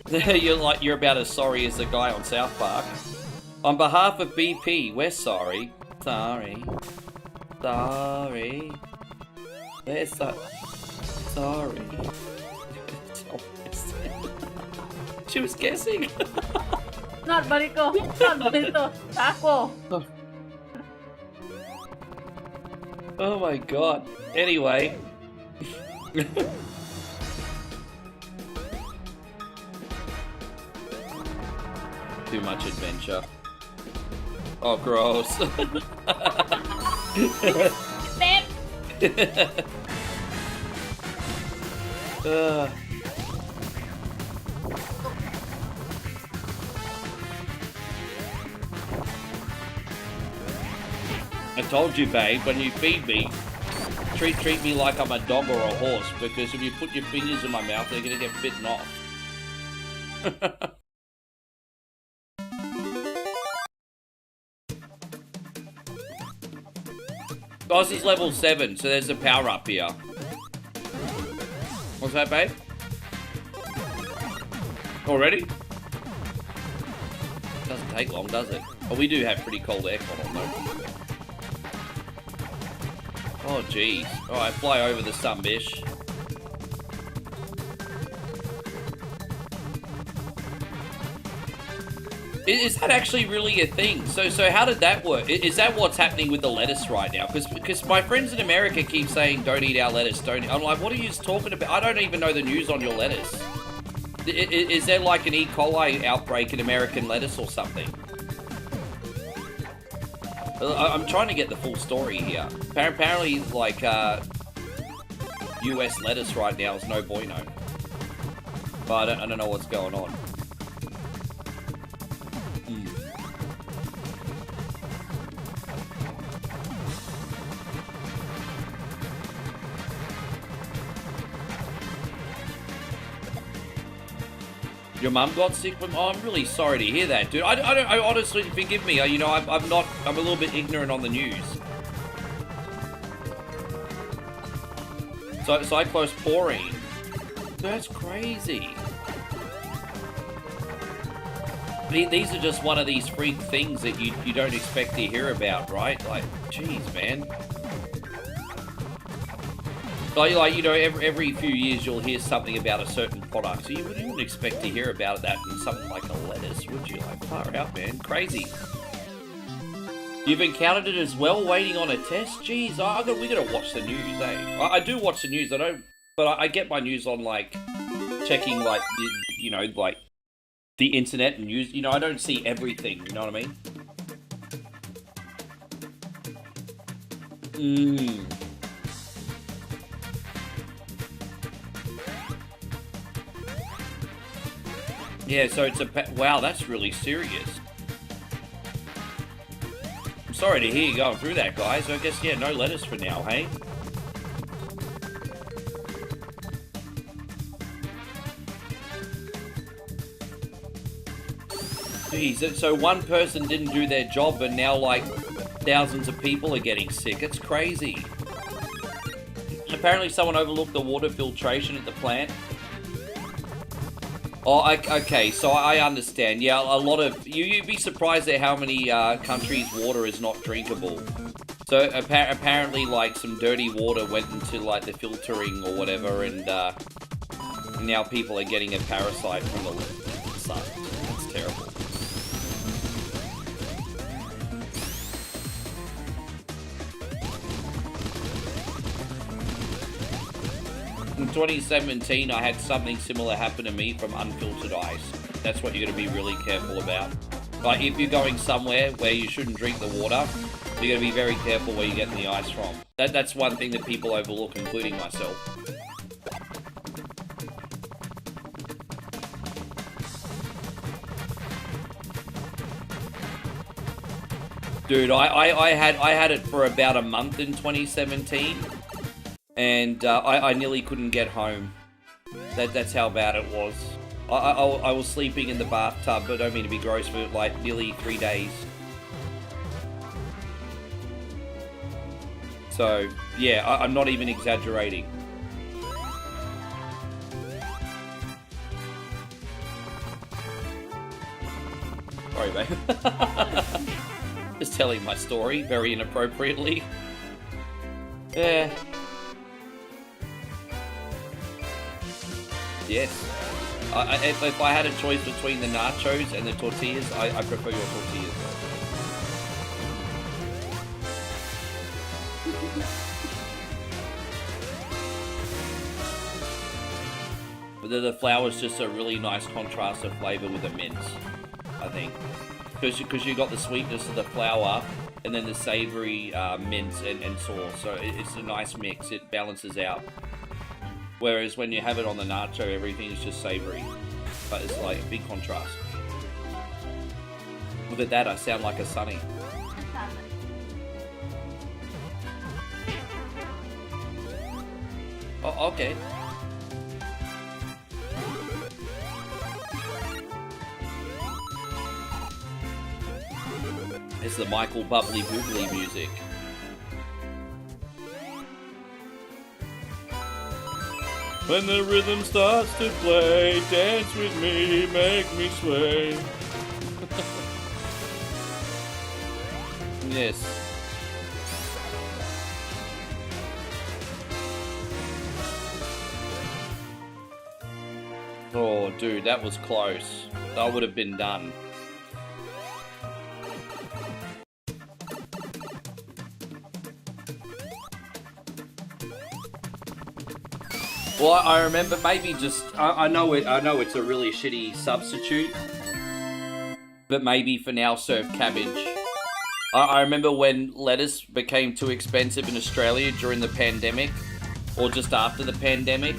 You're about as sorry as the guy on South Park. On behalf of BP, we're sorry. Sorry. Sorry. We're sorry. She was guessing. Not Bariko. Not Barito. Taco. Oh my god. Anyway. Too much adventure. Oh, gross. Step. I told you, babe, when you feed me, treat me like I'm a dog or a horse, because if you put your fingers in my mouth, they're gonna get bitten off. Oh, this is level 7, so there's a power up here. What's that, babe? Already? Doesn't take long, does it? Oh, we do have pretty cold aircon on though. Oh, jeez. Alright, fly over the sunbish. Is that actually really a thing? So how did that work? Is that what's happening with the lettuce right now? Because my friends in America keep saying, don't eat our lettuce, don't eat. I'm like, what are you talking about? I don't even know the news on your lettuce. Is there like an E. coli outbreak in American lettuce or something? I'm trying to get the full story here. Apparently, like, US lettuce right now is no bueno. But I don't know what's going on. Your mum got sick from... Oh, I'm really sorry to hear that, dude. I honestly, forgive me. I'm a little bit ignorant on the news. So cyclosporine. That's crazy. These are just one of these freak things that you don't expect to hear about, right? Like, jeez, man. Like, you know, every few years you'll hear something about a certain product, so you wouldn't expect to hear about that in something like a lettuce, would you? Like, far out, man. Crazy. You've encountered it as well, waiting on a test? Jeez, we gotta watch the news, eh? I do watch the news, but I get my news on, like, checking, like, you know, like, the internet and news. You know, I don't see everything, you know what I mean? Yeah, so it's wow, that's really serious. I'm sorry to hear you going through that, guys. I guess, yeah, no lettuce for now, hey? Jeez, so one person didn't do their job and now, like, thousands of people are getting sick. It's crazy. Apparently someone overlooked the water filtration at the plant. Oh, okay, so I understand. Yeah, a lot of... You'd be surprised at how many countries' water is not drinkable. So, apparently, like, some dirty water went into, like, the filtering or whatever, and now people are getting a parasite from the sun. It's terrible. In 2017, I had something similar happen to me from unfiltered ice. That's what you're going to be really careful about. Like, if you're going somewhere where you shouldn't drink the water, you're going to be very careful where you're getting the ice from. That's one thing that people overlook, including myself. Dude, I had it for about a month in 2017. And I nearly couldn't get home. That's how bad it was. I was sleeping in the bathtub, but I don't mean to be gross, for like nearly 3 days. So, yeah, I'm not even exaggerating. Sorry, mate. Just telling my story very inappropriately. Yeah. Yes. If I had a choice between the nachos and the tortillas, I prefer your tortillas. But the flour's just a really nice contrast of flavor with the mince, I think. Because you got the sweetness of the flour and then the savory mince and sauce. So it's a nice mix. It balances out. Whereas when you have it on the nacho, everything is just savory. But it's like a big contrast. Look at that, I sound like a Sunny. Oh, okay. It's the Michael Bubbly Boobly music. When the rhythm starts to play, dance with me, make me sway. Yes. Oh, dude, that was close. That would have been done. Well, I remember maybe just I know it's a really shitty substitute, but maybe for now serve cabbage. I remember when lettuce became too expensive in Australia during the pandemic, or just after the pandemic,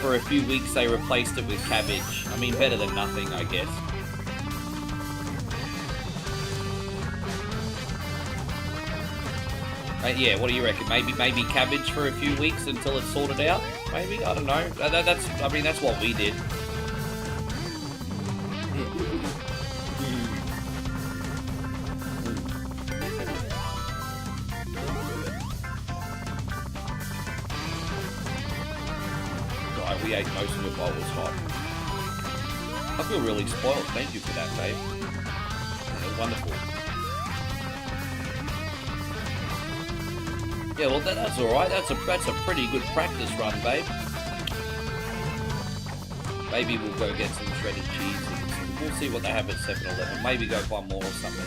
for a few weeks they replaced it with cabbage. I mean, better than nothing, I guess. Yeah, what do you reckon? Maybe cabbage for a few weeks until it's sorted out? Maybe? I don't know. I mean, that's what we did. Right, we ate most of it while it was hot. I feel really spoiled. Thank you for that, babe. Yeah, wonderful. Yeah, well, that's alright. That's a pretty good practice run, babe. Maybe we'll go get some shredded cheese and we'll see what they have at 7-Eleven. Maybe go buy more or something.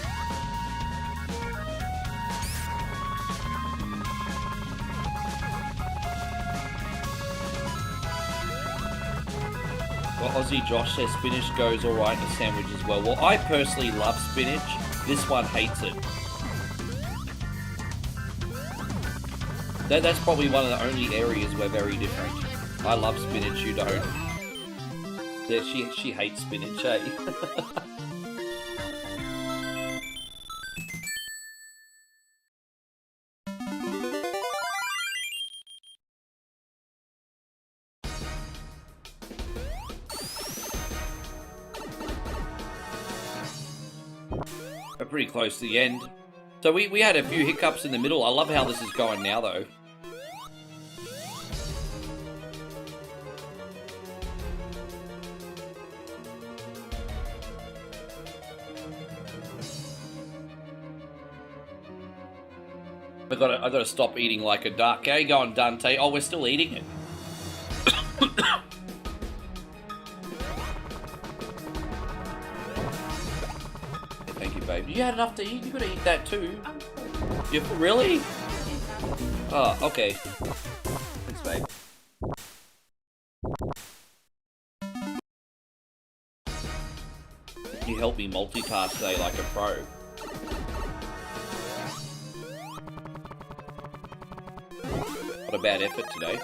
Well, Aussie Josh says spinach goes alright in a sandwich as well. Well, I personally love spinach. This one hates it. That's probably one of the only areas we're very different. I love spinach, you don't. Yeah, she hates spinach, eh? We're pretty close to the end. So we had a few hiccups in the middle. I love how this is going now, though. I gotta stop eating like a duck. How you going, Dante? Oh, we're still eating it. Thank you, babe. You had enough to eat. You gotta eat that too. You really? Oh, okay. Thanks, babe. You helped me multitask today like a pro. What a bad effort today.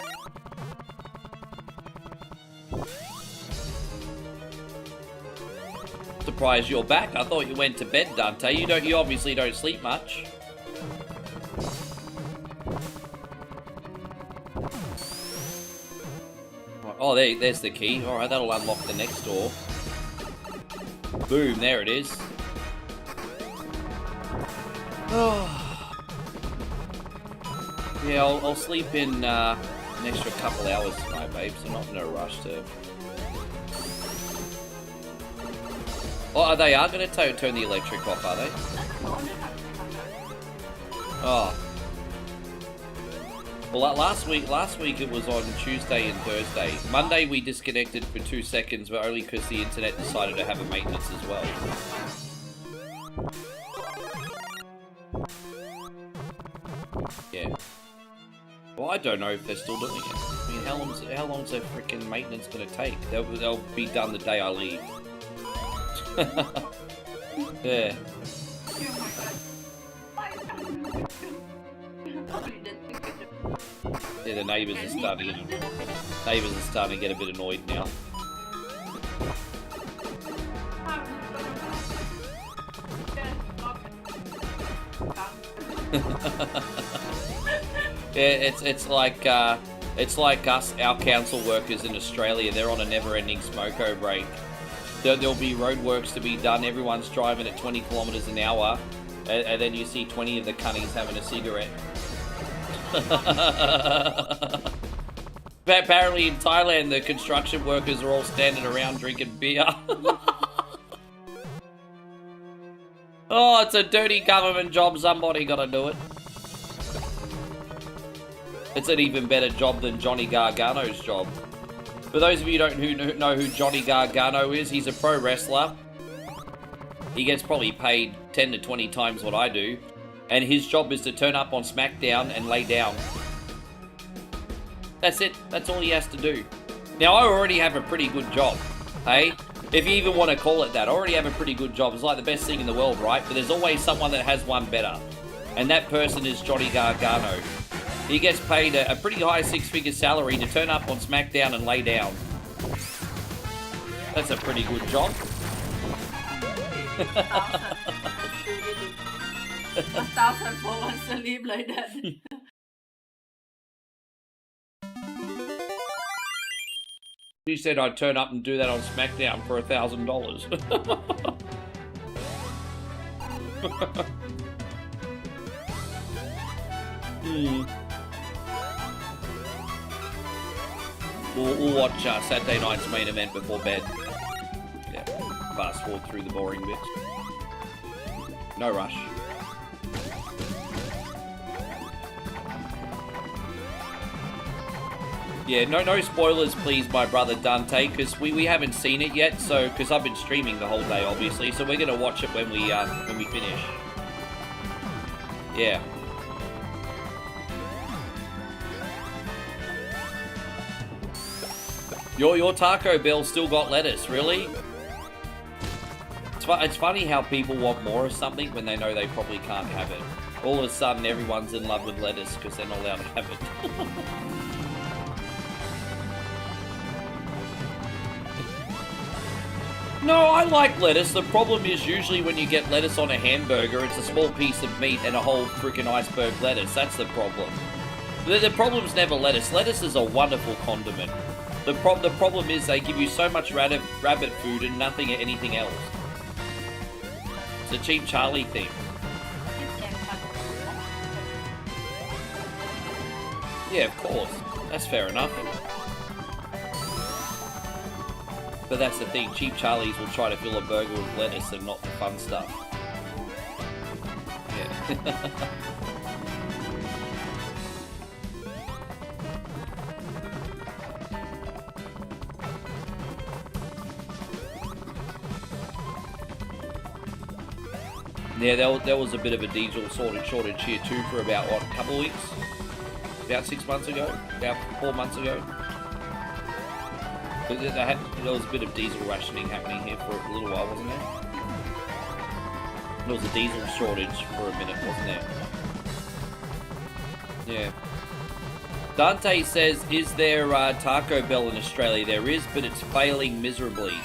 Surprised you're back. I thought you went to bed, Dante. You obviously don't sleep much. Oh, there's the key. Alright, that'll unlock the next door. Boom, there it is. Oh. Yeah, I'll sleep in an extra couple hours tonight, babe, so not in a rush to... Oh, they are going to turn the electric off, are they? Oh. Well, last week it was on Tuesday and Thursday. Monday we disconnected for 2 seconds, but only because the internet decided to have a maintenance as well. Yeah. Well, I don't know if they're still doing it. I mean, how long's their freaking maintenance gonna take? They'll be done the day I leave. Yeah. Yeah, the neighbours are starting to get a bit annoyed now. Yeah, it's like us, our council workers in Australia. They're on a never-ending smoko break. There'll be roadworks to be done. Everyone's driving at 20 kilometers an hour, and then you see 20 of the cunnies having a cigarette. Apparently in Thailand, the construction workers are all standing around drinking beer. Oh, it's a dirty government job. Somebody gotta do it. It's an even better job than Johnny Gargano's job. For those of you who know who Johnny Gargano is, he's a pro wrestler. He gets probably paid 10 to 20 times what I do. And his job is to turn up on SmackDown and lay down. That's it. That's all he has to do. Now, I already have a pretty good job, hey? If you even want to call it that, I already have a pretty good job. It's like the best thing in the world, right? But there's always someone that has one better. And that person is Johnny Gargano. He gets paid a pretty high six-figure salary to turn up on SmackDown and lay down. That's a pretty good job. 1,000 for one sleep like that. He said I'd turn up and do that on SmackDown for $1,000. We'll watch Saturday night's main event before bed. Yeah, fast forward through the boring bits. No rush. Yeah, no spoilers, please, my brother Dante, because we haven't seen it yet. So, because I've been streaming the whole day, obviously, so we're gonna watch it when we finish. Yeah. Your Taco Bell still got lettuce, really? It's funny how people want more of something when they know they probably can't have it. All of a sudden, everyone's in love with lettuce because they're not allowed to have it. No, I like lettuce. The problem is usually when you get lettuce on a hamburger, it's a small piece of meat and a whole freaking iceberg lettuce. That's the problem. The problem's never lettuce. Lettuce is a wonderful condiment. The problem is they give you so much rabbit food and nothing anything else. It's a cheap Charlie thing. Yeah, of course. That's fair enough. But that's the thing, cheap Charlies will try to fill a burger with lettuce and not the fun stuff. Yeah. Yeah, there was a bit of a diesel shortage here too for about, what, a couple of weeks? About 6 months ago? About 4 months ago? There was a bit of diesel rationing happening here for a little while, wasn't there? There was a diesel shortage for a minute, wasn't there? Yeah. Dante says, is there Taco Bell in Australia? There is, but it's failing miserably.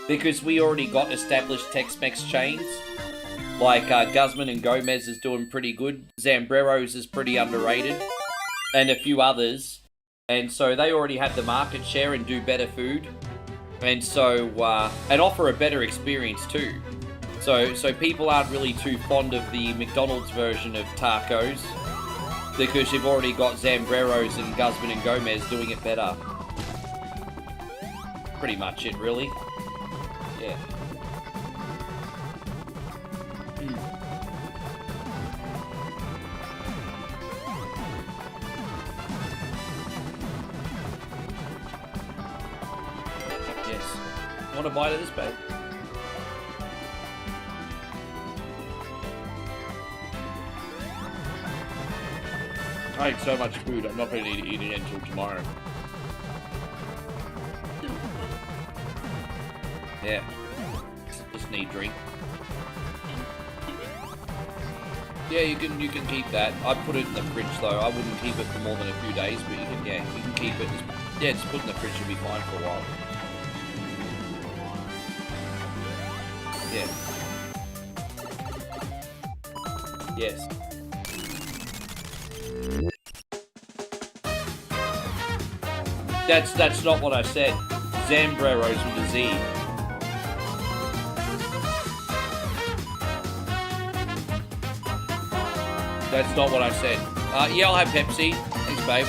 Because we already got established Tex-Mex chains. Like Guzman and Gomez is doing pretty good. Zambrero's is pretty underrated. And a few others. And so they already have the market share and do better food. And so, and offer a better experience too. So people aren't really too fond of the McDonald's version of tacos. Because you've already got Zambrero's and Guzman and Gomez doing it better. Pretty much it, really. Yeah. Yes. Want a bite of this, babe? I ate so much food, I'm not going to need to eat it until tomorrow. Yeah. Just need drink. Yeah, you can keep that. I put it in the fridge though. I wouldn't keep it for more than a few days, but you can keep it. Just put it in the fridge, it'll be fine for a while. Yeah. Yes. That's not what I said. Zambrero's with a Z. That's not what I said. Yeah, I'll have Pepsi. Thanks, babe.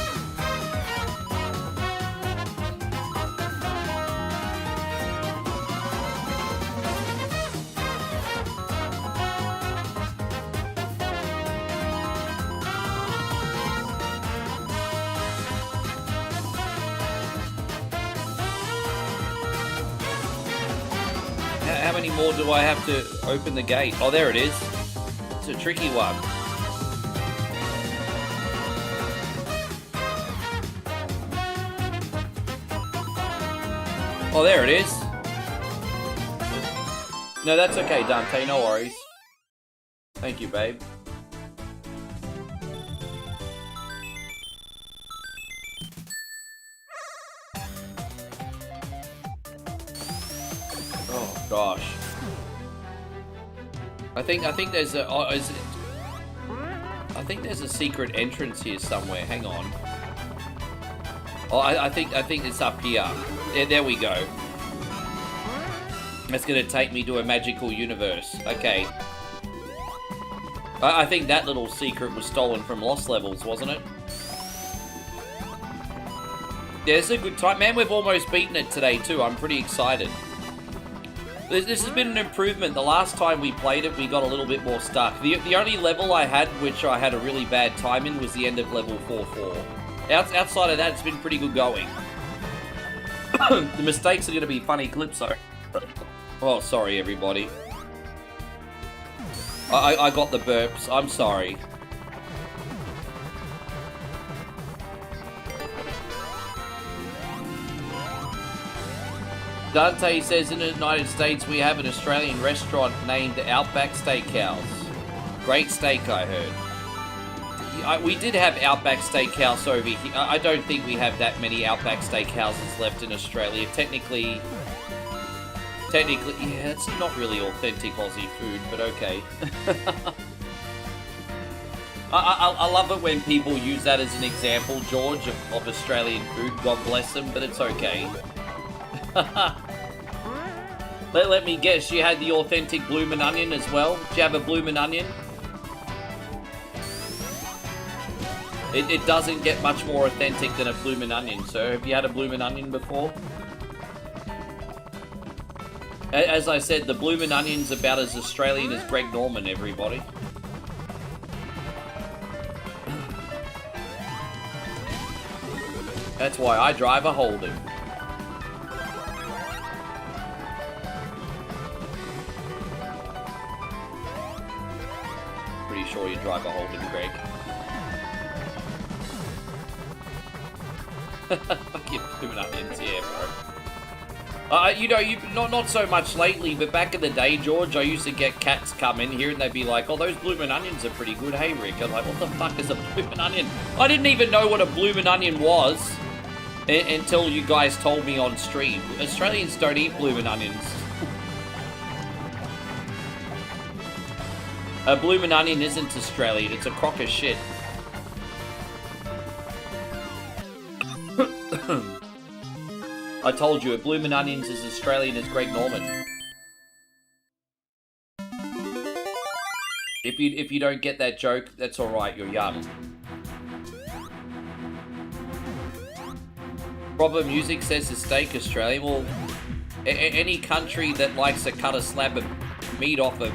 How many more do I have to open the gate? Oh, there it is. It's a tricky one. Oh, there it is. No, that's okay, Dante. No worries. Thank you, babe. Oh gosh. I think there's a I think there's a secret entrance here somewhere. Hang on. Oh, I think it's up here. There we go. It's gonna take me to a magical universe. Okay. I think that little secret was stolen from Lost Levels, wasn't it? Yeah, it's a good time. Man, we've almost beaten it today too. I'm pretty excited. This has been an improvement. The last time we played it, we got a little bit more stuck. The only level I had, which I had a really bad time in, was the end of level 4-4. Outside of that, it's been pretty good going. The mistakes are going to be funny clips, though. Oh, sorry, everybody. I got the burps. I'm sorry. Dante says in the United States we have an Australian restaurant named Outback Steakhouse. Great steak, I heard. We did have Outback Steakhouse over here. I don't think we have that many Outback Steakhouses left in Australia. Technically, yeah, it's not really authentic Aussie food, but okay. I love it when people use that as an example, George, of Australian food. God bless them, but it's okay. Let me guess, you had the authentic bloomin' onion as well? Did you have a bloomin' onion? It doesn't get much more authentic than a bloomin' onion, sir. Have you had a bloomin' onion before? As I said, the bloomin' onion's about as Australian as Greg Norman, everybody. That's why I drive a Holden. Pretty sure you drive a Holden, Greg. Fucking bloomin' onions, yeah, bro. You know, not so much lately, but back in the day, George, I used to get cats come in here and they'd be like, oh, those bloomin' onions are pretty good, hey, Rick? I'm like, what the fuck is a bloomin' onion? I didn't even know what a bloomin' onion was until you guys told me on stream. Australians don't eat bloomin' onions. A bloomin' onion isn't Australian, it's a crock of shit. I told you, a bloomin' onions is Australian as Greg Norman. If you don't get that joke, that's alright, you're young. Proper Music says the steak Australian. Well, any country that likes to cut a slab of meat off a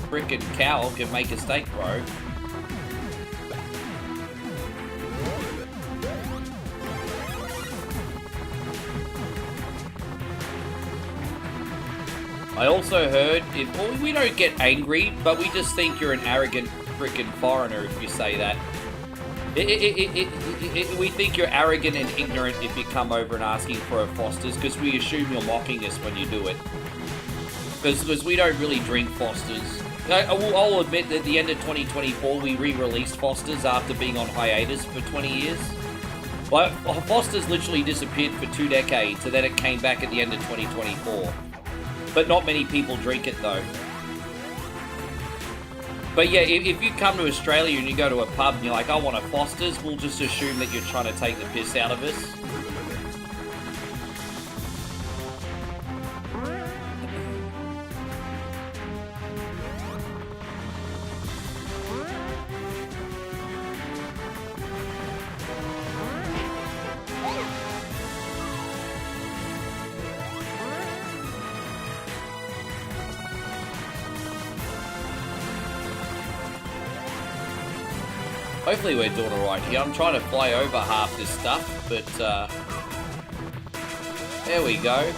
frickin' cow can make a steak, bro. I also heard, well, we don't get angry, but we just think you're an arrogant frickin' foreigner if you say that. We think you're arrogant and ignorant if you come over and asking for a Foster's, because we assume you're mocking us when you do it. Because we don't really drink Foster's. I'll admit that at the end of 2024, we re-released Foster's after being on hiatus for 20 years. Well, Foster's literally disappeared for 2 decades, and then it came back at the end of 2024. But not many people drink it, though. But yeah, if you come to Australia and you go to a pub and you're like, I want a Foster's, we'll just assume that you're trying to take the piss out of us. Hopefully we're doing alright here. I'm trying to fly over half this stuff, but there we go.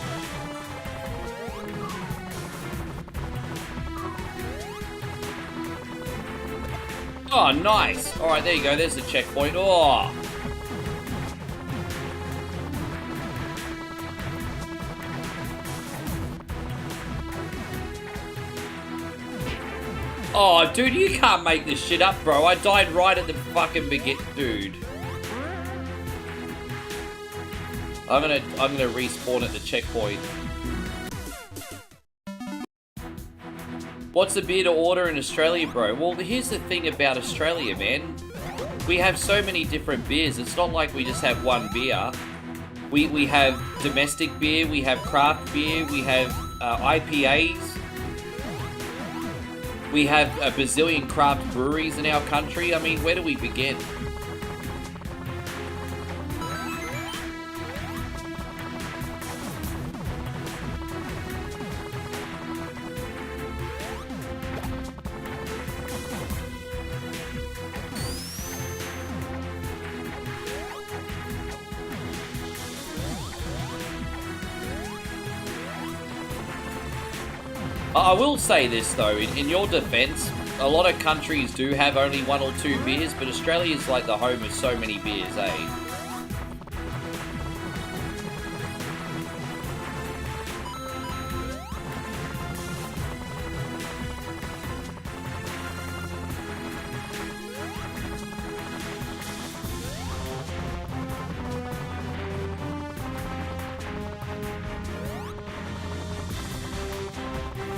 Oh, nice. Alright, there you go. There's the checkpoint. Oh. Oh, dude, you can't make this shit up, bro. I died right at the fucking beginning, dude. I'm gonna respawn at the checkpoint. What's the beer to order in Australia, bro? Well, here's the thing about Australia, man. We have so many different beers. It's not like we just have one beer. We have domestic beer, we have craft beer, we have IPAs. We have a bazillion craft breweries in our country. I mean, where do we begin? I will say this though, in your defense, a lot of countries do have only 1 or 2 beers, but Australia is like the home of so many beers, eh?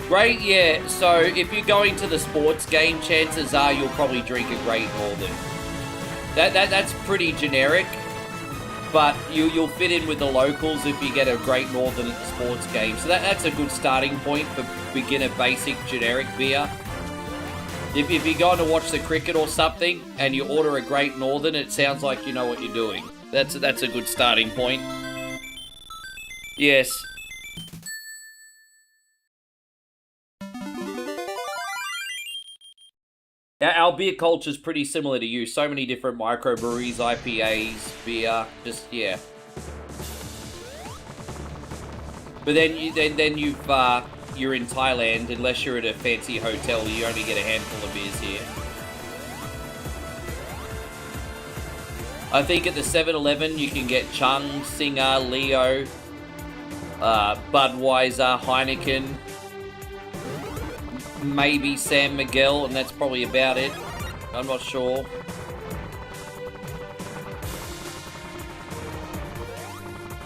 Great, yeah. So if you're going to the sports game, chances are you'll probably drink a Great Northern. That's pretty generic, but you'll fit in with the locals if you get a Great Northern at the sports game. So that's a good starting point for beginner basic generic beer. If you're going to watch the cricket or something and you order a Great Northern, it sounds like you know what you're doing. That's a good starting point. Yes. Our beer culture is pretty similar to you. So many different microbreweries, IPAs, beer, just yeah. But then you're in Thailand. Unless you're at a fancy hotel, you only get a handful of beers here. I think at the 7-Eleven you can get Chung, Singer, Leo, Budweiser, Heineken. Maybe San Miguel, and that's probably about it. I'm not sure.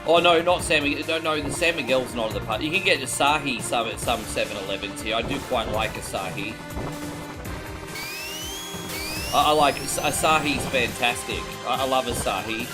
Oh no, not San Miguel. No, the San Miguel's not at the party. You can get Asahi at some 7-Elevens here. I do quite like Asahi. I like Asahi's fantastic. I love Asahi.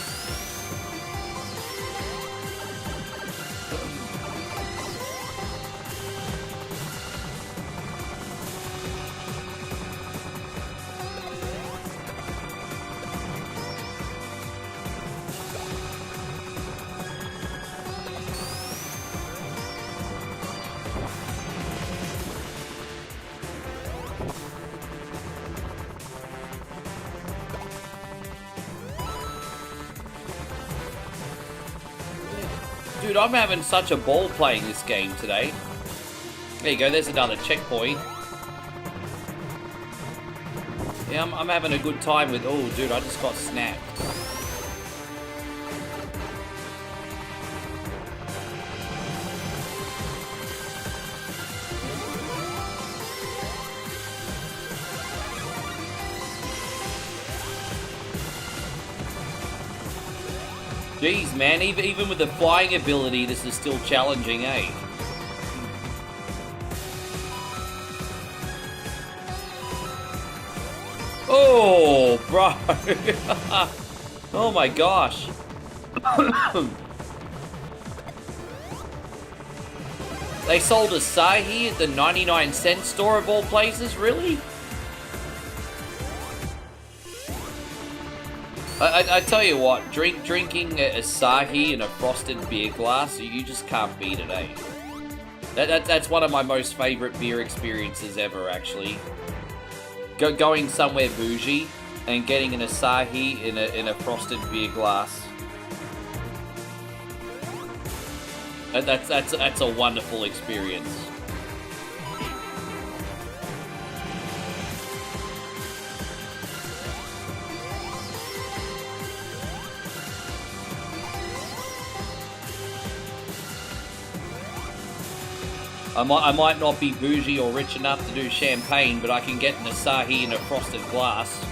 Dude, I'm having such a ball playing this game today. There you go, there's another checkpoint. Yeah, I'm having a good time with... Oh, dude, I just got snapped. Jeez, man, even with the flying ability, this is still challenging, eh? Oh, bro. Oh my gosh. They sold Asahi at the 99-cent store of all places, really? I tell you what, drinking Asahi in a frosted beer glass, you just can't beat it, eh? That's one of my most favorite beer experiences ever, actually. Going somewhere bougie and getting an Asahi in a frosted beer glass. That's a wonderful experience. I might not be bougie or rich enough to do champagne, but I can get an Asahi in a frosted glass.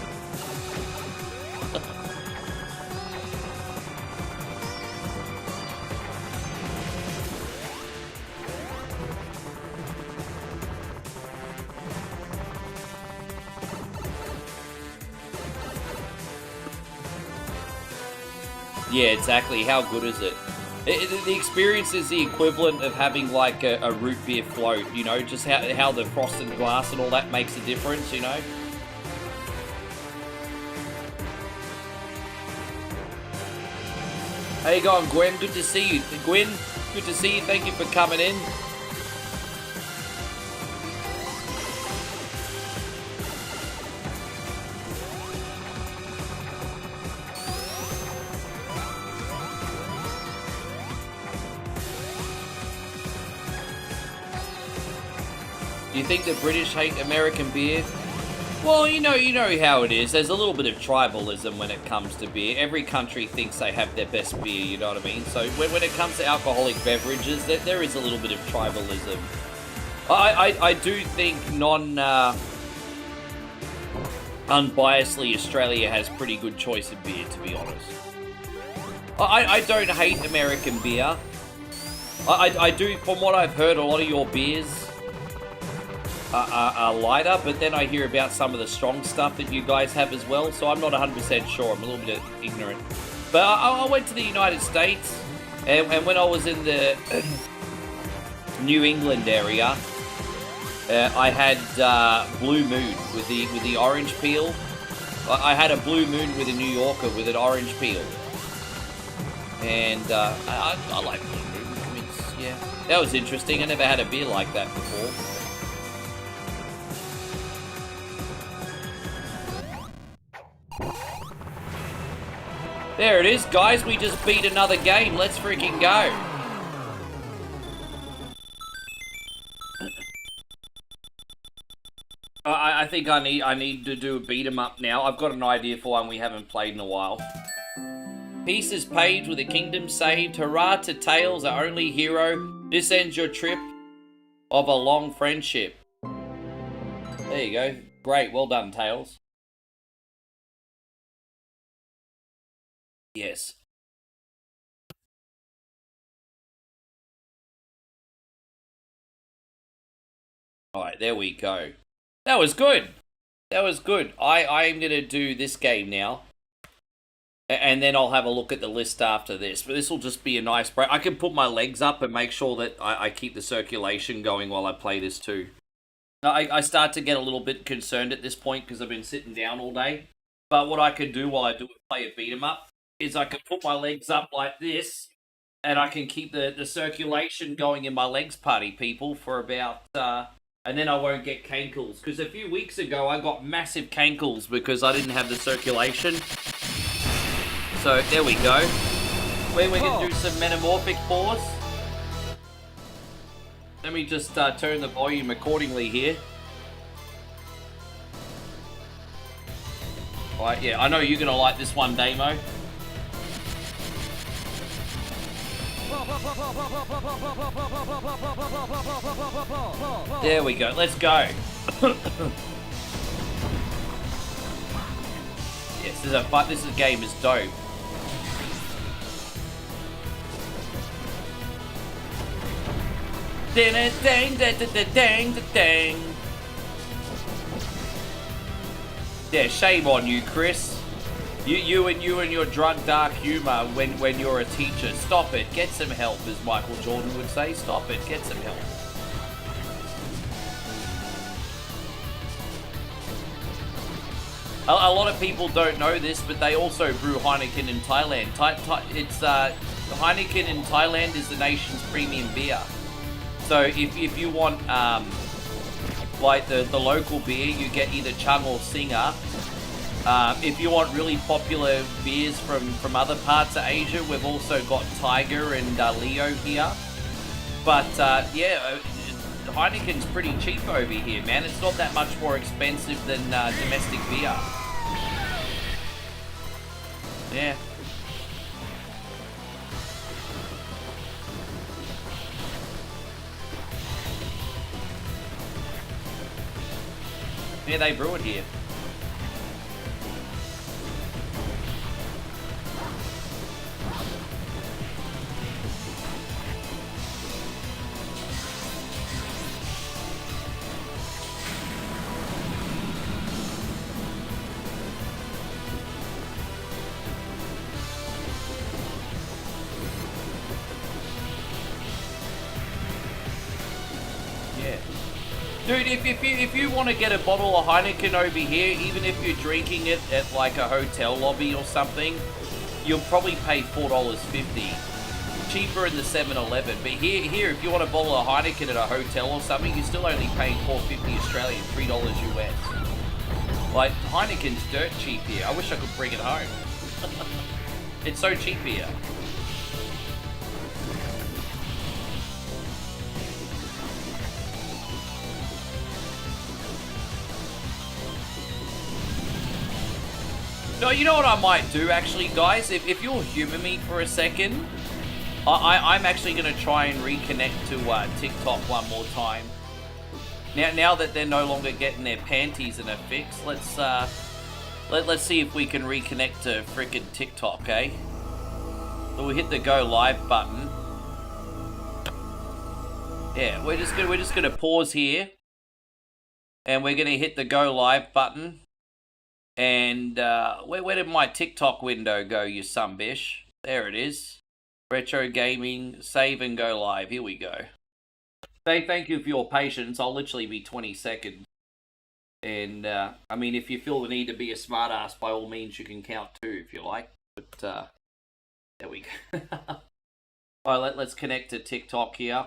Yeah, exactly. How good is it? The experience is the equivalent of having like a root beer float, you know, just how the frosted glass and all that makes a difference, you know? How you going, Gwen? Good to see you. Gwen, good to see you. Thank you for coming in. Do you think the British hate American beer? Well, you know how it is. There's a little bit of tribalism when it comes to beer. Every country thinks they have their best beer, you know what I mean? So when it comes to alcoholic beverages, there is a little bit of tribalism. I do think unbiasedly, Australia has pretty good choice of beer, to be honest. I don't hate American beer. I do, from what I've heard, a lot of your beers are lighter, but then I hear about some of the strong stuff that you guys have as well, so I'm not 100% sure. I'm a little bit ignorant. But I went to the United States, and when I was in the New England area, I had Blue Moon with the orange peel. I had a Blue Moon with a New Yorker with an orange peel. And I like Blue Moon. I mean, yeah, that was interesting. I never had a beer like that before. There it is, guys. We just beat another game. Let's freaking go. I think I need to do a beat 'em up now. I've got an idea for one we haven't played in a while. Pieces paved with a kingdom saved. Hurrah to Tails, our only hero. This ends your trip of a long friendship. There you go. Great. Well done, Tails. Yes. Alright, there we go. That was good. That was good. I'm going to do this game now. And then I'll have a look at the list after this. But this will just be a nice break. I can put my legs up and make sure that I keep the circulation going while I play this too. I start to get a little bit concerned at this point because I've been sitting down all day. But what I can do while I play a beat 'em up is I can put my legs up like this, and I can keep the circulation going in my legs, party people, for about, and then I won't get cankles. Because a few weeks ago, I got massive cankles because I didn't have the circulation. So, there we go. Where we can do some metamorphic pause. Let me just turn the volume accordingly here. Alright, yeah, I know you're going to like this one, Damo. There we go. Let's go. Yes, this game is dope. Dang, dang, dang, dang, dang. Yeah, shame on you, Chris. You and your drunk dark humor when you're a teacher. Stop it. Get some help, as Michael Jordan would say. Stop it. Get some help. A lot of people don't know this, but they also brew Heineken in Thailand. Heineken in Thailand is the nation's premium beer. So if you want like the local beer, you get either Chung or Singer. If you want really popular beers from other parts of Asia, we've also got Tiger and Leo here. But yeah, Heineken's pretty cheap over here, man. It's not that much more expensive than domestic beer. Yeah. Yeah, they brew it here. Dude, if you want to get a bottle of Heineken over here, even if you're drinking it at like a hotel lobby or something, you'll probably pay $4.50. Cheaper in the 7-Eleven. But here, if you want a bottle of Heineken at a hotel or something, you're still only paying $4.50 Australian, $3 US. Like, Heineken's dirt cheap here. I wish I could bring it home. It's so cheap here. No, you know what I might do, actually, guys? If you'll humor me for a second, I'm actually going to try and reconnect to TikTok one more time. Now that they're no longer getting their panties in a fix, let's see if we can reconnect to frickin' TikTok, eh? So we'll hit the go live button. Yeah, we're just gonna pause here, and we're gonna hit the go live button. And where did my TikTok window go, you sunbish? There it is. Retro gaming, save and go live. Here we go. Thank you for your patience. I'll literally be 20 seconds. And I mean, if you feel the need to be a smartass, by all means, you can count too if you like. But there we go. All right, let's connect to TikTok here.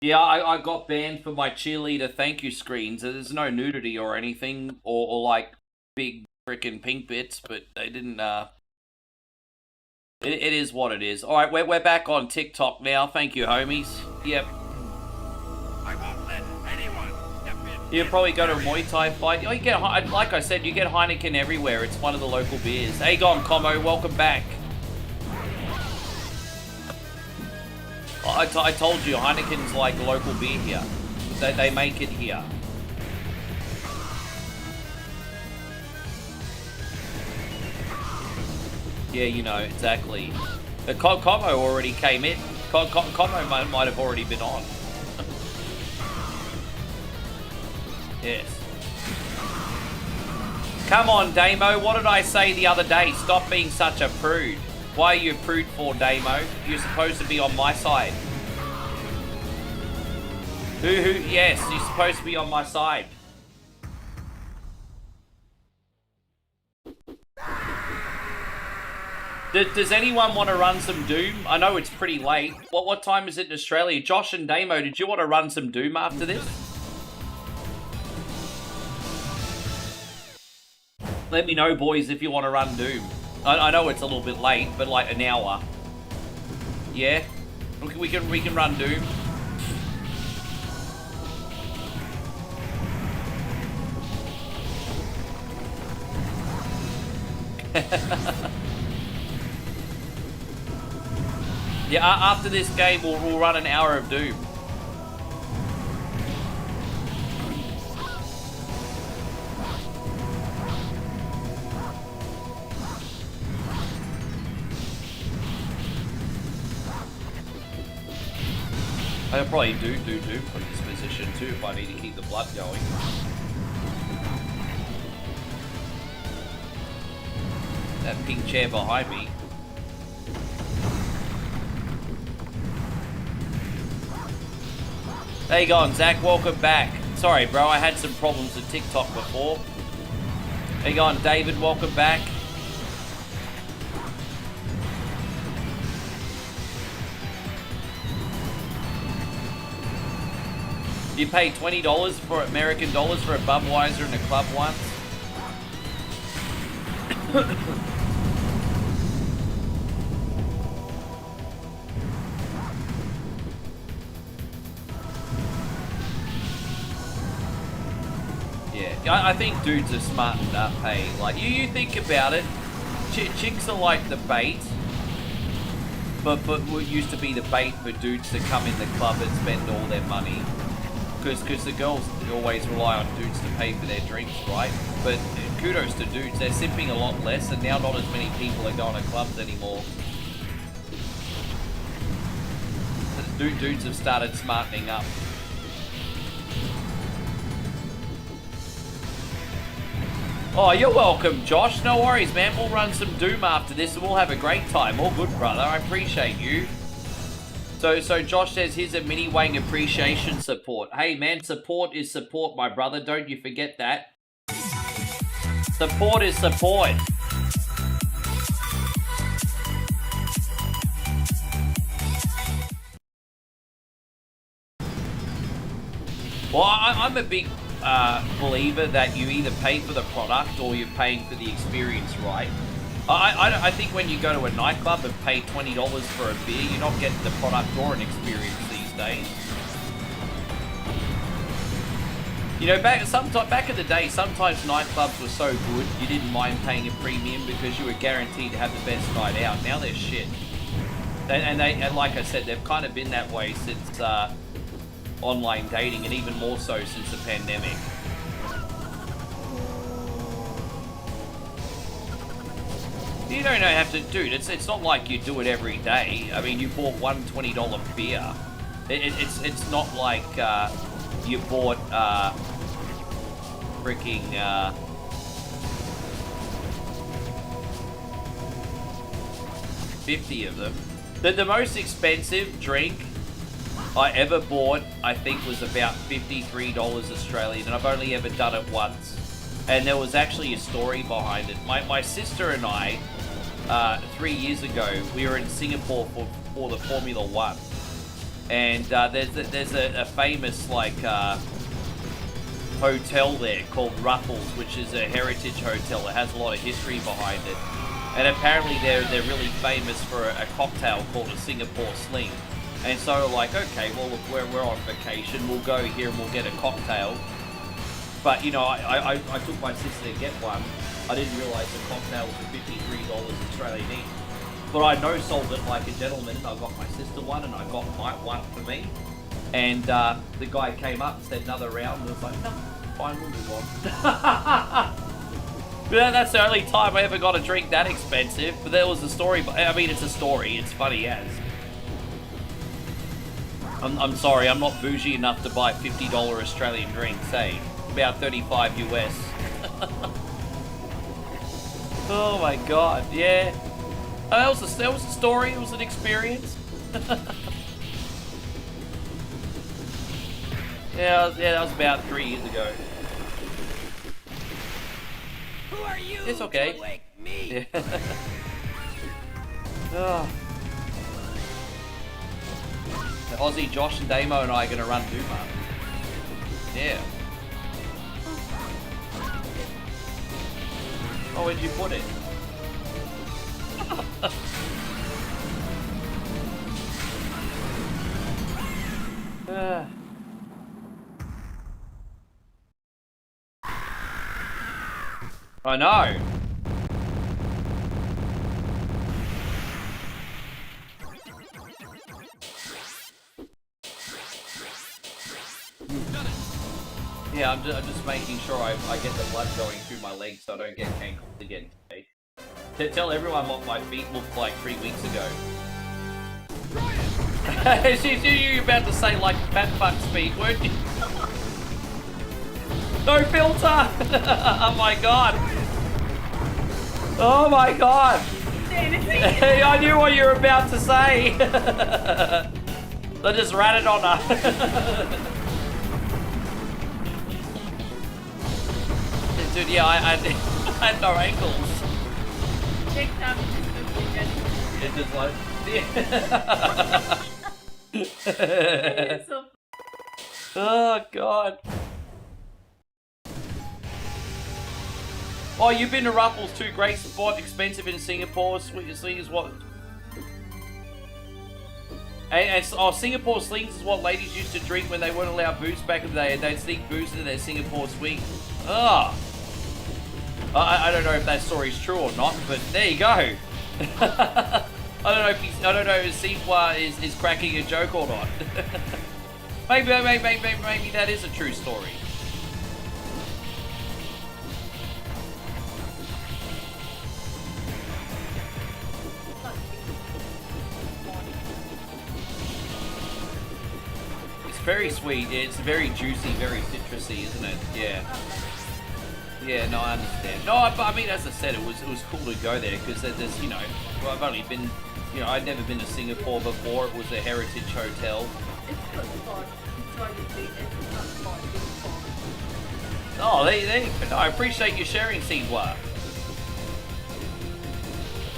Yeah, I got banned for my cheerleader thank you screens. There's no nudity or anything, or like big freaking pink bits, but they didn't. It is what it is. All right, we're back on TikTok now. Thank you, homies. Yep. I won't let anyone step in. You probably go to a Muay Thai fight. Oh, you get, like I said, you get Heineken everywhere. It's one of the local beers. Hey, Gon Como, welcome back. I told you, Heineken's like local beer here. They make it here. Yeah, you know, exactly. The Como already came in. Como might have already been on. Yes. Come on, Damo. What did I say the other day? Stop being such a prude. Why are you a prude for, Damo? You're supposed to be on my side. Who? Yes, you're supposed to be on my side. Does anyone want to run some Doom? I know it's pretty late. What time is it in Australia? Josh and Damo, did you want to run some Doom after this? Let me know, boys, if you want to run Doom. I know it's a little bit late, but like an hour. Yeah? We can run Doom. Yeah, after this game, we'll run an hour of Doom. I'll probably do Doom from this position too if I need to keep the blood going. That pink chair behind me. There you go, Zach, welcome back. Sorry, bro, I had some problems with TikTok before. There you go, David, welcome back. You paid $20 for American dollars for a Budweiser in a club once. Yeah, I think dudes are smartened up, hey. Like, you think about it, chicks are like the bait, but what used to be the bait for dudes to come in the club and spend all their money. Because the girls always rely on dudes to pay for their drinks, right? But kudos to dudes, they're simping a lot less, and now not as many people are going to clubs anymore. Dudes have started smartening up. Oh, you're welcome, Josh. No worries, man. We'll run some Doom after this, and we'll have a great time. All good, brother. I appreciate you. So Josh says, here's a mini Wang appreciation support. Hey man, support is support, my brother. Don't you forget that. Support is support. Well, I'm a big believer that you either pay for the product or you're paying for the experience, right? I think when you go to a nightclub and pay $20 for a beer, you're not getting the product or an experience these days. You know, back in the day, sometimes nightclubs were so good you didn't mind paying a premium because you were guaranteed to have the best night out. Now they're shit, and like I said, they've kind of been that way since online dating, and even more so since the pandemic. You don't have to, dude. It's not like you do it every day. I mean, you bought one $20 beer. It's not like you bought freaking 50 of them. The most expensive drink I ever bought, I think, was about $53 Australian, and I've only ever done it once. And there was actually a story behind it. My sister and I, 3 years ago, we were in Singapore for the Formula 1. And there's a famous, like, hotel there called Ruffles, which is a heritage hotel. It has a lot of history behind it. And apparently they're really famous for a cocktail called a Singapore Sling. And so, like, okay, well, look, we're on vacation. We'll go here and we'll get a cocktail. But, you know, I took my sister to get one. I didn't realise the cocktails were $53 Australian each. But I no-sold it like a gentleman. I got my sister one and I got one for me. And the guy came up and said another round and was like, no, fine, we'll move on. But that's the only time I ever got a drink that expensive. But there was a story. I mean, it's a story. It's funny as. I'm sorry, I'm not bougie enough to buy $50 Australian drinks, eh? About 35 US. Oh my god, yeah. That was a story, it was an experience. yeah, that was about 3 years ago. Who are you? It's okay. To wake me? Yeah. Oh. Aussie Josh and Damo and I are going to run Duma. Yeah. Oh, where'd you put it? I know. Yeah, I'm just making sure I get the blood going through my legs so I don't get cankles again today. Tell everyone what my feet looked like 3 weeks ago. You were about to say like fat fuck's feet, weren't you? No filter! Oh my god! Oh my god! I knew what you were about to say! I just ran it on her. Dude, yeah, I had no ankles. It's just like... Oh, God. Oh, you've been to Ruffles too. Great spot, expensive in Singapore. Slings what? And Singapore slings is what ladies used to drink when they weren't allowed booze back in the day. They'd sneak booze into their Singapore swing. Ah. I don't know if that story's true or not, but there you go. I don't know if Sifwa is cracking a joke or not. maybe that is a true story. It's very sweet. It's very juicy, very citrusy, isn't it? Yeah. Yeah, no, I understand. No, but I mean, as I said, it was cool to go there because there's, you know, well, I've only been, you know, I'd never been to Singapore before. It was a heritage hotel. It's good sport. Enjoy the street. It's not sport. It's sport. Oh, there you go. No, I appreciate you sharing, Seedwa.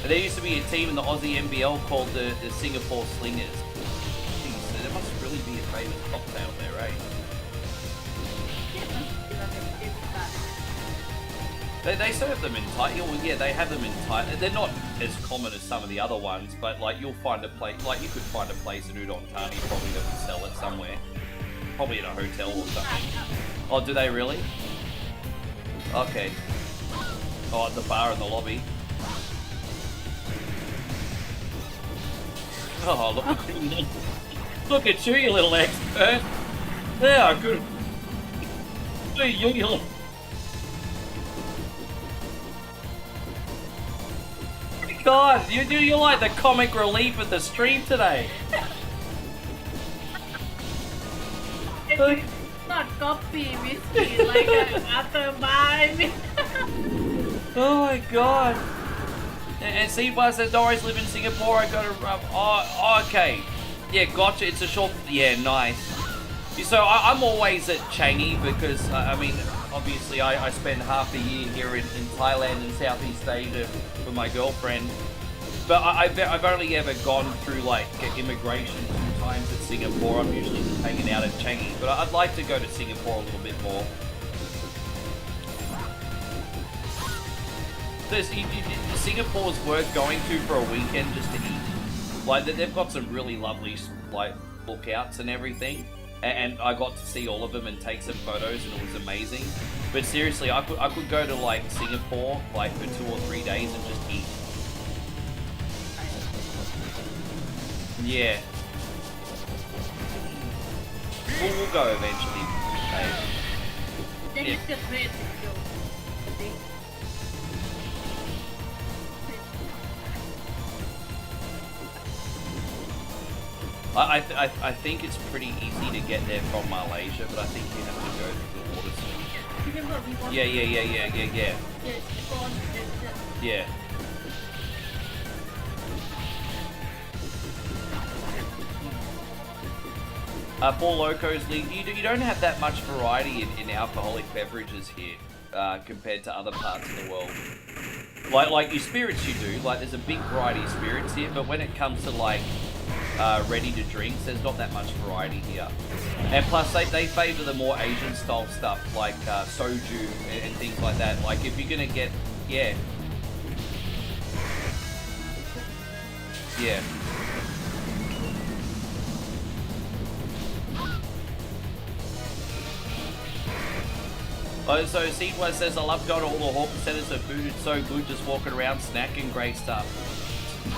There used to be a team in the Aussie NBL called the Singapore Slingers. Jeez, there must really be a famous cocktail there, right? They serve them in Thai. Yeah, they have them in Thai. They're not as common as some of the other ones, but like you'll find a place, like you could find a place in Udon Thani probably that would sell it somewhere. Probably in a hotel or something. Oh, do they really? Okay. Oh, at the bar in the lobby. Oh, look at you. Look at you little expert. Yeah, good. You God, you're like the comic relief of the stream today. It's not coffee whiskey like after buying. Oh my God. And Seedbus says, Doris live in Singapore, I got to rub. Oh, okay. Yeah, gotcha. It's a short. Yeah, nice. So I'm always at Changi because, I mean, obviously I spend half the year here in Thailand and Southeast Asia with my girlfriend. But I've only ever gone through like immigration 2 times at Singapore. I'm usually hanging out at Changi. But I'd like to go to Singapore a little bit more. Singapore's worth going to for a weekend just to eat. Like they've got some really lovely like lookouts and everything, and I got to see all of them and take some photos, and it was amazing. But seriously, I could go to like Singapore like for 2 or 3 days and just eat. Yeah, we'll go eventually. They Yeah. have the great I think it's pretty easy to get there from Malaysia, but I think you have to go through the water system. Remember we want Yeah. Yeah. Four Locos League, you don't have that much variety in alcoholic beverages here compared to other parts of the world. Like your spirits you do, like there's a big variety of spirits here, but when it comes to like ready to drinks, there's not that much variety here. And plus they favour the more Asian style stuff like soju and things like that. Like if you're gonna get, yeah. Oh, so Seedwise says, I love going to all the hawker centres, the food is so good, just walking around snacking, great stuff.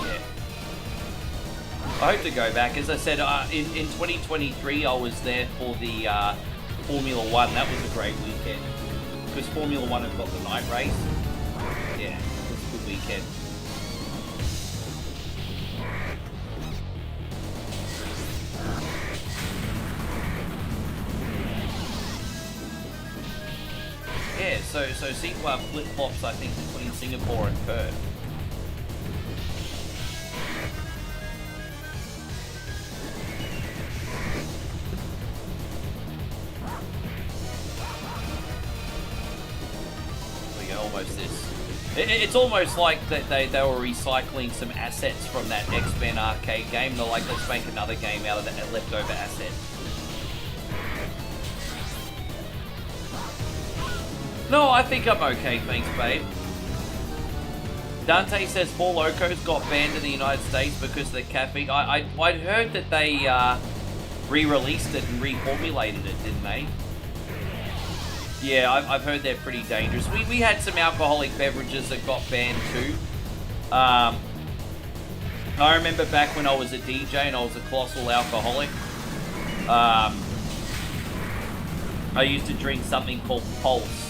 Yeah. I hope to go back. As I said, in 2023 I was there for the Formula 1. That was a great weekend. Because Formula 1 have got the night race. Yeah, it was a good weekend. Yeah, so Sequar flip-flops, I think, between Singapore and Perth. We go, almost this. It's almost like that they were recycling some assets from that X-Men arcade game. They're like, let's make another game out of that leftover asset. No, I think I'm okay, thanks, babe. Dante says Four Locos got banned in the United States because of the caffeine. I'd heard that they re-released it and reformulated it, didn't they? Yeah, I've heard they're pretty dangerous. We had some alcoholic beverages that got banned too. I remember back when I was a DJ and I was a colossal alcoholic. I used to drink something called Pulse.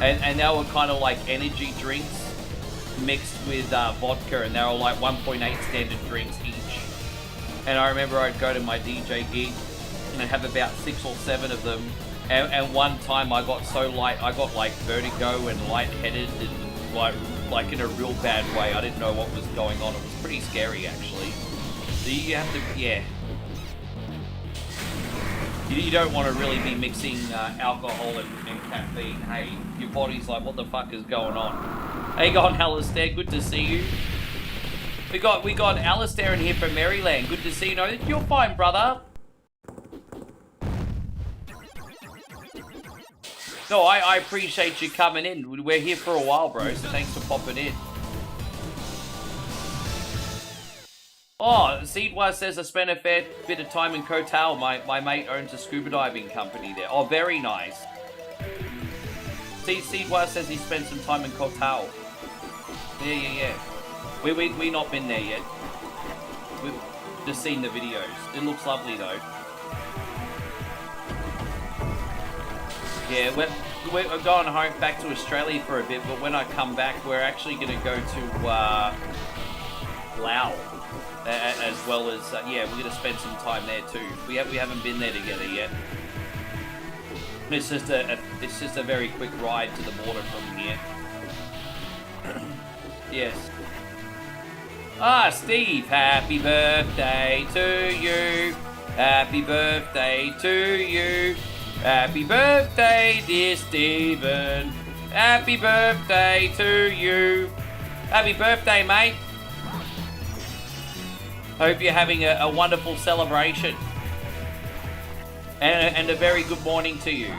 And they were kind of like energy drinks mixed with vodka, and they were like 1.8 standard drinks each. And I remember I'd go to my DJ gig and I'd have about 6 or 7 of them. And one time I got so light, I got like vertigo and lightheaded and like like in a real bad way. I didn't know what was going on. It was pretty scary, actually. So you have to, yeah. You don't want to really be mixing alcohol and caffeine. Hey, your body's like, what the fuck is going on? How you going, Alistair? Good to see you. We got Alistair in here from Maryland. Good to see you. No, you're fine, brother. No, I appreciate you coming in. We're here for a while, bro, so thanks for popping in. Oh, Seedwise says I spent a fair bit of time in Koh Tao. My mate owns a scuba diving company there. Oh, very nice. Seedwise says he spent some time in Koh Tao. Yeah. We not been there yet. We've just seen the videos. It looks lovely though. Yeah, we're going home back to Australia for a bit, but when I come back, we're actually going to go to Laos, as well as yeah, we're going to spend some time there too. We haven't been there together yet. It's just a very quick ride to the border from here. Yes. Ah, Steve, happy birthday to you. Happy birthday to you. Happy birthday, dear Stephen. Happy birthday to you. Happy birthday, mate. Hope you're having a wonderful celebration. And a very good morning to you.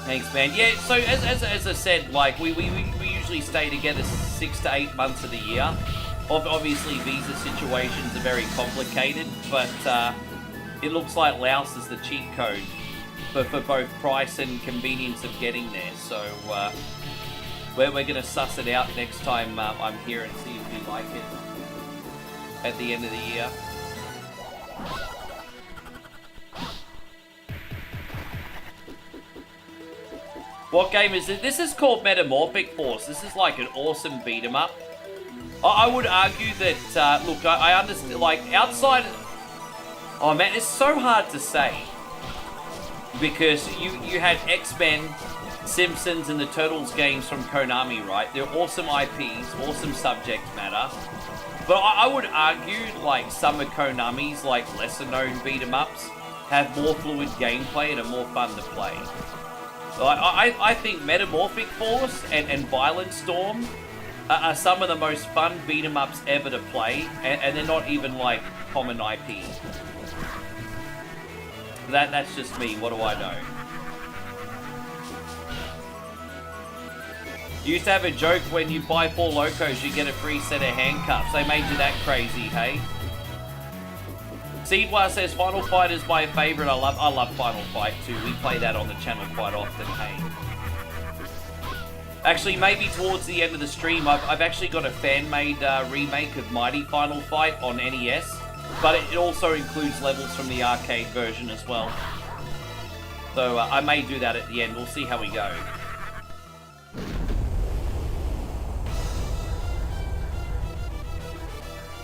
Thanks, man. Yeah, so as I said, like, we usually stay together 6 to 8 months of the year. Obviously, visa situations are very complicated, but it looks like Laos is the cheat code for both price and convenience of getting there. So we're going to suss it out next time I'm here and see if we like it at the end of the year. What game is it? This is called Metamorphic Force. This is like an awesome beat 'em up. I would argue that, look, I understand, like, outside... Oh, man, it's so hard to say. Because you had X-Men, Simpsons, and the Turtles games from Konami, right? They're awesome IPs, awesome subject matter. But I would argue, like, some of Konami's, like, lesser-known beat-em-ups have more fluid gameplay and are more fun to play. I think Metamorphic Force and Violent Storm are some of the most fun beat-em-ups ever to play, and they're not even, like, common IP. That's just me, what do I know? You used to have a joke, when you buy 4 Locos, you get a free set of handcuffs. They made you that crazy, hey? Seedwire says Final Fight is my favourite. I love Final Fight too. We play that on the channel quite often, hey? Actually, maybe towards the end of the stream, I've actually got a fan-made remake of Mighty Final Fight on NES, but it also includes levels from the arcade version as well. So I may do that at the end. We'll see how we go.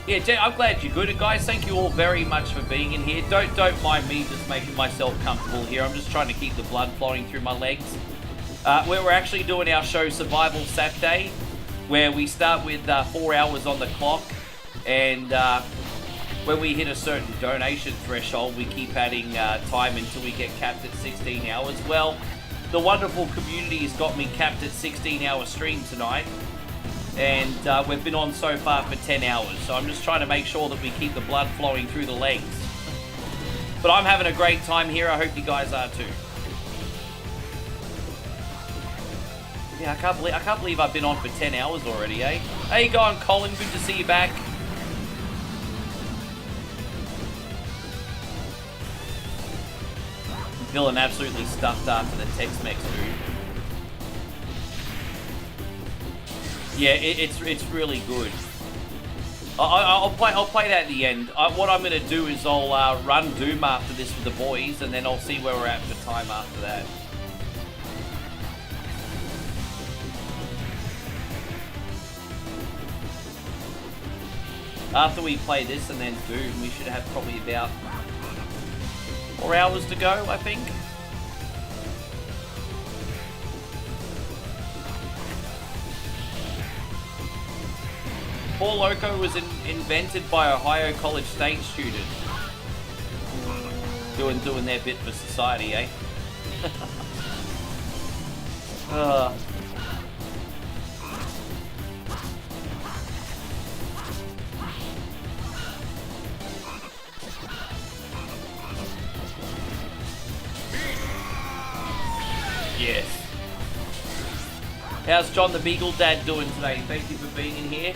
Yeah, I'm glad you're good. Guys, thank you all very much for being in here. Don't mind me just making myself comfortable here. I'm just trying to keep the blood flowing through my legs. We're actually doing our show Survival Saturday, where we start with 4 hours on the clock, and when we hit a certain donation threshold, we keep adding time until we get capped at 16 hours. Well, the wonderful community has got me capped at 16-hour stream tonight, and we've been on so far for 10 hours, so I'm just trying to make sure that we keep the blood flowing through the legs. But I'm having a great time here. I hope you guys are too. Yeah, I can't believe I've been on for 10 hours already, eh? How you going, Colin? Good to see you back. I'm feeling absolutely stuffed after the Tex-Mex food. Yeah, it's really good. I'll play that at the end. What I'm gonna do is I'll run Doom after this with the boys, and then I'll see where we're at for time after that. After we play this and then Doom, we should have probably about 4 hours to go, I think. Four Loko was invented by Ohio College State students. Doing their bit for society, eh? Yes. How's John the Beagle Dad doing today? Thank you for being in here.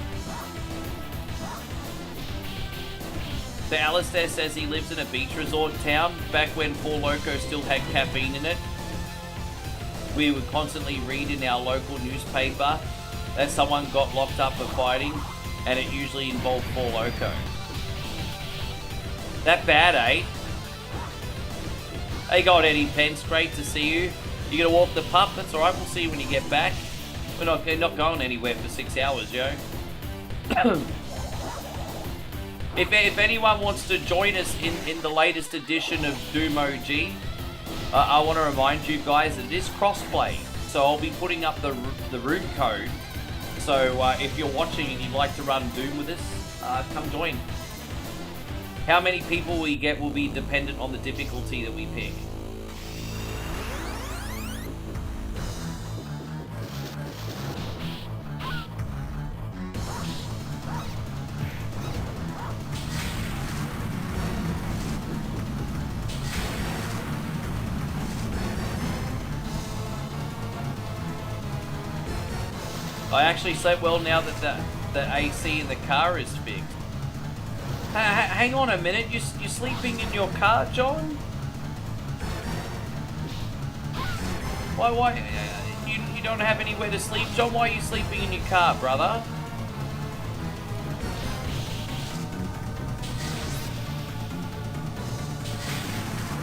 So Alistair says he lives in a beach resort town. Back when Four Loko still had caffeine in it, we would constantly read in our local newspaper that someone got locked up for fighting, and it usually involved Four Loko. That bad, eh? Hey, God, Eddie Pence, great to see you. You gonna walk the pup? That's alright, we'll see you when you get back. We're not going anywhere for 6 hours, yo. If anyone wants to join us in the latest edition of Doom OG, I want to remind you guys that it is crossplay. So I'll be putting up the room code. So if you're watching and you'd like to run Doom with us, come join. How many people we get will be dependent on the difficulty that we pick. I actually slept well now that the AC in the car is fixed. Hang on a minute, you're sleeping in your car, John? Why, you don't have anywhere to sleep, John? Why are you sleeping in your car, brother?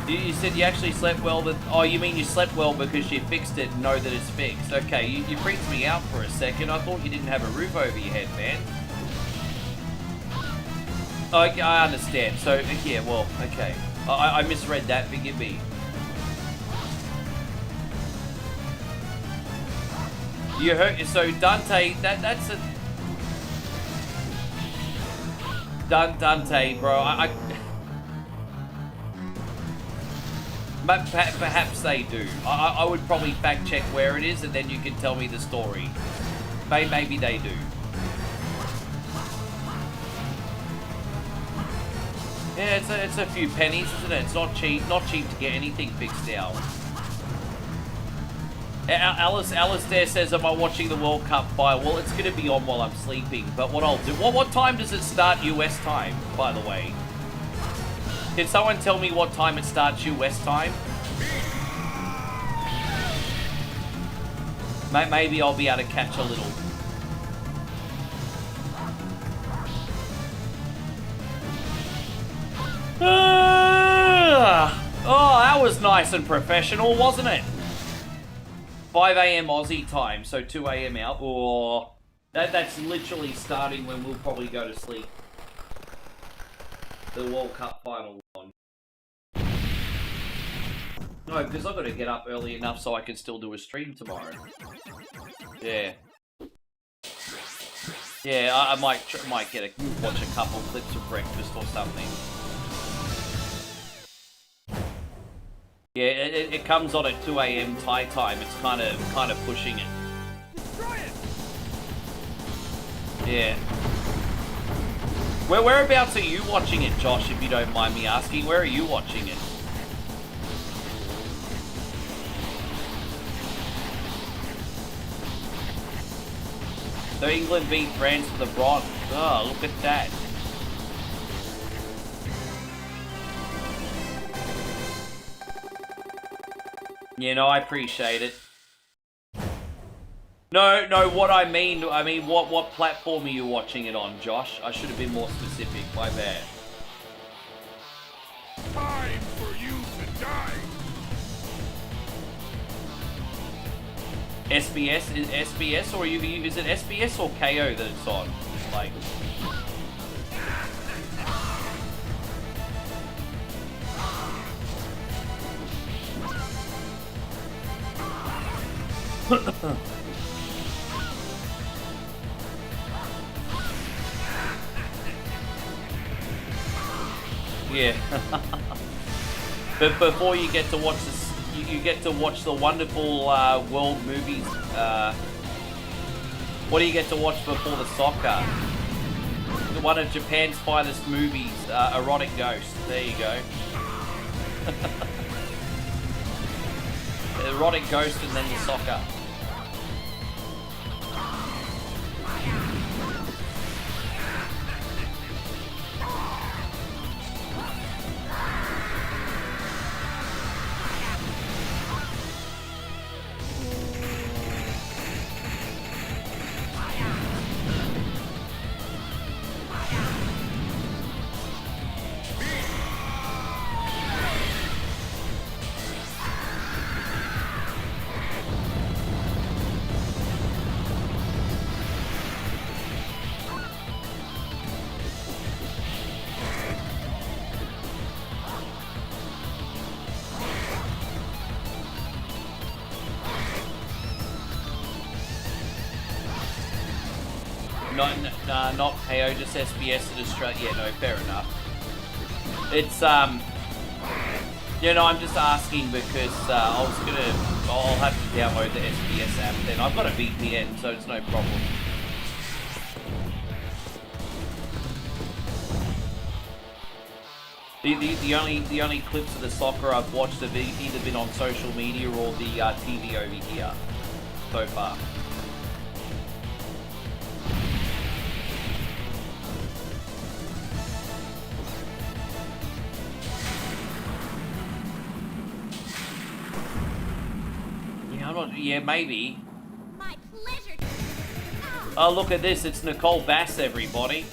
You said you actually slept well. Oh, you mean you slept well because you fixed it and know that it's fixed. Okay, you freaked me out for a second. I thought you didn't have a roof over your head, man. Oh, I understand. So, yeah, well, okay. I misread that. Forgive me. You heard... So, Dante, that's a... Dante, bro, But perhaps they do. I would probably fact check where it is and then you can tell me the story. Maybe they do. Yeah, it's a few pennies, isn't it? It's not cheap to get anything fixed out. Alistair says, am I watching the World Cup by? Well, it's going to be on while I'm sleeping. But what I'll do... What time does it start US time, by the way? Can someone tell me what time it starts US time? Maybe I'll be able to catch a little. Oh, that was nice and professional, wasn't it? 5 AM Aussie time, so 2 AM out. Or that's literally starting when we'll probably go to sleep. The World Cup final on. No, because I've got to get up early enough so I can still do a stream tomorrow. Yeah. Yeah, I might watch a couple clips of breakfast or something. Yeah, it comes on at 2 AM Thai time. It's kind of pushing it. Yeah. Whereabouts are you watching it, Josh, if you don't mind me asking? Where are you watching it? So England beat France for the bronze. Oh, look at that. Yeah, no, I appreciate it. No, what I mean, what platform are you watching it on, Josh? I should have been more specific, my bad. Time for you to die. SBS? Is SBS or is it SBS or KO that it's on? Like... Yeah. But before you get to watch this, you get to watch the wonderful world movies. What do you get to watch before the soccer? One of Japan's finest movies, Erotic Ghost. There you go. Erotic Ghost and then the soccer. Not KO, just SBS in Australia. Yeah, no, fair enough. It's, you know, I'm just asking because I'll have to download the SBS app then. I've got a VPN, so it's no problem. The only clips of the soccer I've watched have either been on social media or the TV over here so far. Yeah, maybe. My pleasure. Oh, look at this. It's Nicole Bass, everybody.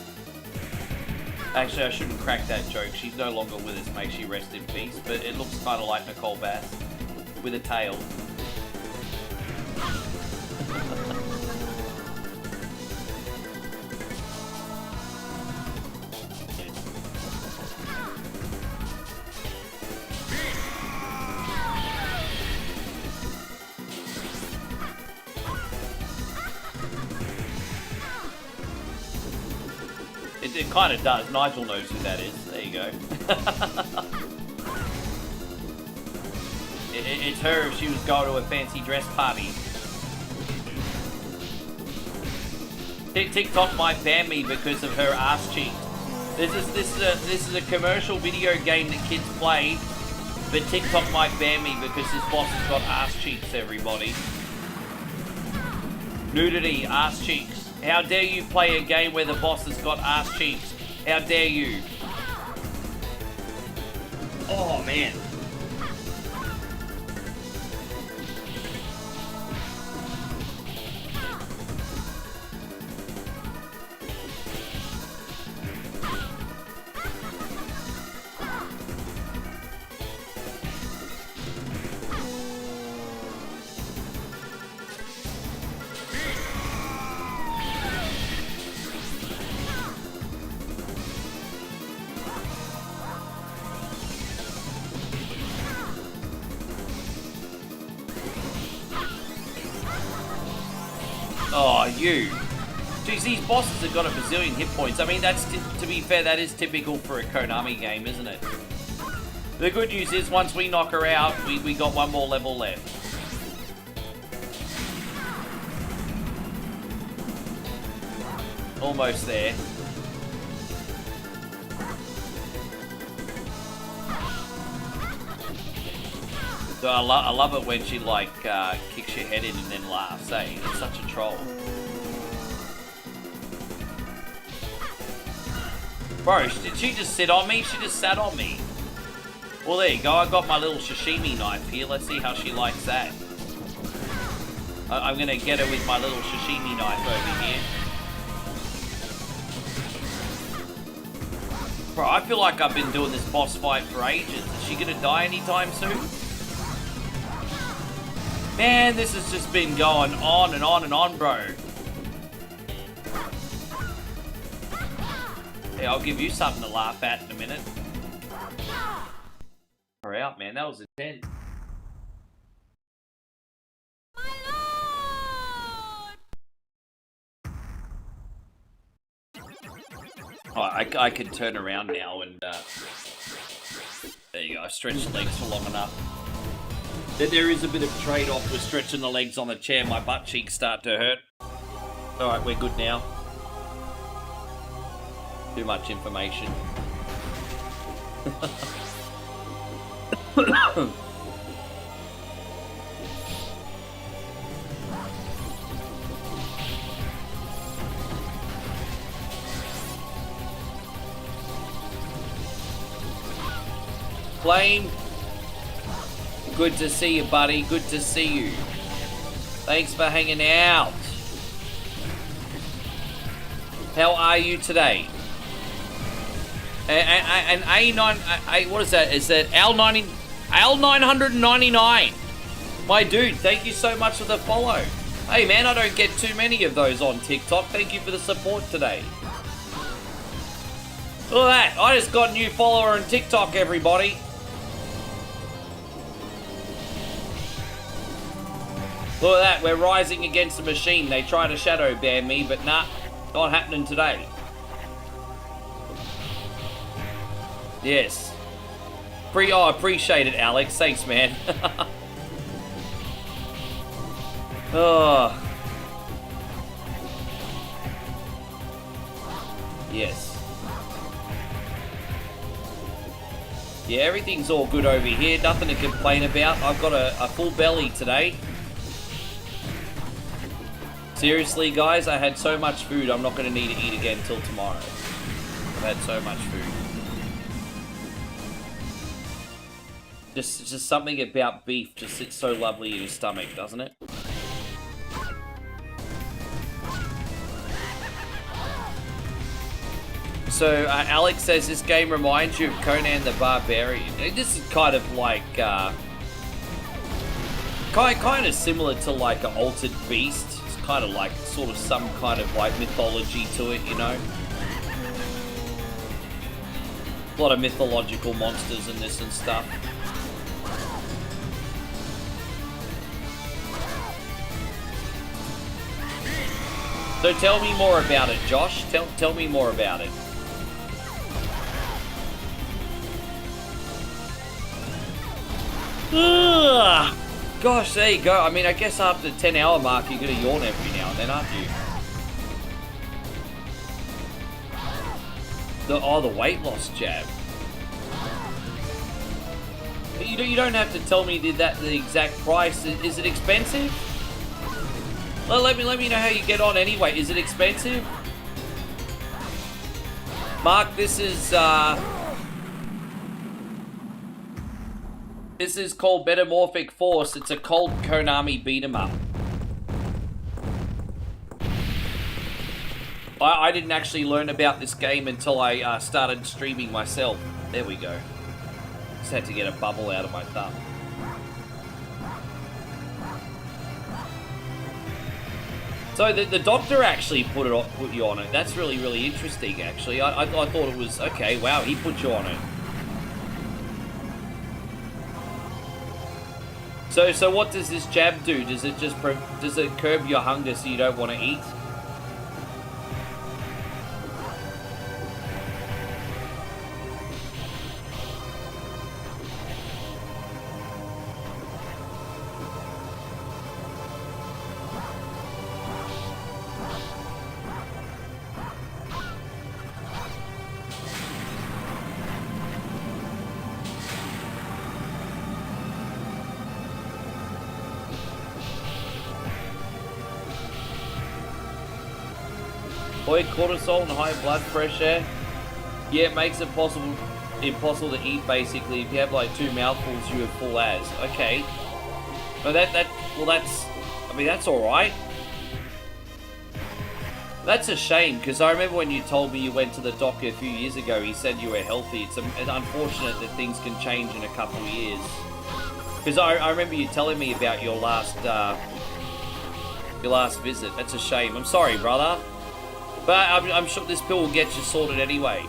Actually, I shouldn't crack that joke. She's no longer with us. May she rest in peace. But it looks kind of like Nicole Bass with a tail. It kind of does. Nigel knows who that is. There you go. It's her if she was going to a fancy dress party. TikTok might ban me because of her ass cheeks. This is a commercial video game that kids play, but TikTok might ban me because this boss has got ass cheeks. Everybody, nudity, ass cheeks. How dare you play a game where the boss has got ass cheeks? How dare you? Oh, man. Oh, you. Geez, these bosses have got a bazillion hit points. I mean, that's, to be fair, that is typical for a Konami game, isn't it? The good news is, once we knock her out, we got one more level left. Almost there. So I love it when she, like, kicks your head in and then laughs, eh? It's such a troll. Bro, did she just sit on me? She just sat on me. Well, there you go. I got my little sashimi knife here. Let's see how she likes that. I'm going to get her with my little sashimi knife over here. Bro, I feel like I've been doing this boss fight for ages. Is she going to die anytime soon? Man, this has just been going on and on and on, bro. Hey, I'll give you something to laugh at in a minute. Hurry up, man. That was intense. Oh, I can turn around now and There you go, I stretched the legs for long enough. There is a bit of trade-off with stretching the legs on the chair. My butt cheeks start to hurt. Alright, we're good now. Too much information. Flame, good to see you, buddy. Good to see you. Thanks for hanging out. How are you today? And A9, what is that? Is that L999? My dude, thank you so much for the follow. Hey man, I don't get too many of those on TikTok. Thank you for the support today. Look at that, I just got a new follower on TikTok, everybody. Look at that, we're rising against the machine. They try to shadow ban me, but nah, not happening today. Yes. Oh, appreciate it, Alex. Thanks, man. Oh. Yes. Yeah, everything's all good over here. Nothing to complain about. I've got a full belly today. Seriously, guys, I had so much food, I'm not going to need to eat again till tomorrow. I've had so much food. Just something about beef just sits so lovely in your stomach, doesn't it? So, Alex says this game reminds you of Conan the Barbarian. This is kind of like, kind of similar to like an Altered Beast. It's kind of like sort of some kind of like mythology to it, you know? A lot of mythological monsters in this and stuff. So tell me more about it, Josh. Tell me more about it. Ugh. Gosh, there you go. I mean, I guess after the 10-hour mark, you're going to yawn every now and then, aren't you? The weight loss jab. You don't have to tell me the exact price. Is it expensive? Well, let me know how you get on anyway. Is it expensive? Mark, this is called Metamorphic Force. It's a cold Konami beat 'em up. I didn't actually learn about this game until I started streaming myself. There we go. Just had to get a bubble out of my thumb. So the doctor actually put you on it. That's really, really interesting, actually. I thought it was, okay, wow, he put you on it. So what does this jab do? Does it curb your hunger so you don't want to eat? Boy, cortisol and high blood pressure. Yeah, it makes it impossible to eat basically. If you have like 2 mouthfuls, you have full as. Okay. But that's alright. That's a shame, because I remember when you told me you went to the doctor a few years ago, he said you were healthy. It's unfortunate that things can change in a couple of years. Because I remember you telling me about your last visit. That's a shame. I'm sorry, brother. But I'm sure this pill will get you sorted anyway.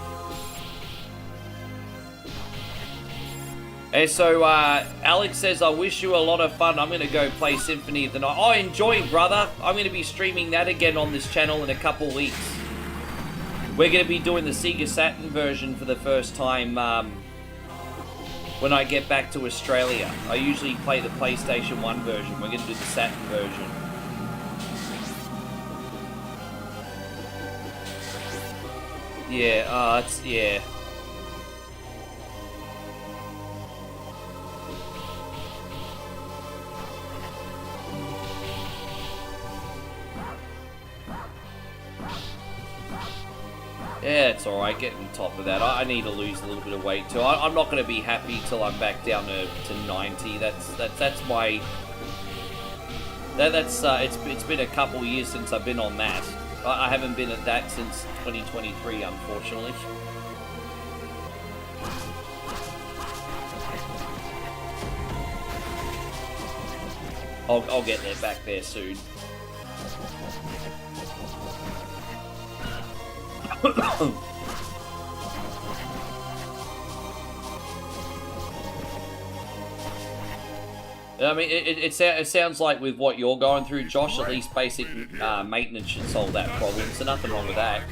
And so, Alex says, I wish you a lot of fun. I'm going to go play Symphony of the Night. Oh, enjoy, brother. I'm going to be streaming that again on this channel in a couple weeks. We're going to be doing the Sega Saturn version for the first time when I get back to Australia. I usually play the PlayStation 1 version. We're going to do the Saturn version. Yeah, it's, yeah. Yeah, it's alright, getting on top of that. I need to lose a little bit of weight too. I'm not going to be happy till I'm back down to 90. That's my... It's been a couple years since I've been on that. I haven't been at that since 2023, unfortunately. I'll get there back there soon. I mean, it sounds like with what you're going through, Josh, at least basic maintenance should solve that problem, so nothing wrong with that.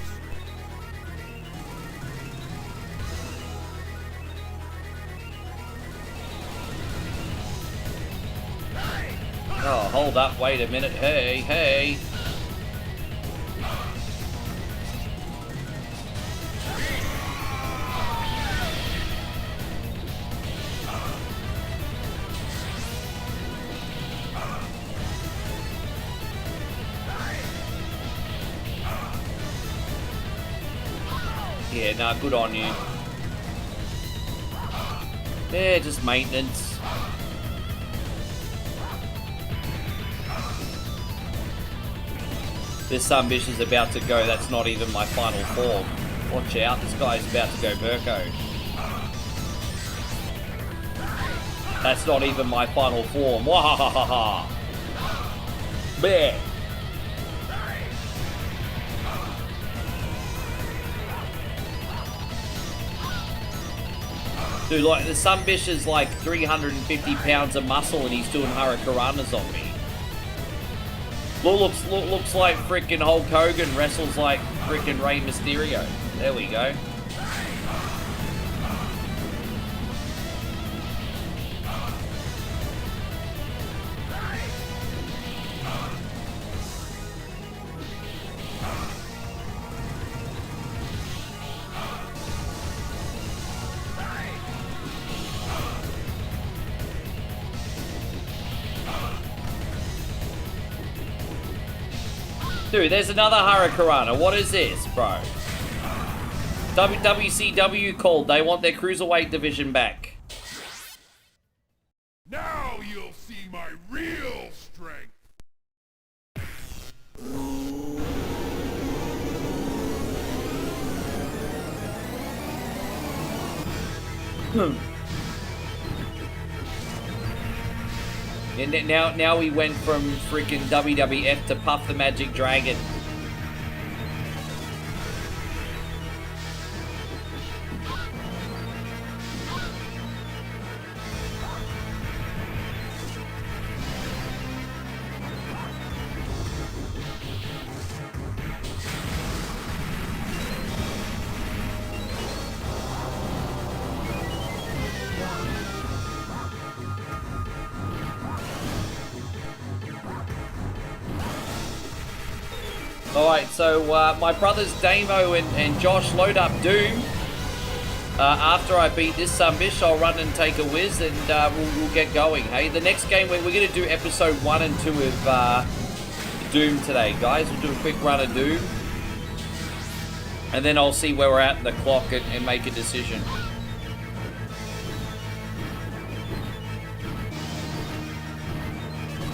Oh, hold up, wait a minute, hey, hey. Yeah, nah, good on you. Yeah, just maintenance. This bitch is about to go, that's not even my final form. Watch out, this guy's about to go Burko. That's not even my final form. Wahahaha. Bear. Dude, like, the sunbish is like 350 pounds of muscle and he's doing Hurricanranas on me. Looks like frickin' Hulk Hogan wrestles like frickin' Rey Mysterio. There we go. Dude, there's another Hurricanrana. What is this, bro? WCW called. They want their cruiserweight division back. Now you'll see my real strength. And now we went from freaking WWF to Puff the Magic Dragon. Alright, so my brothers Damo and Josh load up Doom. After I beat this sunbish, I'll run and take a whiz and we'll get going. Hey, the next game, we're going to do episode 1 and 2 of Doom today, guys. We'll do a quick run of Doom. And then I'll see where we're at in the clock and make a decision.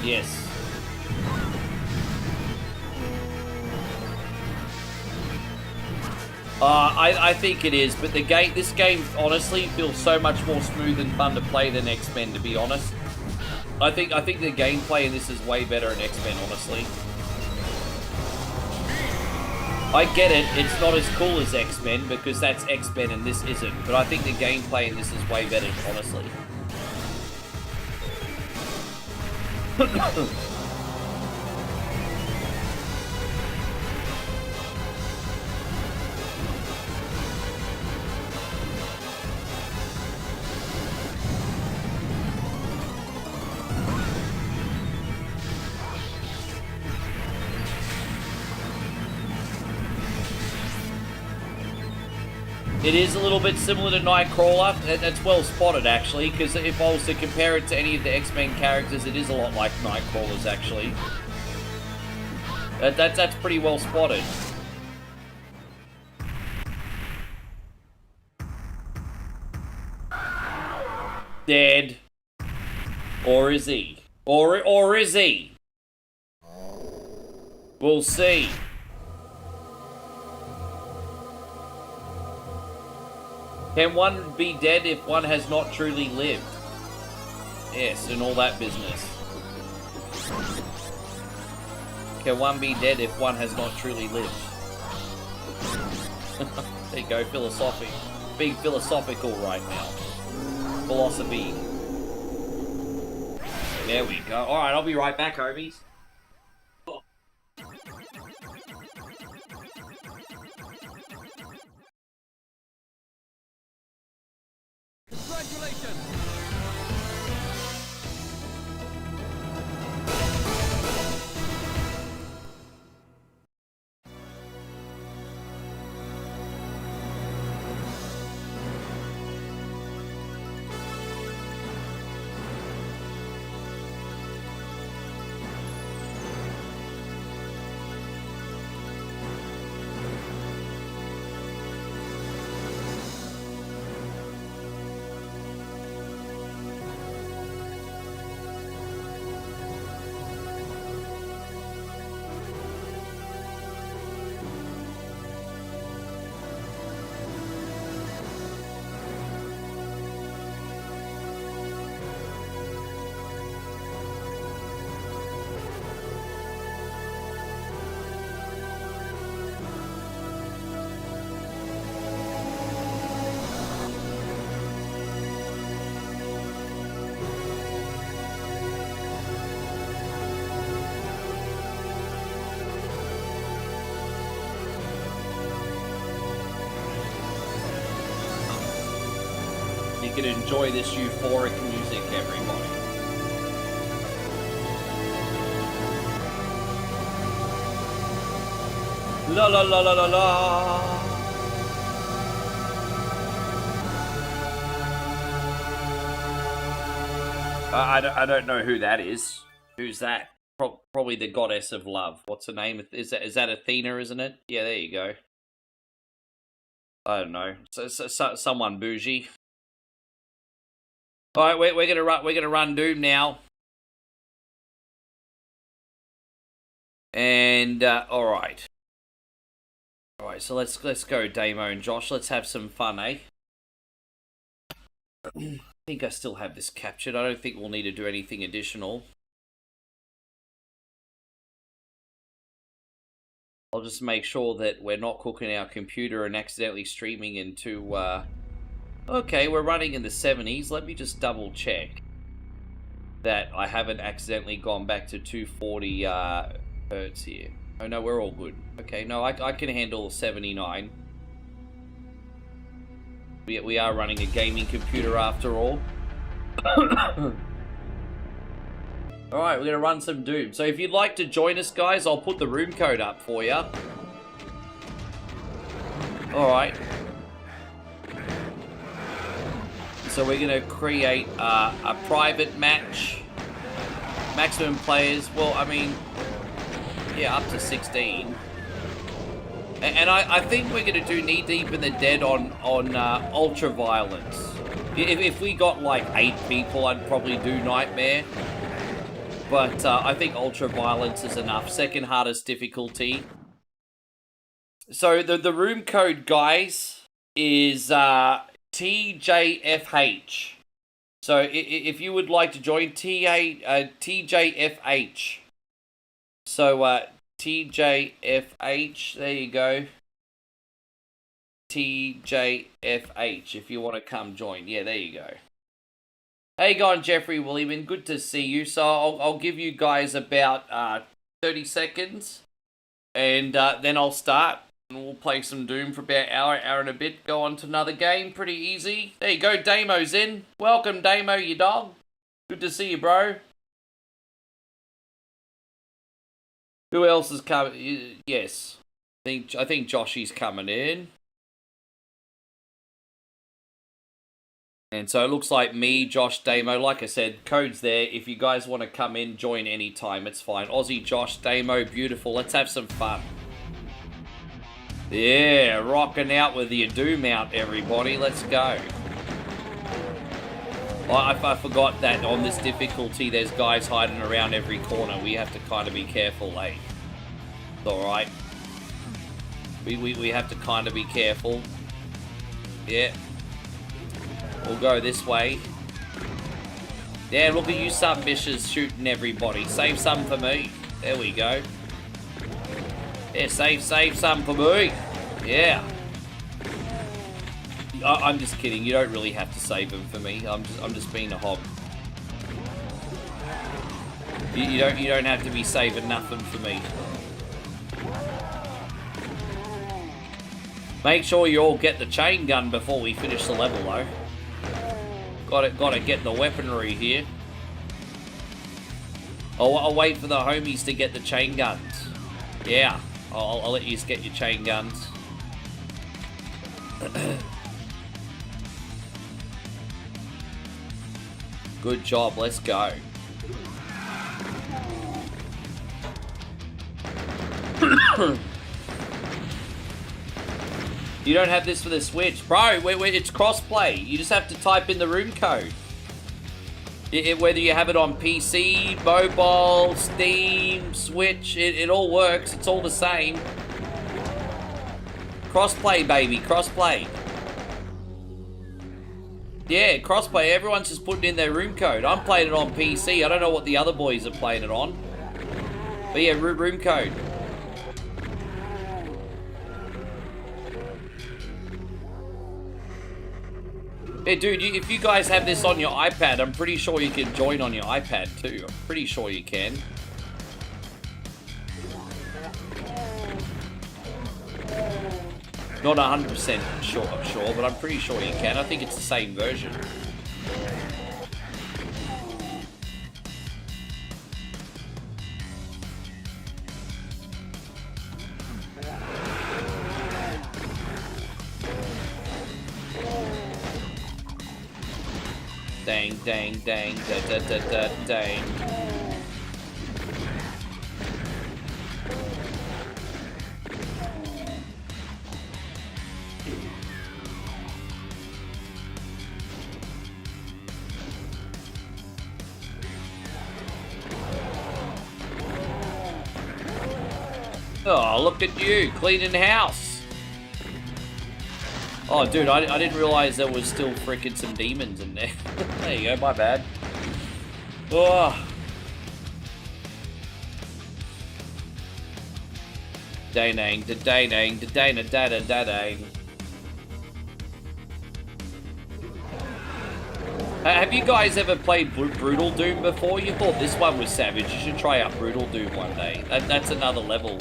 Yes. I think it is, but this game honestly feels so much more smooth and fun to play than X-Men, to be honest. I think the gameplay in this is way better than X-Men, honestly. I get it, it's not as cool as X-Men because that's X-Men and this isn't, but I think the gameplay in this is way better, honestly. It is a little bit similar to Nightcrawler. That's well spotted, actually, because if I was to compare it to any of the X-Men characters, it is a lot like Nightcrawlers, actually. That's pretty well spotted. Dead. Or is he? Or is he? We'll see. Can one be dead if one has not truly lived? Yes, and all that business. Can one be dead if one has not truly lived? There you go, philosophic. Being philosophical right now. Philosophy. There we go. Alright, I'll be right back, homies. Congratulations! You can enjoy this euphoric music, everybody. La la la la la la. I don't know who that is. Who's that? Probably the goddess of love. What's her name? Is that Athena? Isn't it? Yeah, there you go. I don't know. So someone bougie. All right, we're gonna run Doom now. And all right. So let's go, Damo and Josh. Let's have some fun, eh? I think I still have this captured. I don't think we'll need to do anything additional. I'll just make sure that we're not cooking our computer and accidentally streaming into... Okay, we're running in the 70s. Let me just double check that I haven't accidentally gone back to 240 hertz here. Oh no, we're all good. Okay, no, I can handle 79. We are running a gaming computer after all. Alright, we're gonna run some Doom. So if you'd like to join us, guys, I'll put the room code up for you. Alright. So we're gonna create a private match. Maximum players, well, I mean, yeah, up to 16. And I think we're gonna do Knee Deep in the Dead on Ultra Violence. If we got like 8 people, I'd probably do Nightmare. But I think Ultra Violence is enough. Second hardest difficulty. So the room code, guys, is TJFH. So if you would like to join TJFH. So TJFH, there you go. TJFH, if you want to come join. Yeah, there you go. How you going, Jeffrey Williamson? Good to see you. So I'll give you guys about 30 seconds. And then I'll start. And we'll play some Doom for about an hour and a bit. Go on to another game. Pretty easy. There you go. Damo's in. Welcome, Damo, you dog. Good to see you, bro. Who else is coming? Yes. I think Joshy's coming in. And so it looks like me, Josh, Damo, like I said, code's there. If you guys want to come in, join anytime, it's fine. Aussie, Josh, Damo, beautiful. Let's have some fun. Yeah, rocking out with the Doom out, everybody. Let's go. I forgot that on this difficulty, there's guys hiding around every corner. We have to kind of be careful, eh? It's alright. We have to kind of be careful. Yeah. We'll go this way. Yeah, look at you submissions shooting everybody. Save some for me. There we go. Yeah, save some for me. Yeah. I'm just kidding. You don't really have to save them for me. I'm just being a hog. You don't have to be saving nothing for me. Make sure you all get the chain gun before we finish the level, though. Gotta get the weaponry here. I'll wait for the homies to get the chain guns. Yeah, I'll let you get your chain guns. Good job, let's go. You don't have this for the Switch. Bro, it's crossplay. You just have to type in the room code. Whether you have it on PC, mobile, Steam, Switch, it all works. It's all the same. Crossplay, baby, crossplay. Yeah, crossplay. Everyone's just putting in their room code. I'm playing it on PC. I don't know what the other boys are playing it on. But yeah, room code. Yeah, dude, if you guys have this on your iPad, I'm pretty sure you can join on your iPad too. I'm pretty sure you can. Not 100% sure, but I'm pretty sure you can. I think it's the same version. Dang, dang, dang, dang. Oh, look at you, cleaning house. Oh, dude, I didn't realize there was still frickin' some demons in there. There you go, my bad. Oh. Danang, da-danang, da-dana, da-da-da-dang. Have you guys ever played Brutal Doom before? You thought this one was savage. You should try out Brutal Doom one day. That's another level.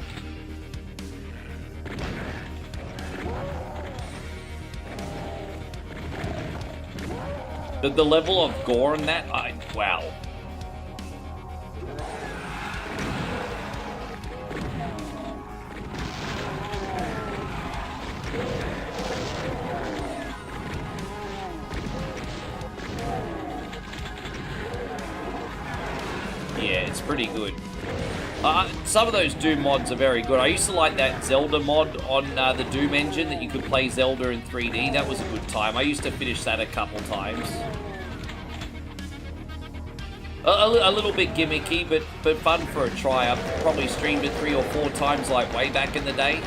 The level of gore in that, wow. Yeah, it's pretty good. Some of those Doom mods are very good. I used to like that Zelda mod on the Doom engine that you could play Zelda in 3D. That was a good time. I used to finish that a couple times. A little bit gimmicky, but fun for a try. I've probably streamed it 3 or 4 times like way back in the day.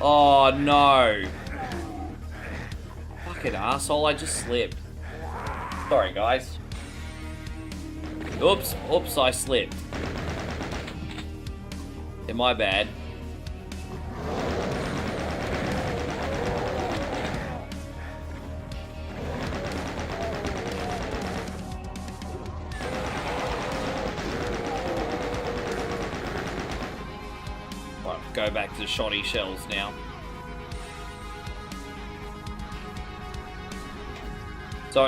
Oh no. Fucking asshole, I just slipped. Sorry guys. Oops, I slipped. Yeah, my bad. Right, go back to the shoddy shells now.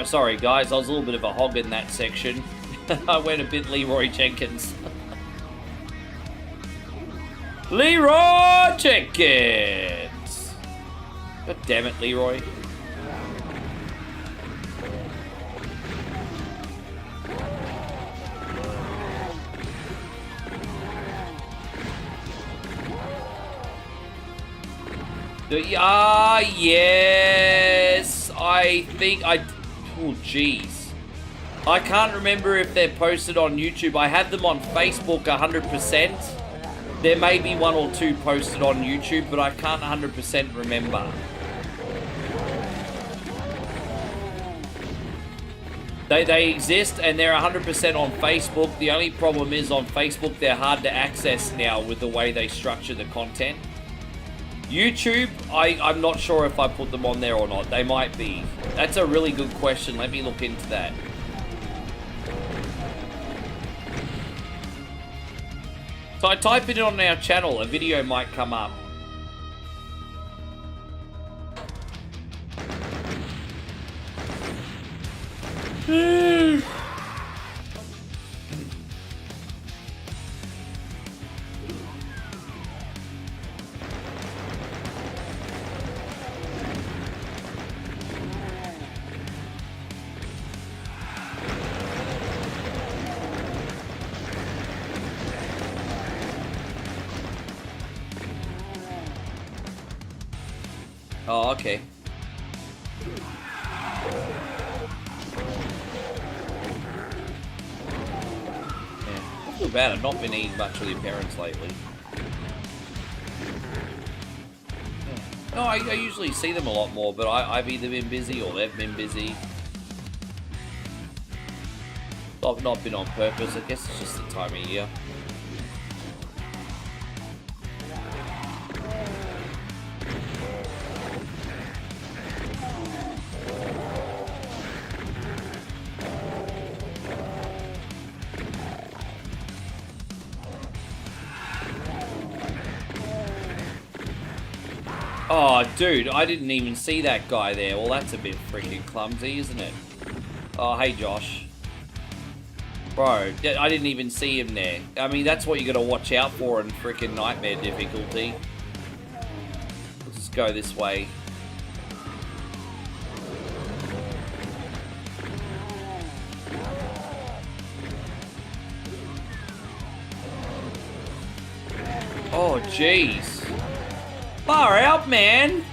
Sorry guys, I was a little bit of a hog in that section. I went a bit Leroy Jenkins. Leroy Jenkins. God damn it, Leroy. Ah, yes. I think I... Oh, jeez. I can't remember if they're posted on YouTube. I have them on Facebook 100%. There may be one or two posted on YouTube, but I can't 100% remember. They exist, and they're 100% on Facebook. The only problem is on Facebook, they're hard to access now with the way they structure the content. YouTube, I'm not sure if I put them on there or not. They might be. That's a really good question. Let me look into that. So I type it on our channel, a video might come up. Oh, okay. Yeah, not too bad. I've not been eating much with your parents lately. Yeah. No, I usually see them a lot more, but I've either been busy or they've been busy. I've not been on purpose. I guess it's just the time of year. Oh, dude, I didn't even see that guy there. Well, that's a bit freaking clumsy, isn't it? Oh, hey, Josh. Bro, I didn't even see him there. I mean, that's what you gotta watch out for in freaking nightmare difficulty. Let's just go this way. Oh, jeez. Far out, man!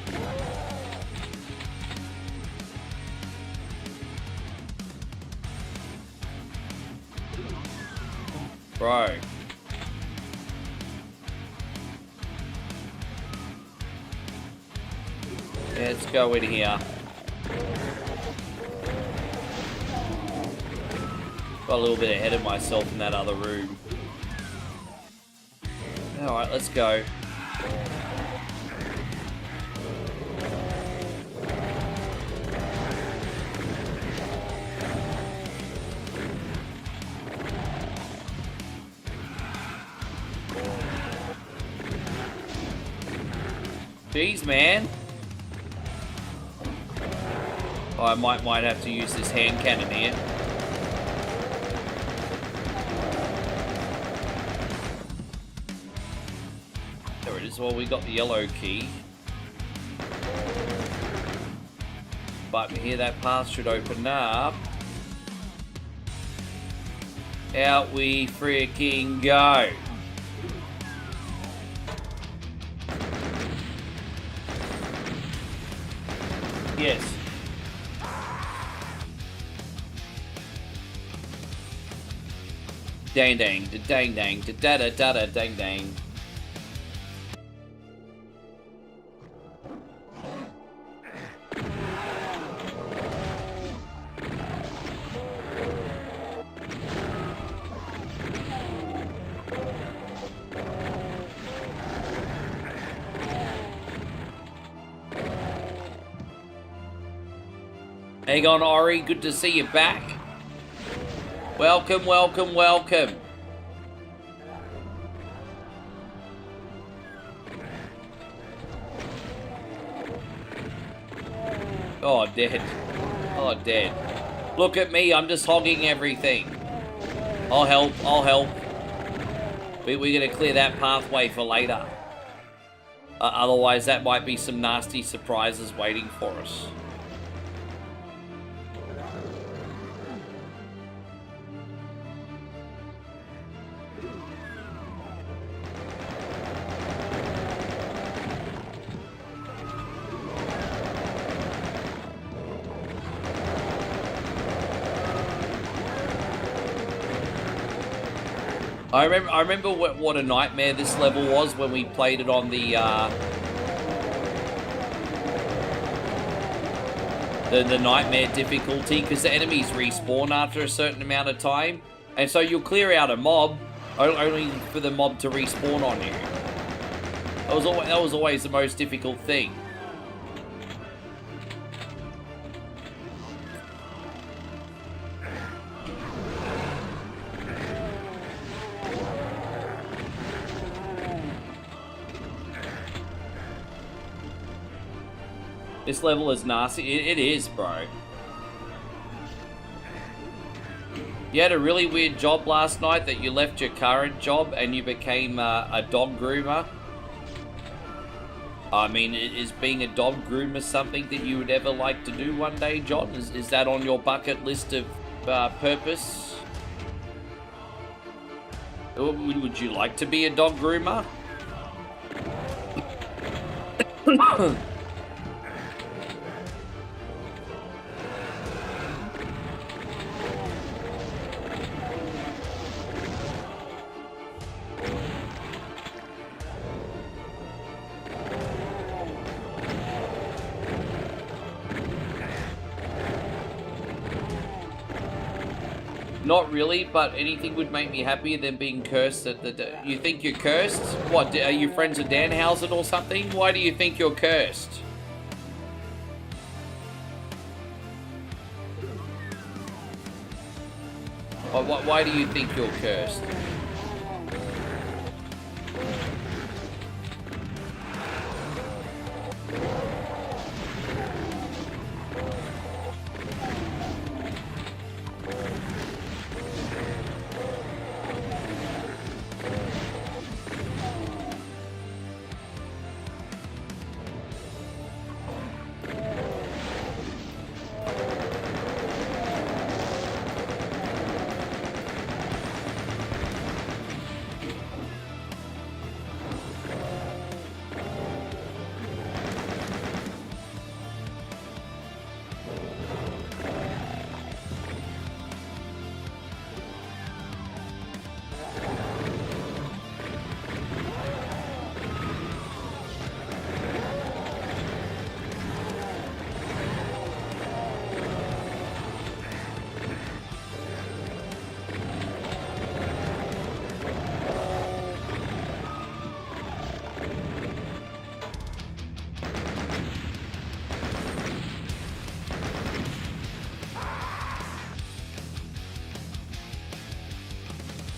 Bro. Yeah, let's go in here. Got a little bit ahead of myself in that other room. Alright, let's go. Jeez, man. Oh, I might have to use this hand cannon here. There it is. Well, we got the yellow key. Button here, that path should open up. Out we freaking go. Yes. Dang dang, da dang dang, da da da da da dang dang. Hang on, Ori, good to see you back. Welcome, welcome, welcome. Oh, dead. Oh, dead. Look at me, I'm just hogging everything. I'll help, I'll help. We're gonna clear that pathway for later. Otherwise, that might be some nasty surprises waiting for us. I remember what a nightmare this level was when we played it on the nightmare difficulty, because the enemies respawn after a certain amount of time, and so you'll clear out a mob only for the mob to respawn on you. That was always the most difficult thing. This level is nasty. It is, bro. You had a really weird job last night that you left your current job and you became a dog groomer. I mean, is being a dog groomer something that you would ever like to do one day, John? Is that on your bucket list of purpose? Would you like to be a dog groomer? Not really, but anything would make me happier than being cursed at the... You think you're cursed? What, are you friends with Danhausen or something? Why do you think you're cursed? Why do you think you're cursed?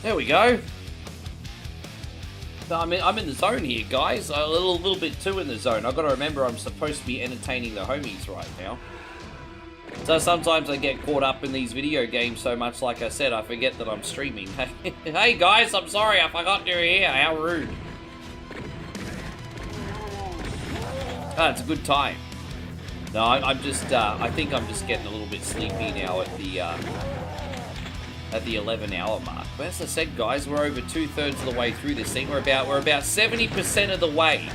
There we go. I'm in the zone here, guys. A little bit too in the zone. I've got to remember I'm supposed to be entertaining the homies right now. So sometimes I get caught up in these video games so much, like I said, I forget that I'm streaming. Hey guys, I'm sorry, I forgot you're here. How rude. Ah, it's a good time. No, I'm just, I think I'm just getting a little bit sleepy now at the 11-hour mark. But as I said, guys, we're over 2/3 of the way through this thing. We're about 70% of the way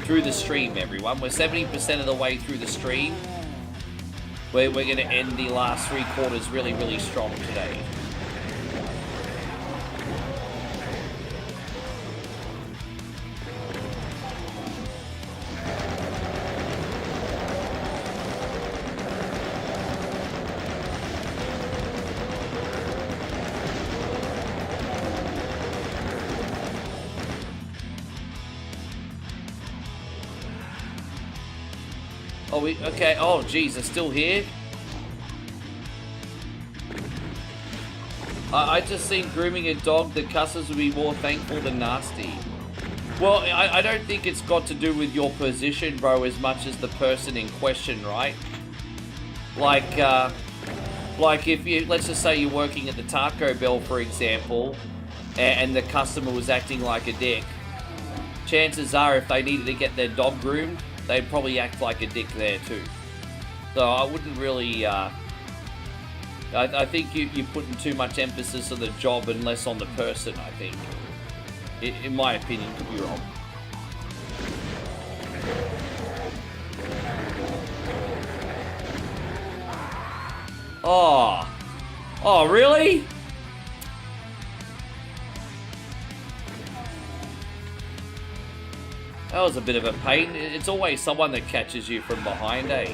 through the stream, everyone. We're 70% of the way through the stream. We're going to end the last 3 quarters really, really strong today. Oh, okay. Oh, geez, they're still here? I just think grooming a dog that cusses would be more thankful than nasty. Well, I don't think it's got to do with your position, bro, as much as the person in question, right? Like if you, let's just say you're working at the Taco Bell, for example, and the customer was acting like a dick, chances are if they needed to get their dog groomed, they'd probably act like a dick there too. So I wouldn't really, I think you're putting too much emphasis on the job and less on the person, I think. In my opinion, could be wrong. Oh. Oh, really? That was a bit of a pain. It's always someone that catches you from behind, eh?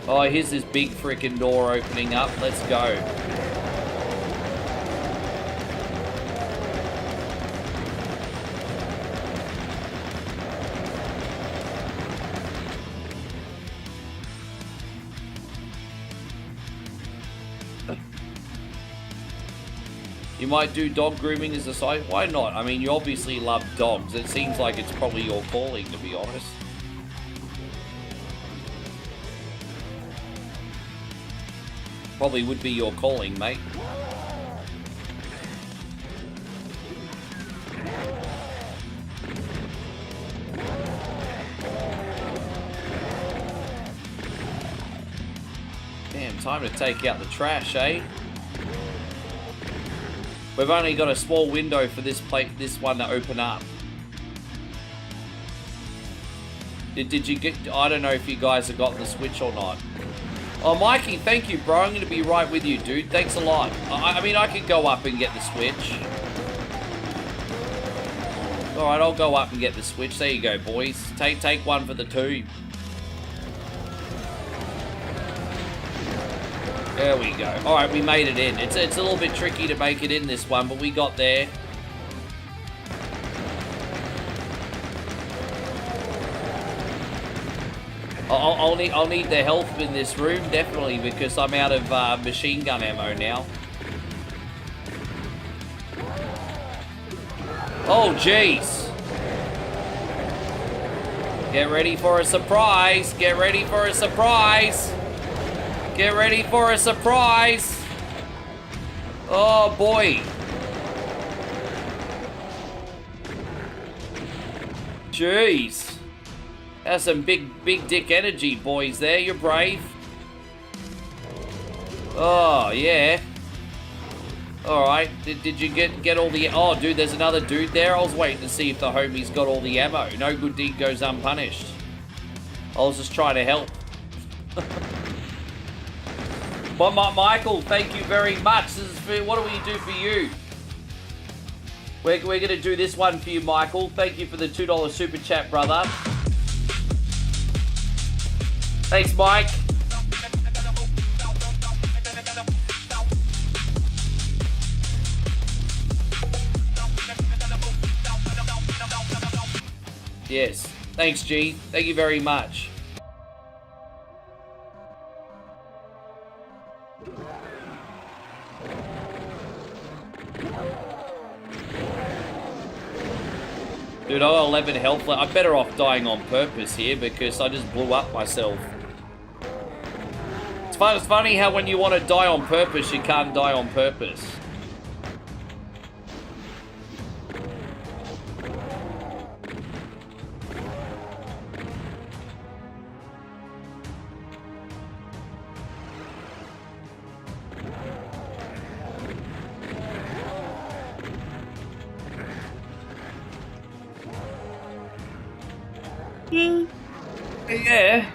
Oh, here's this big freaking door opening up. Let's go. You might do dog grooming as a side. Why not? I mean, you obviously love dogs. It seems like it's probably your calling, to be honest. Probably would be your calling, mate. Damn, time to take out the trash, eh? We've only got a small window for this one to open up. Did you get... I don't know if you guys have got the Switch or not. Oh, Mikey, thank you, bro. I'm going to be right with you, dude. Thanks a lot. I mean, I could go up and get the Switch. Alright, I'll go up and get the Switch. There you go, boys. Take one for the two. There we go. Alright, we made it in. It's a little bit tricky to make it in this one, but we got there. I'll need the health in this room, definitely, because I'm out of machine gun ammo now. Oh, jeez. Get ready for a surprise. Get ready for a surprise. Get ready for a surprise. Oh, boy. Jeez. That's some big dick energy, boys, there. You're brave. Oh, yeah. Alright. Did you get all the... Oh, dude, there's another dude there. I was waiting to see if the homie's got all the ammo. No good deed goes unpunished. I was just trying to help. But Michael, thank you very much. This is for, what do we do for you? We're going to do this one for you, Michael. Thank you for the $2 super chat, brother. Thanks, Mike. Yes. Thanks, G. Thank you very much. Dude, I got 11 health. I'm better off dying on purpose here because I just blew up myself. It's funny how when you want to die on purpose, you can't die on purpose. Yeah.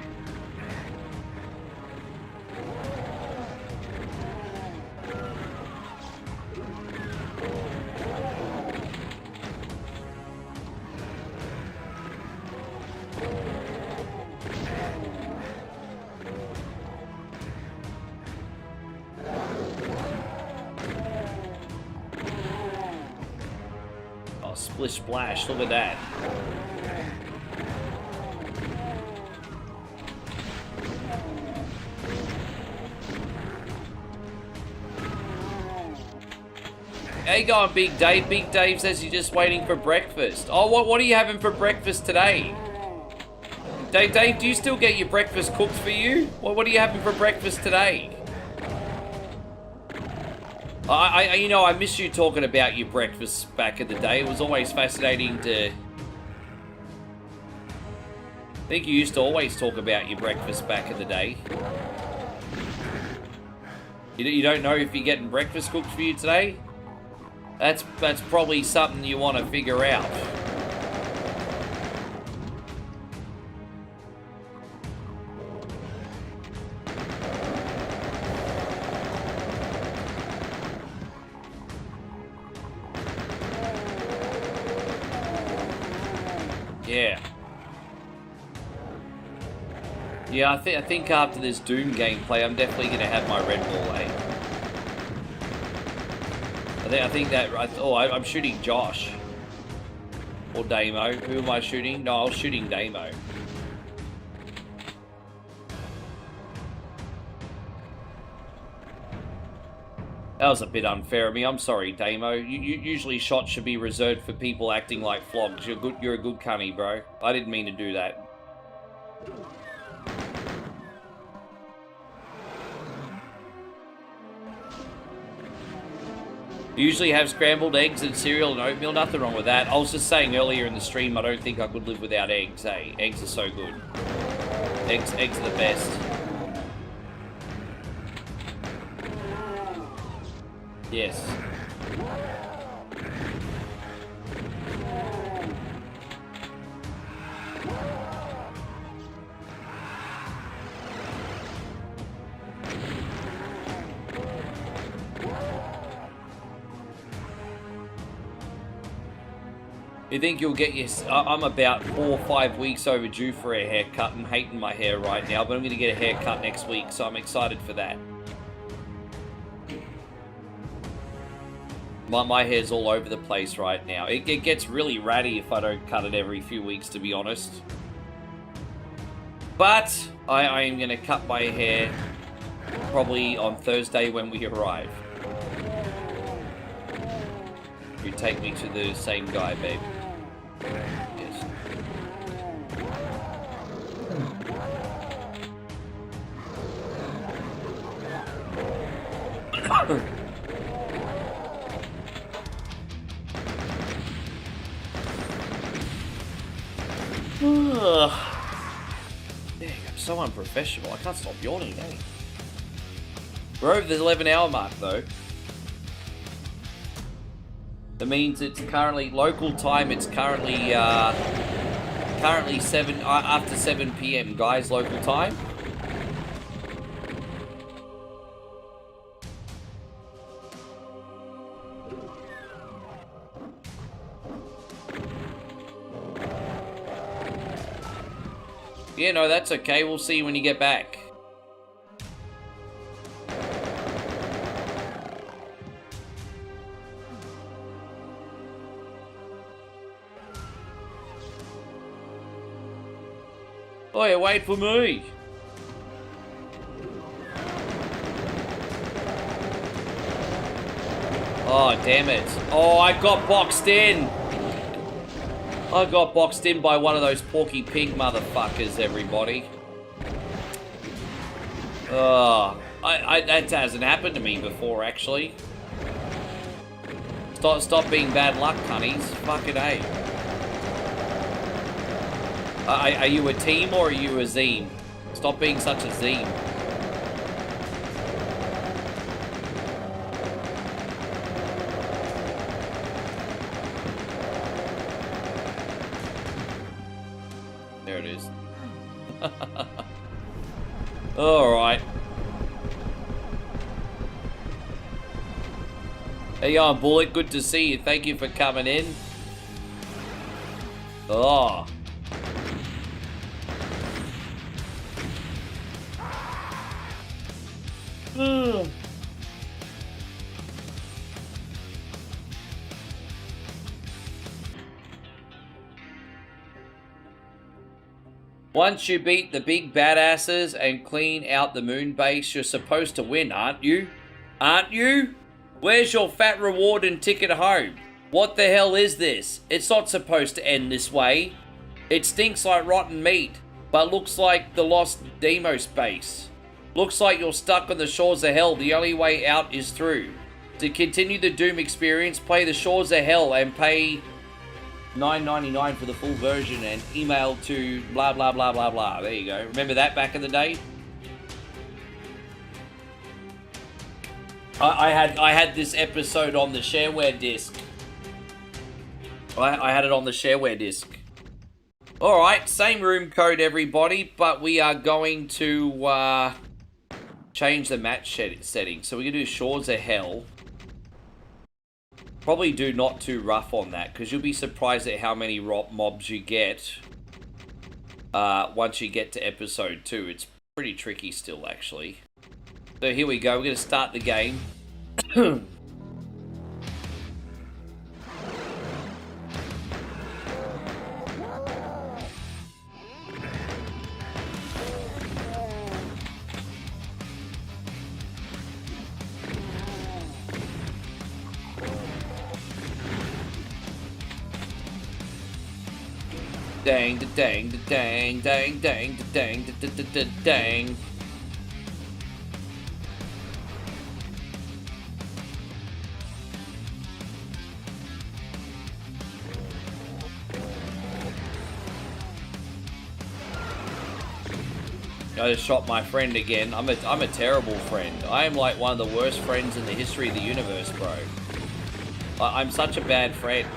Oh, splish splash, look at that. How you going, Big Dave? Big Dave says you're just waiting for breakfast. Oh, what are you having for breakfast today? Dave, do you still get your breakfast cooked for you? What are you having for breakfast today? I miss you talking about your breakfast back in the day. It was always fascinating to... I think you used to always talk about your breakfast back in the day. You don't know if you're getting breakfast cooked for you today? That's probably something you want to figure out. Yeah. Yeah, I think after this Doom gameplay, I'm definitely gonna have my Red Bull, eh? I think that... I'm shooting Josh. Or Damo. Who am I shooting? No, I was shooting Damo. That was a bit unfair of me. I'm sorry, Damo. Usually shots should be reserved for people acting like flogs. You're a good cunny, bro. I didn't mean to do that. You usually have scrambled eggs and cereal and oatmeal. Nothing wrong with that. I was just saying earlier in the stream, I don't think I could live without eggs, eh? Eggs are so good. Eggs are the best. Yes. You think you'll get your... I'm about 4 or 5 weeks overdue for a haircut. I'm hating my hair right now, but I'm going to get a haircut next week, so I'm excited for that. My hair's all over the place right now. It gets really ratty if I don't cut it every few weeks, to be honest. But I am going to cut my hair probably on Thursday when we arrive. You take me to the same guy, babe. Yes. Dang, I'm so unprofessional. I can't stop yawning, eh? We're over the 11-hour mark, though. That means it's currently local time. It's currently after 7 p.m. guys, local time. Yeah, no, that's okay. We'll see you when you get back. Oh, yeah, wait for me. Oh, damn it. Oh, I got boxed in. I got boxed in by one of those Porky Pig motherfuckers, everybody. Oh, that hasn't happened to me before, actually. Stop being bad luck, cunnies. Fucking A. Are you a team or are you a zine? Stop being such a zine. There it is. Alright. Hey, Bullet, good to see you. Thank you for coming in. Oh. Once you beat the big badasses and clean out the moon base, you're supposed to win, aren't you? Aren't you? Where's your fat reward and ticket home? What the hell is this? It's not supposed to end this way. It stinks like rotten meat. but looks like the lost demo space. Looks like you're stuck on the shores of hell. The only way out is through. To continue the Doom experience, play the Shores of Hell and pay $9.99 for the full version and email to blah blah blah blah blah. There you go. Remember that back in the day? I had this episode on the shareware disc. I had it on the shareware disc. Alright, same room code everybody, but we are going to change the match setting. So we're going to do Shores of Hell. Probably do not too rough on that, because you'll be surprised at how many mobs you get once you get to episode 2. It's pretty tricky still, actually. So here we go, we're going to start the game. Dang, dang, dang, dang, dang, dang, dang, dang. I just shot my friend again. I'm a terrible friend. I am like one of the worst friends in the history of the universe, bro. I'm such a bad friend.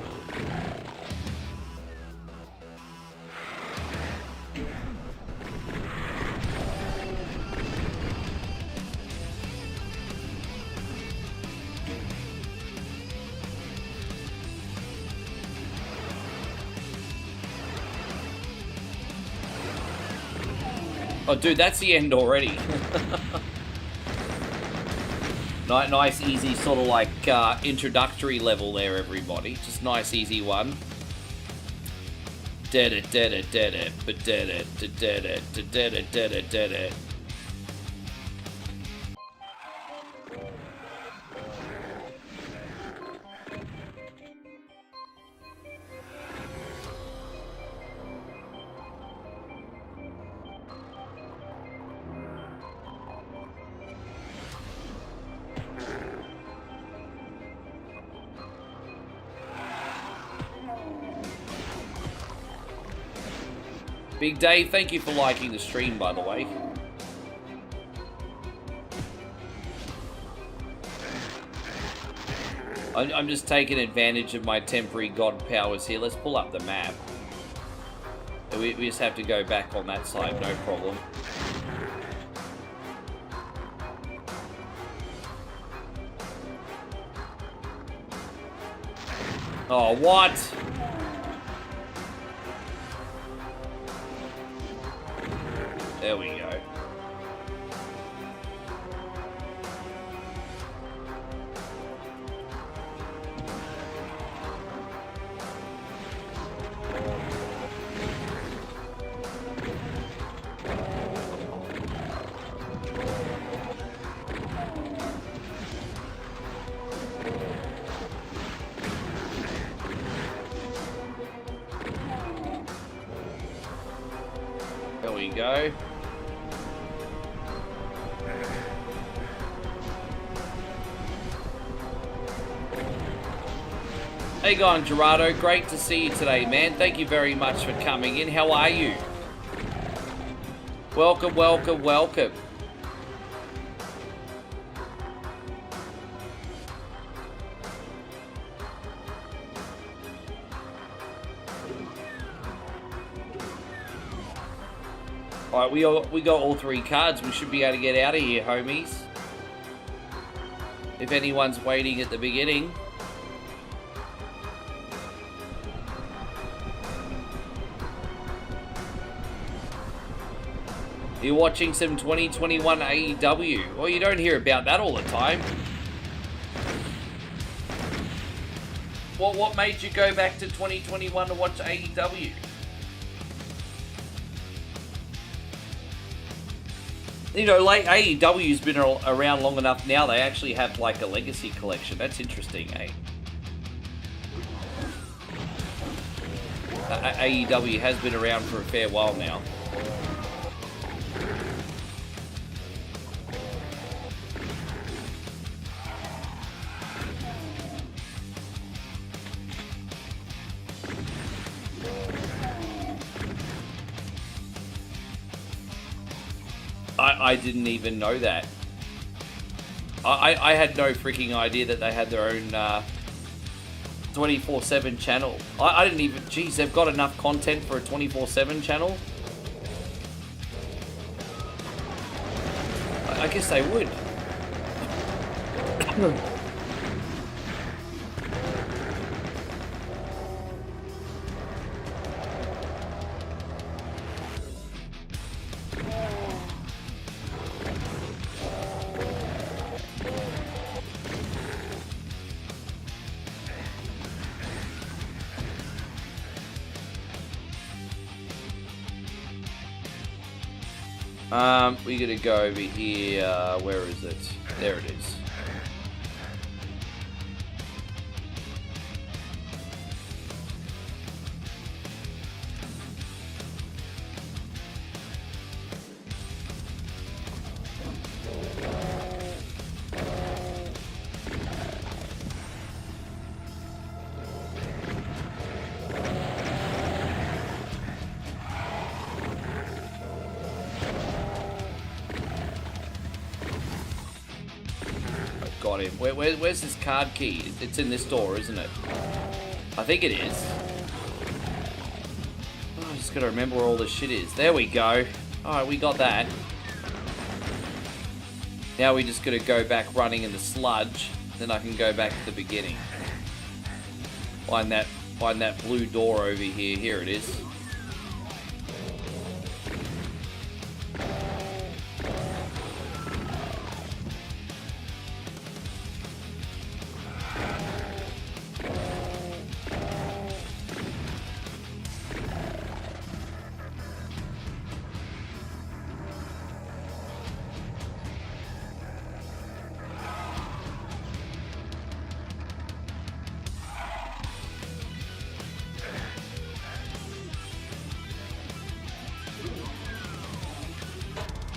Oh, dude, that's the end already. Nice, easy, sort of like introductory level there, everybody. Just nice, easy one. Dead it, dead it, dead it, but dead it, dead it, dead it, dead it, dead it. Big Dave, thank you for liking the stream, by the way. I'm just taking advantage of my temporary god powers here. Let's pull up the map. We just have to go back on that side, no problem. Oh, what? There we go. There we go. How you going, Gerardo? Great to see you today, man. Thank you very much for coming in. How are you? Welcome, welcome, welcome. Alright, we got all 3 cards. We should be able to get out of here, homies. If anyone's waiting at the beginning. You're watching some 2021 AEW. Well, you don't hear about that all the time. What made you go back to 2021 to watch AEW? You know, like AEW's been around long enough now, they actually have like a legacy collection. That's interesting, eh? AEW has been around for a fair while now. I didn't even know that. I had no freaking idea that they had their own 24/7 channel. I didn't even... Geez, they've got enough content for a 24/7 channel? I guess they would. We gotta go over here. Where is it? There it is. Got him. Where's his card key? It's in this door, isn't it? I think it is. Oh, I just gotta remember where all this shit is. There we go. Alright, we got that. Now we just gotta go back running in the sludge. Then I can go back to the beginning. Find that blue door over here. Here it is.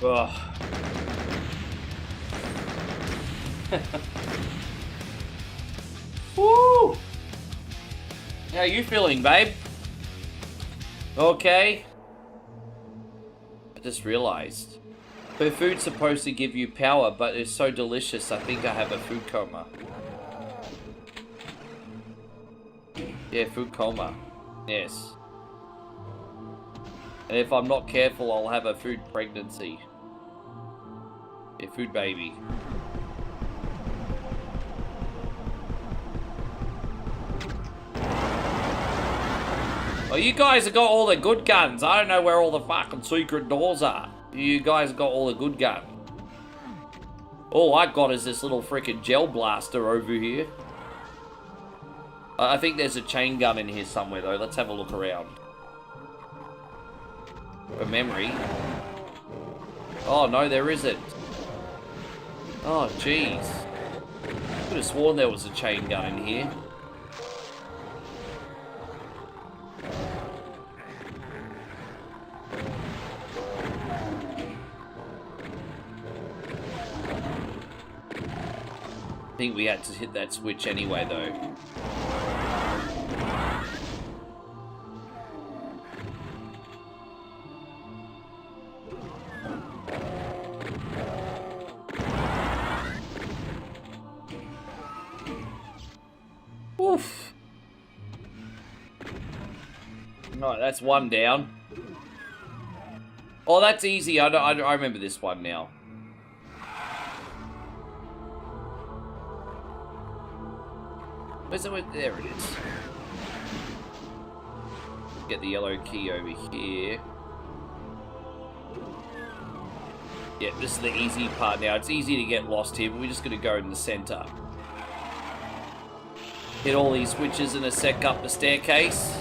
Ugh. Woo! How you feeling, babe? Okay. I just realized. Her food's supposed to give you power, but it's so delicious, I think I have a food coma. Yeah, food coma. Yes. And if I'm not careful, I'll have a food pregnancy. Yeah, food baby. Oh, you guys have got all the good guns. I don't know where all the fucking secret doors are. You guys have got all the good gun. All I got is this little freaking gel blaster over here. I think there's a chain gun in here somewhere, though. Let's have a look around. For memory. Oh, no, there isn't. Oh, jeez. Could have sworn there was a chain gun in here. I think we had to hit that switch anyway, though. Oof. No, that's one down. Oh, that's easy. I remember this one now. Where's it? There it is. Get the yellow key over here. Yeah, this is the easy part now. It's easy to get lost here, but we're just going to go in the center. Hit all these switches in a sec up the staircase.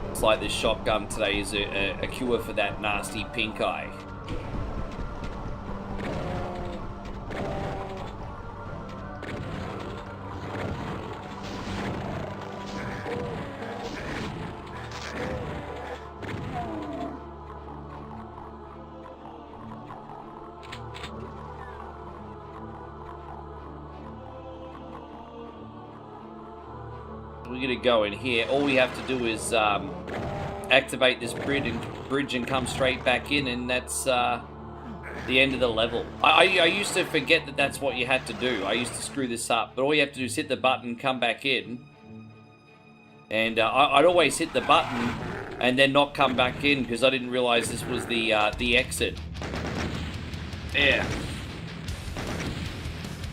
Looks like this shotgun today is a cure for that nasty pink eye. We're gonna go in here. All we have to do is activate this bridge and come straight back in, and that's the end of the level. I used to forget that that's what you had to do. I used to screw this up, but all you have to do is hit the button, come back in, and I'd always hit the button and then not come back in because I didn't realize this was the exit. Yeah.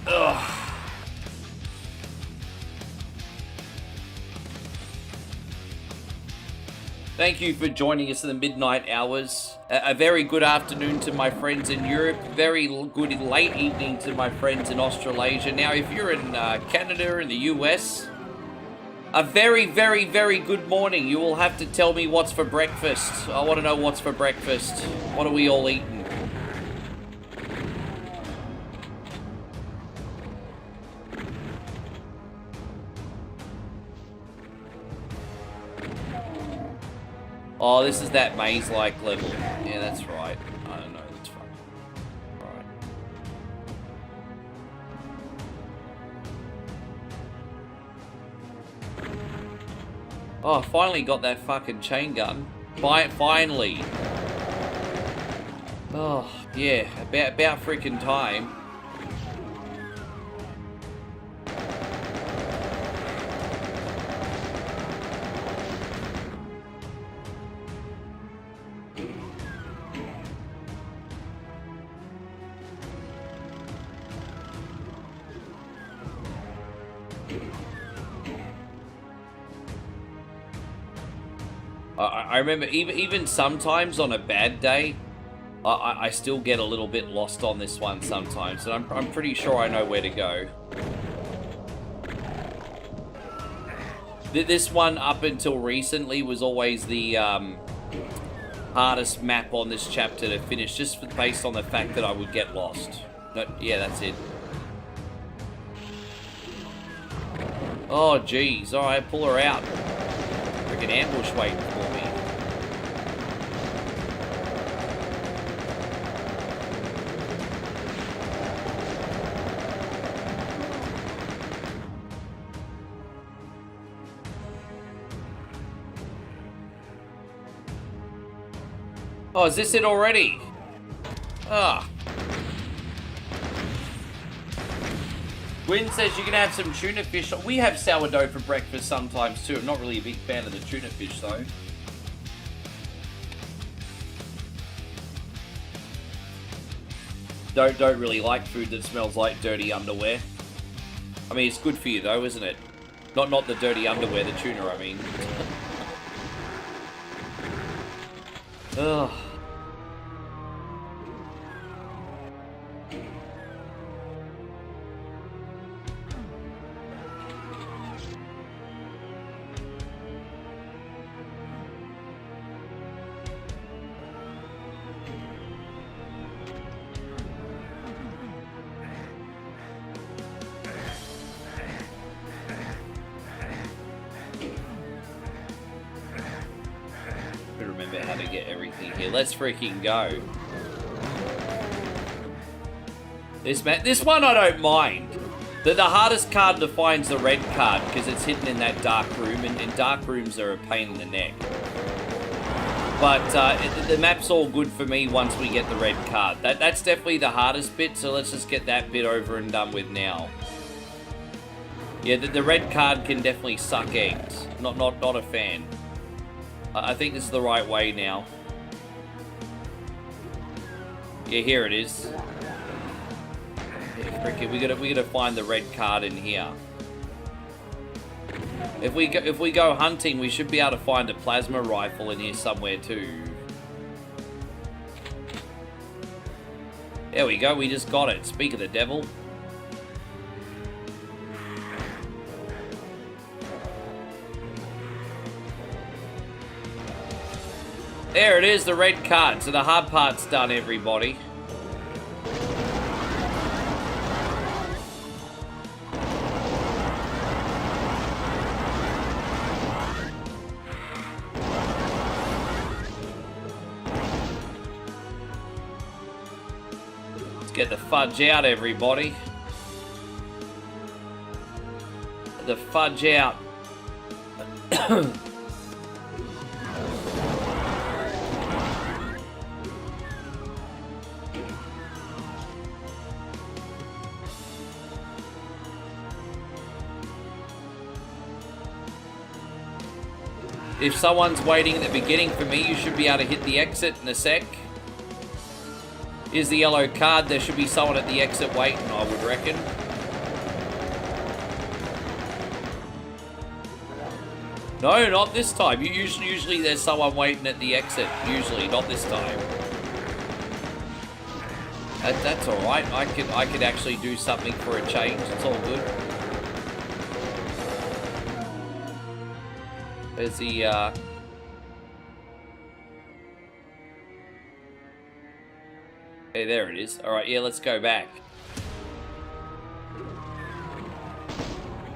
Ugh. Thank you for joining us in the midnight hours. A very good afternoon to my friends in Europe. Very good late evening to my friends in Australasia. Now, if you're in Canada, in the US, a very, very, very good morning. You will have to tell me what's for breakfast. I want to know what's for breakfast. What are we all eating? Oh, this is that maze-like level. Yeah, that's right. I don't know, that's fine. Right. Oh, finally got that fucking chain gun. Finally. Oh, yeah, about freaking time. I remember even sometimes on a bad day, I still get a little bit lost on this one sometimes, and I'm pretty sure I know where to go. This one up until recently was always the hardest map on this chapter to finish, just based on the fact that I would get lost. Yeah, that's it. Oh, geez. Alright, pull her out. Freaking ambush waiting for me. Oh, is this it already? Ah. Gwyn says you can have some tuna fish. We have sourdough for breakfast sometimes too. I'm not really a big fan of the tuna fish though. Don't really like food that smells like dirty underwear. I mean, it's good for you though, isn't it? Not the dirty underwear, the tuna, I mean. Ugh. Remember how to get everything here. Let's freaking go. This one I don't mind. The hardest card to find is the red card because it's hidden in that dark room, and dark rooms are a pain in the neck. But the map's all good for me once we get the red card. That's definitely the hardest bit, so let's just get that bit over and done with now. Yeah, the red card can definitely suck eggs. Not a fan. I think this is the right way now. Yeah, here it is. Yeah, frickin', we gotta find the red card in here. If we go hunting, we should be able to find a plasma rifle in here somewhere too. There we go. We just got it. Speak of the devil. There it is, the red card. So the hard part's done, everybody. Let's get the fudge out, everybody. The fudge out. If someone's waiting at the beginning for me, you should be able to hit the exit in a sec. Here's the yellow card. There should be someone at the exit waiting, I would reckon. No, not this time. Usually there's someone waiting at the exit. Usually, not this time. That's all right. I could actually do something for a change. It's all good. There's the Hey, there it is. All right, yeah, let's go back.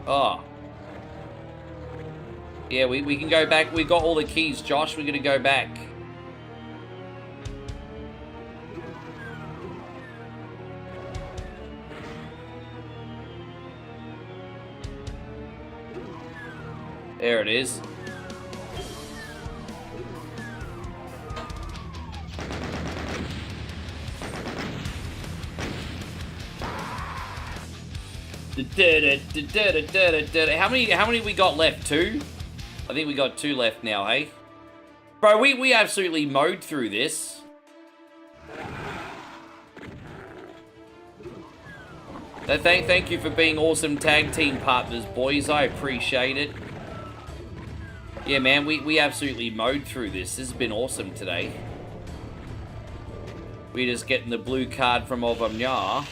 Oh. Yeah, we can go back. We got all the keys, Josh. We're gonna go back. There it is. How many we got left? 2? I think we got 2 left now, hey? Bro, we absolutely mowed through this. Thank you for being awesome tag team partners, boys. I appreciate it. Yeah, man, we absolutely mowed through this. This has been awesome today. We're just getting the blue card from Ovamnya.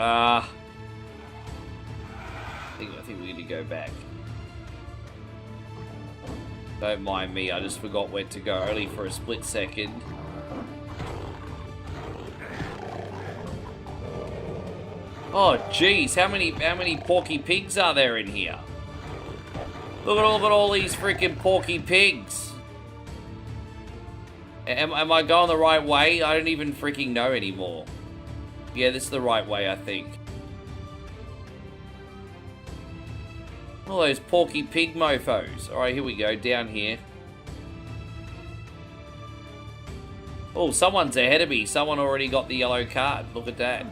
I think we need to go back. Don't mind me, I just forgot where to go, only for a split second. Oh jeez, how many porky pigs are there in here? Look at all these freaking porky pigs. Am I going the right way? I don't even freaking know anymore. Yeah, this is the right way, I think. All those porky pig mofos. Alright, here we go, down here. Oh, someone's ahead of me. Someone already got the yellow card. Look at that.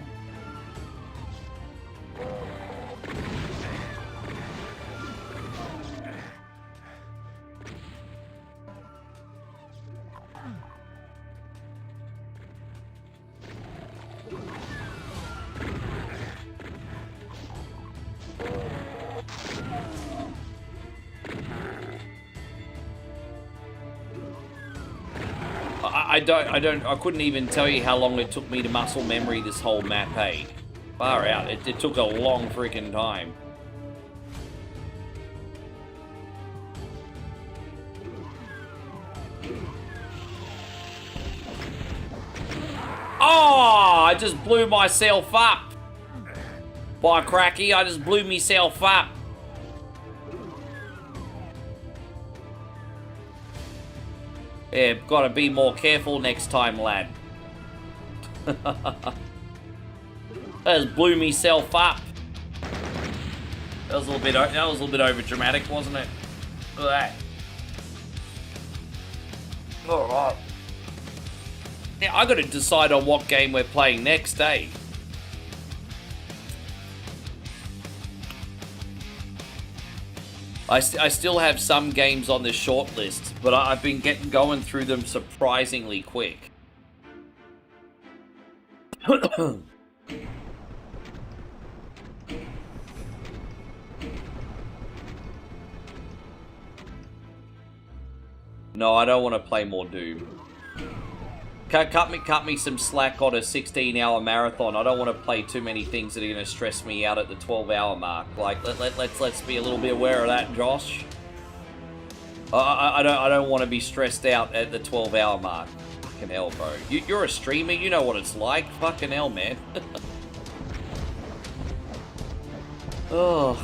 I couldn't even tell you how long it took me to muscle memory this whole map, hey. Far out. It took a long freaking time. Oh, I just blew myself up. By cracky, I just blew myself up. Yeah, gotta be more careful next time, lad. That just blew myself up. That was a little bit over dramatic, wasn't it? Look at that. Alright. Now I gotta decide on what game we're playing next, eh? I still have some games on this short list, but I've been going through them surprisingly quick. No, I don't want to play more Doom. Cut me some slack on a 16-hour marathon. I don't want to play too many things that are going to stress me out at the 12-hour mark. Like, let's be a little bit aware of that, Josh. I don't want to be stressed out at the 12-hour mark. Fucking hell, bro. You're a streamer. You know what it's like. Fucking hell, man. Oh.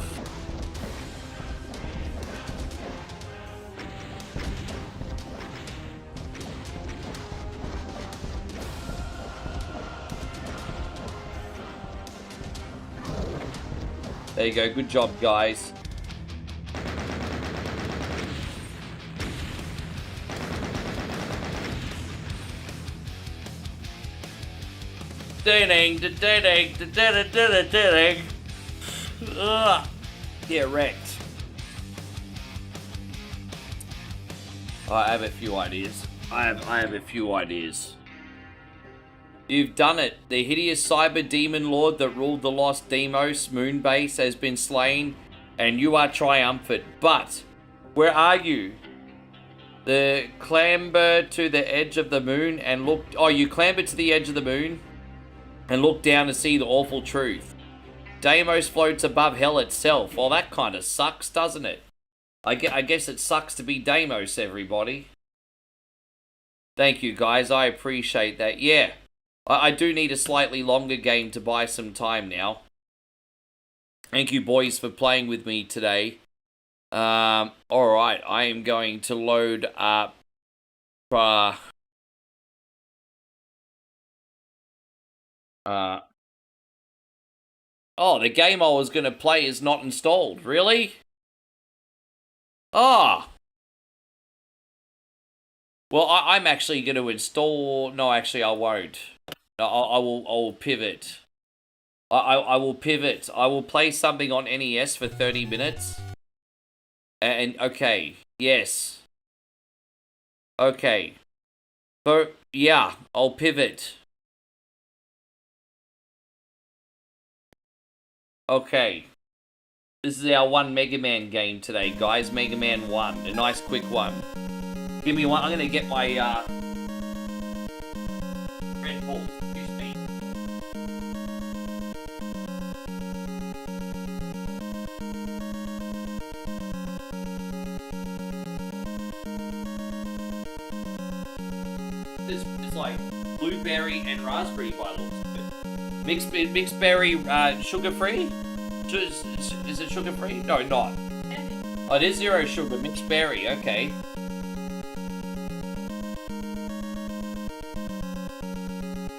There you go. Good job, guys. Ding, ding, ding, ding, ding. Get wrecked. I have a few ideas. I have a few ideas. You've done it. The hideous cyber demon lord that ruled the lost Deimos moonbase has been slain, and you are triumphant. But where are you? The clamber to the edge of the moon and look. Oh, you clambered to the edge of the moon and look down to see the awful truth. Deimos floats above hell itself. Well, that kind of sucks, doesn't it? I guess it sucks to be Deimos, everybody. Thank you, guys. I appreciate that. Yeah. I do need a slightly longer game to buy some time now. Thank you, boys, for playing with me today. Alright, I am going to load up... oh, the game I was going to play is not installed. Really? Ah! Well, I'm actually going to install... No, actually, I won't. I will pivot. I will pivot. I will play something on NES for 30 minutes. And, okay. Yes. Okay. So, yeah, I'll pivot. Okay. This is our one Mega Man game today, guys. Mega Man 1. A nice quick one. Give me one. I'm gonna get my, Red Bull. Excuse me. This is like blueberry and raspberry by looks of it. Mixed berry, sugar-free? Is it sugar-free? No, not. Oh, it is 0 sugar. Mixed berry. Okay.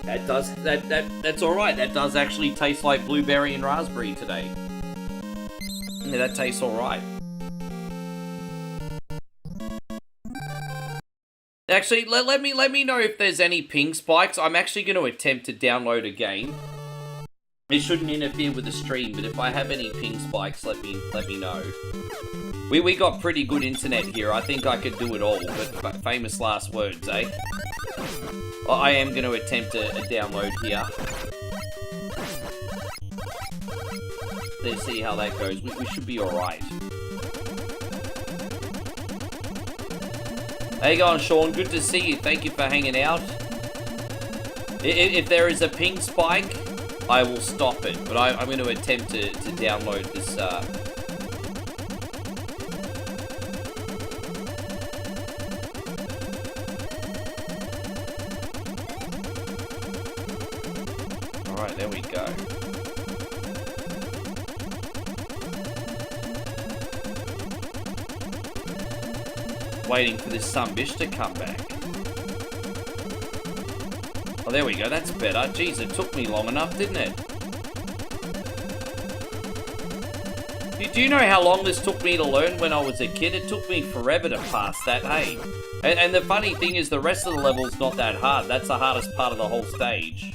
That's alright. That does actually taste like blueberry and raspberry today. Yeah, that tastes alright. Actually, let me know if there's any ping spikes. I'm actually going to attempt to download a game. It shouldn't interfere with the stream, but if I have any ping spikes, let me know. We got pretty good internet here. I think I could do it all, but famous last words, eh? I am going to attempt a download here. Let's see how that goes. We should be alright. How you going, Sean? Good to see you. Thank you for hanging out. If there is a ping spike, I will stop it. But I'm going to attempt to download this... Alright, there we go. Waiting for this sunbish to come back. Oh, there we go. That's better. Jeez, it took me long enough, didn't it? Do you know how long this took me to learn when I was a kid? It took me forever to pass that, hey? And the funny thing is the rest of the level's not that hard. That's the hardest part of the whole stage.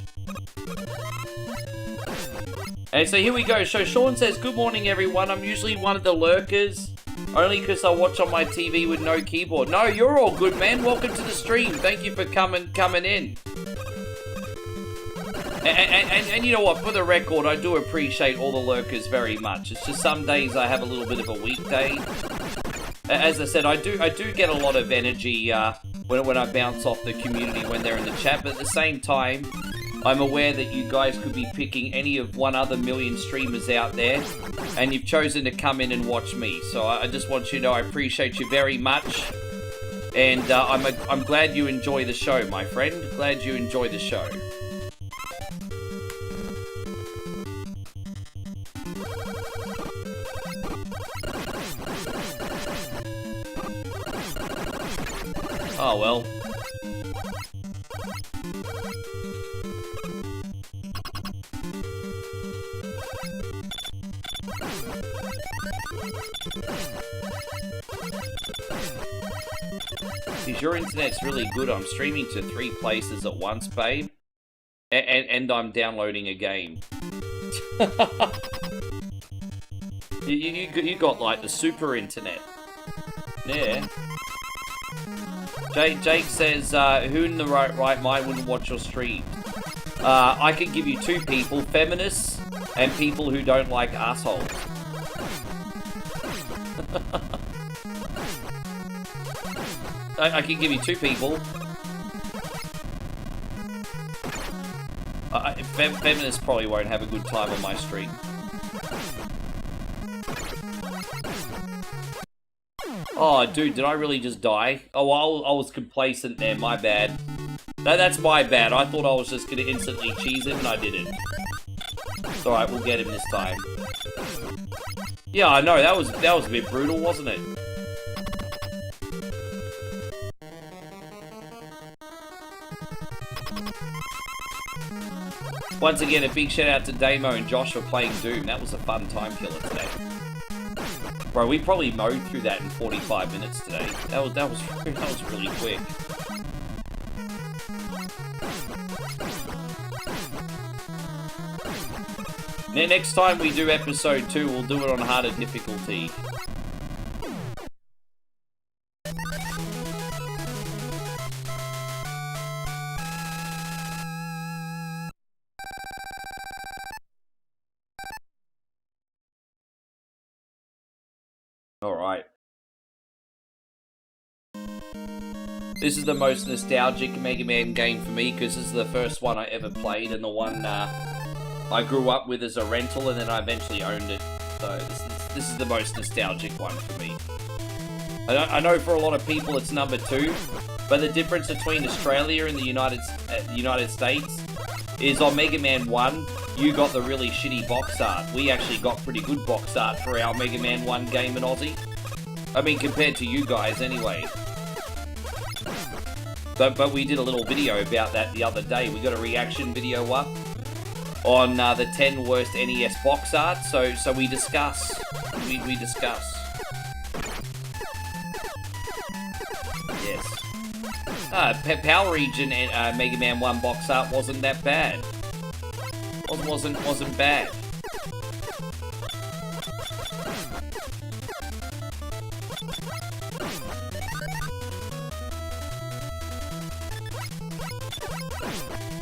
And so here we go. So Sean says, good morning, everyone. I'm usually one of the lurkers, only because I watch on my TV with no keyboard. No, you're all good, man. Welcome to the stream. Thank you for coming in. And you know what? For the record, I do appreciate all the lurkers very much. It's just some days I have a little bit of a weekday. As I said, I do get a lot of energy when I bounce off the community when they're in the chat. But at the same time, I'm aware that you guys could be picking any of one other million streamers out there, and you've chosen to come in and watch me. So I just want you to know I appreciate you very much, and I'm glad you enjoy the show, my friend. Glad you enjoy the show. Oh well. Because your internet's really good. I'm streaming to 3 places at once, babe. And I'm downloading a game. you got like the super internet. Yeah. Jake says, who in the right mind wouldn't watch your stream? I could give you 2 people, feminists and people who don't like assholes. I can give you 2 people. Feminists probably won't have a good time on my stream. Oh, dude, did I really just die? Oh, I was complacent there, my bad. No, that's my bad. I thought I was just gonna instantly cheese him, and I didn't. It's alright, we'll get him this time. Yeah, I know, that was a bit brutal, wasn't it? Once again, a big shout out to Damo and Josh for playing Doom. That was a fun time killer today. Bro, we probably mowed through that in 45 minutes today. That was really quick. Now, next time we do episode 2, we'll do it on harder difficulty. Alright. This is the most nostalgic Mega Man game for me, because this is the first one I ever played, and the one I grew up with as a rental, and then I eventually owned it. So this is the most nostalgic one for me. I know for a lot of people it's number 2, but the difference between Australia and the United States is on Mega Man 1, you got the really shitty box art. We actually got pretty good box art for our Mega Man 1 game in Aussie. I mean, compared to you guys anyway. But we did a little video about that the other day. We got a reaction video up on the 10 worst NES box art. So we discuss. We discuss. Yes. Power Region and Mega Man 1 box art wasn't that bad. Wasn't bad.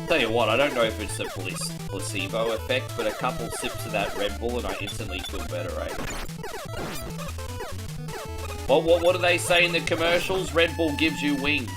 Tell you what, I don't know if it's a placebo effect, but a couple sips of that Red Bull and I instantly feel better, eh? What do they say in the commercials? Red Bull gives you wings.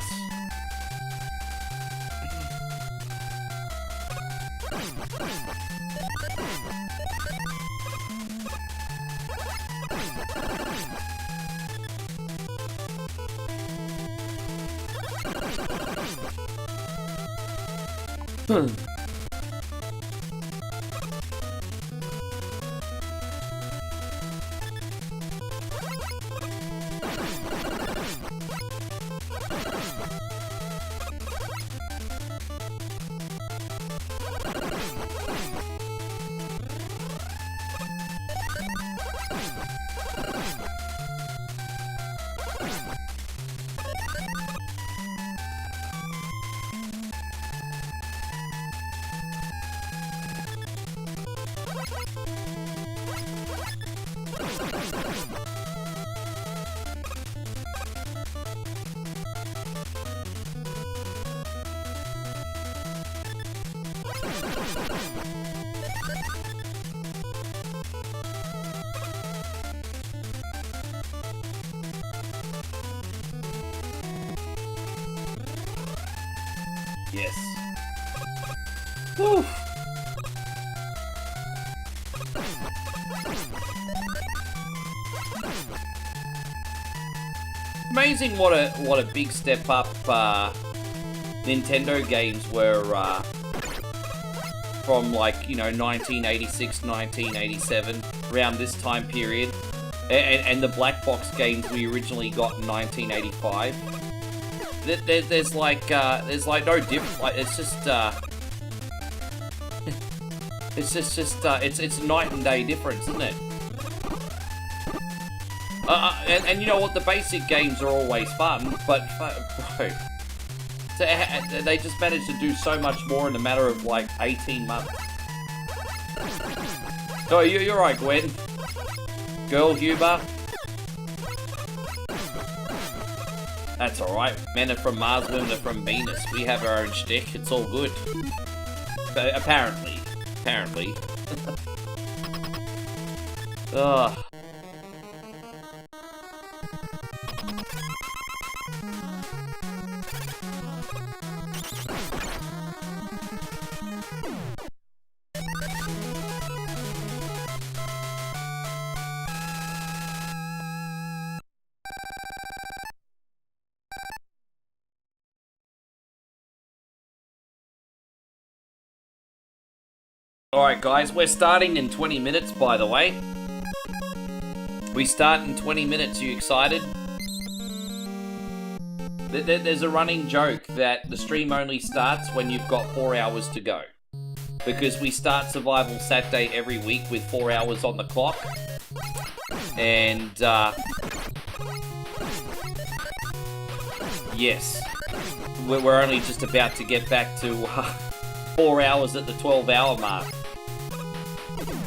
Yes. Whew. Amazing what a big step up Nintendo games were from, like, you know, 1986, 1987, around this time period, and the black box games we originally got in 1985. There's like no difference. Like, it's just it's night and day difference, isn't it? And you know what? The basic games are always fun, but bro, they just managed to do so much more in a matter of like 18 months. Oh, you're right, Gwen. Girl Huber. That's alright. Men are from Mars, women are from Venus. We have our own shtick. It's all good. But apparently. Ugh. Alright guys, we're starting in 20 minutes, by the way. We start in 20 minutes, you excited? There's a running joke that the stream only starts when you've got 4 hours to go. Because we start Survival Saturday every week with 4 hours on the clock. And, yes. We're only just about to get back to 4 hours at the 12-hour mark.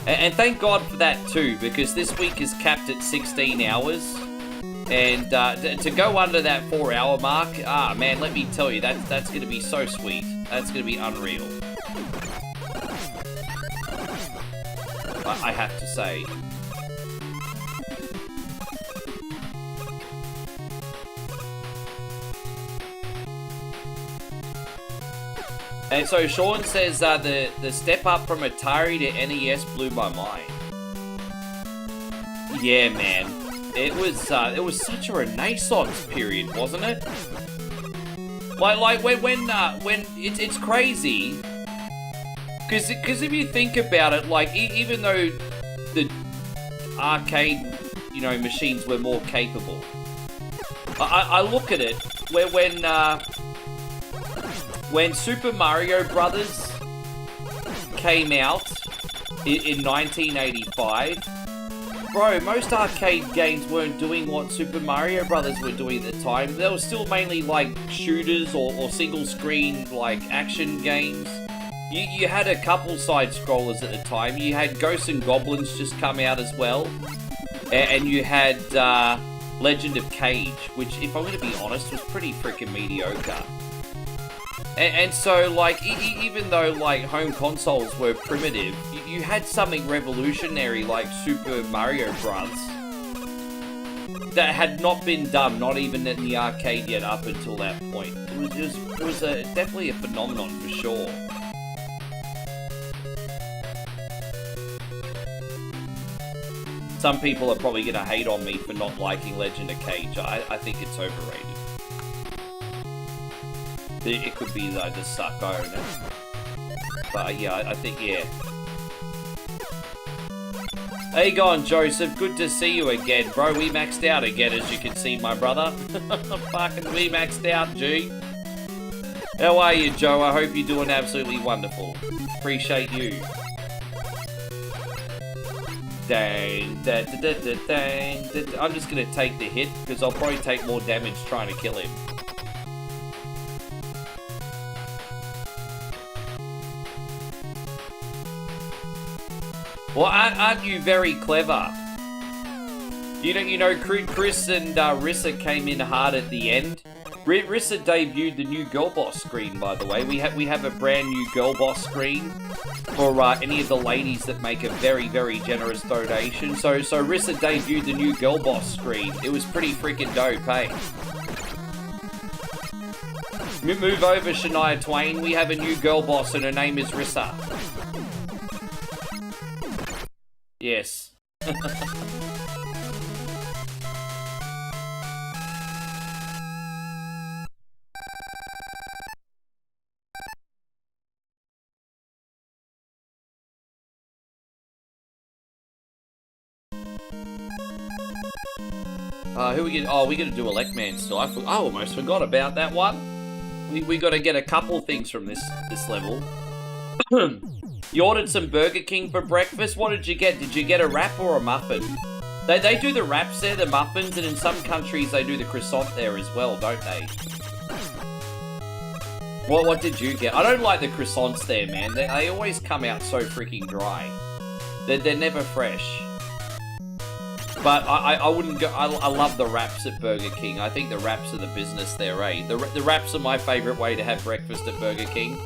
And thank God for that too, because this week is capped at 16 hours. And to go under that 4-hour mark, man, let me tell you, that's going to be so sweet. That's going to be unreal. I have to say. And so Sean says the step up from Atari to NES blew my mind. Yeah, man, it was such a renaissance period, wasn't it? Like when it's crazy, because if you think about it, like even though the arcade, you know, machines were more capable, I look at it when Super Mario Brothers came out in 1985, bro, most arcade games weren't doing what Super Mario Brothers were doing at the time. They were still mainly like shooters or single screen like action games. You had a couple side scrollers at the time. You had Ghosts and Goblins just come out as well. And you had Legend of Cage, which, if I'm going to be honest, was pretty freaking mediocre. And so, like, even though, like, home consoles were primitive, you had something revolutionary like Super Mario Bros. That had not been done, not even in the arcade yet up until that point. It was definitely a phenomenon for sure. Some people are probably going to hate on me for not liking Legend of Cage. I think it's overrated. It could be that I just suck, I don't know. But yeah, I think, yeah. How you going, Joseph? Good to see you again, bro. We maxed out again, as you can see, my brother. Fucking we maxed out, G. How are you, Joe? I hope you're doing absolutely wonderful. Appreciate you. Dang. Dang. I'm just gonna take the hit, because I'll probably take more damage trying to kill him. Well, aren't you very clever? You know, Chris and Rissa came in hard at the end. Rissa debuted the new Girl Boss screen, by the way. We have a brand new Girl Boss screen for any of the ladies that make a very, very generous donation. So Rissa debuted the new Girl Boss screen. It was pretty freaking dope, hey? Move over, Shania Twain. We have a new girl boss and her name is Rissa. Yes. Who we get? Oh, we got to do Elect Man still. I almost forgot about that one. We got to get a couple things from this level. You ordered some Burger King for breakfast. What did you get? Did you get a wrap or a muffin? They do the wraps there, the muffins, and in some countries they do the croissant there as well, don't they? What did you get? I don't like the croissants there, man. They always come out so freaking dry. They're never fresh. But I wouldn't go. I love the wraps at Burger King. I think the wraps are the business there, eh? The wraps are my favourite way to have breakfast at Burger King.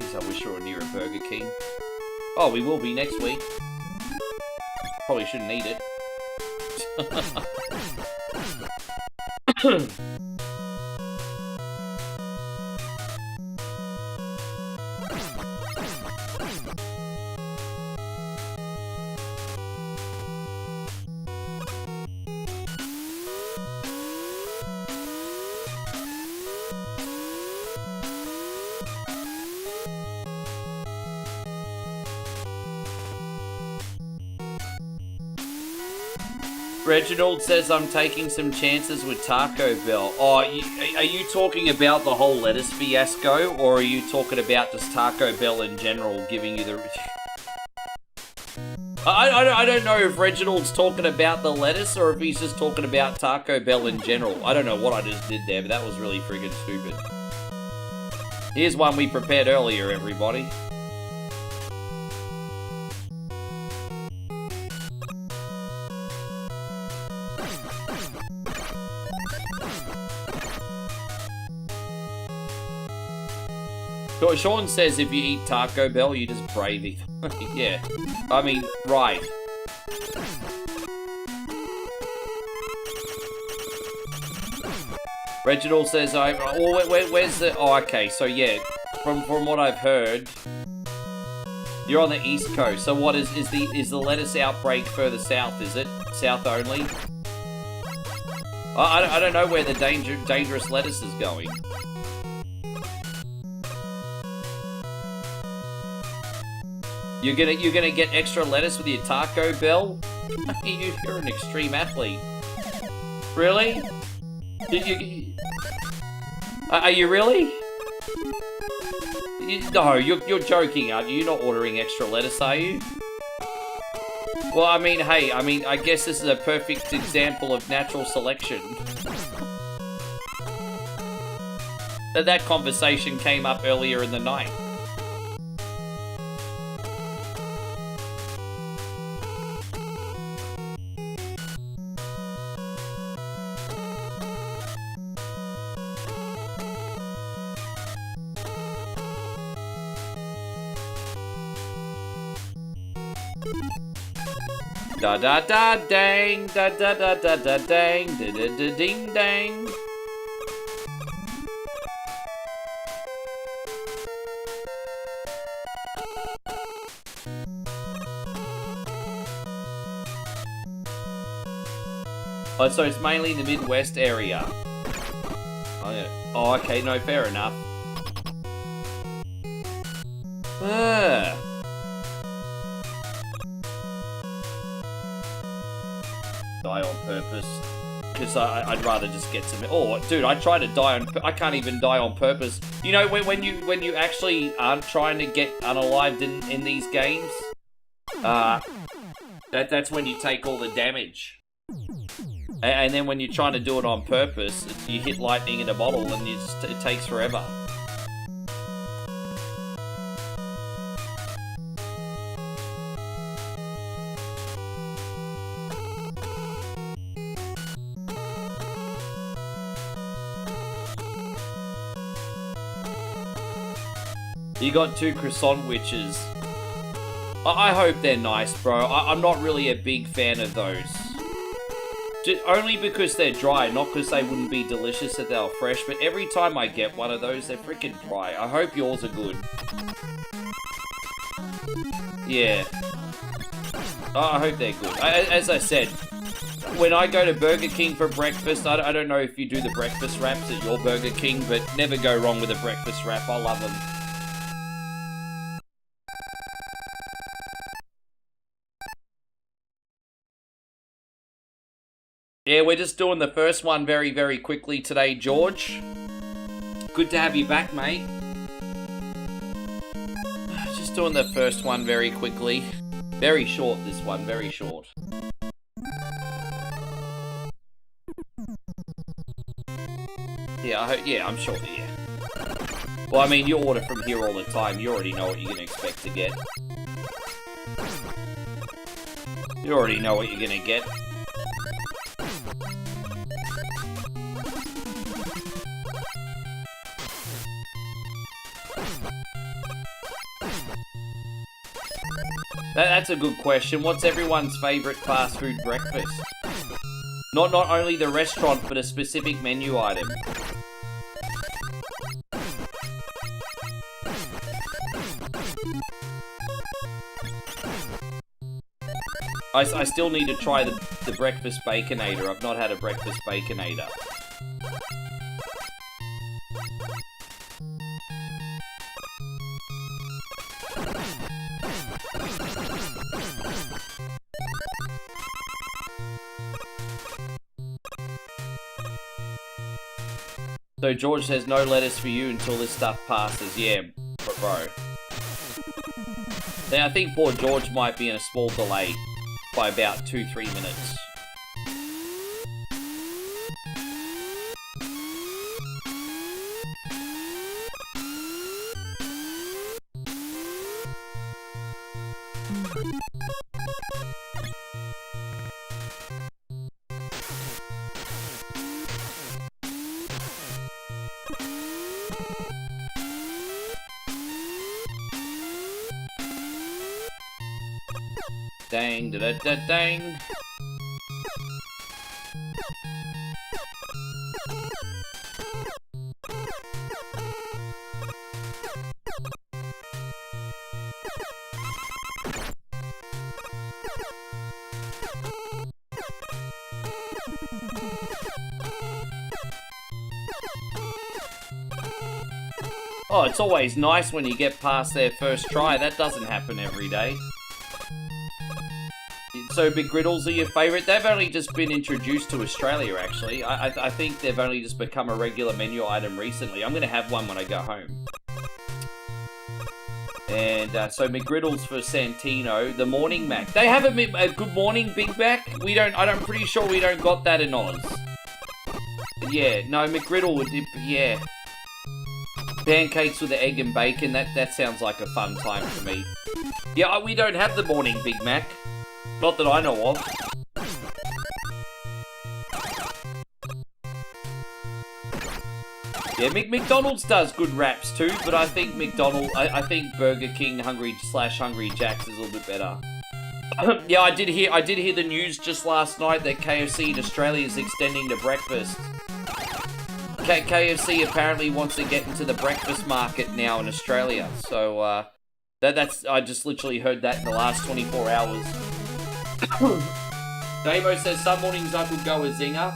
Jeez, I wish we were near a Burger King. Oh, we will be next week. Probably shouldn't eat it. Reginald says I'm taking some chances with Taco Bell. Oh, are you talking about the whole lettuce fiasco, or are you talking about just Taco Bell in general giving you the... I don't know if Reginald's talking about the lettuce or if he's just talking about Taco Bell in general. I don't know what I just did there, but that was really friggin' stupid. Here's one we prepared earlier, everybody. Sean says if you eat Taco Bell, you just brave it. Yeah. I mean, right. Reginald says, where's the... Oh, okay, so yeah. From what I've heard, you're on the East Coast. So what is the lettuce outbreak further south, is it? South only? I don't know where the dangerous lettuce is going. You're gonna get extra lettuce with your Taco Bell? You're an extreme athlete. Really? Are you really? No, you're joking, aren't you? You're not ordering extra lettuce, are you? Well, I mean, hey, I guess this is a perfect example of natural selection. That conversation came up earlier in the night. Da da da dang, da da da da da dang, da da da ding dang. Oh, so it's mainly the Midwest area. Oh, yeah. Oh, okay, no, fair enough. Die on purpose, because I'd rather just get some. Oh, dude, I try to die on. I can't even die on purpose. You know, when you actually aren't trying to get unalived in these games, that's when you take all the damage. And then when you're trying to do it on purpose, you hit lightning in a bottle, and it takes forever. You got 2 croissant witches. I hope they're nice, bro. I'm not really a big fan of those. Only because they're dry, not because they wouldn't be delicious if they were fresh, but every time I get one of those, they're freaking dry. I hope yours are good. Yeah. I hope they're good. As I said, when I go to Burger King for breakfast, I don't know if you do the breakfast wraps at your Burger King, but never go wrong with a breakfast wrap. I love them. Yeah, we're just doing the first one very, very quickly today, George. Good to have you back, mate. Just doing the first one very quickly. Very short, this one, very short. Yeah, I'm sure, yeah. Well, I mean, you order from here all the time. You already know what you're going to expect to get. You already know what you're going to get. That's a good question. What's everyone's favourite fast food breakfast? Not only the restaurant, but a specific menu item. I still need to try the breakfast baconator. I've not had a breakfast baconator. So George says no lettuce for you until this stuff passes. Yeah, bro. Now I think poor George might be in a small delay by about 2-3 minutes. Dang, da-da-da-dang. Oh, it's always nice when you get past their first try. That doesn't happen every day. So McGriddles are your favourite? They've only just been introduced to Australia, actually. I think they've only just become a regular menu item recently. I'm going to have one when I go home. And so McGriddles for Santino. The Morning Mac. They have a Good Morning Big Mac? I'm pretty sure we don't got that in Oz. Yeah, no, McGriddle would, yeah. Pancakes with the egg and bacon, that sounds like a fun time for me. Yeah, we don't have the Morning Big Mac. Not that I know of. Yeah, McDonald's does good wraps too, but I think I think Burger King Hungry Jack's is a little bit better. Yeah, I did hear the news just last night that KFC in Australia is extending to breakfast. KFC apparently wants to get into the breakfast market now in Australia, so that's I just literally heard that in the last 24 hours. Damo says some mornings I could go a zinger.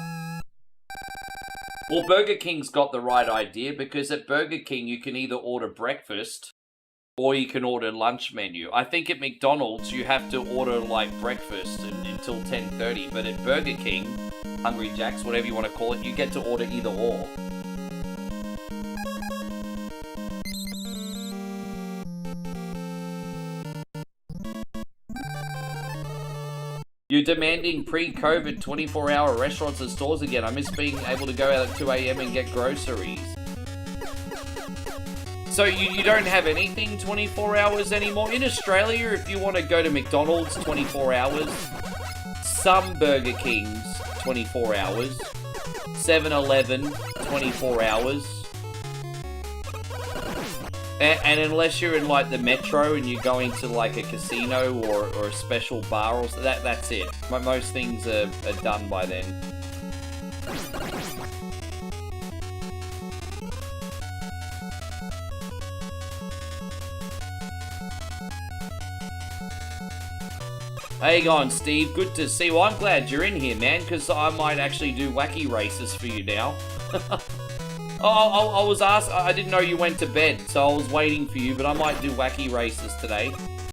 Well, Burger King's got the right idea, because at Burger King you can either order breakfast or you can order lunch menu. I think at McDonald's you have to order like breakfast until 10:30, but at Burger King, Hungry Jack's, whatever you want to call it, you get to order either or. You're demanding pre-COVID 24-hour restaurants and stores again. I miss being able to go out at 2 a.m. and get groceries. So you don't have anything 24 hours anymore? In Australia, if you want to go to McDonald's 24 hours, some Burger Kings 24 hours, 7-Eleven 24 hours. And unless you're in like the metro and you're going to like a casino or a special bar or so, that's it. Most things are done by then. How you going, Steve? Good to see you. Well, I'm glad you're in here, man, because I might actually do wacky races for you now. I was asked, I didn't know you went to bed, so I was waiting for you, but I might do wacky races today.